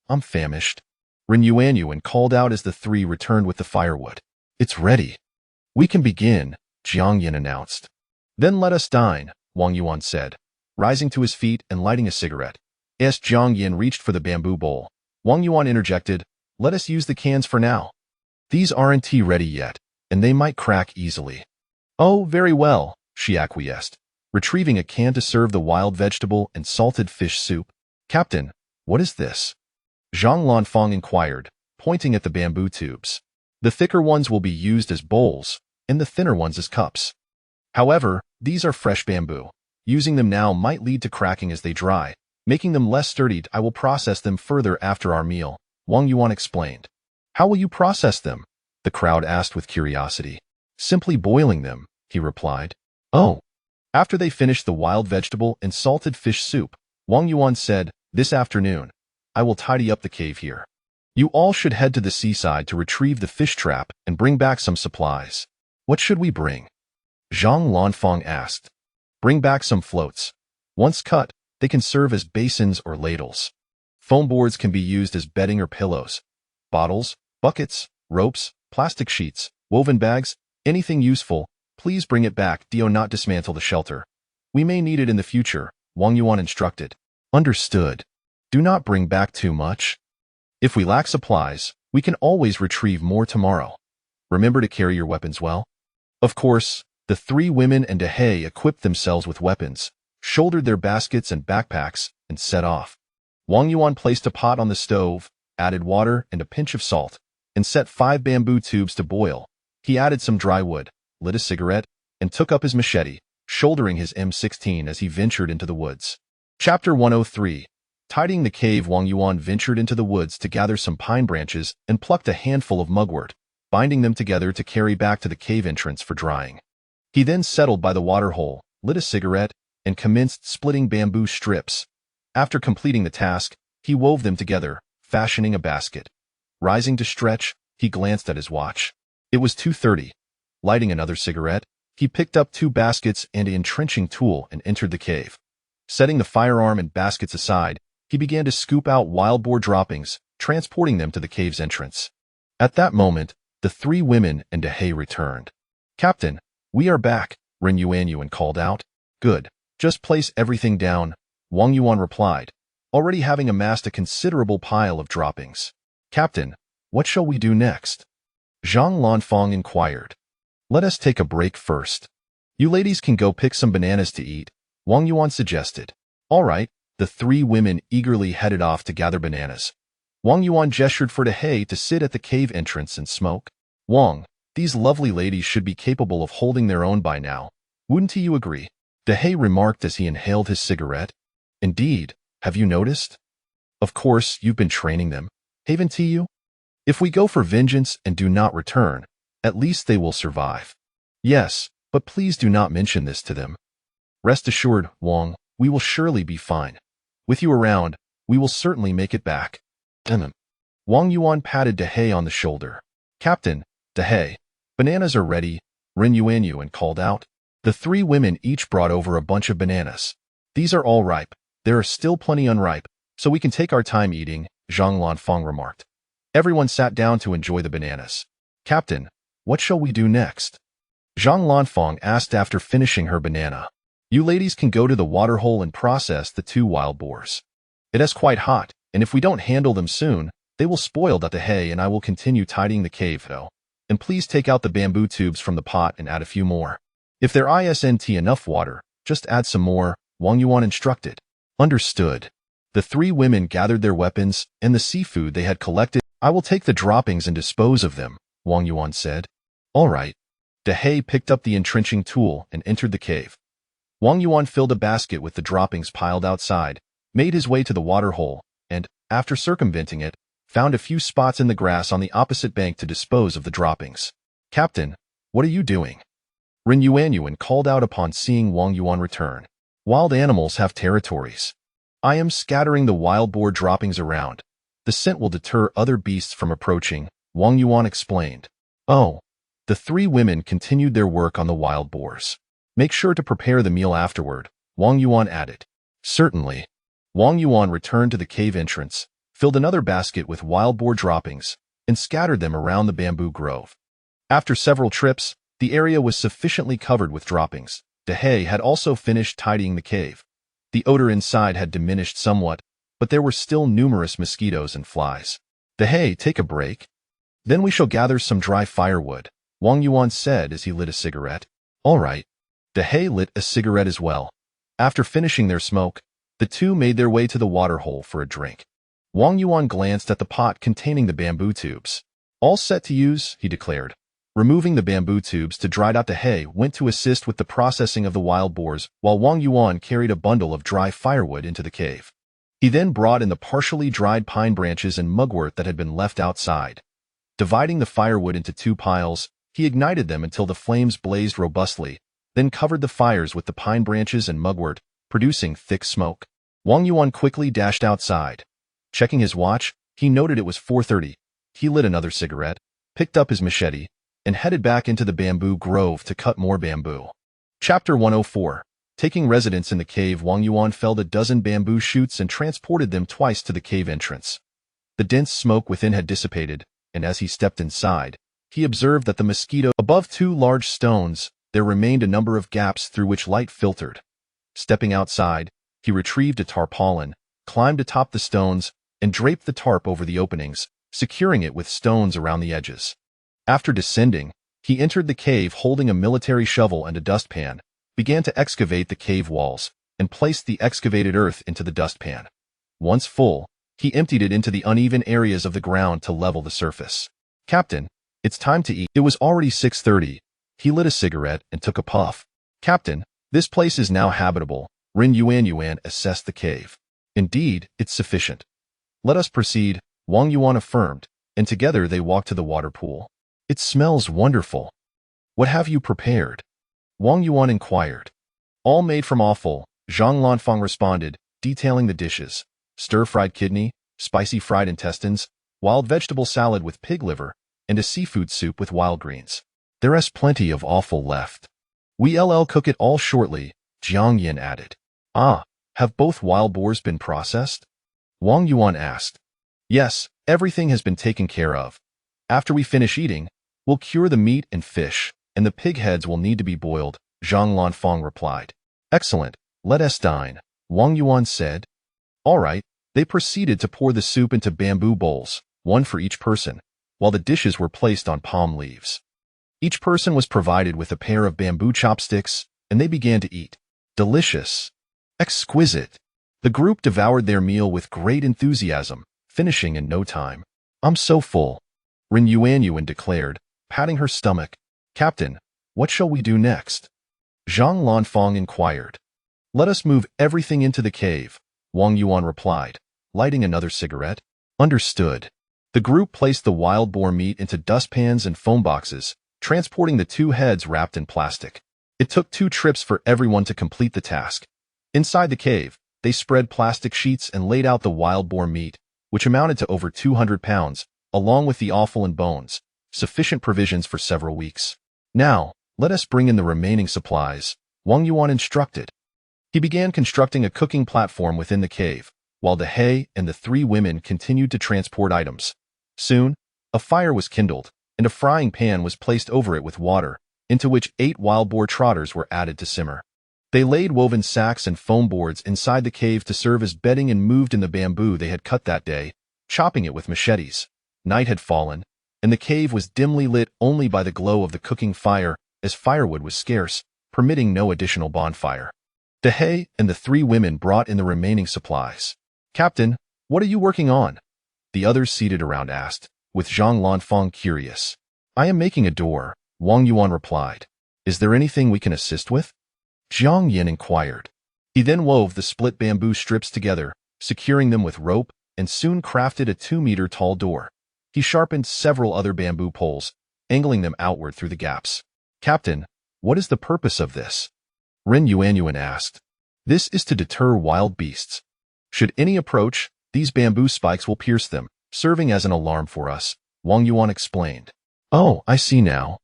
I'm famished. Ren Yuanyuan called out as the 3 returned with the firewood. It's ready. We can begin, Jiang Yan announced. Then let us dine, Wang Yuan said, rising to his feet and lighting a cigarette. As Jiang Yan reached for the bamboo bowl, Wang Yuan interjected, let us use the cans for now. These aren't ready yet, and they might crack easily. Oh, very well, she acquiesced, retrieving a can to serve the wild vegetable and salted fish soup. Captain, what is this? Zhang Lanfang inquired, pointing at the bamboo tubes. The thicker ones will be used as bowls, and the thinner ones as cups. However, these are fresh bamboo. Using them now might lead to cracking as they dry, making them less sturdy. I will process them further after our meal, Wang Yuan explained. How will you process them? The crowd asked with curiosity. Simply boiling them, he replied. Oh. After they finished the wild vegetable and salted fish soup, Wang Yuan said, this afternoon, I will tidy up the cave here. You all should head to the seaside to retrieve the fish trap and bring back some supplies. What should we bring? Zhang Lanfang asked. Bring back some floats. Once cut, they can serve as basins or ladles. Foam boards can be used as bedding or pillows. Bottles, buckets, ropes, plastic sheets, woven bags, anything useful, please bring it back. Do not dismantle the shelter. We may need it in the future, Wang Yuan instructed. Understood. Do not bring back too much. If we lack supplies, we can always retrieve more tomorrow. Remember to carry your weapons well. Of course, the 3 women and De He equipped themselves with weapons, shouldered their baskets and backpacks, and set off. Wang Yuan placed a pot on the stove, added water and a pinch of salt, and set 5 bamboo tubes to boil, He added some dry wood, lit a cigarette, and took up his machete, shouldering his M16 as he ventured into the woods. Chapter 103. Tidying the cave, Wang Yuan ventured into the woods to gather some pine branches and plucked a handful of mugwort, binding them together to carry back to the cave entrance for drying. He then settled by the water hole, lit a cigarette, and commenced splitting bamboo strips. After completing the task, he wove them together, fashioning a basket. Rising to stretch, he glanced at his watch. It was 2:30. Lighting another cigarette, he picked up 2 baskets and an entrenching tool and entered the cave. Setting the firearm and baskets aside, he began to scoop out wild boar droppings, transporting them to the cave's entrance. At that moment, the 3 women and Dehei returned. "Captain, we are back," Ren Yuanyuan called out. "Good. Just place everything down," Wang Yuan replied, already having amassed a considerable pile of droppings. "Captain, what shall we do next?" Zhang Lanfang inquired. "Let us take a break first. You ladies can go pick some bananas to eat," Wang Yuan suggested. "All right." The 3 women eagerly headed off to gather bananas. Wang Yuan gestured for Dehei to sit at the cave entrance and smoke. "Wang, these lovely ladies should be capable of holding their own by now. Wouldn't you agree?" Dehei remarked as he inhaled his cigarette. "Indeed, have you noticed? Of course, you've been training them, haven't you? If we go for vengeance and do not return, at least they will survive." "Yes, but please do not mention this to them. Rest assured, Wang, we will surely be fine. With you around, we will certainly make it back." Wang Yuan patted Dehei on the shoulder. "Captain, Dehei, bananas are ready," Ren Yuanyuan called out. The 3 women each brought over a bunch of bananas. "These are all ripe. There are still plenty unripe, so we can take our time eating," Zhang Lanfang remarked. Everyone sat down to enjoy the bananas. "Captain, what shall we do next?" Zhang Lanfang asked after finishing her banana. "You ladies can go to the water hole and process the 2 wild boars. It is quite hot, and if we don't handle them soon, they will spoil the hay, and I will continue tidying the cave though. And please take out the bamboo tubes from the pot and add a few more. If there isn't enough water, just add some more," Wang Yuan instructed. "Understood." The 3 women gathered their weapons and the seafood they had collected. "I will take the droppings and dispose of them," Wang Yuan said. "All right." Dehei picked up the entrenching tool and entered the cave. Wang Yuan filled a basket with the droppings piled outside, made his way to the water hole, and, after circumventing it, found a few spots in the grass on the opposite bank to dispose of the droppings. "Captain, what are you doing?" Ren Yuanyuan called out upon seeing Wang Yuan return. "Wild animals have territories. I am scattering the wild boar droppings around. The scent will deter other beasts from approaching," Wang Yuan explained. "Oh." The 3 women continued their work on the wild boars. "Make sure to prepare the meal afterward," Wang Yuan added. "Certainly." Wang Yuan returned to the cave entrance, filled another basket with wild boar droppings, and scattered them around the bamboo grove. After several trips, the area was sufficiently covered with droppings. Dehei had also finished tidying the cave. The odor inside had diminished somewhat, but there were still numerous mosquitoes and flies. "Dehei, take a break. Then we shall gather some dry firewood," Wang Yuan said as he lit a cigarette. "All right." Dehei lit a cigarette as well. After finishing their smoke, the 2 made their way to the water hole for a drink. Wang Yuan glanced at the pot containing the bamboo tubes. "All set to use," he declared. Removing the bamboo tubes to dry out Dehei went to assist with the processing of the wild boars, while Wang Yuan carried a bundle of dry firewood into the cave. He then brought in the partially dried pine branches and mugwort that had been left outside. Dividing the firewood into 2 piles, he ignited them until the flames blazed robustly, then covered the fires with the pine branches and mugwort, producing thick smoke. Wang Yuan quickly dashed outside. Checking his watch, he noted it was 4:30. He lit another cigarette, picked up his machete, and headed back into the bamboo grove to cut more bamboo. Chapter 104. Taking residence in the cave, Wang Yuan felled a dozen bamboo shoots and transported them twice to the cave entrance. The dense smoke within had dissipated, and as he stepped inside, he observed that the mosquito above 2 large stones, there remained a number of gaps through which light filtered. Stepping outside, he retrieved a tarpaulin, climbed atop the stones, and draped the tarp over the openings, securing it with stones around the edges. After descending, he entered the cave holding a military shovel and a dustpan, began to excavate the cave walls, and placed the excavated earth into the dustpan. Once full, he emptied it into the uneven areas of the ground to level the surface. "Captain, It's time to eat. It was already 6:30. He lit a cigarette and took a puff. Captain, this place is now habitable. Rin Yuan assessed the cave. Indeed, it's sufficient. Let us proceed, Wang Yuan affirmed, and together they walked to the water pool. It smells wonderful. What have you prepared? Wang Yuan inquired. All made from offal, Zhang Lanfang responded, detailing the dishes. Stir-fried kidney, spicy fried intestines, wild vegetable salad with pig liver, and a seafood soup with wild greens. There is plenty of offal left. We'll cook it all shortly, Jiang Yin added. Ah, have both wild boars been processed? Wang Yuan asked. Yes, everything has been taken care of. After we finish eating, we'll cure the meat and fish, and the pig heads will need to be boiled, Zhang Lanfang replied. Excellent, let us dine, Wang Yuan said. All right, they proceeded to pour the soup into bamboo bowls, one for each person, while the dishes were placed on palm leaves. Each person was provided with a pair of bamboo chopsticks, and they began to eat. Delicious. Exquisite. The group devoured their meal with great enthusiasm, finishing in no time. I'm so full, Rin Yuan declared, patting her stomach. Captain, what shall we do next? Zhang Lanfang inquired. Let us move everything into the cave, Wang Yuan replied, lighting another cigarette. Understood. The group placed the wild boar meat into dustpans and foam boxes, transporting the 2 heads wrapped in plastic. It took 2 trips for everyone to complete the task. Inside the cave, they spread plastic sheets and laid out the wild boar meat, which amounted to over 200 pounds, along with the offal and bones, sufficient provisions for several weeks. Now, let us bring in the remaining supplies, Wang Yuan instructed. He began constructing a cooking platform within the cave, while the He and the 3 women continued to transport items. Soon, a fire was kindled, and a frying pan was placed over it with water, into which 8 wild boar trotters were added to simmer. They laid woven sacks and foam boards inside the cave to serve as bedding and moved in the bamboo they had cut that day, chopping it with machetes. Night had fallen, and the cave was dimly lit only by the glow of the cooking fire, as firewood was scarce, permitting no additional bonfire. The He and the 3 women brought in the remaining supplies. Captain, what are you working on? The others seated around asked, with Zhang Lanfang curious. I am making a door, Wang Yuan replied. Is there anything we can assist with? Jiang Yin inquired. He then wove the split bamboo strips together, securing them with rope, and soon crafted a 2-meter tall door. He sharpened several other bamboo poles, angling them outward through the gaps. Captain, what is the purpose of this? Rin Yuan asked. This is to deter wild beasts. Should any approach, these bamboo spikes will pierce them, serving as an alarm for us, Wang Yuan explained. Oh, I see now.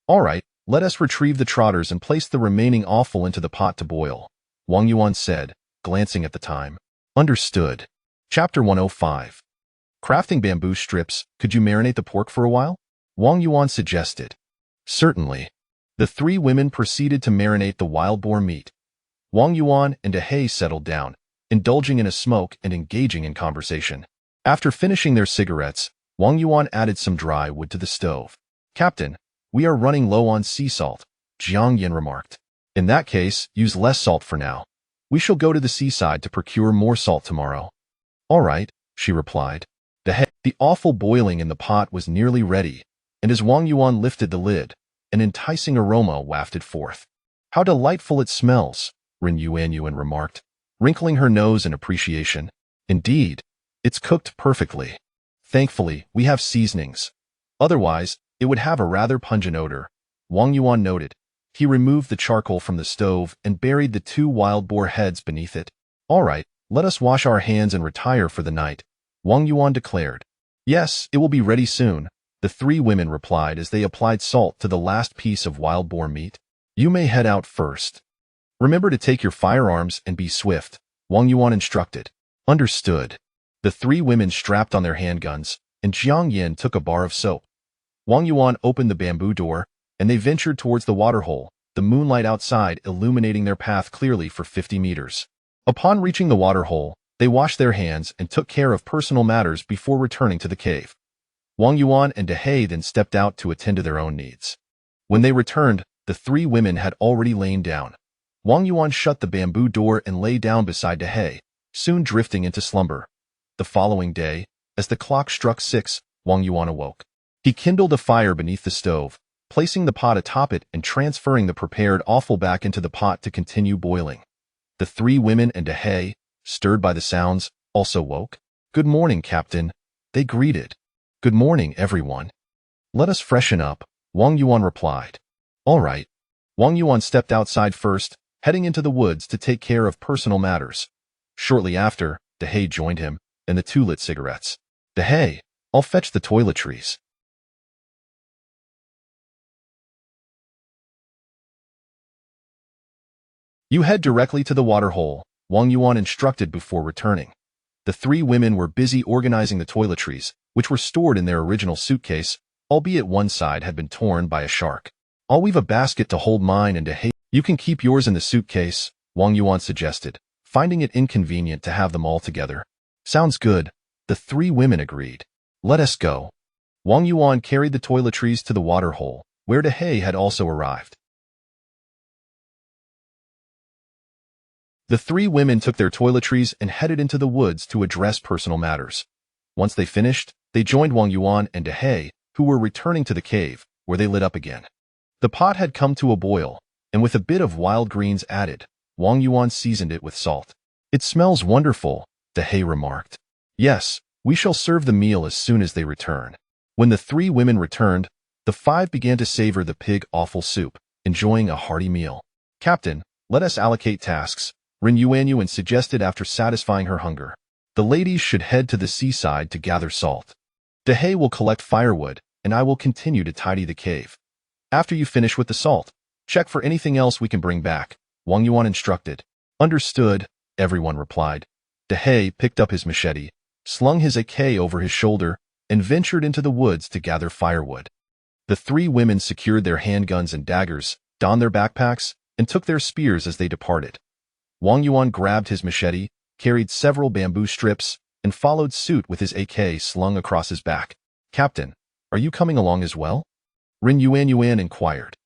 All right, let us retrieve the trotters and place the remaining offal into the pot to boil, Wang Yuan said, glancing at the time. Understood. Chapter 105. Crafting bamboo strips, could you marinate the pork for a while? Wang Yuan suggested. Certainly. The 3 women proceeded to marinate the wild boar meat. Wang Yuan and He settled down, indulging in a smoke and engaging in conversation. After finishing their cigarettes, Wang Yuan added some dry wood to the stove. Captain, we are running low on sea salt, Jiang Yin remarked. In that case, use less salt for now. We shall go to the seaside to procure more salt tomorrow. All right, she replied. The offal boiling in the pot was nearly ready, and as Wang Yuan lifted the lid, an enticing aroma wafted forth. How delightful it smells, Rin Yuan remarked, wrinkling her nose in appreciation. Indeed, it's cooked perfectly. Thankfully, we have seasonings. Otherwise, it would have a rather pungent odor, Wang Yuan noted. He removed the charcoal from the stove and buried the 2 wild boar heads beneath it. All right, let us wash our hands and retire for the night, Wang Yuan declared. Yes, it will be ready soon, the 3 women replied as they applied salt to the last piece of wild boar meat. You may head out first. Remember to take your firearms and be swift, Wang Yuan instructed. Understood. The 3 women strapped on their handguns, and Jiang Yin took a bar of soap. Wang Yuan opened the bamboo door, and they ventured towards the waterhole, the moonlight outside illuminating their path clearly for 50 meters. Upon reaching the waterhole, they washed their hands and took care of personal matters before returning to the cave. Wang Yuan and He then stepped out to attend to their own needs. When they returned, the 3 women had already lain down. Wang Yuan shut the bamboo door and lay down beside He, soon drifting into slumber. The following day, as the clock struck 6, Wang Yuan awoke. He kindled a fire beneath the stove, placing the pot atop it and transferring the prepared offal back into the pot to continue boiling. The three women and Dahe, stirred by the sounds, also woke. "Good morning, Captain," they greeted. "Good morning, everyone. Let us freshen up," Wang Yuan replied. "All right." Wang Yuan stepped outside first, heading into the woods to take care of personal matters. Shortly after, Dahe joined him, and the two lit cigarettes. "Dahe, I'll fetch the toiletries." "You head directly to the waterhole," Wang Yuan instructed before returning. The three women were busy organizing the toiletries, which were stored in their original suitcase, albeit one side had been torn by a shark. "I'll weave a basket to hold mine and Dahe. You can keep yours in the suitcase," Wang Yuan suggested, finding it inconvenient to have them all together. "Sounds good," the three women agreed. "Let us go." Wang Yuan carried the toiletries to the waterhole, where Dahe had also arrived. The three women took their toiletries and headed into the woods to address personal matters. Once they finished, they joined Wang Yuan and Dahe, who were returning to the cave, where they lit up again. The pot had come to a boil, and with a bit of wild greens added, Wang Yuan seasoned it with salt. "It smells wonderful," Dahe remarked. "Yes, we shall serve the meal as soon as they return." When the three women returned, the five began to savor the pig offal soup, enjoying a hearty meal. "Captain, let us allocate tasks," Ren Yuanyuan suggested after satisfying her hunger. "The ladies should head to the seaside to gather salt. Dahe will collect firewood, and I will continue to tidy the cave. After you finish with the salt, check for anything else we can bring back," Wang Yuan instructed. "Understood," everyone replied. Dahe picked up his machete, slung his AK over his shoulder, and ventured into the woods to gather firewood. The three women secured their handguns and daggers, donned their backpacks, and took their spears as they departed. Wang Yuan grabbed his machete, carried several bamboo strips, and followed suit with his AK slung across his back. "Captain, are you coming along as well?" Ren Yuanyuan inquired.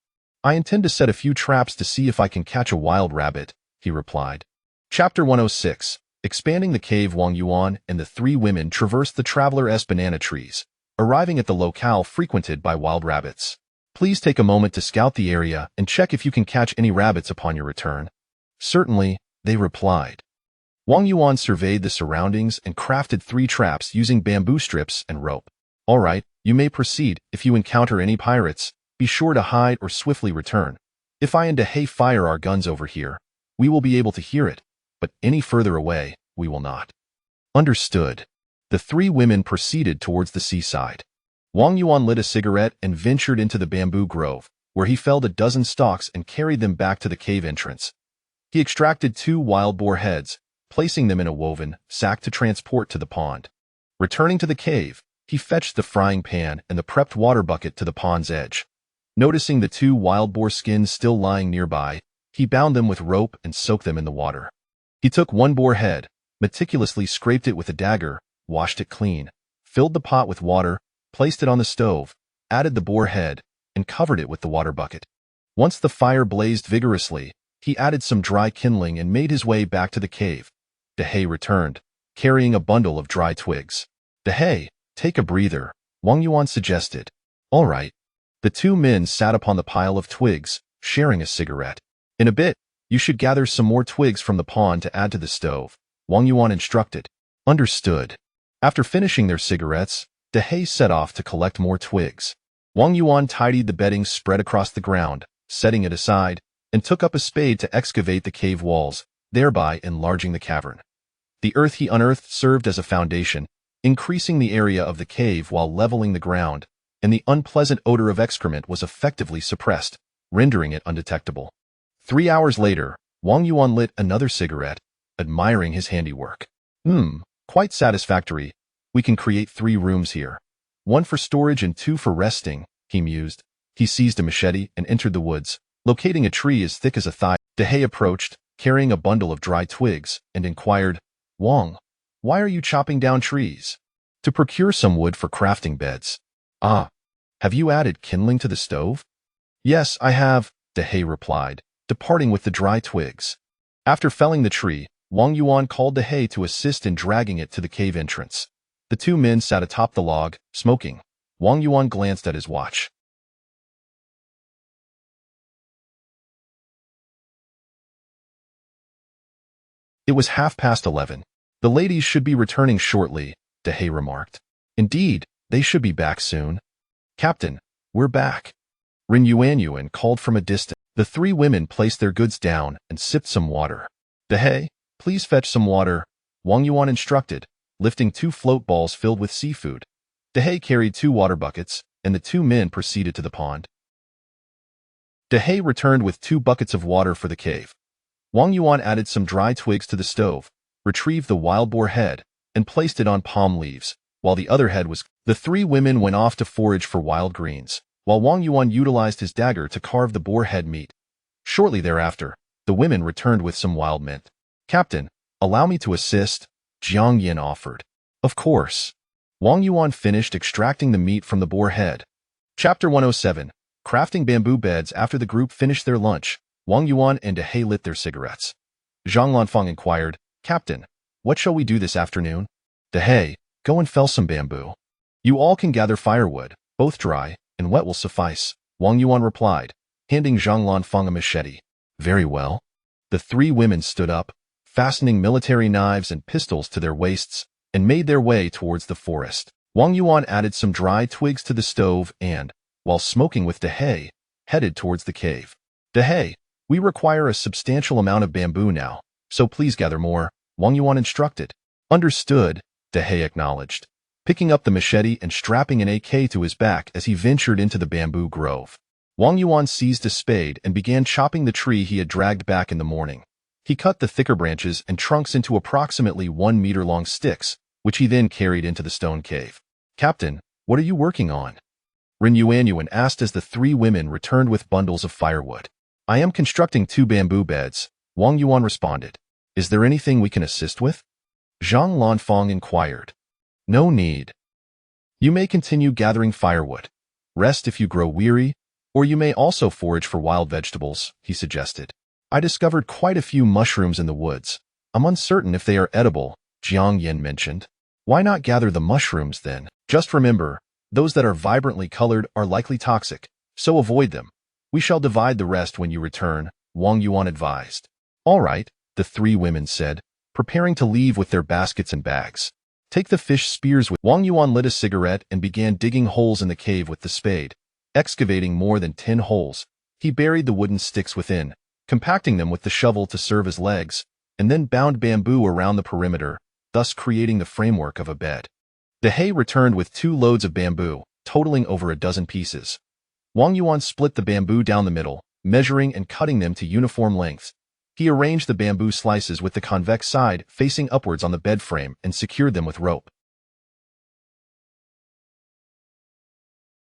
"I intend to set a few traps to see if I can catch a wild rabbit," he replied. Chapter 106. Expanding the cave. Wang Yuan and the three women traversed the traveler-s banana trees, arriving at the locale frequented by wild rabbits. "Please take a moment to scout the area and check if you can catch any rabbits upon your return." "Certainly," they replied. Wang Yuan surveyed the surroundings and crafted 3 traps using bamboo strips and rope. "All right, you may proceed. If you encounter any pirates, be sure to hide or swiftly return. If I and Dahe fire our guns over here, we will be able to hear it, but any further away, we will not." Understood. The 3 women proceeded towards the seaside. Wang Yuan lit a cigarette and ventured into the bamboo grove, where he felled a dozen stalks and carried them back to the cave entrance. He extracted 2 wild boar heads, placing them in a woven sack to transport to the pond. Returning to the cave, he fetched the frying pan and the prepped water bucket to the pond's edge. Noticing the 2 wild boar skins still lying nearby, he bound them with rope and soaked them in the water. He took 1 boar head, meticulously scraped it with a dagger, washed it clean, filled the pot with water, placed it on the stove, added the boar head, and covered it with the water bucket. Once the fire blazed vigorously, he added some dry kindling and made his way back to the cave. Dahe returned, carrying a bundle of dry twigs. "Dahe, take a breather," Wang Yuan suggested. "All right." The 2 men sat upon the pile of twigs, sharing a cigarette. "In a bit, you should gather some more twigs from the pond to add to the stove," Wang Yuan instructed. Understood. After finishing their cigarettes, Dahe set off to collect more twigs. Wang Yuan tidied the bedding spread across the ground, setting it aside, and took up a spade to excavate the cave walls, thereby enlarging the cavern. The earth he unearthed served as a foundation, increasing the area of the cave while leveling the ground, and the unpleasant odor of excrement was effectively suppressed, rendering it undetectable. 3 hours later, Wang Yuan lit another cigarette, admiring his handiwork. Quite satisfactory. We can create 3 rooms here. 1 for storage and 2 for resting," he mused. He seized a machete and entered the woods, locating a tree as thick as a thigh. Dahe approached, carrying a bundle of dry twigs, and inquired, "Wang, why are you chopping down trees?" "To procure some wood for crafting beds." "Ah, have you added kindling to the stove?" "Yes, I have," Dahe replied, departing with the dry twigs. After felling the tree, Wang Yuan called Dahe to assist in dragging it to the cave entrance. The 2 men sat atop the log, smoking. Wang Yuan glanced at his watch. It was 11:30. The ladies should be returning shortly, Dehe remarked. Indeed, they should be back soon. Captain, we're back. Rin Yuanyuan called from a distance. The three women placed their goods down and sipped some water. Dehe, please fetch some water, Wang Yuan instructed, lifting 2 float balls filled with seafood. Dehe carried 2 water buckets, and the 2 men proceeded to the pond. Dehe returned with 2 buckets of water for the cave. Wang Yuan added some dry twigs to the stove, retrieved the wild boar head, and placed it on palm leaves, while the other head was. The 3 women went off to forage for wild greens, while Wang Yuan utilized his dagger to carve the boar head meat. Shortly thereafter, the women returned with some wild mint. Captain, allow me to assist, Jiang Yin offered. Of course. Wang Yuan finished extracting the meat from the boar head. Chapter 107. Crafting bamboo beds. After the group finished their lunch, Wang Yuan and Dehe lit their cigarettes. Zhang Lanfeng inquired, Captain, what shall we do this afternoon? Dehe, go and fell some bamboo. You all can gather firewood, both dry and wet will suffice, Wang Yuan replied, handing Zhang Lanfeng a machete. Very well. The 3 women stood up, fastening military knives and pistols to their waists, and made their way towards the forest. Wang Yuan added some dry twigs to the stove and, while smoking with Dehe, headed towards the cave. Dehe, we require a substantial amount of bamboo now, so please gather more, Wang Yuan instructed. Understood, Dehe acknowledged, picking up the machete and strapping an AK to his back as he ventured into the bamboo grove. Wang Yuan seized a spade and began chopping the tree he had dragged back in the morning. He cut the thicker branches and trunks into approximately 1-meter-long sticks, which he then carried into the stone cave. Captain, what are you working on? Rin Yuanyuan asked as the 3 women returned with bundles of firewood. I am constructing 2 bamboo beds, Wang Yuan responded. Is there anything we can assist with? Zhang Lanfeng inquired. No need. You may continue gathering firewood. Rest if you grow weary, or you may also forage for wild vegetables, he suggested. I discovered quite a few mushrooms in the woods. I'm uncertain if they are edible, Jiang Yin mentioned. Why not gather the mushrooms then? Just remember, those that are vibrantly colored are likely toxic, so avoid them. We shall divide the rest when you return, Wang Yuan advised. All right, the 3 women said, preparing to leave with their baskets and bags. Take the fish spears with. Wang Yuan lit a cigarette and began digging holes in the cave with the spade. Excavating more than 10 holes, he buried the wooden sticks within, compacting them with the shovel to serve as legs, and then bound bamboo around the perimeter, thus creating the framework of a bed. Dehe returned with 2 loads of bamboo, totaling over a dozen pieces. Wang Yuan split the bamboo down the middle, measuring and cutting them to uniform lengths. He arranged the bamboo slices with the convex side facing upwards on the bed frame and secured them with rope.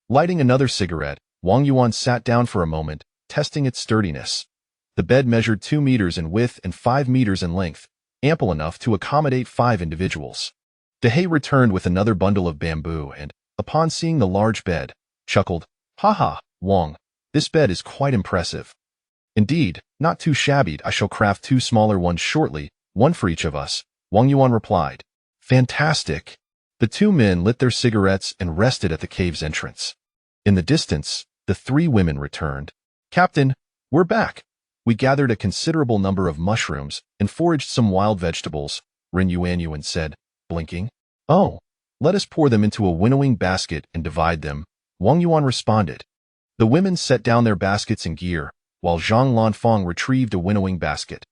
Lighting another cigarette, Wang Yuan sat down for a moment, testing its sturdiness. The bed measured 2 meters in width and 5 meters in length, ample enough to accommodate 5 individuals. Dehe returned with another bundle of bamboo and, upon seeing the large bed, chuckled, Haha, Wang, this bed is quite impressive. Indeed, not too shabby. I shall craft 2 smaller ones shortly, 1 for each of us, Wang Yuan replied. Fantastic. The 2 men lit their cigarettes and rested at the cave's entrance. In the distance, the 3 women returned. Captain, we're back. We gathered a considerable number of mushrooms and foraged some wild vegetables, Rin Yuanyuan said, blinking. Oh, let us pour them into a winnowing basket and divide them, Wang Yuan responded. The women set down their baskets and gear, while Zhang Lanfeng retrieved a winnowing basket.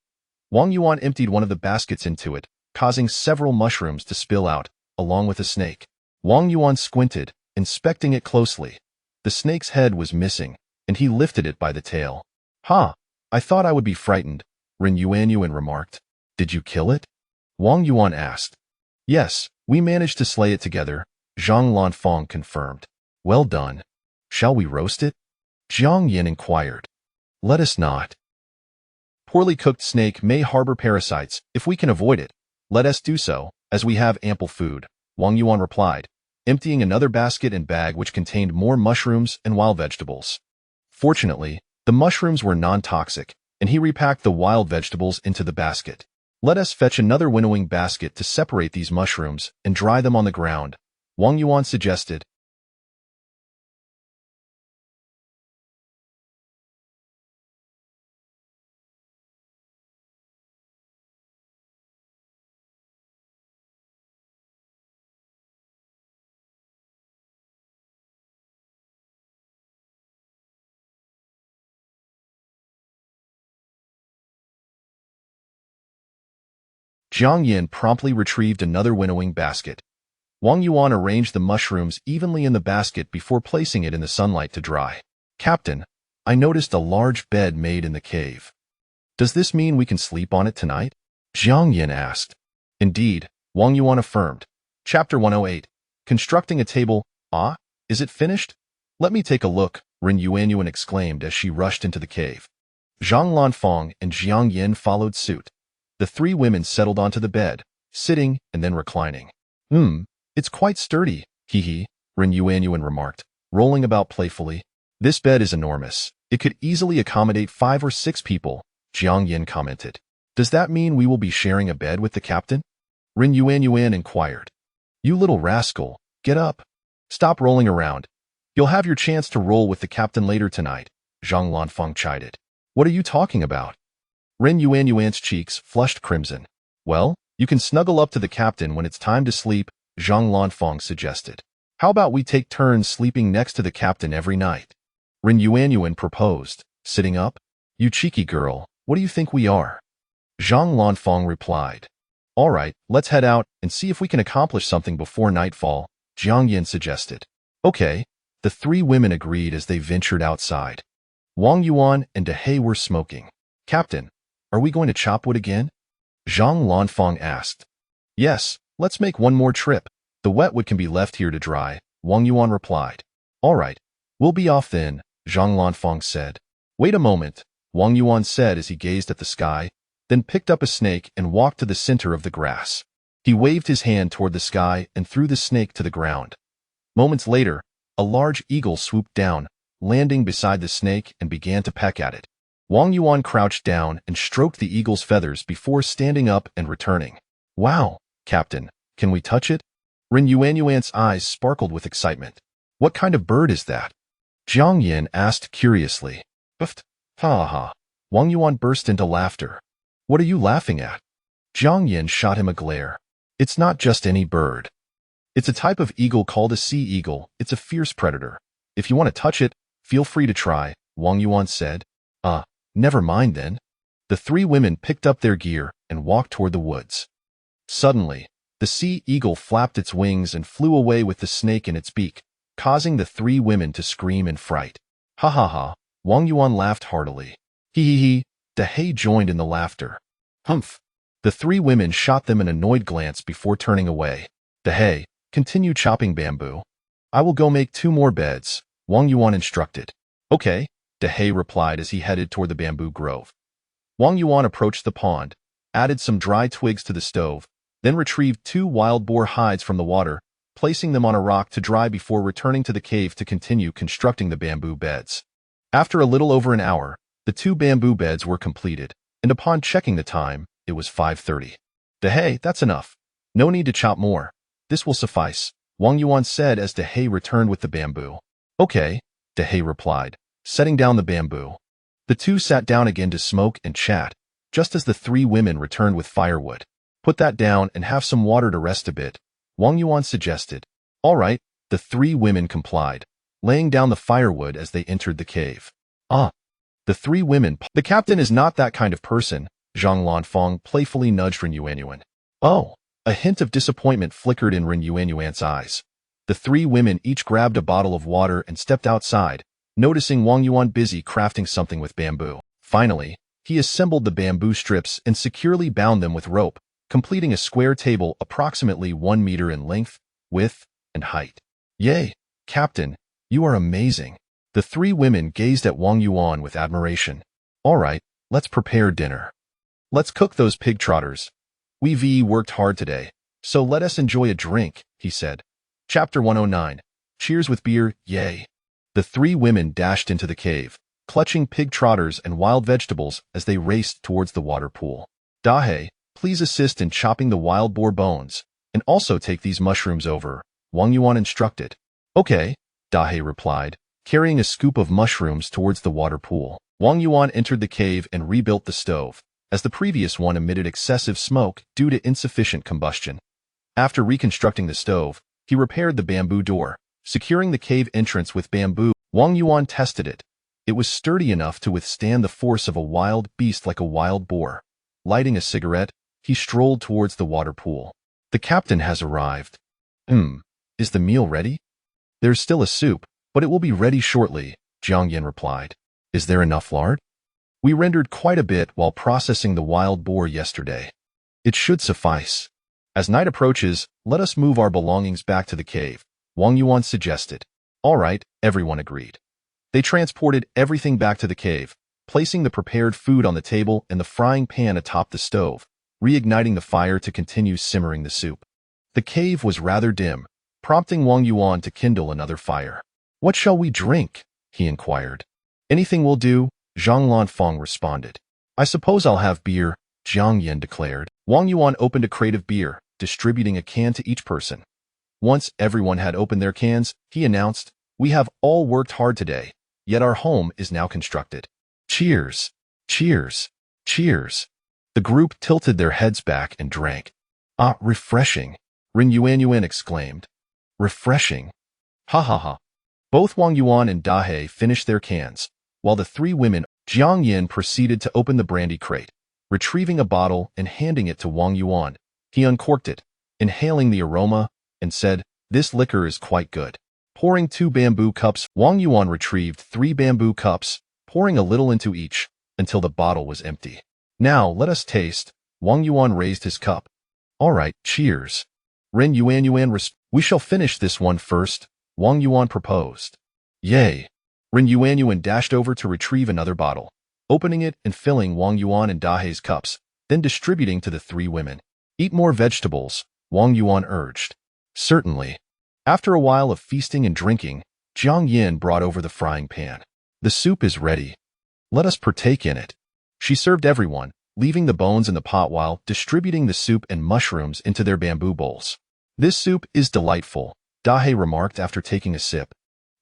Wang Yuan emptied one of the baskets into it, causing several mushrooms to spill out, along with a snake. Wang Yuan squinted, inspecting it closely. The snake's head was missing, and he lifted it by the tail. Ha! I thought I would be frightened, Rin Yuanyuan remarked. Did you kill it? Wang Yuan asked. Yes, we managed to slay it together, Zhang Lanfeng confirmed. Well done. Shall we roast it? Jiang Yin inquired. Let us not. Poorly cooked snake may harbor parasites. If we can avoid it, let us do so, as we have ample food, Wang Yuan replied, emptying another basket and bag which contained more mushrooms and wild vegetables. Fortunately, the mushrooms were non-toxic, and he repacked the wild vegetables into the basket. Let us fetch another winnowing basket to separate these mushrooms and dry them on the ground, Wang Yuan suggested. Jiang Yin promptly retrieved another winnowing basket. Wang Yuan arranged the mushrooms evenly in the basket before placing it in the sunlight to dry. Captain, I noticed a large bed made in the cave. Does this mean we can sleep on it tonight? Jiang Yin asked. Indeed, Wang Yuan affirmed. Chapter 108. Constructing a table. Ah, is it finished? Let me take a look, Ren Yuanyuan exclaimed as she rushed into the cave. Zhang Lanfeng and Jiang Yin followed suit. The three women settled onto the bed, sitting and then reclining. It's quite sturdy, hee, Ren Yuanyuan remarked, rolling about playfully. This bed is enormous. It could easily accommodate 5 or 6 people, Jiang Yin commented. Does that mean we will be sharing a bed with the captain? Ren Yuanyuan inquired. You little rascal, get up. Stop rolling around. You'll have your chance to roll with the captain later tonight, Zhang Lanfeng chided. What are you talking about? Ren Yuanyuan's cheeks flushed crimson. Well, you can snuggle up to the captain when it's time to sleep, Zhang Lanfeng suggested. How about we take turns sleeping next to the captain every night? Ren Yuanyuan proposed, sitting up. You cheeky girl, what do you think we are? Zhang Lanfeng replied. All right, let's head out and see if we can accomplish something before nightfall, Jiang Yin suggested. Okay, the three women agreed as they ventured outside. Wang Yuan and Dehei were smoking. Captain, are we going to chop wood again? Zhang Lanfeng asked. Yes, let's make one more trip. The wet wood can be left here to dry, Wang Yuan replied. All right, we'll be off then, Zhang Lanfeng said. Wait a moment, Wang Yuan said as he gazed at the sky, then picked up a snake and walked to the center of the grass. He waved his hand toward the sky and threw the snake to the ground. Moments later, a large eagle swooped down, landing beside the snake and began to peck at it. Wang Yuan crouched down and stroked the eagle's feathers before standing up and returning. Wow, Captain, can we touch it? Ren Yuanyuan's eyes sparkled with excitement. What kind of bird is that? Jiang Yin asked curiously. Buffed. Ha ha. Wang Yuan burst into laughter. What are you laughing at? Jiang Yin shot him a glare. It's not just any bird. It's a type of eagle called a sea eagle. It's a fierce predator. If you want to touch it, feel free to try, Wang Yuan said. Never mind then. The three women picked up their gear and walked toward the woods. Suddenly, the sea eagle flapped its wings and flew away with the snake in its beak, causing the three women to scream in fright. Ha ha ha, Wang Yuan laughed heartily. Hee. Dehei joined in the laughter. Humph. The three women shot them an annoyed glance before turning away. Dehei, continue chopping bamboo. I will go make 2 more beds, Wang Yuan instructed. Okay, Dehei replied as he headed toward the bamboo grove. Wang Yuan approached the pond, added some dry twigs to the stove, then retrieved 2 wild boar hides from the water, placing them on a rock to dry before returning to the cave to continue constructing the bamboo beds. After a little over an hour, the 2 bamboo beds were completed, and upon checking the time, it was 5:30. Dehei, that's enough. No need to chop more. This will suffice, Wang Yuan said as Dehei returned with the bamboo. Okay, Dehei replied, setting down the bamboo. The two sat down again to smoke and chat, just as the 3 women returned with firewood. Put that down and have some water to rest a bit, Wang Yuan suggested. All right, the 3 women complied, laying down the firewood as they entered the cave. The 3 women. The captain is not that kind of person, Zhang Lanfeng playfully nudged Ren Yuanyuan. Oh, a hint of disappointment flickered in Ren Yuanyuan's eyes. The 3 women each grabbed a bottle of water and stepped outside, noticing Wang Yuan busy crafting something with bamboo. Finally, he assembled the bamboo strips and securely bound them with rope, completing a square table approximately 1 meter in length, width, and height. Yay, Captain, you are amazing. The 3 women gazed at Wang Yuan with admiration. All right, let's prepare dinner. Let's cook those pig trotters. We've worked hard today, so let us enjoy a drink, he said. Chapter 109. Cheers with beer, yay. The 3 women dashed into the cave, clutching pig trotters and wild vegetables as they raced towards the water pool. Dehei, please assist in chopping the wild boar bones, and also take these mushrooms over, Wang Yuan instructed. Okay, Dehei replied, carrying a scoop of mushrooms towards the water pool. Wang Yuan entered the cave and rebuilt the stove, as the previous one emitted excessive smoke due to insufficient combustion. After reconstructing the stove, he repaired the bamboo door, securing the cave entrance with bamboo. Wang Yuan tested it. It was sturdy enough to withstand the force of a wild beast like a wild boar. Lighting a cigarette, he strolled towards the water pool. The captain has arrived. Is the meal ready? There's still a soup, but it will be ready shortly, Jiang Yin replied. Is there enough lard? We rendered quite a bit while processing the wild boar yesterday. It should suffice. As night approaches, let us move our belongings back to the cave, Wang Yuan suggested. All right, everyone agreed. They transported everything back to the cave, placing the prepared food on the table and the frying pan atop the stove, reigniting the fire to continue simmering the soup. The cave was rather dim, prompting Wang Yuan to kindle another fire. What shall we drink? He inquired. Anything will do, Zhang Lanfang responded. I suppose I'll have beer, Jiang Yin declared. Wang Yuan opened a crate of beer, distributing a can to each person. Once everyone had opened their cans, he announced, we have all worked hard today, yet our home is now constructed. Cheers! Cheers! Cheers! The group tilted their heads back and drank. Ah, refreshing! Ren Yuan exclaimed. Refreshing! Ha ha ha! Both Wang Yuan and Dahe finished their cans, while the three women, Jiang Yin proceeded to open the brandy crate. Retrieving a bottle and handing it to Wang Yuan, he uncorked it, inhaling the aroma, and said, this liquor is quite good. Pouring 2 bamboo cups, Wang Yuan retrieved 3 bamboo cups, pouring a little into each, until the bottle was empty. Now, let us taste. Wang Yuan raised his cup. All right, cheers. Ren Yuan we shall finish this one first, Wang Yuan proposed. Yay. Ren Yuan dashed over to retrieve another bottle, opening it and filling Wang Yuan and Dahe's cups, then distributing to the 3 women. Eat more vegetables, Wang Yuan urged. Certainly. After a while of feasting and drinking, Jiang Yin brought over the frying pan. The soup is ready. Let us partake in it. She served everyone, leaving the bones in the pot while distributing the soup and mushrooms into their bamboo bowls. This soup is delightful, Dahe remarked after taking a sip.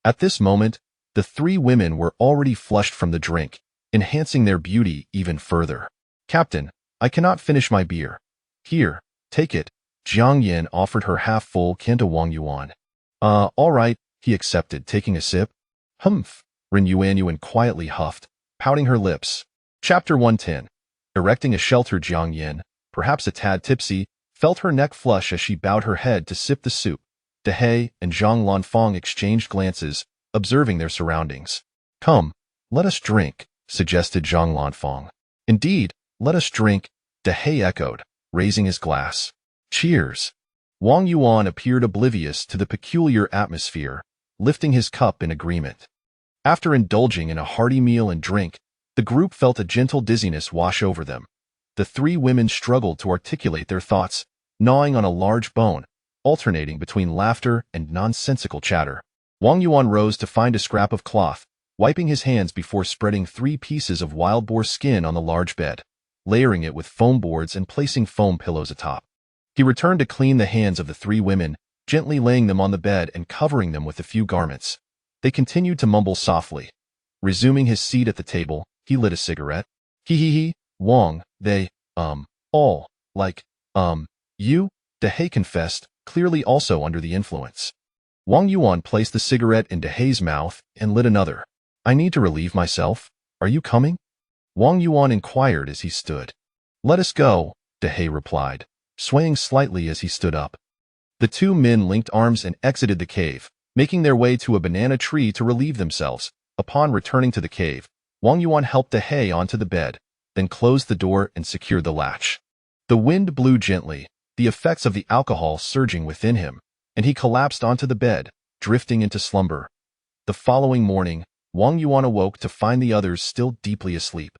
At this moment, the 3 women were already flushed from the drink, enhancing their beauty even further. Captain, I cannot finish my beer. Here, take it. Jiang Yin offered her half-full can to Wang Yuan. All right, he accepted, taking a sip. Humph, Ren Yuan quietly huffed, pouting her lips. Chapter 110. Erecting a shelter. Jiang Yin, perhaps a tad tipsy, felt her neck flush as she bowed her head to sip the soup. Dahe and Zhang Lanfang exchanged glances, observing their surroundings. Come, let us drink, suggested Zhang Lanfang. Indeed, let us drink, Dahe echoed, raising his glass. Cheers. Wang Yuan appeared oblivious to the peculiar atmosphere, lifting his cup in agreement. After indulging in a hearty meal and drink, the group felt a gentle dizziness wash over them. The 3 women struggled to articulate their thoughts, gnawing on a large bone, alternating between laughter and nonsensical chatter. Wang Yuan rose to find a scrap of cloth, wiping his hands before spreading 3 pieces of wild boar skin on the large bed, layering it with foam boards and placing foam pillows atop. He returned to clean the hands of the 3 women, gently laying them on the bed and covering them with a few garments. They continued to mumble softly. Resuming his seat at the table, he lit a cigarette. He, Wang, they, all, like, you, Dahe confessed, clearly also under the influence. Wang Yuan placed the cigarette in Dahe's mouth and lit another. I need to relieve myself. Are you coming? Wang Yuan inquired as he stood. Let us go, Dahe replied, swaying slightly as he stood up. The 2 men linked arms and exited the cave, making their way to a banana tree to relieve themselves. Upon returning to the cave, Wang Yuan helped Dahe onto the bed, then closed the door and secured the latch. The wind blew gently, the effects of the alcohol surging within him, and he collapsed onto the bed, drifting into slumber. The following morning, Wang Yuan awoke to find the others still deeply asleep.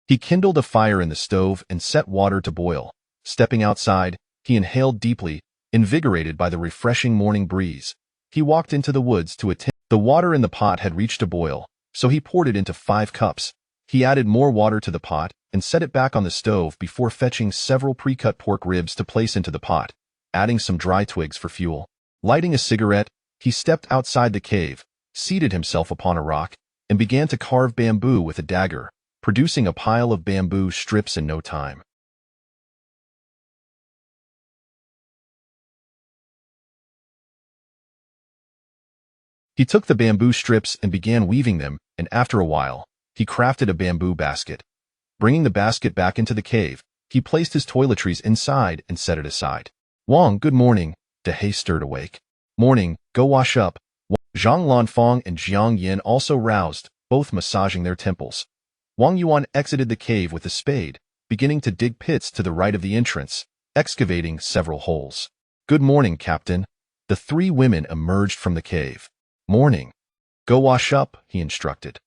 He kindled a fire in the stove and set water to boil. Stepping outside, he inhaled deeply, invigorated by the refreshing morning breeze. He walked into the woods to attend. The water in the pot had reached a boil, so he poured it into 5 cups. He added more water to the pot and set it back on the stove before fetching several pre-cut pork ribs to place into the pot, adding some dry twigs for fuel. Lighting a cigarette, he stepped outside the cave, seated himself upon a rock, and began to carve bamboo with a dagger, producing a pile of bamboo strips in no time. He took the bamboo strips and began weaving them, and after a while, he crafted a bamboo basket. Bringing the basket back into the cave, He placed his toiletries inside and set it aside. Wang, good morning. Dehe stirred awake. Morning, go wash up. Zhang Lanfang and Jiang Yin also roused, both massaging their temples. Wang Yuan exited the cave with a spade, beginning to dig pits to the right of the entrance, excavating several holes. Good morning, Captain. The three women emerged from the cave. Morning. Go wash up, he instructed.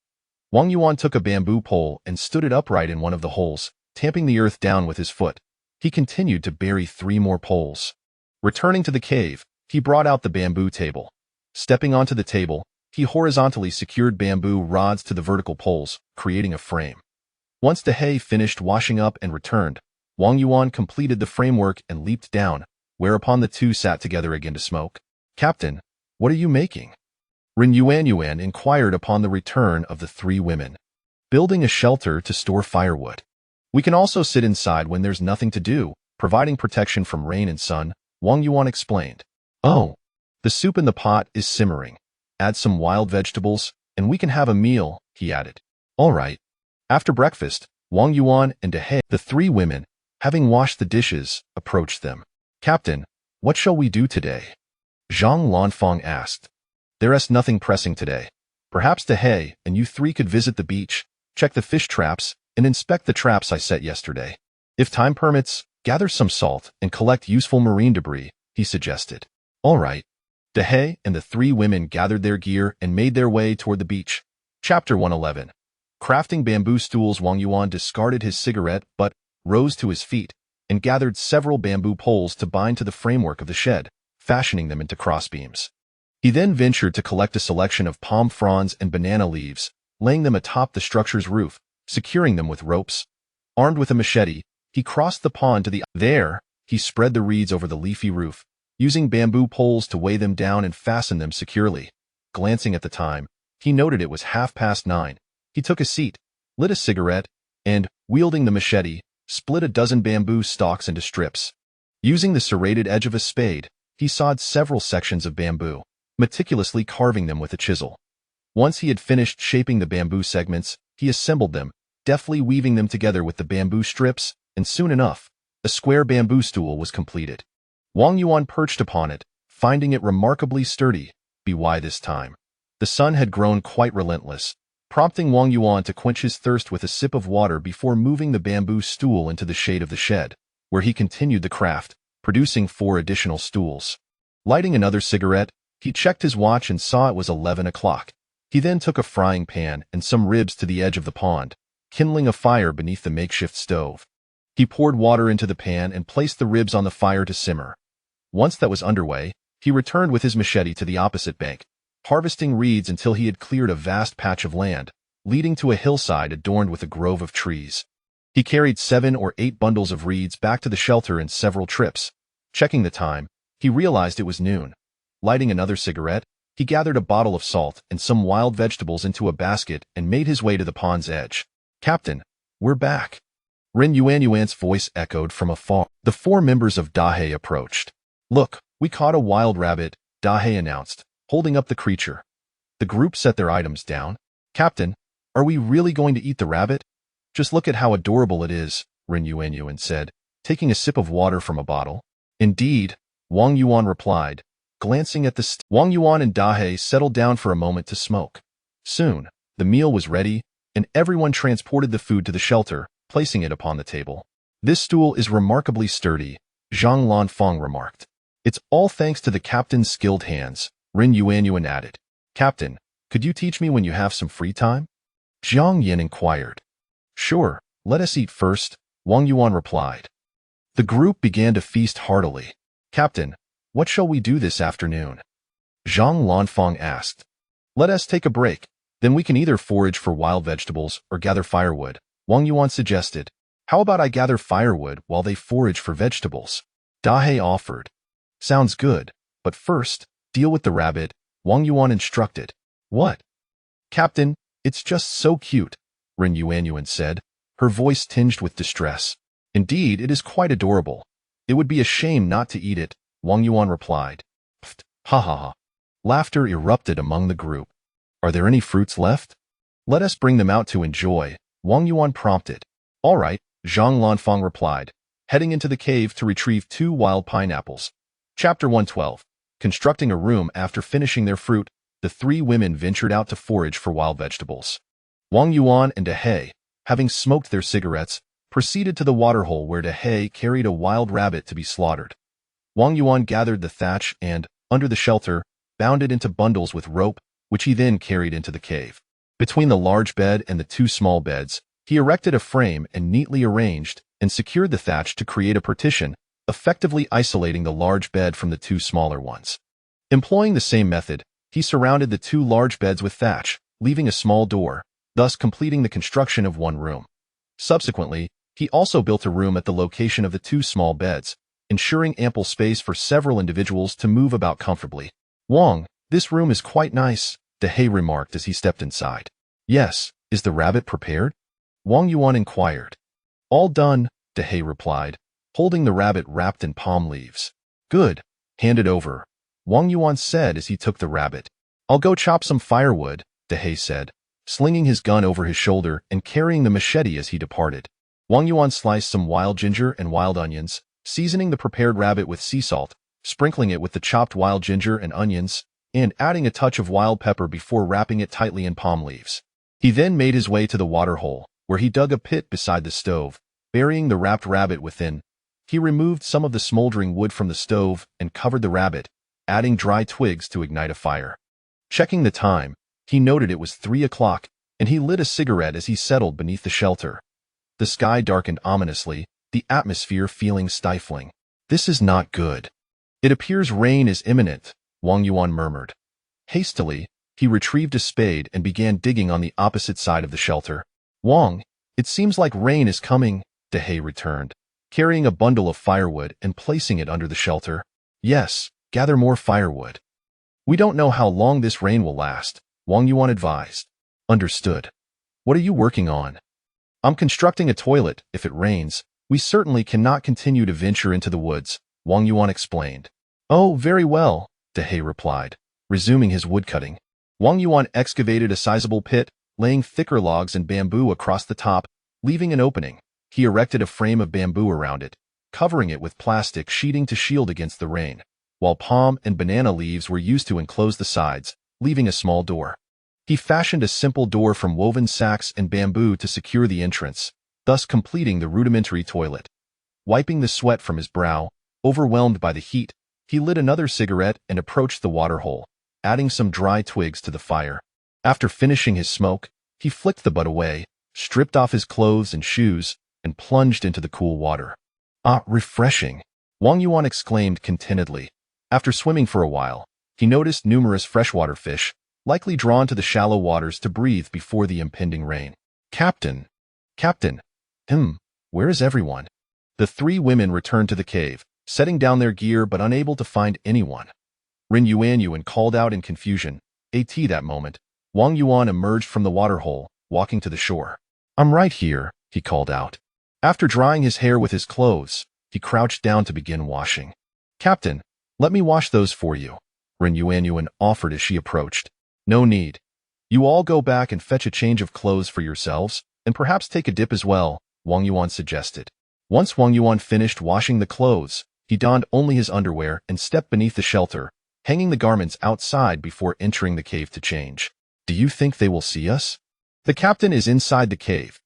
Wang Yuan took a bamboo pole and stood it upright in one of the holes, tamping the earth down with his foot. He continued to bury 3 more poles. Returning to the cave, he brought out the bamboo table. Stepping onto the table, he horizontally secured bamboo rods to the vertical poles, creating a frame. Once Dehe finished washing up and returned, Wang Yuan completed the framework and leaped down, whereupon the two sat together again to smoke. Captain, what are you making? Ren Yuan inquired upon the return of the 3 women. Building a shelter to store firewood. We can also sit inside when there's nothing to do, providing protection from rain and sun, Wang Yuan explained. Oh, the soup in the pot is simmering. Add some wild vegetables, and we can have a meal, he added. All right. After breakfast, Wang Yuan and Dehe, the 3 women, having washed the dishes, approached them. Captain, what shall we do today? Zhang Lanfang asked. There's nothing pressing today. Perhaps Dehe and you 3 could visit the beach, check the fish traps, and inspect the traps I set yesterday. If time permits, gather some salt and collect useful marine debris, he suggested. All right. Dehe and the 3 women gathered their gear and made their way toward the beach. Chapter 111. Crafting bamboo stools. Wang Yuan discarded his cigarette but rose to his feet and gathered several bamboo poles to bind to the framework of the shed, fashioning them into crossbeams. He then ventured to collect a selection of palm fronds and banana leaves, laying them atop the structure's roof, securing them with ropes. Armed with a machete, he crossed the pond to the There, he spread the reeds over the leafy roof, using bamboo poles to weigh them down and fasten them securely. Glancing at the time, he noted it was 9:30. He took a seat, lit a cigarette, and, wielding the machete, split a dozen bamboo stalks into strips. Using the serrated edge of a spade, he sawed several sections of bamboo, meticulously carving them with a chisel. Once he had finished shaping the bamboo segments, he assembled them, deftly weaving them together with the bamboo strips, and soon enough, a square bamboo stool was completed. Wang Yuan perched upon it, finding it remarkably sturdy. By this time, the sun had grown quite relentless, prompting Wang Yuan to quench his thirst with a sip of water before moving the bamboo stool into the shade of the shed, where he continued the craft, producing 4 additional stools. Lighting another cigarette, he checked his watch and saw it was 11 o'clock. He then took a frying pan and some ribs to the edge of the pond, kindling a fire beneath the makeshift stove. He poured water into the pan and placed the ribs on the fire to simmer. Once that was underway, he returned with his machete to the opposite bank, harvesting reeds until he had cleared a vast patch of land, leading to a hillside adorned with a grove of trees. He carried 7 or 8 bundles of reeds back to the shelter in several trips. Checking the time, he realized it was noon. Lighting another cigarette, he gathered a bottle of salt and some wild vegetables into a basket and made his way to the pond's edge. Captain, we're back. Ren Yuan's voice echoed from afar. The 4 members of Dahe approached. Look, we caught a wild rabbit, Dahe announced, holding up the creature. The group set their items down. Captain, are we really going to eat the rabbit? Just look at how adorable it is, Ren Yuan said, taking a sip of water from a bottle. Indeed, Wang Yuan replied, glancing at the Wang Yuan and Dahe settled down for a moment to smoke. Soon, the meal was ready, and everyone transported the food to the shelter, placing it upon the table. This stool is remarkably sturdy, Zhang Lanfang remarked. It's all thanks to the captain's skilled hands, Ren Yuan added. Captain, could you teach me when you have some free time? Jiang Yin inquired. Sure, let us eat first, Wang Yuan replied. The group began to feast heartily. Captain, what shall we do this afternoon? Zhang Lanfang asked. Let us take a break, then we can either forage for wild vegetables or gather firewood, Wang Yuan suggested. How about I gather firewood while they forage for vegetables? Dahe offered. Sounds good, but first, deal with the rabbit, Wang Yuan instructed. What? Captain, it's just so cute, Ren Yuan said, her voice tinged with distress. Indeed, it is quite adorable. It would be a shame not to eat it, Wang Yuan replied. Pfft, ha ha ha. Laughter erupted among the group. Are there any fruits left? Let us bring them out to enjoy, Wang Yuan prompted. All right, Zhang Lanfang replied, heading into the cave to retrieve 2 wild pineapples. Chapter 112. Constructing a room. After finishing their fruit, the 3 women ventured out to forage for wild vegetables. Wang Yuan and De He, having smoked their cigarettes, proceeded to the waterhole where De He carried a wild rabbit to be slaughtered. Wang Yuan gathered the thatch and, under the shelter, bound it into bundles with rope, which he then carried into the cave. Between the large bed and the 2 small beds, he erected a frame and neatly arranged and secured the thatch to create a partition, effectively isolating the large bed from the 2 smaller ones. Employing the same method, he surrounded the 2 large beds with thatch, leaving a small door, thus completing the construction of 1 room. Subsequently, he also built a room at the location of the 2 small beds, ensuring ample space for several individuals to move about comfortably. Wang, this room is quite nice, De He remarked as he stepped inside. Yes, is the rabbit prepared? Wang Yuan inquired. All done, De He replied, holding the rabbit wrapped in palm leaves. Good, hand it over, Wang Yuan said as he took the rabbit. I'll go chop some firewood, De He said, slinging his gun over his shoulder and carrying the machete as he departed. Wang Yuan sliced some wild ginger and wild onions, seasoning the prepared rabbit with sea salt, sprinkling it with the chopped wild ginger and onions, and adding a touch of wild pepper before wrapping it tightly in palm leaves. He then made his way to the water hole, where he dug a pit beside the stove, burying the wrapped rabbit within. He removed some of the smoldering wood from the stove and covered the rabbit, adding dry twigs to ignite a fire. Checking the time, he noted it was 3 o'clock, and he lit a cigarette as he settled beneath the shelter. The sky darkened ominously, the atmosphere feeling stifling. This is not good. It appears rain is imminent, Wang Yuan murmured. Hastily, he retrieved a spade and began digging on the opposite side of the shelter. Wang, it seems like rain is coming, De He returned, carrying a bundle of firewood and placing it under the shelter. Yes, gather more firewood. We don't know how long this rain will last, Wang Yuan advised. Understood. What are you working on? I'm constructing a toilet. If it rains, we certainly cannot continue to venture into the woods, Wang Yuan explained. Oh, very well, De He replied, resuming his woodcutting. Wang Yuan excavated a sizable pit, laying thicker logs and bamboo across the top, leaving an opening. He erected a frame of bamboo around it, covering it with plastic sheeting to shield against the rain, while palm and banana leaves were used to enclose the sides, leaving a small door. He fashioned a simple door from woven sacks and bamboo to secure the entrance, thus completing the rudimentary toilet. Wiping the sweat from his brow, overwhelmed by the heat, he lit another cigarette and approached the water hole, adding some dry twigs to the fire. After finishing his smoke, he flicked the butt away, stripped off his clothes and shoes, and plunged into the cool water. Ah, refreshing, Wang Yuan exclaimed contentedly. After swimming for a while, he noticed numerous freshwater fish, likely drawn to the shallow waters to breathe before the impending rain. Captain! Where is everyone? The 3 women returned to the cave, setting down their gear but unable to find anyone. Ren Yuanyuan called out in confusion. That moment, Wang Yuan emerged from the water hole, walking to the shore. I'm right here, he called out. After drying his hair with his clothes, he crouched down to begin washing. Captain, let me wash those for you, Ren Yuanyuan offered as she approached. No need. You all go back and fetch a change of clothes for yourselves, and perhaps take a dip as well, Wang Yuan suggested. Once Wang Yuan finished washing the clothes, he donned only his underwear and stepped beneath the shelter, hanging the garments outside before entering the cave to change. Do you think they will see us? The captain is inside the cave.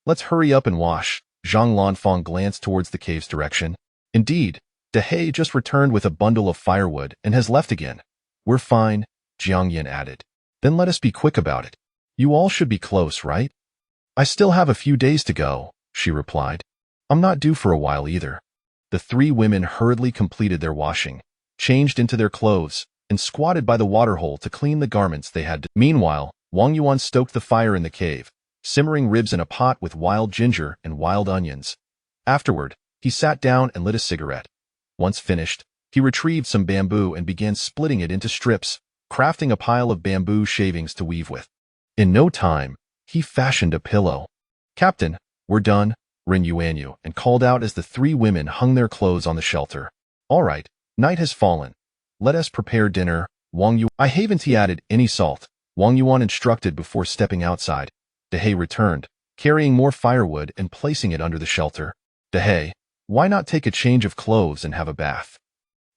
Let's hurry up and wash. Zhang Lanfang glanced towards the cave's direction. Indeed, De He just returned with a bundle of firewood and has left again. We're fine, Jiang Yin added. Then let us be quick about it. You all should be close, right? I still have a few days to go, she replied. I'm not due for a while either. The 3 women hurriedly completed their washing, changed into their clothes, and squatted by the waterhole to clean the garments they had. Meanwhile, Wang Yuan stoked the fire in the cave, simmering ribs in a pot with wild ginger and wild onions. Afterward, he sat down and lit a cigarette. Once finished, he retrieved some bamboo and began splitting it into strips, crafting a pile of bamboo shavings to weave with. In no time, he fashioned a pillow. Captain, we're done, Ren Yuanyu, and called out as the 3 women hung their clothes on the shelter. All right, night has fallen. Let us prepare dinner, Wang Yuan. I haven't added any salt, Wang Yuan instructed before stepping outside. De He returned, carrying more firewood and placing it under the shelter. Dehei, why not take a change of clothes and have a bath?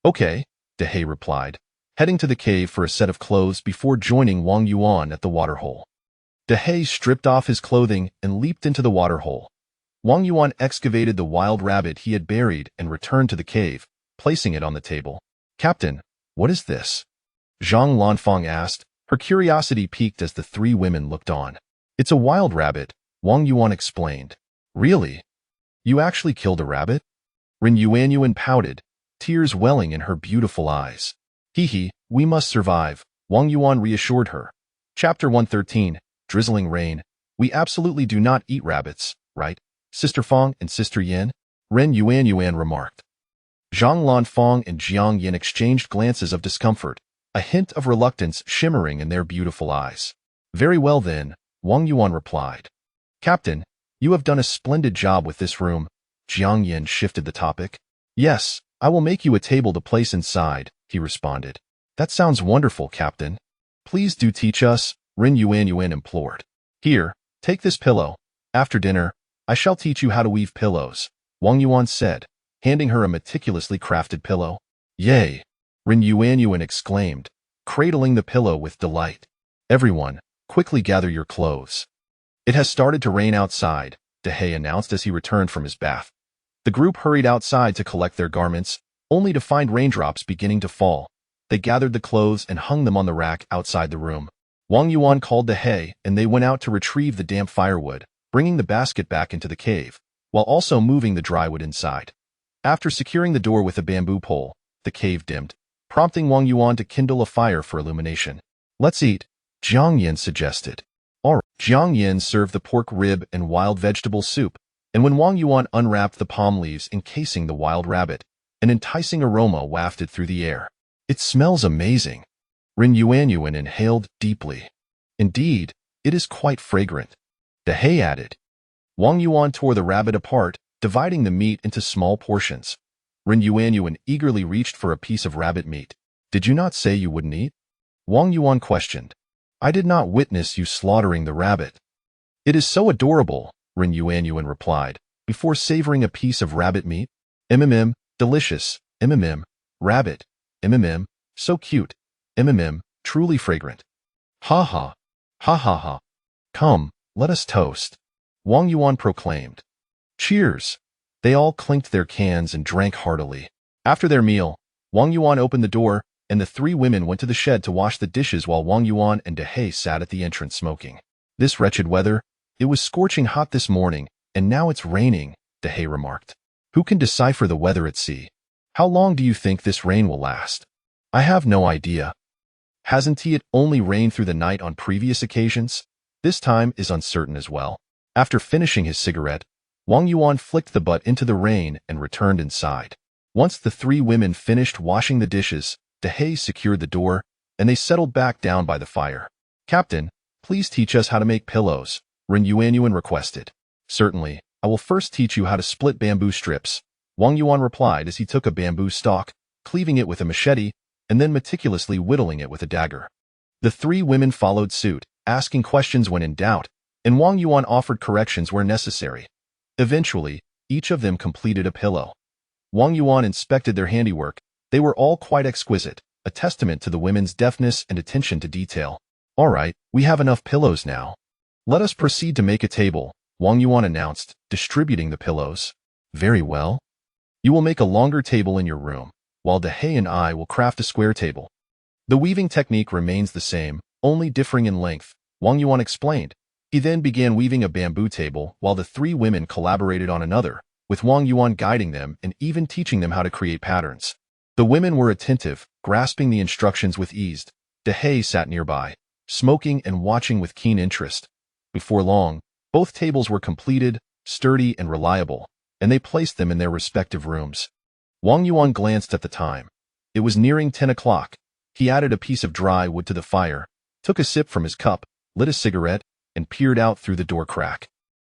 Okay, Dehei replied, heading to the cave for a set of clothes before joining Wang Yuan at the waterhole. Dehei stripped off his clothing and leaped into the waterhole. Wang Yuan excavated the wild rabbit he had buried and returned to the cave, placing it on the table. Captain, what is this? Zhang Lanfang asked, her curiosity piqued as the three women looked on. It's a wild rabbit, Wang Yuan explained. Really? You actually killed a rabbit? Ren Yuanyuan pouted, tears welling in her beautiful eyes. Hee, we must survive, Wang Yuan reassured her. Chapter 113, Drizzling Rain. We absolutely do not eat rabbits, right, Sister Fang and Sister Yin? Ren Yuanyuan remarked. Zhang Lanfang and Jiang Yin exchanged glances of discomfort, a hint of reluctance shimmering in their beautiful eyes. Very well then, Wang Yuan replied. Captain, you have done a splendid job with this room. Jiang Yin shifted the topic. Yes, I will make you a table to place inside, he responded. That sounds wonderful, Captain. Please do teach us, Ren Yuanyuan implored. Here, take this pillow. After dinner, I shall teach you how to weave pillows, Wang Yuan said, handing her a meticulously crafted pillow. Yay! Ren Yuanyuan exclaimed, cradling the pillow with delight. Everyone, quickly gather your clothes. It has started to rain outside, Dehei announced as he returned from his bath. The group hurried outside to collect their garments, only to find raindrops beginning to fall. They gathered the clothes and hung them on the rack outside the room. Wang Yuan called Dehei and they went out to retrieve the damp firewood, bringing the basket back into the cave, while also moving the drywood inside. After securing the door with a bamboo pole, the cave dimmed, prompting Wang Yuan to kindle a fire for illumination. Let's eat, Jiang Yin suggested. All right. Jiang Yin served the pork rib and wild vegetable soup, and when Wang Yuan unwrapped the palm leaves encasing the wild rabbit, an enticing aroma wafted through the air. It smells amazing. Ren Yuanyuan inhaled deeply. Indeed, it is quite fragrant. Dehei added. Wang Yuan tore the rabbit apart, dividing the meat into small portions. Ren Yuanyuan eagerly reached for a piece of rabbit meat. Did you not say you wouldn't eat? Wang Yuan questioned. I did not witness you slaughtering the rabbit. It is so adorable, Ren Yuanyuan replied, before savoring a piece of rabbit meat. Delicious, rabbit, so cute, truly fragrant. Ha ha, ha ha ha. Come, let us toast, Wang Yuan proclaimed. Cheers! They all clinked their cans and drank heartily. After their meal, Wang Yuan opened the door, and the three women went to the shed to wash the dishes while Wang Yuan and Dehei sat at the entrance smoking. This wretched weather, it was scorching hot this morning, and now it's raining, Dehei remarked. Who can decipher the weather at sea? How long do you think this rain will last? I have no idea. Hasn't it only rained through the night on previous occasions? This time is uncertain as well. After finishing his cigarette, Wang Yuan flicked the butt into the rain and returned inside. Once the three women finished washing the dishes, Dehei secured the door, and they settled back down by the fire. Captain, please teach us how to make pillows, Ren Yuanyuan requested. Certainly, I will first teach you how to split bamboo strips, Wang Yuan replied as he took a bamboo stalk, cleaving it with a machete, and then meticulously whittling it with a dagger. The three women followed suit, asking questions when in doubt, and Wang Yuan offered corrections where necessary. Eventually, each of them completed a pillow. Wang Yuan inspected their handiwork. They were all quite exquisite, a testament to the women's deftness and attention to detail. All right, we have enough pillows now. Let us proceed to make a table, Wang Yuan announced, distributing the pillows. Very well. You will make a longer table in your room, while Dehei and I will craft a square table. The weaving technique remains the same, only differing in length, Wang Yuan explained. He then began weaving a bamboo table while the three women collaborated on another, with Wang Yuan guiding them and even teaching them how to create patterns. The women were attentive, grasping the instructions with ease. Dehei sat nearby, smoking and watching with keen interest. Before long, both tables were completed, sturdy and reliable, and they placed them in their respective rooms. Wang Yuan glanced at the time. It was nearing 10 o'clock. He added a piece of dry wood to the fire, took a sip from his cup, lit a cigarette, and peered out through the door crack.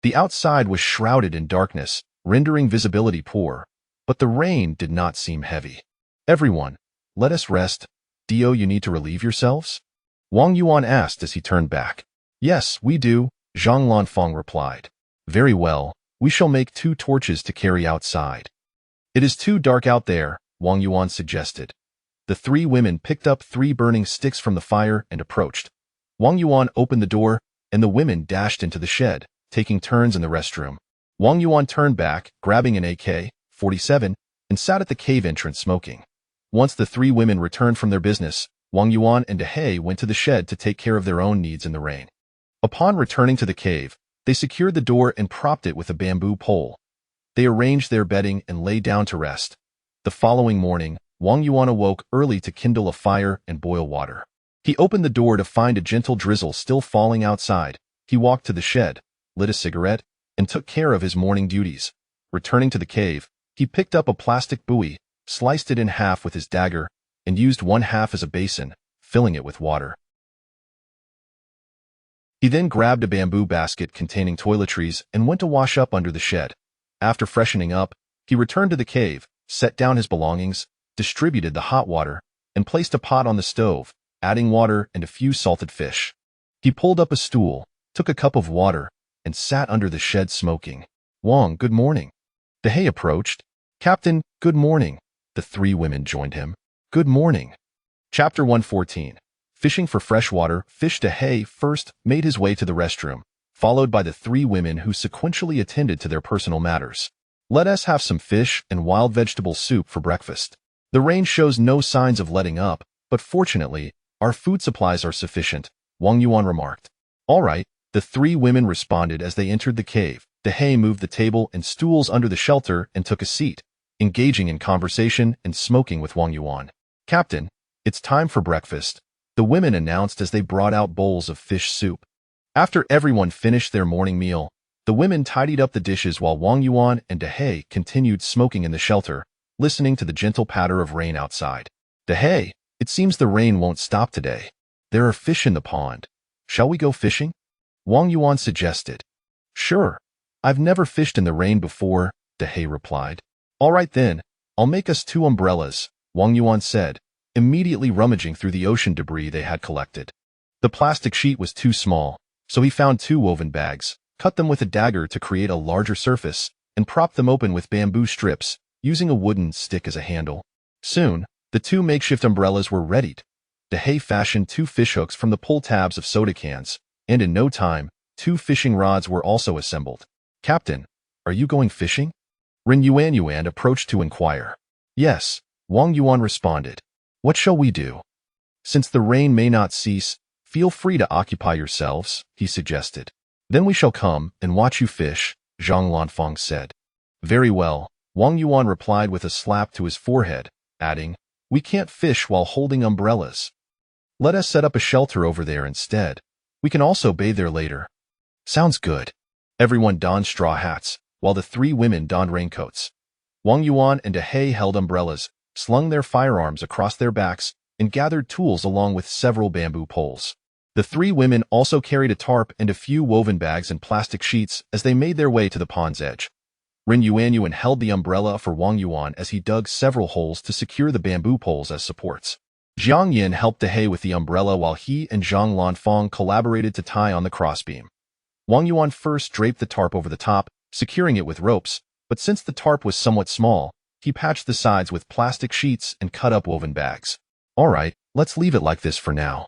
The outside was shrouded in darkness, rendering visibility poor, but the rain did not seem heavy. Everyone, let us rest. You need to relieve yourselves? Wang Yuan asked as he turned back. Yes, we do, Zhang Lanfang replied. Very well, we shall make 2 torches to carry outside. It is too dark out there, Wang Yuan suggested. The 3 women picked up 3 burning sticks from the fire and approached. Wang Yuan opened the door, and the women dashed into the shed, taking turns in the restroom. Wang Yuan turned back, grabbing an AK-47, and sat at the cave entrance smoking. Once the 3 women returned from their business, Wang Yuan and Dehei went to the shed to take care of their own needs in the rain. Upon returning to the cave, they secured the door and propped it with a bamboo pole. They arranged their bedding and lay down to rest. The following morning, Wang Yuan awoke early to kindle a fire and boil water. He opened the door to find a gentle drizzle still falling outside. He walked to the shed, lit a cigarette, and took care of his morning duties. Returning to the cave, he picked up a plastic buoy, sliced it in half with his dagger, and used 1/2 as a basin, filling it with water. He then grabbed a bamboo basket containing toiletries and went to wash up under the shed. After freshening up, he returned to the cave, set down his belongings, distributed the hot water, and placed a pot on the stove, adding water and a few salted fish. He pulled up a stool, took a cup of water, and sat under the shed smoking. Wang, good morning. Dehei approached. Captain, good morning. The 3 women joined him. Good morning. Chapter 114. Fishing for fresh water. Fish. Dehei first made his way to the restroom, followed by the 3 women who sequentially attended to their personal matters. Let us have some fish and wild vegetable soup for breakfast. The rain shows no signs of letting up, but fortunately, our food supplies are sufficient, Wang Yuan remarked. All right, the 3 women responded as they entered the cave. Dehei moved the table and stools under the shelter and took a seat, engaging in conversation and smoking with Wang Yuan. Captain, it's time for breakfast, the women announced as they brought out bowls of fish soup. After everyone finished their morning meal, the women tidied up the dishes while Wang Yuan and Dehei continued smoking in the shelter, listening to the gentle patter of rain outside. Dehei, it seems the rain won't stop today. There are fish in the pond. Shall we go fishing? Wang Yuan suggested. Sure. I've never fished in the rain before, Dehei replied. All right then, I'll make us 2 umbrellas, Wang Yuan said, immediately rummaging through the ocean debris they had collected. The plastic sheet was too small, so he found 2 woven bags, cut them with a dagger to create a larger surface, and propped them open with bamboo strips, using a wooden stick as a handle. Soon, the 2 makeshift umbrellas were readied. Dehei fashioned 2 fishhooks from the pull tabs of soda cans, and in no time, 2 fishing rods were also assembled. Captain, are you going fishing? Ren Yuan approached to inquire. Yes, Wang Yuan responded. What shall we do? Since the rain may not cease, feel free to occupy yourselves, he suggested. Then we shall come and watch you fish, Zhang Lanfang said. Very well, Wang Yuan replied with a slap to his forehead, adding, we can't fish while holding umbrellas. Let us set up a shelter over there instead. We can also bathe there later. Sounds good. Everyone donned straw hats, while the 3 women donned raincoats. Wang Yuan and Dehei held umbrellas, slung their firearms across their backs, and gathered tools along with several bamboo poles. The 3 women also carried a tarp and a few woven bags and plastic sheets as they made their way to the pond's edge. Ren Yuan held the umbrella for Wang Yuan as he dug several holes to secure the bamboo poles as supports. Jiang Yin helped Dehei with the umbrella while he and Zhang Lanfang collaborated to tie on the crossbeam. Wang Yuan first draped the tarp over the top, securing it with ropes, but since the tarp was somewhat small, he patched the sides with plastic sheets and cut up woven bags. All right, let's leave it like this for now.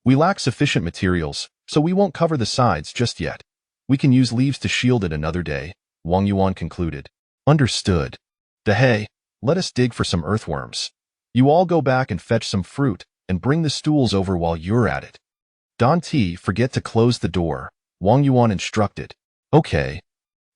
We lack sufficient materials, so we won't cover the sides just yet. We can use leaves to shield it another day, Wang Yuan concluded. Understood. Dehei, let us dig for some earthworms. You all go back and fetch some fruit, and bring the stools over while you're at it. Don't forget to close the door, Wang Yuan instructed. Okay.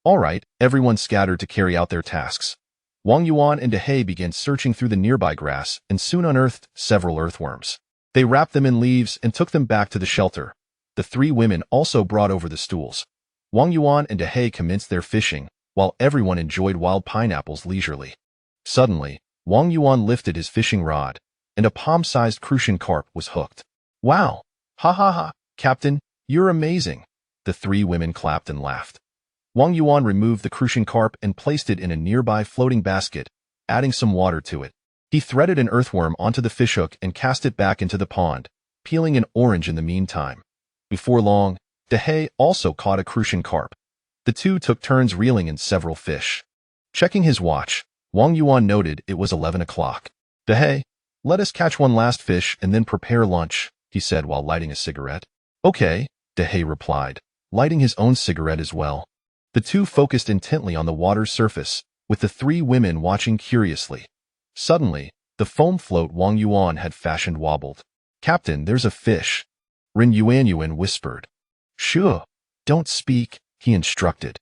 All right, everyone scattered to carry out their tasks. Wang Yuan and Dehei began searching through the nearby grass and soon unearthed several earthworms. They wrapped them in leaves and took them back to the shelter. The 3 women also brought over the stools. Wang Yuan and Dehei commenced their fishing, while everyone enjoyed wild pineapples leisurely. Suddenly, Wang Yuan lifted his fishing rod, and a palm-sized crucian carp was hooked. Wow! Ha ha ha! Captain, you're amazing! The 3 women clapped and laughed. Wang Yuan removed the crucian carp and placed it in a nearby floating basket, adding some water to it. He threaded an earthworm onto the fishhook and cast it back into the pond, peeling an orange in the meantime. Before long, Dehe also caught a crucian carp. The two took turns reeling in several fish. Checking his watch, Wang Yuan noted it was 11 o'clock. Dehe, let us catch one last fish and then prepare lunch, he said while lighting a cigarette. Okay, Dehe replied, lighting his own cigarette as well. The two focused intently on the water's surface, with the three women watching curiously. Suddenly, the foam float Wang Yuan had fashioned wobbled. Captain, there's a fish, Ren Yuanyuan whispered. Sure, don't speak, he instructed.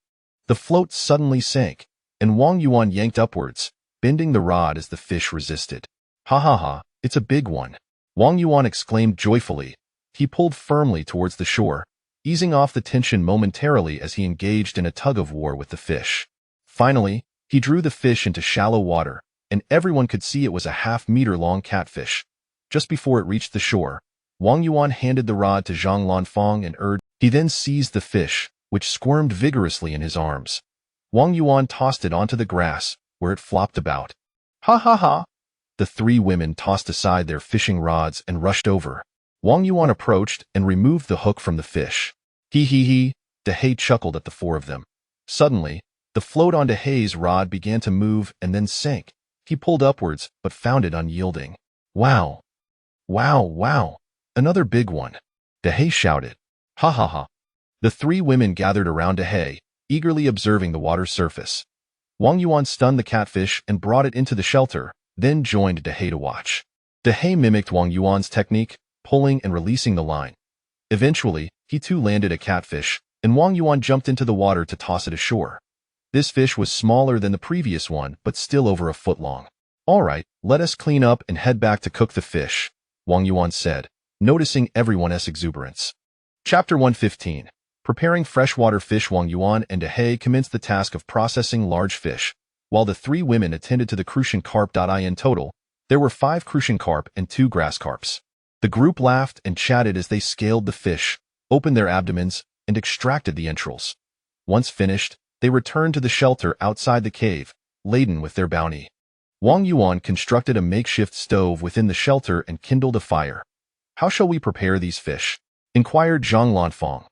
The float suddenly sank, and Wang Yuan yanked upwards, bending the rod as the fish resisted. Ha ha ha, it's a big one, Wang Yuan exclaimed joyfully. He pulled firmly towards the shore, easing off the tension momentarily as he engaged in a tug-of-war with the fish. Finally, he drew the fish into shallow water, and everyone could see it was a half-meter-long catfish. Just before it reached the shore, Wang Yuan handed the rod to Zhang Lanfang and urged. He then seized the fish, which squirmed vigorously in his arms. Wang Yuan tossed it onto the grass, where it flopped about. Ha ha ha! The three women tossed aside their fishing rods and rushed over. Wang Yuan approached and removed the hook from the fish. He, Dehe chuckled at the four of them. Suddenly, the float on Dehe's rod began to move and then sank. He pulled upwards, but found it unyielding. Wow! Wow, wow! Another big one! Dehe shouted. Ha ha ha! The three women gathered around Dehe, eagerly observing the water's surface. Wang Yuan stunned the catfish and brought it into the shelter, then joined Dehe to watch. Dehe mimicked Wang Yuan's technique, pulling and releasing the line. Eventually, he too landed a catfish, and Wang Yuan jumped into the water to toss it ashore. This fish was smaller than the previous one, but still over a foot long. All right, let us clean up and head back to cook the fish, Wang Yuan said, noticing everyone's exuberance. Chapter 115. Preparing freshwater fish. Wang Yuan and Dehe commenced the task of processing large fish, while the three women attended to the crucian carp. In total, there were 5 crucian carp and 2 grass carps. The group laughed and chatted as they scaled the fish, opened their abdomens, and extracted the entrails. Once finished, they returned to the shelter outside the cave, laden with their bounty. Wang Yuan constructed a makeshift stove within the shelter and kindled a fire. How shall we prepare these fish? Inquired Zhang Lanfang.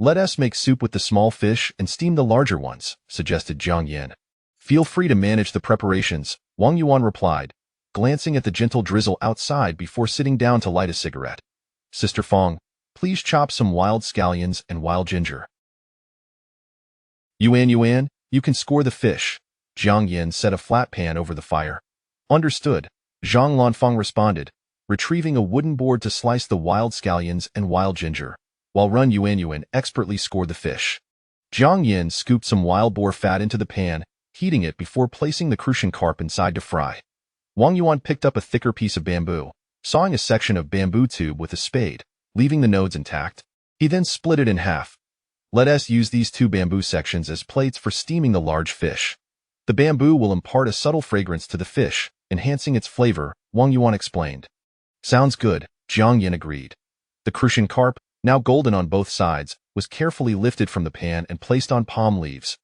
Let us make soup with the small fish and steam the larger ones, suggested Jiang Yan. Feel free to manage the preparations, Wang Yuan replied, glancing at the gentle drizzle outside before sitting down to light a cigarette. Sister Fang, please chop some wild scallions and wild ginger. Yuan, you can score the fish. Jiang Yan set a flat pan over the fire. Understood, Zhang Lanfang responded, retrieving a wooden board to slice the wild scallions and wild ginger, while Ren Yuanyuan expertly scored the fish. Jiang Yan scooped some wild boar fat into the pan, heating it before placing the crucian carp inside to fry. Wang Yuan picked up a thicker piece of bamboo, sawing a section of bamboo tube with a spade, leaving the nodes intact. He then split it in half. Let us use these 2 bamboo sections as plates for steaming the large fish. The bamboo will impart a subtle fragrance to the fish, enhancing its flavor, Wang Yuan explained. Sounds good, Jiang Yan agreed. The crucian carp, now golden on both sides, was carefully lifted from the pan and placed on palm leaves.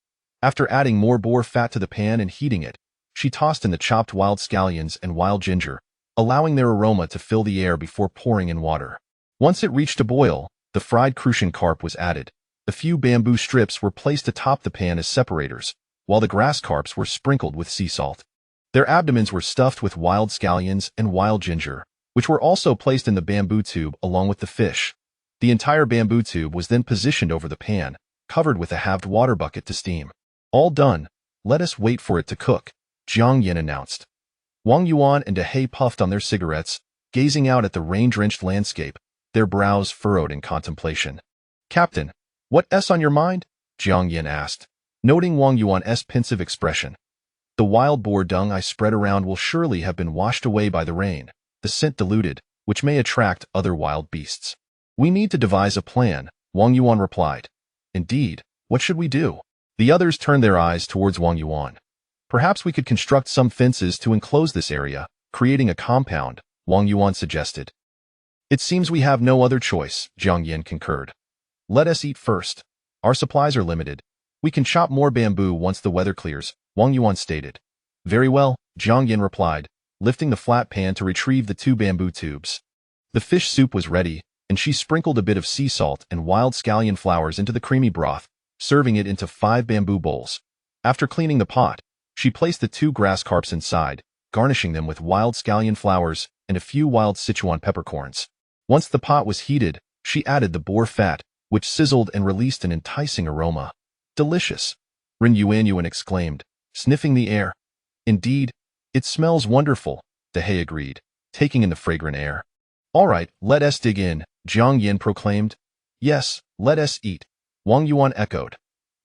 After adding more boar fat to the pan and heating it, she tossed in the chopped wild scallions and wild ginger, allowing their aroma to fill the air before pouring in water. Once it reached a boil, the fried crucian carp was added. A few bamboo strips were placed atop the pan as separators, while the grass carps were sprinkled with sea salt. Their abdomens were stuffed with wild scallions and wild ginger, which were also placed in the bamboo tube along with the fish. The entire bamboo tube was then positioned over the pan, covered with a halved water bucket to steam. All done, let us wait for it to cook, Jiang Yan announced. Wang Yuan and Dehe puffed on their cigarettes, gazing out at the rain-drenched landscape, their brows furrowed in contemplation. Captain, what's on your mind? Jiang Yan asked, noting Wang Yuan's pensive expression. The wild boar dung I spread around will surely have been washed away by the rain, the scent diluted, which may attract other wild beasts. We need to devise a plan, Wang Yuan replied. Indeed, what should we do? The others turned their eyes towards Wang Yuan. Perhaps we could construct some fences to enclose this area, creating a compound, Wang Yuan suggested. It seems we have no other choice, Jiang Yan concurred. Let us eat first. Our supplies are limited. We can chop more bamboo once the weather clears, Wang Yuan stated. Very well, Jiang Yan replied, lifting the flat pan to retrieve the 2 bamboo tubes. The fish soup was ready, and and she sprinkled a bit of sea salt and wild scallion flowers into the creamy broth, serving it into 5 bamboo bowls. After cleaning the pot, she placed the 2 grass carps inside, garnishing them with wild scallion flowers and a few wild Sichuan peppercorns. Once the pot was heated, she added the boar fat, which sizzled and released an enticing aroma. Delicious, Ren Yuanyuan exclaimed, sniffing the air. Indeed, it smells wonderful, Dehe agreed, taking in the fragrant air. All right, let us dig in, Jiang Yin proclaimed. Yes, let us eat, Wang Yuan echoed.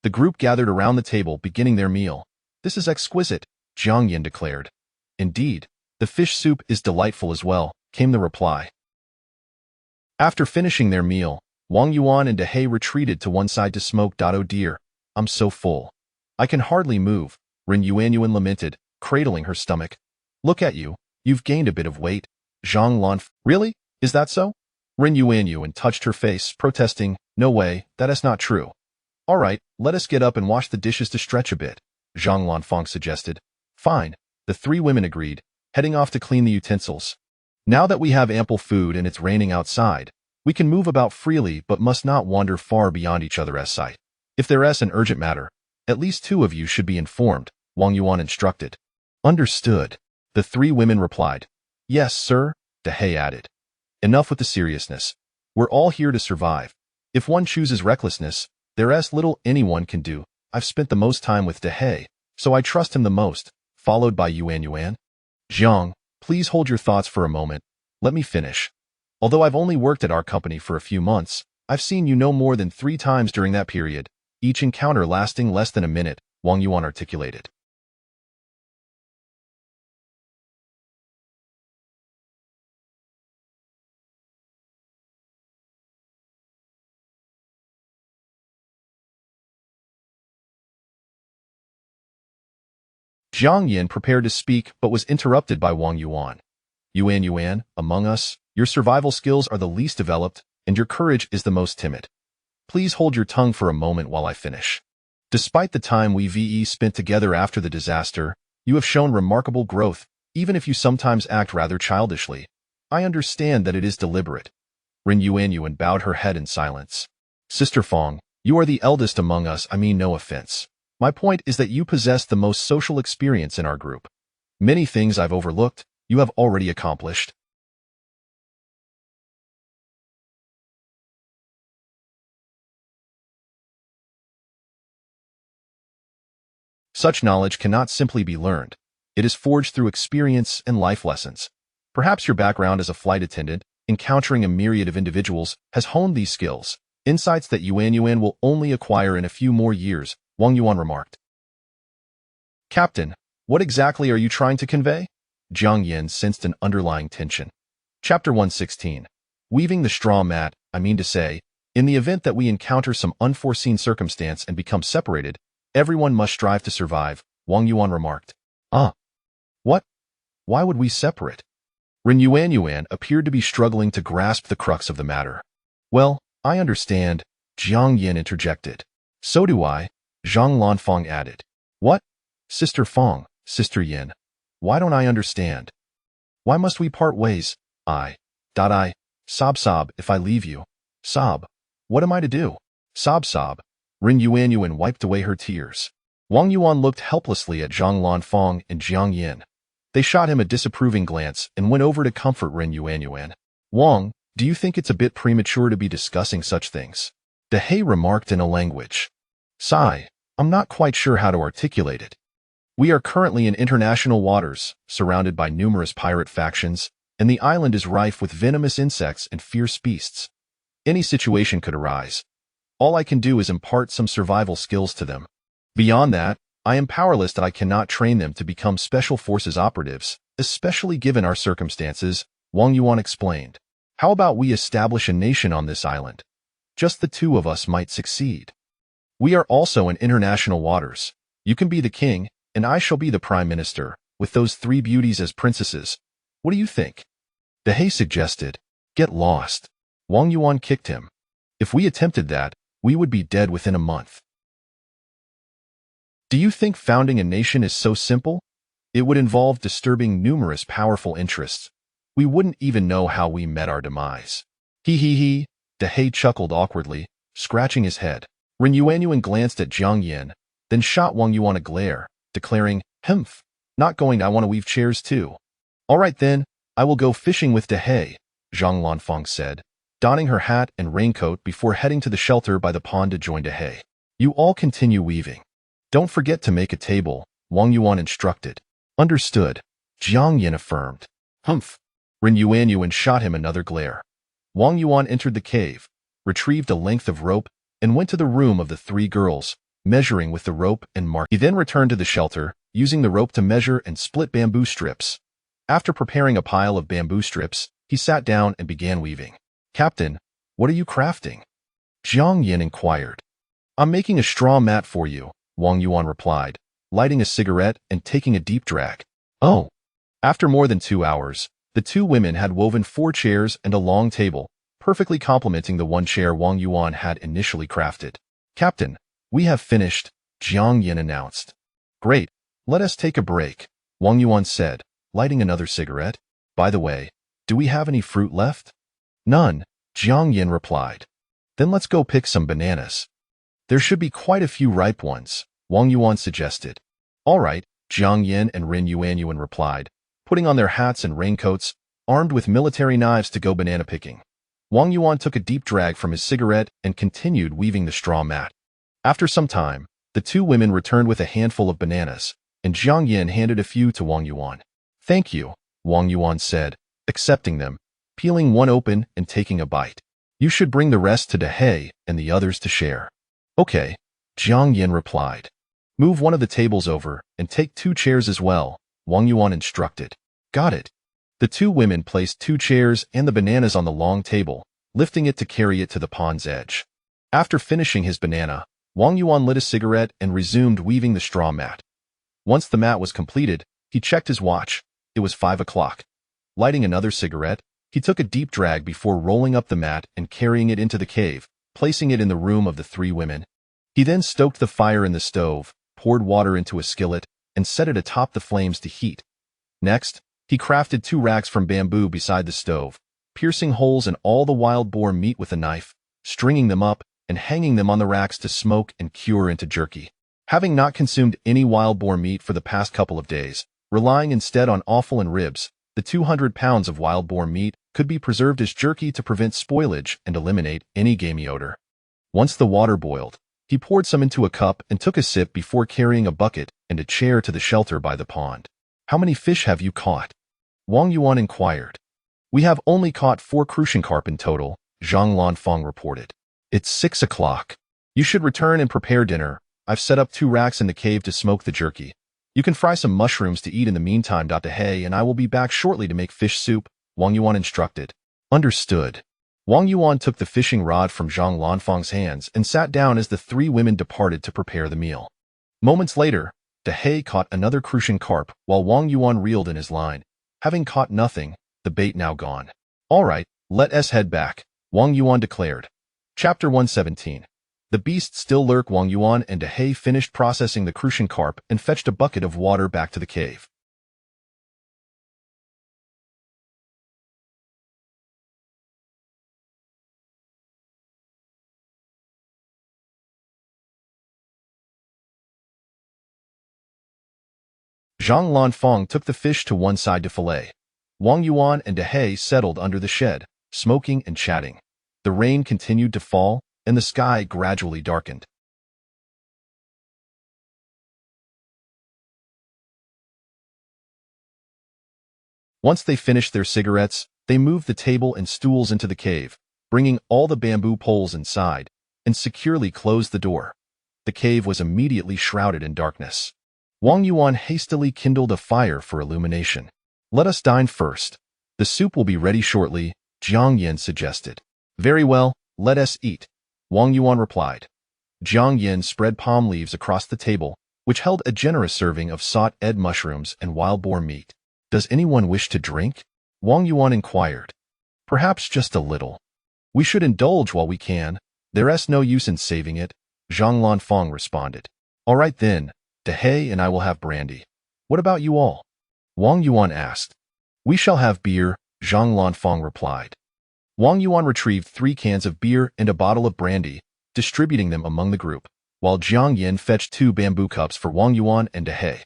The group gathered around the table, beginning their meal. This is exquisite, Jiang Yin declared. Indeed, the fish soup is delightful as well, came the reply. After finishing their meal, Wang Yuan and Dehe retreated to one side to smoke. Oh dear, I'm so full. I can hardly move, Ren Yuanyuan lamented, cradling her stomach. Look at you, you've gained a bit of weight. Zhang Lan, really? Is that so? Ren Yuanyuan touched her face, protesting, no way, that is not true. All right, let us get up and wash the dishes to stretch a bit, Zhang Lanfang suggested. Fine, the 3 women agreed, heading off to clean the utensils. Now that we have ample food and it's raining outside, we can move about freely but must not wander far beyond each other's sight. If there is an urgent matter, at least 2 of you should be informed, Wang Yuan instructed. Understood, the 3 women replied. Yes, sir, Dehe added. Enough with the seriousness. We're all here to survive. If one chooses recklessness, there is little anyone can do. I've spent the most time with Dehe, so I trust him the most, followed by Yuanyuan. Jiang, please hold your thoughts for a moment. Let me finish. Although I've only worked at our company for a few months, I've seen you no more than 3 times during that period, each encounter lasting less than a minute, Wang Yuan articulated. Jiang Yin prepared to speak but was interrupted by Wang Yuan. Yuan, among us, your survival skills are the least developed, and your courage is the most timid. Please hold your tongue for a moment while I finish. Despite the time we spent together after the disaster, you have shown remarkable growth, even if you sometimes act rather childishly. I understand that it is deliberate. Ren Yuanyuan bowed her head in silence. Sister Fong, you are the eldest among us, I mean no offense. My point is that you possess the most social experience in our group. Many things I've overlooked, you have already accomplished. Such knowledge cannot simply be learned. It is forged through experience and life lessons. Perhaps your background as a flight attendant, encountering a myriad of individuals, has honed these skills, insights that Yuanyuan will only acquire in a few more years, Wang Yuan remarked. Captain, what exactly are you trying to convey? Jiang Yin sensed an underlying tension. Chapter 116. Weaving the straw mat, I mean to say, in the event that we encounter some unforeseen circumstance and become separated, everyone must strive to survive, Wang Yuan remarked. What? Why would we separate? Ren Yuanyuan appeared to be struggling to grasp the crux of the matter. Well, I understand, Jiang Yin interjected. So do I, Zhang Lanfang added. What? Sister Fong, Sister Yin. Why don't I understand? Why must we part ways? Sob, if I leave you. Sob. What am I to do? Sob. Ren Yuanyuan wiped away her tears. Wang Yuan looked helplessly at Zhang Lanfang and Jiang Yin. They shot him a disapproving glance and went over to comfort Ren Yuanyuan. Wang, do you think it's a bit premature to be discussing such things? Dehe remarked in a language. Sigh, I'm not quite sure how to articulate it. We are currently in international waters, surrounded by numerous pirate factions, and the island is rife with venomous insects and fierce beasts. Any situation could arise. All I can do is impart some survival skills to them. Beyond that, I am powerless that I cannot train them to become special forces operatives, especially given our circumstances, Wang Yuan explained. How about we establish a nation on this island? Just the 2 of us might succeed. We are also in international waters. You can be the king, and I shall be the prime minister, with those 3 beauties as princesses. What do you think? Dehe suggested. Get lost. Wang Yuan kicked him. If we attempted that, we would be dead within a month. Do you think founding a nation is so simple? It would involve disturbing numerous powerful interests. We wouldn't even know how we met our demise. He he he, Dehe chuckled awkwardly, scratching his head. Ren Yuanyuan glanced at Jiang Yin, then shot Wang Yuan a glare, declaring, "Humph, not going. I want to weave chairs too." "All right then, I will go fishing with Dehe," Zhang Lanfeng said, donning her hat and raincoat before heading to the shelter by the pond to join Dehe. "You all continue weaving. Don't forget to make a table," Wang Yuan instructed. "Understood," Jiang Yin affirmed. "Humph." Ren Yuanyuan shot him another glare. Wang Yuan entered the cave, retrieved a length of rope, and went to the room of the three girls, measuring with the rope and mark. He then returned to the shelter, using the rope to measure and split bamboo strips. After preparing a pile of bamboo strips, he sat down and began weaving. "Captain, what are you crafting?" Jiang Yin inquired. "I'm making a straw mat for you," Wang Yuan replied, lighting a cigarette and taking a deep drag. "Oh." After more than 2 hours, the two women had woven 4 chairs and a long table, perfectly complementing the 1 chair Wang Yuan had initially crafted. "Captain, we have finished," Jiang Yin announced. "Great, let us take a break," Wang Yuan said, lighting another cigarette. "By the way, do we have any fruit left?" "None," Jiang Yin replied. "Then let's go pick some bananas. There should be quite a few ripe ones," Wang Yuan suggested. "All right," Jiang Yin and Ren Yuanyuan replied, putting on their hats and raincoats, armed with military knives to go banana picking. Wang Yuan took a deep drag from his cigarette and continued weaving the straw mat. After some time, the two women returned with a handful of bananas, and Jiang Yin handed a few to Wang Yuan. "Thank you," Wang Yuan said, accepting them, peeling one open and taking a bite. "You should bring the rest to Dehe and the others to share." "Okay," Jiang Yin replied. "Move one of the tables over and take 2 chairs as well," Wang Yuan instructed. "Got it." The two women placed 2 chairs and the bananas on the long table, lifting it to carry it to the pond's edge. After finishing his banana, Wang Yuan lit a cigarette and resumed weaving the straw mat. Once the mat was completed, he checked his watch. It was 5 o'clock. Lighting another cigarette, he took a deep drag before rolling up the mat and carrying it into the cave, placing it in the room of the 3 women. He then stoked the fire in the stove, poured water into a skillet, and set it atop the flames to heat. Next, he crafted 2 racks from bamboo beside the stove, piercing holes in all the wild boar meat with a knife, stringing them up, and hanging them on the racks to smoke and cure into jerky. Having not consumed any wild boar meat for the past couple of days, relying instead on offal and ribs, the 200 pounds of wild boar meat could be preserved as jerky to prevent spoilage and eliminate any gamey odor. Once the water boiled, he poured some into a cup and took a sip before carrying a bucket and a chair to the shelter by the pond. "How many fish have you caught?" Wang Yuan inquired. "We have only caught 4 crucian carp in total," Zhang Lanfeng reported. "It's 6 o'clock. You should return and prepare dinner. I've set up 2 racks in the cave to smoke the jerky. You can fry some mushrooms to eat in the meantime. Dehe and I will be back shortly to make fish soup," Wang Yuan instructed. "Understood." Wang Yuan took the fishing rod from Zhang Lanfeng's hands and sat down as the 3 women departed to prepare the meal. Moments later, Dehe caught another crucian carp while Wang Yuan reeled in his line. Having caught nothing, the bait now gone. "All right, let us head back," Wang Yuan declared. Chapter 117. The beasts still lurk. Wang Yuan and Dehe finished processing the crucian carp and fetched a bucket of water back to the cave. Zhang Lanfeng took the fish to one side to fillet. Wang Yuan and Dehe settled under the shed, smoking and chatting. The rain continued to fall, and the sky gradually darkened. Once they finished their cigarettes, they moved the table and stools into the cave, bringing all the bamboo poles inside, and securely closed the door. The cave was immediately shrouded in darkness. Wang Yuan hastily kindled a fire for illumination. "Let us dine first. The soup will be ready shortly," Jiang Yin suggested. "Very well, let us eat," Wang Yuan replied. Jiang Yin spread palm leaves across the table, which held a generous serving of sauteed mushrooms and wild boar meat. "Does anyone wish to drink?" Wang Yuan inquired. "Perhaps just a little. We should indulge while we can. There's no use in saving it," Zhang Lanfeng responded. "All right then, Dehe and I will have brandy. What about you all?" Wang Yuan asked. "We shall have beer," Zhang Lanfeng replied. Wang Yuan retrieved 3 cans of beer and a bottle of brandy, distributing them among the group, while Jiang Yin fetched 2 bamboo cups for Wang Yuan and Dehei.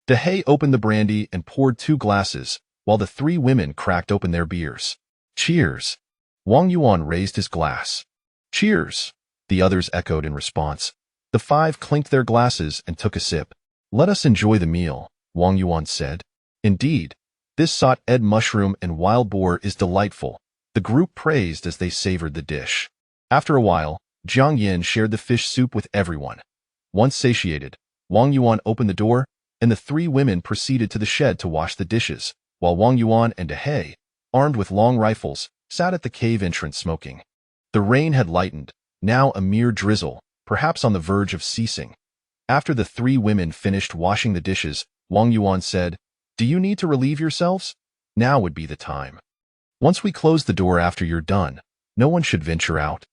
Dehei opened the brandy and poured 2 glasses, while the 3 women cracked open their beers. Cheers! Wang Yuan raised his glass. Cheers! The others echoed in response. The 5 clinked their glasses and took a sip. Let us enjoy the meal, Wang Yuan said. Indeed, this sauteed mushroom and wild boar is delightful, the group praised as they savored the dish. After a while, Jiang Yin shared the fish soup with everyone. Once satiated, Wang Yuan opened the door, and the 3 women proceeded to the shed to wash the dishes, while Wang Yuan and Dehei, armed with long rifles, sat at the cave entrance smoking. The rain had lightened, now a mere drizzle, perhaps on the verge of ceasing. After the 3 women finished washing the dishes, Wang Yuan said, "Do you need to relieve yourselves? Now would be the time. Once we close the door after you're done, no one should venture out."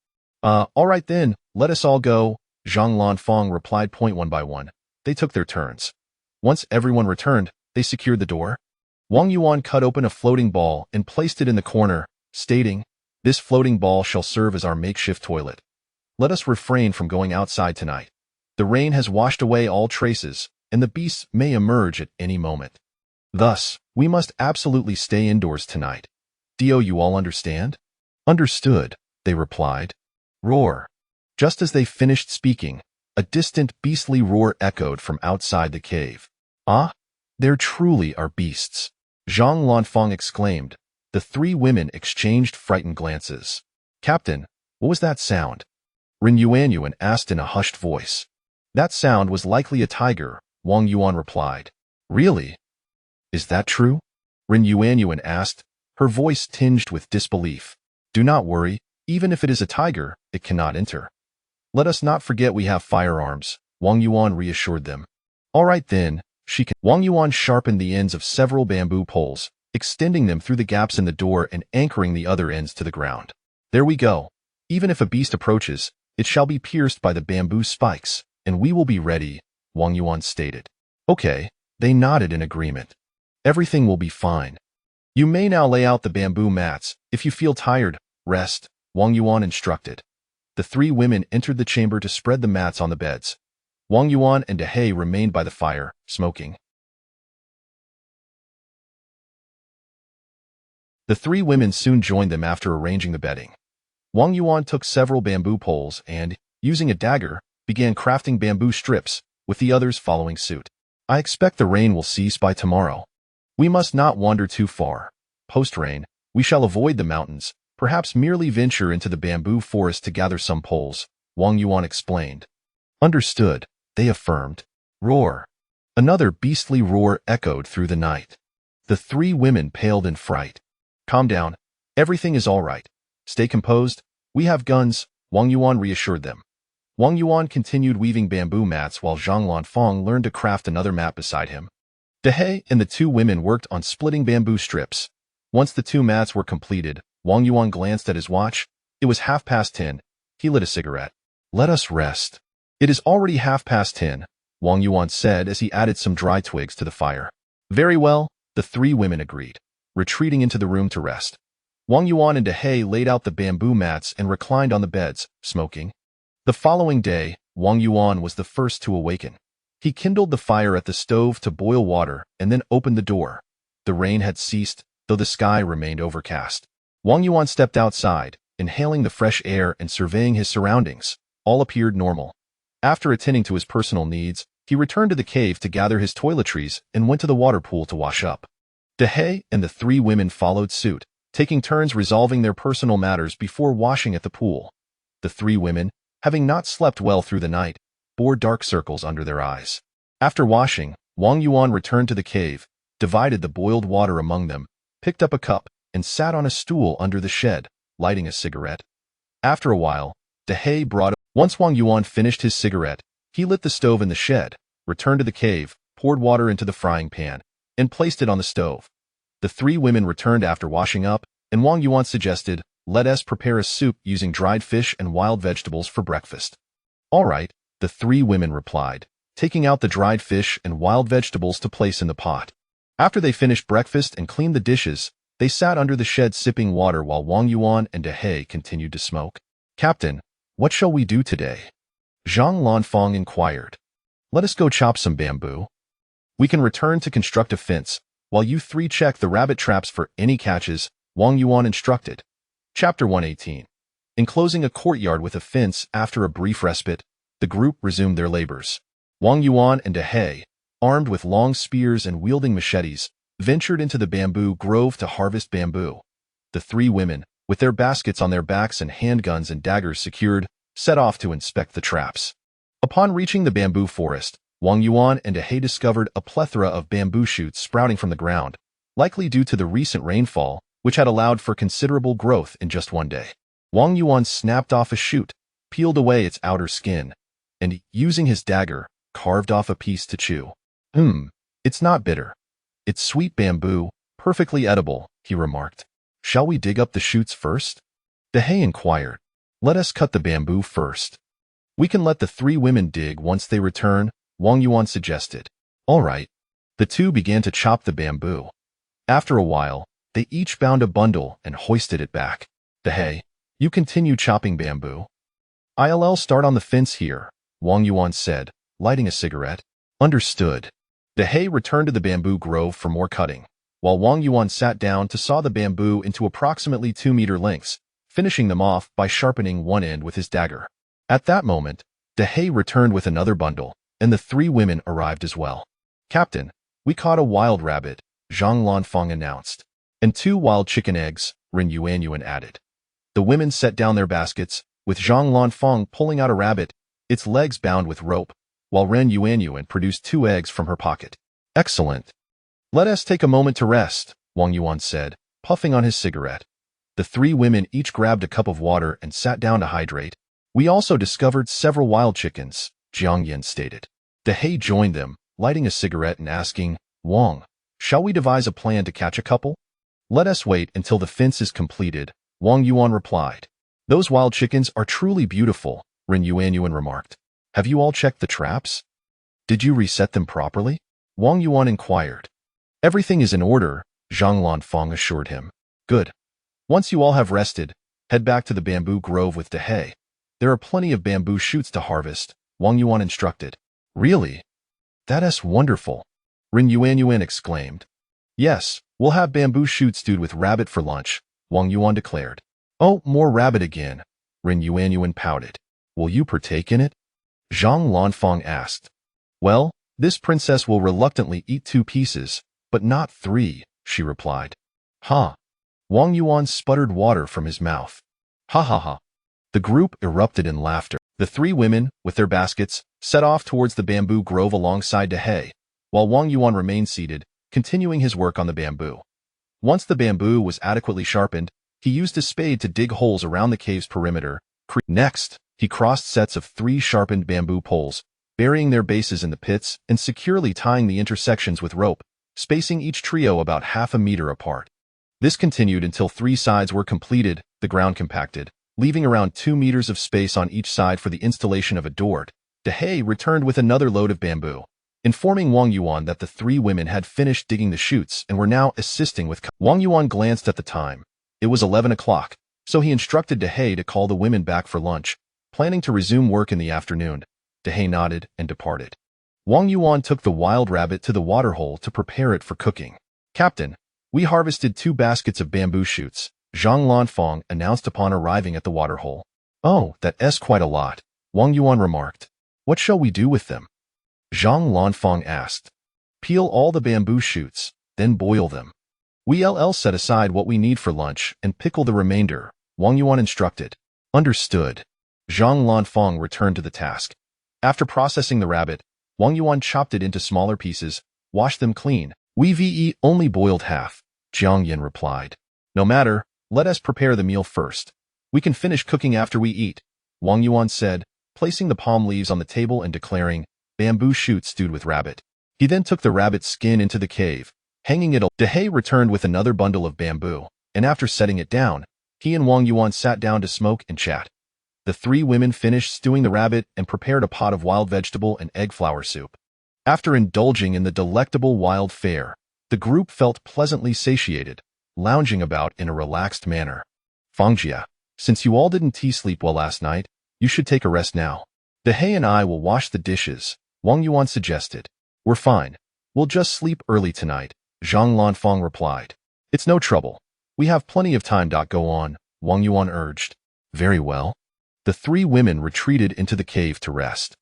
All right then, let us all go," Zhang Lanfang replied one by one. They took their turns. Once everyone returned, they secured the door. Wang Yuan cut open a floating ball and placed it in the corner, stating, "This floating ball shall serve as our makeshift toilet. Let us refrain from going outside tonight. The rain has washed away all traces, and the beasts may emerge at any moment. Thus, we must absolutely stay indoors tonight. Do you all understand?" "Understood," they replied. Roar. Just as they finished speaking, a distant beastly roar echoed from outside the cave. "Ah, there truly are beasts," Zhang Lanfang exclaimed. The 3 women exchanged frightened glances. "Captain, what was that sound?" Ren Yuanyuan asked in a hushed voice. "That sound was likely a tiger," Wang Yuan replied. "Really? Is that true?" Ren Yuanyuan asked, her voice tinged with disbelief. "Do not worry, even if it is a tiger, it cannot enter. Let us not forget we have firearms," Wang Yuan reassured them. "All right then," Wang Yuan sharpened the ends of several bamboo poles, extending them through the gaps in the door and anchoring the other ends to the ground. "There we go. Even if a beast approaches, it shall be pierced by the bamboo spikes, and we will be ready," Wang Yuan stated. "Okay," they nodded in agreement. "Everything will be fine. You may now lay out the bamboo mats. If you feel tired, rest," Wang Yuan instructed. The 3 women entered the chamber to spread the mats on the beds. Wang Yuan and Dehei remained by the fire, smoking. The 3 women soon joined them after arranging the bedding. Wang Yuan took several bamboo poles and, using a dagger, began crafting bamboo strips, with the others following suit. "I expect the rain will cease by tomorrow. We must not wander too far. Post-rain, we shall avoid the mountains, perhaps merely venture into the bamboo forest to gather some poles," Wang Yuan explained. "Understood," they affirmed. Roar. Another beastly roar echoed through the night. The 3 women paled in fright. "Calm down. Everything is all right. Stay composed. We have guns," Wang Yuan reassured them. Wang Yuan continued weaving bamboo mats while Zhang Lanfang learned to craft another mat beside him. Dehei and the 2 women worked on splitting bamboo strips. Once the 2 mats were completed, Wang Yuan glanced at his watch. It was 10:30. He lit a cigarette. "Let us rest." "It is already 10:30, Wang Yuan said as he added some dry twigs to the fire. "Very well," the 3 women agreed, retreating into the room to rest. Wang Yuan and Dehei laid out the bamboo mats and reclined on the beds, smoking. The following day, Wang Yuan was the first to awaken. He kindled the fire at the stove to boil water and then opened the door. The rain had ceased, though the sky remained overcast. Wang Yuan stepped outside, inhaling the fresh air and surveying his surroundings. All appeared normal. After attending to his personal needs, he returned to the cave to gather his toiletries and went to the water pool to wash up. Dehei and the 3 women followed suit, taking turns resolving their personal matters before washing at the pool. The 3 women, having not slept well through the night, bore dark circles under their eyes. After washing, Wang Yuan returned to the cave, divided the boiled water among them, picked up a cup, and sat on a stool under the shed, lighting a cigarette. After a while, Dehei brought up. Once Wang Yuan finished his cigarette, he lit the stove in the shed, returned to the cave, poured water into the frying pan, and placed it on the stove. The 3 women returned after washing up, and Wang Yuan suggested, "Let us prepare a soup using dried fish and wild vegetables for breakfast." "All right," the 3 women replied, taking out the dried fish and wild vegetables to place in the pot. After they finished breakfast and cleaned the dishes, They sat under the shed sipping water while Wang Yuan and Dehe continued to smoke. "Captain, what shall we do today?" Zhang Lanfang inquired. "Let us go chop some bamboo. We can return to construct a fence, while you three check the rabbit traps for any catches," Wang Yuan instructed. Chapter 118. Enclosing a courtyard with a fence after a brief respite, the group resumed their labors. Wang Yuan and Dehe, armed with long spears and wielding machetes, ventured into the bamboo grove to harvest bamboo. The three women, with their baskets on their backs and handguns and daggers secured, set off to inspect the traps. Upon reaching the bamboo forest, Wang Yuan and Dehe discovered a plethora of bamboo shoots sprouting from the ground, likely due to the recent rainfall, which had allowed for considerable growth in just one day. Wang Yuan snapped off a shoot, peeled away its outer skin, and, using his dagger, carved off a piece to chew. It's not bitter. It's sweet bamboo, perfectly edible," he remarked. "Shall we dig up the shoots first?" Dehe inquired. "Let us cut the bamboo first. We can let the three women dig once they return," Wang Yuan suggested. "All right." The two began to chop the bamboo. After a while, they each bound a bundle and hoisted it back. "Dehe, you continue chopping bamboo. I'll start on the fence here," Wang Yuan said, lighting a cigarette. "Understood." Dehe returned to the bamboo grove for more cutting, while Wang Yuan sat down to saw the bamboo into approximately 2-meter lengths, finishing them off by sharpening one end with his dagger. At that moment, Dehe returned with another bundle, and the three women arrived as well. "Captain, we caught a wild rabbit," Zhang Lanfang announced. "And 2 wild chicken eggs," Ren Yuanyuan added. The women set down their baskets, with Zhang Lanfang pulling out a rabbit, its legs bound with rope, while Ren Yuanyuan produced 2 eggs from her pocket. "Excellent. Let us take a moment to rest," Wang Yuan said, puffing on his cigarette. The three women each grabbed a cup of water and sat down to hydrate. "We also discovered several wild chickens," Jiang Yin stated. Dehe joined them, lighting a cigarette and asking, "Wang, shall we devise a plan to catch a couple?" "Let us wait until the fence is completed," Wang Yuan replied. "Those wild chickens are truly beautiful," Ren Yuanyuan remarked. "Have you all checked the traps? Did you reset them properly?" Wang Yuan inquired. "Everything is in order," Zhang Lanfang assured him. "Good. Once you all have rested, head back to the bamboo grove with Dehe. There are plenty of bamboo shoots to harvest," Wang Yuan instructed. "Really? That's wonderful," Ren Yuanyuan exclaimed. "Yes, we'll have bamboo shoots stewed with rabbit for lunch," Wang Yuan declared. "Oh, more rabbit again," Ren Yuanyuan pouted. "Will you partake in it?" Zhang Lanfang asked. "Well, this princess will reluctantly eat 2 pieces, but not 3, she replied. "Ha!" Wang Yuan sputtered water from his mouth. "Ha ha ha!" The group erupted in laughter. The three women, with their baskets, set off towards the bamboo grove alongside Dehe, while Wang Yuan remained seated, continuing his work on the bamboo. Once the bamboo was adequately sharpened, he used a spade to dig holes around the cave's perimeter. Next, he crossed sets of 3 sharpened bamboo poles, burying their bases in the pits and securely tying the intersections with rope, spacing each trio about half a meter apart. This continued until 3 sides were completed, the ground compacted, leaving around 2 meters of space on each side for the installation of a door. Dehe returned with another load of bamboo, informing Wang Yuan that the 3 women had finished digging the chutes and were now assisting with. Wang Yuan glanced at the time. It was 11 o'clock, so he instructed Dehe to call the women back for lunch, planning to resume work in the afternoon. Dehe nodded and departed. Wang Yuan took the wild rabbit to the waterhole to prepare it for cooking. "Captain, we harvested 2 baskets of bamboo shoots," Zhang Lanfang announced upon arriving at the waterhole. "Oh, that's quite a lot," Wang Yuan remarked. "What shall we do with them?" Zhang Lanfang asked. "Peel all the bamboo shoots, then boil them. We'll set aside what we need for lunch and pickle the remainder," Wang Yuan instructed. "Understood." Zhang Lanfang returned to the task. After processing the rabbit, Wang Yuan chopped it into smaller pieces, washed them clean. "We've only boiled half," Jiang Yin replied. "No matter, let us prepare the meal first. We can finish cooking after we eat," Wang Yuan said, placing the palm leaves on the table and declaring, "Bamboo shoots stewed with rabbit." He then took the rabbit's skin into the cave, hanging it. Dehe returned with another bundle of bamboo, and after setting it down, he and Wang Yuan sat down to smoke and chat. The 3 women finished stewing the rabbit and prepared a pot of wild vegetable and egg flour soup. After indulging in the delectable wild fare, the group felt pleasantly satiated. lounging about in a relaxed manner. Fangjia, since you all didn't sleep well last night, you should take a rest now. Dehei and I will wash the dishes, Wang Yuan suggested. We're fine. We'll just sleep early tonight, Zhang Lanfang replied. It's no trouble. We have plenty of time. Go on, Wang Yuan urged. Very well. The three women retreated into the cave to rest.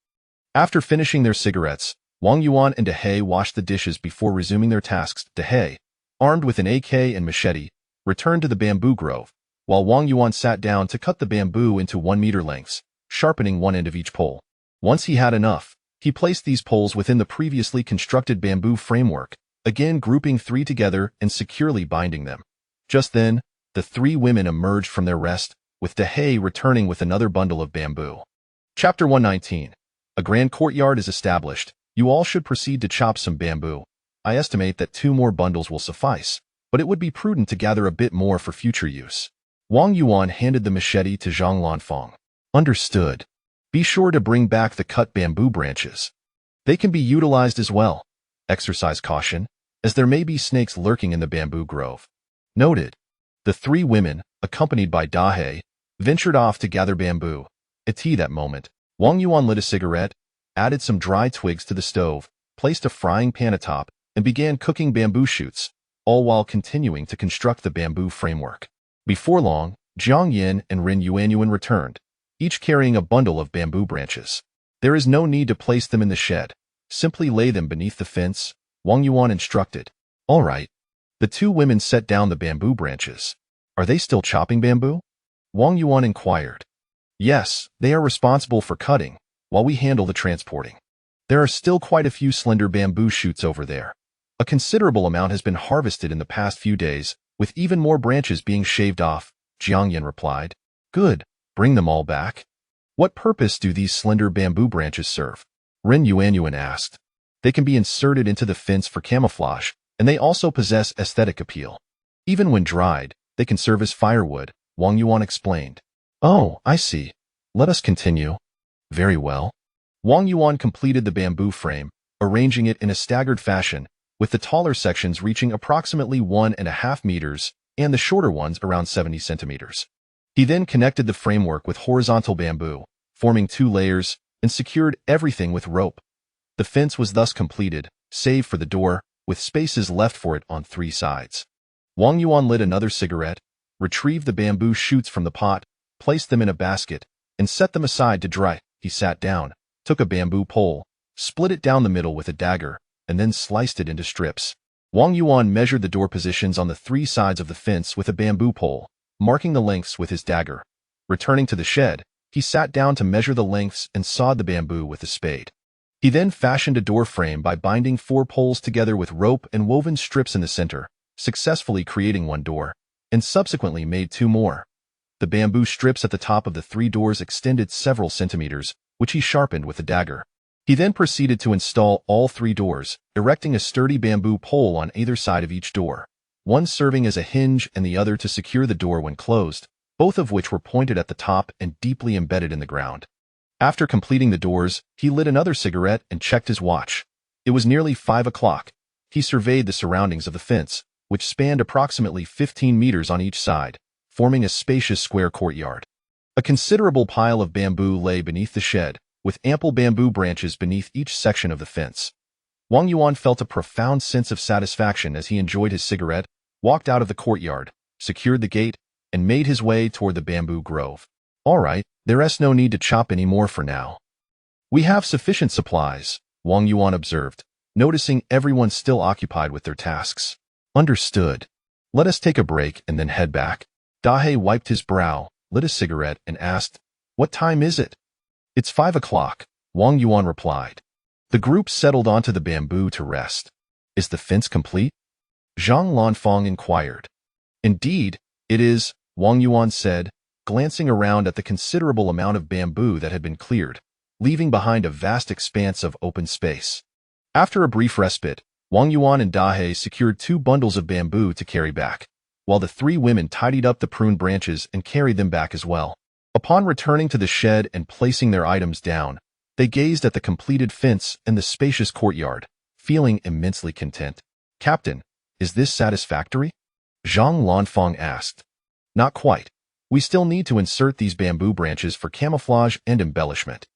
After finishing their cigarettes, Wang Yuan and Dehei washed the dishes before resuming their tasks. Dehei, armed with an AK and machete, returned to the bamboo grove, while Wang Yuan sat down to cut the bamboo into 1-meter lengths, sharpening one end of each pole. Once he had enough, he placed these poles within the previously constructed bamboo framework, again grouping 3 together and securely binding them. Just then, the 3 women emerged from their rest, with Dehei returning with another bundle of bamboo. Chapter 119. A grand courtyard is established. You all should proceed to chop some bamboo. I estimate that 2 more bundles will suffice, but it would be prudent to gather a bit more for future use. Wang Yuan handed the machete to Zhang Lanfang. Understood. Be sure to bring back the cut bamboo branches. They can be utilized as well. Exercise caution, as there may be snakes lurking in the bamboo grove. Noted. The 3 women, accompanied by Dahei, ventured off to gather bamboo. At that moment, Wang Yuan lit a cigarette, added some dry twigs to the stove, placed a frying pan atop, and began cooking bamboo shoots, all while continuing to construct the bamboo framework. Before long, Jiang Yin and Ren Yuanyuan returned, each carrying a bundle of bamboo branches. There is no need to place them in the shed. Simply lay them beneath the fence, Wang Yuan instructed. All right. The 2 women set down the bamboo branches. Are they still chopping bamboo? Wang Yuan inquired. Yes, they are responsible for cutting, while we handle the transporting. There are still quite a few slender bamboo shoots over there. A considerable amount has been harvested in the past few days, with even more branches being shaved off, Jiang Yin replied. Good, bring them all back. What purpose do these slender bamboo branches serve? Ren Yuanyuan asked. They can be inserted into the fence for camouflage, and they also possess aesthetic appeal. Even when dried, they can serve as firewood, Wang Yuan explained. Oh, I see. Let us continue. Very well. Wang Yuan completed the bamboo frame, arranging it in a staggered fashion, with the taller sections reaching approximately 1.5 meters and the shorter ones around 70 centimeters. He then connected the framework with horizontal bamboo, forming 2 layers, and secured everything with rope. The fence was thus completed, save for the door, with spaces left for it on 3 sides. Wang Yuan lit another cigarette, retrieved the bamboo shoots from the pot, placed them in a basket, and set them aside to dry. He sat down, took a bamboo pole, split it down the middle with a dagger, and then sliced it into strips. Wang Yuan measured the door positions on the 3 sides of the fence with a bamboo pole, marking the lengths with his dagger. Returning to the shed, he sat down to measure the lengths and sawed the bamboo with a spade. He then fashioned a door frame by binding 4 poles together with rope and woven strips in the center, successfully creating 1 door, and subsequently made 2 more. The bamboo strips at the top of the 3 doors extended several centimeters, which he sharpened with a dagger. He then proceeded to install all 3 doors, erecting a sturdy bamboo pole on either side of each door, one serving as a hinge and the other to secure the door when closed, both of which were pointed at the top and deeply embedded in the ground. After completing the doors, he lit another cigarette and checked his watch. It was nearly 5 o'clock. He surveyed the surroundings of the fence, which spanned approximately 15 meters on each side, forming a spacious square courtyard. A considerable pile of bamboo lay beneath the shed, with ample bamboo branches beneath each section of the fence. Wang Yuan felt a profound sense of satisfaction as he enjoyed his cigarette, walked out of the courtyard, secured the gate, and made his way toward the bamboo grove. All right, there's no need to chop any more for now. We have sufficient supplies, Wang Yuan observed, noticing everyone still occupied with their tasks. Understood. Let us take a break and then head back. Dahei wiped his brow, lit a cigarette, and asked, What time is it? It's 5 o'clock, Wang Yuan replied. The group settled onto the bamboo to rest. Is the fence complete? Zhang Lanfang inquired. Indeed, it is, Wang Yuan said, glancing around at the considerable amount of bamboo that had been cleared, leaving behind a vast expanse of open space. After a brief respite, Wang Yuan and Dahei secured 2 bundles of bamboo to carry back, while the 3 women tidied up the prune branches and carried them back as well. Upon returning to the shed and placing their items down, they gazed at the completed fence and the spacious courtyard, feeling immensely content. Captain, is this satisfactory? Zhang Lanfeng asked. Not quite. We still need to insert these bamboo branches for camouflage and embellishment.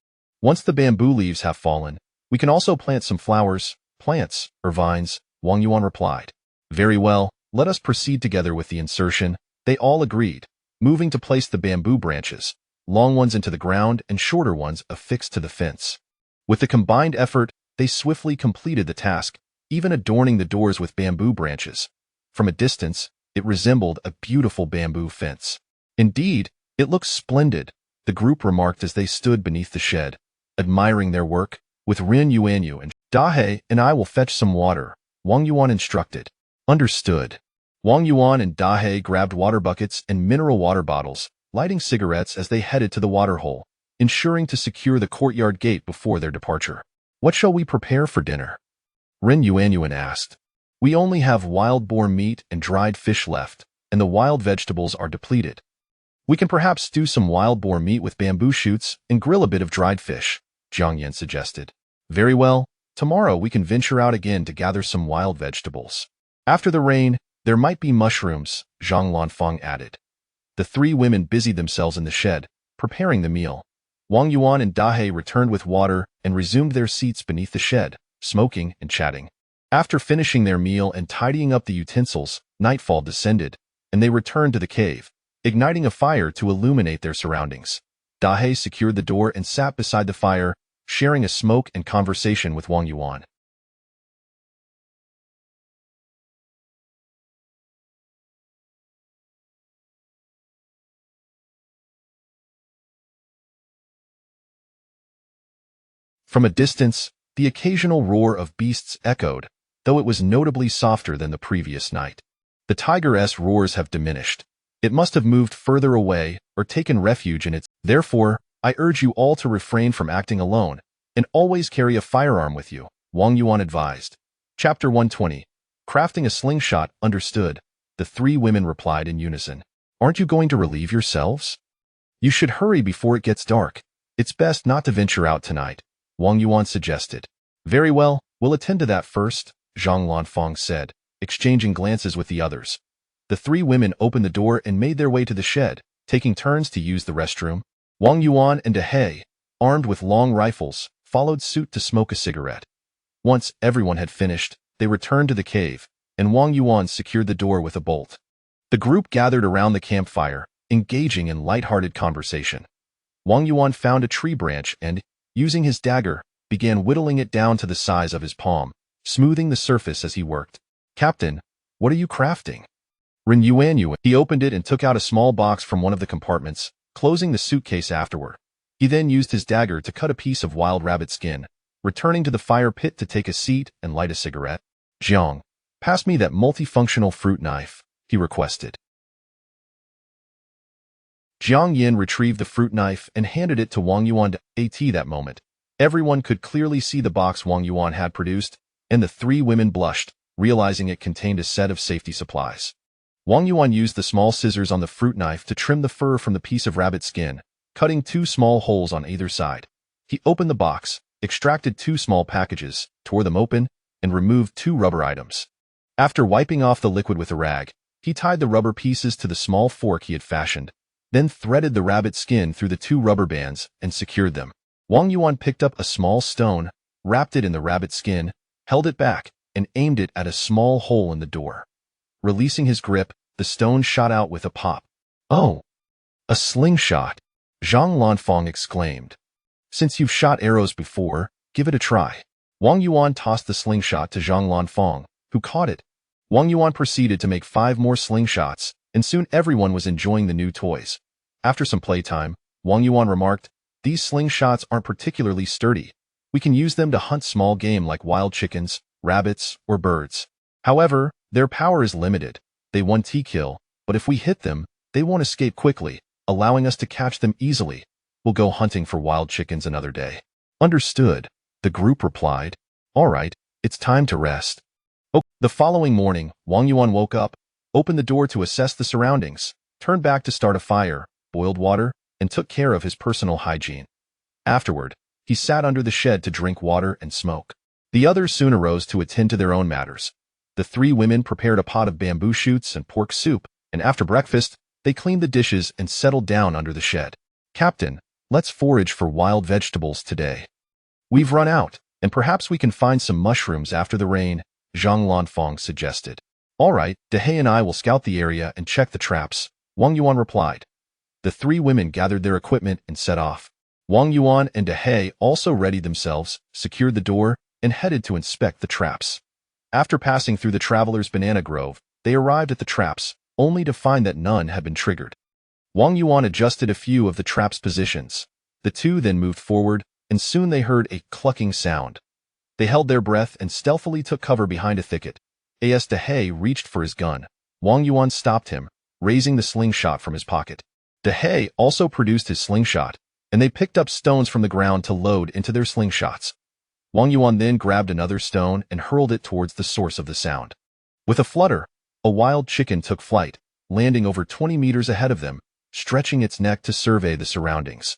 Once the bamboo leaves have fallen, we can also plant some flowers, plants, or vines, Wang Yuan replied. Very well, let us proceed together with the insertion. They all agreed, moving to place the bamboo branches, long ones into the ground and shorter ones affixed to the fence. With the combined effort, they swiftly completed the task, even adorning the doors with bamboo branches. From a distance, it resembled a beautiful bamboo fence. Indeed, it looked splendid, the group remarked as they stood beneath the shed, admiring their work. With Rin Yuanyu and Dahe and I will fetch some water, Wang Yuan instructed. Understood. Wang Yuan and Dahe grabbed water buckets and mineral water bottles, lighting cigarettes as they headed to the water hole, ensuring to secure the courtyard gate before their departure. What shall we prepare for dinner? Rin Yuanyuan asked. We only have wild boar meat and dried fish left, and the wild vegetables are depleted. We can perhaps stew some wild boar meat with bamboo shoots and grill a bit of dried fish, Jiang Yan suggested. Very well, tomorrow we can venture out again to gather some wild vegetables. After the rain, there might be mushrooms, Zhang Lanfeng added. The three women busied themselves in the shed, preparing the meal. Wang Yuan and Dahe returned with water and resumed their seats beneath the shed, smoking and chatting. After finishing their meal and tidying up the utensils, nightfall descended, and they returned to the cave, igniting a fire to illuminate their surroundings. Dahe secured the door and sat beside the fire, sharing a smoke and conversation with Wang Yuan. From a distance, the occasional roar of beasts echoed, though it was notably softer than the previous night. The tigress' roars have diminished. It must have moved further away or taken refuge in its. Therefore, I urge you all to refrain from acting alone and always carry a firearm with you, Wang Yuan advised. Chapter 120. Crafting a slingshot. Understood, the three women replied in unison. Aren't you going to relieve yourselves? You should hurry before it gets dark. It's best not to venture out tonight, Wang Yuan suggested. Very well, we'll attend to that first, Zhang Lanfeng said, exchanging glances with the others. The three women opened the door and made their way to the shed, taking turns to use the restroom. Wang Yuan and Dahe, armed with long rifles, followed suit to smoke a cigarette. Once everyone had finished, they returned to the cave, and Wang Yuan secured the door with a bolt. The group gathered around the campfire, engaging in light-hearted conversation. Wang Yuan found a tree branch and, using his dagger, began whittling it down to the size of his palm, smoothing the surface as he worked. Captain, what are you crafting? Rin Yuanyu. He opened it and took out a small box from one of the compartments, closing the suitcase afterward. He then used his dagger to cut a piece of wild rabbit skin, returning to the fire pit to take a seat and light a cigarette. Jiang, pass me that multifunctional fruit knife, he requested. Jiang Yin retrieved the fruit knife and handed it to Wang Yuan. At that moment, everyone could clearly see the box Wang Yuan had produced, and the three women blushed, realizing it contained a set of safety supplies. Wang Yuan used the small scissors on the fruit knife to trim the fur from the piece of rabbit skin, cutting 2 small holes on either side. He opened the box, extracted 2 small packages, tore them open, and removed 2 rubber items. After wiping off the liquid with a rag, he tied the rubber pieces to the small fork he had fashioned, then threaded the rabbit skin through the 2 rubber bands and secured them. Wang Yuan picked up a small stone, wrapped it in the rabbit skin, held it back, and aimed it at a small hole in the door. Releasing his grip, the stone shot out with a pop. Oh! A slingshot! Zhang Lanfeng exclaimed. Since you've shot arrows before, give it a try. Wang Yuan tossed the slingshot to Zhang Lanfeng, who caught it. Wang Yuan proceeded to make 5 more slingshots, and soon everyone was enjoying the new toys. After some playtime, Wang Yuan remarked, "These slingshots aren't particularly sturdy. We can use them to hunt small game like wild chickens, rabbits, or birds. However, their power is limited. They 1T kill, but if we hit them, they won't escape quickly, allowing us to catch them easily. We'll go hunting for wild chickens another day." Understood, the group replied. All right, it's time to rest. The following morning, Wang Yuan woke up, opened the door to assess the surroundings, turned back to start a fire, boiled water, and took care of his personal hygiene. Afterward, he sat under the shed to drink water and smoke. The others soon arose to attend to their own matters. The three women prepared a pot of bamboo shoots and pork soup, and after breakfast, they cleaned the dishes and settled down under the shed. Captain, let's forage for wild vegetables today. We've run out, and perhaps we can find some mushrooms after the rain, Zhang Lanfang suggested. All right, Dehe and I will scout the area and check the traps, Wang Yuan replied. The three women gathered their equipment and set off. Wang Yuan and Dehe also readied themselves, secured the door, and headed to inspect the traps. After passing through the traveler's banana grove, they arrived at the traps, only to find that none had been triggered. Wang Yuan adjusted a few of the trap's positions. The two then moved forward, and soon they heard a clucking sound. They held their breath and stealthily took cover behind a thicket. As Dehe reached for his gun, Wang Yuan stopped him, raising the slingshot from his pocket. Dehe also produced his slingshot, and they picked up stones from the ground to load into their slingshots. Wang Yuan then grabbed another stone and hurled it towards the source of the sound. With a flutter, a wild chicken took flight, landing over 20 meters ahead of them, stretching its neck to survey the surroundings.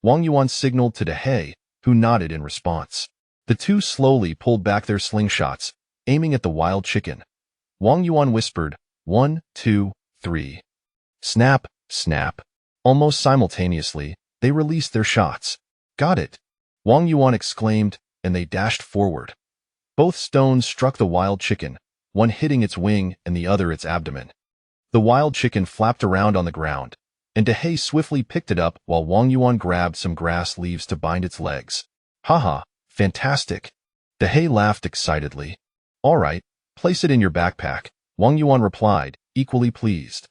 Wang Yuan signaled to Dehe, who nodded in response. The two slowly pulled back their slingshots, aiming at the wild chicken. Wang Yuan whispered, 1, 2, 3. Snap, snap. Almost simultaneously, they released their shots. Got it, Wang Yuan exclaimed, and they dashed forward. Both stones struck the wild chicken, one hitting its wing and the other its abdomen. The wild chicken flapped around on the ground, and Dehe swiftly picked it up while Wang Yuan grabbed some grass leaves to bind its legs. Haha, fantastic. Dehe laughed excitedly. All right, place it in your backpack, Wang Yuan replied, equally pleased.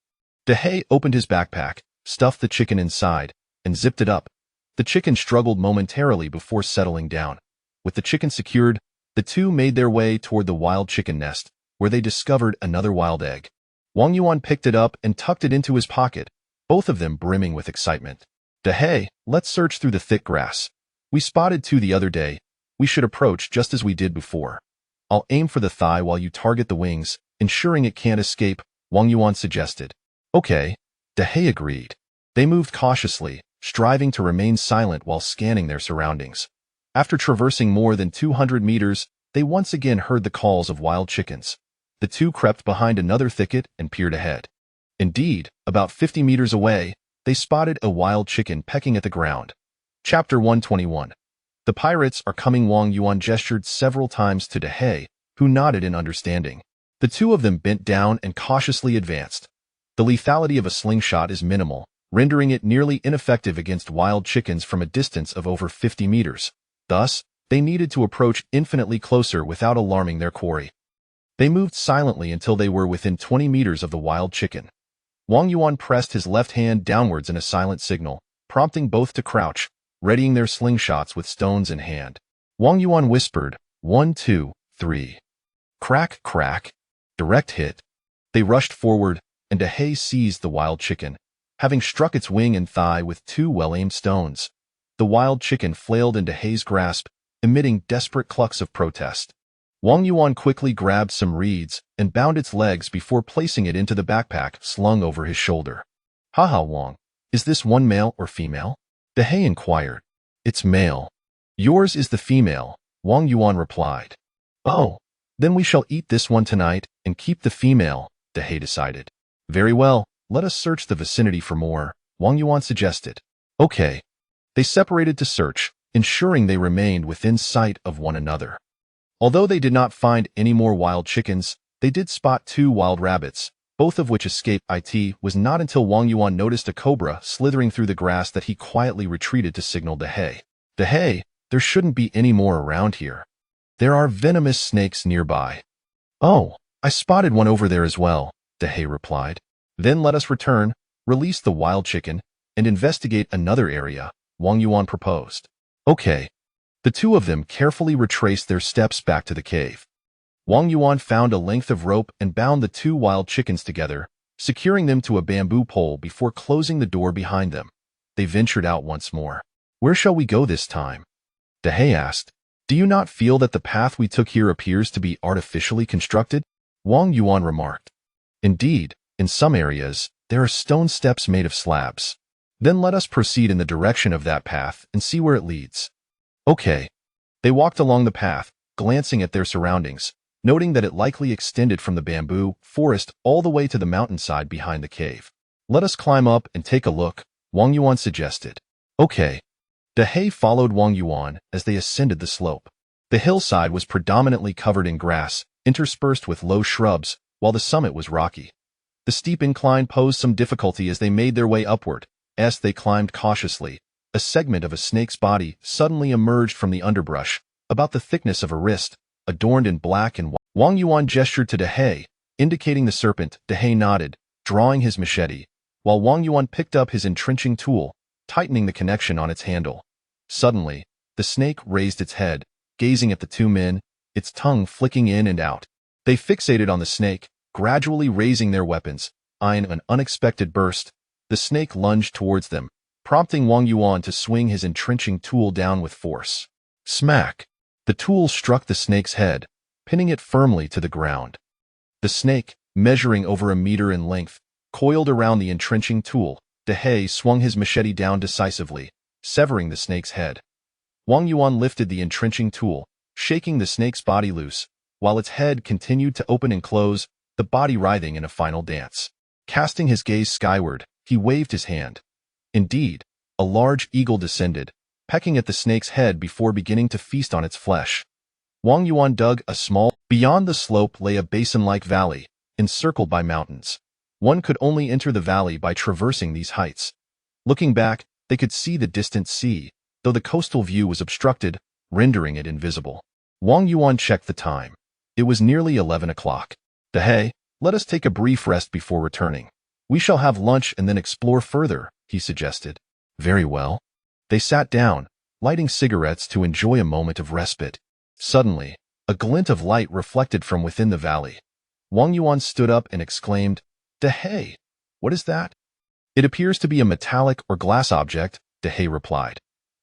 Dehe opened his backpack, stuffed the chicken inside, and zipped it up. The chicken struggled momentarily before settling down. With the chicken secured, the two made their way toward the wild chicken nest, where they discovered another wild egg. Wang Yuan picked it up and tucked it into his pocket, both of them brimming with excitement. Dehe, let's search through the thick grass. We spotted two the other day. We should approach just as we did before. I'll aim for the thigh while you target the wings, ensuring it can't escape, Wang Yuan suggested. Okay, Dehe agreed. They moved cautiously, striving to remain silent while scanning their surroundings. After traversing more than 200 meters, they once again heard the calls of wild chickens. The two crept behind another thicket and peered ahead. Indeed, about 50 meters away, they spotted a wild chicken pecking at the ground. Chapter 121. The pirates are coming. Wang Yuan gestured several times to Dehe, who nodded in understanding. The two of them bent down and cautiously advanced. The lethality of a slingshot is minimal, rendering it nearly ineffective against wild chickens from a distance of over 50 meters. Thus, they needed to approach infinitely closer without alarming their quarry. They moved silently until they were within 20 meters of the wild chicken. Wang Yuan pressed his left hand downwards in a silent signal, prompting both to crouch, readying their slingshots with stones in hand. Wang Yuan whispered, 1, 2, 3. Crack, crack. Direct hit. They rushed forward, and Dehe seized the wild chicken, having struck its wing and thigh with two well-aimed stones. The wild chicken flailed into Dehe's grasp, emitting desperate clucks of protest. Wang Yuan quickly grabbed some reeds and bound its legs before placing it into the backpack slung over his shoulder. Haha, Wang, is this one male or female? Dehe inquired. It's male. Yours is the female, Wang Yuan replied. Oh, then we shall eat this one tonight and keep the female, Dehe decided. Very well, let us search the vicinity for more, Wang Yuan suggested. Okay. They separated to search, ensuring they remained within sight of one another. Although they did not find any more wild chickens, they did spot two wild rabbits, both of which escaped. It was not until Wang Yuan noticed a cobra slithering through the grass that he quietly retreated to signal Dehe. Dehe, there shouldn't be any more around here. There are venomous snakes nearby. Oh, I spotted one over there as well, Dehe replied. Then let us return, release the wild chicken, and investigate another area, Wang Yuan proposed. Okay. The two of them carefully retraced their steps back to the cave. Wang Yuan found a length of rope and bound the two wild chickens together, securing them to a bamboo pole before closing the door behind them. They ventured out once more. Where shall we go this time? Dehe asked. Do you not feel that the path we took here appears to be artificially constructed? Wang Yuan remarked. Indeed, in some areas, there are stone steps made of slabs. Then let us proceed in the direction of that path and see where it leads. Okay. They walked along the path, glancing at their surroundings, noting that it likely extended from the bamboo forest all the way to the mountainside behind the cave. Let us climb up and take a look, Wang Yuan suggested. Okay. Dehei followed Wang Yuan as they ascended the slope. The hillside was predominantly covered in grass, interspersed with low shrubs, while the summit was rocky. The steep incline posed some difficulty as they made their way upward. As they climbed cautiously, a segment of a snake's body suddenly emerged from the underbrush, about the thickness of a wrist, adorned in black and white. Wang Yuan gestured to Dehei, indicating the serpent. Dehei nodded, drawing his machete, while Wang Yuan picked up his entrenching tool, tightening the connection on its handle. Suddenly, the snake raised its head, gazing at the two men, its tongue flicking in and out. They fixated on the snake, gradually raising their weapons. In an unexpected burst, the snake lunged towards them, prompting Wang Yuan to swing his entrenching tool down with force. Smack! The tool struck the snake's head, pinning it firmly to the ground. The snake, measuring over a meter in length, coiled around the entrenching tool. Dehei swung his machete down decisively, severing the snake's head. Wang Yuan lifted the entrenching tool, shaking the snake's body loose, while its head continued to open and close, the body writhing in a final dance. Casting his gaze skyward, he waved his hand. Indeed, a large eagle descended, pecking at the snake's head before beginning to feast on its flesh. Wang Yuan dug a small. Beyond the slope lay a basin-like valley, encircled by mountains. One could only enter the valley by traversing these heights. Looking back, they could see the distant sea, though the coastal view was obstructed, rendering it invisible. Wang Yuan checked the time. It was nearly 11 o'clock. Dehei, let us take a brief rest before returning. We shall have lunch and then explore further, he suggested. Very well. They sat down, lighting cigarettes to enjoy a moment of respite. Suddenly, a glint of light reflected from within the valley. Wang Yuan stood up and exclaimed, Dehei, what is that? It appears to be a metallic or glass object, Dehei replied,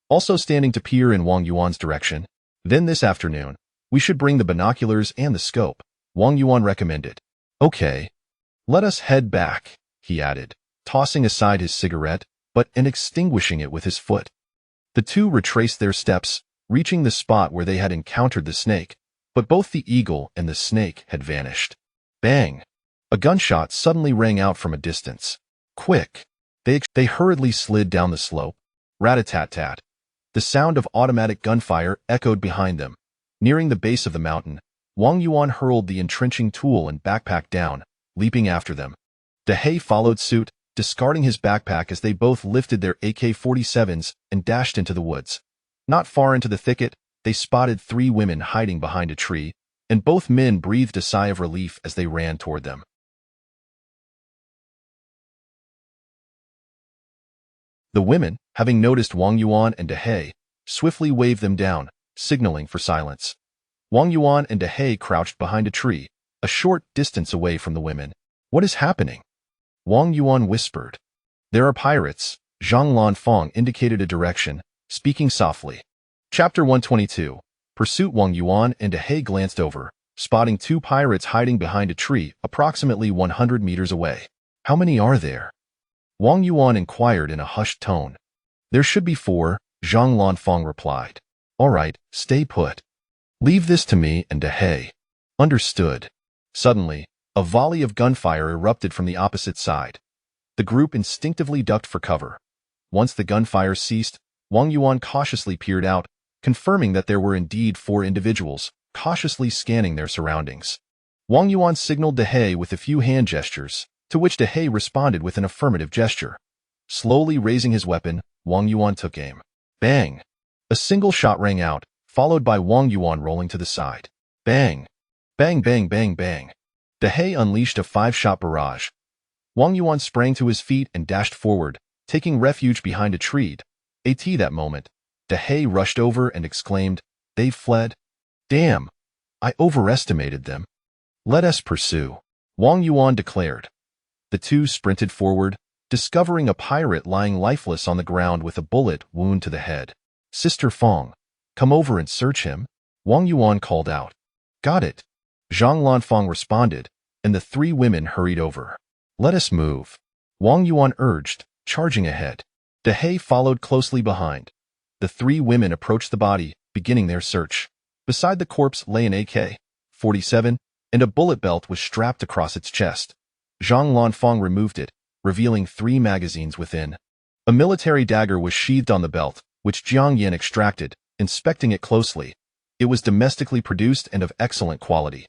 also standing to peer in Wang Yuan's direction. Then this afternoon, we should bring the binoculars and the scope, Wang Yuan recommended. Okay. Let us head back, he added, tossing aside his cigarette, and extinguishing it with his foot. The two retraced their steps, reaching the spot where they had encountered the snake, but both the eagle and the snake had vanished. Bang! A gunshot suddenly rang out from a distance. Quick! They hurriedly slid down the slope. Rat-a-tat-tat. The sound of automatic gunfire echoed behind them. Nearing the base of the mountain, Wang Yuan hurled the entrenching tool and backpack down, leaping after them. Dehei followed suit, discarding his backpack as they both lifted their AK-47s and dashed into the woods. Not far into the thicket, they spotted three women hiding behind a tree, and both men breathed a sigh of relief as they ran toward them. The women, having noticed Wang Yuan and Dehei, swiftly waved them down, signaling for silence. Wang Yuan and Dehei crouched behind a tree, a short distance away from the women. What is happening? Wang Yuan whispered. There are pirates. Zhang Lanfang indicated a direction, speaking softly. Chapter 122. Pursuit. Wang Yuan and Dehei glanced over, spotting two pirates hiding behind a tree approximately 100 meters away. How many are there? Wang Yuan inquired in a hushed tone. There should be 4, Zhang Lanfang replied. All right, stay put. Leave this to me and Dehei. Understood. Suddenly, a volley of gunfire erupted from the opposite side. The group instinctively ducked for cover. Once the gunfire ceased, Wang Yuan cautiously peered out, confirming that there were indeed 4 individuals, cautiously scanning their surroundings. Wang Yuan signaled Dehei with a few hand gestures, to which Dehei responded with an affirmative gesture. Slowly raising his weapon, Wang Yuan took aim. Bang! A single shot rang out, followed by Wang Yuan rolling to the side. Bang! Bang bang bang bang! Dehei unleashed a 5-shot barrage. Wang Yuan sprang to his feet and dashed forward, taking refuge behind a tree. At that moment, Dehei rushed over and exclaimed, They've fled? Damn! I overestimated them. Let us pursue, Wang Yuan declared. The two sprinted forward, discovering a pirate lying lifeless on the ground with a bullet wound to the head. Sister Fong, come over and search him, Wang Yuan called out. Got it, Zhang Lanfang responded, and the 3 women hurried over. Let us move, Wang Yuan urged, charging ahead. Dehei followed closely behind. The 3 women approached the body, beginning their search. Beside the corpse lay an AK-47 AK-47, and a bullet belt was strapped across its chest. Zhang Lanfang removed it, revealing 3 magazines within. A military dagger was sheathed on the belt, which Jiang Yin extracted, inspecting it closely. It was domestically produced and of excellent quality.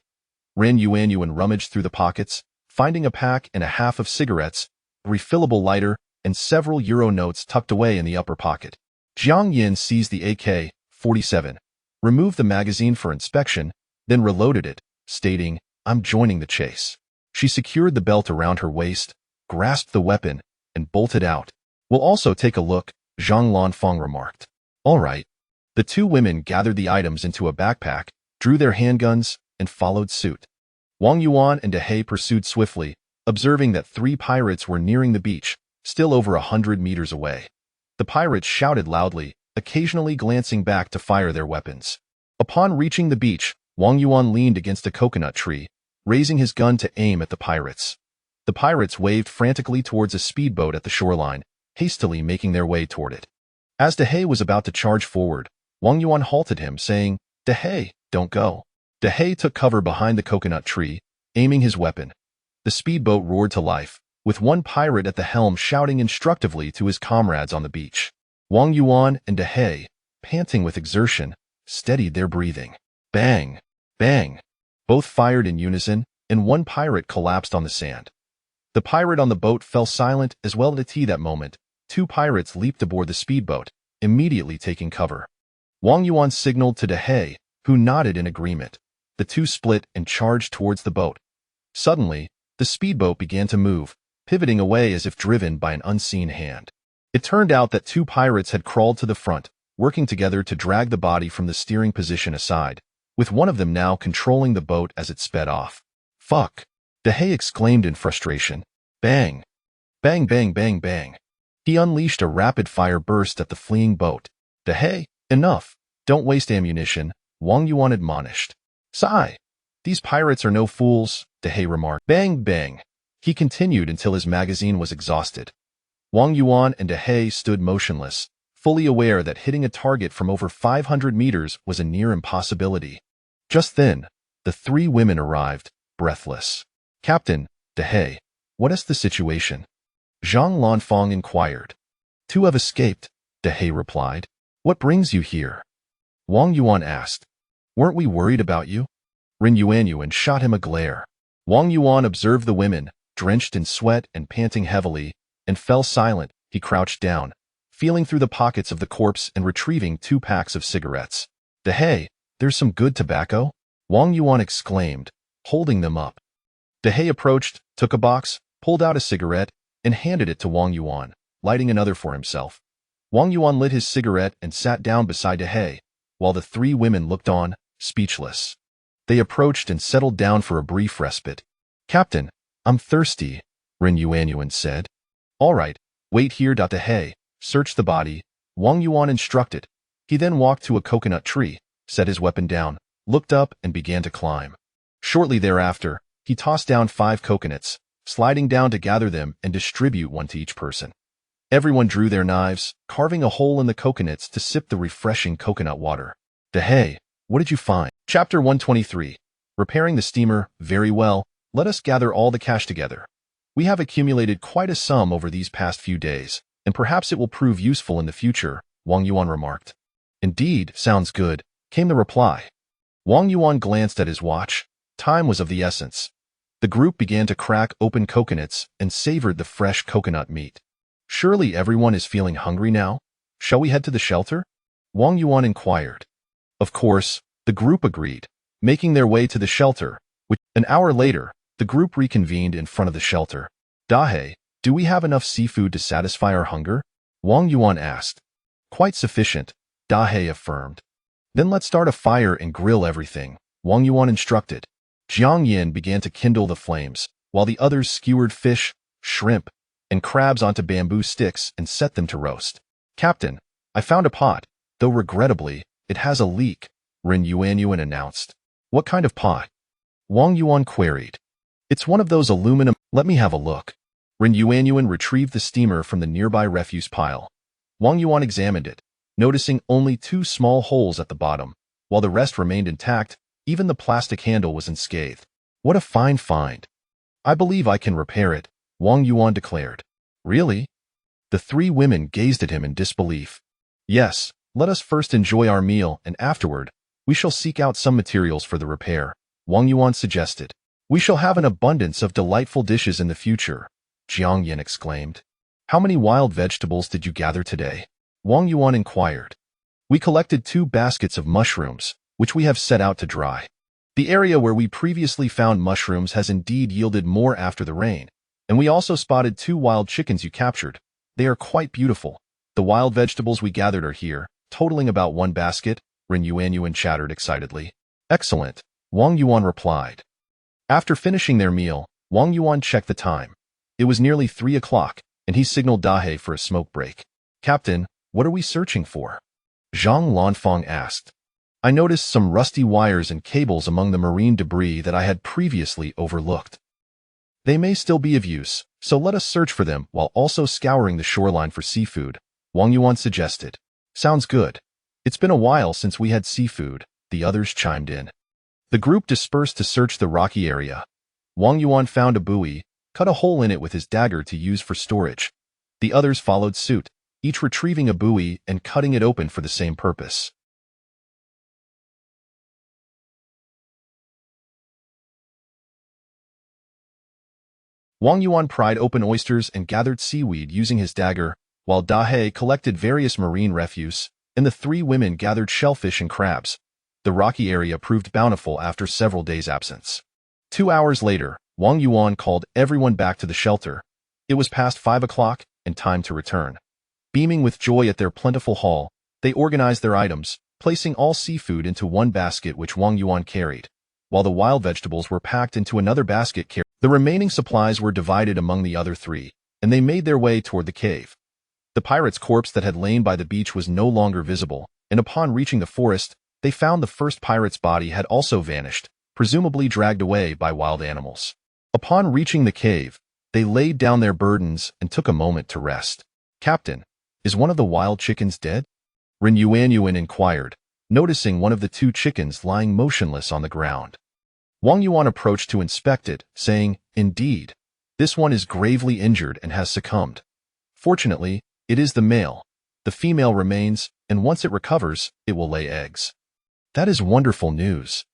Ren Yuanyuan rummaged through the pockets, finding a pack and a half of cigarettes, a refillable lighter, and several euro notes tucked away in the upper pocket. Jiang Yin seized the AK-47, removed the magazine for inspection, then reloaded it, stating, "I'm joining the chase." She secured the belt around her waist, grasped the weapon, and bolted out. "We'll also take a look," Zhang Lanfang remarked. "All right." The 2 women gathered the items into a backpack, drew their handguns, and followed suit. Wang Yuan and De He pursued swiftly, observing that 3 pirates were nearing the beach, still over 100 meters away. The pirates shouted loudly, occasionally glancing back to fire their weapons. Upon reaching the beach, Wang Yuan leaned against a coconut tree, raising his gun to aim at the pirates. The pirates waved frantically towards a speedboat at the shoreline, hastily making their way toward it. As De He was about to charge forward, Wang Yuan halted him, saying, "De He, don't go." De He took cover behind the coconut tree, aiming his weapon. The speedboat roared to life, with one pirate at the helm shouting instructively to his comrades on the beach. Wang Yuan and De He, panting with exertion, steadied their breathing. Bang! Bang! Both fired in unison, and one pirate collapsed on the sand. The pirate on the boat fell silent as well at that moment. 2 pirates leaped aboard the speedboat, immediately taking cover. Wang Yuan signaled to De He, who nodded in agreement. The 2 split and charged towards the boat. Suddenly, the speedboat began to move, pivoting away as if driven by an unseen hand. It turned out that 2 pirates had crawled to the front, working together to drag the body from the steering position aside, with one of them now controlling the boat as it sped off. "Fuck!" De He exclaimed in frustration. Bang! Bang, bang, bang, bang. He unleashed a rapid-fire burst at the fleeing boat. De He, enough. Don't waste ammunition, Wang Yuan admonished. "Sigh. These pirates are no fools," De He remarked. Bang, bang. He continued until his magazine was exhausted. Wang Yuan and De He stood motionless, fully aware that hitting a target from over 500 meters was a near impossibility. Just then, the 3 women arrived, breathless. "Captain, De He, what is the situation?" Zhang Lanfang inquired. "2 have escaped," De He replied. "What brings you here?" Wang Yuan asked. "Weren't we worried about you?" Ren Yuanyuan shot him a glare. Wang Yuan observed the women, drenched in sweat and panting heavily, and fell silent. He crouched down, feeling through the pockets of the corpse and retrieving 2 packs of cigarettes. "De He, there's some good tobacco?" Wang Yuan exclaimed, holding them up. De He approached, took a box, pulled out a cigarette, and handed it to Wang Yuan, lighting another for himself. Wang Yuan lit his cigarette and sat down beside De He, while the 3 women looked on, speechless. They approached and settled down for a brief respite. "Captain, I'm thirsty," Ren Yuanyuan said. "All right, wait here." De He searched the body, Wang Yuan instructed. He then walked to a coconut tree, set his weapon down, looked up and began to climb. Shortly thereafter, he tossed down 5 coconuts, sliding down to gather them and distribute 1 to each person. Everyone drew their knives, carving a hole in the coconuts to sip the refreshing coconut water. "De He, what did you find?" Chapter 123. Repairing the steamer. "Very well, let us gather all the cash together. We have accumulated quite a sum over these past few days, and perhaps it will prove useful in the future," Wang Yuan remarked. "Indeed, sounds good," came the reply. Wang Yuan glanced at his watch. Time was of the essence. The group began to crack open coconuts and savored the fresh coconut meat. "Surely everyone is feeling hungry now? Shall we head to the shelter?" Wang Yuan inquired. Of course, the group agreed, making their way to the shelter, which, an hour later, the group reconvened in front of the shelter. "De He, do we have enough seafood to satisfy our hunger?" Wang Yuan asked. "Quite sufficient," De He affirmed. "Then let's start a fire and grill everything," Wang Yuan instructed. Jiang Yin began to kindle the flames, while the others skewered fish, shrimp, and crabs onto bamboo sticks and set them to roast. "Captain, I found a pot, though regrettably, it has a leak," Ren Yuanyuan announced. "What kind of pot?" Wang Yuan queried. "It's one of those aluminum—" "Let me have a look." Ren Yuanyuan retrieved the steamer from the nearby refuse pile. Wang Yuan examined it, noticing only 2 small holes at the bottom, while the rest remained intact. Even the plastic handle was unscathed. What a fine find. I believe I can repair it, Wang Yuan declared. Really? The three women gazed at him in disbelief. Yes, let us first enjoy our meal and afterward, we shall seek out some materials for the repair, Wang Yuan suggested. We shall have an abundance of delightful dishes in the future, Jiang Yin exclaimed. How many wild vegetables did you gather today? Wang Yuan inquired. We collected 2 baskets of mushrooms, which we have set out to dry. The area where we previously found mushrooms has indeed yielded more after the rain, and we also spotted 2 wild chickens you captured. They are quite beautiful. The wild vegetables we gathered are here, totaling about 1 basket, Ren Yuanyuan chattered excitedly. Excellent, Wang Yuan replied. After finishing their meal, Wang Yuan checked the time. It was nearly 3 o'clock, and he signaled Dahe for a smoke break. Captain, what are we searching for? Zhang Lanfang asked. I noticed some rusty wires and cables among the marine debris that I had previously overlooked. They may still be of use, so let us search for them while also scouring the shoreline for seafood, Wang Yuan suggested. Sounds good. It's been a while since we had seafood, the others chimed in. The group dispersed to search the rocky area. Wang Yuan found a buoy, cut a hole in it with his dagger to use for storage. The others followed suit, each retrieving a buoy and cutting it open for the same purpose. Wang Yuan pried open oysters and gathered seaweed using his dagger, while Dahe collected various marine refuse, and the 3 women gathered shellfish and crabs. The rocky area proved bountiful after several days' absence. 2 hours later, Wang Yuan called everyone back to the shelter. It was past 5 o'clock and time to return. Beaming with joy at their plentiful haul, they organized their items, placing all seafood into 1 basket which Wang Yuan carried, while the wild vegetables were packed into another basket carried. The remaining supplies were divided among the other 3, and they made their way toward the cave. The pirate's corpse that had lain by the beach was no longer visible, and upon reaching the forest, they found the first pirate's body had also vanished, presumably dragged away by wild animals. Upon reaching the cave, they laid down their burdens and took a moment to rest. Captain, is one of the wild chickens dead? Ren Yuanyuan inquired, noticing one of the 2 chickens lying motionless on the ground. Wang Yuan approached to inspect it, saying, Indeed, this one is gravely injured and has succumbed. Fortunately, it is the male. The female remains, and once it recovers, it will lay eggs. That is wonderful news.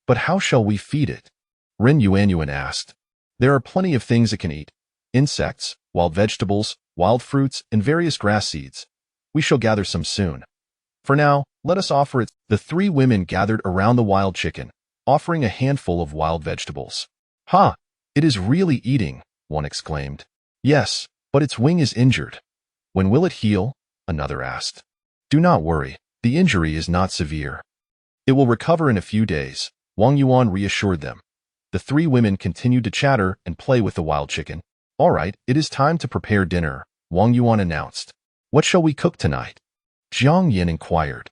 But how shall we feed it? Ren Yuanyuan asked. There are plenty of things it can eat. Insects, wild vegetables, wild fruits, and various grass seeds. We shall gather some soon. For now, let us offer it. The 3 women gathered around the wild chicken, offering a handful of wild vegetables. Ha! It is really eating, one exclaimed. Yes, but its wing is injured. When will it heal? Another asked. Do not worry, the injury is not severe. It will recover in a few days, Wang Yuan reassured them. The 3 women continued to chatter and play with the wild chicken. All right, it is time to prepare dinner, Wang Yuan announced. What shall we cook tonight? Jiang Yin inquired.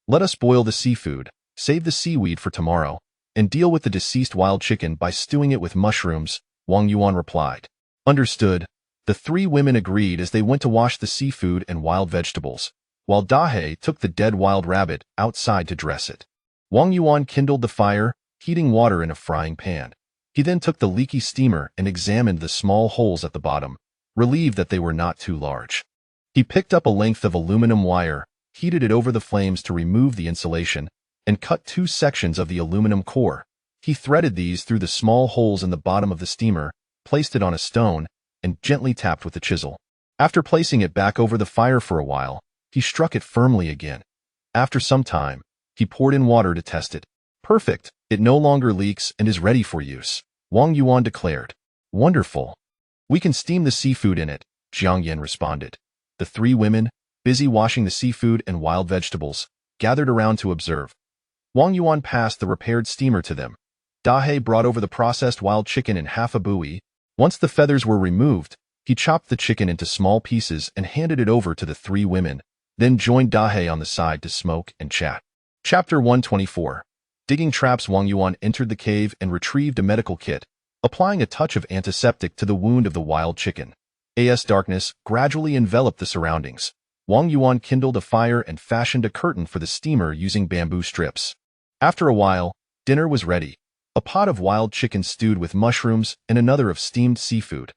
Let us boil the seafood, save the seaweed for tomorrow, and deal with the deceased wild chicken by stewing it with mushrooms, Wang Yuan replied. Understood. The 3 women agreed as they went to wash the seafood and wild vegetables, while Dahe took the dead wild rabbit outside to dress it. Wang Yuan kindled the fire, heating water in a frying pan. He then took the leaky steamer and examined the small holes at the bottom, relieved that they were not too large. He picked up a length of aluminum wire, heated it over the flames to remove the insulation, and cut 2 sections of the aluminum core. He threaded these through the small holes in the bottom of the steamer, placed it on a stone, and gently tapped with the chisel. After placing it back over the fire for a while, he struck it firmly again. After some time, he poured in water to test it. Perfect, it no longer leaks and is ready for use, Wang Yuan declared. Wonderful. We can steam the seafood in it, Jiang Yin responded. The 3 women, busy washing the seafood and wild vegetables, gathered around to observe. Wang Yuan passed the repaired steamer to them. Dahe brought over the processed wild chicken in half a buoy. Once the feathers were removed, he chopped the chicken into small pieces and handed it over to the 3 women, then joined Dahe on the side to smoke and chat. Chapter 124. Digging traps. Wang Yuan entered the cave and retrieved a medical kit, applying a touch of antiseptic to the wound of the wild chicken. As darkness gradually enveloped the surroundings, Wang Yuan kindled a fire and fashioned a curtain for the steamer using bamboo strips. After a while, dinner was ready. A pot of wild chicken stewed with mushrooms and another of steamed seafood.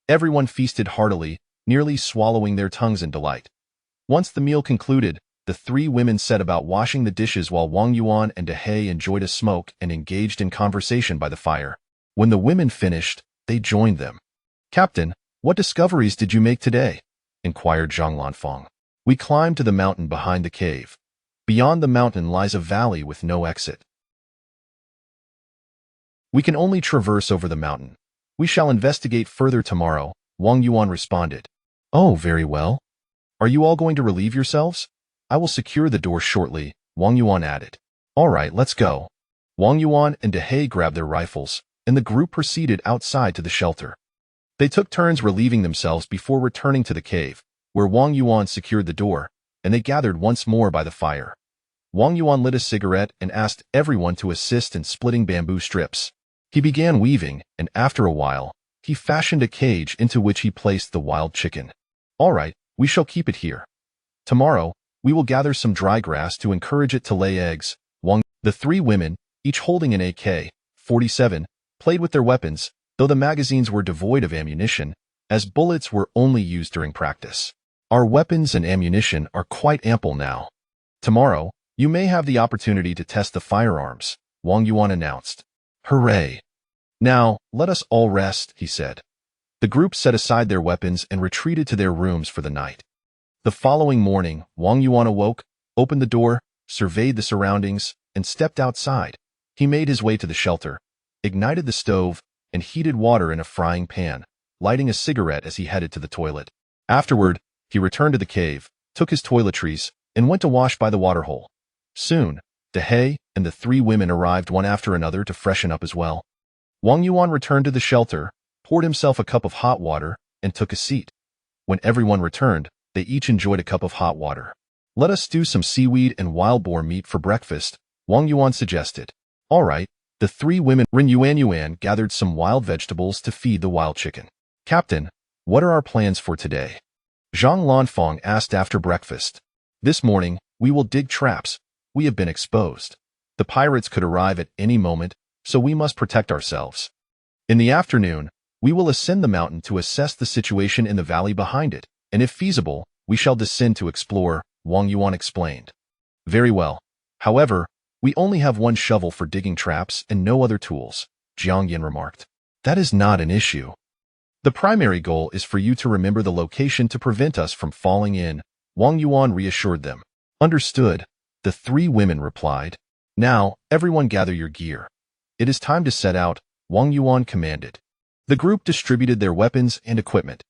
Everyone feasted heartily, nearly swallowing their tongues in delight. Once the meal concluded, the three women set about washing the dishes while Wang Yuan and Dehei enjoyed a smoke and engaged in conversation by the fire. When the women finished, they joined them. "Captain, what discoveries did you make today?" inquired Zhang Lanfang. "We climbed to the mountain behind the cave. Beyond the mountain lies a valley with no exit. We can only traverse over the mountain. We shall investigate further tomorrow," Wang Yuan responded. "Oh, very well. Are you all going to relieve yourselves? I will secure the door shortly," Wang Yuan added. "All right, let's go." Wang Yuan and Dehei grabbed their rifles, and the group proceeded outside to the shelter. They took turns relieving themselves before returning to the cave, where Wang Yuan secured the door, and they gathered once more by the fire. Wang Yuan lit a cigarette and asked everyone to assist in splitting bamboo strips. He began weaving, and after a while, he fashioned a cage into which he placed the wild chicken. "All right, we shall keep it here. Tomorrow, we will gather some dry grass to encourage it to lay eggs." The three women, each holding an AK-47, played with their weapons, though the magazines were devoid of ammunition, as bullets were only used during practice. "Our weapons and ammunition are quite ample now. Tomorrow, you may have the opportunity to test the firearms," Wang Yuan announced. "Hooray! Now, let us all rest," he said. The group set aside their weapons and retreated to their rooms for the night. The following morning, Wang Yuan awoke, opened the door, surveyed the surroundings, and stepped outside. He made his way to the shelter, ignited the stove, and heated water in a frying pan, lighting a cigarette as he headed to the toilet. Afterward, he returned to the cave, took his toiletries, and went to wash by the waterhole. Soon, Dehei and the three women arrived one after another to freshen up as well. Wang Yuan returned to the shelter, poured himself a cup of hot water, and took a seat. When everyone returned, they each enjoyed a cup of hot water. "Let us stew some seaweed and wild boar meat for breakfast," Wang Yuan suggested. "All right." The three women Ren Yuan gathered some wild vegetables to feed the wild chicken. "Captain, what are our plans for today?" Zhang Lanfang asked after breakfast. "This morning, we will dig traps. We have been exposed. The pirates could arrive at any moment, so we must protect ourselves. In the afternoon, we will ascend the mountain to assess the situation in the valley behind it, and if feasible, we shall descend to explore," Wang Yuan explained. "Very well. However, we only have one shovel for digging traps and no other tools," Jiang Yin remarked. "That is not an issue. The primary goal is for you to remember the location to prevent us from falling in," Wang Yuan reassured them. "Understood," the three women replied. "Now, everyone gather your gear. It is time to set out," Wang Yuan commanded. The group distributed their weapons and equipment.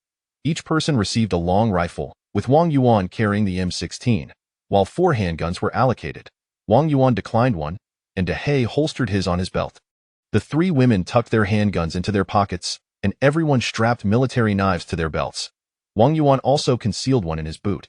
Each person received a long rifle, with Wang Yuan carrying the M16, while 4 handguns were allocated. Wang Yuan declined one, and Dehei holstered his on his belt. The three women tucked their handguns into their pockets, and everyone strapped military knives to their belts. Wang Yuan also concealed one in his boot.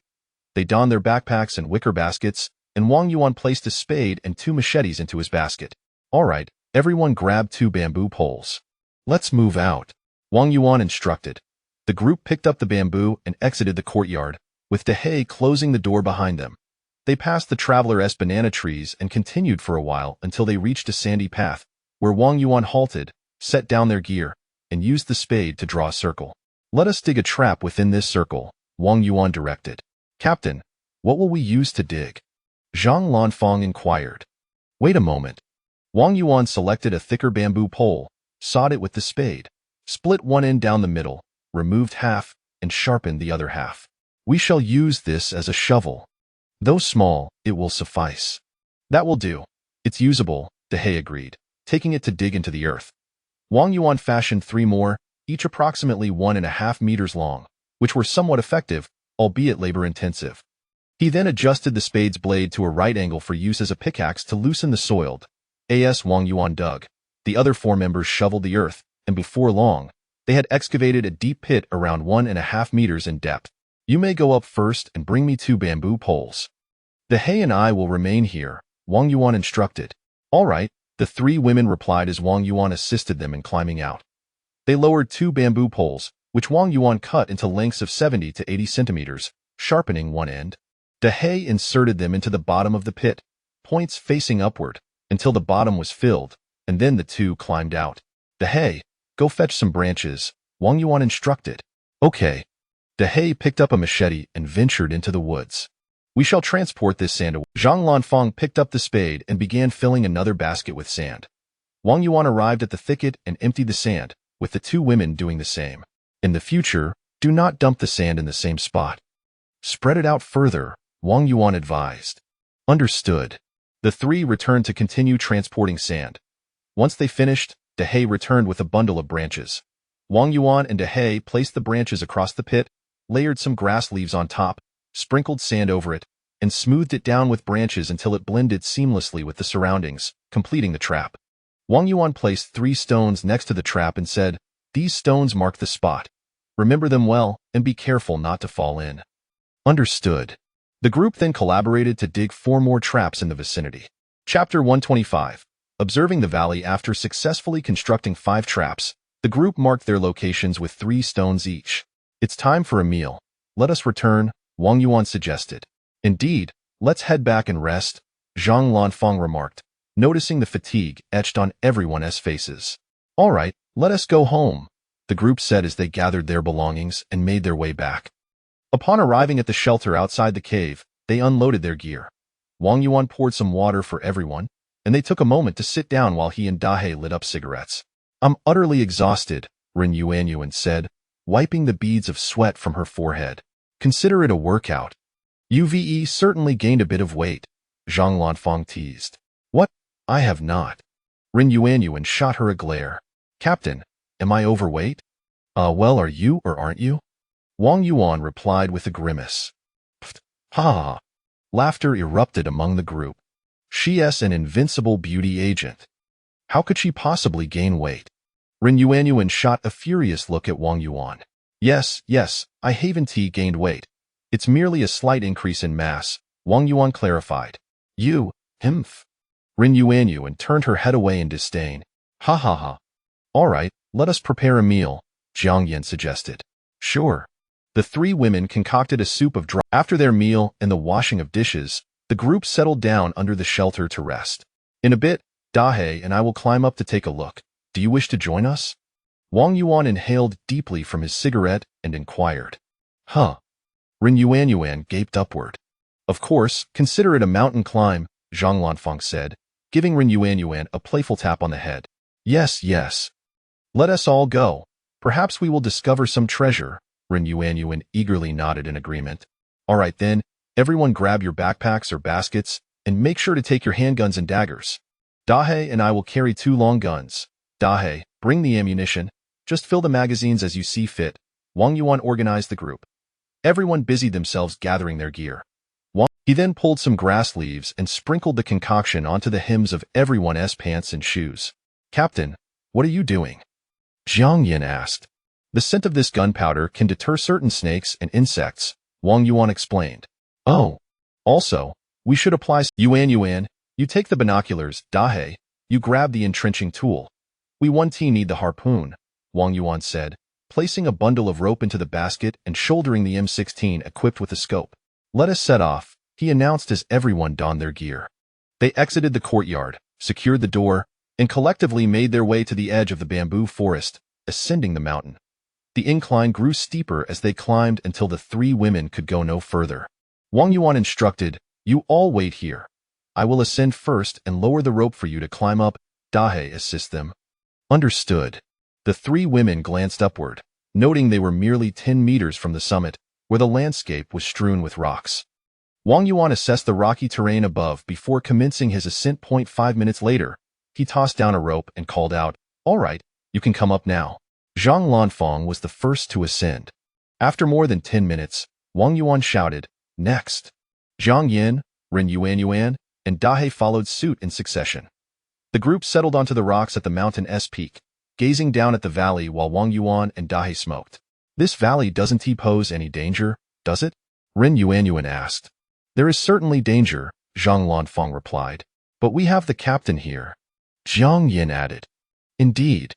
They donned their backpacks and wicker baskets, and Wang Yuan placed a spade and 2 machetes into his basket. "All right, everyone grab 2 bamboo poles. Let's move out," Wang Yuan instructed. The group picked up the bamboo and exited the courtyard, with Dehei closing the door behind them. They passed the traveler's banana trees and continued for a while until they reached a sandy path, where Wang Yuan halted, set down their gear, and used the spade to draw a circle. "Let us dig a trap within this circle," Wang Yuan directed. "Captain, what will we use to dig?" Zhang Lanfang inquired. "Wait a moment." Wang Yuan selected a thicker bamboo pole, sawed it with the spade, split one end down the middle, removed half, and sharpened the other half. "We shall use this as a shovel. Though small, it will suffice." "That will do. It's usable," Dehei agreed, taking it to dig into the earth. Wang Yuan fashioned 3 more, each approximately 1.5 meters long, which were somewhat effective, albeit labor-intensive. He then adjusted the spade's blade to a right angle for use as a pickaxe to loosen the soil. As Wang Yuan dug, the other 4 members shoveled the earth, and before long, they had excavated a deep pit around 1.5 meters in depth. "You may go up first and bring me 2 bamboo poles. Dehei and I will remain here," Wang Yuan instructed. "All right," the 3 women replied as Wang Yuan assisted them in climbing out. They lowered 2 bamboo poles, which Wang Yuan cut into lengths of 70 to 80 centimeters, sharpening one end. Dahe inserted them into the bottom of the pit, points facing upward, until the bottom was filled, and then the two climbed out. Dahe, go fetch some branches, Wang Yuan instructed. Okay. Dahe picked up a machete and ventured into the woods. We shall transport this sand away. Zhang Lanfang picked up the spade and began filling another basket with sand. Wang Yuan arrived at the thicket and emptied the sand, with the two women doing the same. In the future, do not dump the sand in the same spot. Spread it out further, Wang Yuan advised. Understood. The three returned to continue transporting sand. Once they finished, Dahe returned with a bundle of branches. Wang Yuan and Dahe placed the branches across the pit, layered some grass leaves on top, sprinkled sand over it, and smoothed it down with branches until it blended seamlessly with the surroundings, completing the trap. Wang Yuan placed 3 stones next to the trap and said, "These stones mark the spot. Remember them well and be careful not to fall in." Understood. The group then collaborated to dig 4 more traps in the vicinity. Chapter 125. Observing the valley. After successfully constructing 5 traps, the group marked their locations with 3 stones each. It's time for a meal. Let us return, Wang Yuan suggested. Indeed, let's head back and rest, Zhang Lanfang remarked, noticing the fatigue etched on everyone's faces. All right, let us go home, the group said as they gathered their belongings and made their way back. Upon arriving at the shelter outside the cave, they unloaded their gear. Wang Yuan poured some water for everyone, and they took a moment to sit down while he and Dahe lit up cigarettes. I'm utterly exhausted, Ren Yuanyuan said, wiping the beads of sweat from her forehead. Consider it a workout. UVE certainly gained a bit of weight, Zhang Lanfang teased. What? I have not. Ren Yuanyuan shot her a glare. Captain, am I overweight? Well, are you or aren't you? Wang Yuan replied with a grimace. Pfft, ha! Laughter erupted among the group. She's an invincible beauty agent. How could she possibly gain weight? Ren Yuanyuan shot a furious look at Wang Yuan. Yes, I haven't gained weight. It's merely a slight increase in mass, Wang Yuan clarified. You, himph. Ren Yuanyuan turned her head away in disdain. Ha ha ha. All right, let us prepare a meal, Jiang Yan suggested. Sure. The 3 women concocted a soup of dry. After their meal and the washing of dishes, the group settled down under the shelter to rest. In a bit, Dahe and I will climb up to take a look. Do you wish to join us? Wang Yuan inhaled deeply from his cigarette and inquired. Huh. Ren Yuanyuan gaped upward. Of course, consider it a mountain climb, Zhang Lanfang said, giving Ren Yuanyuan a playful tap on the head. Yes. Let us all go. Perhaps we will discover some treasure, Ren Yuanyuan eagerly nodded in agreement. All right then, everyone grab your backpacks or baskets, and make sure to take your handguns and daggers. Dahe and I will carry 2 long guns. Dahe, bring the ammunition. Just fill the magazines as you see fit. Wang Yuan organized the group. Everyone busied themselves gathering their gear. He then pulled some grass leaves and sprinkled the concoction onto the hems of everyone's pants and shoes. Captain, what are you doing? Jiang Yan asked. The scent of this gunpowder can deter certain snakes and insects, Wang Yuan explained. Oh. Also, we should apply. Yuanyuan, you take the binoculars. Dahe, you grab the entrenching tool. We 1T need the harpoon, Wang Yuan said, placing a bundle of rope into the basket and shouldering the M16 equipped with a scope. Let us set off, he announced as everyone donned their gear. They exited the courtyard, secured the door, and collectively made their way to the edge of the bamboo forest, ascending the mountain. The incline grew steeper as they climbed until the 3 women could go no further. Wang Yuan instructed, you all wait here. I will ascend first and lower the rope for you to climb up. Dahe assist them. Understood. The 3 women glanced upward, noting they were merely 10 meters from the summit, where the landscape was strewn with rocks. Wang Yuan assessed the rocky terrain above before commencing his ascent. 5 minutes later, he tossed down a rope and called out, all right, you can come up now. Zhang Lanfang was the first to ascend. After more than 10 minutes, Wang Yuan shouted, next. Jiang Yan, Ren Yuanyuan, and Dahe followed suit in succession. The group settled onto the rocks at the mountain's peak, gazing down at the valley while Wang Yuan and Dahe smoked. This valley doesn't pose any danger, does it? Ren Yuanyuan asked. There is certainly danger, Zhang Lanfang replied. But we have the captain here. Jiang Yan added. Indeed.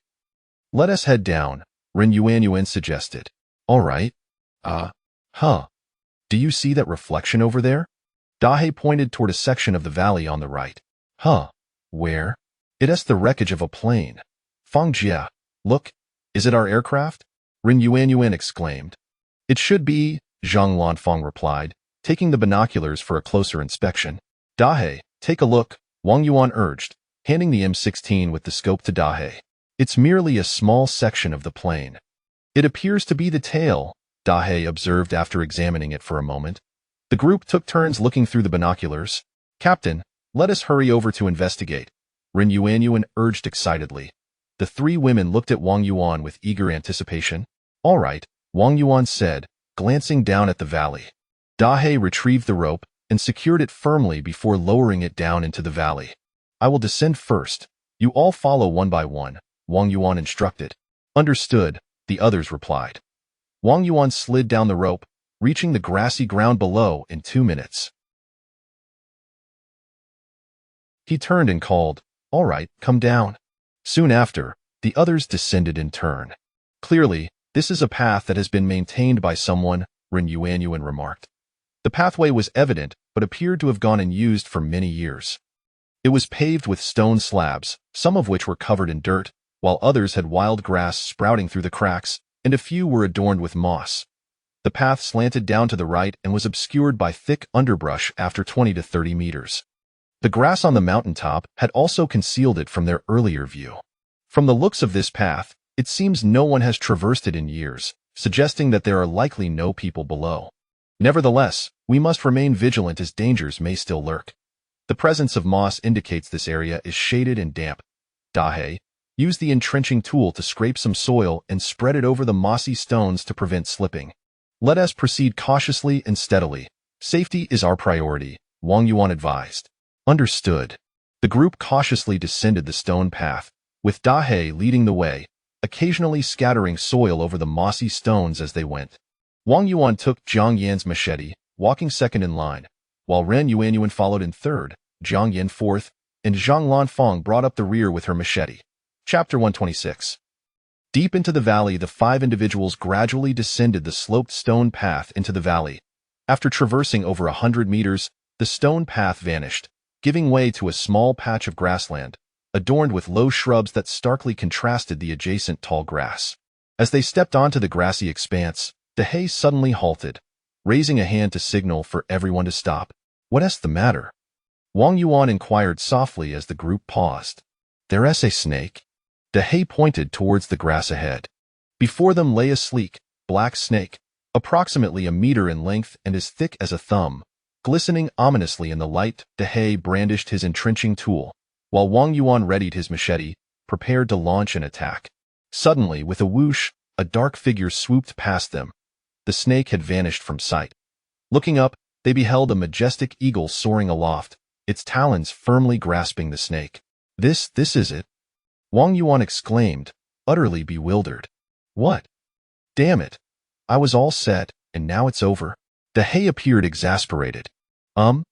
Let us head down, Ren Yuanyuan suggested. All right. Huh. Do you see that reflection over there? Dahei pointed toward a section of the valley on the right. Huh. Where? It is the wreckage of a plane. Fang Jia, look, is it our aircraft? Ren Yuanyuan exclaimed. It should be, Zhang Lanfang replied, taking the binoculars for a closer inspection. Dahei, take a look, Wang Yuan urged, handing the M16 with the scope to Dahei. It's merely a small section of the plane. It appears to be the tail, Dahei observed after examining it for a moment. The group took turns looking through the binoculars. Captain, let us hurry over to investigate, Ren Yuanyuan urged excitedly. The three women looked at Wang Yuan with eager anticipation. All right, Wang Yuan said, glancing down at the valley. Dahei retrieved the rope and secured it firmly before lowering it down into the valley. I will descend first. You all follow one by one, Wang Yuan instructed. Understood, the others replied. Wang Yuan slid down the rope, reaching the grassy ground below in 2 minutes. He turned and called, All right, come down. Soon after, the others descended in turn. Clearly, this is a path that has been maintained by someone, Ren Yuanyuan remarked. The pathway was evident, but appeared to have gone unused for many years. It was paved with stone slabs, some of which were covered in dirt, while others had wild grass sprouting through the cracks, and a few were adorned with moss. The path slanted down to the right and was obscured by thick underbrush after 20 to 30 meters. The grass on the mountaintop had also concealed it from their earlier view. From the looks of this path, it seems no one has traversed it in years, suggesting that there are likely no people below. Nevertheless, we must remain vigilant as dangers may still lurk. The presence of moss indicates this area is shaded and damp. Dahei, use the entrenching tool to scrape some soil and spread it over the mossy stones to prevent slipping. Let us proceed cautiously and steadily. Safety is our priority, Wang Yuan advised. Understood. The group cautiously descended the stone path, with Dahei leading the way, occasionally scattering soil over the mossy stones as they went. Wang Yuan took Zhang Yan's machete, walking second in line, while Ren Yuanyuan followed in third, Zhang Yan fourth, and Zhang Lanfang brought up the rear with her machete. Chapter 126. Deep into the valley, the 5 individuals gradually descended the sloped stone path into the valley. After traversing over 100 meters, the stone path vanished, giving way to a small patch of grassland, adorned with low shrubs that starkly contrasted the adjacent tall grass. As they stepped onto the grassy expanse, Dahei suddenly halted, raising a hand to signal for everyone to stop. What is the matter? Wang Yuan inquired softly as the group paused. There is a snake. Dahei pointed towards the grass ahead. Before them lay a sleek, black snake, approximately a meter in length and as thick as a thumb. Glistening ominously in the light, Dahei brandished his entrenching tool, while Wang Yuan readied his machete, prepared to launch an attack. Suddenly, with a whoosh, a dark figure swooped past them. The snake had vanished from sight. Looking up, they beheld a majestic eagle soaring aloft, its talons firmly grasping the snake. This is it? Wang Yuan exclaimed, utterly bewildered. What? Damn it. I was all set, and now it's over. Dahei appeared exasperated. Ha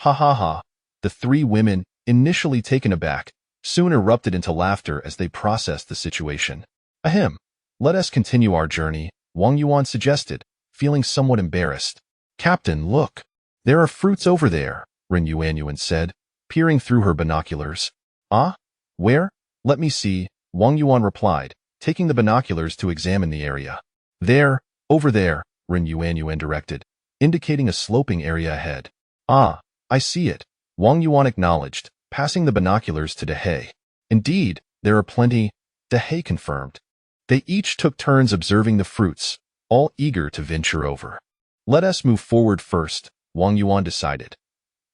ha ha. The 3 women, initially taken aback, soon erupted into laughter as they processed the situation. Ahem. Let us continue our journey, Wang Yuan suggested, feeling somewhat embarrassed. Captain, look. There are fruits over there, Ren Yuanyuan said, peering through her binoculars. Ah? Where? Let me see, Wang Yuan replied, taking the binoculars to examine the area. There, over there, Ren Yuanyuan directed, indicating a sloping area ahead. Ah, I see it, Wang Yuan acknowledged, passing the binoculars to Dahei. Indeed, there are plenty, Dahei confirmed. They each took turns observing the fruits, all eager to venture over. Let us move forward first, Wang Yuan decided.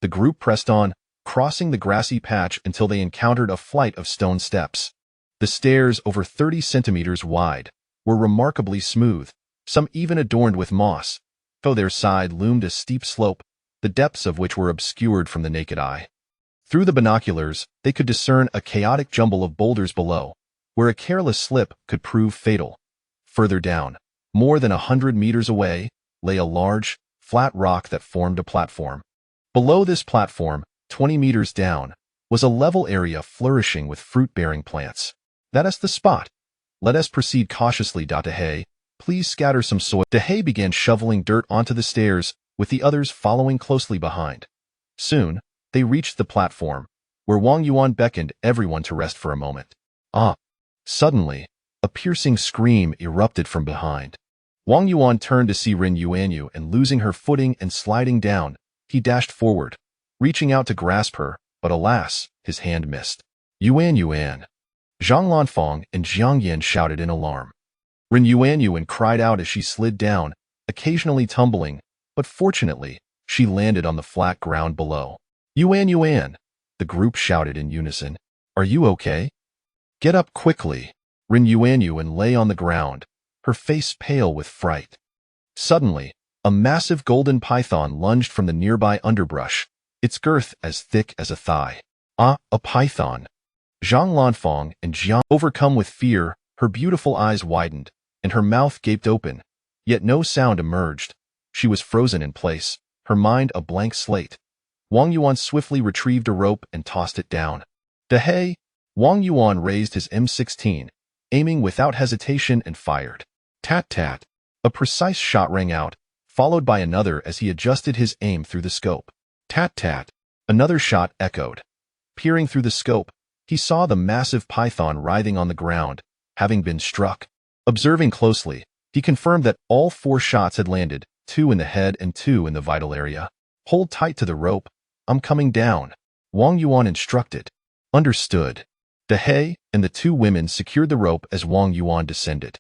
The group pressed on, crossing the grassy patch until they encountered a flight of stone steps. The stairs, over 30 centimeters wide, were remarkably smooth, some even adorned with moss, though their side loomed a steep slope, the depths of which were obscured from the naked eye. Through the binoculars, they could discern a chaotic jumble of boulders below, where a careless slip could prove fatal. Further down, more than 100 meters away, lay a large, flat rock that formed a platform. Below this platform, 20 meters down, was a level area flourishing with fruit-bearing plants. That is the spot. Let us proceed cautiously. Dehei, please scatter some soil. Dehei began shoveling dirt onto the stairs, with the others following closely behind. Soon, they reached the platform, where Wang Yuan beckoned everyone to rest for a moment. Ah! Suddenly, a piercing scream erupted from behind. Wang Yuan turned to see Ren Yuanyu, and losing her footing and sliding down, he dashed forward, reaching out to grasp her, but alas, his hand missed. Yuan. Zhang Lanfang and Jiang Yan shouted in alarm. Ren Yuanyu cried out as she slid down, occasionally tumbling, but fortunately, she landed on the flat ground below. Yuan, the group shouted in unison. Are you okay? Get up quickly. Ren Yuanyu lay on the ground, her face pale with fright. Suddenly, a massive golden python lunged from the nearby underbrush, its girth as thick as a thigh. Ah, a python! Zhang Lanfang and Jiang, overcome with fear, her beautiful eyes widened, and her mouth gaped open, yet no sound emerged. She was frozen in place, her mind a blank slate. Wang Yuan swiftly retrieved a rope and tossed it down. Dehei! Wang Yuan raised his M16, aiming without hesitation and fired. Tat-tat! A precise shot rang out, followed by another as he adjusted his aim through the scope. Tat-tat! Another shot echoed. Peering through the scope, he saw the massive python writhing on the ground, having been struck. Observing closely, he confirmed that all 4 shots had landed, 2 in the head and 2 in the vital area. Hold tight to the rope. I'm coming down, Wang Yuan instructed. Understood. Dehei and the 2 women secured the rope as Wang Yuan descended.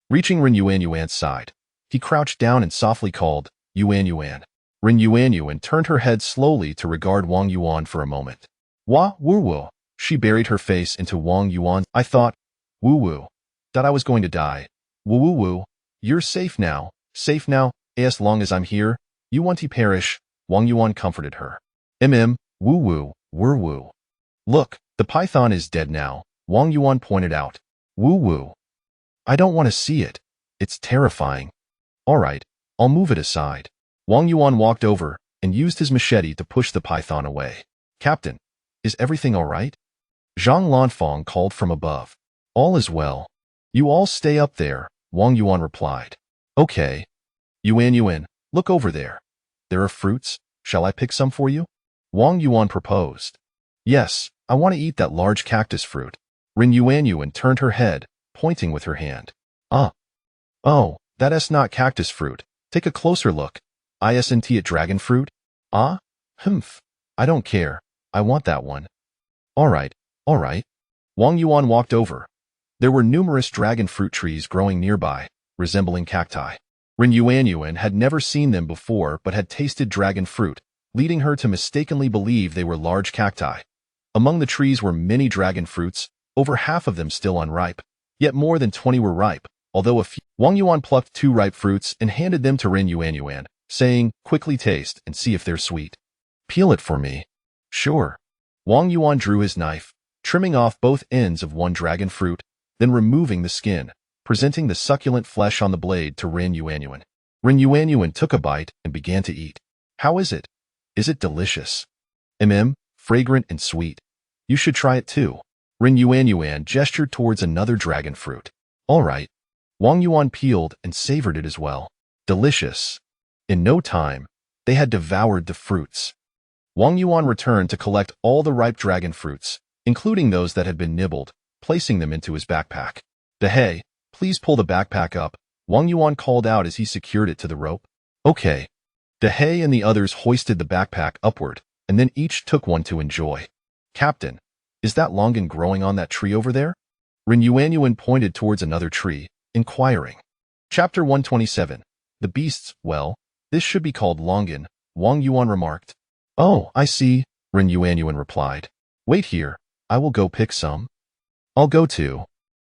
Reaching Ren Yuan's side, he crouched down and softly called, Yuan. Ren Yuan turned her head slowly to regard Wang Yuan for a moment. Woo. She buried her face into Wang Yuan. I thought, woo, that I was going to die. Woo. You're safe now, as long as I'm here. You won't perish, Wang Yuan comforted her. Woo. Look, the python is dead now, Wang Yuan pointed out. Woo. I don't want to see it. It's terrifying. All right, I'll move it aside. Wang Yuan walked over and used his machete to push the python away. Captain, is everything all right? Zhang Lanfang called from above. All is well. You all stay up there, Wang Yuan replied. Okay. Yuan, look over there. There are fruits. Shall I pick some for you? Wang Yuan proposed. Yes, I want to eat that large cactus fruit. Ren Yuan turned her head, pointing with her hand. Oh, that is not cactus fruit. Take a closer look. Isn't it dragon fruit? I don't care. I want that one. All right. Wang Yuan walked over. There were numerous dragon fruit trees growing nearby, resembling cacti. Ren Yuan had never seen them before but had tasted dragon fruit, leading her to mistakenly believe they were large cacti. Among the trees were many dragon fruits, over half of them still unripe, yet more than 20 were ripe, although a few. Wang Yuan plucked 2 ripe fruits and handed them to Ren Yuan, saying, quickly taste and see if they're sweet. Peel it for me. Sure. Wang Yuan drew his knife, trimming off both ends of one dragon fruit, then removing the skin, presenting the succulent flesh on the blade to Ren Yuan. Ren Yuan took a bite and began to eat. How is it? Is it delicious? Fragrant and sweet. You should try it too. Ren Yuan gestured towards another dragon fruit. All right. Wang Yuan peeled and savored it as well. Delicious. In no time, they had devoured the fruits. Wang Yuan returned to collect all the ripe dragon fruits, including those that had been nibbled, placing them into his backpack. Dehei, please pull the backpack up, Wang Yuan called out as he secured it to the rope. Okay. Dehei and the others hoisted the backpack upward, and then each took one to enjoy. Captain, is that longan growing on that tree over there? Ren Yuan pointed towards another tree, inquiring. Chapter 127. The beasts, well, this should be called longan, Wang Yuan remarked. Oh, I see, Ren Yuan replied. Wait here, I will go pick some. I'll go too.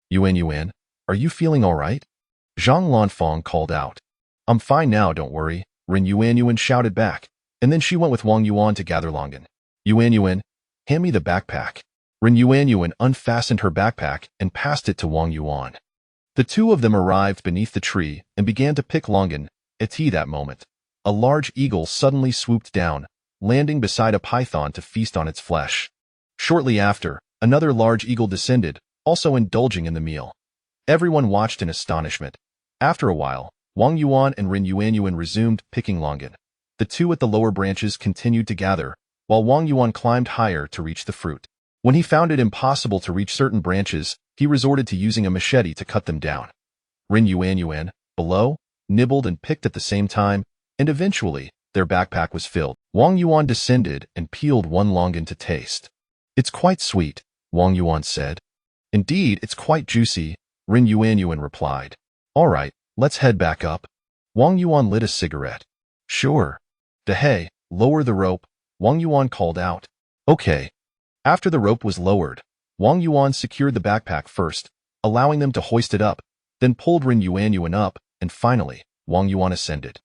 Yuan, are you feeling all right? Zhang Lanfang called out. I'm fine now, don't worry, Ren Yuan shouted back, and then she went with Wang Yuan to gather longan. Yuan, hand me the backpack. Ren Yuan unfastened her backpack and passed it to Wang Yuan. The 2 of them arrived beneath the tree and began to pick longan. At that moment, a large eagle suddenly swooped down, landing beside a python to feast on its flesh. Shortly after, another large eagle descended, also indulging in the meal. Everyone watched in astonishment. After a while, Wang Yuan and Ren Yuanyuan resumed picking longan. The two at the lower branches continued to gather, while Wang Yuan climbed higher to reach the fruit. When he found it impossible to reach certain branches, he resorted to using a machete to cut them down. Ren Yuanyuan, below, nibbled and picked at the same time, and eventually, their backpack was filled. Wang Yuan descended and peeled one longan to taste. "It's quite sweet," Wang Yuan said. "Indeed, it's quite juicy," Ren Yuanyuan replied. "All right, let's head back up." Wang Yuan lit a cigarette. "Sure." "Dehei, lower the rope," Wang Yuan called out. "Okay." After the rope was lowered, Wang Yuan secured the backpack first, allowing them to hoist it up, then pulled Ren Yuanyuan up, and finally, Wang Yuan ascended.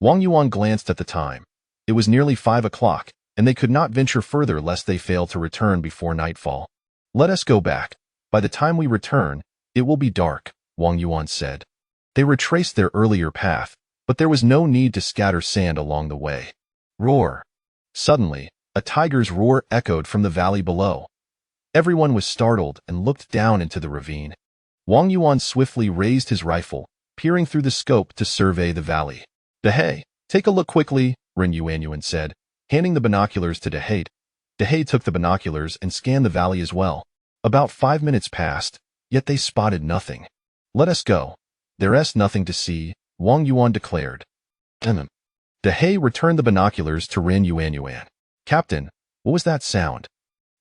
Wang Yuan glanced at the time. It was nearly 5 o'clock, and they could not venture further lest they fail to return before nightfall. "Let us go back. By the time we return, it will be dark," Wang Yuan said. They retraced their earlier path, but there was no need to scatter sand along the way. Roar! Suddenly, a tiger's roar echoed from the valley below. Everyone was startled and looked down into the ravine. Wang Yuan swiftly raised his rifle, peering through the scope to survey the valley. "Dehei, take a look quickly," Ren Yuanyuan said, handing the binoculars to Dehei. Dehei took the binoculars and scanned the valley as well. About 5 minutes passed, yet they spotted nothing. "Let us go. There's nothing to see," Wang Yuan declared. Dehei returned the binoculars to Ren Yuanyuan. "Captain, what was that sound?"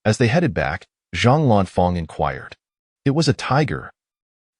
As they headed back, Zhang Lanfeng inquired. "It was a tiger."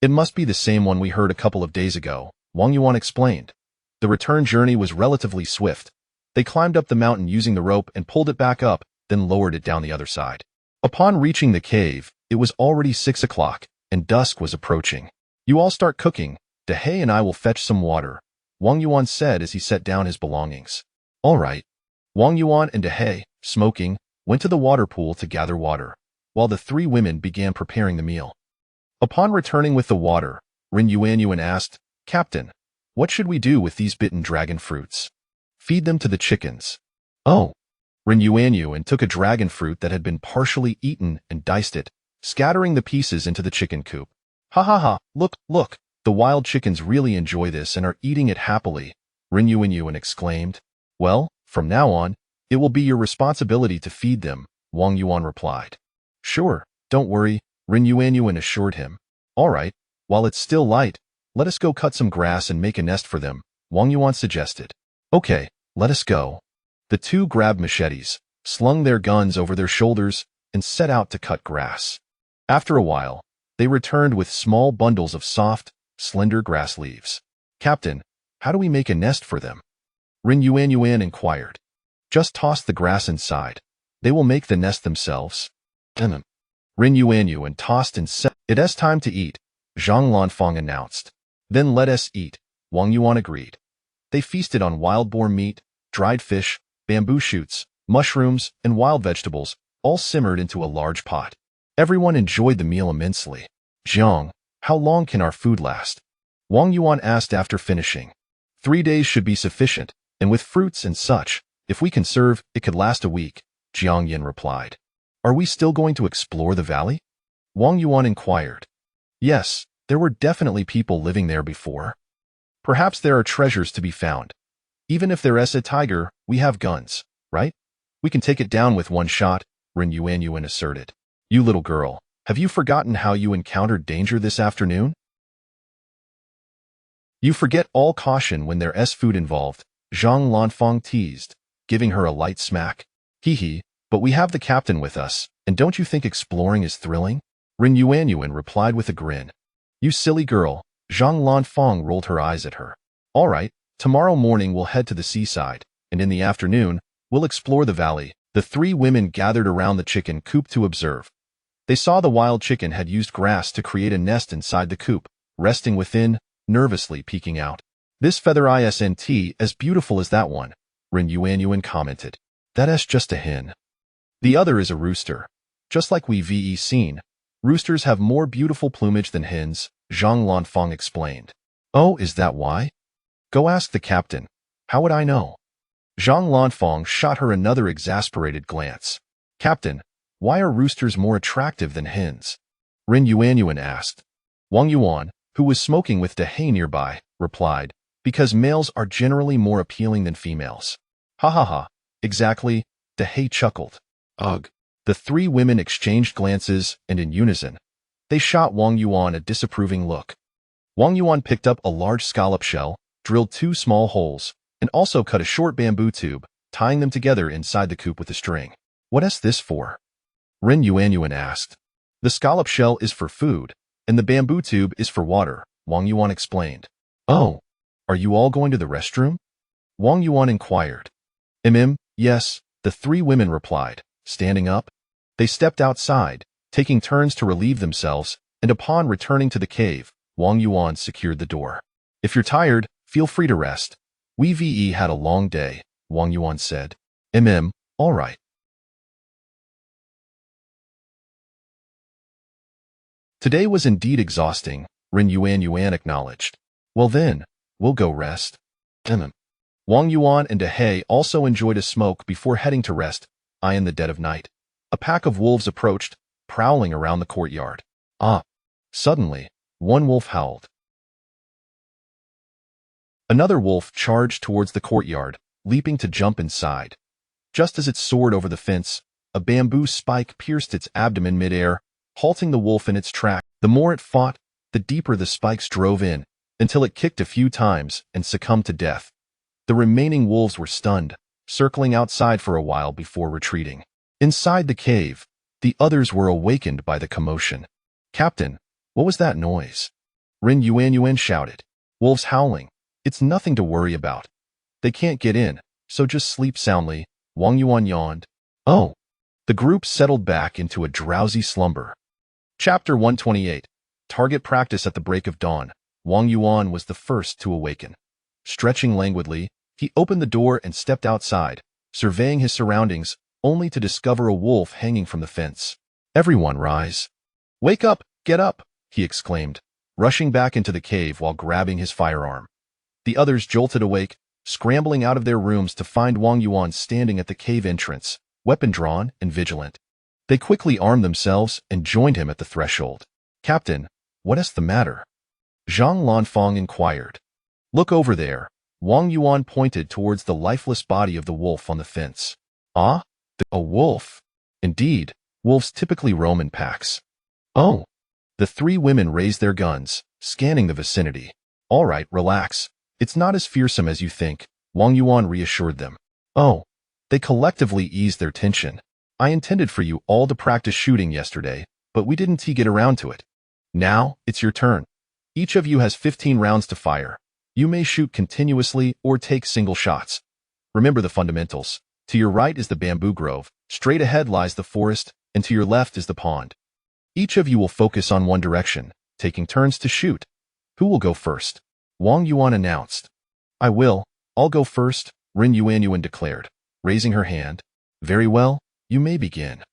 "It must be the same one we heard a couple of days ago," Wang Yuan explained. The return journey was relatively swift. They climbed up the mountain using the rope and pulled it back up, then lowered it down the other side. Upon reaching the cave, it was already 6 o'clock, and dusk was approaching. "You all start cooking. Dehei and I will fetch some water," Wang Yuan said as he set down his belongings. "All right." Wang Yuan and Dehei, smoking, went to the water pool to gather water, while the three women began preparing the meal. Upon returning with the water, Ren Yuanyuan asked, "Captain, what should we do with these bitten dragon fruits?" "Feed them to the chickens." "Oh." Ren Yuanyuan took a dragon fruit that had been partially eaten and diced it, scattering the pieces into the chicken coop. "Ha ha ha, look, the wild chickens really enjoy this and are eating it happily," Ren Yuanyuan exclaimed. "Well, from now on, it will be your responsibility to feed them," Wang Yuan replied. "Sure, don't worry," Ren Yuanyuan assured him. "All right, while it's still light, let us go cut some grass and make a nest for them," Wang Yuan suggested. "Okay, let us go." The two grabbed machetes, slung their guns over their shoulders, and set out to cut grass. After a while, they returned with small bundles of soft, slender grass leaves. "Captain, how do we make a nest for them?" Ren Yuanyuan inquired. "Just toss the grass inside. They will make the nest themselves." Ren Yuanyuan tossed and said, "It's time to eat," Zhang Lanfeng announced. "Then let us eat," Wang Yuan agreed. They feasted on wild boar meat, dried fish, bamboo shoots, mushrooms, and wild vegetables, all simmered into a large pot. Everyone enjoyed the meal immensely. "Jiang, how long can our food last?" Wang Yuan asked after finishing. 3 days should be sufficient, and with fruits and such, if we conserve, it could last a week," Jiang Yin replied. "Are we still going to explore the valley?" Wang Yuan inquired. "Yes, there were definitely people living there before. Perhaps there are treasures to be found. Even if there's a tiger, we have guns, right? We can take it down with one shot," Ren Yuanyuan asserted. "You little girl, have you forgotten how you encountered danger this afternoon? You forget all caution when there's food involved," Zhang Lanfeng teased, giving her a light smack. "Hee, but we have the captain with us, and don't you think exploring is thrilling?" Ren Yuanyuan replied with a grin. "You silly girl," Zhang Lanfeng rolled her eyes at her. "All right, tomorrow morning we'll head to the seaside, and in the afternoon, we'll explore the valley." The three women gathered around the chicken coop to observe. They saw the wild chicken had used grass to create a nest inside the coop, resting within, nervously peeking out. "This feather isn't as beautiful as that one," Ren Yuanyuan commented. "That's just a hen. The other is a rooster. Just like we've seen, roosters have more beautiful plumage than hens," Zhang Lanfeng explained. "Oh, is that why? Go ask the captain. How would I know?" Zhang Lanfeng shot her another exasperated glance. "Captain, why are roosters more attractive than hens?" Ren Yuanyuan asked. Wang Yuan, who was smoking with Dehay nearby, replied, because males are generally more appealing than females. Ha ha ha, exactly, Dehay chuckled. Ugh. The three women exchanged glances, and in unison, they shot Wang Yuan a disapproving look. Wang Yuan picked up a large scallop shell, drilled 2 small holes, and also cut a short bamboo tube, tying them together inside the coop with a string. What's this for? Ren Yuanyuan asked. The scallop shell is for food, and the bamboo tube is for water, Wang Yuan explained. Oh, are you all going to the restroom? Wang Yuan inquired. Yes, the three women replied, standing up. They stepped outside, taking turns to relieve themselves, and upon returning to the cave, Wang Yuan secured the door. If you're tired, feel free to rest. We've had a long day, Wang Yuan said. All right. Today was indeed exhausting, Ren Yuanyuan acknowledged. Well then, we'll go rest. Wang Yuan and Dehay also enjoyed a smoke before heading to rest, in the dead of night. A pack of wolves approached, prowling around the courtyard. Suddenly, one wolf howled. Another wolf charged towards the courtyard, leaping to jump inside. Just as it soared over the fence, a bamboo spike pierced its abdomen midair, halting the wolf in its track. The more it fought, the deeper the spikes drove in, until it kicked a few times and succumbed to death. The remaining wolves were stunned, circling outside for a while before retreating. Inside the cave, the others were awakened by the commotion. Captain, what was that noise? Ren Yuanyuan shouted. Wolves howling. It's nothing to worry about. They can't get in, so just sleep soundly, Wang Yuan yawned. Oh. The group settled back into a drowsy slumber. Chapter 128. Target practice at the break of dawn. Wang Yuan was the first to awaken. Stretching languidly, he opened the door and stepped outside, surveying his surroundings, only to discover a wolf hanging from the fence. Everyone rise. Wake up, get up, he exclaimed, rushing back into the cave while grabbing his firearm. The others jolted awake, scrambling out of their rooms to find Wang Yuan standing at the cave entrance, weapon drawn and vigilant. They quickly armed themselves and joined him at the threshold. Captain, what's the matter? Zhang Lanfang inquired. Look over there. Wang Yuan pointed towards the lifeless body of the wolf on the fence. A wolf. Indeed, wolves typically roam in packs. Oh. The three women raised their guns, scanning the vicinity. All right, relax. It's not as fearsome as you think, Wang Yuan reassured them. Oh. They collectively eased their tension. I intended for you all to practice shooting yesterday, but we didn't get around to it. Now, it's your turn. Each of you has 15 rounds to fire. You may shoot continuously or take single shots. Remember the fundamentals. To your right is the bamboo grove, straight ahead lies the forest, and to your left is the pond. Each of you will focus on one direction, taking turns to shoot. Who will go first? Wang Yuan announced. I'll go first, Ren Yuanyuan declared, raising her hand. Very well, you may begin.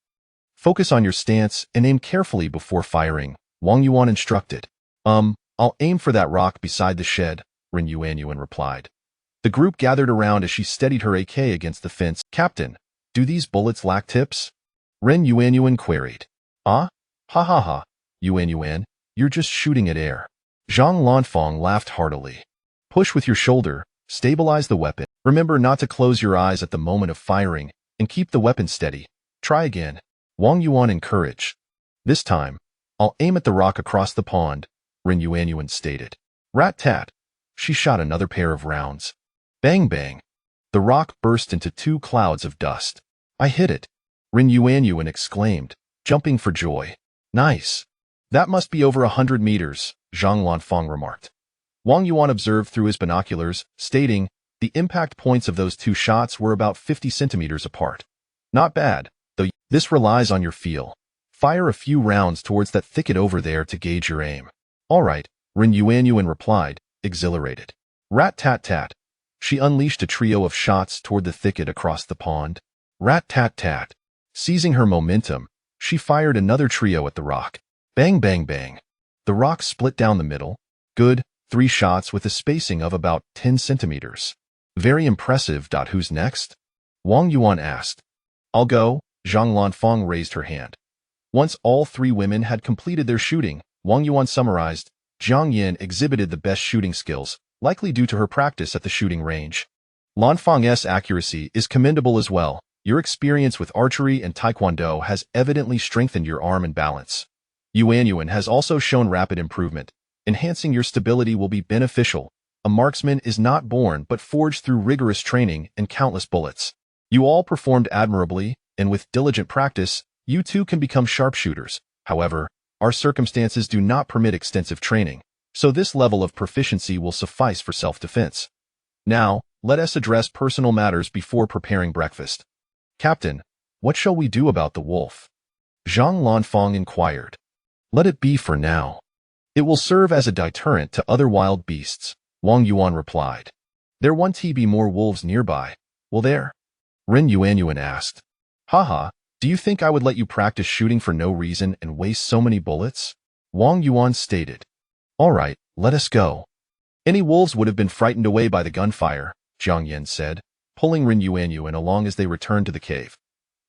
Focus on your stance and aim carefully before firing, Wang Yuan instructed. I'll aim for that rock beside the shed, Ren Yuanyuan replied. The group gathered around as she steadied her AK against the fence. Captain, do these bullets lack tips? Ren Yuanyuan queried. Ha ha ha, Yuanyuan, you're just shooting at air. Zhang Lanfang laughed heartily. Push with your shoulder, stabilize the weapon. Remember not to close your eyes at the moment of firing, and keep the weapon steady. Try again. Wang Yuan encouraged. This time, I'll aim at the rock across the pond, Ren Yuanyuan stated. Rat-tat. She shot another pair of rounds. Bang bang. The rock burst into 2 clouds of dust. I hit it, Ren Yuanyuan exclaimed, jumping for joy. Nice. That must be over 100 meters, Zhang Lanfang remarked. Wang Yuan observed through his binoculars, stating, the impact points of those 2 shots were about 50 centimeters apart. Not bad, though this relies on your feel. Fire a few rounds towards that thicket over there to gauge your aim. All right, Ren Yuanyuan replied, exhilarated. Rat-tat-tat. She unleashed a trio of shots toward the thicket across the pond. Rat-tat-tat. Seizing her momentum, she fired another trio at the rock. Bang bang bang. The rock split down the middle. Good, 3 shots with a spacing of about 10 centimeters. Very impressive. Who's next? Wang Yuan asked. I'll go, Zhang Lanfang raised her hand. Once all 3 women had completed their shooting, Wang Yuan summarized, Jiang Yin exhibited the best shooting skills, likely due to her practice at the shooting range. Lan Feng's accuracy is commendable as well. Your experience with archery and taekwondo has evidently strengthened your arm and balance. Yuan has also shown rapid improvement. Enhancing your stability will be beneficial. A marksman is not born but forged through rigorous training and countless bullets. You all performed admirably, and with diligent practice, you too can become sharpshooters. However, our circumstances do not permit extensive training, so this level of proficiency will suffice for self-defense. Now, let us address personal matters before preparing breakfast. Captain, what shall we do about the wolf? Zhang Lanfeng inquired. Let it be for now. It will serve as a deterrent to other wild beasts, Wang Yuan replied. There won't be more wolves nearby, will there? Ren Yuan asked. Haha, do you think I would let you practice shooting for no reason and waste so many bullets? Wang Yuan stated. All right, let us go. Any wolves would have been frightened away by the gunfire, Jiang Yin said, pulling Ren Yuan along as they returned to the cave.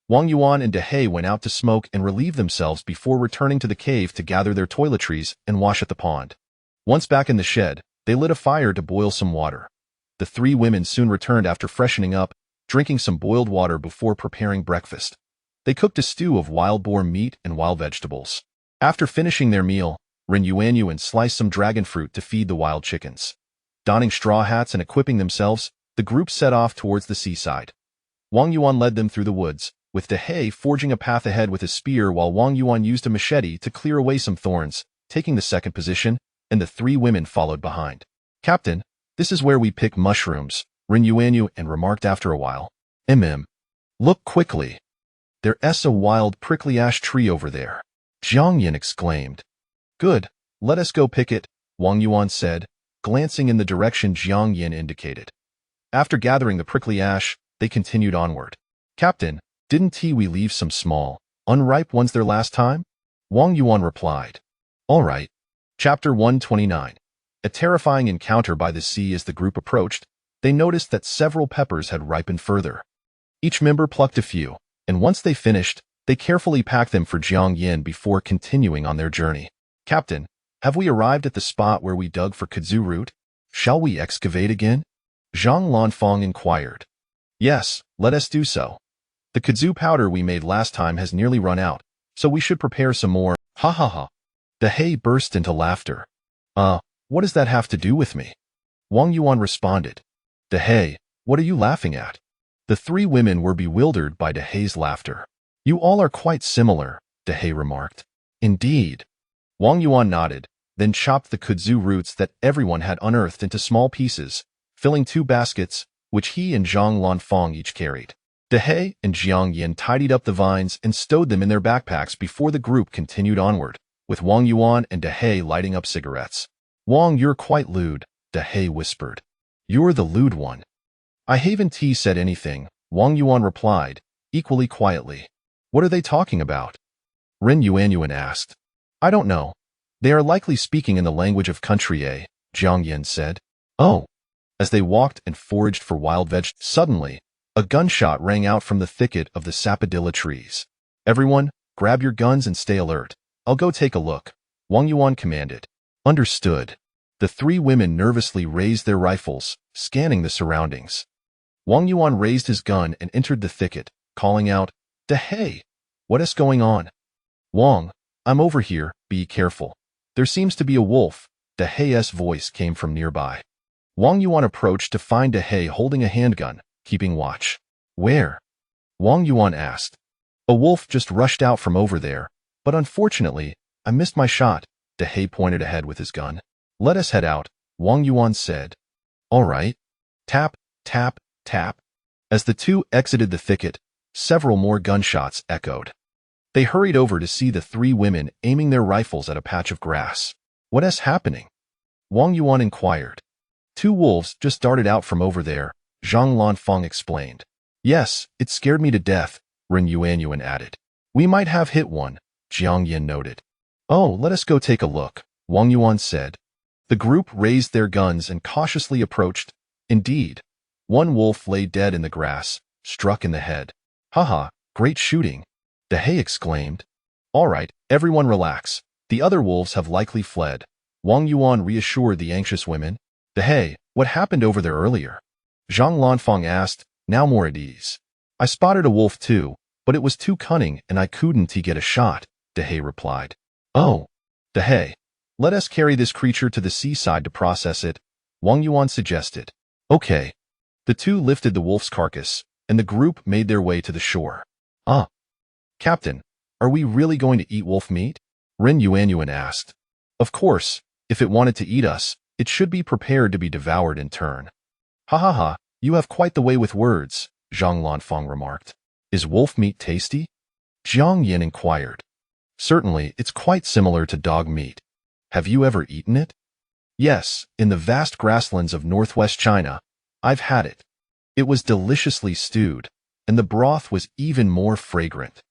Wang Yuan and De He went out to smoke and relieve themselves before returning to the cave to gather their toiletries and wash at the pond. Once back in the shed, they lit a fire to boil some water. The three women soon returned after freshening up, drinking some boiled water before preparing breakfast. They cooked a stew of wild boar meat and wild vegetables. After finishing their meal, Ren Yuan sliced some dragon fruit to feed the wild chickens. Donning straw hats and equipping themselves, the group set off towards the seaside. Wang Yuan led them through the woods, with De He forging a path ahead with his spear while Wang Yuan used a machete to clear away some thorns, taking the second position, and the three women followed behind. Captain, this is where we pick mushrooms, Ren Yuan remarked after a while. Look quickly. There's a wild prickly ash tree over there, Jiang Yin exclaimed. Good, let us go pick it, Wang Yuan said, glancing in the direction Jiang Yin indicated. After gathering the prickly ash, they continued onward. Captain, didn't we leave some small, unripe ones there last time? Wang Yuan replied. All right. Chapter 129. A terrifying encounter by the sea. As the group approached, they noticed that several peppers had ripened further. Each member plucked a few, and once they finished, they carefully packed them for Jiang Yin before continuing on their journey. Captain, have we arrived at the spot where we dug for kudzu root? Shall we excavate again? Zhang Lanfeng inquired. Yes, let us do so. The kudzu powder we made last time has nearly run out, so we should prepare some more. Ha ha ha. De He burst into laughter. What does that have to do with me? Wang Yuan responded. De He, what are you laughing at? The three women were bewildered by De He's laughter. You all are quite similar, De He remarked. Indeed. Wang Yuan nodded, then chopped the kudzu roots that everyone had unearthed into small pieces, filling 2 baskets, which he and Zhang Lanfeng each carried. De He and Jiang Yin tidied up the vines and stowed them in their backpacks before the group continued onward, with Wang Yuan and De He lighting up cigarettes. Wang, you're quite lewd, De He whispered. You're the lewd one. I haven't said anything, Wang Yuan replied, equally quietly. What are they talking about? Ren Yuan asked. I don't know. They are likely speaking in the language of country, Jiang Yin said. Oh. As they walked and foraged for wild vegetables, suddenly, a gunshot rang out from the thicket of the sapodilla trees. Everyone, grab your guns and stay alert. I'll go take a look, Wang Yuan commanded. Understood. The three women nervously raised their rifles, scanning the surroundings. Wang Yuan raised his gun and entered the thicket, calling out, De He, what is going on? Wang, I'm over here, be careful. There seems to be a wolf, De He's voice came from nearby. Wang Yuan approached to find De He holding a handgun, keeping watch. Where? Wang Yuan asked. A wolf just rushed out from over there, but unfortunately, I missed my shot, De He pointed ahead with his gun. Let us head out, Wang Yuan said. All right. Tap, tap, tap. As the two exited the thicket, several more gunshots echoed. They hurried over to see the three women aiming their rifles at a patch of grass. What is happening? Wang Yuan inquired. 2 wolves just darted out from over there, Zhang Lanfeng explained. Yes, it scared me to death, Ren Yuan added. We might have hit one, Jiang Yin noted. Oh, let us go take a look, Wang Yuan said. The group raised their guns and cautiously approached. Indeed, one wolf lay dead in the grass, struck in the head. Haha, great shooting, De He exclaimed. All right, everyone relax. The other wolves have likely fled, Wang Yuan reassured the anxious women. Hey, what happened over there earlier? Zhang Lanfang asked, now more at ease. I spotted a wolf too, but it was too cunning and I couldn't get a shot, He replied. Oh, He, let us carry this creature to the seaside to process it, Wang Yuan suggested. Okay. The two lifted the wolf's carcass, and the group made their way to the shore. Captain, are we really going to eat wolf meat? Ren Yuanyuan asked. Of course, if it wanted to eat us, it should be prepared to be devoured in turn. Ha ha ha, you have quite the way with words, Zhang Lanfang remarked. Is wolf meat tasty? Jiang Yin inquired. Certainly, it's quite similar to dog meat. Have you ever eaten it? Yes, in the vast grasslands of northwest China, I've had it. It was deliciously stewed, and the broth was even more fragrant.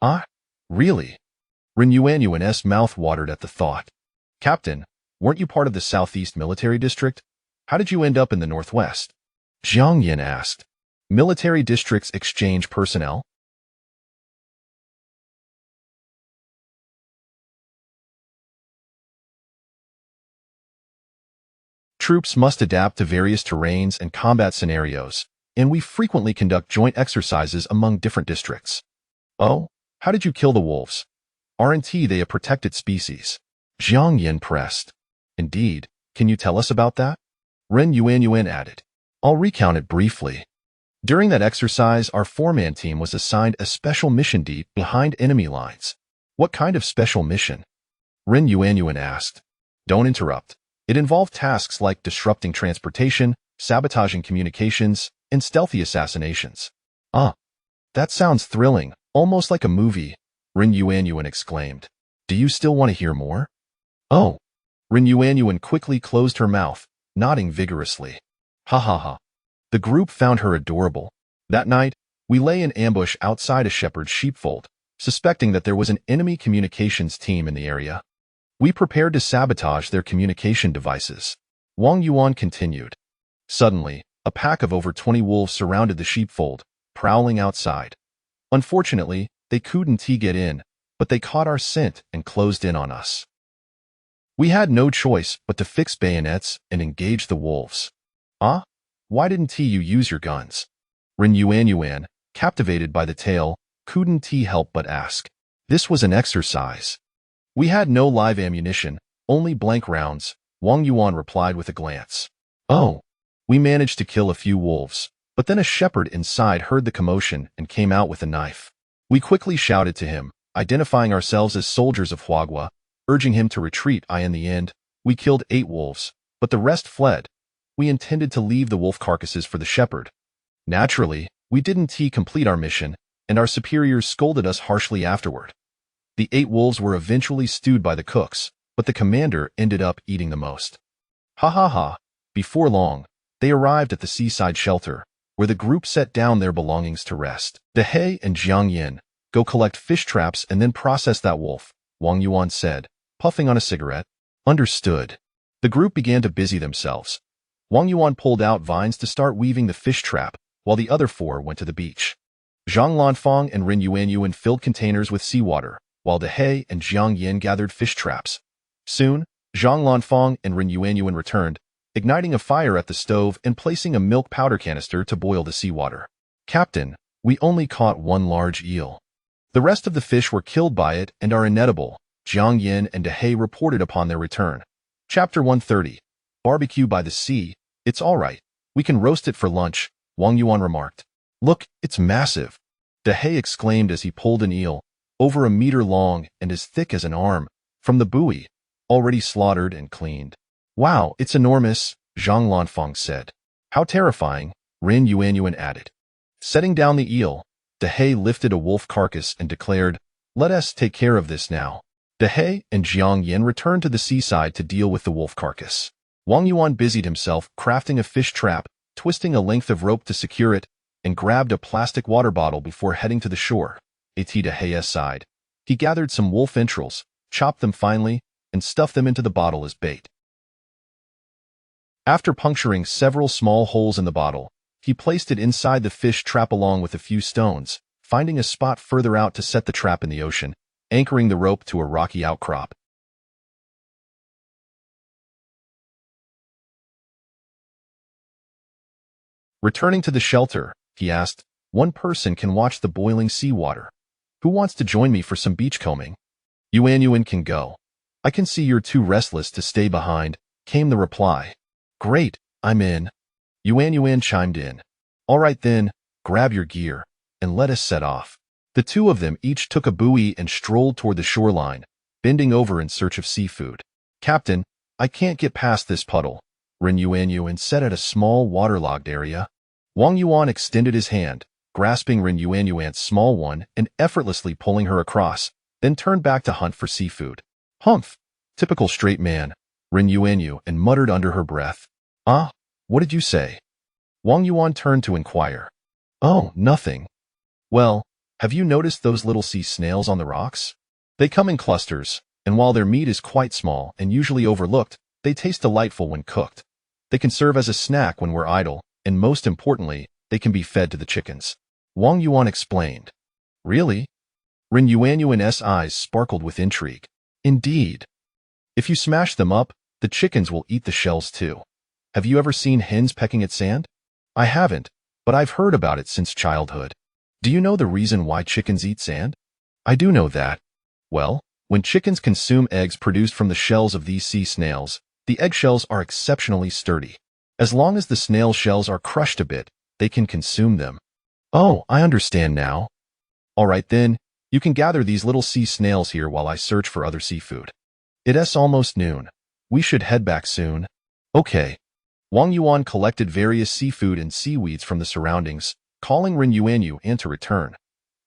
Ah, really? Ren Yuanyuan's mouth watered at the thought. Captain, weren't you part of the Southeast Military District? How did you end up in the Northwest? Jiang Yin asked. Military districts exchange personnel? Troops must adapt to various terrains and combat scenarios, and we frequently conduct joint exercises among different districts. Oh, how did you kill the wolves? Aren't they a protected species? Jiang Yin pressed. Indeed, can you tell us about that? Ren Yuanyuan added. I'll recount it briefly. During that exercise, our four-man team was assigned a special mission deep behind enemy lines. What kind of special mission? Ren Yuanyuan asked. Don't interrupt. It involved tasks like disrupting transportation, sabotaging communications, and stealthy assassinations. That sounds thrilling, almost like a movie, Ren Yuanyuan exclaimed. Do you still want to hear more? Oh. Ren Yuanyuan quickly closed her mouth, nodding vigorously. Ha ha ha. The group found her adorable. That night, we lay in ambush outside a shepherd's sheepfold, suspecting that there was an enemy communications team in the area. We prepared to sabotage their communication devices. Wang Yuan continued. Suddenly, a pack of over 20 wolves surrounded the sheepfold, prowling outside. Unfortunately, they couldn't get in, but they caught our scent and closed in on us. We had no choice but to fix bayonets and engage the wolves. Why didn't you use your guns? Ren Yuanyuan, captivated by the tale, couldn't help but ask. This was an exercise. We had no live ammunition, only blank rounds, Wang Yuan replied with a glance. Oh, we managed to kill a few wolves, but then a shepherd inside heard the commotion and came out with a knife. We quickly shouted to him, identifying ourselves as soldiers of Huagua, urging him to retreat. In the end, we killed 8 wolves, but the rest fled. We intended to leave the wolf carcasses for the shepherd. Naturally, we didn't complete our mission, and our superiors scolded us harshly afterward. The 8 wolves were eventually stewed by the cooks, but the commander ended up eating the most. Ha ha ha. Before long, they arrived at the seaside shelter, where the group set down their belongings to rest. He and Jiang Yin, go collect fish traps and then process that wolf, Wang Yuan said, puffing on a cigarette. Understood. The group began to busy themselves. Wang Yuan pulled out vines to start weaving the fish trap, while the other 4 went to the beach. Zhang Lanfang and Ren Yuanyuan filled containers with seawater, while He and Jiang Yin gathered fish traps. Soon, Zhang Lanfang and Ren Yuanyuan returned, igniting a fire at the stove and placing a milk powder canister to boil the seawater. Captain, we only caught 1 large eel. The rest of the fish were killed by it and are inedible, Jiang Yin and He reported upon their return. Chapter 130. Barbecue by the sea. It's all right. We can roast it for lunch, Wang Yuan remarked. Look, it's massive, He exclaimed as he pulled an eel, over 1 meter long and as thick as an arm, from the buoy, already slaughtered and cleaned. Wow, it's enormous, Zhang Lanfang said. How terrifying, Ren Yuanyuan added. Setting down the eel, He lifted a wolf carcass and declared, let us take care of this now. He and Jiang Yin returned to the seaside to deal with the wolf carcass. Wang Yuan busied himself crafting a fish trap, twisting a length of rope to secure it, and grabbed a plastic water bottle before heading to the shore. At He's side, he gathered some wolf entrails, chopped them finely, and stuffed them into the bottle as bait. After puncturing several small holes in the bottle, he placed it inside the fish trap along with a few stones, finding a spot further out to set the trap in the ocean, anchoring the rope to a rocky outcrop. Returning to the shelter, he asked, one person can watch the boiling seawater. Who wants to join me for some beachcombing? Yuan can go. I can see you're too restless to stay behind, came the reply. Great, I'm in. Yuan chimed in. All right then, grab your gear, and let us set off. The two of them each took a buoy and strolled toward the shoreline, bending over in search of seafood. Captain, I can't get past this puddle, Yuan said at a small waterlogged area. Wang Yuan extended his hand, grasping Yuan's small one and effortlessly pulling her across, then turned back to hunt for seafood. Humph! Typical straight man, Yuan muttered under her breath. Ah, what did you say? Wang Yuan turned to inquire. Oh, nothing. Well, have you noticed those little sea snails on the rocks? They come in clusters, and while their meat is quite small and usually overlooked, they taste delightful when cooked. They can serve as a snack when we're idle, and most importantly, they can be fed to the chickens. Wang Yuan explained. Really? Yuan's eyes sparkled with intrigue. Indeed. If you smash them up, the chickens will eat the shells too. Have you ever seen hens pecking at sand? I haven't, but I've heard about it since childhood. Do you know the reason why chickens eat sand? I do know that. Well, when chickens consume eggs produced from the shells of these sea snails, the eggshells are exceptionally sturdy. As long as the snail shells are crushed a bit, they can consume them. Oh, I understand now. All right then, you can gather these little sea snails here while I search for other seafood. It's almost noon. We should head back soon. Okay. Wang Yuan collected various seafood and seaweeds from the surroundings, calling Yuan to return.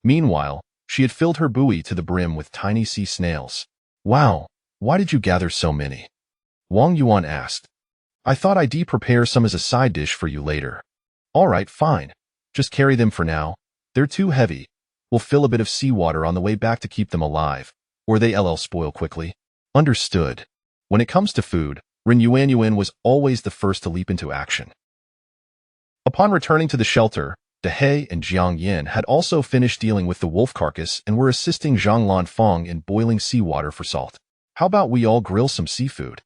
Meanwhile, she had filled her buoy to the brim with tiny sea snails. Wow, why did you gather so many? Wang Yuan asked. I thought I'd prepare some as a side dish for you later. All right, fine. Just carry them for now. They're too heavy. We'll fill a bit of seawater on the way back to keep them alive, or they spoil quickly. Understood. When it comes to food, Yuan was always the first to leap into action. Upon returning to the shelter, Dehe and Jiang Yin had also finished dealing with the wolf carcass and were assisting Zhang Lanfeng in boiling seawater for salt. How about we all grill some seafood?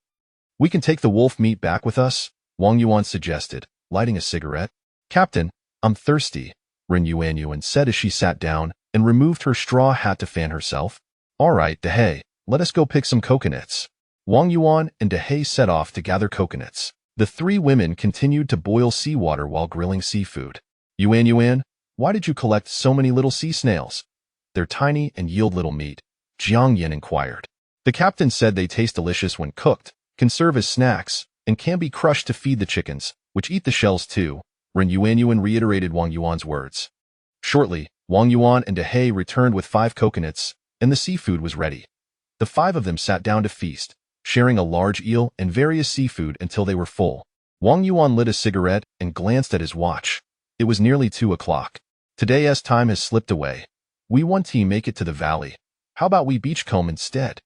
We can take the wolf meat back with us, Wang Yuan suggested, lighting a cigarette. Captain, I'm thirsty, Yuan said as she sat down and removed her straw hat to fan herself. All right, Dehe, let us go pick some coconuts. Wang Yuan and Dehe set off to gather coconuts. The three women continued to boil seawater while grilling seafood. Yuan, why did you collect so many little sea snails? They're tiny and yield little meat, Jiang Yin inquired. The captain said they taste delicious when cooked, can serve as snacks, and can be crushed to feed the chickens, which eat the shells too, Yuan reiterated Wang Yuan's words. Shortly, Wang Yuan and Dehe returned with 5 coconuts, and the seafood was ready. The 5 of them sat down to feast, sharing a large eel and various seafood until they were full. Wang Yuan lit a cigarette and glanced at his watch. It was nearly 2 o'clock. Today's time has slipped away. We want to make it to the valley. How about we beachcomb instead?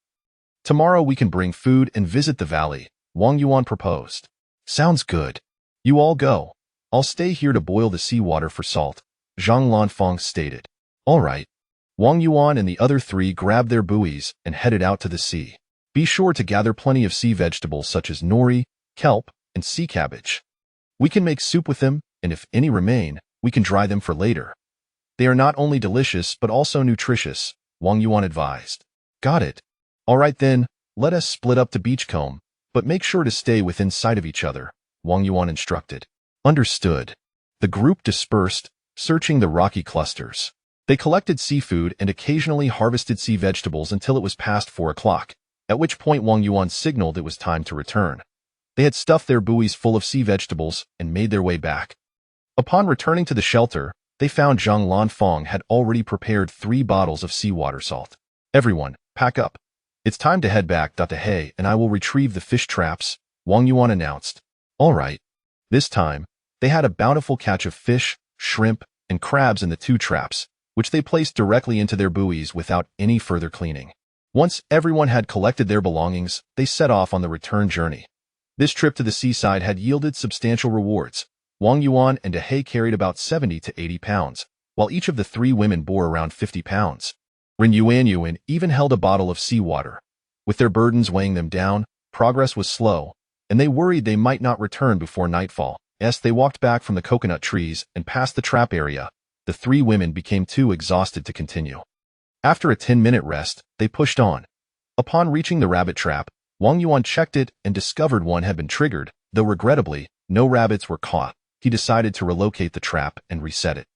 Tomorrow we can bring food and visit the valley, Wang Yuan proposed. Sounds good. You all go. I'll stay here to boil the seawater for salt, Zhang Lanfeng stated. All right. Wang Yuan and the other 3 grabbed their buoys and headed out to the sea. Be sure to gather plenty of sea vegetables such as nori, kelp, and sea cabbage. We can make soup with them, and if any remain, we can dry them for later. They are not only delicious but also nutritious, Wang Yuan advised. Got it. All right then, let us split up to beachcomb, but make sure to stay within sight of each other, Wang Yuan instructed. Understood. The group dispersed, searching the rocky clusters. They collected seafood and occasionally harvested sea vegetables until it was past 4 o'clock, at which point Wang Yuan signaled it was time to return. They had stuffed their buoys full of sea vegetables and made their way back. Upon returning to the shelter, they found Zhang Lanfeng had already prepared 3 bottles of seawater salt. Everyone, pack up. It's time to head back. Dehe and I will retrieve the fish traps, Wang Yuan announced. All right. This time, they had a bountiful catch of fish, shrimp, and crabs in the 2 traps, which they placed directly into their buoys without any further cleaning. Once everyone had collected their belongings, they set off on the return journey. This trip to the seaside had yielded substantial rewards. Wang Yuan and Dehe carried about 70 to 80 pounds, while each of the 3 women bore around 50 pounds. Yuan even held a bottle of seawater. With their burdens weighing them down, progress was slow, and they worried they might not return before nightfall, As they walked back from the coconut trees and past the trap area, the three women became too exhausted to continue. After a 10-minute rest, they pushed on. Upon reaching the rabbit trap, Wang Yuan checked it and discovered one had been triggered, though regrettably, no rabbits were caught. He decided to relocate the trap and reset it.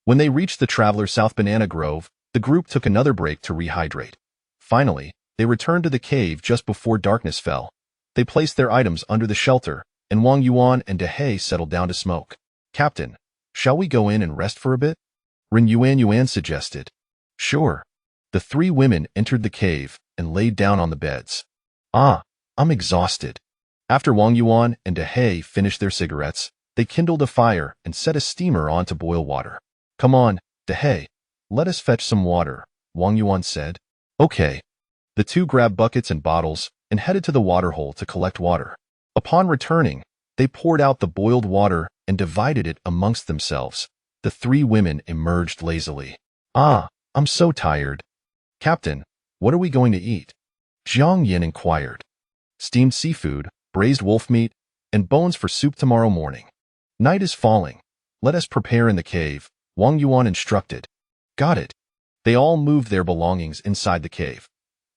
When they reached the Traveler South Banana Grove, the group took another break to rehydrate. Finally, they returned to the cave just before darkness fell. They placed their items under the shelter, and Wang Yuan and Dehei settled down to smoke. "Captain, shall we go in and rest for a bit?" Ren Yuan suggested. "Sure." The three women entered the cave and laid down on the beds. I'm exhausted." After Wang Yuan and Dehei finished their cigarettes, they kindled a fire and set a steamer on to boil water. "Come on, Dehei, let us fetch some water," Wang Yuan said. "Okay." The two grabbed buckets and bottles and headed to the waterhole to collect water. Upon returning, they poured out the boiled water and divided it amongst themselves. The three women emerged lazily. I'm so tired." "Captain, what are we going to eat?" Jiang Yin inquired. "Steamed seafood, braised wolf meat, and bones for soup tomorrow morning." "Night is falling. Let us prepare in the cave," Wang Yuan instructed. "Got it." They all moved their belongings inside the cave.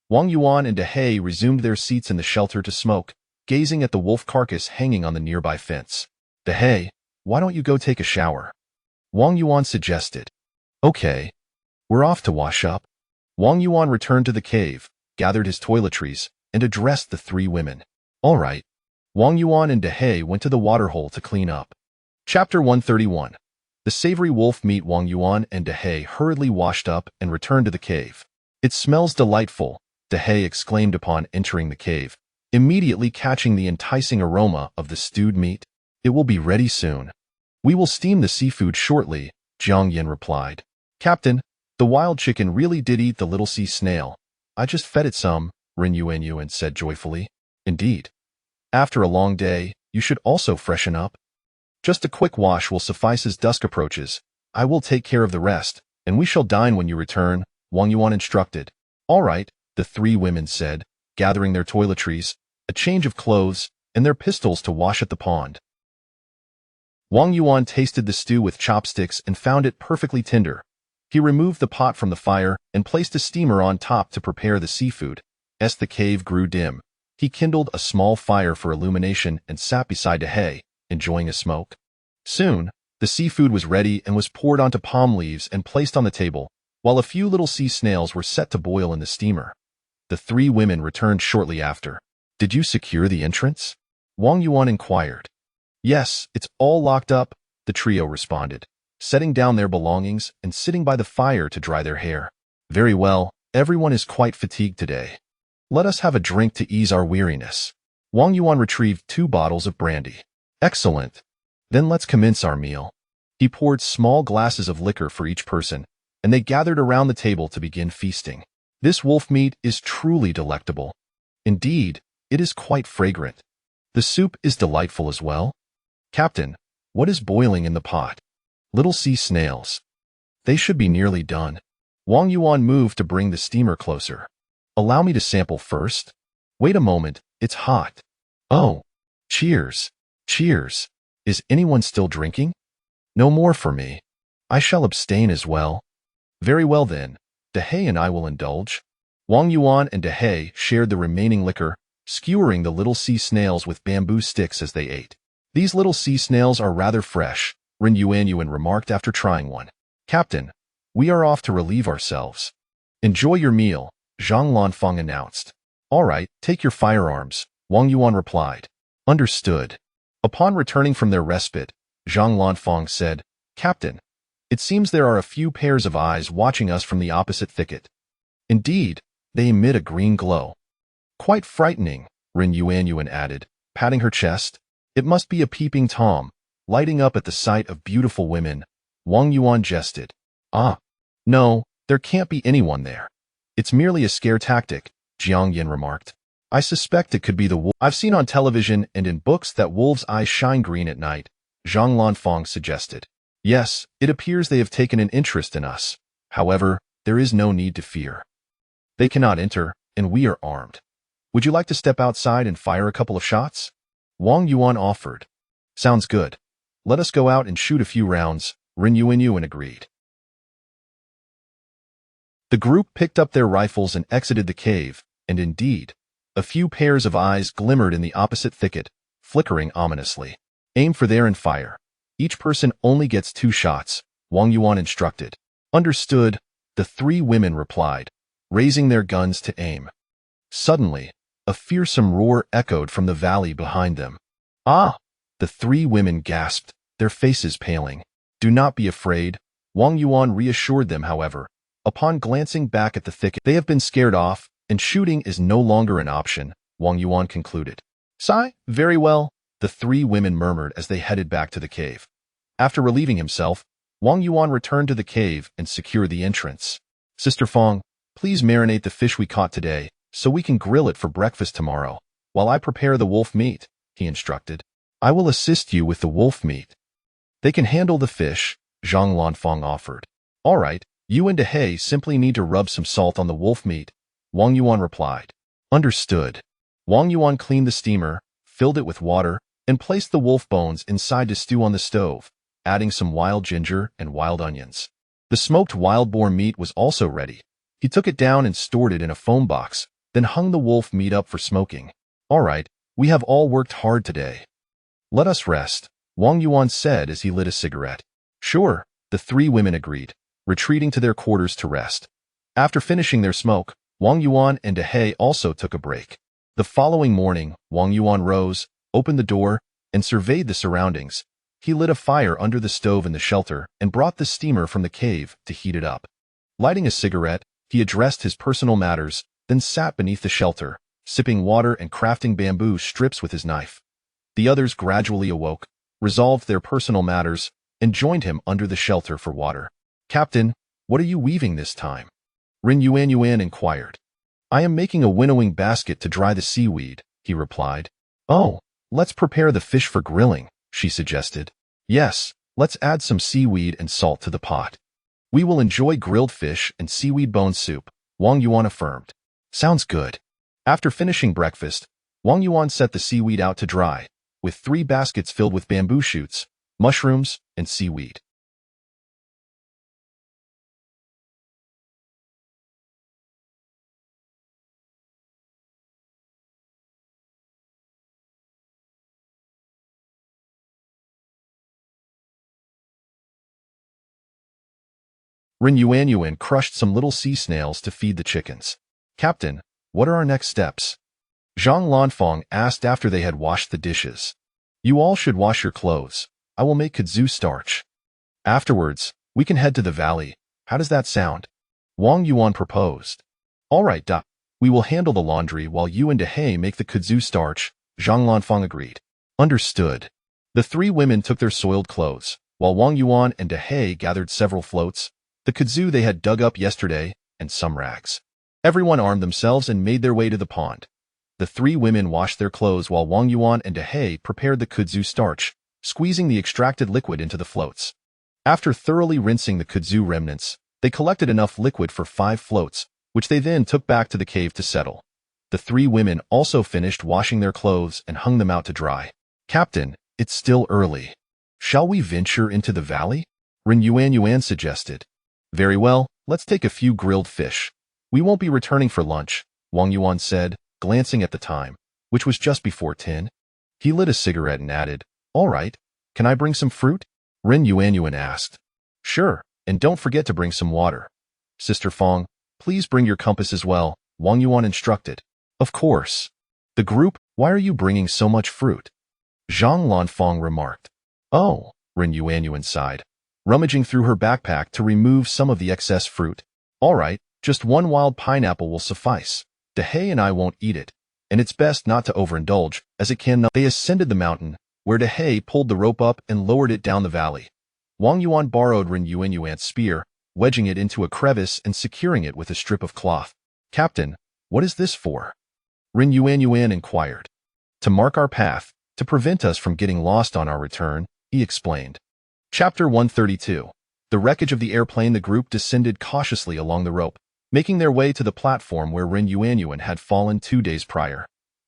Wang Yuan and Dehei resumed their seats in the shelter to smoke, gazing at the wolf carcass hanging on the nearby fence. "Dehei, why don't you go take a shower?" Wang Yuan suggested. "Okay. We're off to wash up." Wang Yuan returned to the cave, gathered his toiletries, and addressed the three women. "All right." Wang Yuan and Dehei went to the waterhole to clean up. Chapter 131. The savory wolf meat. Wang Yuan and Dehei hurriedly washed up and returned to the cave. "It smells delightful," Dehei exclaimed upon entering the cave, immediately catching the enticing aroma of the stewed meat. "It will be ready soon." "We will steam the seafood shortly," Jiang Yin replied. "Captain, the wild chicken really did eat the little sea snail. I just fed it some," Ren Yuan said joyfully. "Indeed. After a long day, you should also freshen up. Just a quick wash will suffice as dusk approaches. I will take care of the rest, and we shall dine when you return," Wang Yuan instructed. "All right," the three women said, gathering their toiletries, a change of clothes, and their pistols to wash at the pond. Wang Yuan tasted the stew with chopsticks and found it perfectly tender. He removed the pot from the fire and placed a steamer on top to prepare the seafood. As the cave grew dim, he kindled a small fire for illumination and sat beside Dehei, enjoying a smoke. Soon, the seafood was ready and was poured onto palm leaves and placed on the table, while a few little sea snails were set to boil in the steamer. The three women returned shortly after. "Did you secure the entrance?" Wang Yuan inquired. "Yes, it's all locked up," the trio responded, setting down their belongings and sitting by the fire to dry their hair. "Very well, everyone is quite fatigued today. Let us have a drink to ease our weariness." Wang Yuan retrieved 2 bottles of brandy. "Excellent. Then let's commence our meal." He poured small glasses of liquor for each person, and they gathered around the table to begin feasting. "This wolf meat is truly delectable. Indeed, it is quite fragrant. The soup is delightful as well." "Captain, what is boiling in the pot?" "Little sea snails. They should be nearly done." Wang Yuan moved to bring the steamer closer. "Allow me to sample first." "Wait a moment, it's hot." "Oh, cheers. Cheers. Is anyone still drinking?" "No more for me. I shall abstain as well." "Very well then, Dehei and I will indulge." Wang Yuan and Dehei shared the remaining liquor, skewering the little sea snails with bamboo sticks as they ate. "These little sea snails are rather fresh," Ren Yuan remarked after trying one. "Captain, we are off to relieve ourselves." "Enjoy your meal," Zhang Lanfeng announced. "All right, take your firearms," Wang Yuan replied. "Understood." Upon returning from their respite, Zhang Lanfeng said, "Captain, it seems there are a few pairs of eyes watching us from the opposite thicket. Indeed, they emit a green glow." "Quite frightening," Ren Yuan added, patting her chest. "It must be a peeping Tom, lighting up at the sight of beautiful women," Wang Yuan jested. No, there can't be anyone there. It's merely a scare tactic," Jiang Yin remarked. "I suspect it could be the wolf. I've seen on television and in books that wolves' eyes shine green at night," Zhang Lanfeng suggested. "Yes, it appears they have taken an interest in us. However, there is no need to fear. They cannot enter, and we are armed. Would you like to step outside and fire a couple of shots?" Wang Yuan offered. "Sounds good. let us go out and shoot a few rounds, Rin Yuan agreed. The group picked up their rifles and exited the cave, and indeed, a few pairs of eyes glimmered in the opposite thicket, flickering ominously. Aim for there and fire. Each person only gets 2 shots, Wang Yuan instructed. Understood, the 3 women replied, raising their guns to aim. Suddenly, a fearsome roar echoed from the valley behind them. Ah! The 3 women gasped, their faces paling. Do not be afraid, Wang Yuan reassured them, however. Upon glancing back at the thicket, they have been scared off, and shooting is no longer an option, Wang Yuan concluded. Sigh, very well, the 3 women murmured as they headed back to the cave. After relieving himself, Wang Yuan returned to the cave and secured the entrance. Sister Fong, please marinate the fish we caught today, so we can grill it for breakfast tomorrow, while I prepare the wolf meat, he instructed. I will assist you with the wolf meat. They can handle the fish, Zhang Lanfang offered. All right, you and Dehei simply need to rub some salt on the wolf meat, Wang Yuan replied. Understood. Wang Yuan cleaned the steamer, filled it with water, and placed the wolf bones inside to stew on the stove, adding some wild ginger and wild onions. The smoked wild boar meat was also ready. He took it down and stored it in a foam box, then hung the wolf meat up for smoking. All right, we have all worked hard today. Let us rest, Wang Yuan said as he lit a cigarette. Sure, the 3 women agreed, retreating to their quarters to rest. After finishing their smoke, Wang Yuan and Dehei also took a break. The following morning, Wang Yuan rose, opened the door, and surveyed the surroundings. He lit a fire under the stove in the shelter and brought the steamer from the cave to heat it up. Lighting a cigarette, he addressed his personal matters, then sat beneath the shelter, sipping water and crafting bamboo strips with his knife. The others gradually awoke, resolved their personal matters, and joined him under the shelter for water. Captain, what are you weaving this time? Rin Yuan inquired. I am making a winnowing basket to dry the seaweed, he replied. Oh, let's prepare the fish for grilling, she suggested. Yes, let's add some seaweed and salt to the pot. We will enjoy grilled fish and seaweed bone soup, Wang Yuan affirmed. Sounds good. After finishing breakfast, Wang Yuan set the seaweed out to dry, with 3 baskets filled with bamboo shoots, mushrooms, and seaweed. Rin Yuan crushed some little sea snails to feed the chickens. Captain, what are our next steps? Zhang Lanfang asked after they had washed the dishes. You all should wash your clothes. I will make kudzu starch. Afterwards, we can head to the valley. How does that sound? Wang Yuan proposed. All right, we will handle the laundry while you and Dehei make the kudzu starch, Zhang Lanfang agreed. Understood. The 3 women took their soiled clothes, while Wang Yuan and Dehei gathered several floats, the kudzu they had dug up yesterday, and some rags. Everyone armed themselves and made their way to the pond. The 3 women washed their clothes while Wang Yuan and Dehei prepared the kudzu starch, squeezing the extracted liquid into the floats. After thoroughly rinsing the kudzu remnants, they collected enough liquid for 5 floats, which they then took back to the cave to settle. The 3 women also finished washing their clothes and hung them out to dry. Captain, it's still early. Shall we venture into the valley? Rin Yuan suggested. Very well, let's take a few grilled fish. We won't be returning for lunch, Wang Yuan said, glancing at the time, which was just before 10. He lit a cigarette and added, All right, can I bring some fruit? Rin Yuan asked. Sure, and don't forget to bring some water. Sister Fong, please bring your compass as well, Wang Yuan instructed. Of course. The group, why are you bringing so much fruit? Zhang Lanfang remarked. Oh, Rin Yuan sighed, rummaging through her backpack to remove some of the excess fruit. All right, just 1 wild pineapple will suffice. Dehei and I won't eat it, and it's best not to overindulge, as it can. They ascended the mountain, where Dehei pulled the rope up and lowered it down the valley. Wang Yuan borrowed Rin Yuan's spear, wedging it into a crevice and securing it with a strip of cloth. Captain, what is this for? Rin Yuan inquired. To mark our path, to prevent us from getting lost on our return, he explained. Chapter 132. The wreckage of the airplane. The group descended cautiously along the rope, making their way to the platform where Rin Yuan had fallen 2 days prior.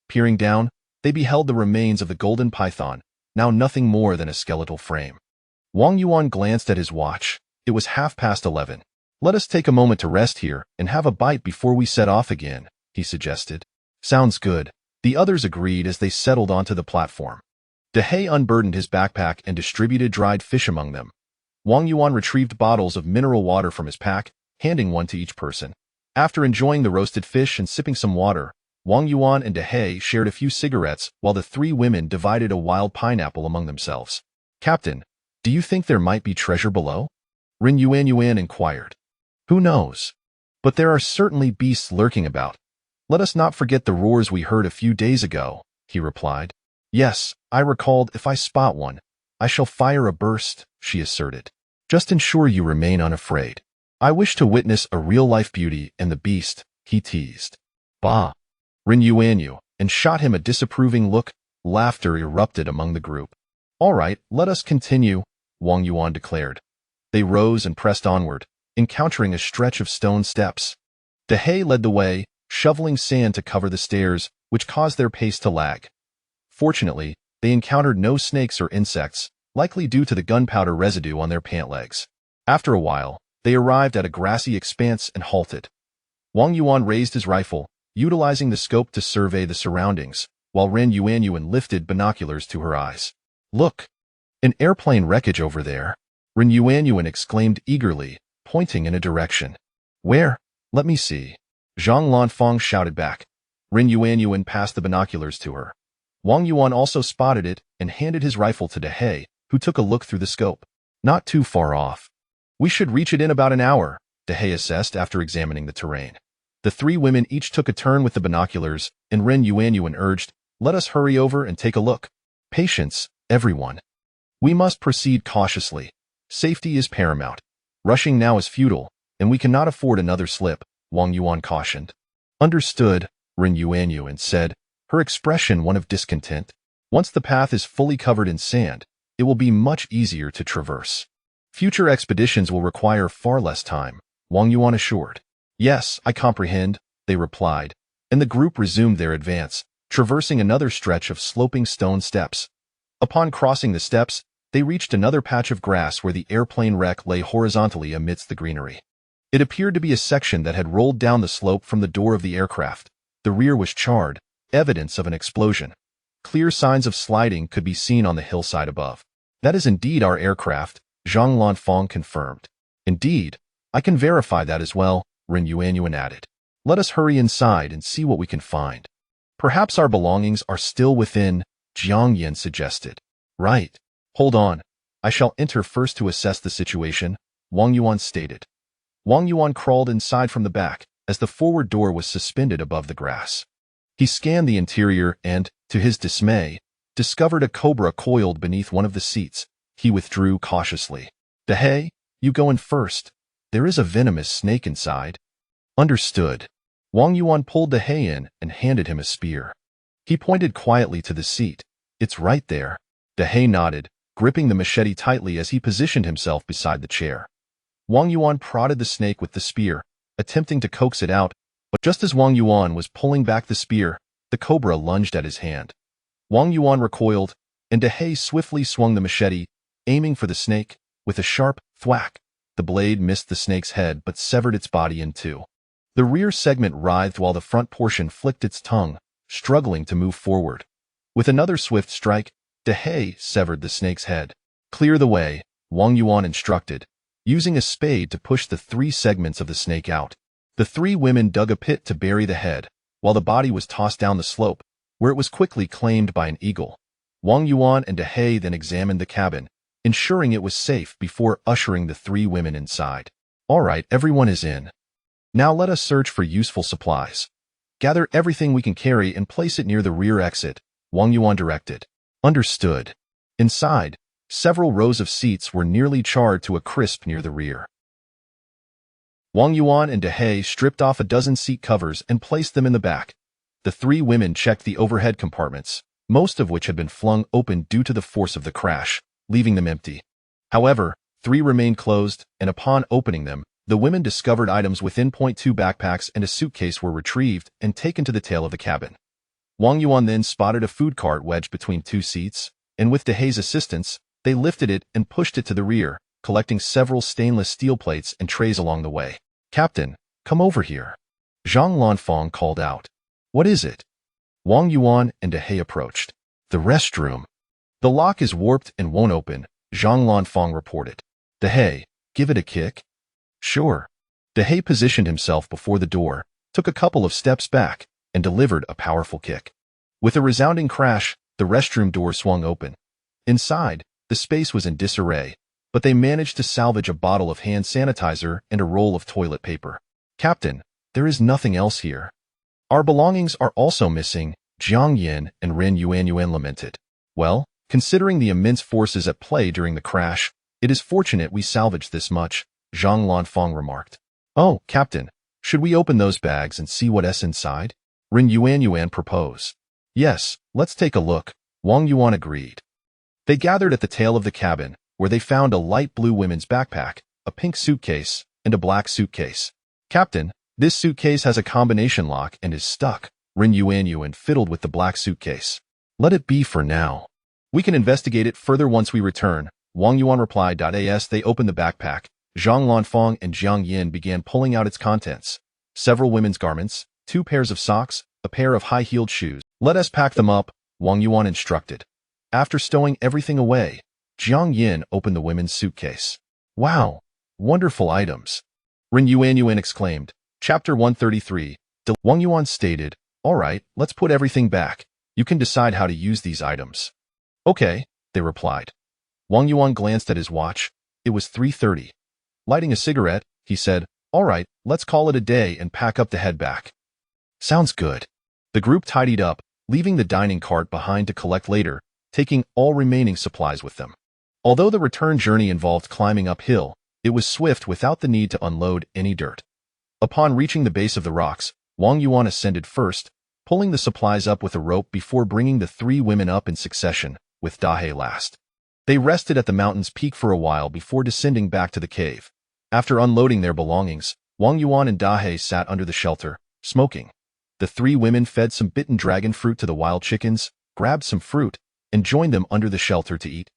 Peering down, they beheld the remains of the golden python, now nothing more than a skeletal frame. Wang Yuan glanced at his watch. It was 11:30. "Let us take a moment to rest here and have a bite before we set off again," he suggested. "Sounds good," the others agreed as they settled onto the platform. Dehe unburdened his backpack and distributed dried fish among them. Wang Yuan retrieved bottles of mineral water from his pack, handing one to each person. After enjoying the roasted fish and sipping some water, Wang Yuan and Dehe shared a few cigarettes while the three women divided a wild pineapple among themselves. "Captain, do you think there might be treasure below?" Ren Yuan inquired. "Who knows? But there are certainly beasts lurking about. Let us not forget the roars we heard a few days ago," he replied. "Yes, I recalled. If I spot one, I shall fire a burst," she asserted. "Just ensure you remain unafraid. I wish to witness a real-life beauty in the beast," he teased. "Bah!" Ren Yuan and shot him a disapproving look. Laughter erupted among the group. "All right, let us continue," Wang Yuan declared. They rose and pressed onward, encountering a stretch of stone steps. Dehe led the way, shoveling sand to cover the stairs, which caused their pace to lag. Fortunately, they encountered no snakes or insects, likely due to the gunpowder residue on their pant legs. After a while, they arrived at a grassy expanse and halted. Wang Yuan raised his rifle, utilizing the scope to survey the surroundings, while Ren Yuan lifted binoculars to her eyes. "Look! An airplane wreckage over there," Ren Yuan exclaimed eagerly, pointing in a direction. "Where? Let me see." Zhang Lanfang shouted back. Ren Yuan passed the binoculars to her. Wang Yuan also spotted it and handed his rifle to Dehe, who took a look through the scope. "Not too far off. We should reach it in about an hour," Dehe assessed after examining the terrain. The three women each took a turn with the binoculars, and Ren Yuan urged, "Let us hurry over and take a look. Patience, everyone. We must proceed cautiously. Safety is paramount. Rushing now is futile, and we cannot afford another slip," Wang Yuan cautioned. "Understood," Ren Yuan said, her expression one of discontent. "Once the path is fully covered in sand, it will be much easier to traverse. Future expeditions will require far less time," Wang Yuan assured. "Yes, I comprehend," they replied, and the group resumed their advance, traversing another stretch of sloping stone steps. Upon crossing the steps, they reached another patch of grass where the airplane wreck lay horizontally amidst the greenery. It appeared to be a section that had rolled down the slope from the door of the aircraft. The rear was charred, evidence of an explosion. Clear signs of sliding could be seen on the hillside above. "That is indeed our aircraft," Zhang Lanfang confirmed. "Indeed, I can verify that as well," Ren Yuan added. "Let us hurry inside and see what we can find." "Perhaps our belongings are still within," Jiang Yin suggested. "Right. Hold on. I shall enter first to assess the situation," Wang Yuan stated. Wang Yuan crawled inside from the back, as the forward door was suspended above the grass. He scanned the interior and, to his dismay, discovered a cobra coiled beneath one of the seats. He withdrew cautiously. "Dehe, you go in first. There is a venomous snake inside." "Understood." Wang Yuan pulled Dehe in and handed him a spear. He pointed quietly to the seat. "It's right there." Dehe nodded, gripping the machete tightly as he positioned himself beside the chair. Wang Yuan prodded the snake with the spear, attempting to coax it out, but just as Wang Yuan was pulling back the spear, the cobra lunged at his hand. Wang Yuan recoiled, and Dehe swiftly swung the machete, aiming for the snake. With a sharp thwack, the blade missed the snake's head but severed its body in two. The rear segment writhed while the front portion flicked its tongue, struggling to move forward. With another swift strike, Dehe severed the snake's head. "Clear the way," Wang Yuan instructed, using a spade to push the three segments of the snake out. The three women dug a pit to bury the head, while the body was tossed down the slope, where it was quickly claimed by an eagle. Wang Yuan and Dehe then examined the cabin, ensuring it was safe before ushering the three women inside. "All right, everyone is in. Now let us search for useful supplies. Gather everything we can carry and place it near the rear exit," Wang Yuan directed. "Understood." Inside, several rows of seats were nearly charred to a crisp near the rear. Wang Yuan and Dehe stripped off a dozen seat covers and placed them in the back. The three women checked the overhead compartments, most of which had been flung open due to the force of the crash, leaving them empty. However, 3 remained closed, and upon opening them, the women discovered items within .2 backpacks and a suitcase were retrieved and taken to the tail of the cabin. Wang Yuan then spotted a food cart wedged between 2 seats. and with Dehay's assistance, they lifted it and pushed it to the rear, collecting several stainless steel plates and trays along the way. "Captain, come over here," Zhang Lanfang called out. "What is it?" Wang Yuan and Dehay approached. "The restroom. The lock is warped and won't open," Zhang Lanfang reported. "Dehay, give it a kick." "Sure." Dehay positioned himself before the door, took a couple of steps back, and delivered a powerful kick. With a resounding crash, the restroom door swung open. Inside, the space was in disarray, but they managed to salvage a bottle of hand sanitizer and a roll of toilet paper. "Captain, there is nothing else here. Our belongings are also missing," Jiang Yin and Ren Yuanyuan lamented. "Well, considering the immense forces at play during the crash, it is fortunate we salvaged this much," Zhang Lanfang remarked. "Oh, Captain, should we open those bags and see what's inside?" Ren Yuanyuan proposed. "Yes, let's take a look," Wang Yuan agreed. They gathered at the tail of the cabin, where they found a light blue women's backpack, a pink suitcase, and a black suitcase. "Captain, this suitcase has a combination lock and is stuck," Ren Yuanyuan fiddled with the black suitcase. "Let it be for now. We can investigate it further once we return," Wang Yuan replied. As they opened the backpack, Zhang Lanfang and Jiang Yin began pulling out its contents. Several women's garments, 2 pairs of socks, a pair of high-heeled shoes. "Let us pack them up," Wang Yuan instructed. After stowing everything away, Jiang Yin opened the women's suitcase. "Wow, wonderful items," Ren Yuanyuan exclaimed. Chapter 133. Wang Yuan stated, "All right, let's put everything back. You can decide how to use these items." "Okay," they replied. Wang Yuan glanced at his watch. It was 3:30. Lighting a cigarette, he said, "All right, let's call it a day and pack up to head back." "Sounds good." The group tidied up, leaving the dining cart behind to collect later, taking all remaining supplies with them. Although the return journey involved climbing uphill, it was swift without the need to unload any dirt. Upon reaching the base of the rocks, Wang Yuan ascended first, pulling the supplies up with a rope before bringing the 3 women up in succession, with Dahe last. They rested at the mountain's peak for a while before descending back to the cave. After unloading their belongings, Wang Yuan and Dahe sat under the shelter, smoking. The 3 women fed some bitten dragon fruit to the wild chickens, grabbed some fruit, and joined them under the shelter to eat.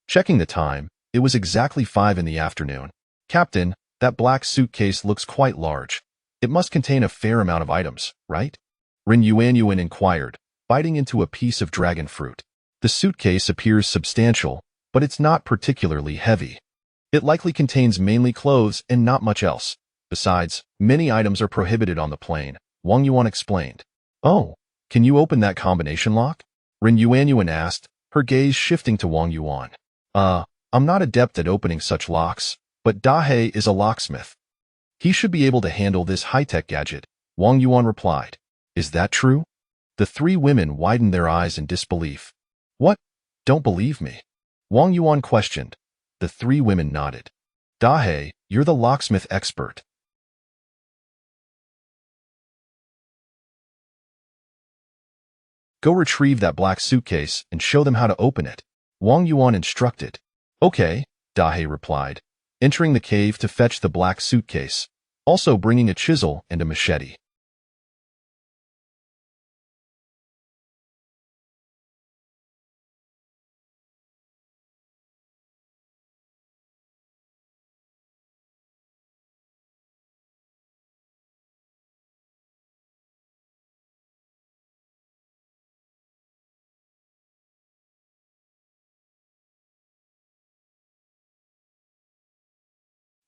Checking the time, it was exactly 5 in the afternoon. "Captain, that black suitcase looks quite large. It must contain a fair amount of items, right?" Ren Yuanyuan inquired, biting into a piece of dragon fruit. "The suitcase appears substantial, but it's not particularly heavy. It likely contains mainly clothes and not much else. Besides, many items are prohibited on the plane," Wang Yuan explained. "Oh, can you open that combination lock?" Ren Yuanyuan asked, her gaze shifting to Wang Yuan. I'm not adept at opening such locks, but Dahe is a locksmith. He should be able to handle this high-tech gadget," Wang Yuan replied. "Is that true?" The 3 women widened their eyes in disbelief. "What? Don't believe me?" Wang Yuan questioned. The 3 women nodded. "Dahe, you're the locksmith expert. Go retrieve that black suitcase and show them how to open it," Wang Yuan instructed. "Okay," Dahe replied, entering the cave to fetch the black suitcase, also bringing a chisel and a machete.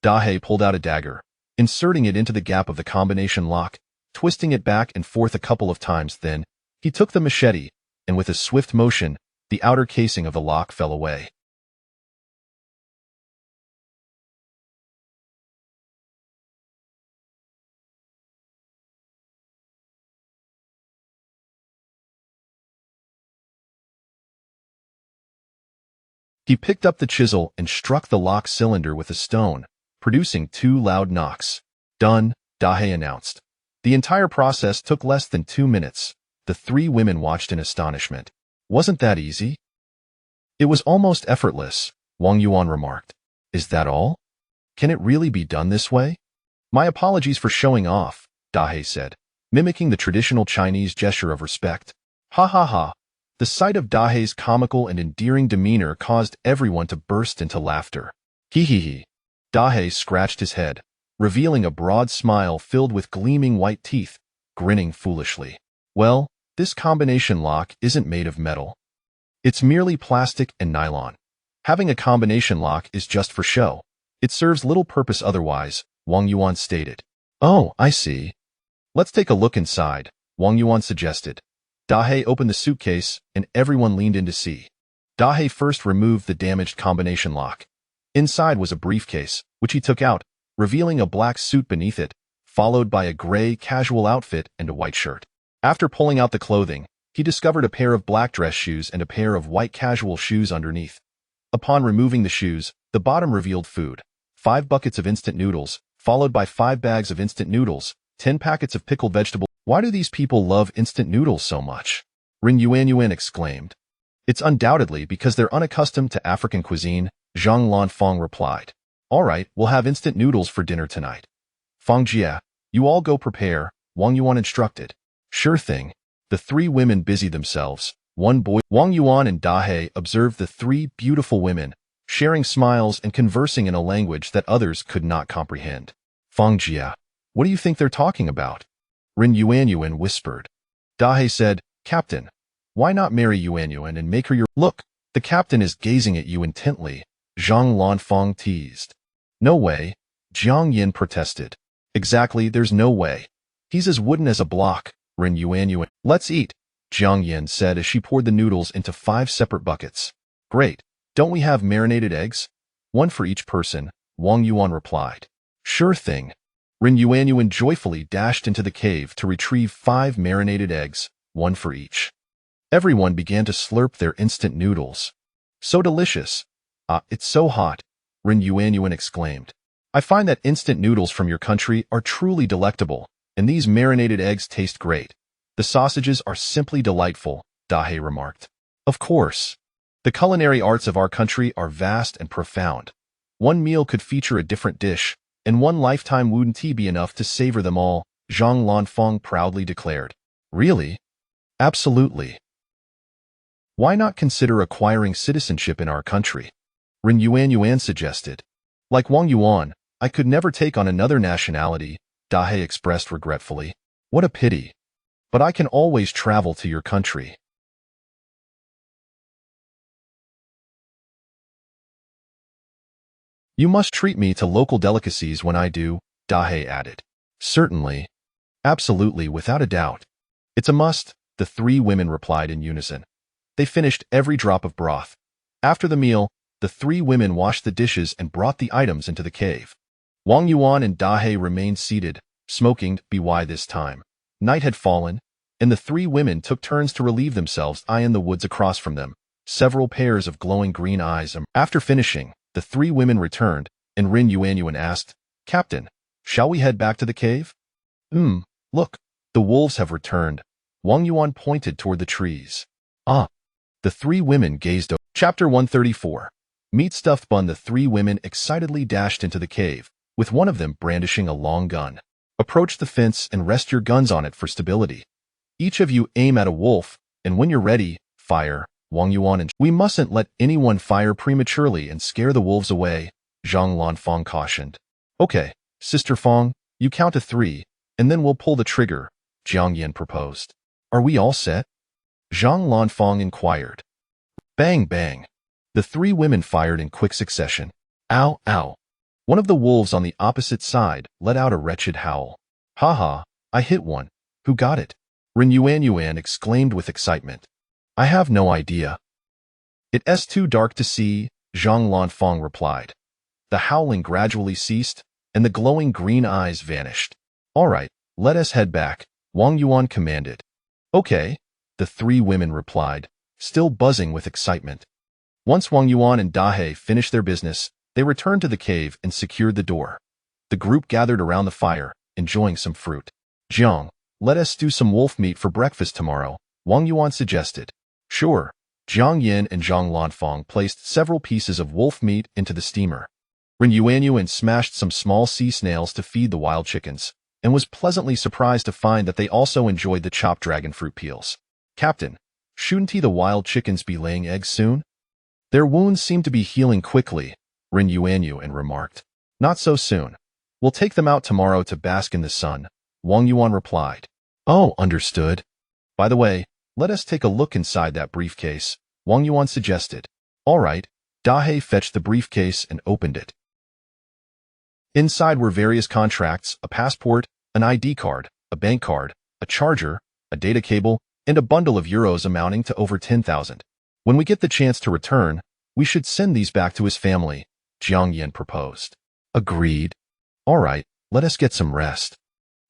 Dahe pulled out a dagger, inserting it into the gap of the combination lock, twisting it back and forth a couple of times. Then, he took the machete, and with a swift motion, the outer casing of the lock fell away. He picked up the chisel and struck the lock cylinder with a stone, producing 2 loud knocks. "Done," Dahe announced. The entire process took less than 2 minutes. The 3 women watched in astonishment. "Wasn't that easy?" "It was almost effortless," Wang Yuan remarked. "Is that all? Can it really be done this way?" "My apologies for showing off," Dahe said, mimicking the traditional Chinese gesture of respect. "Ha ha ha. The sight of Dahe's comical and endearing demeanor caused everyone to burst into laughter. Hee hee hee. Dahe scratched his head, revealing a broad smile filled with gleaming white teeth, grinning foolishly. Well, this combination lock isn't made of metal. It's merely plastic and nylon. Having a combination lock is just for show. It serves little purpose otherwise, Wang Yuan stated. Oh, I see. Let's take a look inside, Wang Yuan suggested. Dahe opened the suitcase, and everyone leaned in to see. Dahe first removed the damaged combination lock. Inside was a briefcase, which he took out, revealing a black suit beneath it, followed by a gray casual outfit and a white shirt. After pulling out the clothing, he discovered a pair of black dress shoes and a pair of white casual shoes underneath. Upon removing the shoes, the bottom revealed food: 5 buckets of instant noodles, followed by 5 bags of instant noodles, 10 packets of pickled vegetables. Why do these people love instant noodles so much? Rin Yuanyuan exclaimed. It's undoubtedly because they're unaccustomed to African cuisine, Zhang Lanfang replied. All right, we'll have instant noodles for dinner tonight. Fang Jie, you all go prepare, Wang Yuan instructed. Sure thing. The 3 women busied themselves. One boy, Wang Yuan and Dahe observed the 3 beautiful women, sharing smiles and conversing in a language that others could not comprehend. Fang Jie, what do you think they're talking about? Rin Yuanyuan whispered. Dahe said, Captain, why not marry Yuanyuan and make her your— Look, the captain is gazing at you intently, Zhang Lanfang teased. No way, Jiang Yin protested. Exactly, there's no way. He's as wooden as a block, Rin Yuanyuan. Let's eat, Jiang Yin said as she poured the noodles into 5 separate buckets. Great, don't we have marinated eggs? 1 for each person, Wang Yuan replied. Sure thing. Rin Yuanyuan joyfully dashed into the cave to retrieve 5 marinated eggs, 1 for each. Everyone began to slurp their instant noodles. So delicious. Ah, it's so hot, Rin Yuanyuan exclaimed. I find that instant noodles from your country are truly delectable, and these marinated eggs taste great. The sausages are simply delightful, Dahe remarked. Of course. The culinary arts of our country are vast and profound. One meal could feature a different dish, and one lifetime wouldn't be enough to savor them all, Zhang Lanfang proudly declared. Really? Absolutely. Why not consider acquiring citizenship in our country? Rin Yuanyuan suggested. Like Wang Yuan, I could never take on another nationality, Dahe expressed regretfully. What a pity. But I can always travel to your country. You must treat me to local delicacies when I do, Dahe added. Certainly. Absolutely, without a doubt. It's a must, the 3 women replied in unison. They finished every drop of broth. After the meal, the 3 women washed the dishes and brought the items into the cave. Wang Yuan and Dahe remained seated, smoking by this time. Night had fallen, and the 3 women took turns to relieve themselves in the woods across from them. Several pairs of glowing green eyes. After finishing, the 3 women returned, and Rin Yuanyuan asked, Captain, shall we head back to the cave? Look, the wolves have returned. Wang Yuan pointed toward the trees. Ah. The 3 women gazed over. Chapter 134. Meat stuffed bun. The 3 women excitedly dashed into the cave, with one of them brandishing a long gun. Approach the fence and rest your guns on it for stability. Each of you aim at a wolf, and when you're ready, fire, Wang Yuan and— We mustn't let anyone fire prematurely and scare the wolves away, Zhang Lanfang cautioned. Okay, Sister Fang, you count to 3, and then we'll pull the trigger, Jiang Yin proposed. Are we all set? Zhang Lanfang inquired. Bang, bang. The 3 women fired in quick succession. Ow, ow. One of the wolves on the opposite side let out a wretched howl. Ha ha, I hit one. Who got it? Rin Yuanyuan exclaimed with excitement. I have no idea. It's too dark to see, Zhang Lanfang replied. The howling gradually ceased, and the glowing green eyes vanished. All right, let us head back, Wang Yuan commanded. Okay, the 3 women replied, still buzzing with excitement. Once Wang Yuan and Dahe finished their business, they returned to the cave and secured the door. The group gathered around the fire, enjoying some fruit. Jiang, let us do some wolf meat for breakfast tomorrow, Wang Yuan suggested. Sure. Jiang Yin and Zhang Lanfang placed several pieces of wolf meat into the steamer. Rin Yuanyuan smashed some small sea snails to feed the wild chickens, and was pleasantly surprised to find that they also enjoyed the chopped dragon fruit peels. Captain, Shouldn't the wild chickens be laying eggs soon? Their wounds seem to be healing quickly, Rin Yuanyuan remarked. Not so soon. We'll take them out tomorrow to bask in the sun, Wang Yuan replied. Oh, understood. By the way, let us take a look inside that briefcase, Wang Yuan suggested. All right. Dahei fetched the briefcase and opened it. Inside were various contracts, a passport, an ID card, a bank card, a charger, a data cable, and a bundle of euros amounting to over 10,000. When we get the chance to return, we should send these back to his family, Jiang Yin proposed. Agreed. All right, let us get some rest.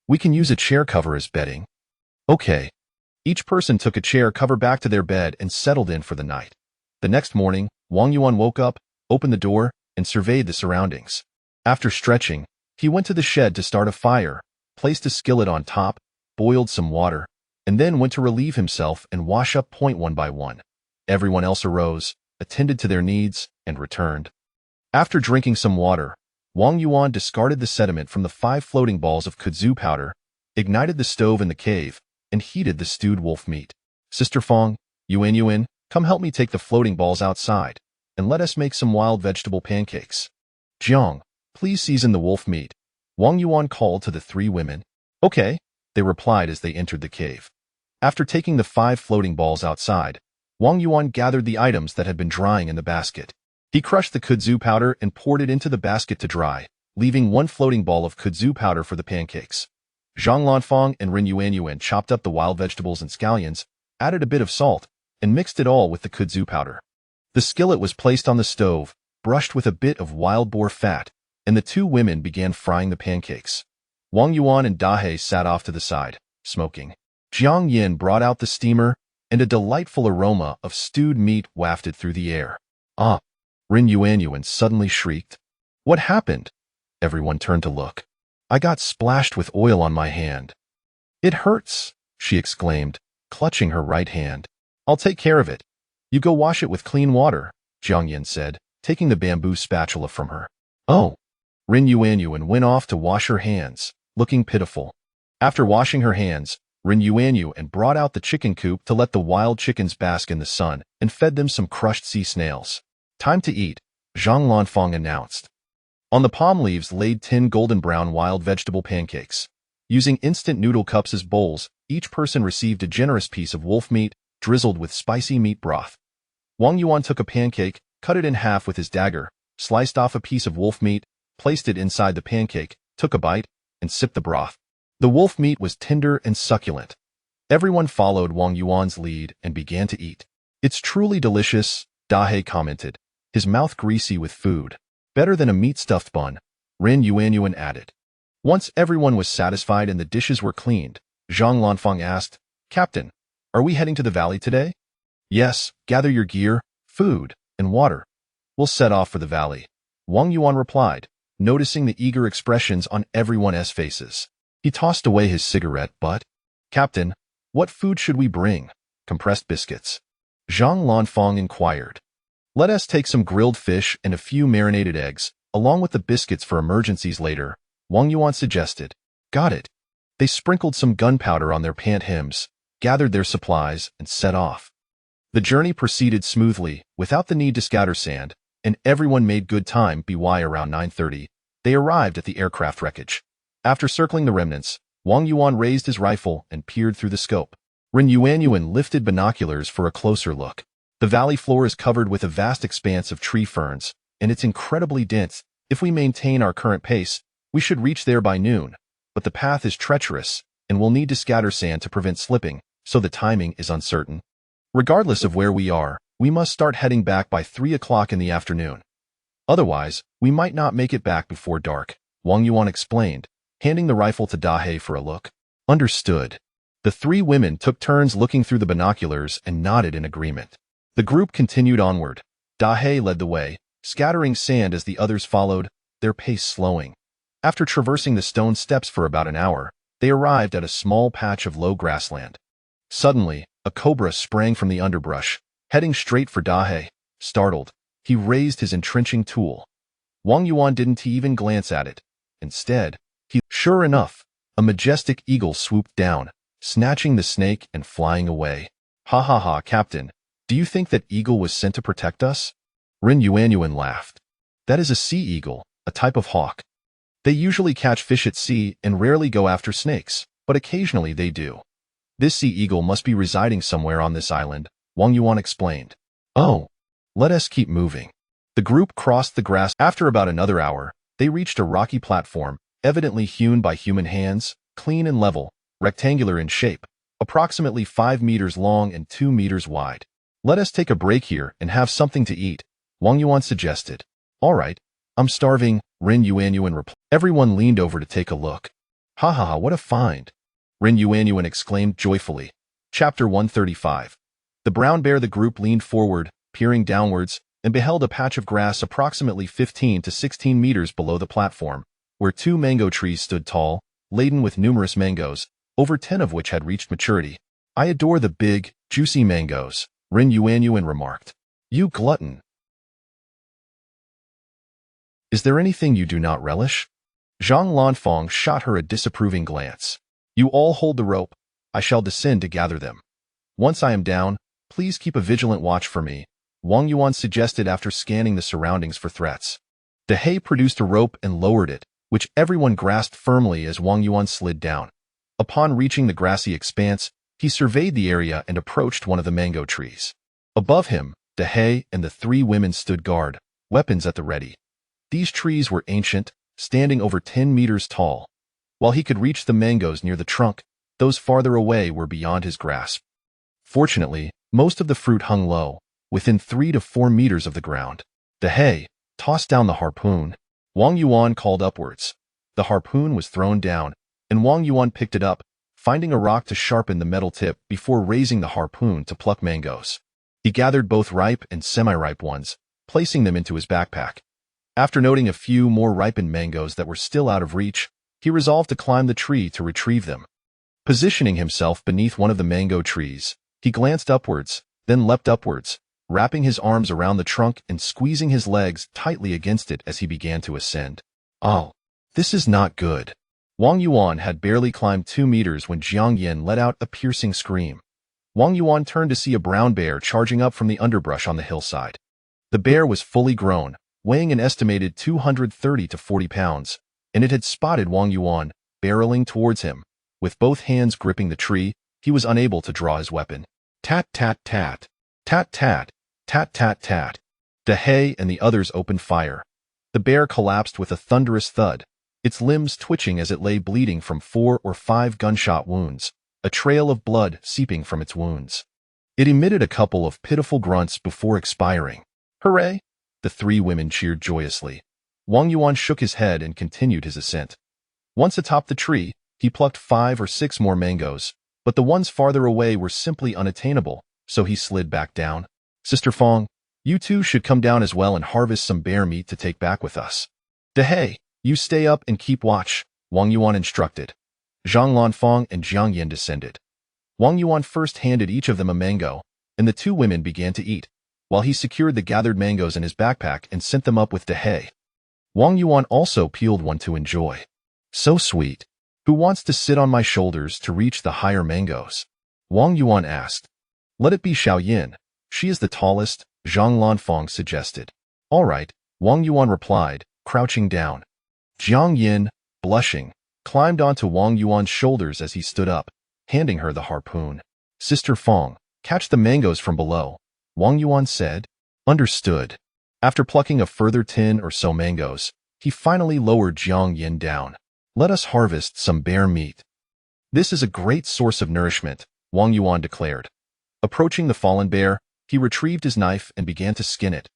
We can use a chair cover as bedding. Okay. Each person took a chair cover back to their bed and settled in for the night. The next morning, Wang Yuan woke up, opened the door, and surveyed the surroundings. After stretching, he went to the shed to start a fire, placed a skillet on top, boiled some water, and then went to relieve himself and wash up one by one. Everyone else arose, attended to their needs, and returned. After drinking some water, Wang Yuan discarded the sediment from the 5 floating balls of kudzu powder, ignited the stove in the cave, and heated the stewed wolf meat. Sister Fong, Yuanyuan, come help me take the floating balls outside, and let us make some wild vegetable pancakes. Jiang, please season the wolf meat, Wang Yuan called to the 3 women. Okay, they replied as they entered the cave. After taking the 5 floating balls outside, Wang Yuan gathered the items that had been drying in the basket. He crushed the kudzu powder and poured it into the basket to dry, leaving 1 floating ball of kudzu powder for the pancakes. Zhang Lanfang and Rin Yuanyuan chopped up the wild vegetables and scallions, added a bit of salt, and mixed it all with the kudzu powder. The skillet was placed on the stove, brushed with a bit of wild boar fat, and the 2 women began frying the pancakes. Wang Yuan and Dahei sat off to the side, smoking. Jiang Yin brought out the steamer, and a delightful aroma of stewed meat wafted through the air. Ah! Rin Yuanyuan suddenly shrieked. What happened? Everyone turned to look. I got splashed with oil on my hand. It hurts, she exclaimed, clutching her right hand. I'll take care of it. You go wash it with clean water, Jiang Yin said, taking the bamboo spatula from her. Oh! Rin Yuanyuan went off to wash her hands, looking pitiful. After washing her hands, Rin Yuanyuan brought out the chicken coop to let the wild chickens bask in the sun and fed them some crushed sea snails. Time to eat, Zhang Lanfang announced. On the palm leaves laid 10 golden brown wild vegetable pancakes. Using instant noodle cups as bowls, each person received a generous piece of wolf meat drizzled with spicy meat broth. Wang Yuan took a pancake, cut it in half with his dagger, sliced off a piece of wolf meat, placed it inside the pancake, took a bite, and sipped the broth. The wolf meat was tender and succulent. Everyone followed Wang Yuan's lead and began to eat. It's truly delicious, Dahei commented, his mouth greasy with food. Better than a meat-stuffed bun, Rin Yuanyuan added. Once everyone was satisfied and the dishes were cleaned, Zhang Lanfang asked, Captain, are we heading to the valley today? Yes, gather your gear, food, and water. We'll set off for the valley, Wang Yuan replied, noticing the eager expressions on everyone's faces. He tossed away his cigarette butt. Captain, what food should we bring? Compressed biscuits. Zhang Lanfang inquired. Let us take some grilled fish and a few marinated eggs, along with the biscuits for emergencies later, Wang Yuan suggested. Got it. They sprinkled some gunpowder on their pant hems, gathered their supplies, and set off. The journey proceeded smoothly, without the need to scatter sand, and everyone made good time. By around 9:30, they arrived at the aircraft wreckage. After circling the remnants, Wang Yuan raised his rifle and peered through the scope. Rin Yuanyuan lifted binoculars for a closer look. The valley floor is covered with a vast expanse of tree ferns, and it's incredibly dense. If we maintain our current pace, we should reach there by noon, but the path is treacherous, and we'll need to scatter sand to prevent slipping, so the timing is uncertain. Regardless of where we are, we must start heading back by 3 o'clock in the afternoon. Otherwise, we might not make it back before dark, Wang Yuan explained, handing the rifle to Dahei for a look. Understood. The 3 women took turns looking through the binoculars and nodded in agreement. The group continued onward. Dahei led the way, scattering sand as the others followed, their pace slowing. After traversing the stone steps for about an hour, they arrived at a small patch of low grassland. Suddenly, a cobra sprang from the underbrush, heading straight for Dahei. Startled, he raised his entrenching tool. Wang Yuan didn't even glance at it. Instead, sure enough, a majestic eagle swooped down, snatching the snake and flying away. Ha ha ha, Captain. Do you think that eagle was sent to protect us? Rin Yuanyuan laughed. That is a sea eagle, a type of hawk. They usually catch fish at sea and rarely go after snakes, but occasionally they do. This sea eagle must be residing somewhere on this island, Wang Yuan explained. Oh, let us keep moving. The group crossed the grass. After about another hour, they reached a rocky platform, evidently hewn by human hands, clean and level, rectangular in shape, approximately 5 meters long and 2 meters wide. Let us take a break here and have something to eat, Wang Yuan suggested. All right, I'm starving, Rin Yuanyuan replied. Everyone leaned over to take a look. Ha ha ha, what a find, Rin Yuanyuan exclaimed joyfully. Chapter 135. The brown bear. The group leaned forward, peering downwards, and beheld a patch of grass approximately 15 to 16 meters below the platform, where 2 mango trees stood tall, laden with numerous mangoes, over 10 of which had reached maturity. I adore the big, juicy mangoes, Rin Yuanyuan remarked. You glutton. Is there anything you do not relish? Zhang Lanfang shot her a disapproving glance. You all hold the rope. I shall descend to gather them. Once I am down, please keep a vigilant watch for me, Wang Yuan suggested after scanning the surroundings for threats. De He produced a rope and lowered it, which everyone grasped firmly as Wang Yuan slid down. Upon reaching the grassy expanse, he surveyed the area and approached one of the mango trees. Above him, De He and the 3 women stood guard, weapons at the ready. These trees were ancient, standing over 10 meters tall. While he could reach the mangoes near the trunk, those farther away were beyond his grasp. Fortunately, most of the fruit hung low, within 3 to 4 meters of the ground. De He tossed down the harpoon. Wang Yuan called upwards. The harpoon was thrown down, and Wang Yuan picked it up, finding a rock to sharpen the metal tip before raising the harpoon to pluck mangoes. He gathered both ripe and semi-ripe ones, placing them into his backpack. After noting a few more ripened mangoes that were still out of reach, he resolved to climb the tree to retrieve them. Positioning himself beneath one of the mango trees, he glanced upwards, then leapt upwards, wrapping his arms around the trunk and squeezing his legs tightly against it as he began to ascend. Oh, this is not good. Wang Yuan had barely climbed 2 meters when Jiang Yin let out a piercing scream. Wang Yuan turned to see a brown bear charging up from the underbrush on the hillside. The bear was fully grown, weighing an estimated 230 to 40 pounds, and it had spotted Wang Yuan, barreling towards him. With both hands gripping the tree, he was unable to draw his weapon. Tat tat tat. Tat tat. Tat tat tat. De He and the others opened fire. The bear collapsed with a thunderous thud, its limbs twitching as it lay bleeding from 4 or 5 gunshot wounds, a trail of blood seeping from its wounds. It emitted a couple of pitiful grunts before expiring. Hooray! The 3 women cheered joyously. Wang Yuan shook his head and continued his ascent. Once atop the tree, he plucked 5 or 6 more mangoes, but the ones farther away were simply unattainable, so he slid back down. Sister Fong, you 2 should come down as well and harvest some bear meat to take back with us. De He, you stay up and keep watch, Wang Yuan instructed. Zhang Lanfang and Jiang Yin descended. Wang Yuan first handed each of them a mango, and the 2 women began to eat, while he secured the gathered mangoes in his backpack and sent them up with De He. Wang Yuan also peeled one to enjoy. So sweet. Who wants to sit on my shoulders to reach the higher mangoes? Wang Yuan asked. Let it be Xiao Yin. She is the tallest, Zhang Lanfang suggested. All right, Wang Yuan replied, crouching down. Jiang Yin, blushing, climbed onto Wang Yuan's shoulders as he stood up, handing her the harpoon. Sister Fong, catch the mangoes from below, Wang Yuan said. Understood. After plucking a further 10 or so mangoes, he finally lowered Jiang Yin down. Let us harvest some bear meat. This is a great source of nourishment, Wang Yuan declared. Approaching the fallen bear, he retrieved his knife and began to skin it.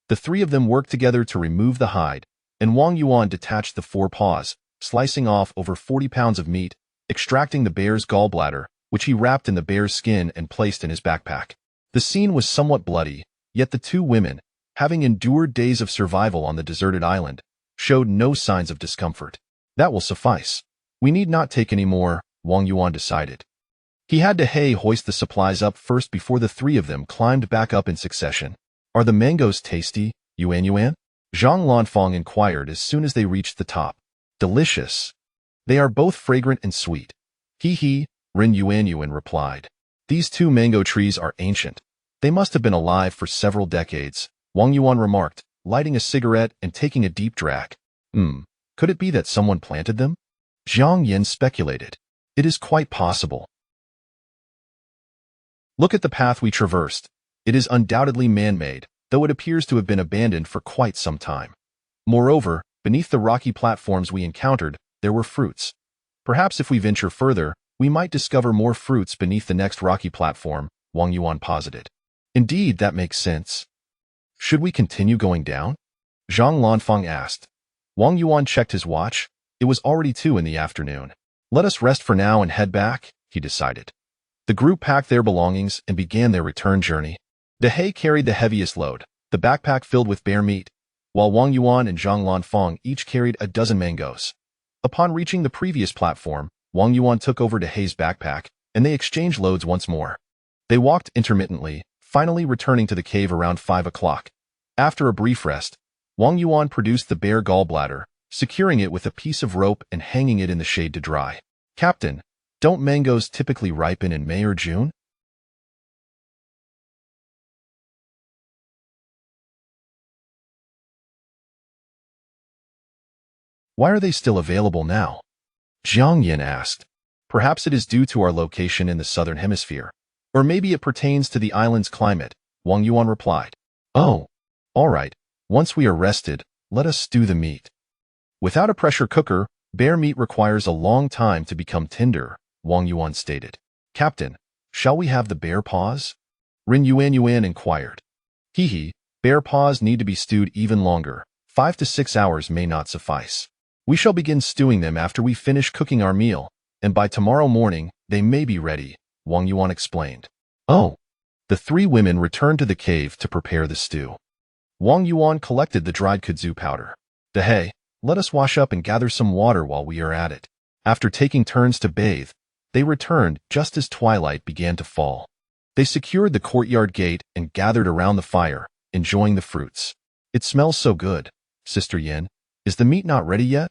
The 3 of them worked together to remove the hide, and Wang Yuan detached the 4 paws, slicing off over 40 pounds of meat, extracting the bear's gallbladder, which he wrapped in the bear's skin and placed in his backpack. The scene was somewhat bloody, yet the 2 women, having endured days of survival on the deserted island, showed no signs of discomfort. That will suffice. We need not take any more, Wang Yuan decided. He had De He hoist the supplies up first before the 3 of them climbed back up in succession. Are the mangoes tasty, Yuanyuan? Zhang Lanfang inquired as soon as they reached the top. Delicious. They are both fragrant and sweet. He, Rin Yuanyuan replied. These two mango trees are ancient. They must have been alive for several decades, Wang Yuan remarked, lighting a cigarette and taking a deep drag. Could it be that someone planted them? Zhang Yin speculated. It is quite possible. Look at the path we traversed. It is undoubtedly man-made, though it appears to have been abandoned for quite some time. Moreover, beneath the rocky platforms we encountered, there were fruits. Perhaps if we venture further, we might discover more fruits beneath the next rocky platform, Wang Yuan posited. Indeed, that makes sense. Should we continue going down? Zhang Lanfang asked. Wang Yuan checked his watch. It was already 2 in the afternoon. Let us rest for now and head back, he decided. The group packed their belongings and began their return journey. Dehei carried the heaviest load, the backpack filled with bear meat, while Wang Yuan and Zhang Lanfang each carried a dozen mangoes. Upon reaching the previous platform, Wang Yuan took over Dehei's backpack, and they exchanged loads once more. They walked intermittently, finally returning to the cave around 5 o'clock. After a brief rest, Wang Yuan produced the bear gallbladder, securing it with a piece of rope and hanging it in the shade to dry. Captain, don't mangoes typically ripen in May or June? Why are they still available now? Zhang Yin asked. Perhaps it is due to our location in the southern hemisphere. Or maybe it pertains to the island's climate, Wang Yuan replied. Oh, all right. Once we are rested, let us stew the meat. Without a pressure cooker, bear meat requires a long time to become tender, Wang Yuan stated. Captain, shall we have the bear paws? Rin Yuan inquired. Bear paws need to be stewed even longer. 5 to 6 hours may not suffice. We shall begin stewing them after we finish cooking our meal, and by tomorrow morning, they may be ready, Wang Yuan explained. Oh. The 3 women returned to the cave to prepare the stew. Wang Yuan collected the dried kudzu powder. Dehei, let us wash up and gather some water while we are at it. After taking turns to bathe, they returned just as twilight began to fall. They secured the courtyard gate and gathered around the fire, enjoying the fruits. It smells so good, Sister Yin. Is the meat not ready yet?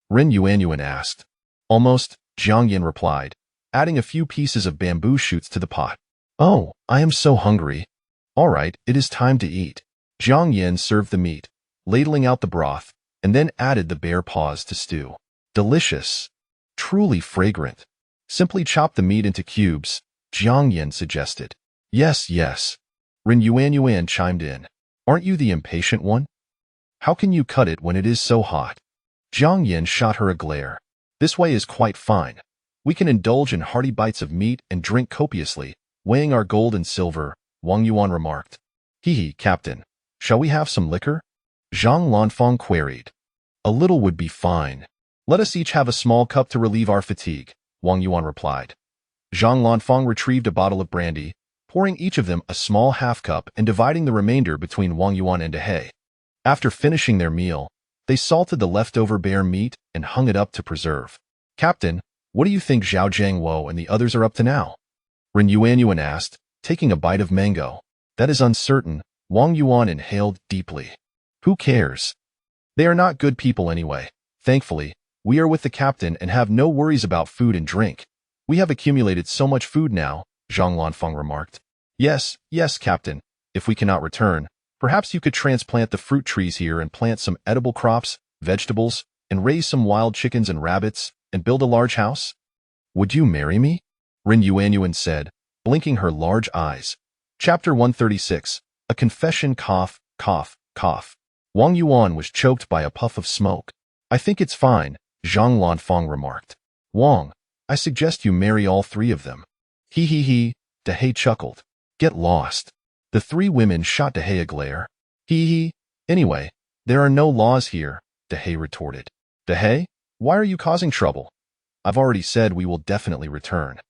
Rin Yuan asked. Almost, Zhang Yin replied, adding a few pieces of bamboo shoots to the pot. Oh, I am so hungry. All right, it is time to eat. Zhang Yin served the meat, ladling out the broth, and then added the bear paws to stew. Delicious. Truly fragrant. Simply chop the meat into cubes, Zhang Yin suggested. Yes. Rin Yuan chimed in. Aren't you the impatient one? How can you cut it when it is so hot? Zhang Yin shot her a glare. This way is quite fine. We can indulge in hearty bites of meat and drink copiously, weighing our gold and silver, Wang Yuan remarked. Captain. Shall we have some liquor? Zhang Lanfang queried. A little would be fine. Let us each have a small cup to relieve our fatigue, Wang Yuan replied. Zhang Lanfang retrieved a bottle of brandy, pouring each of them a small half-cup and dividing the remainder between Wang Yuan and Dehei. After finishing their meal, they salted the leftover bear meat and hung it up to preserve. Captain, what do you think Zhao Jiangwo and the others are up to now? Rin Yuan asked, taking a bite of mango. That is uncertain, Wang Yuan inhaled deeply. Who cares? They are not good people anyway. Thankfully, we are with the captain and have no worries about food and drink. We have accumulated so much food now, Zhang Lanfang remarked. Yes, Captain. If we cannot return, perhaps you could transplant the fruit trees here and plant some edible crops, vegetables, and raise some wild chickens and rabbits, and build a large house? Would you marry me? Rin Yuan said, blinking her large eyes. Chapter 136. A confession. Cough. Wang Yuan was choked by a puff of smoke. I think it's fine, Zhang Lanfang remarked. Wang, I suggest you marry all 3 of them. Dehei chuckled. Get lost. The 3 women shot Dehei a glare. Anyway, there are no laws here, Dehei retorted. Dehei, why are you causing trouble? I've already said we will definitely return.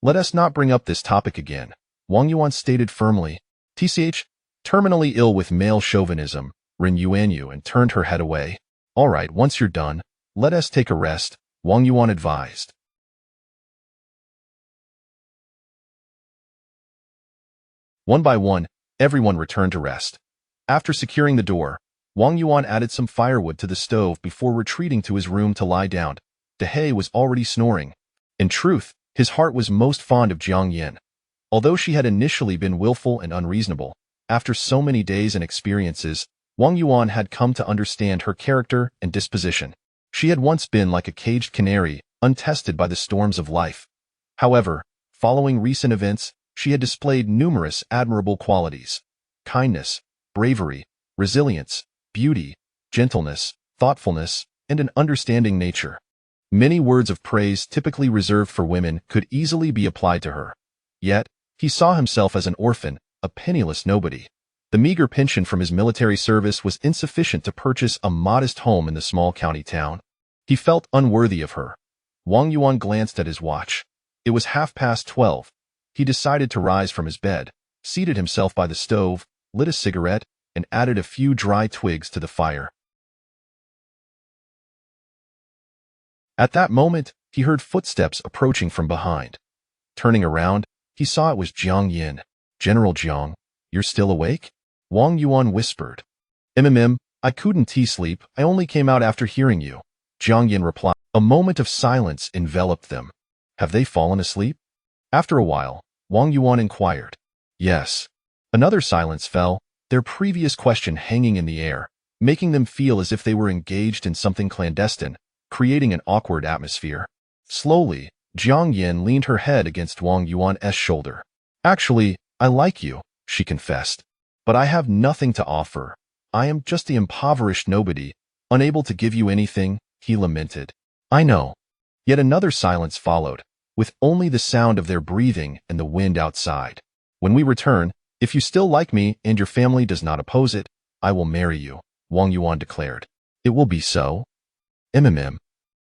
Let us not bring up this topic again, Wang Yuan stated firmly. Terminally ill with male chauvinism, Rin Yuan turned her head away. All right, once you're done, let us take a rest, Wang Yuan advised. One by one, everyone returned to rest. After securing the door, Wang Yuan added some firewood to the stove before retreating to his room to lie down. Dehe was already snoring. In truth, his heart was most fond of Jiang Yin. Although she had initially been willful and unreasonable, after so many days and experiences, Wang Yuan had come to understand her character and disposition. She had once been like a caged canary, untested by the storms of life. However, following recent events, she had displayed numerous admirable qualities: kindness, bravery, resilience, beauty, gentleness, thoughtfulness, and an understanding nature. Many words of praise typically reserved for women could easily be applied to her. Yet, he saw himself as an orphan, a penniless nobody. The meager pension from his military service was insufficient to purchase a modest home in the small county town. He felt unworthy of her. Wang Yuan glanced at his watch. It was 12:30. He decided to rise from his bed, seated himself by the stove, lit a cigarette, and added a few dry twigs to the fire. At that moment, he heard footsteps approaching from behind. Turning around, he saw it was Jiang Yin. "General Jiang, you're still awake?" Wang Yuan whispered. I couldn't sleep. I only came out after hearing you," Jiang Yin replied. A moment of silence enveloped them. "Have they fallen asleep?" After a while, Wang Yuan inquired. "Yes." Another silence fell, their previous question hanging in the air, making them feel as if they were engaged in something clandestine, creating an awkward atmosphere. Slowly, Jiang Yin leaned her head against Wang Yuan's shoulder. "Actually, I like you," she confessed. "But I have nothing to offer. I am just the impoverished nobody, unable to give you anything," he lamented. "I know." Yet another silence followed, with only the sound of their breathing and the wind outside. "When we return, if you still like me and your family does not oppose it, I will marry you," Wang Yuan declared. "It will be so."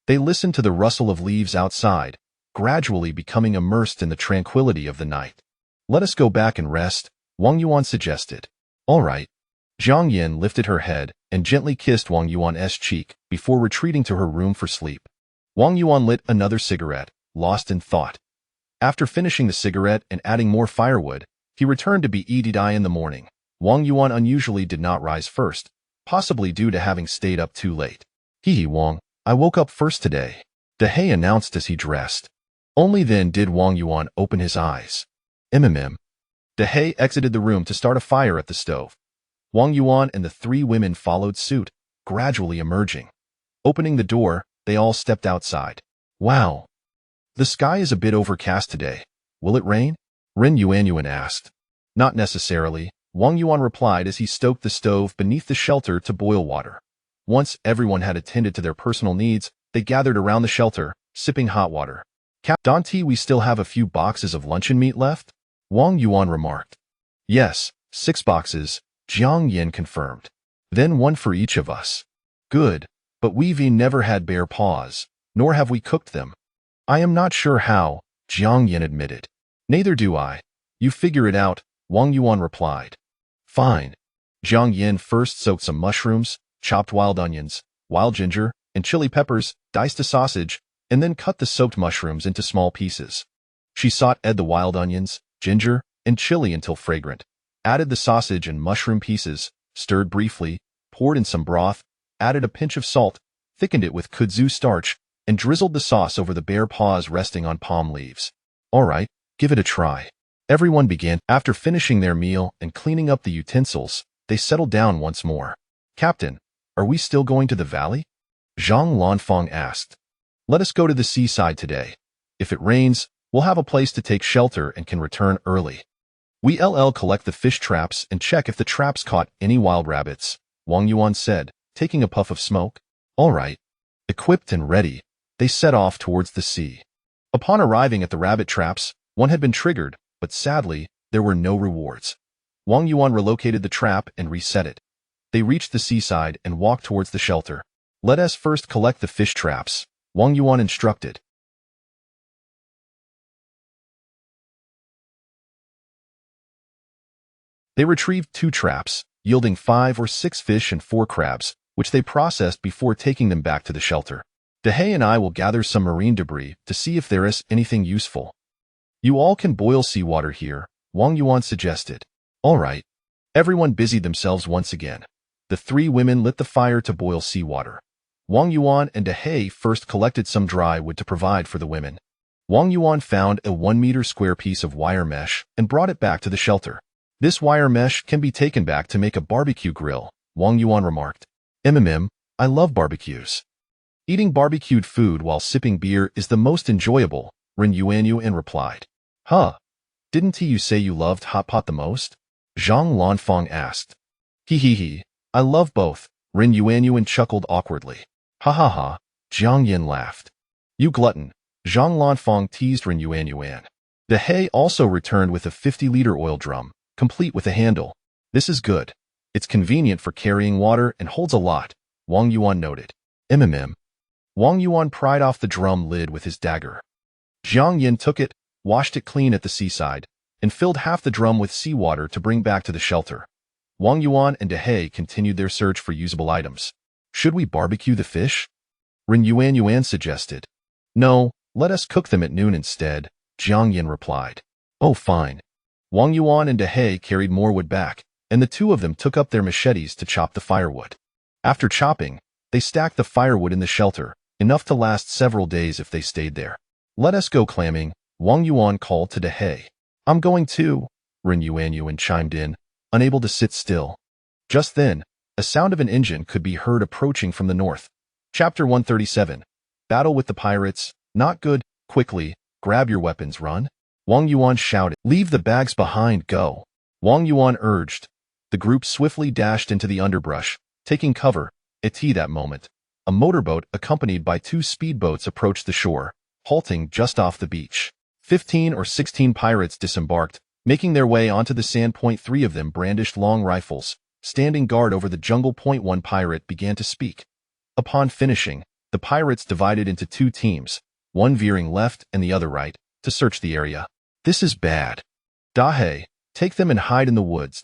They listened to the rustle of leaves outside, gradually becoming immersed in the tranquility of the night. "Let us go back and rest," Wang Yuan suggested. "All right." Jiang Yin lifted her head and gently kissed Wang Yuan's cheek before retreating to her room for sleep. Wang Yuan lit another cigarette, lost in thought. After finishing the cigarette and adding more firewood, he returned to be Edidai in the morning. Wang Yuan unusually did not rise first, possibly due to having stayed up too late. "Hee Wang, I woke up first today," Dehe announced as he dressed. Only then did Wang Yuan open his eyes. Dehe exited the room to start a fire at the stove. Wang Yuan and the three women followed suit, gradually emerging. Opening the door, they all stepped outside. "Wow. The sky is a bit overcast today. Will it rain?" Ren Yuanyuan asked. "Not necessarily," Wang Yuan replied as he stoked the stove beneath the shelter to boil water. Once everyone had attended to their personal needs, they gathered around the shelter, sipping hot water. "Don't we still have a few boxes of luncheon meat left?" Wang Yuan remarked. "Yes, 6 boxes," Jiang Yin confirmed. "Then one for each of us." "Good, but we've never had bear paws, nor have we cooked them." "I am not sure how," Jiang Yin admitted. "Neither do I. You figure it out," Wang Yuan replied. "Fine." Jiang Yin first soaked some mushrooms, chopped wild onions, wild ginger, and chili peppers, diced a sausage, and then cut the soaked mushrooms into small pieces. She sauteed the wild onions, ginger, and chili until fragrant, added the sausage and mushroom pieces, stirred briefly, poured in some broth, added a pinch of salt, thickened it with kudzu starch, and drizzled the sauce over the bear paws resting on palm leaves. "All right, give it a try." Everyone began. After finishing their meal and cleaning up the utensils, they settled down once more. "Captain, are we still going to the valley?" Zhang Lanfeng asked. "Let us go to the seaside today. If it rains, we'll have a place to take shelter and can return early. We'll collect the fish traps and check if the traps caught any wild rabbits," Wang Yuan said, taking a puff of smoke. "All right." Equipped and ready, they set off towards the sea. Upon arriving at the rabbit traps, one had been triggered, but sadly, there were no rewards. Wang Yuan relocated the trap and reset it. They reached the seaside and walked towards the shelter. "Let us first collect the fish traps," Wang Yuan instructed. They retrieved 2 traps, yielding 5 or 6 fish and 4 crabs, which they processed before taking them back to the shelter. "Dehe and I will gather some marine debris to see if there is anything useful." "You all can boil seawater here," Wang Yuan suggested. "All right." Everyone busied themselves once again. The three women lit the fire to boil seawater. Wang Yuan and He first collected some dry wood to provide for the women. Wang Yuan found a 1-meter square piece of wire mesh and brought it back to the shelter. This wire mesh can be taken back to make a barbecue grill, Wang Yuan remarked. I love barbecues. Eating barbecued food while sipping beer is the most enjoyable, Ren Yuanyuan replied. Huh? Didn't you say you loved hot pot the most? Zhang Lanfang asked. He. I love both, Ren Yuanyuan chuckled awkwardly. Ha ha ha, Jiang Yin laughed. You glutton, Zhang Lanfang teased Ren Yuanyuan. The He also returned with a 50-liter oil drum, complete with a handle. This is good. It's convenient for carrying water and holds a lot, Wang Yuan noted. Wang Yuan pried off the drum lid with his dagger. Jiang Yin took it, washed it clean at the seaside, and filled half the drum with seawater to bring back to the shelter. Wang Yuan and He continued their search for usable items. Should we barbecue the fish? Ren Yuanyuan suggested. No, let us cook them at noon instead, Jiang Yin replied. Oh, fine. Wang Yuan and He carried more wood back, and the two of them took up their machetes to chop the firewood. After chopping, they stacked the firewood in the shelter, enough to last several days if they stayed there. Let us go clamming, Wang Yuan called to He. I'm going too, Ren Yuanyuan chimed in, unable to sit still. Just then, a sound of an engine could be heard approaching from the north. Chapter 137. Battle with the pirates. Not good. Quickly, grab your weapons, run. Wang Yuan shouted. Leave the bags behind, go. Wang Yuan urged. The group swiftly dashed into the underbrush, taking cover. At that moment, a motorboat accompanied by 2 speedboats approached the shore, halting just off the beach. 15 or 16 pirates disembarked, making their way onto the sand. 3 of them brandished long rifles, standing guard over the jungle. 1 pirate began to speak. Upon finishing, the pirates divided into 2 teams, one veering left and the other right, to search the area. This is bad. Dahe, take them and hide in the woods.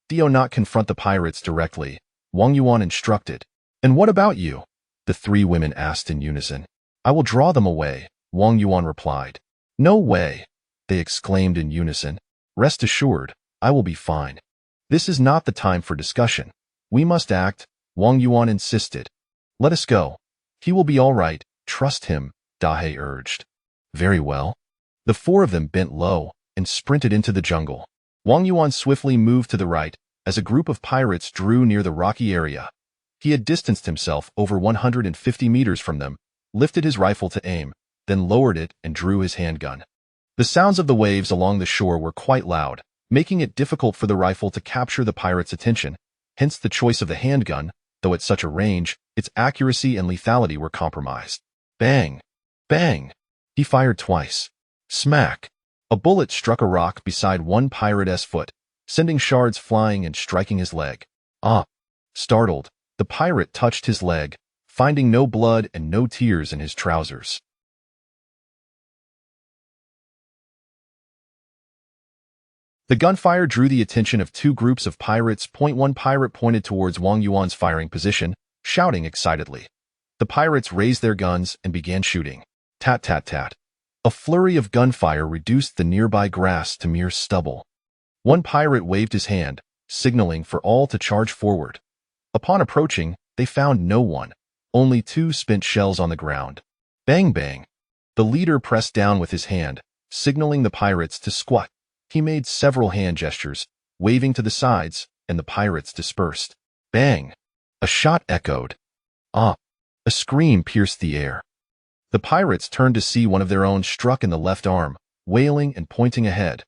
Do not confront the pirates directly, Wang Yuan instructed. And what about you? The 3 women asked in unison. I will draw them away, Wang Yuan replied. No way, they exclaimed in unison. Rest assured, I will be fine. This is not the time for discussion. We must act, Wang Yuan insisted. Let us go. He will be all right, trust him, Dahe urged. Very well. The 4 of them bent low and sprinted into the jungle. Wang Yuan swiftly moved to the right as a group of pirates drew near the rocky area. He had distanced himself over 150 meters from them, lifted his rifle to aim, then lowered it and drew his handgun. The sounds of the waves along the shore were quite loud, making it difficult for the rifle to capture the pirates' attention, hence the choice of the handgun, though at such a range, its accuracy and lethality were compromised. Bang! Bang! He fired twice. Smack! A bullet struck a rock beside one pirate's foot, sending shards flying and striking his leg. Ah! Startled, the pirate touched his leg, finding no blood and no tears in his trousers. The gunfire drew the attention of 2 groups of pirates. 1 pirate pointed towards Wang Yuan's firing position, shouting excitedly. The pirates raised their guns and began shooting. Tat tat tat. A flurry of gunfire reduced the nearby grass to mere stubble. One pirate waved his hand, signaling for all to charge forward. Upon approaching, they found no one, only 2 spent shells on the ground. Bang bang. The leader pressed down with his hand, signaling the pirates to squat. He made several hand gestures, waving to the sides, and the pirates dispersed. Bang! A shot echoed. Ah! A scream pierced the air. The pirates turned to see one of their own struck in the left arm, wailing and pointing ahead.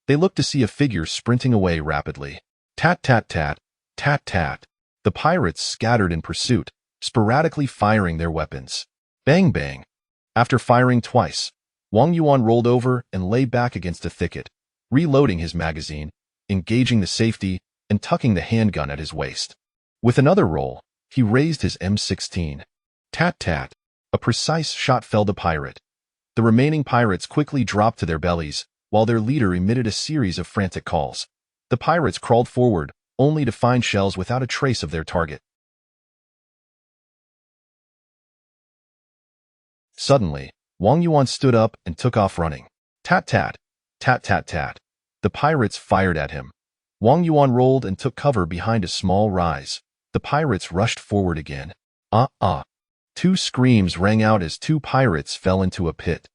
They looked to see a figure sprinting away rapidly. Tat tat tat, tat tat. The pirates scattered in pursuit, sporadically firing their weapons. Bang bang. After firing twice, Wang Yuan rolled over and lay back against a thicket, reloading his magazine, engaging the safety, and tucking the handgun at his waist. With another roll, he raised his M16. Tat tat. A precise shot felled the pirate. The remaining pirates quickly dropped to their bellies, while their leader emitted a series of frantic calls. The pirates crawled forward, only to find shells without a trace of their target. Suddenly, Wang Yuan stood up and took off running. Tat tat. Tat tat tat. The pirates fired at him. Wang Yuan rolled and took cover behind a small rise. The The pirates rushed forward again. Ah, ah. Two screams rang out as two pirates fell into a pit.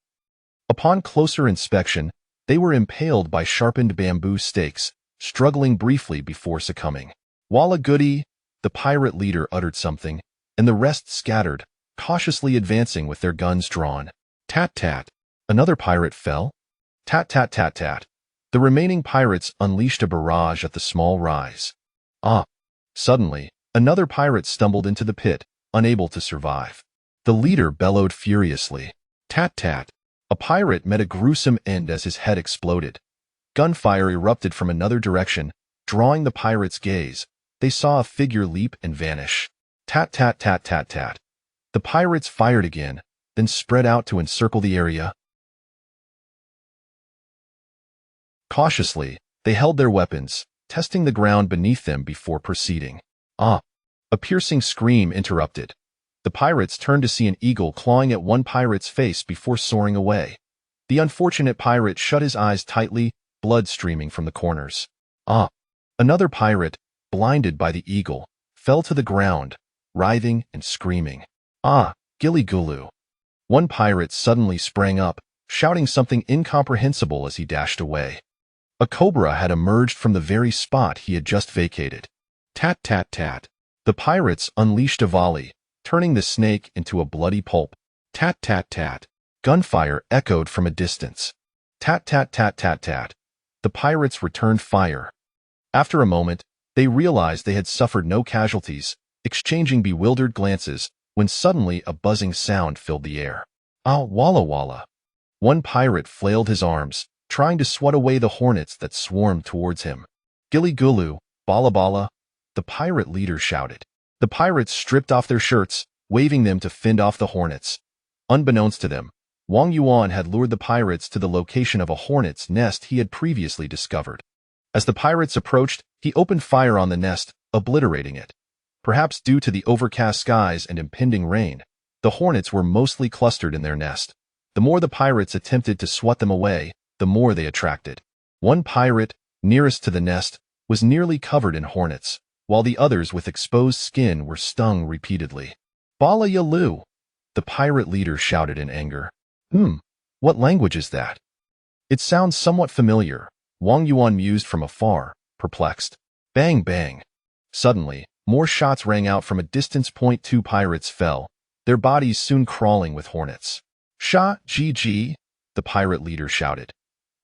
Upon closer inspection, they were impaled by sharpened bamboo stakes, struggling briefly before succumbing. Walla goody, the pirate leader uttered something, and the rest scattered, cautiously advancing with their guns drawn. Tat-tat. Another pirate fell. Tat-tat-tat-tat. The remaining pirates unleashed a barrage at the small rise. Ah! Suddenly, another pirate stumbled into the pit, unable to survive. The leader bellowed furiously. Tat-tat. A pirate met a gruesome end as his head exploded. Gunfire erupted from another direction, drawing the pirates' gaze. They saw a figure leap and vanish. Tat-tat-tat-tat-tat. The pirates fired again, then spread out to encircle the area. Cautiously, they held their weapons, testing the ground beneath them before proceeding. Ah! A piercing scream interrupted. The pirates turned to see an eagle clawing at one pirate's face before soaring away. The unfortunate pirate shut his eyes tightly, blood streaming from the corners. Ah! Another pirate, blinded by the eagle, fell to the ground, writhing and screaming. Ah! Gilly-gulu. One pirate suddenly sprang up, shouting something incomprehensible as he dashed away. A cobra had emerged from the very spot he had just vacated. Tat-tat-tat. The pirates unleashed a volley, turning the snake into a bloody pulp. Tat-tat-tat. Gunfire echoed from a distance. Tat-tat-tat-tat-tat. The pirates returned fire. After a moment, they realized they had suffered no casualties, exchanging bewildered glances, when suddenly a buzzing sound filled the air. Ah, walla walla. One pirate flailed his arms, trying to swat away the hornets that swarmed towards him. Gilly-gulu, bala bala, the pirate leader shouted. The pirates stripped off their shirts, waving them to fend off the hornets. Unbeknownst to them, Wang Yuan had lured the pirates to the location of a hornet's nest he had previously discovered. As the pirates approached, he opened fire on the nest, obliterating it. Perhaps due to the overcast skies and impending rain, the hornets were mostly clustered in their nest. The more the pirates attempted to swat them away, the more they attracted. One pirate, nearest to the nest, was nearly covered in hornets, while the others with exposed skin were stung repeatedly. Bala Yalu! The pirate leader shouted in anger. What language is that? It sounds somewhat familiar, Wang Yuan mused from afar, perplexed. Bang bang. Suddenly, more shots rang out from a distance. Two pirates fell, their bodies soon crawling with hornets. Sha, GG, the pirate leader shouted.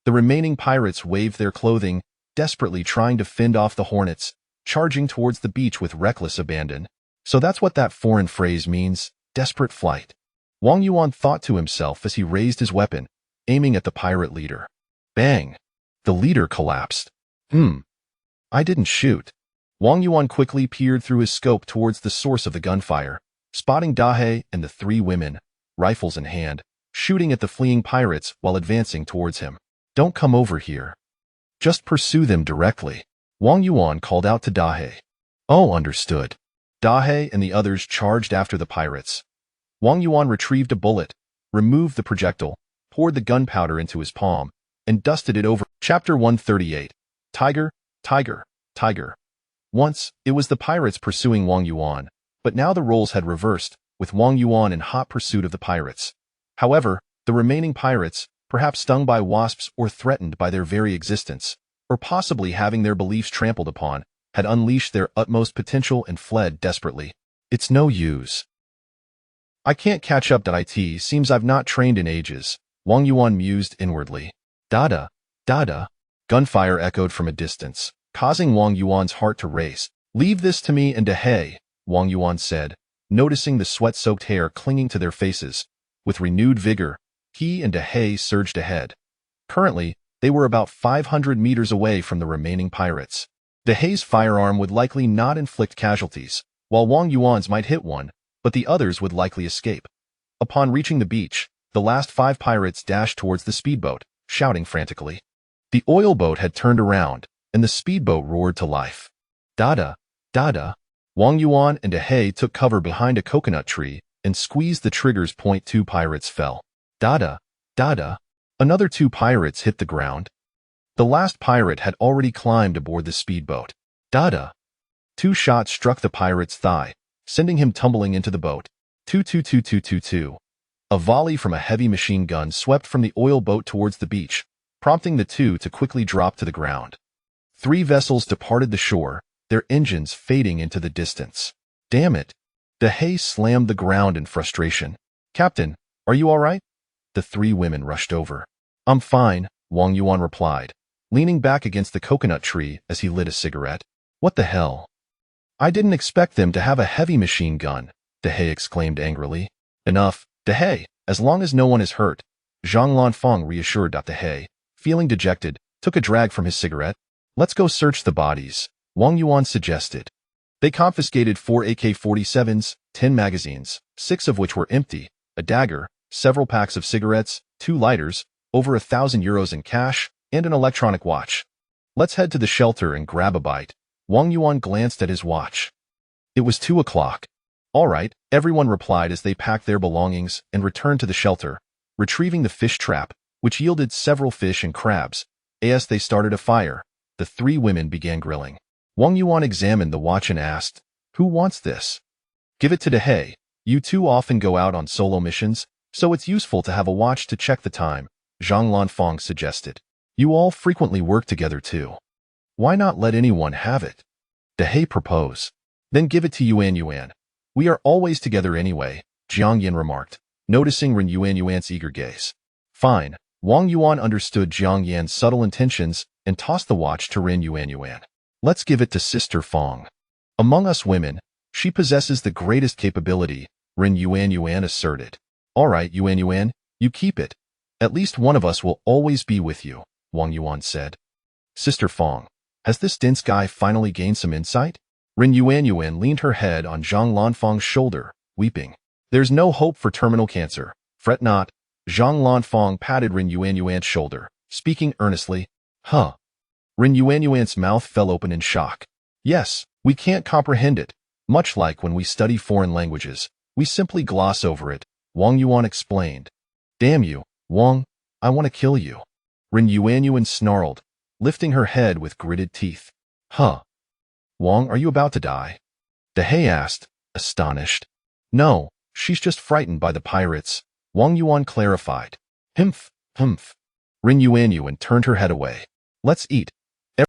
The remaining pirates waved their clothing, desperately trying to fend off the hornets, charging towards the beach with reckless abandon. So that's what that foreign phrase means, desperate flight. Wang Yuan thought to himself as he raised his weapon, aiming at the pirate leader. Bang! The leader collapsed. I didn't shoot. Wang Yuan quickly peered through his scope towards the source of the gunfire, spotting Dahe and the three women, rifles in hand, shooting at the fleeing pirates while advancing towards him. Don't come over here. Just pursue them directly. Wang Yuan called out to Dahe. Oh, understood. Dahe and the others charged after the pirates. Wang Yuan retrieved a bullet, removed the projectile, poured the gunpowder into his palm, and dusted it over. Chapter 138. Tiger, Tiger, Tiger. Once, it was the pirates pursuing Wang Yuan, but now the roles had reversed, with Wang Yuan in hot pursuit of the pirates. However, the remaining pirates, perhaps stung by wasps or threatened by their very existence, or possibly having their beliefs trampled upon, had unleashed their utmost potential and fled desperately. It's no use. I can't catch up. It seems I've not trained in ages, Wang Yuan mused inwardly. Dada, dada. Gunfire echoed from a distance, causing Wang Yuan's heart to race. Leave this to me and Dahe, Wang Yuan said, noticing the sweat-soaked hair clinging to their faces. With renewed vigor, he and Dahe surged ahead. Currently, they were about 500 meters away from the remaining pirates. Dahe's firearm would likely not inflict casualties, while Wang Yuan's might hit one, but the others would likely escape. Upon reaching the beach, the last 5 pirates dashed towards the speedboat, shouting frantically. The oil boat had turned around, and the speedboat roared to life. Dada, dada. Wang Yuan and Dahe took cover behind a coconut tree and squeezed the triggers. 2 pirates fell. Dada, dada. Another 2 pirates hit the ground. The last pirate had already climbed aboard the speedboat. Dada, Two shots struck the pirate's thigh, sending him tumbling into the boat. Two, two, two, two, two, two. A volley from a heavy machine gun swept from the oil boat towards the beach, prompting the two to quickly drop to the ground. 3 vessels departed the shore, their engines fading into the distance. Damn it! DeHaye slammed the ground in frustration. Captain, are you all right? The 3 women rushed over. I'm fine, Wang Yuan replied, leaning back against the coconut tree as he lit a cigarette. What the hell? I didn't expect them to have a heavy machine gun, DeHaye exclaimed angrily. Enough, DeHaye, as long as no one is hurt, Zhang Lanfang reassured DeHaye, feeling dejected, took a drag from his cigarette. Let's go search the bodies, Wang Yuan suggested. They confiscated 4 AK-47s, 10 magazines, 6 of which were empty, a dagger, several packs of cigarettes, 2 lighters, over €1,000 in cash, and an electronic watch. Let's head to the shelter and grab a bite. Wang Yuan glanced at his watch. It was 2 o'clock. All right, everyone replied as they packed their belongings and returned to the shelter, retrieving the fish trap, which yielded several fish and crabs. As they started a fire, the 3 women began grilling. Wang Yuan examined the watch and asked, "Who wants this?" "Give it to DeHaye. You two often go out on solo missions, so it's useful to have a watch to check the time," Zhang Lanfang suggested. "You all frequently work together too. Why not let anyone have it?" DeHaye proposed. "Then give it to Yuan. We are always together anyway," Jiang Yin remarked, noticing Ren Yuan's eager gaze. Fine. Wang Yuan understood Jiang Yan's subtle intentions and tossed the watch to Ren Yuan. "Let's give it to Sister Fong. Among us women, she possesses the greatest capability," Ren Yuan asserted. "All right, Yuan, you keep it. At least one of us will always be with you," Wang Yuan said. "Sister Fong, has this dense guy finally gained some insight?" Ren Yuan leaned her head on Zhang Lanfang's shoulder, weeping. "There's no hope for terminal cancer. Fret not." Zhang Lanfang patted Ren Yuan's shoulder, speaking earnestly. "Huh." Ren Yuan's mouth fell open in shock. "Yes, we can't comprehend it. Much like when we study foreign languages, we simply gloss over it," Wang Yuan explained. "Damn you, Wang, I want to kill you." Ren Yuan snarled, lifting her head with gritted teeth. "Huh. Wang, are you about to die?" DeHaye asked, astonished. "No, she's just frightened by the pirates," Wang Yuan clarified. Humph. Ren Yuan turned her head away. "Let's eat."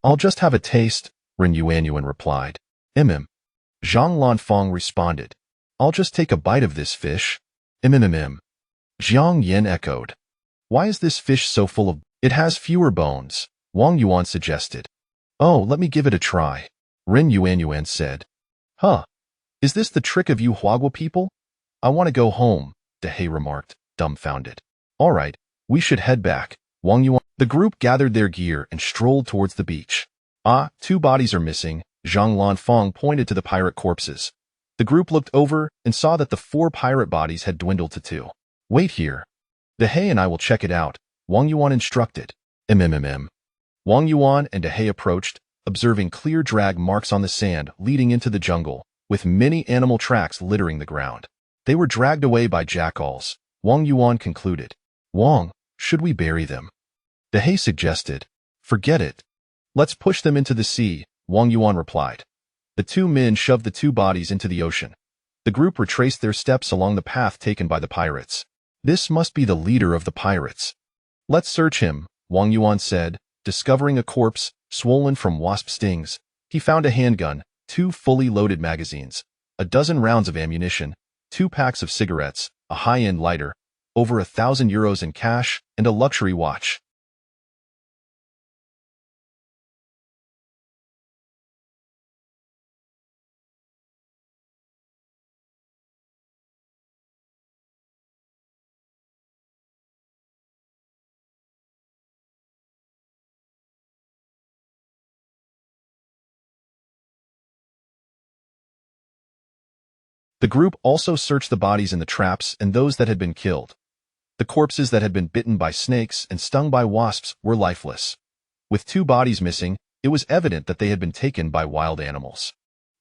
"I'll just have a taste," Ren Yuan replied. Zhang Lanfang responded. "I'll just take a bite of this fish." Jiang Yin echoed. "Why is this fish so full of—" "It has fewer bones," Wang Yuan suggested. "Oh, let me give it a try," Ren Yuan said. "Huh. Is this the trick of you Huagua people?" "I want to go home," DeHaye remarked, dumbfounded. "All right, we should head back," Wang Yuan. The group gathered their gear and strolled towards the beach. "Ah, 2 bodies are missing," Zhang Lanfang pointed to the pirate corpses. The group looked over and saw that the 4 pirate bodies had dwindled to 2. "Wait here. DeHaye and I will check it out," Wang Yuan instructed. Wang Yuan and DeHaye approached, observing clear drag marks on the sand leading into the jungle, with many animal tracks littering the ground. They were dragged away by jackals, Wang Yuan concluded. "Wang, should we bury them?" DeHaye suggested. "Forget it. Let's push them into the sea," Wang Yuan replied. The 2 men shoved the 2 bodies into the ocean. The group retraced their steps along the path taken by the pirates. "This must be the leader of the pirates." "Let's search him," Wang Yuan said, discovering a corpse, swollen from wasp stings. He found a handgun, 2 fully loaded magazines, a dozen rounds of ammunition, 2 packs of cigarettes, a high-end lighter, over €1,000 in cash, and a luxury watch. The group also searched the bodies in the traps and those that had been killed. The corpses that had been bitten by snakes and stung by wasps were lifeless. With 2 bodies missing, it was evident that they had been taken by wild animals.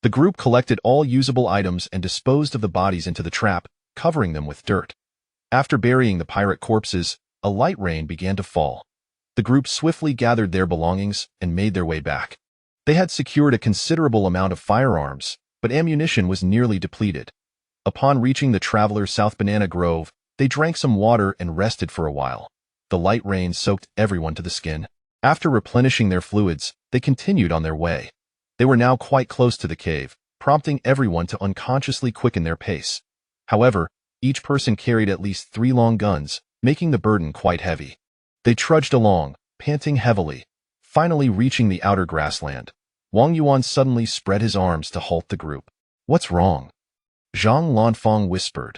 The group collected all usable items and disposed of the bodies into the trap, covering them with dirt. After burying the pirate corpses, a light rain began to fall. The group swiftly gathered their belongings and made their way back. They had secured a considerable amount of firearms, but ammunition was nearly depleted. Upon reaching the travelers' South Banana Grove, they drank some water and rested for a while. The light rain soaked everyone to the skin. After replenishing their fluids, they continued on their way. They were now quite close to the cave, prompting everyone to unconsciously quicken their pace. However, each person carried at least 3 long guns, making the burden quite heavy. They trudged along, panting heavily, finally reaching the outer grassland. Wang Yuan suddenly spread his arms to halt the group. "What's wrong?" Zhang Lanfang whispered.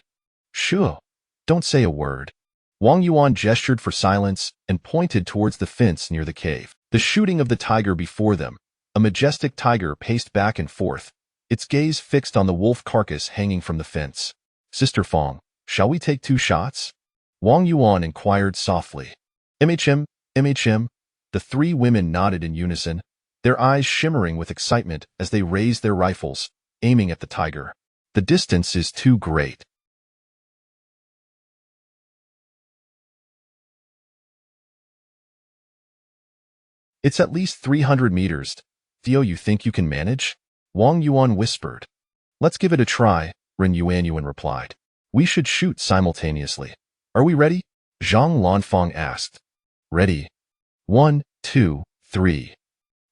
"Shoo, don't say a word." Wang Yuan gestured for silence and pointed towards the fence near the cave. The shooting of the tiger before them, a majestic tiger paced back and forth, its gaze fixed on the wolf carcass hanging from the fence. "Sister Fong, shall we take 2 shots?" Wang Yuan inquired softly. MHM. The 3 women nodded in unison, their eyes shimmering with excitement as they raised their rifles, aiming at the tiger. "The distance is too great." "It's at least 300 meters. Theo, you think you can manage?" Wang Yuan whispered. "Let's give it a try," Ren Yuanyuan replied. "We should shoot simultaneously. Are we ready?" Zhang Lanfang asked. "Ready. 1, 2, 3.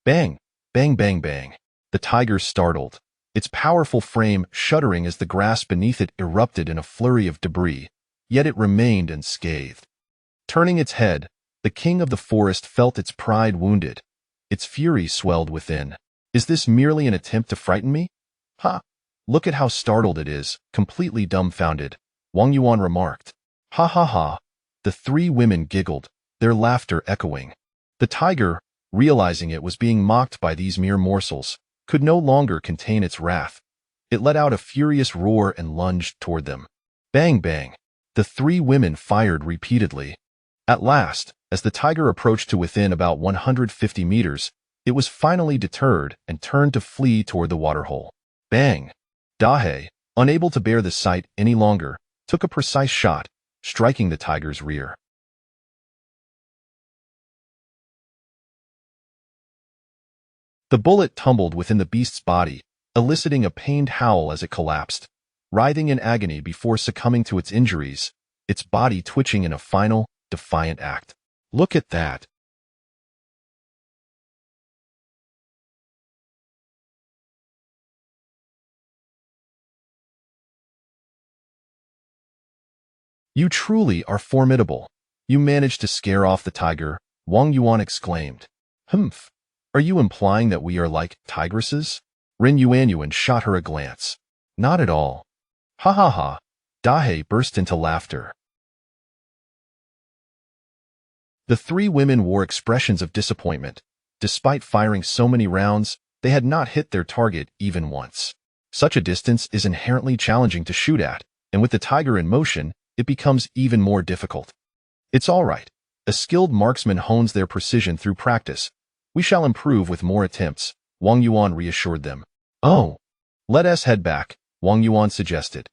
Bang, bang, bang, bang." The tiger startled, its powerful frame shuddering as the grass beneath it erupted in a flurry of debris, yet it remained unscathed. Turning its head, the king of the forest felt its pride wounded. Its fury swelled within. "Is this merely an attempt to frighten me? Ha! Look at how startled it is, completely dumbfounded," Wang Yuan remarked. "Ha ha ha." The 3 women giggled, their laughter echoing. The tiger, realizing it was being mocked by these mere morsels, could no longer contain its wrath. It let out a furious roar and lunged toward them. Bang bang. The 3 women fired repeatedly. At last, as the tiger approached to within about 150 meters, it was finally deterred and turned to flee toward the waterhole. Bang! Dahe, unable to bear the sight any longer, took a precise shot, striking the tiger's rear. The bullet tumbled within the beast's body, eliciting a pained howl as it collapsed, writhing in agony before succumbing to its injuries, its body twitching in a final, defiant act. "Look at that!" "You truly are formidable. You managed to scare off the tiger," Wang Yuan exclaimed. "Humph. Are you implying that we are like tigresses?" Ren Yuanyuan shot her a glance. "Not at all." "Ha ha ha." Dahe burst into laughter. The 3 women wore expressions of disappointment. Despite firing so many rounds, they had not hit their target even once. Such a distance is inherently challenging to shoot at, and with the tiger in motion, it becomes even more difficult. "It's all right. A skilled marksman hones their precision through practice. We shall improve with more attempts," Wang Yuan reassured them. "Oh, let us head back," Wang Yuan suggested.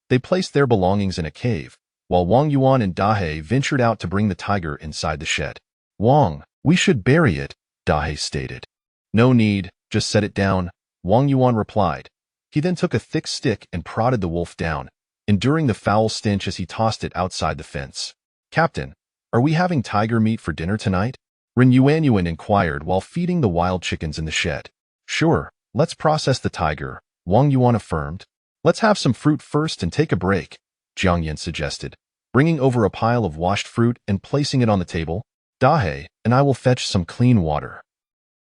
They placed their belongings in a cave, while Wang Yuan and Dahe ventured out to bring the tiger inside the shed. "Wang, we should bury it," Dahe stated. "No need, just set it down," Wang Yuan replied. He then took a thick stick and prodded the wolf down, enduring the foul stench as he tossed it outside the fence. "Captain, are we having tiger meat for dinner tonight?" Ren Yuanyuan inquired while feeding the wild chickens in the shed. "Sure, let's process the tiger," Wang Yuan affirmed. "Let's have some fruit first and take a break," Jiang Yan suggested, bringing over a pile of washed fruit and placing it on the table. "Dahe and I will fetch some clean water.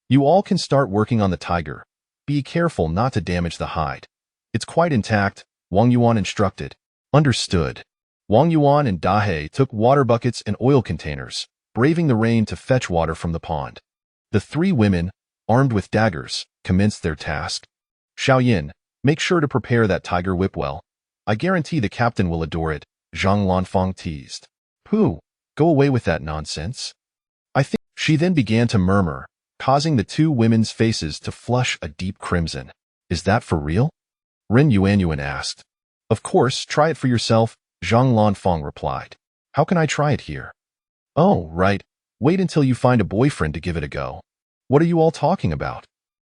You all can start working on the tiger. Be careful not to damage the hide. It's quite intact," Wang Yuan instructed. "Understood." Wang Yuan and Dahe took water buckets and oil containers, braving the rain to fetch water from the pond. The 3 women, armed with daggers, commenced their task. "Xiaoyin, make sure to prepare that tiger whip well. I guarantee the captain will adore it," Zhang Lanfang teased. "Pooh, go away with that nonsense. I think—" She then began to murmur, causing the 2 women's faces to flush a deep crimson. "Is that for real?" Ren Yuanyuan asked. "Of course, try it for yourself," Zhang Lanfang replied. "How can I try it here?" "Oh, right. Wait until you find a boyfriend to give it a go." "What are you all talking about?"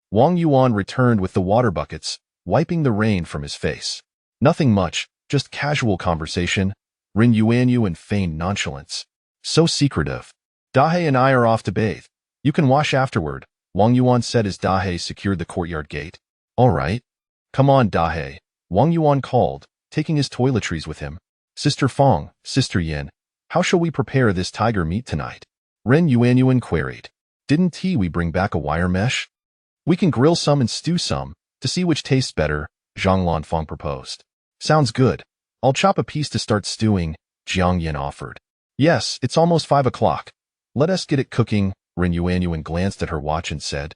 Wang Yuan returned with the water buckets, wiping the rain from his face. Nothing much, just casual conversation. Rin Yuanyuan feigned nonchalance. So secretive. Dahe and I are off to bathe. You can wash afterward, Wang Yuan said as Dahe secured the courtyard gate. All right. Come on, Dahe, Wang Yuan called, taking his toiletries with him. Sister Fong, Sister Yin, how shall we prepare this tiger meat tonight? Ren Yuanyuan queried. Didn't we bring back a wire mesh? We can grill some and stew some, to see which tastes better, Zhang Lanfang proposed. Sounds good. I'll chop a piece to start stewing, Jiang Yin offered. Yes, it's almost 5 o'clock. Let us get it cooking, Ren Yuanyuan glanced at her watch and said.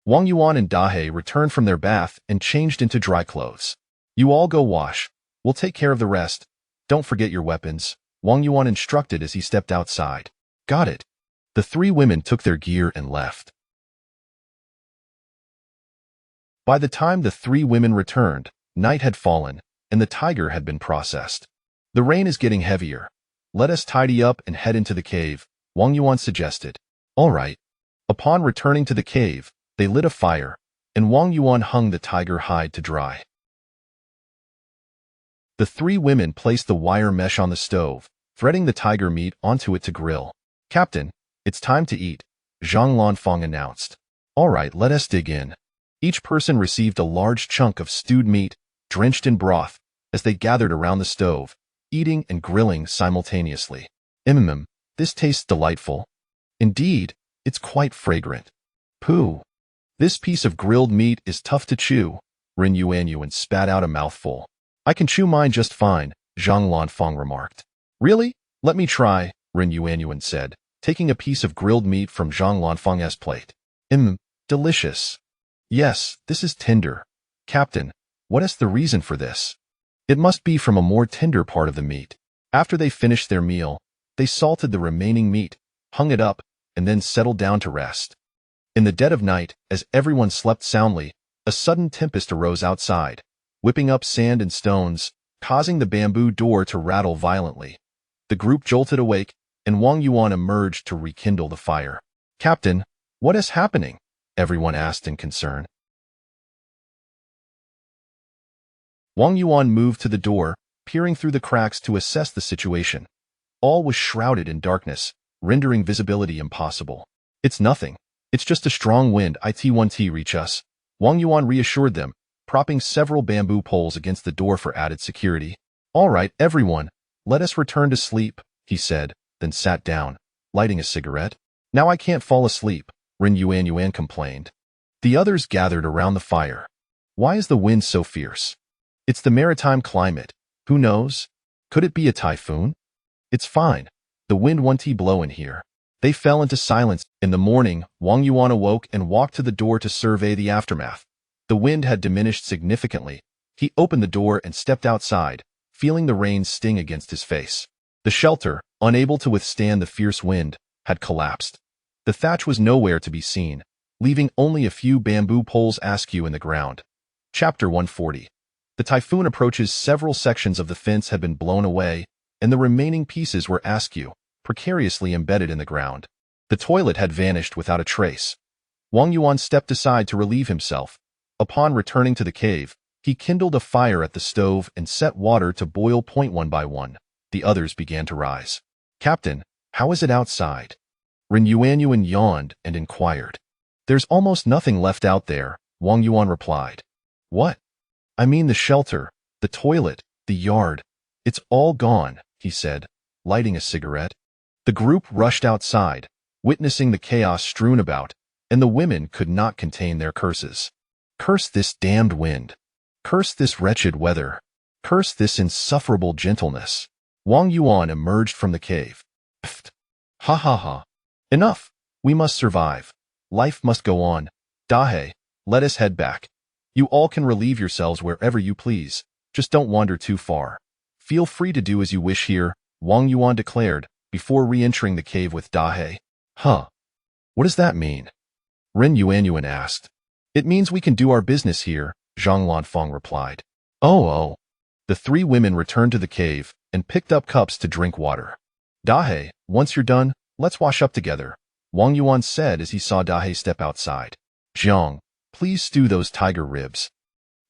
Wang Yuan and Dahe returned from their bath and changed into dry clothes. You all go wash. We'll take care of the rest. Don't forget your weapons, Wang Yuan instructed as he stepped outside. Got it. The 3 women took their gear and left. By the time the 3 women returned, night had fallen, and the tiger had been processed. The rain is getting heavier. Let us tidy up and head into the cave, Wang Yuan suggested. All right. Upon returning to the cave, they lit a fire, and Wang Yuan hung the tiger hide to dry. The 3 women placed the wire mesh on the stove, threading the tiger meat onto it to grill. Captain, it's time to eat, Zhang Lanfang announced. All right, let us dig in. Each person received a large chunk of stewed meat, drenched in broth, as they gathered around the stove, eating and grilling simultaneously. This tastes delightful. Indeed, it's quite fragrant. Pooh. This piece of grilled meat is tough to chew, Rin Yuanyuan spat out a mouthful. I can chew mine just fine, Zhang Lanfang remarked. Really? Let me try, Rin Yuanyuan said, taking a piece of grilled meat from Zhang Lanfang's plate. Delicious. Yes, this is tender. Captain, what is the reason for this? It must be from a more tender part of the meat. After they finished their meal, they salted the remaining meat, hung it up, and then settled down to rest. In the dead of night, as everyone slept soundly, a sudden tempest arose outside, whipping up sand and stones, causing the bamboo door to rattle violently. The group jolted awake, and Wang Yuan emerged to rekindle the fire. Captain, what is happening? Everyone asked in concern. Wang Yuan moved to the door, peering through the cracks to assess the situation. All was shrouded in darkness, rendering visibility impossible. It's nothing. It's just a strong wind it reach us, Wang Yuan reassured them, propping several bamboo poles against the door for added security. All right, everyone, let us return to sleep, he said, then sat down, lighting a cigarette. Now I can't fall asleep, Rin Yuanyuan complained. The others gathered around the fire. Why is the wind so fierce? It's the maritime climate. Who knows? Could it be a typhoon? It's fine. The wind won't blow in here. They fell into silence. In the morning, Wang Yuan awoke and walked to the door to survey the aftermath. The wind had diminished significantly. He opened the door and stepped outside, feeling the rain sting against his face. The shelter, unable to withstand the fierce wind, had collapsed. The thatch was nowhere to be seen, leaving only a few bamboo poles askew in the ground. Chapter 140. The typhoon approaches. Several sections of the fence had been blown away, and the remaining pieces were askew, precariously embedded in the ground. The toilet had vanished without a trace. Wang Yuan stepped aside to relieve himself. Upon returning to the cave, he kindled a fire at the stove and set water to boil. One by one, the others began to rise. Captain, how is it outside? Rin Yuanyuan yawned and inquired. There's almost nothing left out there, Wang Yuan replied. What? I mean the shelter, the toilet, the yard. It's all gone, he said, lighting a cigarette. The group rushed outside, witnessing the chaos strewn about, and the women could not contain their curses. Curse this damned wind. Curse this wretched weather. Curse this insufferable gentleness. Wang Yuan emerged from the cave. Pfft. Ha ha ha. Enough. We must survive. Life must go on. Dahe, let us head back. You all can relieve yourselves wherever you please. Just don't wander too far. Feel free to do as you wish here, Wang Yuan declared, before re-entering the cave with Dahe. Huh. What does that mean? Rin Yuanyuan asked. It means we can do our business here, Zhang Lanfang replied. Oh. The 3 women returned to the cave and picked up cups to drink water. Dahe, once you're done, let's wash up together, Wang Yuan said as he saw Dahe step outside. Jiang, please stew those tiger ribs.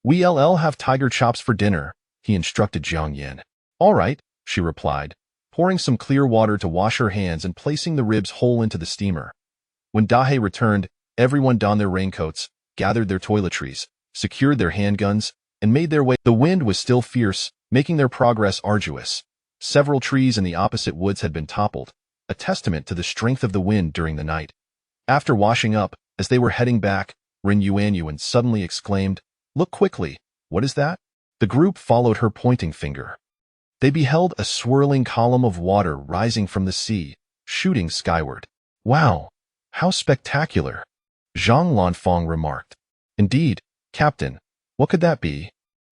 We'll have tiger chops for dinner, he instructed Jiang Yan. All right, she replied, pouring some clear water to wash her hands and placing the ribs whole into the steamer. When Dahe returned, everyone donned their raincoats, gathered their toiletries, secured their handguns, and made their way. The wind was still fierce, making their progress arduous. Several trees in the opposite woods had been toppled, a testament to the strength of the wind during the night. After washing up, as they were heading back, Ren Yuanyuan suddenly exclaimed, "Look quickly, what is that?" The group followed her pointing finger. They beheld a swirling column of water rising from the sea, shooting skyward. "Wow, how spectacular," Zhang Lanfang remarked. "Indeed, Captain, what could that be?"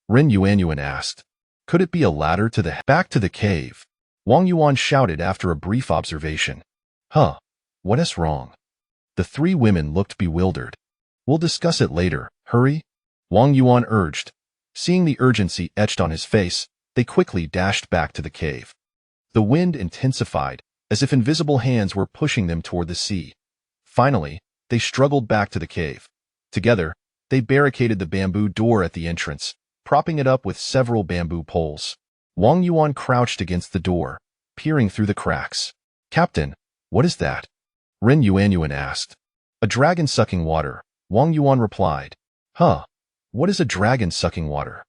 Ren Yuanyuan asked. "Could it be a ladder to the back to the cave?" Wang Yuan shouted after a brief observation. "Huh, what is wrong?" The three women looked bewildered. "We'll discuss it later, hurry," Wang Yuan urged. Seeing the urgency etched on his face, they quickly dashed back to the cave. The wind intensified, as if invisible hands were pushing them toward the sea. Finally, they struggled back to the cave. Together, they barricaded the bamboo door at the entrance, propping it up with several bamboo poles. Wang Yuan crouched against the door, peering through the cracks. "Captain, what is that?" Ren Yuanyuan asked. "A dragon sucking water," Wang Yuan replied. "Huh, what is a dragon sucking water?"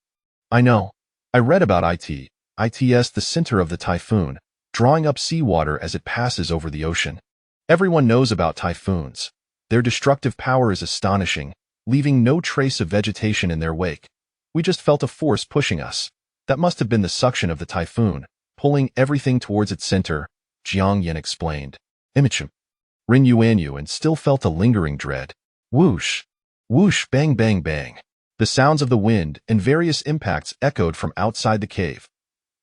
"I know. I read about it's the center of the typhoon, drawing up seawater as it passes over the ocean. Everyone knows about typhoons. Their destructive power is astonishing, leaving no trace of vegetation in their wake. We just felt a force pushing us. That must have been the suction of the typhoon, pulling everything towards its center," Jiang Yan explained. Imichim. Ren Yuanyuan still felt a lingering dread. Whoosh! Whoosh, bang, bang, bang. The sounds of the wind and various impacts echoed from outside the cave.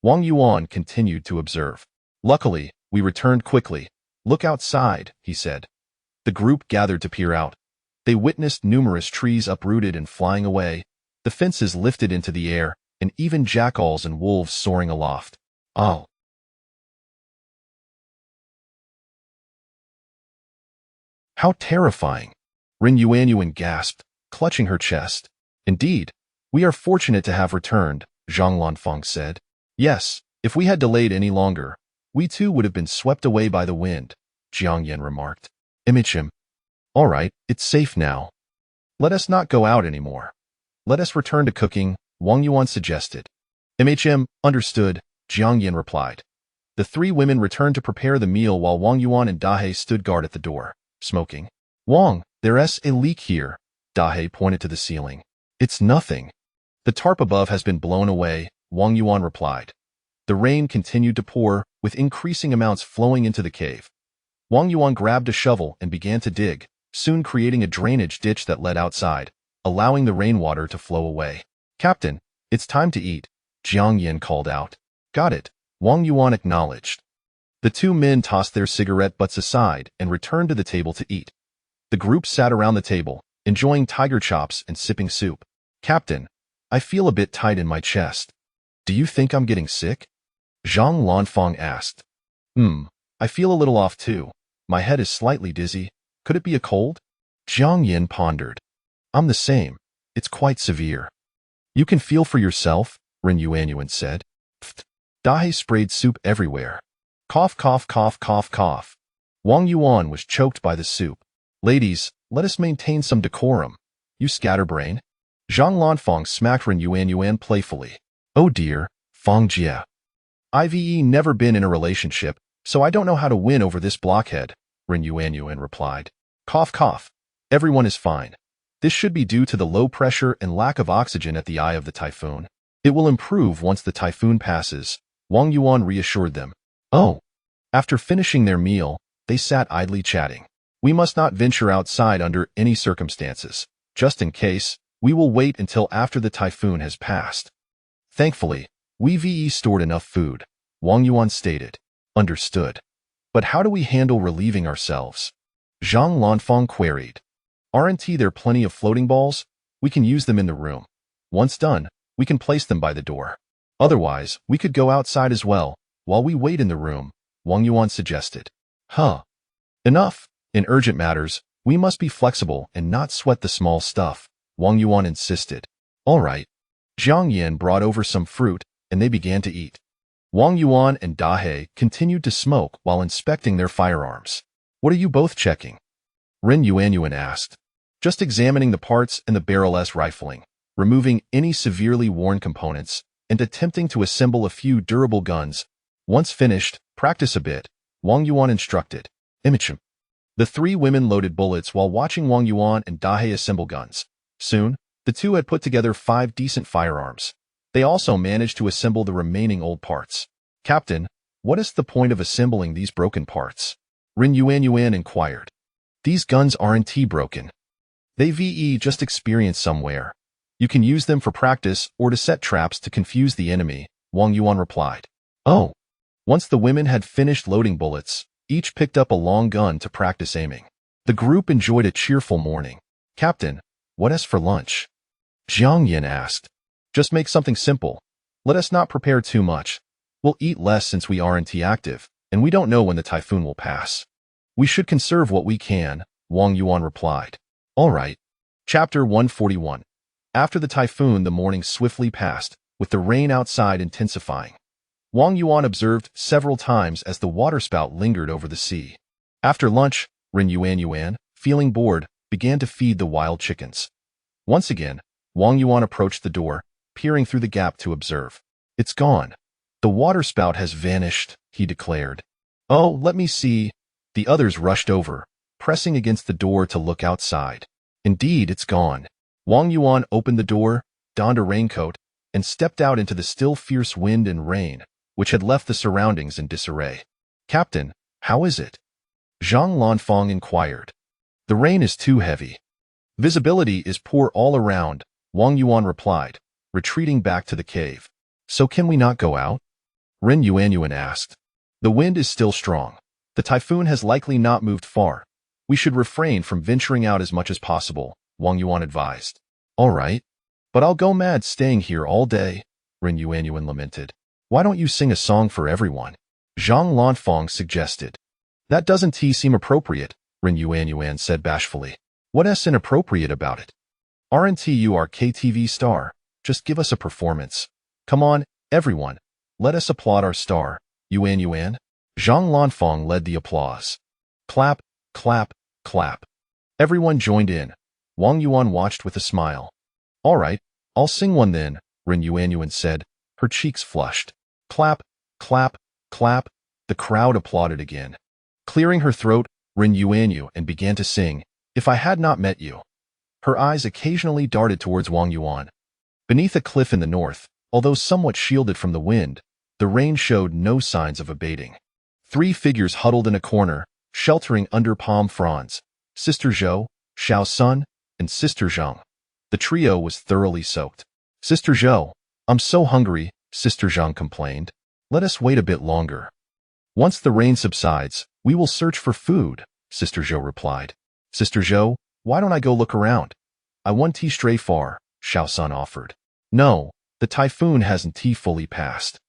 Wang Yuan continued to observe. "Luckily, we returned quickly. Look outside," he said. The group gathered to peer out. They witnessed numerous trees uprooted and flying away, the fences lifted into the air, and even jackals and wolves soaring aloft. "Oh! How terrifying!" Ren Yuanyuan gasped, clutching her chest. "Indeed, we are fortunate to have returned," Zhang Lanfang said. "Yes, if we had delayed any longer, we too would have been swept away by the wind," Jiang Yan remarked. "Imichim. All right, it's safe now. Let us not go out anymore. Let us return to cooking," Wang Yuan suggested. "MHM, understood," Jiang Yan replied. The three women returned to prepare the meal while Wang Yuan and Dahe stood guard at the door, smoking. "Wang, there's a leak here," Dahe pointed to the ceiling. "It's nothing. The tarp above has been blown away," Wang Yuan replied. The rain continued to pour, with increasing amounts flowing into the cave. Wang Yuan grabbed a shovel and began to dig, soon creating a drainage ditch that led outside, allowing the rainwater to flow away. "Captain, it's time to eat," Jiang Yan called out. "Got it," Wang Yuan acknowledged. The two men tossed their cigarette butts aside and returned to the table to eat. The group sat around the table, enjoying tiger chops and sipping soup. "Captain, I feel a bit tight in my chest. Do you think I'm getting sick?" Zhang Lanfang asked. I feel a little off too. My head is slightly dizzy. Could it be a cold?" Jiang Yin pondered. "I'm the same. It's quite severe." "You can feel for yourself," Ren Yuanyuan said. Pfft. Dahe sprayed soup everywhere. Cough, cough, cough, cough, cough. Wang Yuan was choked by the soup. "Ladies, let us maintain some decorum. You scatterbrain." Zhang Lanfang smacked Ren Yuanyuan playfully. "Oh dear, Fang Jie. I've never been in a relationship, so I don't know how to win over this blockhead," Ren Yuanyuan replied. Cough, cough. "Everyone is fine. This should be due to the low pressure and lack of oxygen at the eye of the typhoon. It will improve once the typhoon passes," Wang Yuan reassured them. Oh. After finishing their meal, they sat idly chatting. "We must not venture outside under any circumstances. Just in case, we will wait until after the typhoon has passed." "Thankfully, we've stored enough food," Wang Yuan stated. "Understood. But how do we handle relieving ourselves?" Zhang Lanfang queried. "Aren't there plenty of floating balls? We can use them in the room. Once done, we can place them by the door. Otherwise, we could go outside as well, while we wait in the room," Wang Yuan suggested. Enough. In urgent matters, we must be flexible and not sweat the small stuff," Wang Yuan insisted. All right. Jiang Yan brought over some fruit, and they began to eat. Wang Yuan and Dahe continued to smoke while inspecting their firearms. What are you both checking? Ren Yuanyuan asked. Just examining the parts and the barrel-less rifling, removing any severely worn components, and attempting to assemble a few durable guns. Once finished, practice a bit, Wang Yuan instructed. Imichim. The three women loaded bullets while watching Wang Yuan and Dahe assemble guns. Soon, the two had put together 5 decent firearms. They also managed to assemble the remaining old parts. Captain, what is the point of assembling these broken parts? Ren Yuanyuan inquired. These guns aren't broken. They just experience somewhere. You can use them for practice or to set traps to confuse the enemy, Wang Yuan replied. Oh. Once the women had finished loading bullets, each picked up a long gun to practice aiming. The group enjoyed a cheerful morning. Captain, what is for lunch? Jiang Yan asked. Just make something simple. Let us not prepare too much. We'll eat less since we aren't active, and we don't know when the typhoon will pass. We should conserve what we can, Wang Yuan replied. All right. Chapter 141. After the typhoon, the morning swiftly passed, with the rain outside intensifying. Wang Yuan observed several times as the waterspout lingered over the sea. After lunch, Ren Yuanyuan, feeling bored, began to feed the wild chickens. Once again, Wang Yuan approached the door, peering through the gap to observe. It's gone. The waterspout has vanished, he declared. Oh, let me see. The others rushed over, pressing against the door to look outside. Indeed, it's gone. Wang Yuan opened the door, donned a raincoat, and stepped out into the still fierce wind and rain, which had left the surroundings in disarray. Captain, how is it? Zhang Lanfang inquired. The rain is too heavy. Visibility is poor all around, Wang Yuan replied, retreating back to the cave. So can we not go out? Ren Yuanyuan asked. The wind is still strong. The typhoon has likely not moved far. We should refrain from venturing out as much as possible, Wang Yuan advised. All right. But I'll go mad staying here all day, Ren Yuanyuan lamented. Why don't you sing a song for everyone? Zhang Lanfang suggested. That doesn't seem appropriate, Ren Yuanyuan said bashfully. What's inappropriate about it? Aren't you our KTV star? Just give us a performance. Come on, everyone. Let us applaud our star, Yuanyuan. Zhang Lanfang led the applause. Clap, clap, clap. Everyone joined in. Wang Yuan watched with a smile. All right, I'll sing one then, Ren Yuanyuan said, her cheeks flushed. Clap, clap, clap. The crowd applauded again. Clearing her throat, Ren Yuanyuan began to sing, If I Had Not Met You. Her eyes occasionally darted towards Wang Yuan. Beneath a cliff in the north, although somewhat shielded from the wind, the rain showed no signs of abating. 3 figures huddled in a corner, sheltering under palm fronds. Sister Zhou, Xiao Sun, and Sister Zhang. The trio was thoroughly soaked. Sister Zhou, I'm so hungry, Sister Zhang complained. Let us wait a bit longer. Once the rain subsides, we will search for food, Sister Zhou replied. Sister Zhou, why don't I go look around? I want to stray far, Xiao Sun offered. No, the typhoon hasn't fully passed.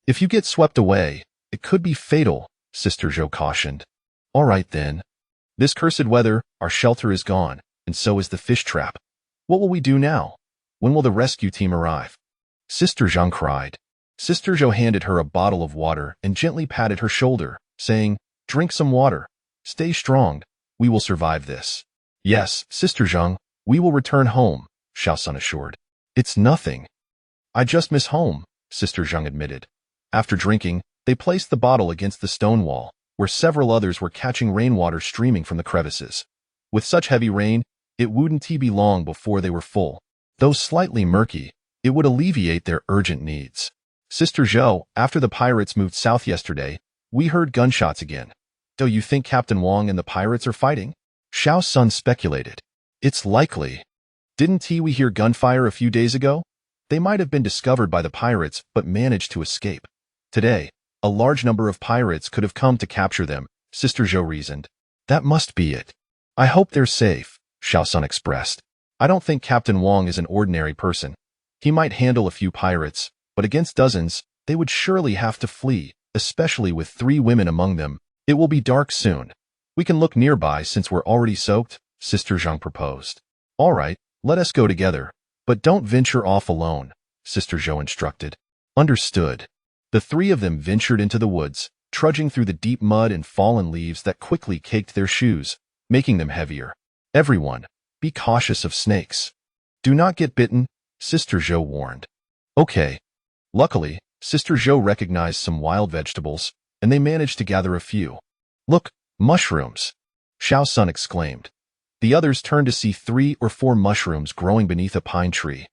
If you get swept away, it could be fatal, Sister Zhou cautioned. All right then. This cursed weather, our shelter is gone, and so is the fish trap. What will we do now? When will the rescue team arrive? Sister Zhang cried. Sister Zhou handed her a bottle of water and gently patted her shoulder, saying, Drink some water. Stay strong. We will survive this. Yes, Sister Zhang, we will return home, Xiao Sun assured. It's nothing. I just miss home, Sister Zhang admitted. After drinking, they placed the bottle against the stone wall, where several others were catching rainwater streaming from the crevices. With such heavy rain, it wouldn't be long before they were full. Though slightly murky, it would alleviate their urgent needs. Sister Zhou, after the pirates moved south yesterday, we heard gunshots again. Do you think Captain Wang and the pirates are fighting? Xiao Sun speculated. It's likely. Didn't we hear gunfire a few days ago? They might have been discovered by the pirates but managed to escape. Today, a large number of pirates could have come to capture them, Sister Zhou reasoned. That must be it. I hope they're safe, Xiao Sun expressed. I don't think Captain Wang is an ordinary person. He might handle a few pirates, but against dozens, they would surely have to flee, especially with 3 women among them. It will be dark soon. We can look nearby since we're already soaked, Sister Zhang proposed. All right, Let us go together, but don't venture off alone, Sister Zhou instructed. Understood. The three of them ventured into the woods, trudging through the deep mud and fallen leaves that quickly caked their shoes, making them heavier. Everyone, be cautious of snakes. Do not get bitten, Sister Zhou warned. Okay. Luckily, Sister Zhou recognized some wild vegetables, and they managed to gather a few. Look, mushrooms! Xiao Sun exclaimed. The others turned to see 3 or 4 mushrooms growing beneath a pine tree.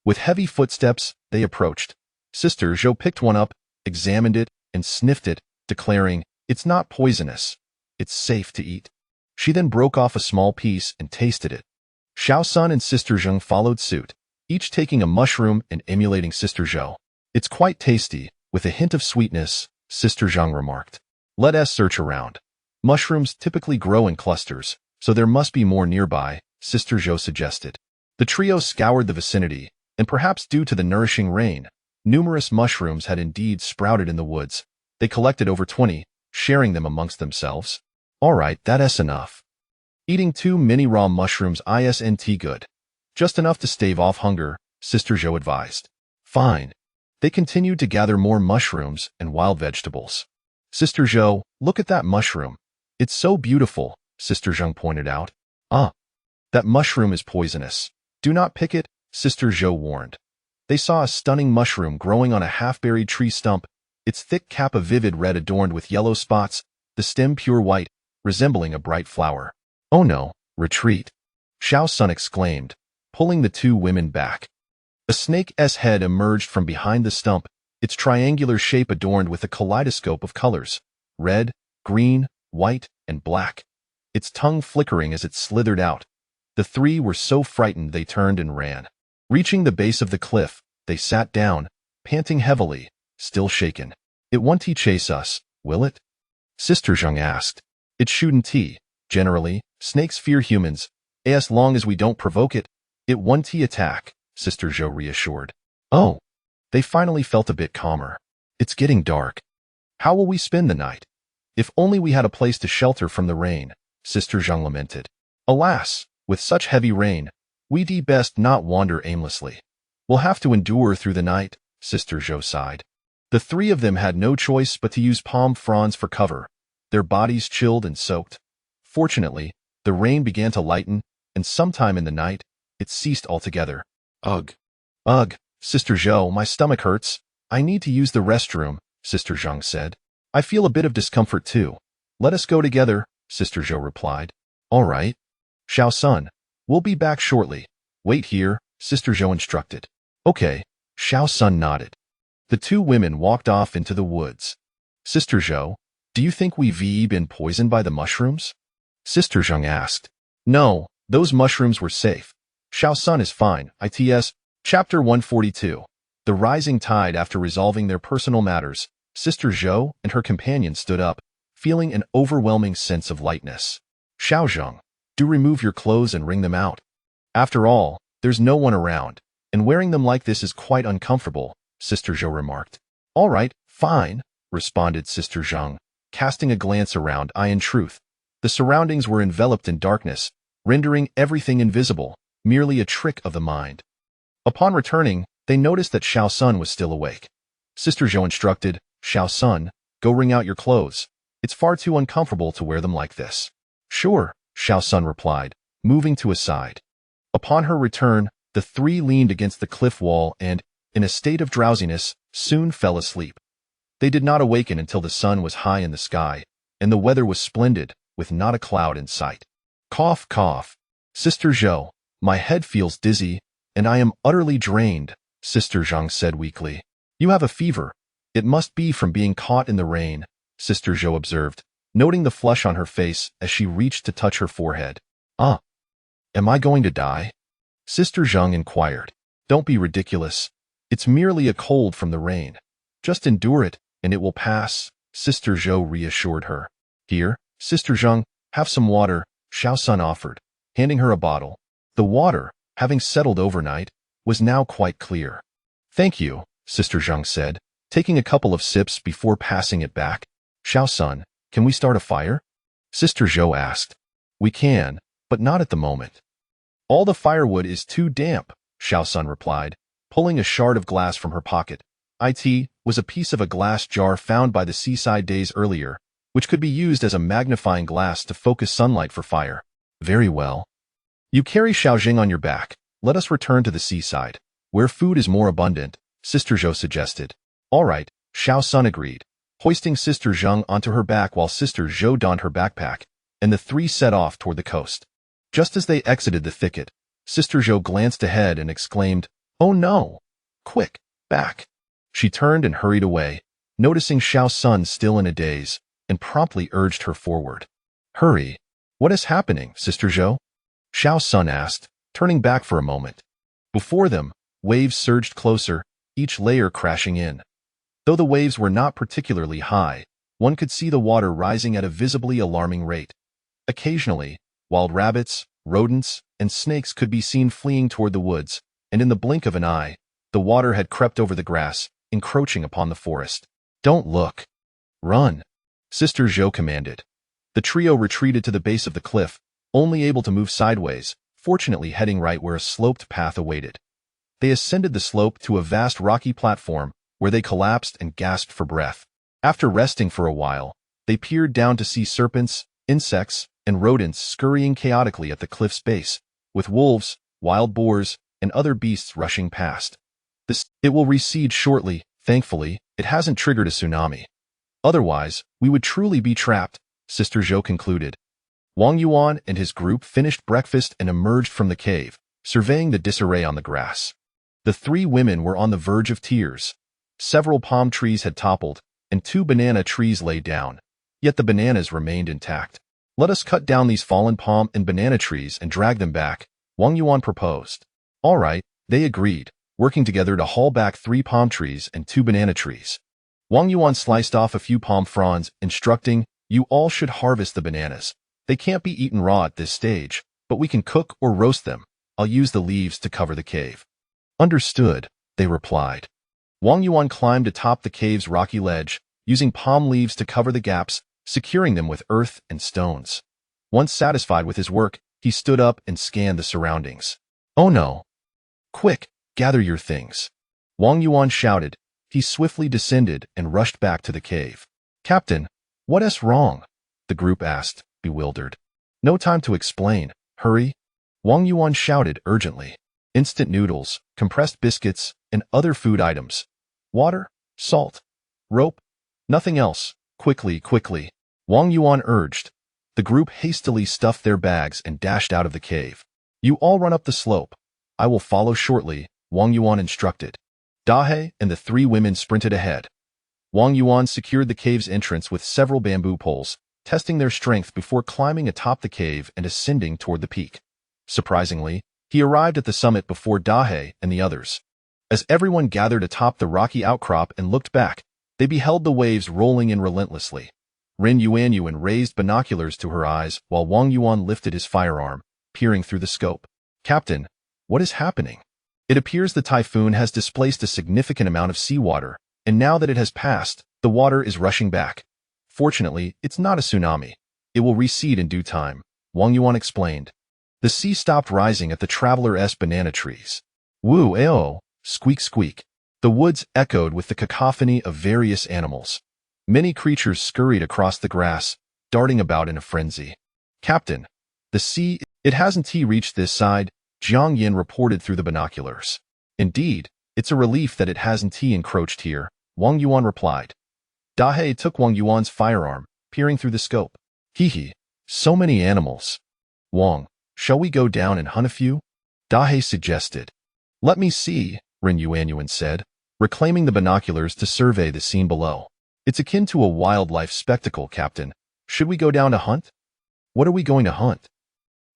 With heavy footsteps, they approached. Sister Zhou picked one up, examined it, and sniffed it, declaring, "It's not poisonous. It's safe to eat." She then broke off a small piece and tasted it. Xiao Sun and Sister Zheng followed suit, each taking a mushroom and emulating Sister Zhou. "It's quite tasty, with a hint of sweetness," Sister Zheng remarked. "Let us search around. Mushrooms typically grow in clusters, so there must be more nearby," Sister Zhou suggested. The trio scoured the vicinity, and perhaps due to the nourishing rain, numerous mushrooms had indeed sprouted in the woods. They collected over 20, sharing them amongst themselves. "All right, that's enough. Eating 2 mini raw mushrooms isn't good. Just enough to stave off hunger," Sister Zhou advised. "Fine." They continued to gather more mushrooms and wild vegetables. "Sister Zhou, look at that mushroom. It's so beautiful," Sister Zheng pointed out. "Ah, that mushroom is poisonous. Do not pick it," Sister Zhou warned. They saw a stunning mushroom growing on a half-buried tree stump, its thick cap a vivid red adorned with yellow spots, the stem pure white, resembling a bright flower. "Oh no, retreat," Xiao Sun exclaimed, pulling the 2 women back. A snake's head emerged from behind the stump, its triangular shape adorned with a kaleidoscope of colors, red, green, white, and black, its tongue flickering as it slithered out. The 3 were so frightened they turned and ran. Reaching the base of the cliff, they sat down, panting heavily, still shaken. "It won't chase us, will it?" Sister Zheng asked. "It shouldn't. Generally, snakes fear humans. As long as we don't provoke it, it won't attack," Sister Zhou reassured. "Oh." They finally felt a bit calmer. "It's getting dark. How will we spend the night? If only we had a place to shelter from the rain," Sister Zheng lamented. "Alas, with such heavy rain, we'd best not wander aimlessly. We'll have to endure through the night," Sister Zhou sighed. The 3 of them had no choice but to use palm fronds for cover, their bodies chilled and soaked. Fortunately, the rain began to lighten, and sometime in the night, it ceased altogether. "Ugh. Ugh, Sister Zhou, my stomach hurts. I need to use the restroom," Sister Zheng said. "I feel a bit of discomfort too." "Let us go together," Sister Zhou replied. "All right. Xiao Sun, we'll be back shortly. Wait here," Sister Zhou instructed. "Okay," Xiao Sun nodded. The 2 women walked off into the woods. "Sister Zhou, do you think we've been poisoned by the mushrooms?" Sister Zheng asked. "No, those mushrooms were safe. Xiao Sun is fine, its." Chapter 142. The rising tide. After resolving their personal matters, Sister Zhou and her companion stood up, feeling an overwhelming sense of lightness. "Xiao Zheng, do remove your clothes and wring them out. After all, there's no one around, and wearing them like this is quite uncomfortable," Sister Zhou remarked. "All right, fine," responded Sister Zheng, casting a glance around. In truth, the surroundings were enveloped in darkness, rendering everything invisible, merely a trick of the mind. Upon returning, they noticed that Xiao Sun was still awake. Sister Zhou instructed, "Xiao Sun, go wring out your clothes. It's far too uncomfortable to wear them like this." "Sure," Xiao Sun replied, moving to a side. Upon her return, the 3 leaned against the cliff wall and, in a state of drowsiness, soon fell asleep. They did not awaken until the sun was high in the sky, and the weather was splendid, with not a cloud in sight. "Cough, cough. Sister Zhou, my head feels dizzy, and I am utterly drained," Sister Zheng said weakly. "You have a fever. It must be from being caught in the rain," Sister Zhou observed, noting the flush on her face as she reached to touch her forehead. "Ah, am I going to die?" Sister Zheng inquired. "Don't be ridiculous. It's merely a cold from the rain. Just endure it, and it will pass," Sister Zhou reassured her. "Here, Sister Zheng, have some water," Xiao Sun offered, handing her a bottle. The water, having settled overnight, was now quite clear. "Thank you," Sister Zheng said, taking a couple of sips before passing it back. Xiao Sun, can we start a fire? Sister Zhou asked. We can, but not at the moment. All the firewood is too damp, Xiao Sun replied, pulling a shard of glass from her pocket. It was a piece of a glass jar found by the seaside days earlier, which could be used as a magnifying glass to focus sunlight for fire. Very well. You carry Xiaojing on your back. Let us return to the seaside, where food is more abundant, Sister Zhou suggested. All right, Xiao Sun agreed, hoisting Sister Zheng onto her back while Sister Zhou donned her backpack, and the three set off toward the coast. Just as they exited the thicket, Sister Zhou glanced ahead and exclaimed, "Oh no! Quick, back!" She turned and hurried away, noticing Xiao Sun still in a daze, and promptly urged her forward. Hurry! What is happening, Sister Zhou? Xiao Sun asked, turning back for a moment. Before them, waves surged closer, each layer crashing in. Though the waves were not particularly high, one could see the water rising at a visibly alarming rate. Occasionally, wild rabbits, rodents, and snakes could be seen fleeing toward the woods, and in the blink of an eye, the water had crept over the grass, encroaching upon the forest. Don't look. Run, Sister Zhou commanded. The trio retreated to the base of the cliff, only able to move sideways, fortunately heading right where a sloped path awaited. They ascended the slope to a vast rocky platform, where they collapsed and gasped for breath. After resting for a while, they peered down to see serpents, insects, and rodents scurrying chaotically at the cliff's base, with wolves, wild boars, and other beasts rushing past. It will recede shortly. Thankfully, it hasn't triggered a tsunami. Otherwise, we would truly be trapped, Sister Zhou concluded. Wang Yuan and his group finished breakfast and emerged from the cave, surveying the disarray on the grass. The three women were on the verge of tears. Several palm trees had toppled, and 2 banana trees lay down, yet the bananas remained intact. Let us cut down these fallen palm and banana trees and drag them back, Wang Yuan proposed. All right, they agreed, working together to haul back 3 palm trees and 2 banana trees. Wang Yuan sliced off a few palm fronds, instructing, "You all should harvest the bananas. They can't be eaten raw at this stage, but we can cook or roast them. I'll use the leaves to cover the cave." Understood, they replied. Wang Yuan climbed atop the cave's rocky ledge, using palm leaves to cover the gaps, securing them with earth and stones. Once satisfied with his work, he stood up and scanned the surroundings. Oh no! Quick, gather your things, Wang Yuan shouted. He swiftly descended and rushed back to the cave. Captain, what's wrong? The group asked, bewildered. No time to explain. Hurry! Wang Yuan shouted urgently. Instant noodles, compressed biscuits, and other food items. Water, salt, rope, nothing else. Quickly, quickly, Wang Yuan urged. The group hastily stuffed their bags and dashed out of the cave. You all run up the slope. I will follow shortly, Wang Yuan instructed. Dahe and the 3 women sprinted ahead. Wang Yuan secured the cave's entrance with several bamboo poles, testing their strength before climbing atop the cave and ascending toward the peak. Surprisingly, he arrived at the summit before Dahe and the others. As everyone gathered atop the rocky outcrop and looked back, they beheld the waves rolling in relentlessly. Ren Yuanyuan raised binoculars to her eyes while Wang Yuan lifted his firearm, peering through the scope. Captain, what is happening? It appears the typhoon has displaced a significant amount of seawater, and now that it has passed, the water is rushing back. Fortunately, it's not a tsunami. It will recede in due time, Wang Yuan explained. The sea stopped rising at the traveler's banana trees. Woo, ayo, squeak, squeak. The woods echoed with the cacophony of various animals. Many creatures scurried across the grass, darting about in a frenzy. Captain, the sea, it hasn't reached this side, Jiang Yin reported through the binoculars. Indeed, it's a relief that it hasn't encroached here, Wang Yuan replied. Dahe took Wang Yuan's firearm, peering through the scope. Hee, so many animals. Wang, shall we go down and hunt a few? Dahe suggested. Let me see, Ren Yuanyuan said, reclaiming the binoculars to survey the scene below. It's akin to a wildlife spectacle, Captain. Should we go down to hunt? What are we going to hunt?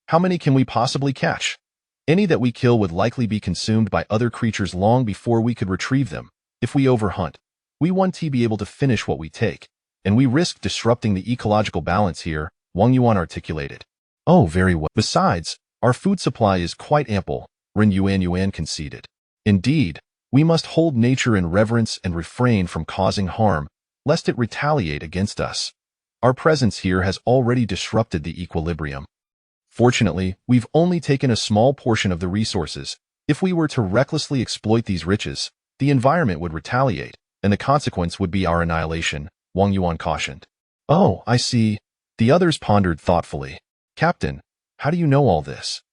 How many can we possibly catch? Any that we kill would likely be consumed by other creatures long before we could retrieve them. If we overhunt, we won't be able to finish what we take, and we risk disrupting the ecological balance here, Wang Yuan articulated. Oh, very well. Besides, our food supply is quite ample, Ren Yuanyuan conceded. Indeed, We must hold nature in reverence and refrain from causing harm, lest it retaliate against us. Our presence here has already disrupted the equilibrium. Fortunately, we've only taken a small portion of the resources. If we were to recklessly exploit these riches, the environment would retaliate, and the consequence would be our annihilation, Wang Yuan cautioned. Oh, I see. The others pondered thoughtfully. Captain, how do you know all this?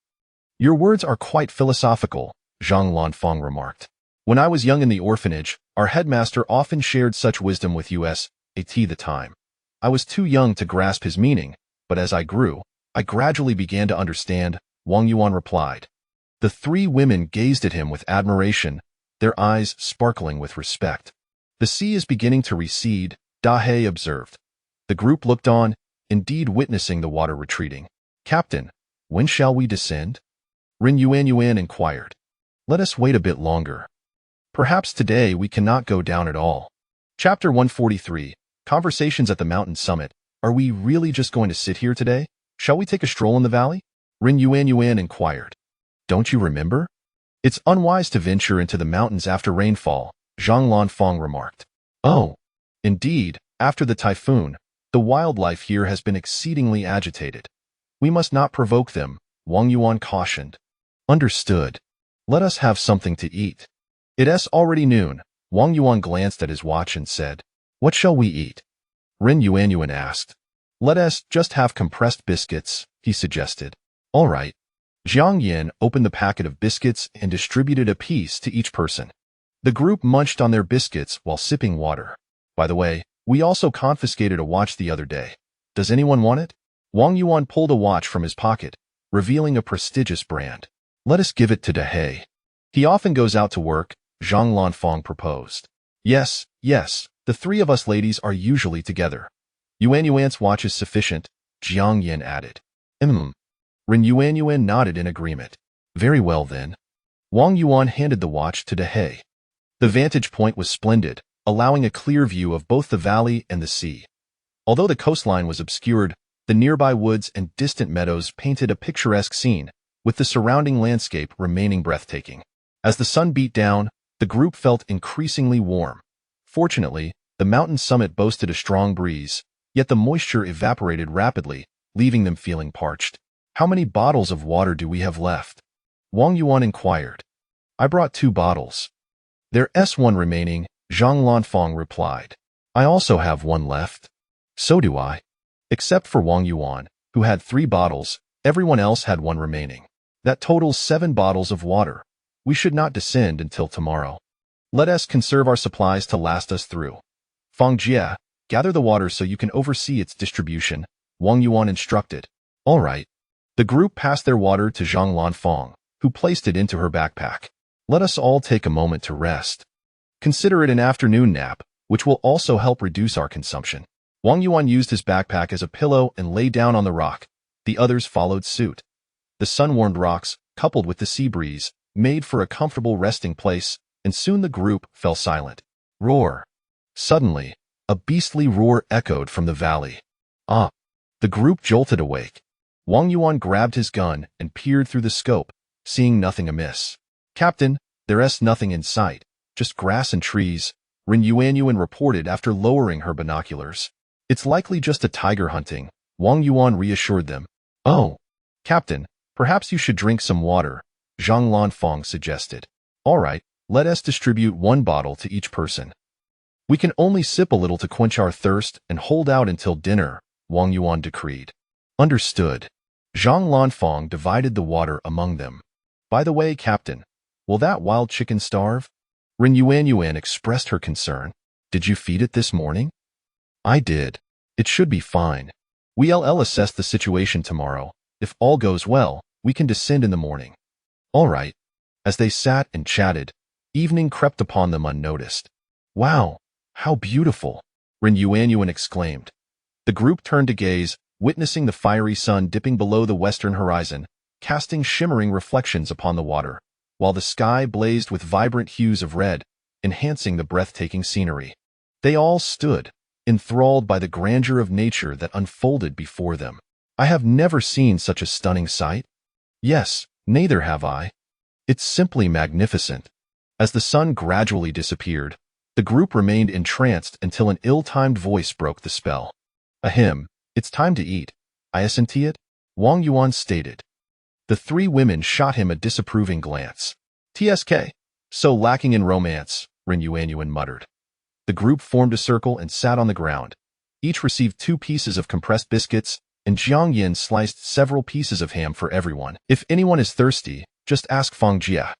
Your words are quite philosophical, Zhang Lanfang remarked. When I was young in the orphanage, our headmaster often shared such wisdom with us at the time. I was too young to grasp his meaning, but as I grew, I gradually began to understand, Wang Yuan replied. The three women gazed at him with admiration, their eyes sparkling with respect. The sea is beginning to recede, Dahe observed. The group looked on, indeed witnessing the water retreating. Captain, when shall we descend? Ren Yuan inquired. Let us wait a bit longer. Perhaps today we cannot go down at all. Chapter 143, Conversations at the Mountain Summit. Are we really just going to sit here today? Shall we take a stroll in the valley? Ren Yuan inquired. Don't you remember? It's unwise to venture into the mountains after rainfall, Zhang Lanfang remarked. Oh, indeed, after the typhoon, the wildlife here has been exceedingly agitated. We must not provoke them, Wang Yuan cautioned. Understood. Let us have something to eat. It's already noon. Wang Yuan glanced at his watch and said, What shall we eat? Ren Yuan asked. Let us just have compressed biscuits, he suggested. All right. Jiang Yin opened the packet of biscuits and distributed a piece to each person. The group munched on their biscuits while sipping water. By the way, we also confiscated a watch the other day. Does anyone want it? Wang Yuan pulled a watch from his pocket, revealing a prestigious brand. Let us give it to Dahe. He often goes out to work, Zhang Lanfang proposed. Yes, the three of us ladies are usually together. Yuan's watch is sufficient, Jiang Yin added. Ren Yuan nodded in agreement. Very well then. Wang Yuan handed the watch to Dahe. The vantage point was splendid, allowing a clear view of both the valley and the sea. Although the coastline was obscured, the nearby woods and distant meadows painted a picturesque scene, with the surrounding landscape remaining breathtaking. As the sun beat down, the group felt increasingly warm. Fortunately, the mountain summit boasted a strong breeze, yet the moisture evaporated rapidly, leaving them feeling parched. How many bottles of water do we have left? Wang Yuan inquired. I brought 2 bottles. There's 1 remaining, Zhang Lanfang replied. I also have 1 left. So do I. Except for Wang Yuan, who had 3 bottles, everyone else had 1 remaining. That totals 7 bottles of water. We should not descend until tomorrow. Let us conserve our supplies to last us through. Fang Jie, gather the water so you can oversee its distribution, Wang Yuan instructed. All right. The group passed their water to Zhang Lanfang, who placed it into her backpack. Let us all take a moment to rest. Consider it an afternoon nap, which will also help reduce our consumption. Wang Yuan used his backpack as a pillow and lay down on the rock. The others followed suit. The sun-warmed rocks, coupled with the sea breeze, made for a comfortable resting place, and soon the group fell silent. Roar. Suddenly, a beastly roar echoed from the valley. Ah! The group jolted awake. Wang Yuan grabbed his gun and peered through the scope, seeing nothing amiss. Captain, there's nothing in sight, just grass and trees, Ren Yuan reported after lowering her binoculars. It's likely just a tiger hunting, Wang Yuan reassured them. Oh, Captain, perhaps you should drink some water, Zhang Lanfang suggested. All right, let us distribute 1 bottle to each person. We can only sip a little to quench our thirst and hold out until dinner, Wang Yuan decreed. Understood. Zhang Lanfang divided the water among them. By the way, Captain, will that wild chicken starve? Ren Yuan expressed her concern. Did you feed it this morning? I did. It should be fine. We'll assess the situation tomorrow. If all goes well, we can descend in the morning. All right. As they sat and chatted, evening crept upon them unnoticed. Wow, how beautiful, Ren Yuan exclaimed. The group turned to gaze, witnessing the fiery sun dipping below the western horizon, casting shimmering reflections upon the water, while the sky blazed with vibrant hues of red, enhancing the breathtaking scenery. They all stood, enthralled by the grandeur of nature that unfolded before them. I have never seen such a stunning sight. Yes, neither have I. It's simply magnificent. As the sun gradually disappeared, the group remained entranced until an ill-timed voice broke the spell. Ahem, it's time to eat. I assent it, Wang Yuan stated. The three women shot him a disapproving glance. TSK, so lacking in romance, Ren Yuanyuan muttered. The group formed a circle and sat on the ground. Each received 2 pieces of compressed biscuits, and Jiang Yin sliced several pieces of ham for everyone. If anyone is thirsty, just ask Fang Jia.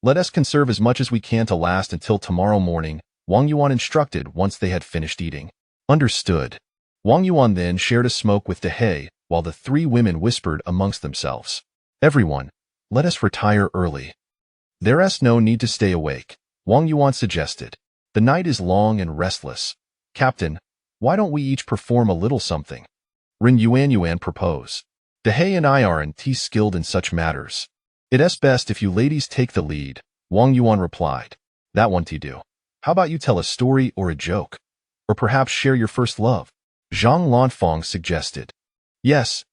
Let us conserve as much as we can to last until tomorrow morning, Wang Yuan instructed once they had finished eating. Understood. Wang Yuan then shared a smoke with Dehei, while the 3 women whispered amongst themselves. Everyone, let us retire early. There's no need to stay awake, Wang Yuan suggested. The night is long and restless. Captain, why don't we each perform a little something? Ren Yuanyuan proposed. Dehei and I aren't skilled in such matters. It's best if you ladies take the lead, Wang Yuan replied. That one to do. How about you tell a story or a joke? Or perhaps share your first love? Zhang Lanfang suggested. Yes,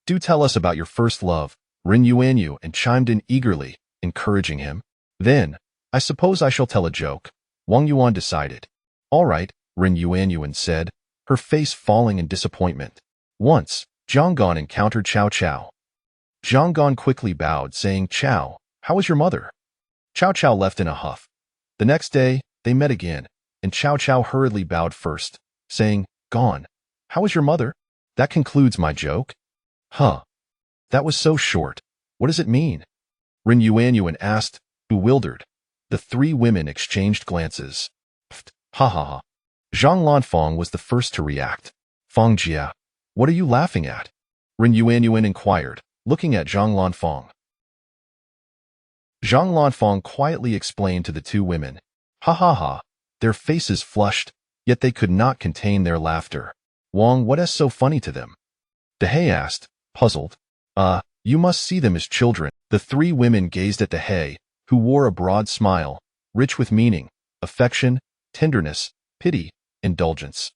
do tell us about your first love, Ren Yuanyuan chimed in eagerly, encouraging him. Then, I suppose I shall tell a joke, Wang Yuan decided. All right, Ren Yuanyuan said, her face falling in disappointment. Once, Zhang Gan encountered Cao Cao. Zhang Gan quickly bowed, saying, Cao, how is your mother? Cao Cao left in a huff. The next day, they met again, and Cao Cao hurriedly bowed first, saying, Gan, how is your mother? That concludes my joke. Huh. That was so short. What does it mean? Ren Yuanyuan asked, bewildered. The 3 women exchanged glances. Pfft, ha ha ha. Zhang Lanfang was the first to react. Fang Jia, what are you laughing at? Ren Yuanyuan inquired, looking at Zhang Lanfang. Zhang Lanfang quietly explained to the 2 women. Ha ha ha. Their faces flushed, yet they could not contain their laughter. Wang, what is so funny to them? Dehei asked, puzzled. You must see them as children. The 3 women gazed at Dehei, who wore a broad smile, rich with meaning, affection, tenderness, pity, indulgence.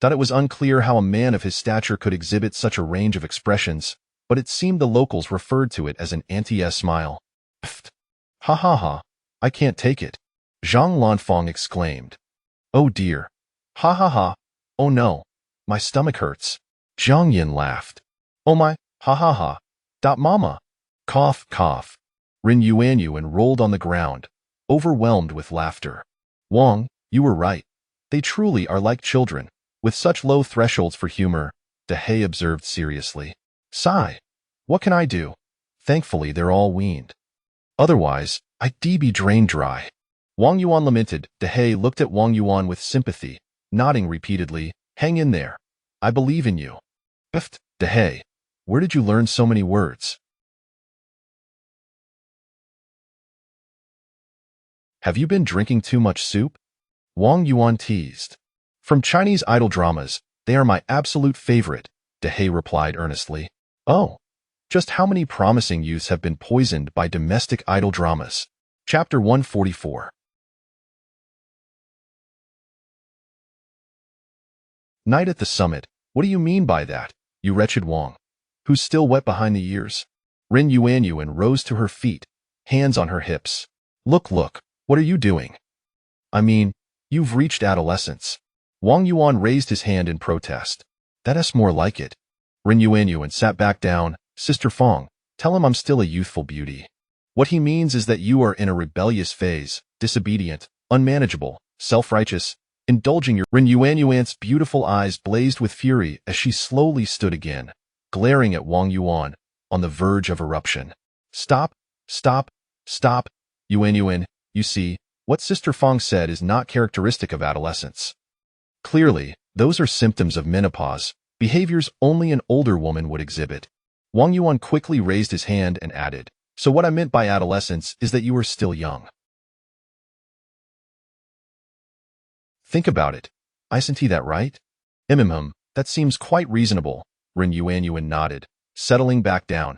Thought it was unclear how a man of his stature could exhibit such a range of expressions, but it seemed the locals referred to it as an anti-S smile. Pfft. Ha ha ha. I can't take it. Zhang Lanfang exclaimed. Oh dear. Ha ha ha. Oh no. My stomach hurts. Jiang Yin laughed. Oh my, ha ha ha. Mama. Cough, cough. Ren Yuanyuan rolled on the ground, overwhelmed with laughter. Wang, you were right. They truly are like children, with such low thresholds for humor, Dehei observed seriously. Sigh. What can I do? Thankfully they're all weaned. Otherwise, I'd be drained dry. Wang Yuan lamented. Dehei looked at Wang Yuan with sympathy, nodding repeatedly. Hang in there. I believe in you. Pfft, Dehei, where did you learn so many words? Have you been drinking too much soup? Wang Yuan teased. From Chinese idol dramas, they are my absolute favorite, Dehei replied earnestly. Oh, just how many promising youths have been poisoned by domestic idol dramas? Chapter 144. Night at the summit. What do you mean by that, you wretched Wang? Who's still wet behind the ears? Ren Yuanyuan rose to her feet, hands on her hips. Look, what are you doing? I mean, you've reached adolescence. Wang Yuan raised his hand in protest. That's more like it. Ren Yuanyuan sat back down. Sister Fang, tell him I'm still a youthful beauty. What he means is that you are in a rebellious phase, disobedient, unmanageable, self-righteous, indulging your— Ren Yuanyuan's beautiful eyes blazed with fury as she slowly stood again, glaring at Wang Yuan, on the verge of eruption. Stop, Yuanyuan, you see, what Sister Fang said is not characteristic of adolescence. Clearly, those are symptoms of menopause, behaviors only an older woman would exhibit. Wang Yuan quickly raised his hand and added, so what I meant by adolescence is that you are still young. Think about it. Isn't he that right? That seems quite reasonable, Ren Yuanyuan nodded, settling back down.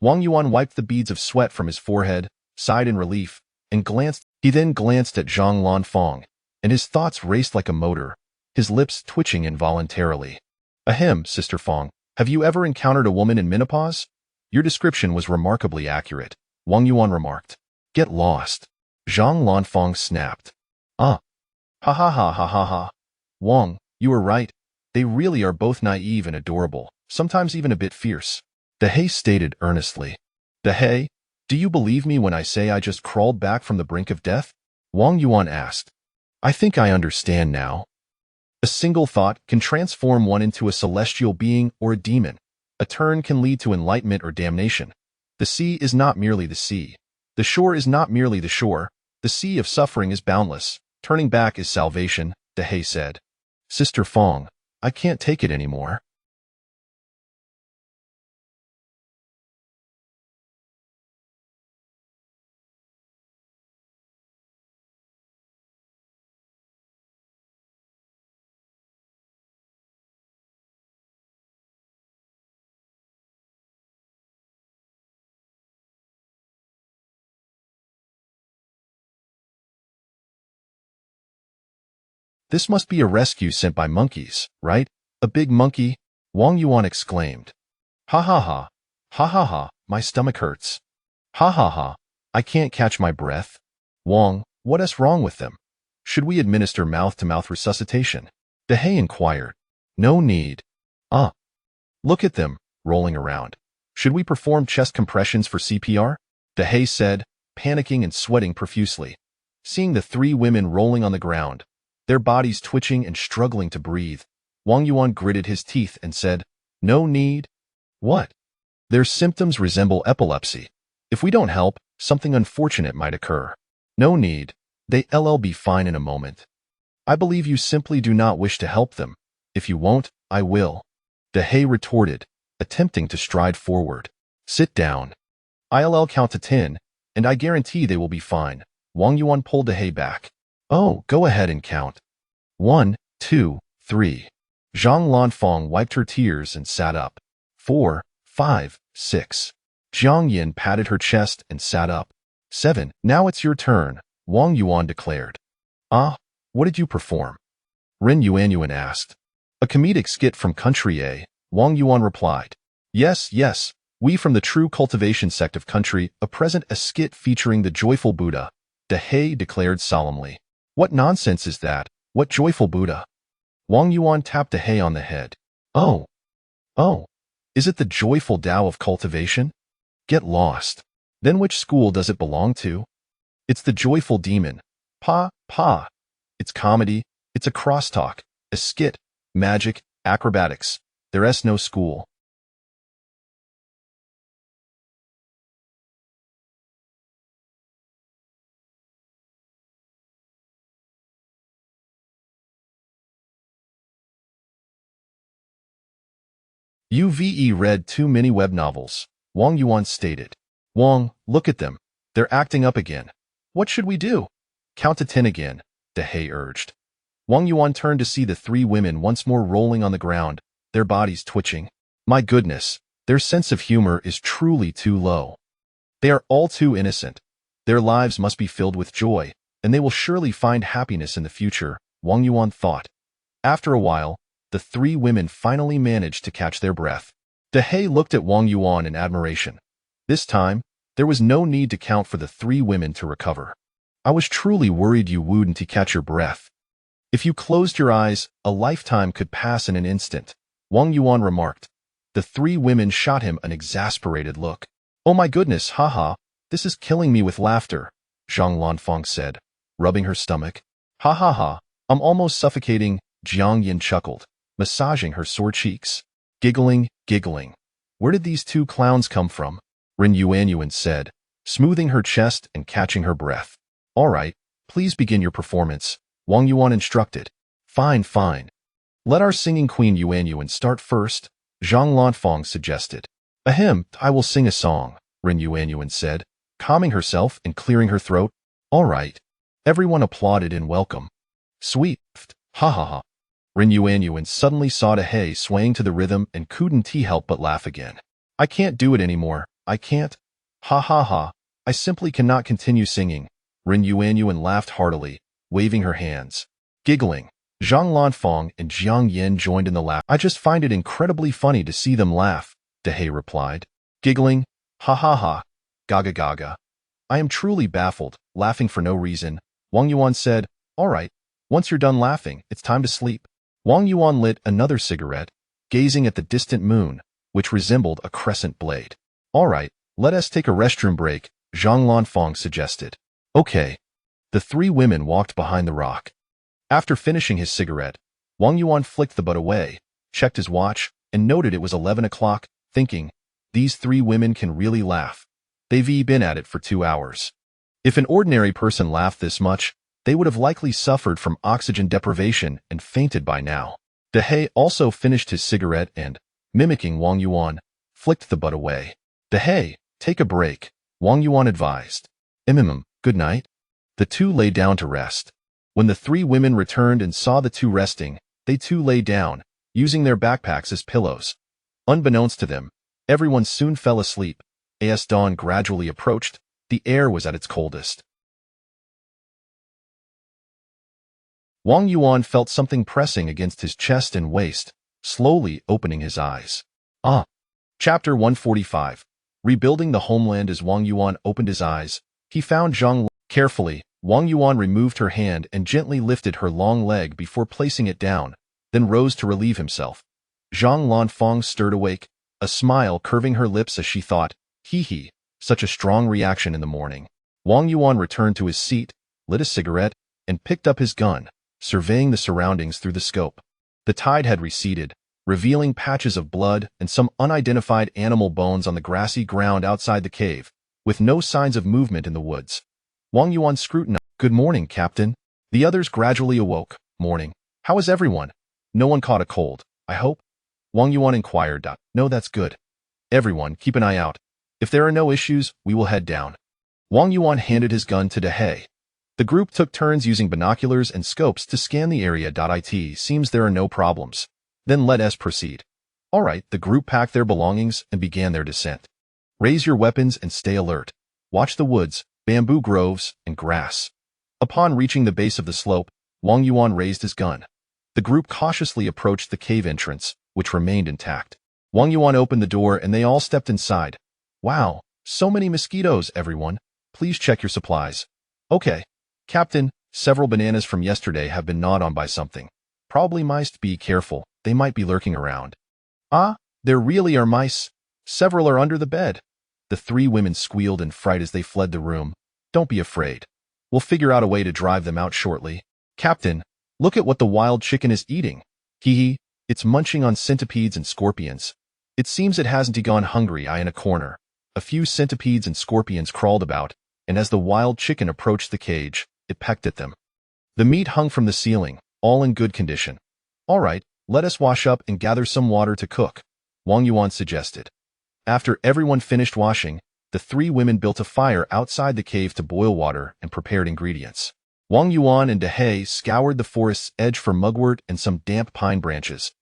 Wang Yuan wiped the beads of sweat from his forehead, sighed in relief, and glanced. He then glanced at Zhang Lanfang, and his thoughts raced like a motor, his lips twitching involuntarily. Ahem, Sister Fang, have you ever encountered a woman in menopause? Your description was remarkably accurate, Wang Yuan remarked. Get lost. Zhang Lanfeng snapped. Ah, ha ha ha ha ha ha. Wang, you were right. They really are both naive and adorable, sometimes even a bit fierce. Dehei stated earnestly. Dehei, do you believe me when I say I just crawled back from the brink of death? Wang Yuan asked. I think I understand now. A single thought can transform one into a celestial being or a demon. A turn can lead to enlightenment or damnation. The sea is not merely the sea. The shore is not merely the shore. The sea of suffering is boundless. Turning back is salvation, Dehei said. Sister Fong, I can't take it anymore. This must be a rescue sent by monkeys, right? A big monkey? Wang Yuan exclaimed. Ha ha ha. Ha ha ha, my stomach hurts. Ha ha ha, I can't catch my breath. Wang, what is wrong with them? Should we administer mouth-to-mouth resuscitation? Dehei inquired. No need. Look at them, rolling around. Should we perform chest compressions for CPR? Dehei said, panicking and sweating profusely. Seeing the three women rolling on the ground, their bodies twitching and struggling to breathe, Wang Yuan gritted his teeth and said, No need. What? Their symptoms resemble epilepsy. If we don't help, something unfortunate might occur. No need. They'll be fine in a moment. I believe you simply do not wish to help them. If you won't, I will. Dehei retorted, attempting to stride forward. Sit down. I'll count to 10, and I guarantee they will be fine. Wang Yuan pulled Dehei back. Oh, go ahead and count. 1, 2, 3. Zhang Lanfeng wiped her tears and sat up. 4, 5, 6. Jiang Yin patted her chest and sat up. 7. Now it's your turn, Wang Yuan declared. Ah, what did you perform? Ren Yuanyuan asked. A comedic skit from Country A, Wang Yuan replied. Yes, yes, we from the True Cultivation sect of Country present a skit featuring the Joyful Buddha, Dehei declared solemnly. What nonsense is that? What joyful Buddha? Wang Yuan tapped Dehei on the head. Oh, is it the joyful Tao of cultivation? Get lost. Then which school does it belong to? It's the joyful demon. Pa. It's comedy, it's a crosstalk, a skit, magic, acrobatics. There's no school. Uve read too many web novels, Wang Yuan stated. Wang, look at them. They're acting up again. What should we do? Count to 10 again, Dehei urged. Wang Yuan turned to see the three women once more rolling on the ground, their bodies twitching. My goodness, their sense of humor is truly too low. They are all too innocent. Their lives must be filled with joy, and they will surely find happiness in the future, Wang Yuan thought. After a while, the three women finally managed to catch their breath. Dehei looked at Wang Yuan in admiration. This time, there was no need to count for the three women to recover. I was truly worried you wouldn't catch your breath. If you closed your eyes, a lifetime could pass in an instant, Wang Yuan remarked. The three women shot him an exasperated look. Oh my goodness, haha, this is killing me with laughter, Zhang Lanfeng said, rubbing her stomach. Ha ha ha, I'm almost suffocating, Jiang Yin chuckled, massaging her sore cheeks. Giggling. Where did these two clowns come from? Ren Yuanyuan said, smoothing her chest and catching her breath. All right, please begin your performance, Wang Yuan instructed. Fine. Let our singing queen Yuanyuan start first, Zhang Lanfeng suggested. Ahem, I will sing a song, Ren Yuanyuan said, calming herself and clearing her throat. All right. Everyone applauded in welcome. Sweet, ha ha ha. Ren Yuanyuan suddenly saw Dehei swaying to the rhythm and couldn't help but laugh again. I can't do it anymore, I can't. Ha ha ha, I simply cannot continue singing. Ren Yuanyuan laughed heartily, waving her hands. Giggling, Zhang Lanfeng and Jiang Yin joined in the laugh. I just find it incredibly funny to see them laugh, Dehei replied. Giggling, ha ha ha, gaga gaga. I am truly baffled, laughing for no reason. Wang Yuan said, all right, once you're done laughing, it's time to sleep. Wang Yuan lit another cigarette, gazing at the distant moon, which resembled a crescent blade. All right, let us take a restroom break, Zhang Lanfang suggested. Okay. The three women walked behind the rock. After finishing his cigarette, Wang Yuan flicked the butt away, checked his watch, and noted it was 11 o'clock, thinking, these three women can really laugh. They've been at it for 2 hours. If an ordinary person laughed this much, they would have likely suffered from oxygen deprivation and fainted by now. Dehe also finished his cigarette and, mimicking Wang Yuan, flicked the butt away. Dehe, take a break, Wang Yuan advised. Good night. The two lay down to rest. When the three women returned and saw the two resting, they too lay down, using their backpacks as pillows. Unbeknownst to them, everyone soon fell asleep. As dawn gradually approached, the air was at its coldest. Wang Yuan felt something pressing against his chest and waist, slowly opening his eyes. Chapter 145. Rebuilding the homeland. As Wang Yuan opened his eyes, he found Zhang. Carefully, Wang Yuan removed her hand and gently lifted her long leg before placing it down, then rose to relieve himself. Zhang Lanfang stirred awake, a smile curving her lips as she thought, hee, such a strong reaction in the morning. Wang Yuan returned to his seat, lit a cigarette, and picked up his gun, surveying the surroundings through the scope. The tide had receded, revealing patches of blood and some unidentified animal bones on the grassy ground outside the cave, with no signs of movement in the woods. Wang Yuan scrutinized. Good morning, Captain. The others gradually awoke. Morning. How is everyone? No one caught a cold, I hope? Wang Yuan inquired. No, that's good. Everyone, keep an eye out. If there are no issues, we will head down. Wang Yuan handed his gun to Dehe. The group took turns using binoculars and scopes to scan the area. It seems there are no problems. Then let us proceed. All right, the group packed their belongings and began their descent. Raise your weapons and stay alert. Watch the woods, bamboo groves, and grass. Upon reaching the base of the slope, Wang Yuan raised his gun. The group cautiously approached the cave entrance, which remained intact. Wang Yuan opened the door and they all stepped inside. Wow, so many mosquitoes, everyone. Please check your supplies. Okay. Captain, several bananas from yesterday have been gnawed on by something. Probably mice. Be careful, they might be lurking around. There really are mice. Several are under the bed. The three women squealed in fright as they fled the room. Don't be afraid. We'll figure out a way to drive them out shortly. Captain, look at what the wild chicken is eating. Hee, it's munching on centipedes and scorpions. It seems it hasn't gone hungry. In a corner, a few centipedes and scorpions crawled about, and as the wild chicken approached the cage, it pecked at them. The meat hung from the ceiling, all in good condition. All right, let us wash up and gather some water to cook, Wang Yuan suggested. After everyone finished washing, the three women built a fire outside the cave to boil water and prepared ingredients. Wang Yuan and Dehe scoured the forest's edge for mugwort and some damp pine branches.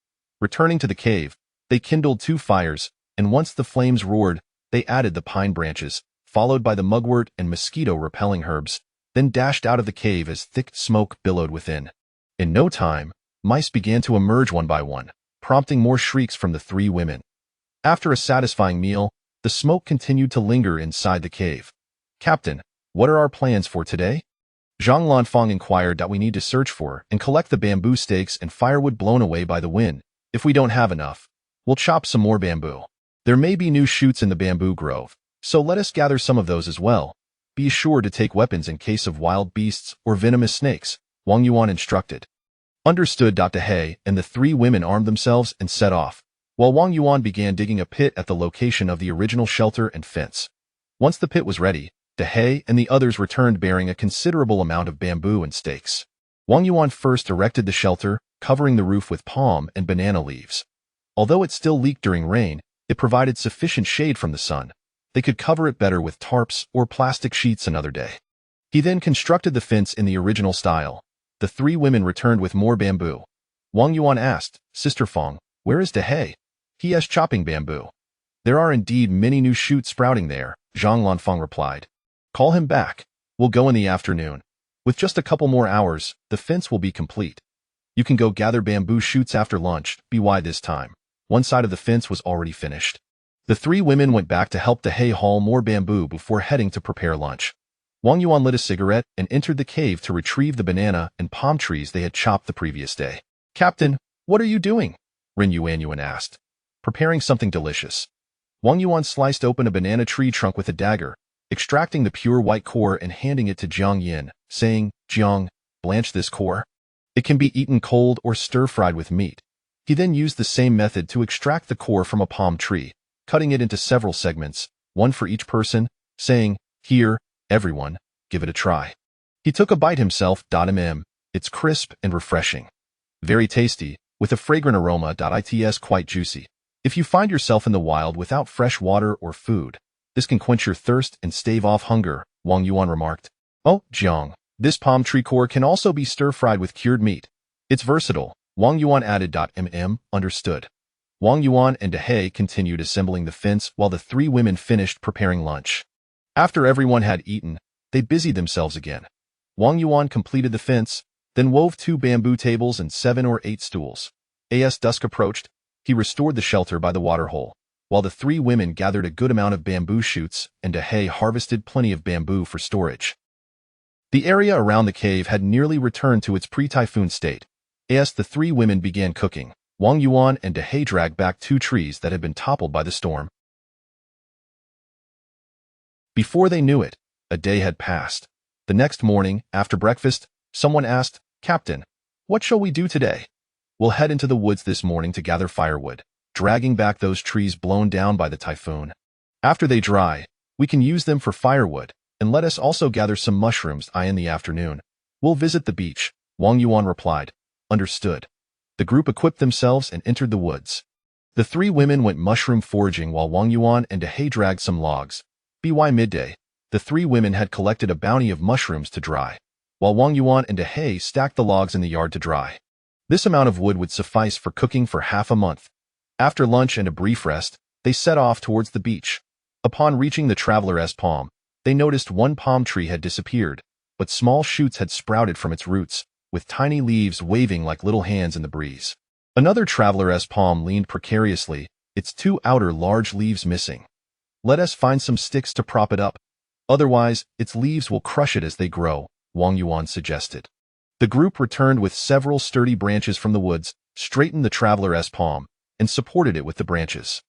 Returning to the cave, they kindled 2 fires, and once the flames roared, they added the pine branches, followed by the mugwort and mosquito-repelling herbs, then dashed out of the cave as thick smoke billowed within. In no time, mice began to emerge one by one, prompting more shrieks from the three women. After a satisfying meal, the smoke continued to linger inside the cave. Captain, what are our plans for today? Zhang Lanfang inquired. We need to search for and collect the bamboo stakes and firewood blown away by the wind. If we don't have enough, we'll chop some more bamboo. There may be new shoots in the bamboo grove, so let us gather some of those as well. Be sure to take weapons in case of wild beasts or venomous snakes, Wang Yuan instructed. Understood. Dehe and the three women armed themselves and set off, while Wang Yuan began digging a pit at the location of the original shelter and fence. Once the pit was ready, Dehe and the others returned bearing a considerable amount of bamboo and stakes. Wang Yuan first erected the shelter, covering the roof with palm and banana leaves. Although it still leaked during rain, it provided sufficient shade from the sun. They could cover it better with tarps or plastic sheets another day. He then constructed the fence in the original style. The three women returned with more bamboo. Wang Yuan asked, Sister Feng, where is Dehe? He is chopping bamboo. There are indeed many new shoots sprouting there, Zhang Lanfang replied. Call him back. We'll go in the afternoon. With just a couple more hours, the fence will be complete. You can go gather bamboo shoots after lunch, by this time. One side of the fence was already finished. The three women went back to help Dehei haul more bamboo before heading to prepare lunch. Wang Yuan lit a cigarette and entered the cave to retrieve the banana and palm trees they had chopped the previous day. "Captain, what are you doing?" Ren Yuanyuan asked. "Preparing something delicious." Wang Yuan sliced open a banana tree trunk with a dagger, extracting the pure white core and handing it to Jiang Yin, saying, "Jiang, blanch this core. It can be eaten cold or stir-fried with meat." He then used the same method to extract the core from a palm tree, cutting it into several segments, one for each person, saying, "Here, everyone, give it a try." He took a bite himself. It's crisp and refreshing. Very tasty, with a fragrant aroma. It's quite juicy. If you find yourself in the wild without fresh water or food, this can quench your thirst and stave off hunger, Wang Yuan remarked. "Oh, Jiang, this palm tree core can also be stir-fried with cured meat. It's versatile," Wang Yuan added. Understood. Wang Yuan and Dehei continued assembling the fence while the three women finished preparing lunch. After everyone had eaten, they busied themselves again. Wang Yuan completed the fence, then wove 2 bamboo tables and 7 or 8 stools. As dusk approached, he restored the shelter by the waterhole, while the three women gathered a good amount of bamboo shoots and Dehei harvested plenty of bamboo for storage. The area around the cave had nearly returned to its pre-typhoon state. As the three women began cooking, Wang Yuan and Dehei dragged back 2 trees that had been toppled by the storm. Before they knew it, a day had passed. The next morning, after breakfast, someone asked, "Captain, what shall we do today?" "We'll head into the woods this morning to gather firewood, dragging back those trees blown down by the typhoon. After they dry, we can use them for firewood, and let us also gather some mushrooms in the afternoon. We'll visit the beach," Wang Yuan replied. Understood. The group equipped themselves and entered the woods. The three women went mushroom foraging while Wang Yuan and Dehei dragged some logs. By midday, the three women had collected a bounty of mushrooms to dry, while Wang Yuan and Dehei stacked the logs in the yard to dry. This amount of wood would suffice for cooking for half a month. After lunch and a brief rest, they set off towards the beach. Upon reaching the traveler's palm, they noticed one palm tree had disappeared, but small shoots had sprouted from its roots, with tiny leaves waving like little hands in the breeze. Another traveler's palm leaned precariously, its 2 outer large leaves missing. "Let us find some sticks to prop it up. Otherwise, its leaves will crush it as they grow," Wang Yuan suggested. The group returned with several sturdy branches from the woods, straightened the traveler's palm, and supported it with the branches.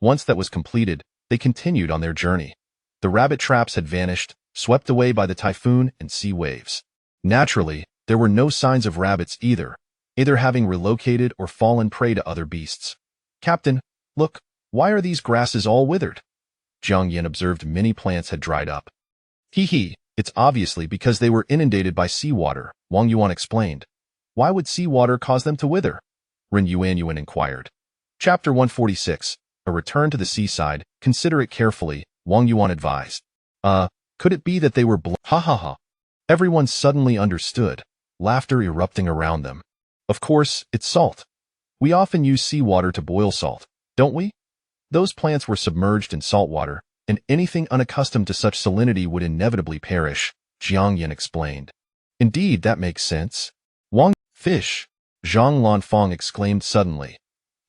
Once that was completed, they continued on their journey. The rabbit traps had vanished, swept away by the typhoon and sea waves. Naturally, there were no signs of rabbits either having relocated or fallen prey to other beasts. "Captain, look, why are these grasses all withered?" Jiang Yin observed many plants had dried up. It's obviously because they were inundated by seawater," Wang Yuan explained. "Why would seawater cause them to wither?" Ren Yuanyuan inquired. Chapter 146, A Return to the Seaside. "Consider it carefully," Wang Yuan advised. Could it be that they were Ha ha ha. Everyone suddenly understood, laughter erupting around them. "Of course, it's salt. We often use seawater to boil salt, don't we? Those plants were submerged in salt water, and anything unaccustomed to such salinity would inevitably perish," Jiang Yin explained. "Indeed, that makes sense." Fish, Zhang Lanfang exclaimed suddenly.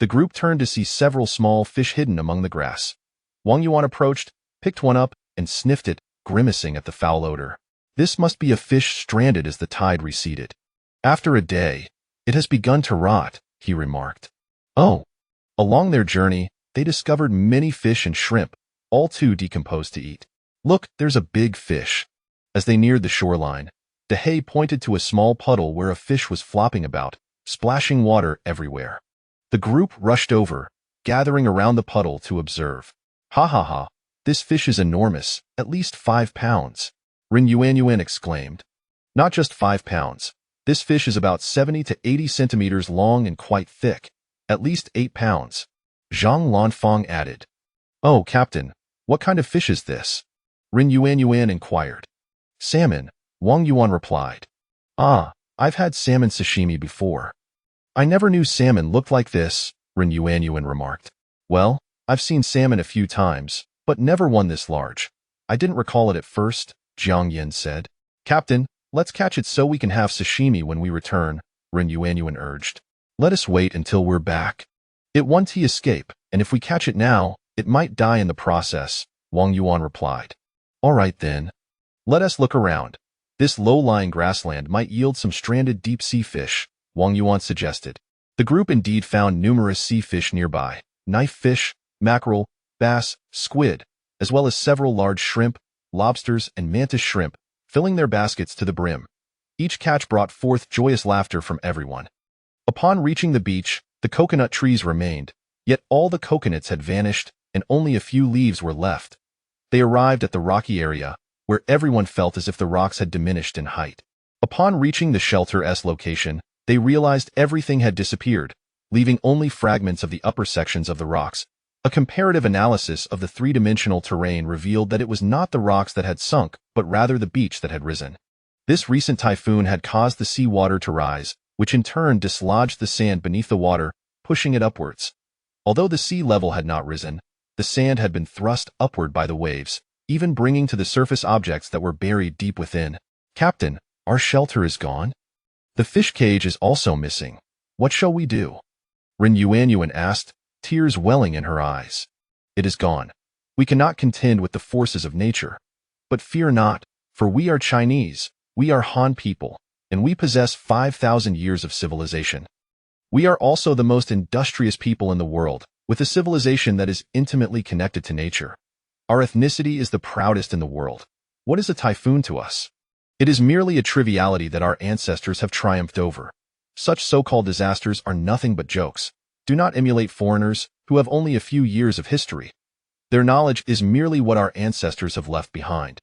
The group turned to see several small fish hidden among the grass. Wang Yuan approached, picked one up, and sniffed it, grimacing at the foul odor. "This must be a fish stranded as the tide receded. After a day, it has begun to rot," he remarked. Oh. Along their journey, they discovered many fish and shrimp, all too decomposed to eat. "Look, there's a big fish." As they neared the shoreline, Dehei pointed to a small puddle where a fish was flopping about, splashing water everywhere. The group rushed over, gathering around the puddle to observe. "Ha ha ha, this fish is enormous, at least 5 pounds," Ren Yuanyuan exclaimed. "Not just 5 pounds. This fish is about 70 to 80 centimeters long and quite thick, at least 8 pounds. Zhang Lanfang added. "Oh, Captain, what kind of fish is this?" Ren Yuanyuan inquired. "Salmon," Wang Yuan replied. I've had salmon sashimi before." "I never knew salmon looked like this," Ren Yuanyuan remarked. "Well, I've seen salmon a few times, but never one this large. I didn't recall it at first," Jiang Yin said. "Captain, let's catch it so we can have sashimi when we return," Ren Yuanyuan urged. "Let us wait until we're back. It won't escape, and if we catch it now, It might die in the process, Wang Yuan replied. All right then. Let us look around. This low-lying grassland might yield some stranded deep-sea fish, Wang Yuan suggested. The group indeed found numerous sea fish nearby, knife fish, mackerel, bass, squid, as well as several large shrimp, lobsters, and mantis shrimp, filling their baskets to the brim. Each catch brought forth joyous laughter from everyone. Upon reaching the beach, the coconut trees remained, yet all the coconuts had vanished and only a few leaves were left. They arrived at the rocky area, where everyone felt as if the rocks had diminished in height. Upon reaching the shelter's location, they realized everything had disappeared, leaving only fragments of the upper sections of the rocks. A comparative analysis of the three-dimensional terrain revealed that it was not the rocks that had sunk, but rather the beach that had risen. This recent typhoon had caused the sea water to rise, which in turn dislodged the sand beneath the water, pushing it upwards. Although the sea level had not risen, the sand had been thrust upward by the waves, even bringing to the surface objects that were buried deep within. Captain, our shelter is gone? The fish cage is also missing. What shall we do? Ren Yuanyuan asked, tears welling in her eyes. It is gone. We cannot contend with the forces of nature. But fear not, for we are Chinese, we are Han people, and we possess 5,000 years of civilization. We are also the most industrious people in the world, with a civilization that is intimately connected to nature. Our ethnicity is the proudest in the world. What is a typhoon to us? It is merely a triviality that our ancestors have triumphed over. Such so-called disasters are nothing but jokes. Do not emulate foreigners who have only a few years of history. Their knowledge is merely what our ancestors have left behind.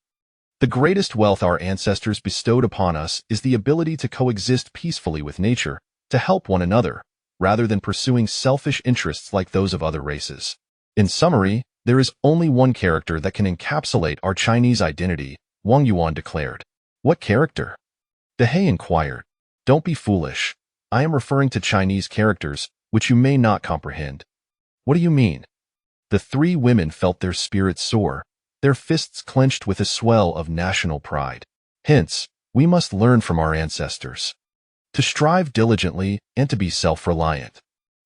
The greatest wealth our ancestors bestowed upon us is the ability to coexist peacefully with nature, to help one another, rather than pursuing selfish interests like those of other races. In summary, there is only one character that can encapsulate our Chinese identity, Wang Yuan declared. What character? Dehei inquired. Don't be foolish. I am referring to Chinese characters, which you may not comprehend. What do you mean? The three women felt their spirits soar, their fists clenched with a swell of national pride. Hence, we must learn from our ancestors. To strive diligently and to be self-reliant.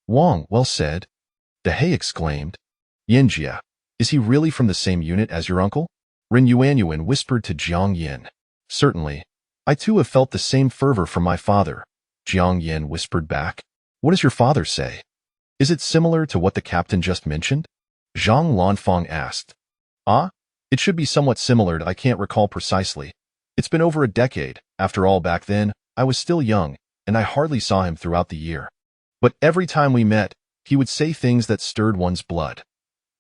Wang, well said. Dehei exclaimed. Yanjia, is he really from the same unit as your uncle? Ren Yuanyuan whispered to Jiang Yin. Certainly. I too have felt the same fervor from my father, Jiang Yin whispered back. What does your father say? Is it similar to what the captain just mentioned? Zhang Lanfang asked. Ah, it should be somewhat similar, I can't recall precisely. It's been over a decade. After all, back then, I was still young, and I hardly saw him throughout the year. But every time we met, he would say things that stirred one's blood.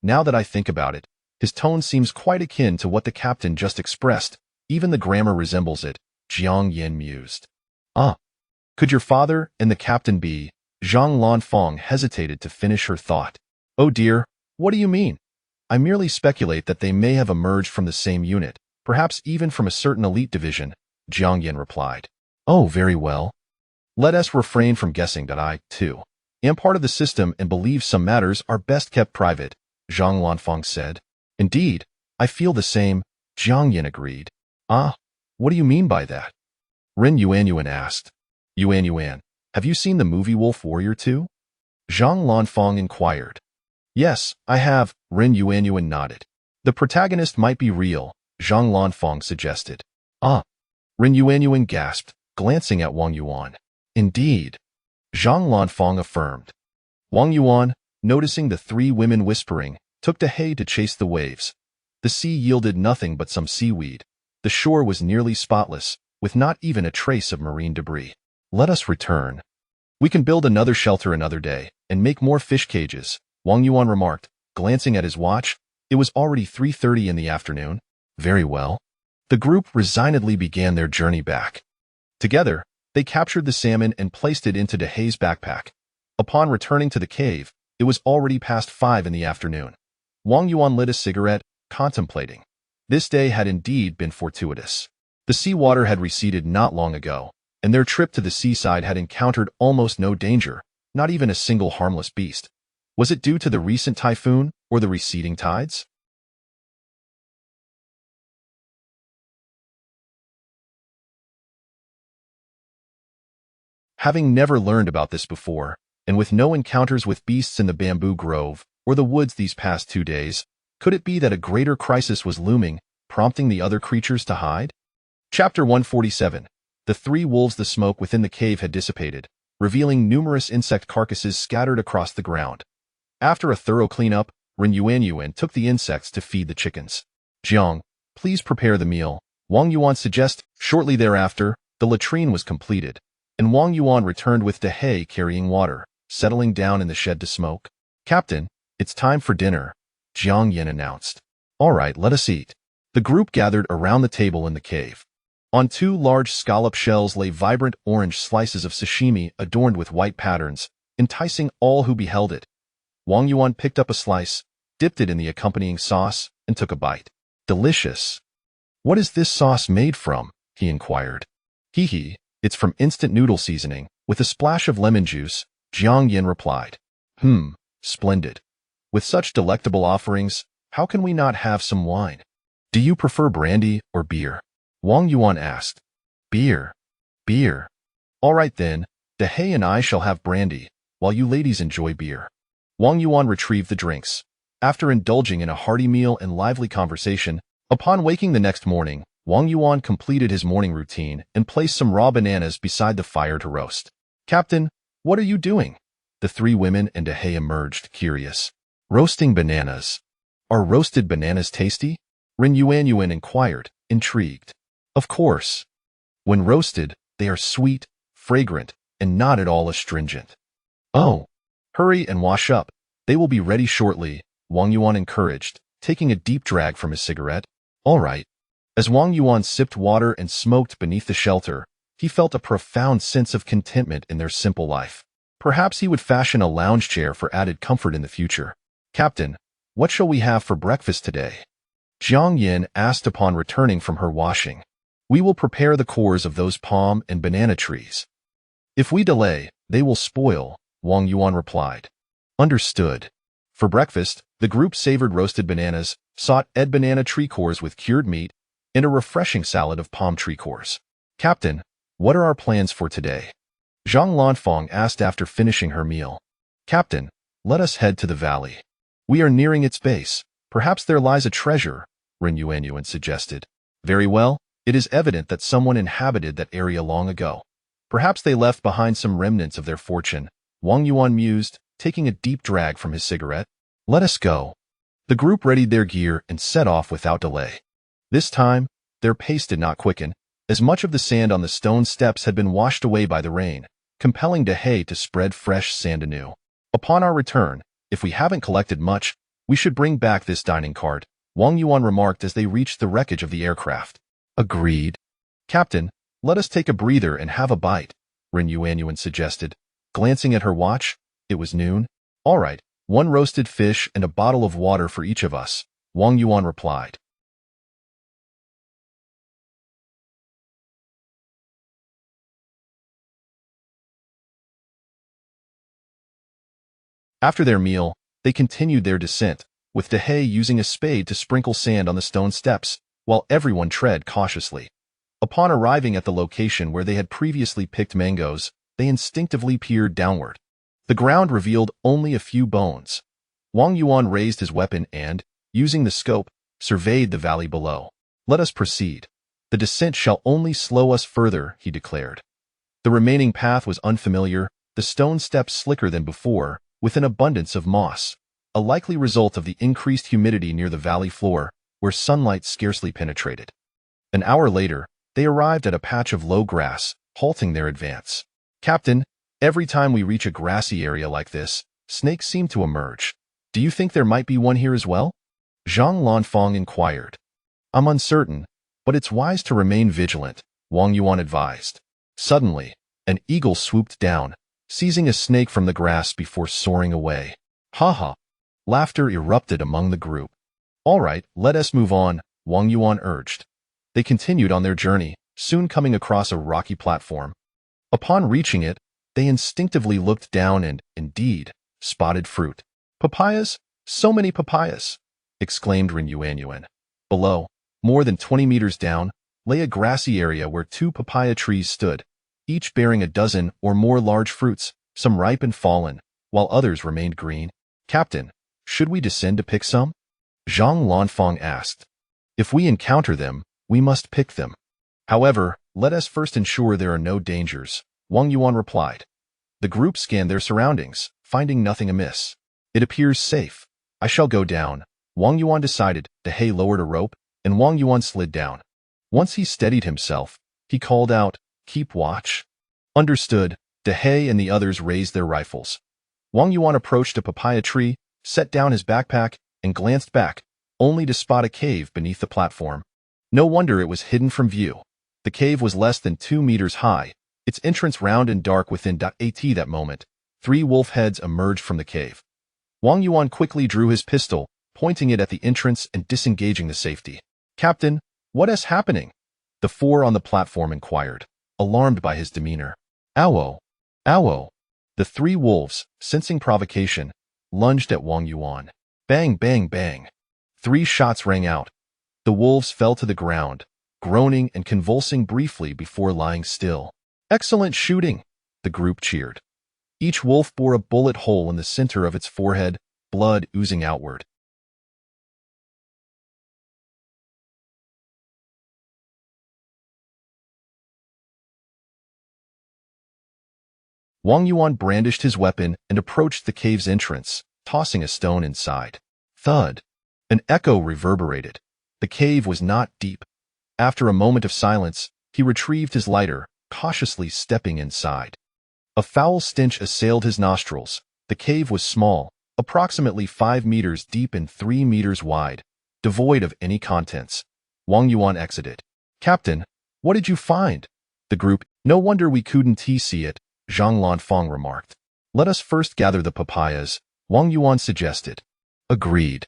Now that I think about it, his tone seems quite akin to what the captain just expressed. Even the grammar resembles it, Jiang Yin mused. Ah, could your father and the captain be? Zhang Lanfang hesitated to finish her thought. Oh dear, what do you mean? I merely speculate that they may have emerged from the same unit, perhaps even from a certain elite division, Jiang Yin replied. Oh, very well. Let us refrain from guessing that I, too, am part of the system and believe some matters are best kept private, Zhang Lanfang said. Indeed, I feel the same, Jiang Yin agreed. Ah, what do you mean by that? Ren Yuanyuan asked. Yuanyuan, have you seen the movie Wolf Warrior 2? Zhang Lanfang inquired. Yes, I have, Ren Yuanyuan nodded. The protagonist might be real, Zhang Lanfang suggested. Ah, Ren Yuanyuan gasped, glancing at Wang Yuan. Indeed, Zhang Lanfang affirmed. Wang Yuan, noticing the three women whispering, took Dehei to chase the waves. The sea yielded nothing but some seaweed. The shore was nearly spotless, with not even a trace of marine debris. Let us return. We can build another shelter another day, and make more fish cages, Wang Yuan remarked, glancing at his watch. It was already 3:30 in the afternoon. Very well. The group resignedly began their journey back. Together, they captured the salmon and placed it into Dehei's backpack. Upon returning to the cave, it was already past 5 in the afternoon. Wang Yuan lit a cigarette, contemplating. This day had indeed been fortuitous. The seawater had receded not long ago, and their trip to the seaside had encountered almost no danger, not even a single harmless beast. Was it due to the recent typhoon or the receding tides? Having never learned about this before, and with no encounters with beasts in the bamboo grove, or the woods these past 2 days? Could it be that a greater crisis was looming, prompting the other creatures to hide? Chapter 147. The three wolves. The smoke within the cave had dissipated, revealing numerous insect carcasses scattered across the ground. After a thorough cleanup, Ren Yuanyuan took the insects to feed the chickens. Jiang, please prepare the meal, Wang Yuan suggested. Shortly thereafter, the latrine was completed, and Wang Yuan returned with Dehei carrying water, settling down in the shed to smoke. Captain, it's time for dinner, Jiang Yin announced. All right, let us eat. The group gathered around the table in the cave. On two large scallop shells lay vibrant orange slices of sashimi adorned with white patterns, enticing all who beheld it. Wang Yuan picked up a slice, dipped it in the accompanying sauce, and took a bite. Delicious. What is this sauce made from? He inquired. Hee, it's from instant noodle seasoning, with a splash of lemon juice, Jiang Yin replied. Splendid. With such delectable offerings, how can we not have some wine? Do you prefer brandy or beer? Wang Yuan asked. Beer. All right then, Dehei and I shall have brandy, while you ladies enjoy beer. Wang Yuan retrieved the drinks. After indulging in a hearty meal and lively conversation, upon waking the next morning, Wang Yuan completed his morning routine and placed some raw bananas beside the fire to roast. Captain, what are you doing? The three women and Dehei emerged, curious. Roasting bananas. Are roasted bananas tasty? Ren Yuanyuan inquired, intrigued. Of course. When roasted, they are sweet, fragrant, and not at all astringent. Oh, hurry and wash up. They will be ready shortly, Wang Yuan encouraged, taking a deep drag from his cigarette. All right. As Wang Yuan sipped water and smoked beneath the shelter, he felt a profound sense of contentment in their simple life. Perhaps he would fashion a lounge chair for added comfort in the future. Captain, what shall we have for breakfast today? Jiang Yin asked upon returning from her washing. We will prepare the cores of those palm and banana trees. If we delay, they will spoil, Wang Yuan replied. Understood. For breakfast, the group savored roasted bananas, sought banana tree cores with cured meat, and a refreshing salad of palm tree cores. Captain, what are our plans for today? Zhang Lanfang asked after finishing her meal. Captain, let us head to the valley. We are nearing its base. Perhaps there lies a treasure, Ren Yuanyuan suggested. Very well. It is evident that someone inhabited that area long ago. Perhaps they left behind some remnants of their fortune, Wang Yuan mused, taking a deep drag from his cigarette. Let us go. The group readied their gear and set off without delay. This time, their pace did not quicken, as much of the sand on the stone steps had been washed away by the rain, compelling Dehei to spread fresh sand anew. Upon our return, if we haven't collected much, we should bring back this dining cart, Wang Yuan remarked as they reached the wreckage of the aircraft. Agreed. Captain, let us take a breather and have a bite, Ren Yuanyuan suggested. Glancing at her watch, it was noon. All right, one roasted fish and a bottle of water for each of us, Wang Yuan replied. After their meal, they continued their descent, with Dehei using a spade to sprinkle sand on the stone steps, while everyone tread cautiously. Upon arriving at the location where they had previously picked mangoes, they instinctively peered downward. The ground revealed only a few bones. Wang Yuan raised his weapon and, using the scope, surveyed the valley below. Let us proceed. The descent shall only slow us further, he declared. The remaining path was unfamiliar, the stone steps slicker than before, with an abundance of moss, a likely result of the increased humidity near the valley floor, where sunlight scarcely penetrated. An hour later, they arrived at a patch of low grass, halting their advance. Captain, every time we reach a grassy area like this, snakes seem to emerge. Do you think there might be one here as well? Zhang Lanfang inquired. I'm uncertain, but it's wise to remain vigilant, Wang Yuan advised. Suddenly, an eagle swooped down, seizing a snake from the grass before soaring away. Ha ha! Laughter erupted among the group. All right, let us move on, Wang Yuan urged. They continued on their journey, soon coming across a rocky platform. Upon reaching it, they instinctively looked down and, indeed, spotted fruit. Papayas? So many papayas! Exclaimed Ren Yuanyuan. Below, more than 20 meters down, lay a grassy area where 2 papaya trees stood, each bearing a dozen or more large fruits, some ripe and fallen, while others remained green. Captain, Should we descend to pick some? Zhang Lanfang asked. If we encounter them, we must pick them. However, let us first ensure there are no dangers, Wang Yuan replied. The group scanned their surroundings, finding nothing amiss. It appears safe. I shall go down, Wang Yuan decided. Dehei lowered a rope, and Wang Yuan slid down. Once he steadied himself, he called out, "Keep watch." Understood. Dehei and the others raised their rifles. Wang Yuan approached a papaya tree, set down his backpack, and glanced back, only to spot a cave beneath the platform. No wonder it was hidden from view. The cave was less than 2 meters high, its entrance round and dark within. At that moment, 3 wolf heads emerged from the cave. Wang Yuan quickly drew his pistol, pointing it at the entrance and disengaging the safety. "Captain, what is happening?" the 4 on the platform inquired, alarmed by his demeanor. "Ow! Ow!" The 3 wolves, sensing provocation, lunged at Wang Yuan. Bang, bang, bang. 3 shots rang out. The wolves fell to the ground, groaning and convulsing briefly before lying still. "Excellent shooting!" the group cheered. Each wolf bore a bullet hole in the center of its forehead, blood oozing outward. Wang Yuan brandished his weapon and approached the cave's entrance, tossing a stone inside. Thud! An echo reverberated. The cave was not deep. After a moment of silence, he retrieved his lighter, cautiously stepping inside. A foul stench assailed his nostrils. The cave was small, approximately 5 meters deep and 3 meters wide, devoid of any contents. Wang Yuan exited. "Captain, what did you find?" The group, "No wonder we couldn't see it," Zhang Lanfang remarked. "Let us first gather the papayas," Wang Yuan suggested. Agreed.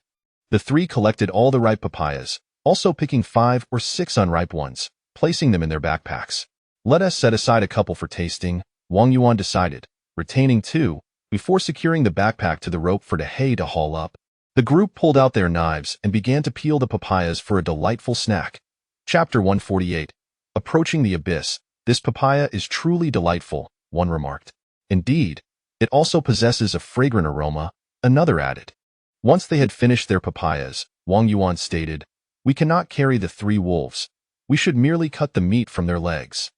The 3 collected all the ripe papayas, also picking 5 or 6 unripe ones, placing them in their backpacks. "Let us set aside a couple for tasting," Wang Yuan decided, retaining 2, before securing the backpack to the rope for Dehei to haul up. The group pulled out their knives and began to peel the papayas for a delightful snack. Chapter 148. Approaching the Abyss. "This papaya is truly delightful," one remarked. "Indeed, it also possesses a fragrant aroma," another added. Once they had finished their papayas, Wang Yuan stated, "We cannot carry the 3 wolves. We should merely cut the meat from their legs."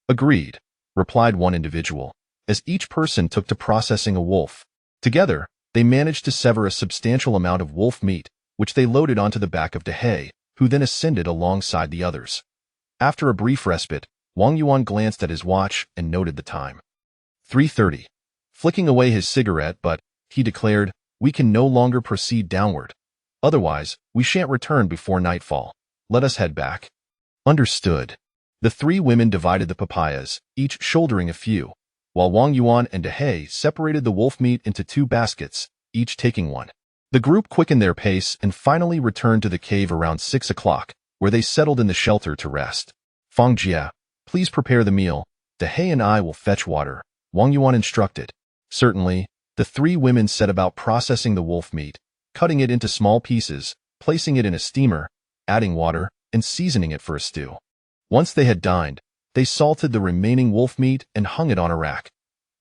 "Agreed," replied one individual, as each person took to processing a wolf. Together, they managed to sever a substantial amount of wolf meat, which they loaded onto the back of Dehei, who then ascended alongside the others. After a brief respite, Wang Yuan glanced at his watch and noted the time. 3:30. Flicking away his cigarette, but, he declared, "We can no longer proceed downward. Otherwise, we shan't return before nightfall. Let us head back." Understood. The 3 women divided the papayas, each shouldering a few, while Wang Yuan and Dehei separated the wolf meat into 2 baskets, each taking 1. The group quickened their pace and finally returned to the cave around 6 o'clock, where they settled in the shelter to rest. "Fang Jia, please prepare the meal. Dehei and I will fetch water," Wang Yuan instructed. Certainly, the 3 women set about processing the wolf meat, cutting it into small pieces, placing it in a steamer, adding water, and seasoning it for a stew. Once they had dined, they salted the remaining wolf meat and hung it on a rack.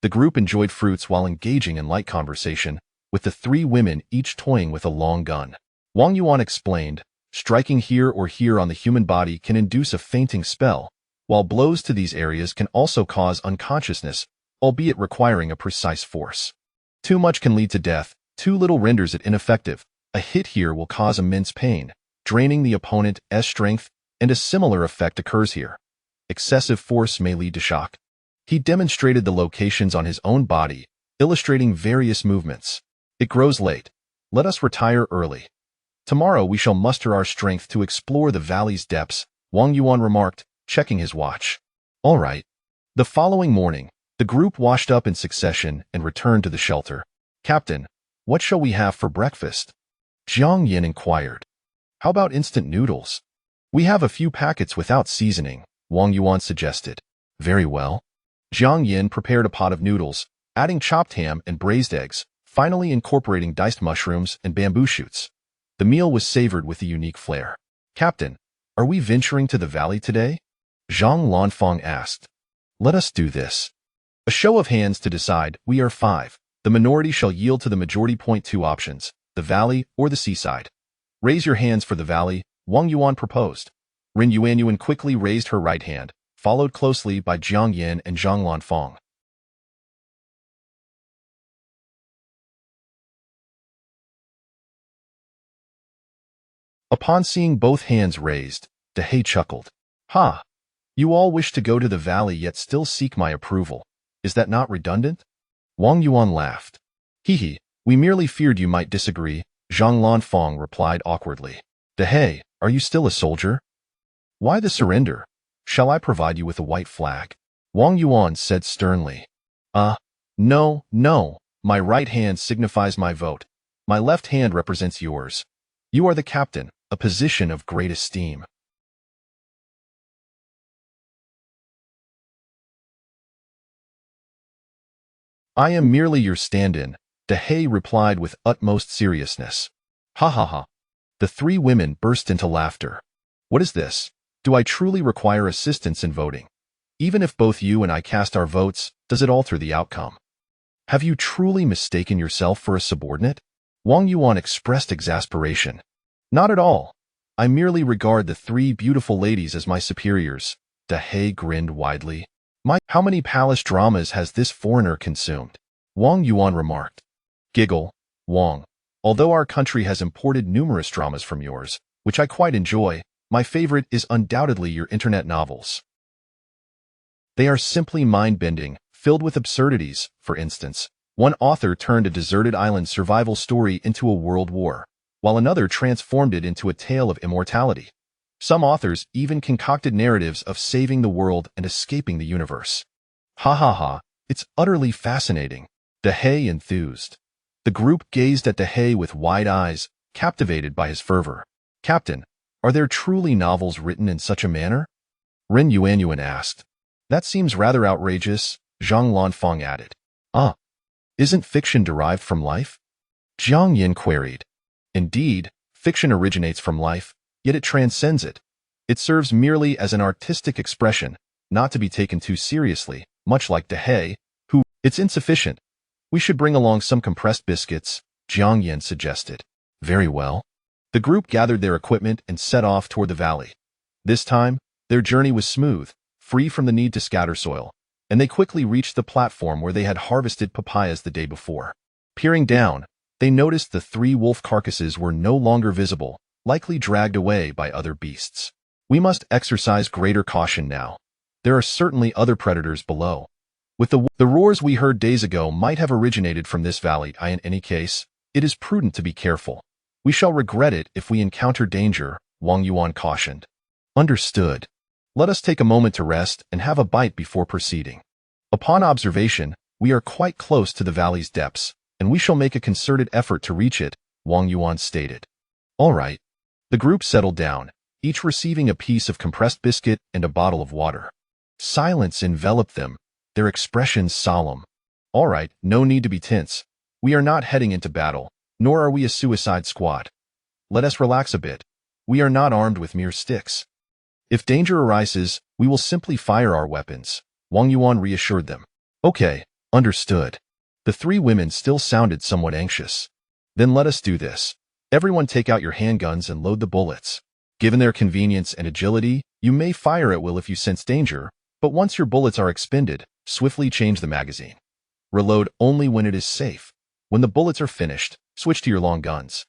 The group enjoyed fruits while engaging in light conversation, with the 3 women each toying with a long gun. Wang Yuan explained, striking here or here on the human body can induce a fainting spell, while blows to these areas can also cause unconsciousness, albeit requiring a precise force. Too much can lead to death, too little renders it ineffective. A hit here will cause immense pain, draining the opponent's strength, and a similar effect occurs here. Excessive force may lead to shock. He demonstrated the locations on his own body, illustrating various movements. "It grows late. Let us retire early. Tomorrow we shall muster our strength to explore the valley's depths," Wang Yuan remarked, checking his watch. "All right." The following morning, the group washed up in succession and returned to the shelter. "Captain, what shall we have for breakfast?" Jiang Yin inquired. "How about instant noodles?" "We have a few packets without seasoning," Wang Yuan suggested. "Very well." Jiang Yin prepared a pot of noodles, adding chopped ham and braised eggs, finally incorporating diced mushrooms and bamboo shoots. The meal was savored with a unique flair. "Captain, are we venturing to the valley today?" Zhang Lanfang asked. "Let us do this. A show of hands to decide. We are 5. The minority shall yield to the majority. 2 options. the valley or the seaside? Raise your hands for the valley, Wang Yuan proposed. Rin Yuanyuan quickly raised her right hand, followed closely by Jiang Yin and Zhang Lanfang. Upon seeing both hands raised, He chuckled. Ha! You all wish to go to the valley yet still seek my approval. Is that not redundant? Wang Yuan laughed. Hee, we merely feared you might disagree, Zhang Lanfang replied awkwardly. He, are you still a soldier? Why the surrender? Shall I provide you with a white flag? Wang Yuan said sternly. No, no. My right hand signifies my vote. My left hand represents yours. You are the captain, a position of great esteem. I am merely your stand-in, He replied with utmost seriousness. Ha ha ha. The three women burst into laughter. What is this? Do I truly require assistance in voting? Even if both you and I cast our votes, does it alter the outcome? Have you truly mistaken yourself for a subordinate? Wang Yuan expressed exasperation. Not at all. I merely regard the three beautiful ladies as my superiors. He grinned widely. How many palace dramas has this foreigner consumed? Wang Yuan remarked. Giggle, Wang. Although our country has imported numerous dramas from yours, which I quite enjoy, my favorite is undoubtedly your internet novels. They are simply mind-bending, filled with absurdities. For instance, one author turned a deserted island survival story into a world war, while another transformed it into a tale of immortality. Some authors even concocted narratives of saving the world and escaping the universe. Ha ha ha, it's utterly fascinating. He enthused. The group gazed at He with wide eyes, captivated by his fervor. Captain, are there truly novels written in such a manner? Rin Yuanyuan asked. That seems rather outrageous, Zhang Lanfang added. Isn't fiction derived from life? Jiang Yin queried. Indeed, fiction originates from life, yet it transcends it. It serves merely as an artistic expression, not to be taken too seriously, much like He, who, it's insufficient. We should bring along some compressed biscuits, Jiang Yin suggested. Very well. The group gathered their equipment and set off toward the valley. This time, their journey was smooth, free from the need to scatter soil, and they quickly reached the platform where they had harvested papayas the day before. Peering down, they noticed the three wolf carcasses were no longer visible, likely dragged away by other beasts. We must exercise greater caution now. There are certainly other predators below. With the roars we heard days ago might have originated from this valley. In any case, it is prudent to be careful. We shall regret it if we encounter danger, Wang Yuan cautioned. Understood. Let us take a moment to rest and have a bite before proceeding. Upon observation, we are quite close to the valley's depths, and we shall make a concerted effort to reach it, Wang Yuan stated. All right. The group settled down, each receiving a piece of compressed biscuit and a bottle of water. Silence enveloped them, their expressions solemn. All right, no need to be tense. We are not heading into battle, nor are we a suicide squad. Let us relax a bit. We are not armed with mere sticks. If danger arises, we will simply fire our weapons, Wang Yuan reassured them. Okay, understood. The three women still sounded somewhat anxious. Then let us do this. Everyone take out your handguns and load the bullets. Given their convenience and agility, you may fire at will if you sense danger, but once your bullets are expended, swiftly change the magazine. Reload only when it is safe. When the bullets are finished, switch to your long guns.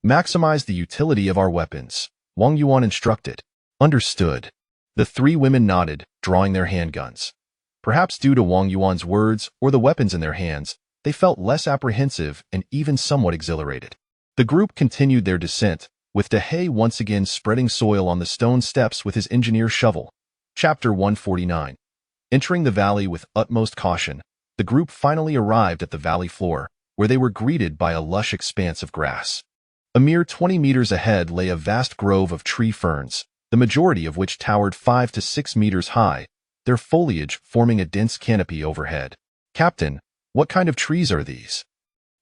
Maximize the utility of our weapons, Wang Yuan instructed. Understood. The three women nodded, drawing their handguns. Perhaps due to Wang Yuan's words or the weapons in their hands, they felt less apprehensive and even somewhat exhilarated. The group continued their descent, with He once again spreading soil on the stone steps with his engineer shovel. Chapter 149. Entering the valley with utmost caution, the group finally arrived at the valley floor, where they were greeted by a lush expanse of grass. A mere 20 meters ahead lay a vast grove of tree ferns, the majority of which towered 5 to 6 meters high, their foliage forming a dense canopy overhead. Captain, what kind of trees are these?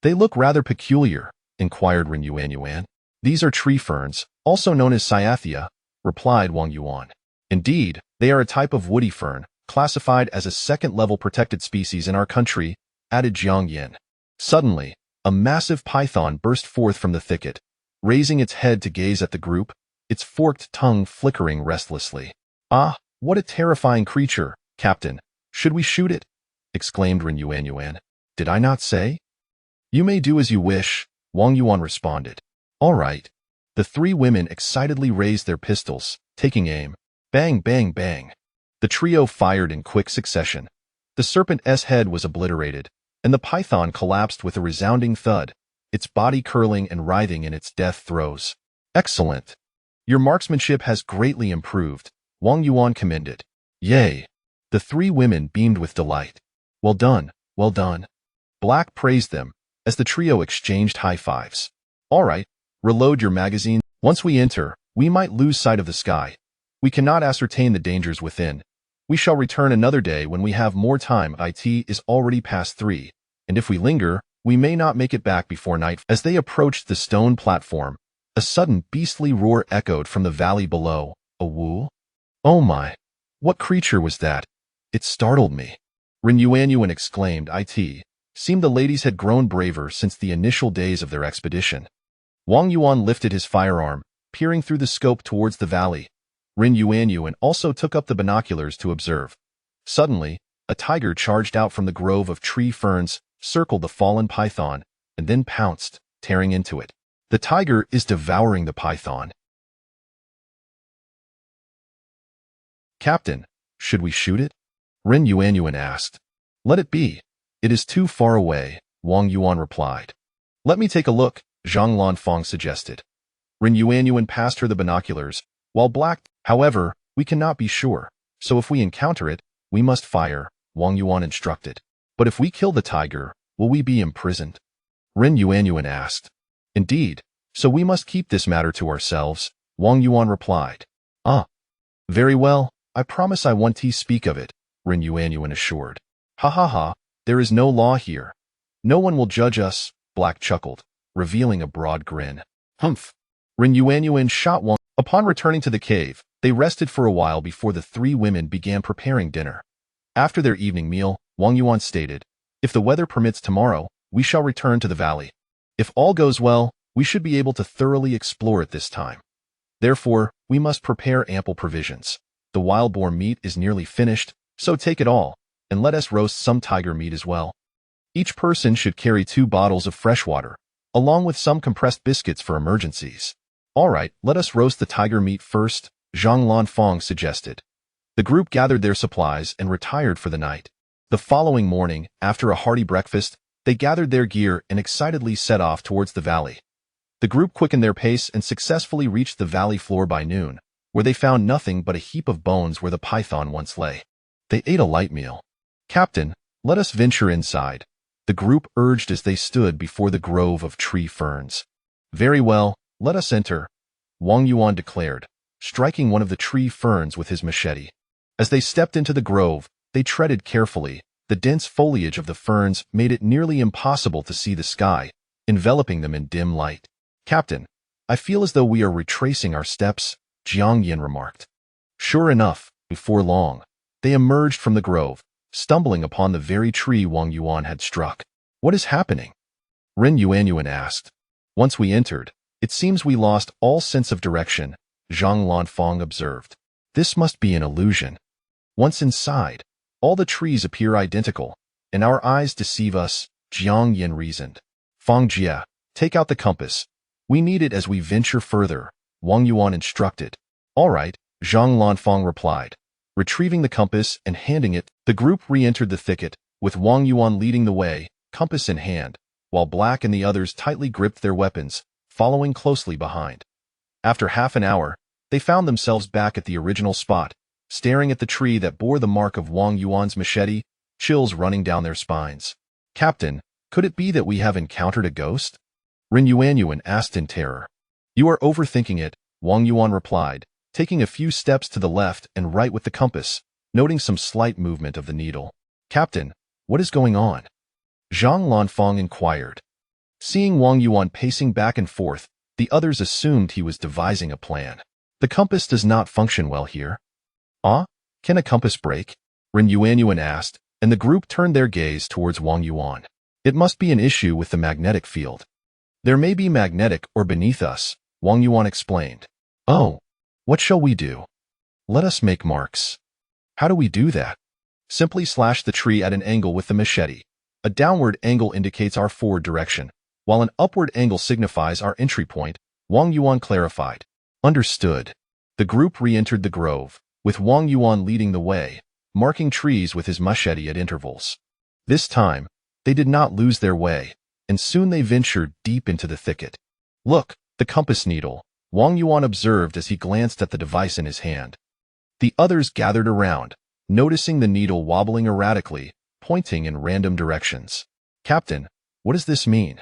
They look rather peculiar, inquired Rin Yuanyuan. These are tree ferns, also known as cyathea, replied Wang Yuan. Indeed, they are a type of woody fern, classified as a second-level protected species in our country, added Jiang Yin. Suddenly, A massive python burst forth from the thicket, raising its head to gaze at the group, its forked tongue flickering restlessly. "Ah, what a terrifying creature, Captain. Should we shoot it?" exclaimed Ren Yuanyuan. "Did I not say?" "You may do as you wish," Wang Yuan responded. "All right." The three women excitedly raised their pistols, taking aim. Bang, bang, bang. The trio fired in quick succession. The serpent's head was obliterated, and the python collapsed with a resounding thud, its body curling and writhing in its death throes. "Excellent. Your marksmanship has greatly improved," Wang Yuan commended. "Yay." The three women beamed with delight. "Well done, well done." Black praised them as the trio exchanged high fives. "All right, reload your magazine. Once we enter, we might lose sight of the sky. We cannot ascertain the dangers within. We shall return another day when we have more time. It is already past 3, and if we linger, we may not make it back before night." As they approached the stone platform, a sudden beastly roar echoed from the valley below. A woo? "Oh my! What creature was that? It startled me." Ren Yuanyuan exclaimed. It seemed the ladies had grown braver since the initial days of their expedition. Wang Yuan lifted his firearm, peering through the scope towards the valley. Ren Yuanyuan also took up the binoculars to observe. Suddenly, a tiger charged out from the grove of tree ferns, circled the fallen python, and then pounced, tearing into it. The tiger is devouring the python. "Captain, should we shoot it?" Ren Yuanyuan asked. "Let it be. It is too far away," Wang Yuan replied. "Let me take a look," Zhang Lanfang suggested. Ren Yuanyuan passed her the binoculars, while Black, "However, we cannot be sure, so if we encounter it, we must fire," Wang Yuan instructed. "But if we kill the tiger, will we be imprisoned?" Ren Yuanyuan asked. "Indeed, so we must keep this matter to ourselves," Wang Yuan replied. "Ah, very well, I promise I won't speak of it," Ren Yuanyuan assured. "Ha ha ha, there is no law here. No one will judge us," Black chuckled, revealing a broad grin. "Humph." Ren Yuanyuan shot Wang. Upon returning to the cave, they rested for a while before the three women began preparing dinner. After their evening meal, Wang Yuan stated, "If the weather permits tomorrow, we shall return to the valley. If all goes well, we should be able to thoroughly explore it this time. Therefore, we must prepare ample provisions. The wild boar meat is nearly finished, so take it all, and let us roast some tiger meat as well. Each person should carry 2 bottles of fresh water, along with some compressed biscuits for emergencies." "All right, let us roast the tiger meat first," Zhang Lanfang suggested. The group gathered their supplies and retired for the night. The following morning, after a hearty breakfast, they gathered their gear and excitedly set off towards the valley. The group quickened their pace and successfully reached the valley floor by noon, where they found nothing but a heap of bones where the python once lay. They ate a light meal. "Captain, let us venture inside," the group urged as they stood before the grove of tree ferns. "Very well, let us enter," Wang Yuan declared, striking one of the tree ferns with his machete. As they stepped into the grove, they treaded carefully. The dense foliage of the ferns made it nearly impossible to see the sky, enveloping them in dim light. "Captain, I feel as though we are retracing our steps," Jiang Yin remarked. Sure enough, before long, they emerged from the grove, stumbling upon the very tree Wang Yuan had struck. "What is happening?" Ren Yuanyuan asked. "Once we entered, it seems we lost all sense of direction," Zhang Lanfang observed. "This must be an illusion. Once inside, all the trees appear identical, and our eyes deceive us," Jiang Yin reasoned. "Fang Jie, take out the compass. We need it as we venture further," Wang Yuan instructed. "All right," Zhang Lanfang replied. Retrieving the compass and handing it, the group re-entered the thicket, with Wang Yuan leading the way, compass in hand, while Black and the others tightly gripped their weapons, following closely behind. After half an hour, they found themselves back at the original spot, staring at the tree that bore the mark of Wang Yuan's machete, chills running down their spines. "Captain, could it be that we have encountered a ghost?" Ren Yuanyuan asked in terror. "You are overthinking it," Wang Yuan replied, taking a few steps to the left and right with the compass, noting some slight movement of the needle. "Captain, what is going on?" Zhang Lanfang inquired. Seeing Wang Yuan pacing back and forth, the others assumed he was devising a plan. "The compass does not function well here." "Ah? Can a compass break?" Ren Yuanyuan asked, and the group turned their gaze towards Wang Yuan. It must be an issue with the magnetic field. There may be magnetic or beneath us, Wang Yuan explained. Oh, what shall we do? Let us make marks. How do we do that? Simply slash the tree at an angle with the machete. A downward angle indicates our forward direction, while an upward angle signifies our entry point, Wang Yuan clarified. Understood. The group re-entered the grove, with Wang Yuan leading the way, marking trees with his machete at intervals. This time, they did not lose their way, and soon they ventured deep into the thicket. Look, the compass needle, Wang Yuan observed as he glanced at the device in his hand. The others gathered around, noticing the needle wobbling erratically, pointing in random directions. Captain, what does this mean?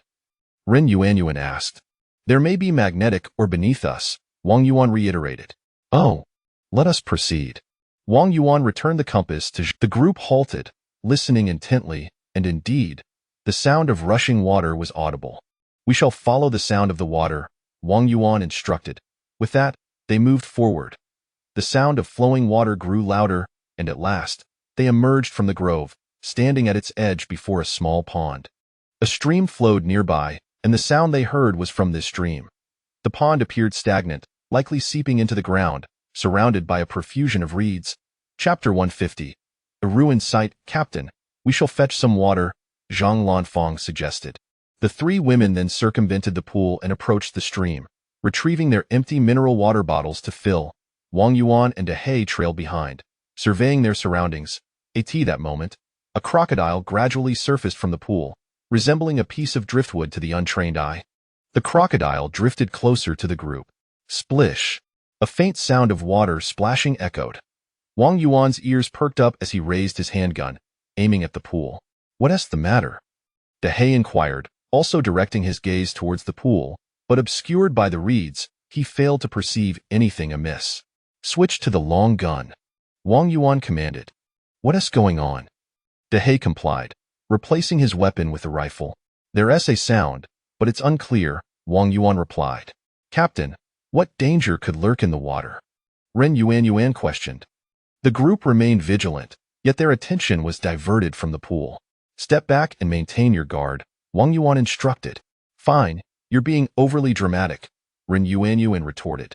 Ren Yuanyuan asked. There may be magnetic or beneath us, Wang Yuan reiterated. Oh, let us proceed. Wang Yuan returned the compass to the group halted, listening intently, and indeed, the sound of rushing water was audible. We shall follow the sound of the water, Wang Yuan instructed. With that, they moved forward. The sound of flowing water grew louder, and at last, they emerged from the grove, standing at its edge before a small pond. A stream flowed nearby, and the sound they heard was from this stream. The pond appeared stagnant, likely seeping into the ground, surrounded by a profusion of reeds. Chapter 150. A ruined site, Captain. We shall fetch some water, Zhang Lanfang suggested. The three women then circumvented the pool and approached the stream, retrieving their empty mineral water bottles to fill. Wang Yuan and Dehei trailed behind, surveying their surroundings. At that moment, a crocodile gradually surfaced from the pool, resembling a piece of driftwood to the untrained eye. The crocodile drifted closer to the group. Splish! A faint sound of water splashing echoed. Wang Yuan's ears perked up as he raised his handgun, aiming at the pool. What's the matter? Dehei inquired, also directing his gaze towards the pool, but obscured by the reeds, he failed to perceive anything amiss. Switch to the long gun, Wang Yuan commanded. What's going on? Dehei complied, replacing his weapon with a rifle. There's a sound, but it's unclear, Wang Yuan replied. Captain, what danger could lurk in the water? Ren Yuanyuan questioned. The group remained vigilant, yet their attention was diverted from the pool. Step back and maintain your guard, Wang Yuan instructed. Fine, you're being overly dramatic, Ren Yuanyuan retorted.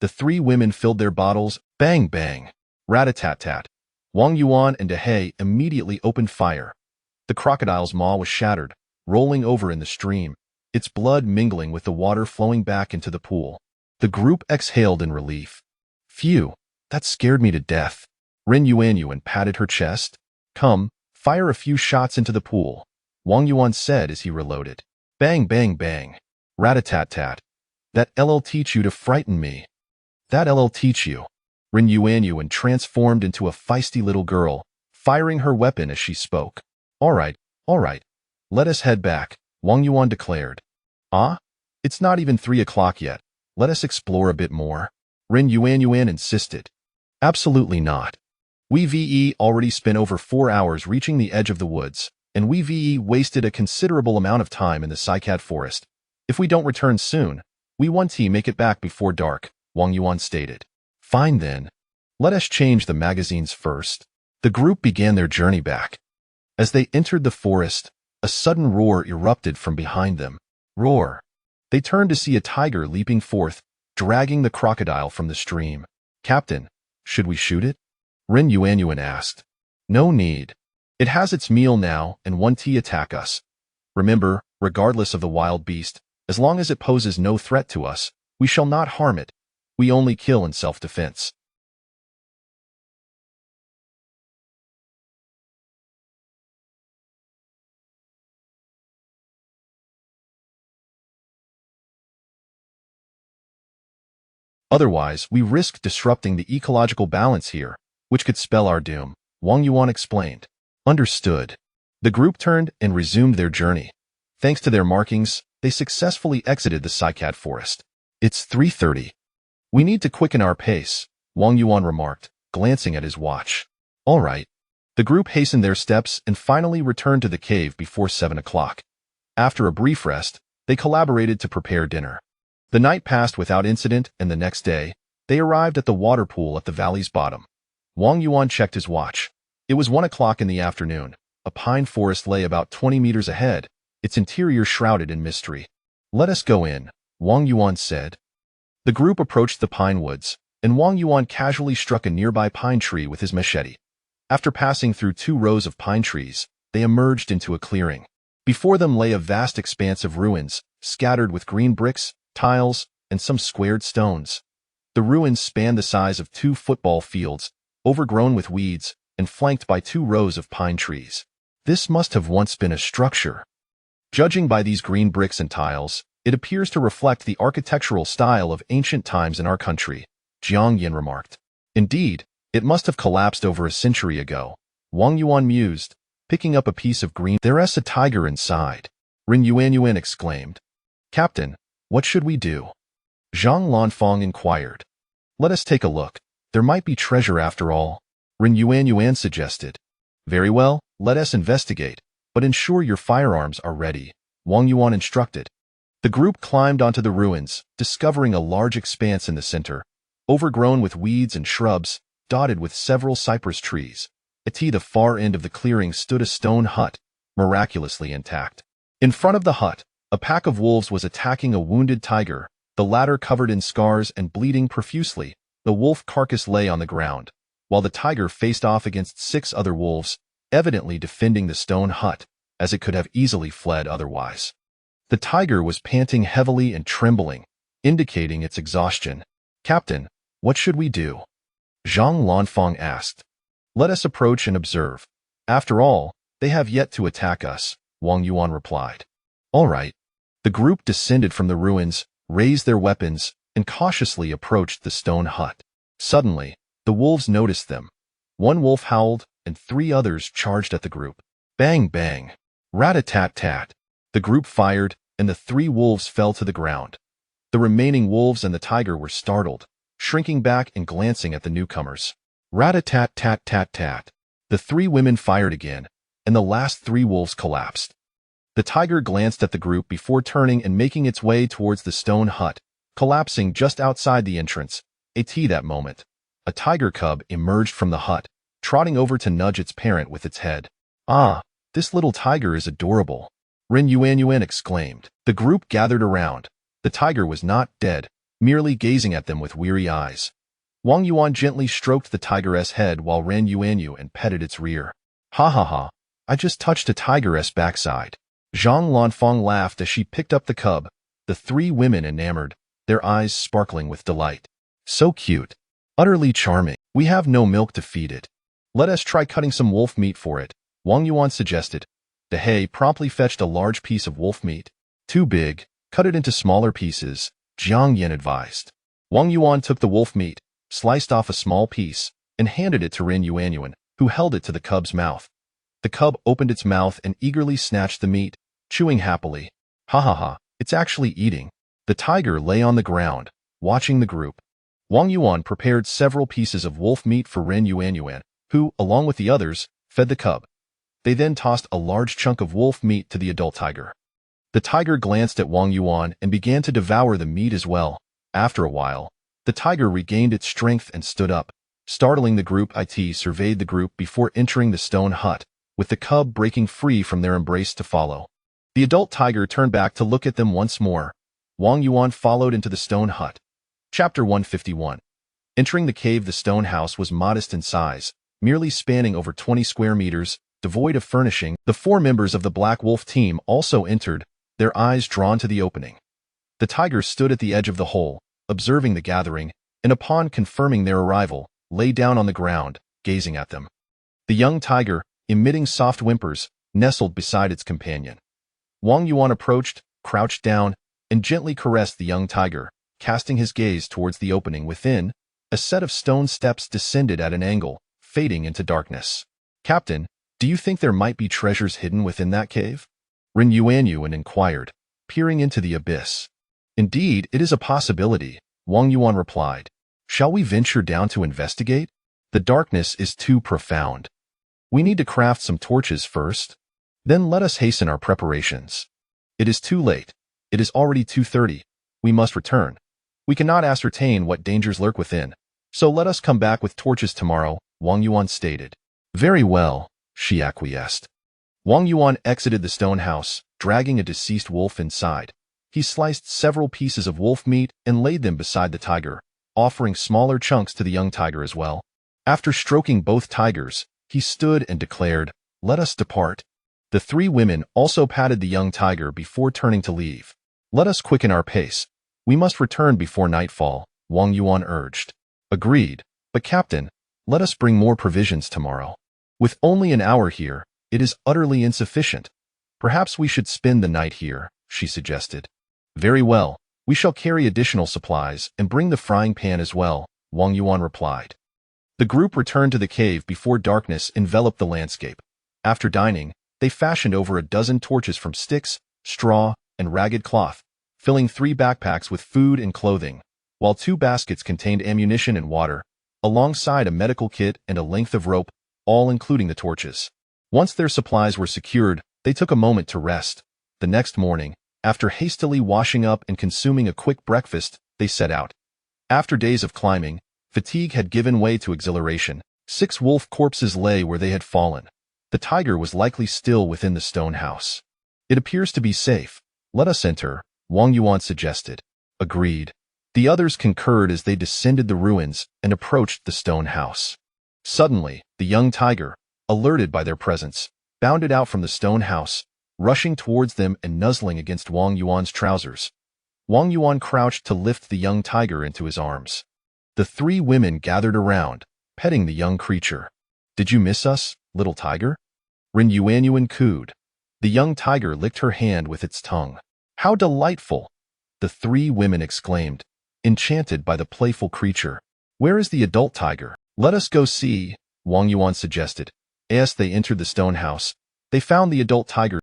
The three women filled their bottles, bang bang, rat-a-tat-tat. Wang Yuan and Dehei immediately opened fire. The crocodile's maw was shattered, rolling over in the stream, its blood mingling with the water flowing back into the pool. The group exhaled in relief. Phew, that scared me to death. Ren Yuanyuan patted her chest. Come, fire a few shots into the pool, Wang Yuan said as he reloaded. Bang bang bang, rat-a-tat-tat. That'll teach you to frighten me. That'll teach you. Ren Yuanyuan transformed into a feisty little girl, firing her weapon as she spoke. All right, let us head back, Wang Yuan declared. Ah? It's not even 3 o'clock yet. Let us explore a bit more, Ren Yuanyuan insisted. Absolutely not. We've already spent over 4 hours reaching the edge of the woods, and we've wasted a considerable amount of time in the cycad forest. If we don't return soon, we want to make it back before dark, Wang Yuan stated. Fine then. Let us change the magazines first. The group began their journey back. As they entered the forest, a sudden roar erupted from behind them. Roar. They turned to see a tiger leaping forth, dragging the crocodile from the stream. Captain, should we shoot it? Ren Yuanyuan asked. No need. It has its meal now and won't attack us. Remember, regardless of the wild beast, as long as it poses no threat to us, we shall not harm it. We only kill in self-defense. Otherwise, we risk disrupting the ecological balance here, which could spell our doom, Wang Yuan explained. Understood. The group turned and resumed their journey. Thanks to their markings, they successfully exited the cycad forest. It's 3:30. We need to quicken our pace, Wang Yuan remarked, glancing at his watch. All right. The group hastened their steps and finally returned to the cave before 7 o'clock. After a brief rest, they collaborated to prepare dinner. The night passed without incident, and the next day, they arrived at the water pool at the valley's bottom. Wang Yuan checked his watch. It was 1 o'clock in the afternoon, A pine forest lay about 20 meters ahead, its interior shrouded in mystery. "Let us go in," Wang Yuan said. The group approached the pine woods, and Wang Yuan casually struck a nearby pine tree with his machete. After passing through 2 rows of pine trees, they emerged into a clearing. Before them lay a vast expanse of ruins, scattered with green bricks, tiles, and some squared stones. The ruins spanned the size of 2 football fields, overgrown with weeds, and flanked by 2 rows of pine trees. This must have once been a structure. Judging by these green bricks and tiles, it appears to reflect the architectural style of ancient times in our country, Jiang Yin remarked. Indeed, it must have collapsed over a century ago, Wang Yuan mused, picking up a piece of green. "There's a tiger inside," Ren Yuanyuan exclaimed. "Captain, what should we do?" Zhang Lanfang inquired. "Let us take a look. There might be treasure after all," Ren Yuanyuan suggested. "Very well, let us investigate, but ensure your firearms are ready," Wang Yuan instructed. The group climbed onto the ruins, discovering a large expanse in the center, overgrown with weeds and shrubs, dotted with several cypress trees. At the far end of the clearing stood a stone hut, miraculously intact. In front of the hut, a pack of wolves was attacking a wounded tiger, the latter covered in scars and bleeding profusely. The wolf carcass lay on the ground, while the tiger faced off against 6 other wolves, evidently defending the stone hut, as it could have easily fled otherwise. The tiger was panting heavily and trembling, indicating its exhaustion. "Captain, what should we do?" Zhang Lanfang asked. "Let us approach and observe. After all, they have yet to attack us," Wang Yuan replied. "All right." The group descended from the ruins, raised their weapons, and cautiously approached the stone hut. Suddenly, the wolves noticed them. 1 wolf howled, and 3 others charged at the group. Bang, bang. Rat-a-tat-tat. The group fired, and the 3 wolves fell to the ground. The remaining wolves and the tiger were startled, shrinking back and glancing at the newcomers. Rat-a-tat-tat-tat-tat. The 3 women fired again, and the last 3 wolves collapsed. The tiger glanced at the group before turning and making its way towards the stone hut, collapsing just outside the entrance. At that moment, a tiger cub emerged from the hut, trotting over to nudge its parent with its head. "Ah, this little tiger is adorable," Ren Yuanyuan exclaimed. The group gathered around. The tiger was not dead, merely gazing at them with weary eyes. Wang Yuan gently stroked the tigeress head while Ren Yuanyuan petted its rear. "Ha ha ha, I just touched a tigeress backside." Zhang Lanfang laughed as she picked up the cub, the 3 women enamored, their eyes sparkling with delight. "So cute. Utterly charming. We have no milk to feed it. Let us try cutting some wolf meat for it," Wang Yuan suggested. The He promptly fetched a large piece of wolf meat. "Too big, cut it into smaller pieces," Jiang Yin advised. Wang Yuan took the wolf meat, sliced off a small piece, and handed it to Ren Yuanyuan, who held it to the cub's mouth. The cub opened its mouth and eagerly snatched the meat, chewing happily. "Ha ha ha, it's actually eating." The tiger lay on the ground, watching the group. Wang Yuan prepared several pieces of wolf meat for Ren Yuanyuan, who, along with the others, fed the cub. They then tossed a large chunk of wolf meat to the adult tiger. The tiger glanced at Wang Yuan and began to devour the meat as well. After a while, the tiger regained its strength and stood up, startling the group. It surveyed the group before entering the stone hut, with the cub breaking free from their embrace to follow. The adult tiger turned back to look at them once more. Wang Yuan followed into the stone hut. Chapter 151. Entering the cave, the stone house was modest in size, merely spanning over 20 square meters, devoid of furnishing. The 4 members of the Black Wolf team also entered, their eyes drawn to the opening. The tiger stood at the edge of the hole, observing the gathering, and upon confirming their arrival, lay down on the ground, gazing at them. The young tiger, emitting soft whimpers, nestled beside its companion. Wang Yuan approached, crouched down, and gently caressed the young tiger, casting his gaze towards the opening within. A set of stone steps descended at an angle, fading into darkness. "Captain, do you think there might be treasures hidden within that cave?" Ren Yuanyuan inquired, peering into the abyss. "Indeed, it is a possibility," Wang Yuan replied. "Shall we venture down to investigate? The darkness is too profound. We need to craft some torches first. Then let us hasten our preparations. It is too late. It is already 2:30. We must return. We cannot ascertain what dangers lurk within. So let us come back with torches tomorrow," Wang Yuan stated. "Very well," she acquiesced. Wang Yuan exited the stone house, dragging a deceased wolf inside. He sliced several pieces of wolf meat and laid them beside the tiger, offering smaller chunks to the young tiger as well. After stroking both tigers, he stood and declared, "Let us depart." The three women also patted the young tiger before turning to leave. "Let us quicken our pace. We must return before nightfall," Wang Yuan urged. "Agreed, but Captain, let us bring more provisions tomorrow. With only an hour here, it is utterly insufficient. Perhaps we should spend the night here," she suggested. "Very well, we shall carry additional supplies and bring the frying pan as well," Wang Yuan replied. The group returned to the cave before darkness enveloped the landscape. After dining, they fashioned over a dozen torches from sticks, straw, and ragged cloth, filling 3 backpacks with food and clothing, while 2 baskets contained ammunition and water, alongside a medical kit and a length of rope, all including the torches. Once their supplies were secured, they took a moment to rest. The next morning, after hastily washing up and consuming a quick breakfast, they set out. After days of climbing, fatigue had given way to exhilaration. 6 wolf corpses lay where they had fallen. The tiger was likely still within the stone house. "It appears to be safe. Let us enter," Wang Yuan suggested. Agreed. The others concurred as they descended the ruins and approached the stone house. Suddenly, the young tiger, alerted by their presence, bounded out from the stone house, rushing towards them and nuzzling against Wang Yuan's trousers. Wang Yuan crouched to lift the young tiger into his arms. The 3 women gathered around, petting the young creature. "Did you miss us, little tiger?" Ren Yuanyuan cooed. The young tiger licked her hand with its tongue. "How delightful!" The 3 women exclaimed, enchanted by the playful creature. "Where is the adult tiger?" "Let us go see," Wang Yuan suggested. As they entered the stone house, they found the adult tiger